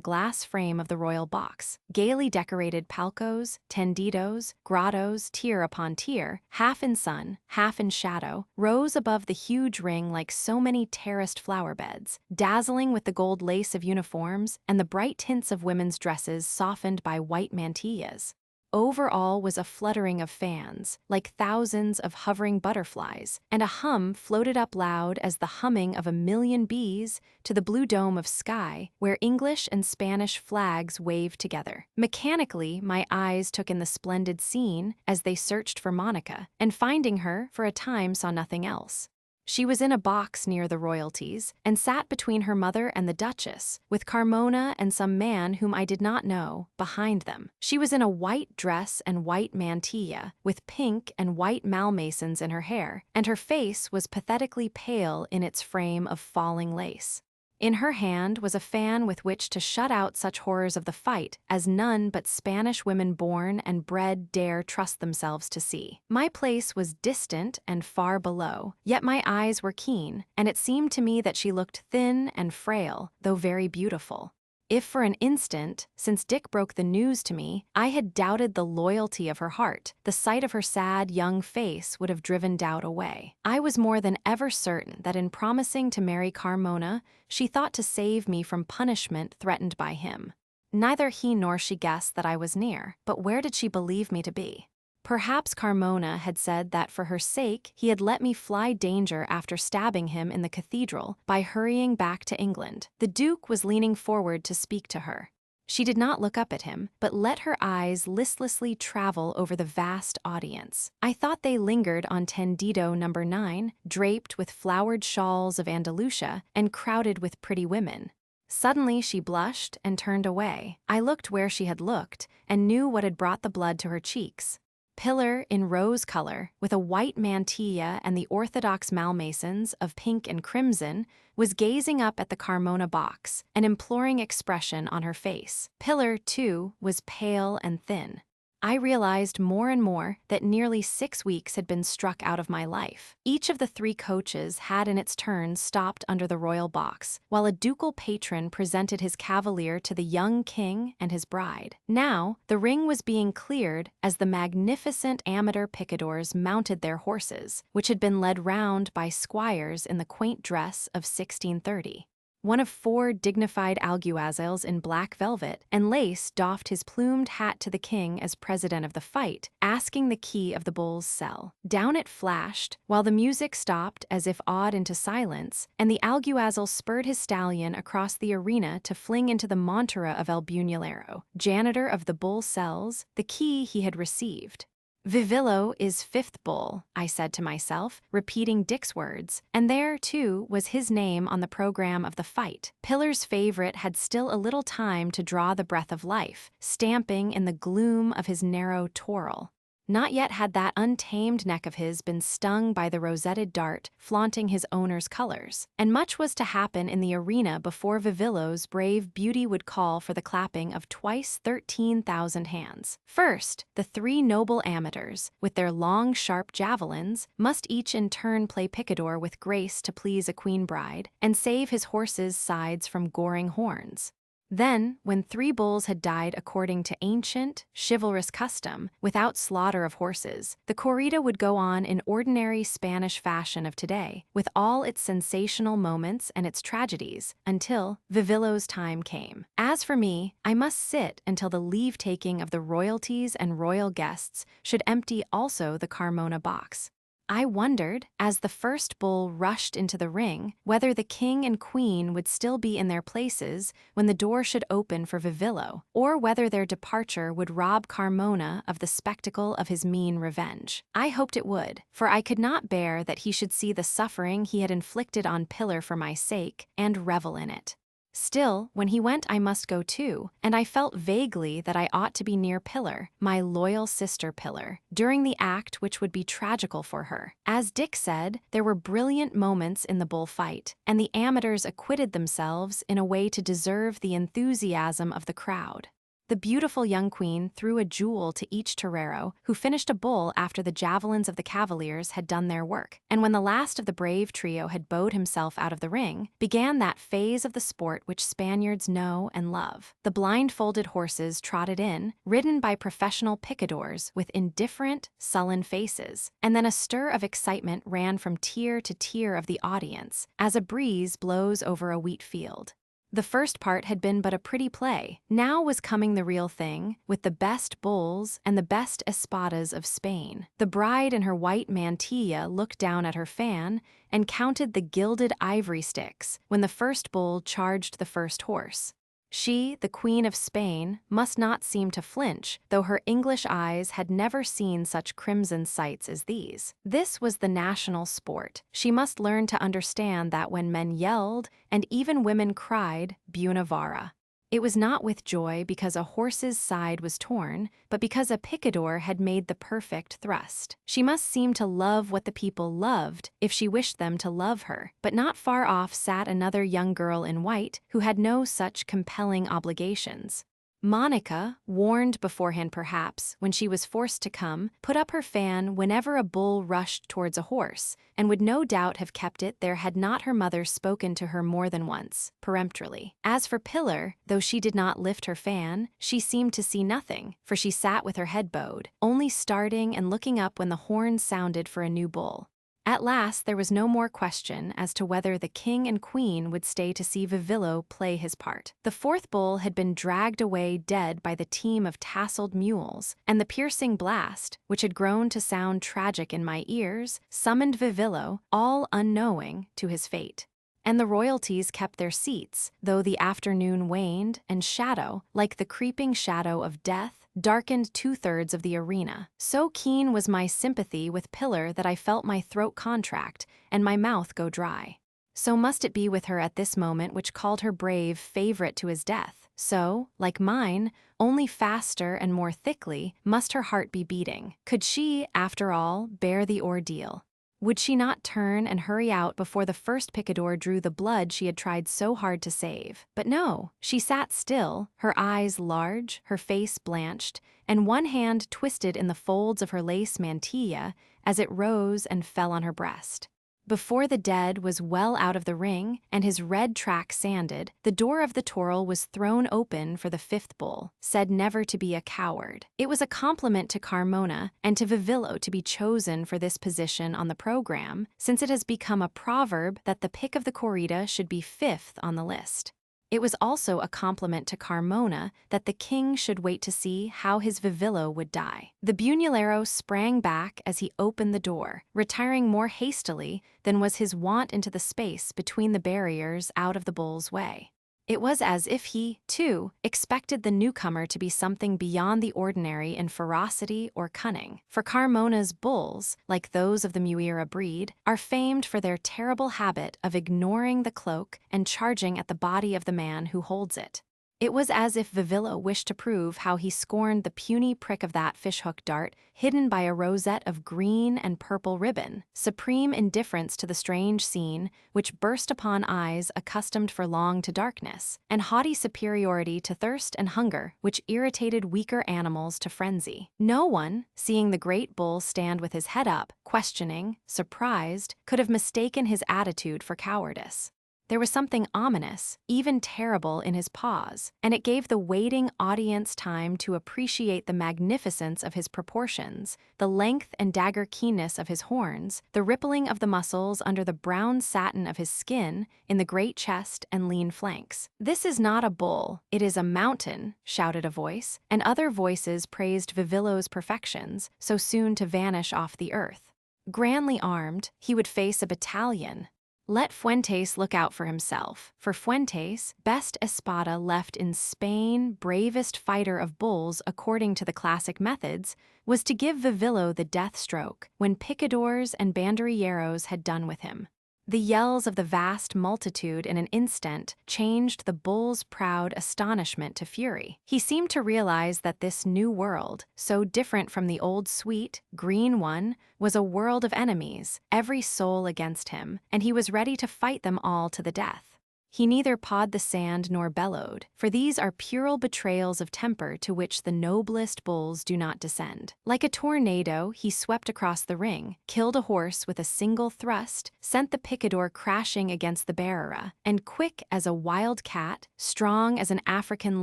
glass frame of the royal box. Gaily decorated palcos, tendidos, grottos, tier upon tier, half in sun, half in shadow, rose above the huge ring like so many terraced flower beds, dazzling with the gold lace of uniforms and the bright tints of women's dresses softened by white mantillas. Over all was a fluttering of fans, like thousands of hovering butterflies, and a hum floated up loud as the humming of a million bees to the blue dome of sky, where English and Spanish flags waved together. Mechanically, my eyes took in the splendid scene as they searched for Monica, and finding her, for a time saw nothing else. She was in a box near the royalties, and sat between her mother and the Duchess, with Carmona and some man whom I did not know, behind them. She was in a white dress and white mantilla, with pink and white malmasons in her hair, and her face was pathetically pale in its frame of falling lace. In her hand was a fan with which to shut out such horrors of the fight as none but Spanish women born and bred dare trust themselves to see. My place was distant and far below, yet my eyes were keen, and it seemed to me that she looked thin and frail, though very beautiful. If for an instant, since Dick broke the news to me, I had doubted the loyalty of her heart, the sight of her sad young face would have driven doubt away. I was more than ever certain that in promising to marry Carmona, she thought to save me from punishment threatened by him. Neither he nor she guessed that I was near, but where did she believe me to be? Perhaps Carmona had said that for her sake he had let me fly danger after stabbing him in the cathedral by hurrying back to England. The Duke was leaning forward to speak to her. She did not look up at him, but let her eyes listlessly travel over the vast audience. I thought they lingered on Tendido No. 9, draped with flowered shawls of Andalusia and crowded with pretty women. Suddenly she blushed and turned away. I looked where she had looked and knew what had brought the blood to her cheeks. Pilar, in rose color, with a white mantilla and the orthodox malmasons of pink and crimson, was gazing up at the Carmona box, an imploring expression on her face. Pilar, too, was pale and thin. I realized more and more that nearly 6 weeks had been struck out of my life. Each of the 3 coaches had in its turn stopped under the royal box, while a ducal patron presented his cavalier to the young king and his bride. Now, the ring was being cleared as the magnificent amateur picadors mounted their horses, which had been led round by squires in the quaint dress of 1630. One of 4 dignified alguazils in black velvet and lace doffed his plumed hat to the king as president of the fight, asking the key of the bull's cell. Down it flashed, while the music stopped as if awed into silence, and the alguazil spurred his stallion across the arena to fling into the montera of El Buñolero, janitor of the bull cells, the key he had received. Vivillo is 5th bull, I said to myself, repeating Dick's words, and there, too, was his name on the program of the fight. Pilar's favorite had still a little time to draw the breath of life, stamping in the gloom of his narrow toril. Not yet had that untamed neck of his been stung by the rosetted dart flaunting his owner's colors, and much was to happen in the arena before Vivillo's brave beauty would call for the clapping of twice 13,000 hands. First, the 3 noble amateurs, with their long sharp javelins, must each in turn play picador with grace to please a queen bride, and save his horse's sides from goring horns. Then, when 3 bulls had died according to ancient, chivalrous custom, without slaughter of horses, the corrida would go on in ordinary Spanish fashion of today, with all its sensational moments and its tragedies, until Vivillo's time came. As for me, I must sit until the leave-taking of the royalties and royal guests should empty also the Carmona box. I wondered, as the first bull rushed into the ring, whether the king and queen would still be in their places when the door should open for Vivillo, or whether their departure would rob Carmona of the spectacle of his mean revenge. I hoped it would, for I could not bear that he should see the suffering he had inflicted on Pilar for my sake, and revel in it. Still, when he went I must go too, and I felt vaguely that I ought to be near Pilar, my loyal sister Pilar, during the act which would be tragical for her. As Dick said, there were brilliant moments in the bullfight, and the amateurs acquitted themselves in a way to deserve the enthusiasm of the crowd. The beautiful young queen threw a jewel to each torero, who finished a bull after the javelins of the cavaliers had done their work, and when the last of the brave trio had bowed himself out of the ring, began that phase of the sport which Spaniards know and love. The blindfolded horses trotted in, ridden by professional picadors with indifferent, sullen faces, and then a stir of excitement ran from tier to tier of the audience, as a breeze blows over a wheat field. The first part had been but a pretty play. Now was coming the real thing, with the best bulls and the best espadas of Spain. The bride in her white mantilla looked down at her fan and counted the gilded ivory sticks when the first bull charged the first horse. She, the Queen of Spain, must not seem to flinch, though her English eyes had never seen such crimson sights as these. This was the national sport. She must learn to understand that when men yelled, and even women cried, Bunavara, it was not with joy because a horse's side was torn, but because a picador had made the perfect thrust. She must seem to love what the people loved if she wished them to love her. But not far off sat another young girl in white who had no such compelling obligations. Monica, warned beforehand perhaps, when she was forced to come, put up her fan whenever a bull rushed towards a horse, and would no doubt have kept it there had not her mother spoken to her more than once, peremptorily. As for Pillar, though she did not lift her fan, she seemed to see nothing, for she sat with her head bowed, only starting and looking up when the horn sounded for a new bull. At last there was no more question as to whether the king and queen would stay to see Vivillo play his part. The fourth bull had been dragged away dead by the team of tasseled mules, and the piercing blast, which had grown to sound tragic in my ears, summoned Vivillo, all unknowing, to his fate. And the royalties kept their seats, though the afternoon waned, and shadow, like the creeping shadow of death, darkened 2/3 of the arena. So keen was my sympathy with Pillar that I felt my throat contract and my mouth go dry. So must it be with her at this moment which called her brave favorite to his death. So, like mine, only faster and more thickly, must her heart be beating. Could she, after all, bear the ordeal? Would she not turn and hurry out before the first picador drew the blood she had tried so hard to save? But no, she sat still, her eyes large, her face blanched, and one hand twisted in the folds of her lace mantilla as it rose and fell on her breast. Before the dead was well out of the ring and his red track sanded, the door of the toril was thrown open for the fifth bull, said never to be a coward. It was a compliment to Carmona and to Vivillo to be chosen for this position on the program, since it has become a proverb that the pick of the corrida should be fifth on the list. It was also a compliment to Carmona that the king should wait to see how his Vivillo would die. The Bunalero sprang back as he opened the door, retiring more hastily than was his wont into the space between the barriers out of the bull's way. It was as if he, too, expected the newcomer to be something beyond the ordinary in ferocity or cunning. For Carmona's bulls, like those of the Muira breed, are famed for their terrible habit of ignoring the cloak and charging at the body of the man who holds it. It was as if Vivillo wished to prove how he scorned the puny prick of that fishhook dart hidden by a rosette of green and purple ribbon, supreme indifference to the strange scene which burst upon eyes accustomed for long to darkness, and haughty superiority to thirst and hunger which irritated weaker animals to frenzy. No one, seeing the great bull stand with his head up, questioning, surprised, could have mistaken his attitude for cowardice. There was something ominous, even terrible in his pause, and it gave the waiting audience time to appreciate the magnificence of his proportions, the length and dagger keenness of his horns, the rippling of the muscles under the brown satin of his skin, in the great chest and lean flanks. "This is not a bull, it is a mountain," shouted a voice, and other voices praised Vivillo's perfections, so soon to vanish off the earth. Grandly armed, he would face a battalion. Let Fuentes look out for himself, for Fuentes, best espada left in Spain, bravest fighter of bulls according to the classic methods, was to give Vivillo the death stroke when picadors and banderilleros had done with him. The yells of the vast multitude in an instant changed the bull's proud astonishment to fury. He seemed to realize that this new world, so different from the old sweet, green one, was a world of enemies, every soul against him, and he was ready to fight them all to the death. He neither pawed the sand nor bellowed, for these are puerile betrayals of temper to which the noblest bulls do not descend. Like a tornado, he swept across the ring, killed a horse with a single thrust, sent the picador crashing against the barrera, and quick as a wild cat, strong as an African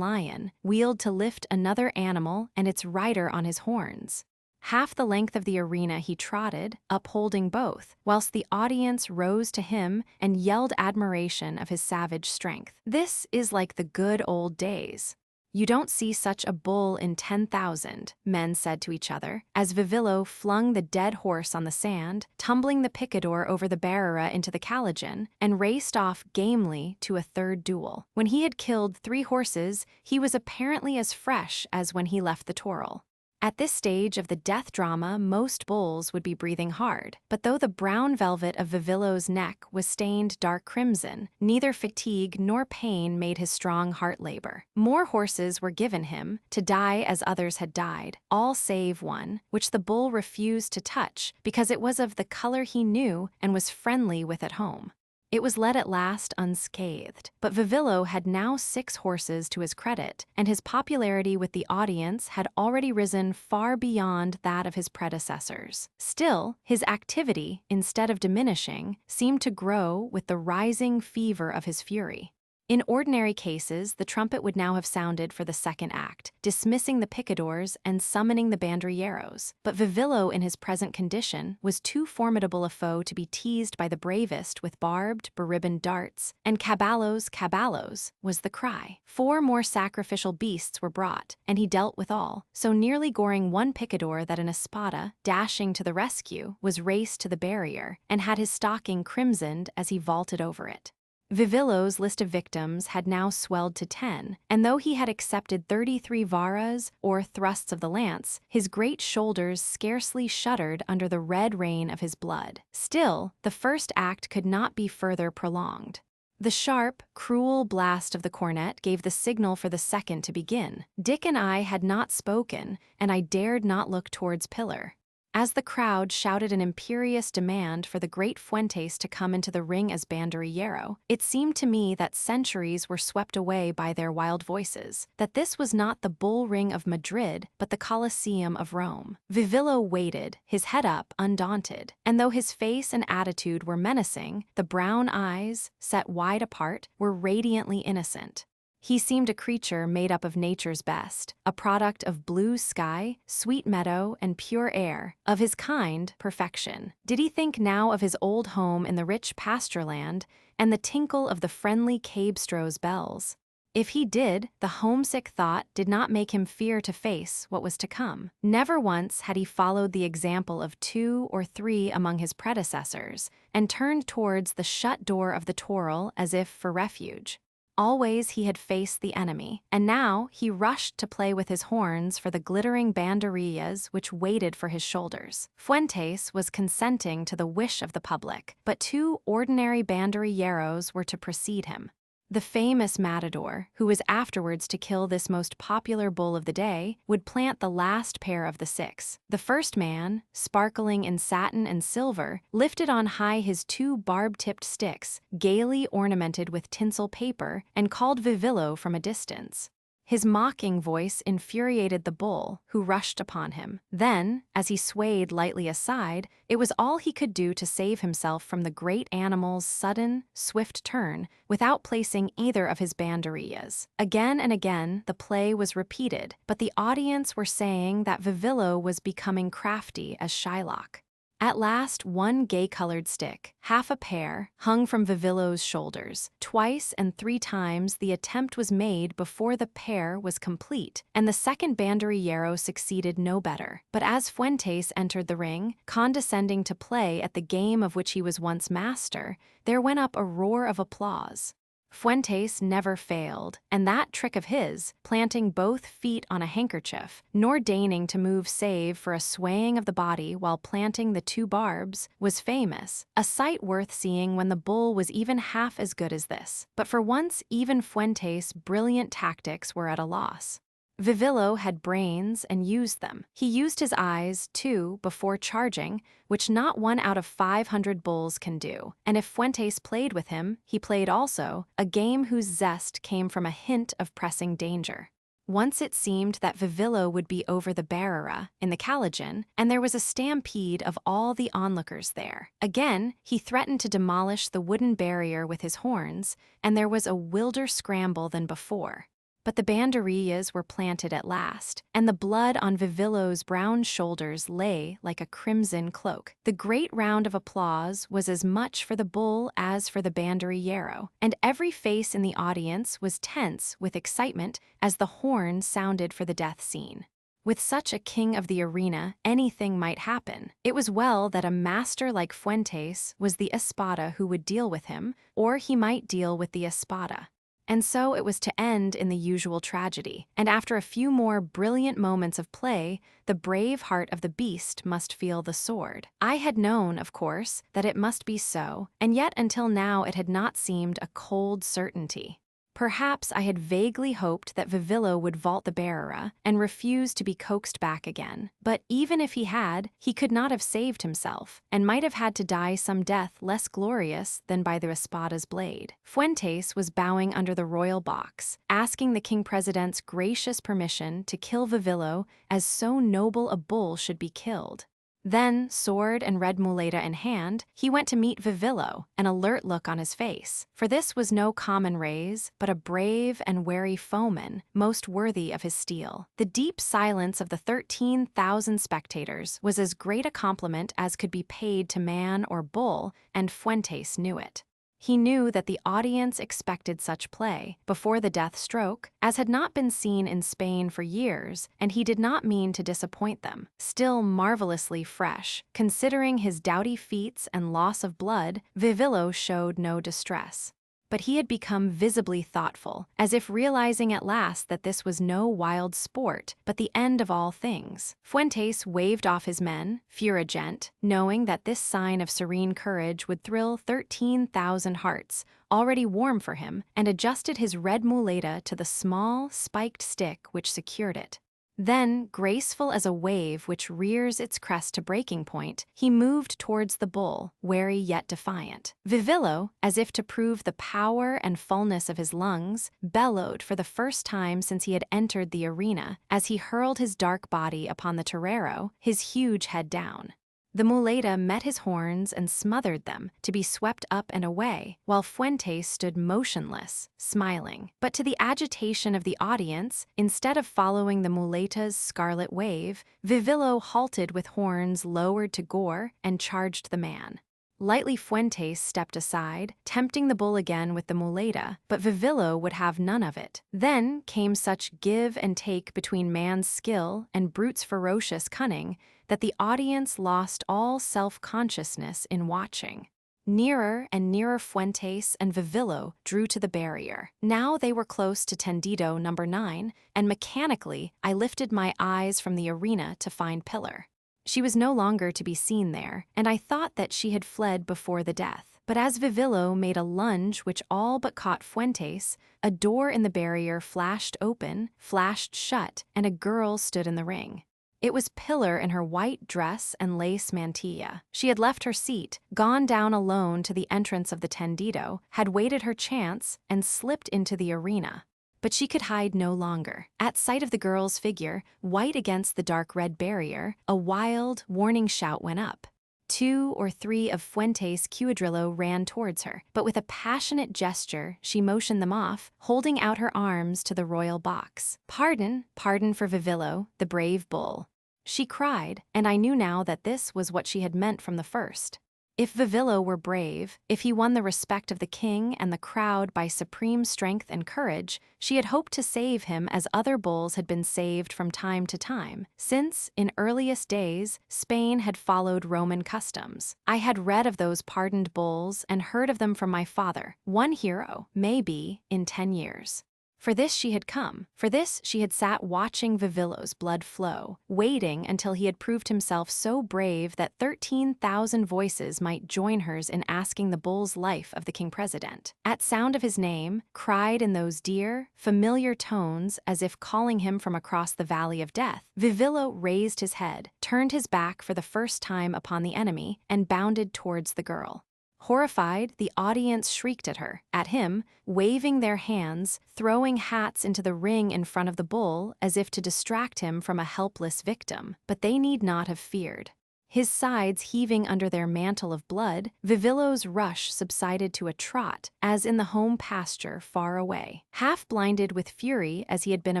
lion, wheeled to lift another animal and its rider on his horns. Half the length of the arena he trotted, upholding both, whilst the audience rose to him and yelled admiration of his savage strength. "This is like the good old days. You don't see such a bull in 10,000, men said to each other, as Vivillo flung the dead horse on the sand, tumbling the picador over the barrera into the calogen, and raced off gamely to a third duel. When he had killed 3 horses, he was apparently as fresh as when he left the toril. At this stage of the death drama, most bulls would be breathing hard, but though the brown velvet of Vivillo's neck was stained dark crimson, neither fatigue nor pain made his strong heart labor. More horses were given him, to die as others had died, all save one, which the bull refused to touch because it was of the color he knew and was friendly with at home. It was led at last unscathed, but Vivillo had now 6 horses to his credit, and his popularity with the audience had already risen far beyond that of his predecessors. Still, his activity, instead of diminishing, seemed to grow with the rising fever of his fury. In ordinary cases, the trumpet would now have sounded for the second act, dismissing the picadors and summoning the banderilleros. But Vivillo, in his present condition, was too formidable a foe to be teased by the bravest with barbed, beribboned darts, and caballos, caballos, was the cry. 4 more sacrificial beasts were brought, and he dealt with all, so nearly goring one picador that an espada, dashing to the rescue, was raced to the barrier, and had his stocking crimsoned as he vaulted over it. Vivillo's list of victims had now swelled to 10, and though he had accepted 33 varas, or thrusts of the lance, his great shoulders scarcely shuddered under the red rain of his blood. Still, the first act could not be further prolonged. The sharp, cruel blast of the cornet gave the signal for the second to begin. Dick and I had not spoken, and I dared not look towards Pillar. As the crowd shouted an imperious demand for the great Fuentes to come into the ring as banderillero, it seemed to me that centuries were swept away by their wild voices, that this was not the bull ring of Madrid, but the Colosseum of Rome. Vivillo waited, his head up, undaunted, and though his face and attitude were menacing, the brown eyes, set wide apart, were radiantly innocent. He seemed a creature made up of nature's best, a product of blue sky, sweet meadow, and pure air, of his kind, perfection. Did he think now of his old home in the rich pasture land and the tinkle of the friendly cabestros' bells? If he did, the homesick thought did not make him fear to face what was to come. Never once had he followed the example of 2 or 3 among his predecessors and turned towards the shut door of the toril as if for refuge. Always he had faced the enemy, and now he rushed to play with his horns for the glittering banderillas which waited for his shoulders. Fuentes was consenting to the wish of the public, but 2 ordinary banderilleros were to precede him. The famous matador, who was afterwards to kill this most popular bull of the day, would plant the last pair of the 6. The first man, sparkling in satin and silver, lifted on high his 2 barb-tipped sticks, gaily ornamented with tinsel paper, and called Vivillo from a distance. His mocking voice infuriated the bull, who rushed upon him. Then, as he swayed lightly aside, it was all he could do to save himself from the great animal's sudden, swift turn, without placing either of his banderillas. Again and again, the play was repeated, but the audience were saying that Vivillo was becoming crafty as Shylock. At last, 1 gay-colored stick, half a pair, hung from Vivillo's shoulders. Twice and 3 times the attempt was made before the pair was complete, and the second banderillero succeeded no better. But as Fuentes entered the ring, condescending to play at the game of which he was once master, there went up a roar of applause. Fuentes never failed, and that trick of his, planting both feet on a handkerchief, nor deigning to move save for a swaying of the body while planting the 2 barbs, was famous, a sight worth seeing when the bull was even half as good as this. But for once, even Fuentes' brilliant tactics were at a loss. Vivillo had brains and used them. He used his eyes, too, before charging, which not 1 out of 500 bulls can do. And if Fuentes played with him, he played also, a game whose zest came from a hint of pressing danger. Once it seemed that Vivillo would be over the barrera, in the calogen, and there was a stampede of all the onlookers there. Again, he threatened to demolish the wooden barrier with his horns, and there was a wilder scramble than before. but the banderillas were planted at last, and the blood on Vivillo's brown shoulders lay like a crimson cloak. The great round of applause was as much for the bull as for the banderillero, and every face in the audience was tense with excitement as the horn sounded for the death scene. With such a king of the arena, anything might happen. It was well that a master like Fuentes was the espada who would deal with him, or he might deal with the espada. And so it was to end in the usual tragedy, and after a few more brilliant moments of play, the brave heart of the beast must feel the sword. I had known, of course, that it must be so, and yet until now it had not seemed a cold certainty. Perhaps I had vaguely hoped that Vivillo would vault the barrera and refuse to be coaxed back again. But even if he had, he could not have saved himself, and might have had to die some death less glorious than by the espada's blade. Fuentes was bowing under the royal box, asking the king president's gracious permission to kill Vivillo as so noble a bull should be killed. Then, sword and red muleta in hand, he went to meet Vivillo, an alert look on his face. For this was no common raise, but a brave and wary foeman, most worthy of his steel. The deep silence of the 13,000 spectators was as great a compliment as could be paid to man or bull, and Fuentes knew it. He knew that the audience expected such play, before the death stroke, as had not been seen in Spain for years, and he did not mean to disappoint them. Still marvelously fresh, considering his doughty feats and loss of blood, Vivillo showed no distress. But he had become visibly thoughtful, as if realizing at last that this was no wild sport, but the end of all things. Fuentes waved off his men, furigent, knowing that this sign of serene courage would thrill 13,000 hearts, already warm for him, and adjusted his red muleta to the small, spiked stick which secured it. Then, graceful as a wave which rears its crest to breaking point, he moved towards the bull, wary yet defiant. Vivillo, as if to prove the power and fullness of his lungs, bellowed for the first time since he had entered the arena, as he hurled his dark body upon the torero, his huge head down. The muleta met his horns and smothered them, to be swept up and away, while Fuentes stood motionless, smiling. But to the agitation of the audience, instead of following the muleta's scarlet wave, Vivillo halted with horns lowered to gore and charged the man. Lightly Fuentes stepped aside, tempting the bull again with the muleta, but Vivillo would have none of it. Then came such give and take between man's skill and brute's ferocious cunning that the audience lost all self-consciousness in watching. Nearer and nearer Fuentes and Vivillo drew to the barrier. Now they were close to tendido number 9, and mechanically I lifted my eyes from the arena to find Pillar. She was no longer to be seen there, and I thought that she had fled before the death. But as Vivillo made a lunge which all but caught Fuentes, a door in the barrier flashed open, flashed shut, and a girl stood in the ring. It was Pillar in her white dress and lace mantilla. She had left her seat, gone down alone to the entrance of the tendido, had waited her chance, and slipped into the arena. But she could hide no longer. At sight of the girl's figure, white against the dark red barrier, a wild, warning shout went up. 2 or 3 of Fuentes' cuadrillo ran towards her, but with a passionate gesture she motioned them off, holding out her arms to the royal box. Pardon, pardon for Vivillo, the brave bull, she cried, and I knew now that this was what she had meant from the first. If Vivillo were brave, if he won the respect of the king and the crowd by supreme strength and courage, she had hoped to save him as other bulls had been saved from time to time, since, in earliest days, Spain had followed Roman customs. I had read of those pardoned bulls and heard of them from my father, one hero, maybe, in 10 years. For this she had come. For this she had sat watching Vivillo's blood flow, waiting until he had proved himself so brave that 13,000 voices might join hers in asking the bull's life of the king president. At sound of his name, cried in those dear, familiar tones as if calling him from across the valley of death, Vivillo raised his head, turned his back for the first time upon the enemy, and bounded towards the girl. Horrified, the audience shrieked at her, at him, waving their hands, throwing hats into the ring in front of the bull as if to distract him from a helpless victim. But they need not have feared. His sides heaving under their mantle of blood, Vivillo's rush subsided to a trot, as in the home pasture far away. Half-blinded with fury as he had been a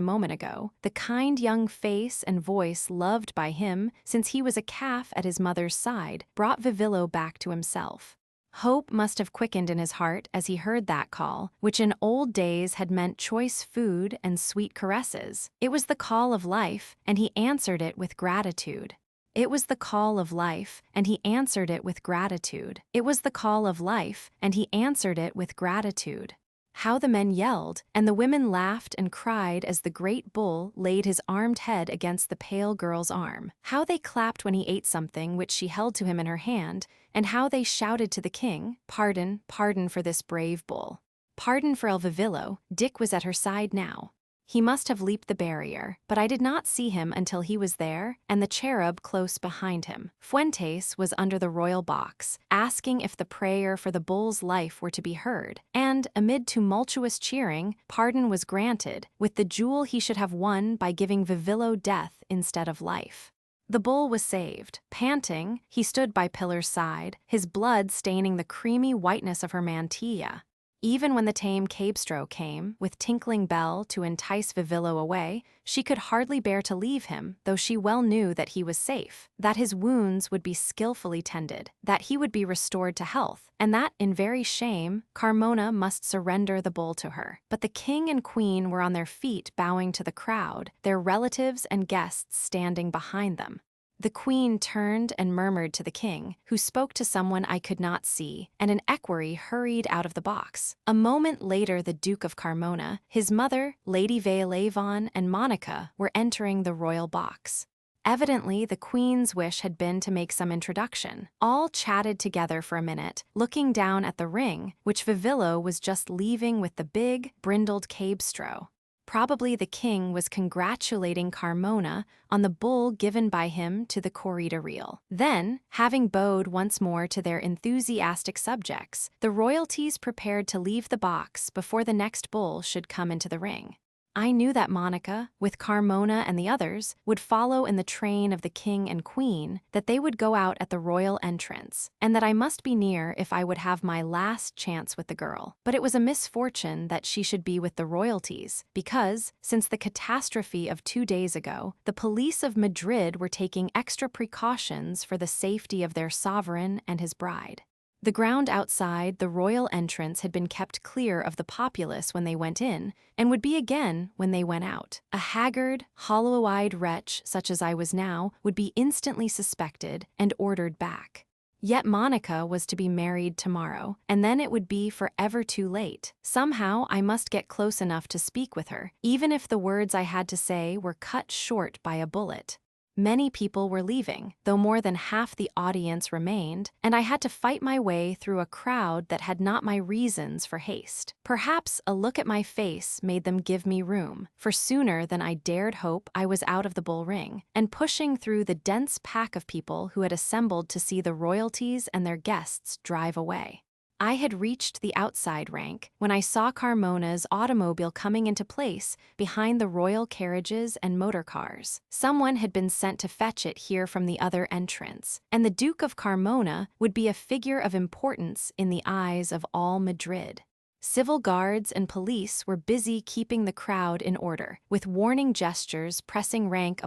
moment ago, the kind young face and voice loved by him since he was a calf at his mother's side brought Vivillo back to himself. Hope must have quickened in his heart as he heard that call, which in old days had meant choice food and sweet caresses. It was the call of life, and he answered it with gratitude. It was the call of life, and he answered it with gratitude. It was the call of life, and he answered it with gratitude. How the men yelled, and the women laughed and cried as the great bull laid his armed head against the pale girl's arm. How they clapped when he ate something which she held to him in her hand, and how they shouted to the king, "Pardon, pardon for this brave bull." Pardon for El Vivillo. Dick was at her side now. He must have leaped the barrier, but I did not see him until he was there and the cherub close behind him. Fuentes was under the royal box, asking if the prayer for the bull's life were to be heard, and, amid tumultuous cheering, pardon was granted, with the jewel he should have won by giving Vivillo death instead of life. The bull was saved. Panting, he stood by Pillar's side, his blood staining the creamy whiteness of her mantilla. Even when the tame cabestro came, with tinkling bell to entice Vivillo away, she could hardly bear to leave him, though she well knew that he was safe, that his wounds would be skillfully tended, that he would be restored to health, and that, in very shame, Carmona must surrender the bull to her. But the king and queen were on their feet bowing to the crowd, their relatives and guests standing behind them. The queen turned and murmured to the king, who spoke to someone I could not see, and an equerry hurried out of the box. A moment later the Duke of Carmona, his mother, Lady Veolavon, and Monica were entering the royal box. Evidently, the queen's wish had been to make some introduction. All chatted together for a minute, looking down at the ring, which Vivillo was just leaving with the big, brindled cabestro. Probably the king was congratulating Carmona on the bull given by him to the corrida real. Then, having bowed once more to their enthusiastic subjects, the royalties prepared to leave the box before the next bull should come into the ring. I knew that Monica, with Carmona and the others, would follow in the train of the king and queen, that they would go out at the royal entrance, and that I must be near if I would have my last chance with the girl. But it was a misfortune that she should be with the royalties, because, since the catastrophe of 2 days ago, the police of Madrid were taking extra precautions for the safety of their sovereign and his bride. The ground outside the royal entrance had been kept clear of the populace when they went in, and would be again when they went out. A haggard, hollow-eyed wretch such as I was now would be instantly suspected and ordered back. Yet Monica was to be married tomorrow, and then it would be forever too late. Somehow I must get close enough to speak with her, even if the words I had to say were cut short by a bullet. Many people were leaving, though more than half the audience remained, and I had to fight my way through a crowd that had not my reasons for haste. Perhaps a look at my face made them give me room, for sooner than I dared hope I was out of the bull ring, and pushing through the dense pack of people who had assembled to see the royalties and their guests drive away. I had reached the outside rank when I saw Carmona's automobile coming into place behind the royal carriages and motor cars. Someone had been sent to fetch it here from the other entrance, and the Duke of Carmona would be a figure of importance in the eyes of all Madrid. Civil guards and police were busy keeping the crowd in order, with warning gestures pressing rank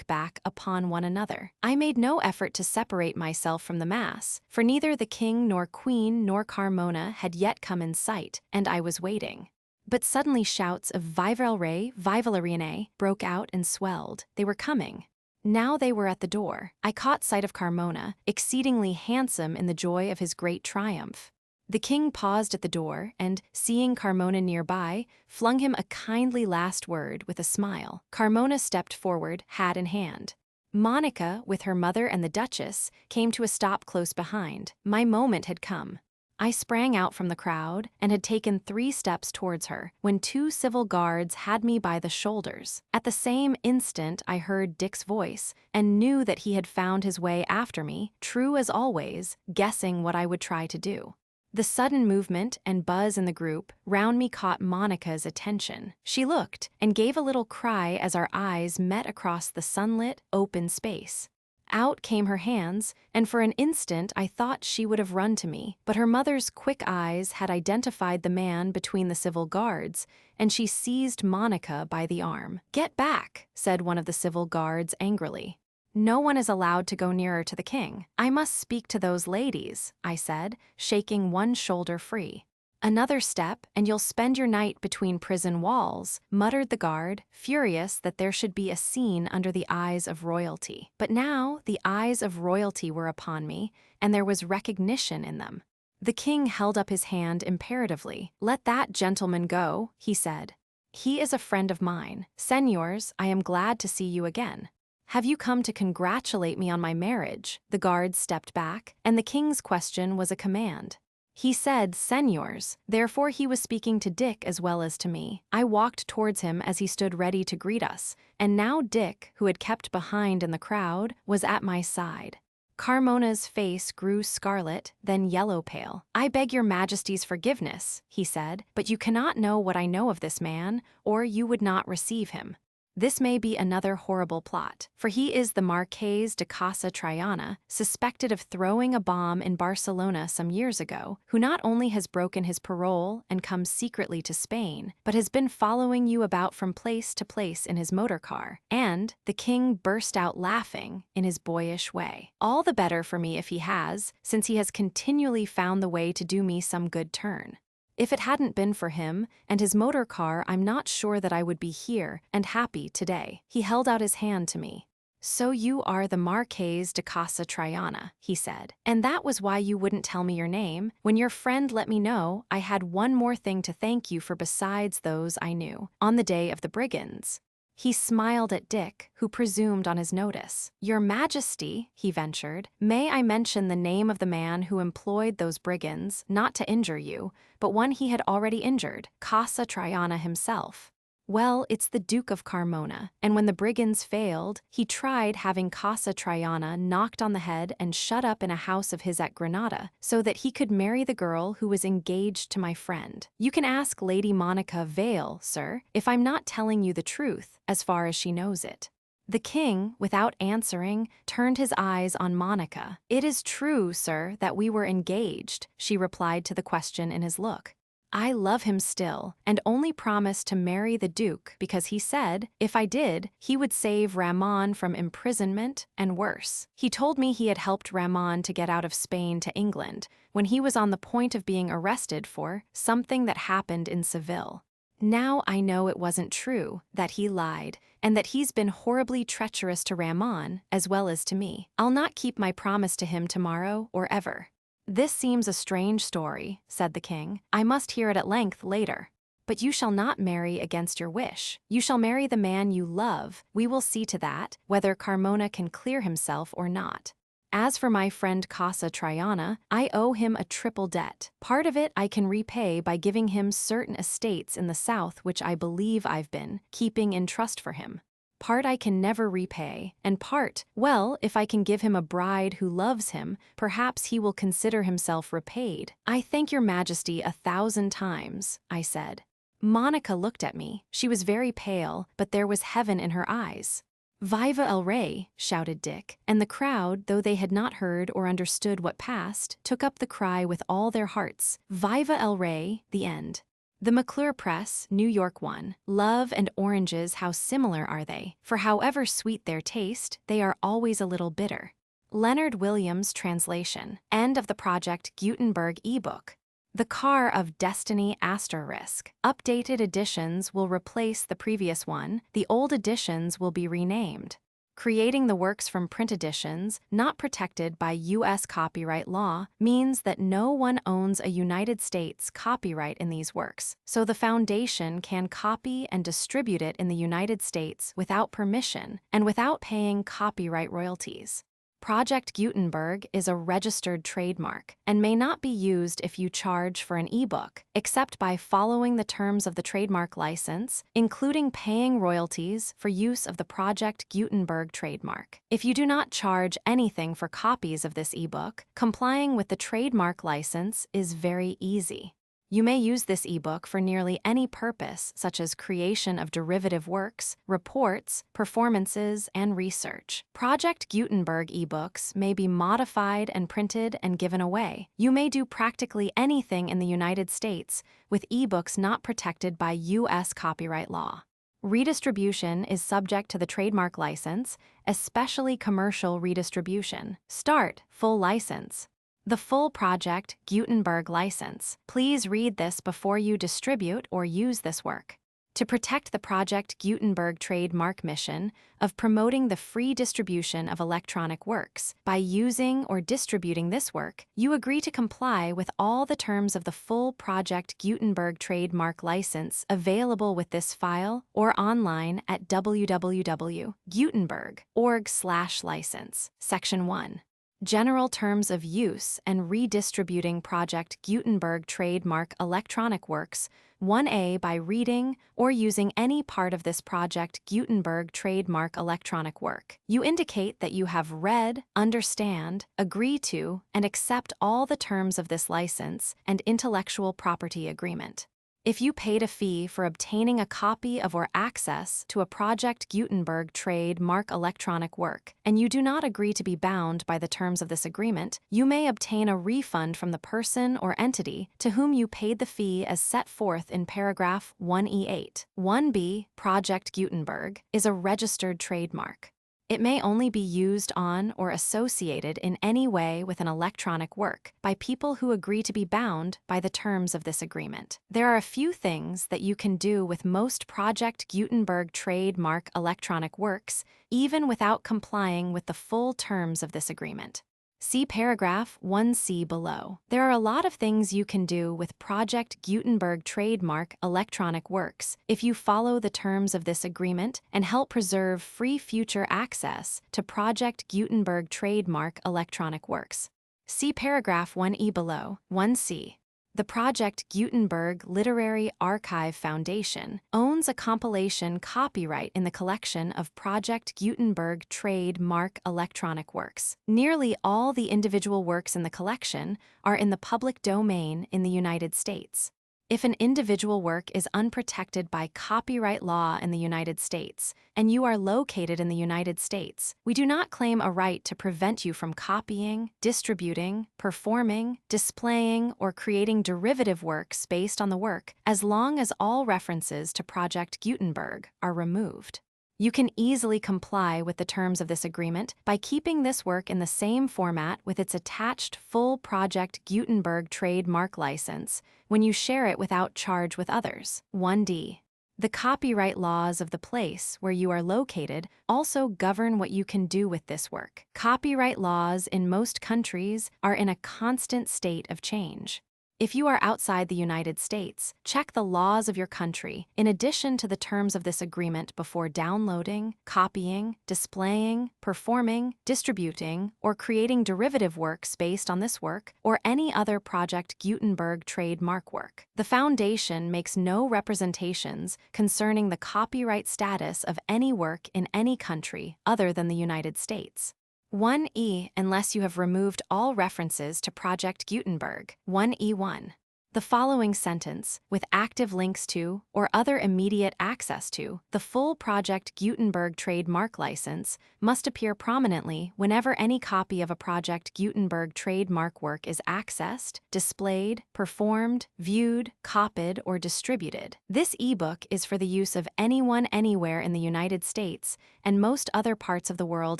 back upon one another. I made no effort to separate myself from the mass, for neither the king nor queen nor Carmona had yet come in sight, and I was waiting. But suddenly shouts of "Viva el Rey, Viva la Reina" broke out and swelled. They were coming. Now they were at the door. I caught sight of Carmona, exceedingly handsome in the joy of his great triumph. The king paused at the door and, seeing Carmona nearby, flung him a kindly last word with a smile. Carmona stepped forward, hat in hand. Monica, with her mother and the Duchess, came to a stop close behind. My moment had come. I sprang out from the crowd and had taken 3 steps towards her when 2 civil guards had me by the shoulders. At the same instant I heard Dick's voice and knew that he had found his way after me, true as always, guessing what I would try to do. The sudden movement and buzz in the group round me caught Monica's attention. She looked and gave a little cry as our eyes met across the sunlit, open space. Out came her hands, and for an instant I thought she would have run to me, but her mother's quick eyes had identified the man between the civil guards, and she seized Monica by the arm. "Get back," said one of the civil guards angrily. "No one is allowed to go nearer to the king." "I must speak to those ladies," I said, shaking one shoulder free. "Another step, and you'll spend your night between prison walls," muttered the guard, furious that there should be a scene under the eyes of royalty. But now the eyes of royalty were upon me, and there was recognition in them. The king held up his hand imperatively. "Let that gentleman go," he said. "He is a friend of mine. Señors, I am glad to see you again." "Have you come to congratulate me on my marriage?" The guard stepped back, and the king's question was a command. He said, "Señors," therefore he was speaking to Dick as well as to me. I walked towards him as he stood ready to greet us, and now Dick, who had kept behind in the crowd, was at my side. Carmona's face grew scarlet, then yellow pale. "I beg your majesty's forgiveness," he said, "but you cannot know what I know of this man, or you would not receive him. This may be another horrible plot, for he is the Marqués de Casa Triana, suspected of throwing a bomb in Barcelona some years ago, who not only has broken his parole and come secretly to Spain, but has been following you about from place to place in his motorcar." And the king burst out laughing in his boyish way. "All the better for me if he has, since he has continually found the way to do me some good turn. If it hadn't been for him and his motor car, I'm not sure that I would be here and happy today." He held out his hand to me. "So you are the Marqués de Casa Triana," he said. "And that was why you wouldn't tell me your name? When your friend let me know, I had one more thing to thank you for besides those I knew. On the day of the brigands." He smiled at Dick, who presumed on his notice. "Your Majesty," he ventured, "may I mention the name of the man who employed those brigands, not to injure you, but one he had already injured, Casa Triana himself?" "Well, it's the Duke of Carmona, and when the brigands failed, he tried having Casa Triana knocked on the head and shut up in a house of his at Granada, so that he could marry the girl who was engaged to my friend. You can ask Lady Monica Vale, sir, if I'm not telling you the truth, as far as she knows it." The king, without answering, turned his eyes on Monica. "It is true, sir, that we were engaged," she replied to the question in his look. "I love him still, and only promised to marry the Duke because he said, if I did, he would save Ramon from imprisonment and worse. He told me he had helped Ramon to get out of Spain to England when he was on the point of being arrested for something that happened in Seville. Now I know it wasn't true, that he lied, and that he's been horribly treacherous to Ramon as well as to me. I'll not keep my promise to him tomorrow or ever." "This seems a strange story," said the king. "I must hear it at length later. But you shall not marry against your wish. You shall marry the man you love. We will see to that, whether Carmona can clear himself or not. As for my friend Casa Triana, I owe him a triple debt. Part of it I can repay by giving him certain estates in the south which I believe I've been keeping in trust for him. Part I can never repay, and part, well, if I can give him a bride who loves him, perhaps he will consider himself repaid." "I thank your Majesty 1,000 times," I said. Monica looked at me. She was very pale, but there was heaven in her eyes. "Viva el Rey!" shouted Dick, and the crowd, though they had not heard or understood what passed, took up the cry with all their hearts. "Viva el Rey!" The end. The McClure Press, New York 1. Love and oranges, how similar are they? For however sweet their taste, they are always a little bitter. Leonard Williams translation. End of the Project Gutenberg ebook. The Car of Destiny ***. Updated editions will replace the previous one. The old editions will be renamed. Creating the works from print editions, not protected by U.S. copyright law, means that no one owns a United States copyright in these works, so the Foundation can copy and distribute it in the United States without permission and without paying copyright royalties. Project Gutenberg is a registered trademark and may not be used if you charge for an ebook, except by following the terms of the trademark license, including paying royalties for use of the Project Gutenberg trademark. If you do not charge anything for copies of this ebook, complying with the trademark license is very easy. You may use this ebook for nearly any purpose, such as creation of derivative works, reports, performances, and research. Project Gutenberg ebooks may be modified and printed and given away. You may do practically anything in the United States with ebooks not protected by U.S. copyright law. Redistribution is subject to the trademark license, especially commercial redistribution. Start full license. The full Project Gutenberg license. Please read this before you distribute or use this work. To protect the Project Gutenberg trademark mission of promoting the free distribution of electronic works, by using or distributing this work, you agree to comply with all the terms of the full Project Gutenberg trademark license available with this file or online at www.gutenberg.org/license. Section 1. General Terms of Use and Redistributing Project Gutenberg Trademark Electronic Works. 1A. By reading or using any part of this Project Gutenberg trademark electronic work, you indicate that you have read, understand, agree to, and accept all the terms of this license and intellectual property agreement. If you paid a fee for obtaining a copy of or access to a Project Gutenberg trademark electronic work, and you do not agree to be bound by the terms of this agreement, you may obtain a refund from the person or entity to whom you paid the fee as set forth in paragraph 1E8. 1B. Project Gutenberg is a registered trademark. It may only be used on or associated in any way with an electronic work by people who agree to be bound by the terms of this agreement. There are a few things that you can do with most Project Gutenberg trademark electronic works, even without complying with the full terms of this agreement. See paragraph 1C below. There are a lot of things you can do with Project Gutenberg trademark electronic works if you follow the terms of this agreement and help preserve free future access to Project Gutenberg trademark electronic works. See paragraph 1E below. 1C. The Project Gutenberg Literary Archive Foundation owns a compilation copyright in the collection of Project Gutenberg trademark electronic works. Nearly all the individual works in the collection are in the public domain in the United States. If an individual work is unprotected by copyright law in the United States, and you are located in the United States, we do not claim a right to prevent you from copying, distributing, performing, displaying, or creating derivative works based on the work, as long as all references to Project Gutenberg are removed. You can easily comply with the terms of this agreement by keeping this work in the same format with its attached full Project Gutenberg trademark license when you share it without charge with others. 1D. The copyright laws of the place where you are located also govern what you can do with this work. Copyright laws in most countries are in a constant state of change. If you are outside the United States, check the laws of your country in addition to the terms of this agreement before downloading, copying, displaying, performing, distributing, or creating derivative works based on this work or any other Project Gutenberg trademark work. The Foundation makes no representations concerning the copyright status of any work in any country other than the United States. 1E. Unless you have removed all references to Project Gutenberg. 1E1. The following sentence, with active links to, or other immediate access to, the full Project Gutenberg trademark license, must appear prominently whenever any copy of a Project Gutenberg trademark work is accessed, displayed, performed, viewed, copied, or distributed. This ebook is for the use of anyone anywhere in the United States and most other parts of the world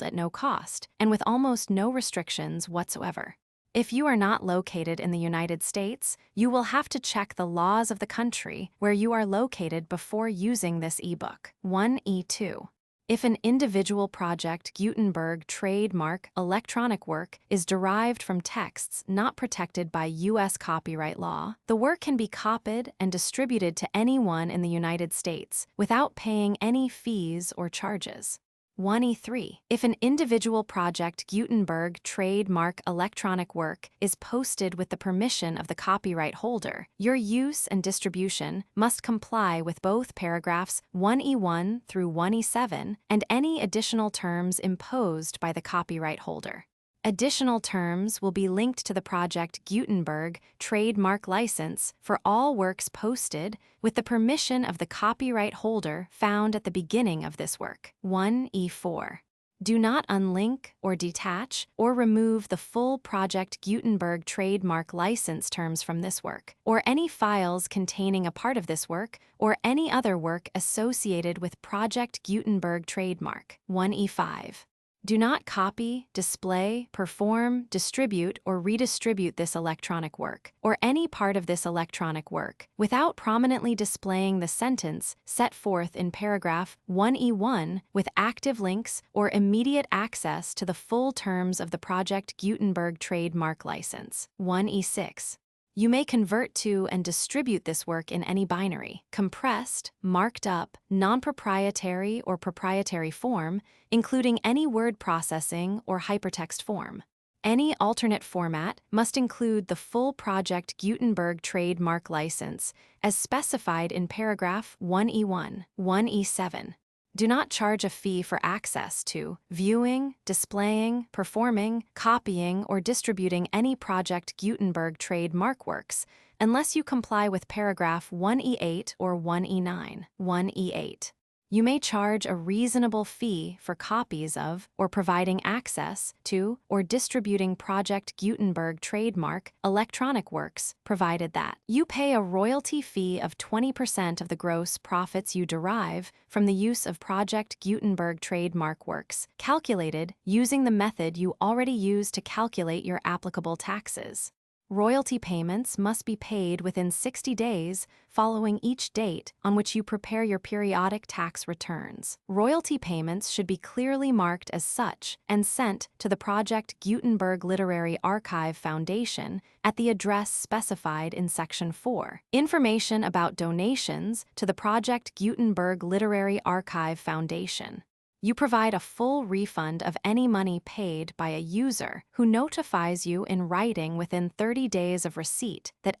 at no cost, and with almost no restrictions whatsoever. If you are not located in the United States, you will have to check the laws of the country where you are located before using this ebook. 1E2. If an individual Project Gutenberg trademark electronic work is derived from texts not protected by U.S. copyright law, the work can be copied and distributed to anyone in the United States without paying any fees or charges. 1E3. If an individual Project Gutenberg trademark electronic work is posted with the permission of the copyright holder, your use and distribution must comply with both paragraphs 1E1 through 1E7 and any additional terms imposed by the copyright holder. Additional terms will be linked to the Project Gutenberg trademark license for all works posted with the permission of the copyright holder found at the beginning of this work. 1E4. Do not unlink or detach or remove the full Project Gutenberg trademark license terms from this work, or any files containing a part of this work, or any other work associated with Project Gutenberg trademark. 1E5. Do not copy, display, perform, distribute, or redistribute this electronic work, or any part of this electronic work, without prominently displaying the sentence set forth in paragraph 1E1 with active links or immediate access to the full terms of the Project Gutenberg trademark license. 1E6. You may convert to and distribute this work in any binary, compressed, marked up, non-proprietary or proprietary form, including any word processing or hypertext form. Any alternate format must include the full Project Gutenberg trademark license as specified in paragraph 1E1. 1E7. Do not charge a fee for access to, viewing, displaying, performing, copying, or distributing any Project Gutenberg trademark works unless you comply with paragraph 1E8 or 1E9. 1E8. You may charge a reasonable fee for copies of, or providing access to, or distributing Project Gutenberg trademark electronic works, provided that you pay a royalty fee of 20% of the gross profits you derive from the use of Project Gutenberg trademark works, calculated using the method you already use to calculate your applicable taxes. Royalty payments must be paid within 60 days following each date on which you prepare your periodic tax returns. Royalty payments should be clearly marked as such and sent to the Project Gutenberg Literary Archive Foundation at the address specified in Section 4. Information about donations to the Project Gutenberg Literary Archive Foundation. You provide a full refund of any money paid by a user who notifies you in writing within 30 days of receipt that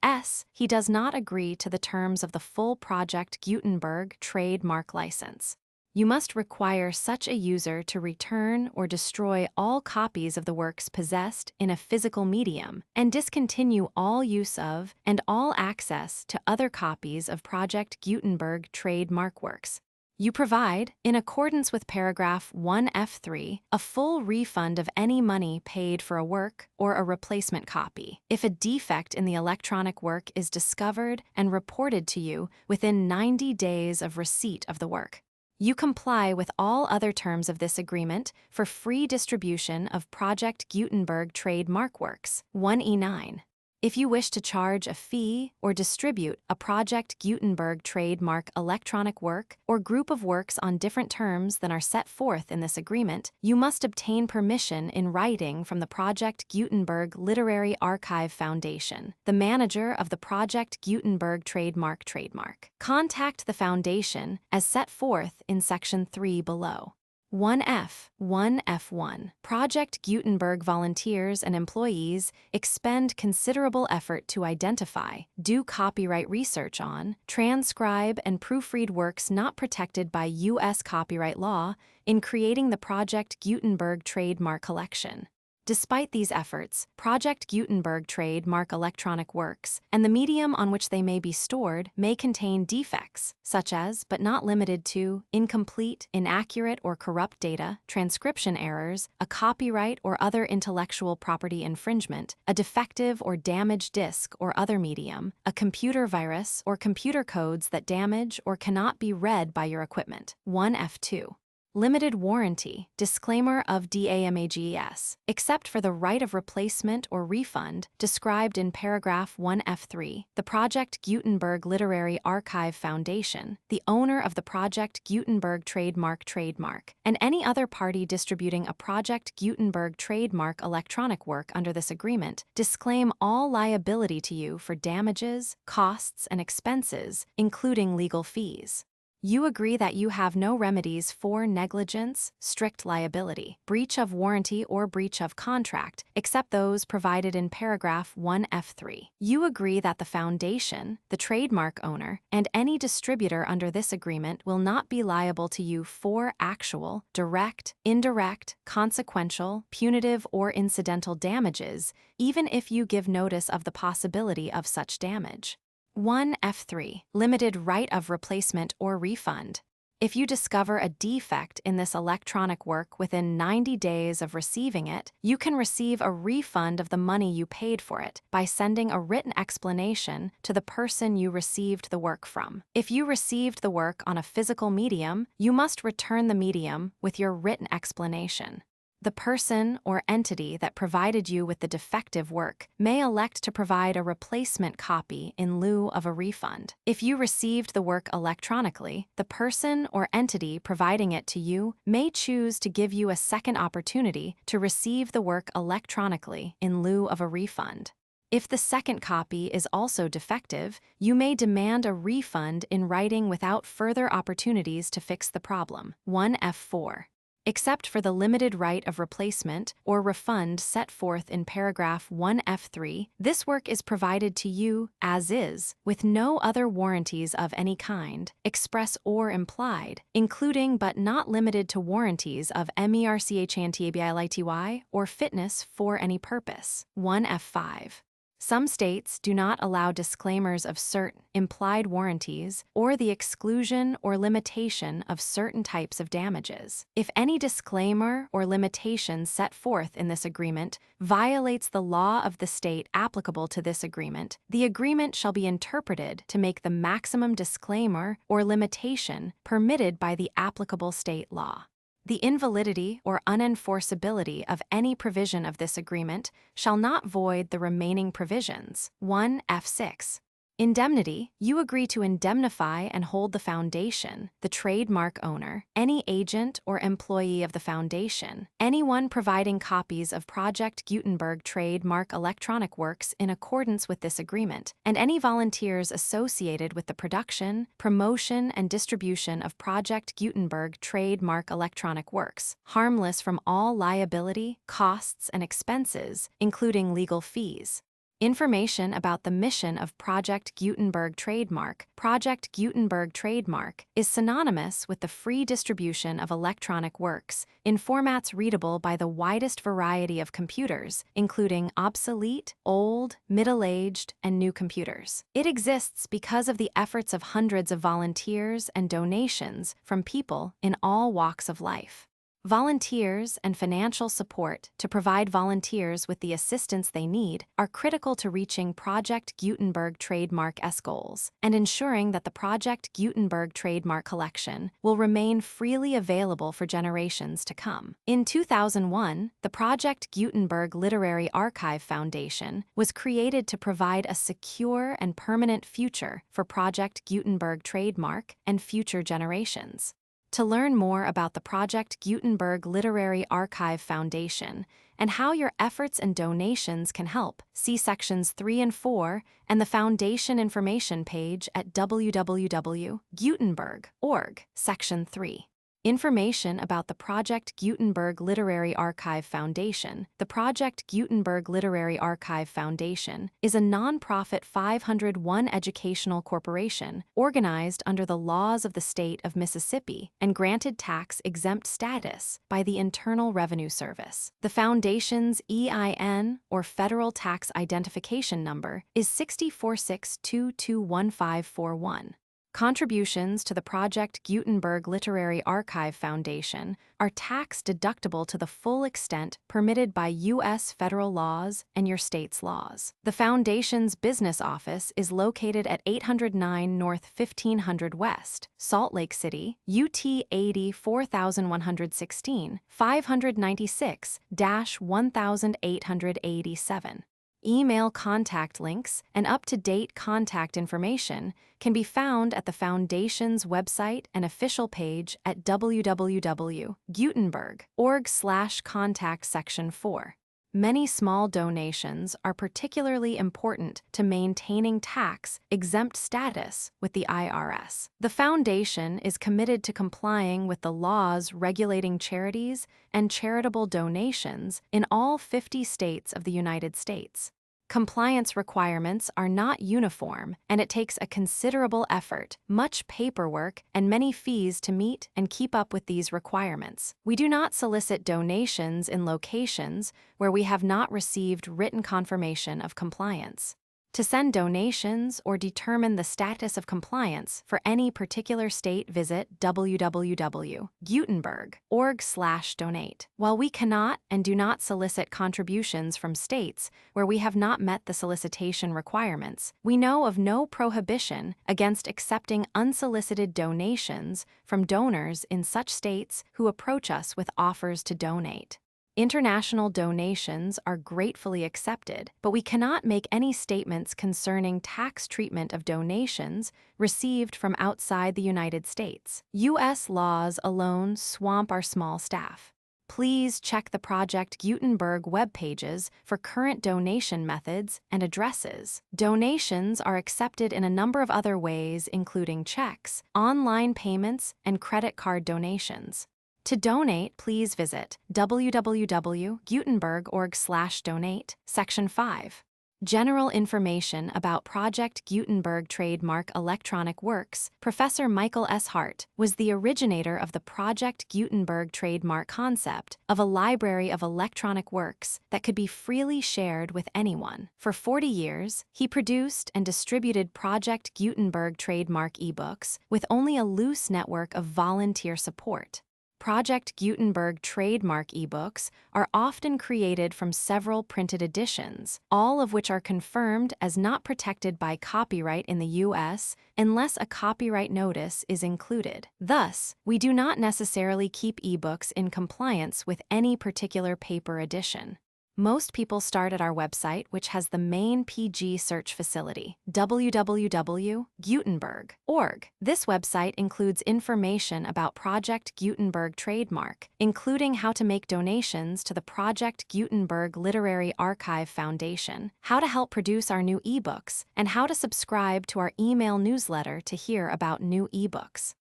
he does not agree to the terms of the full Project Gutenberg trademark license. You must require such a user to return or destroy all copies of the works possessed in a physical medium and discontinue all use of and all access to other copies of Project Gutenberg trademark works. You provide, in accordance with paragraph 1F3, a full refund of any money paid for a work or a replacement copy if a defect in the electronic work is discovered and reported to you within 90 days of receipt of the work. You comply with all other terms of this agreement for free distribution of Project Gutenberg trademark works. 1E9. If you wish to charge a fee or distribute a Project Gutenberg trademark electronic work or group of works on different terms than are set forth in this agreement, you must obtain permission in writing from the Project Gutenberg Literary Archive Foundation, the manager of the Project Gutenberg trademark. Contact the foundation as set forth in Section 3 below. 1F1. Project Gutenberg volunteers and employees expend considerable effort to identify, do copyright research on, transcribe, and proofread works not protected by U.S. copyright law in creating the Project Gutenberg trademark collection. Despite these efforts, Project Gutenberg trademark electronic works and the medium on which they may be stored may contain defects, such as, but not limited to, incomplete, inaccurate, or corrupt data, transcription errors, a copyright or other intellectual property infringement, a defective or damaged disk or other medium, a computer virus, or computer codes that damage or cannot be read by your equipment. 1F2. Limited warranty, disclaimer of DAMAGES, except for the right of replacement or refund described in paragraph 1F3, the Project Gutenberg Literary Archive Foundation, the owner of the Project Gutenberg trademark, and any other party distributing a Project Gutenberg trademark electronic work under this agreement, disclaim all liability to you for damages, costs, and expenses, including legal fees. You agree that you have no remedies for negligence, strict liability, breach of warranty, or breach of contract, except those provided in paragraph 1F3. You agree that the foundation, the trademark owner, and any distributor under this agreement will not be liable to you for actual, direct, indirect, consequential, punitive, or incidental damages, even if you give notice of the possibility of such damage. 1F3. Limited right of replacement or refund. If you discover a defect in this electronic work within 90 days of receiving it, you can receive a refund of the money you paid for it by sending a written explanation to the person you received the work from. If you received the work on a physical medium, you must return the medium with your written explanation. The person or entity that provided you with the defective work may elect to provide a replacement copy in lieu of a refund. If you received the work electronically, the person or entity providing it to you may choose to give you a second opportunity to receive the work electronically in lieu of a refund. If the second copy is also defective, you may demand a refund in writing without further opportunities to fix the problem. 1F4. Except for the limited right of replacement or refund set forth in paragraph 1F3, this work is provided to you as is, with no other warranties of any kind, express or implied, including but not limited to warranties of merchantabili or fitness for any purpose. 1F5. Some states do not allow disclaimers of certain implied warranties or the exclusion or limitation of certain types of damages. If any disclaimer or limitation set forth in this agreement violates the law of the state applicable to this agreement, the agreement shall be interpreted to make the maximum disclaimer or limitation permitted by the applicable state law. The invalidity or unenforceability of any provision of this agreement shall not void the remaining provisions. 1F6. Indemnity. You agree to indemnify and hold the foundation, the trademark owner, any agent or employee of the foundation, anyone providing copies of Project Gutenberg trademark electronic works in accordance with this agreement, and any volunteers associated with the production, promotion, and distribution of Project Gutenberg trademark electronic works, harmless from all liability, costs, and expenses, including legal fees. Information about the mission of Project Gutenberg trademark. Project Gutenberg trademark is synonymous with the free distribution of electronic works in formats readable by the widest variety of computers, including obsolete, old, middle-aged, and new computers. It exists because of the efforts of hundreds of volunteers and donations from people in all walks of life. Volunteers and financial support to provide volunteers with the assistance they need are critical to reaching Project Gutenberg trademark's goals and ensuring that the Project Gutenberg trademark collection will remain freely available for generations to come. In 2001, the Project Gutenberg Literary Archive Foundation was created to provide a secure and permanent future for Project Gutenberg trademark and future generations. To learn more about the Project Gutenberg Literary Archive Foundation and how your efforts and donations can help, see Sections 3 and 4 and the Foundation information page at www.gutenberg.org, Section 3. Information about the Project Gutenberg Literary Archive Foundation. The Project Gutenberg Literary Archive Foundation is a nonprofit 501 educational corporation organized under the laws of the state of Mississippi and granted tax-exempt status by the Internal Revenue Service. The foundation's EIN, or Federal Tax Identification Number, is 646221541. Contributions to the Project Gutenberg Literary Archive Foundation are tax-deductible to the full extent permitted by U.S. federal laws and your state's laws. The Foundation's business office is located at 809 North 1500 West, Salt Lake City, UT 80 4116, 596-1887. Email contact links and up-to-date contact information can be found at the Foundation's website and official page at www.gutenberg.org/contact section 4. Many small donations are particularly important to maintaining tax-exempt status with the IRS. The Foundation is committed to complying with the laws regulating charities and charitable donations in all 50 states of the United States. Compliance requirements are not uniform, and it takes a considerable effort, much paperwork, and many fees to meet and keep up with these requirements. We do not solicit donations in locations where we have not received written confirmation of compliance. To send donations or determine the status of compliance for any particular state, visit www.gutenberg.org/donate. While we cannot and do not solicit contributions from states where we have not met the solicitation requirements, we know of no prohibition against accepting unsolicited donations from donors in such states who approach us with offers to donate. International donations are gratefully accepted, but we cannot make any statements concerning tax treatment of donations received from outside the United States. U.S. laws alone swamp our small staff. Please check the Project Gutenberg web pages for current donation methods and addresses. Donations are accepted in a number of other ways, including checks, online payments, and credit card donations. To donate, please visit www.gutenberg.org/donate, Section 5. General information about Project Gutenberg Trademark Electronic Works. Professor Michael S. Hart was the originator of the Project Gutenberg trademark concept of a library of electronic works that could be freely shared with anyone. For 40 years, he produced and distributed Project Gutenberg trademark ebooks with only a loose network of volunteer support. Project Gutenberg trademark ebooks are often created from several printed editions, all of which are confirmed as not protected by copyright in the U.S. unless a copyright notice is included. Thus, we do not necessarily keep ebooks in compliance with any particular paper edition. Most people start at our website, which has the main PG search facility, www.gutenberg.org. This website includes information about Project Gutenberg trademark, including how to make donations to the Project Gutenberg Literary Archive Foundation, how to help produce our new ebooks, and how to subscribe to our email newsletter to hear about new ebooks.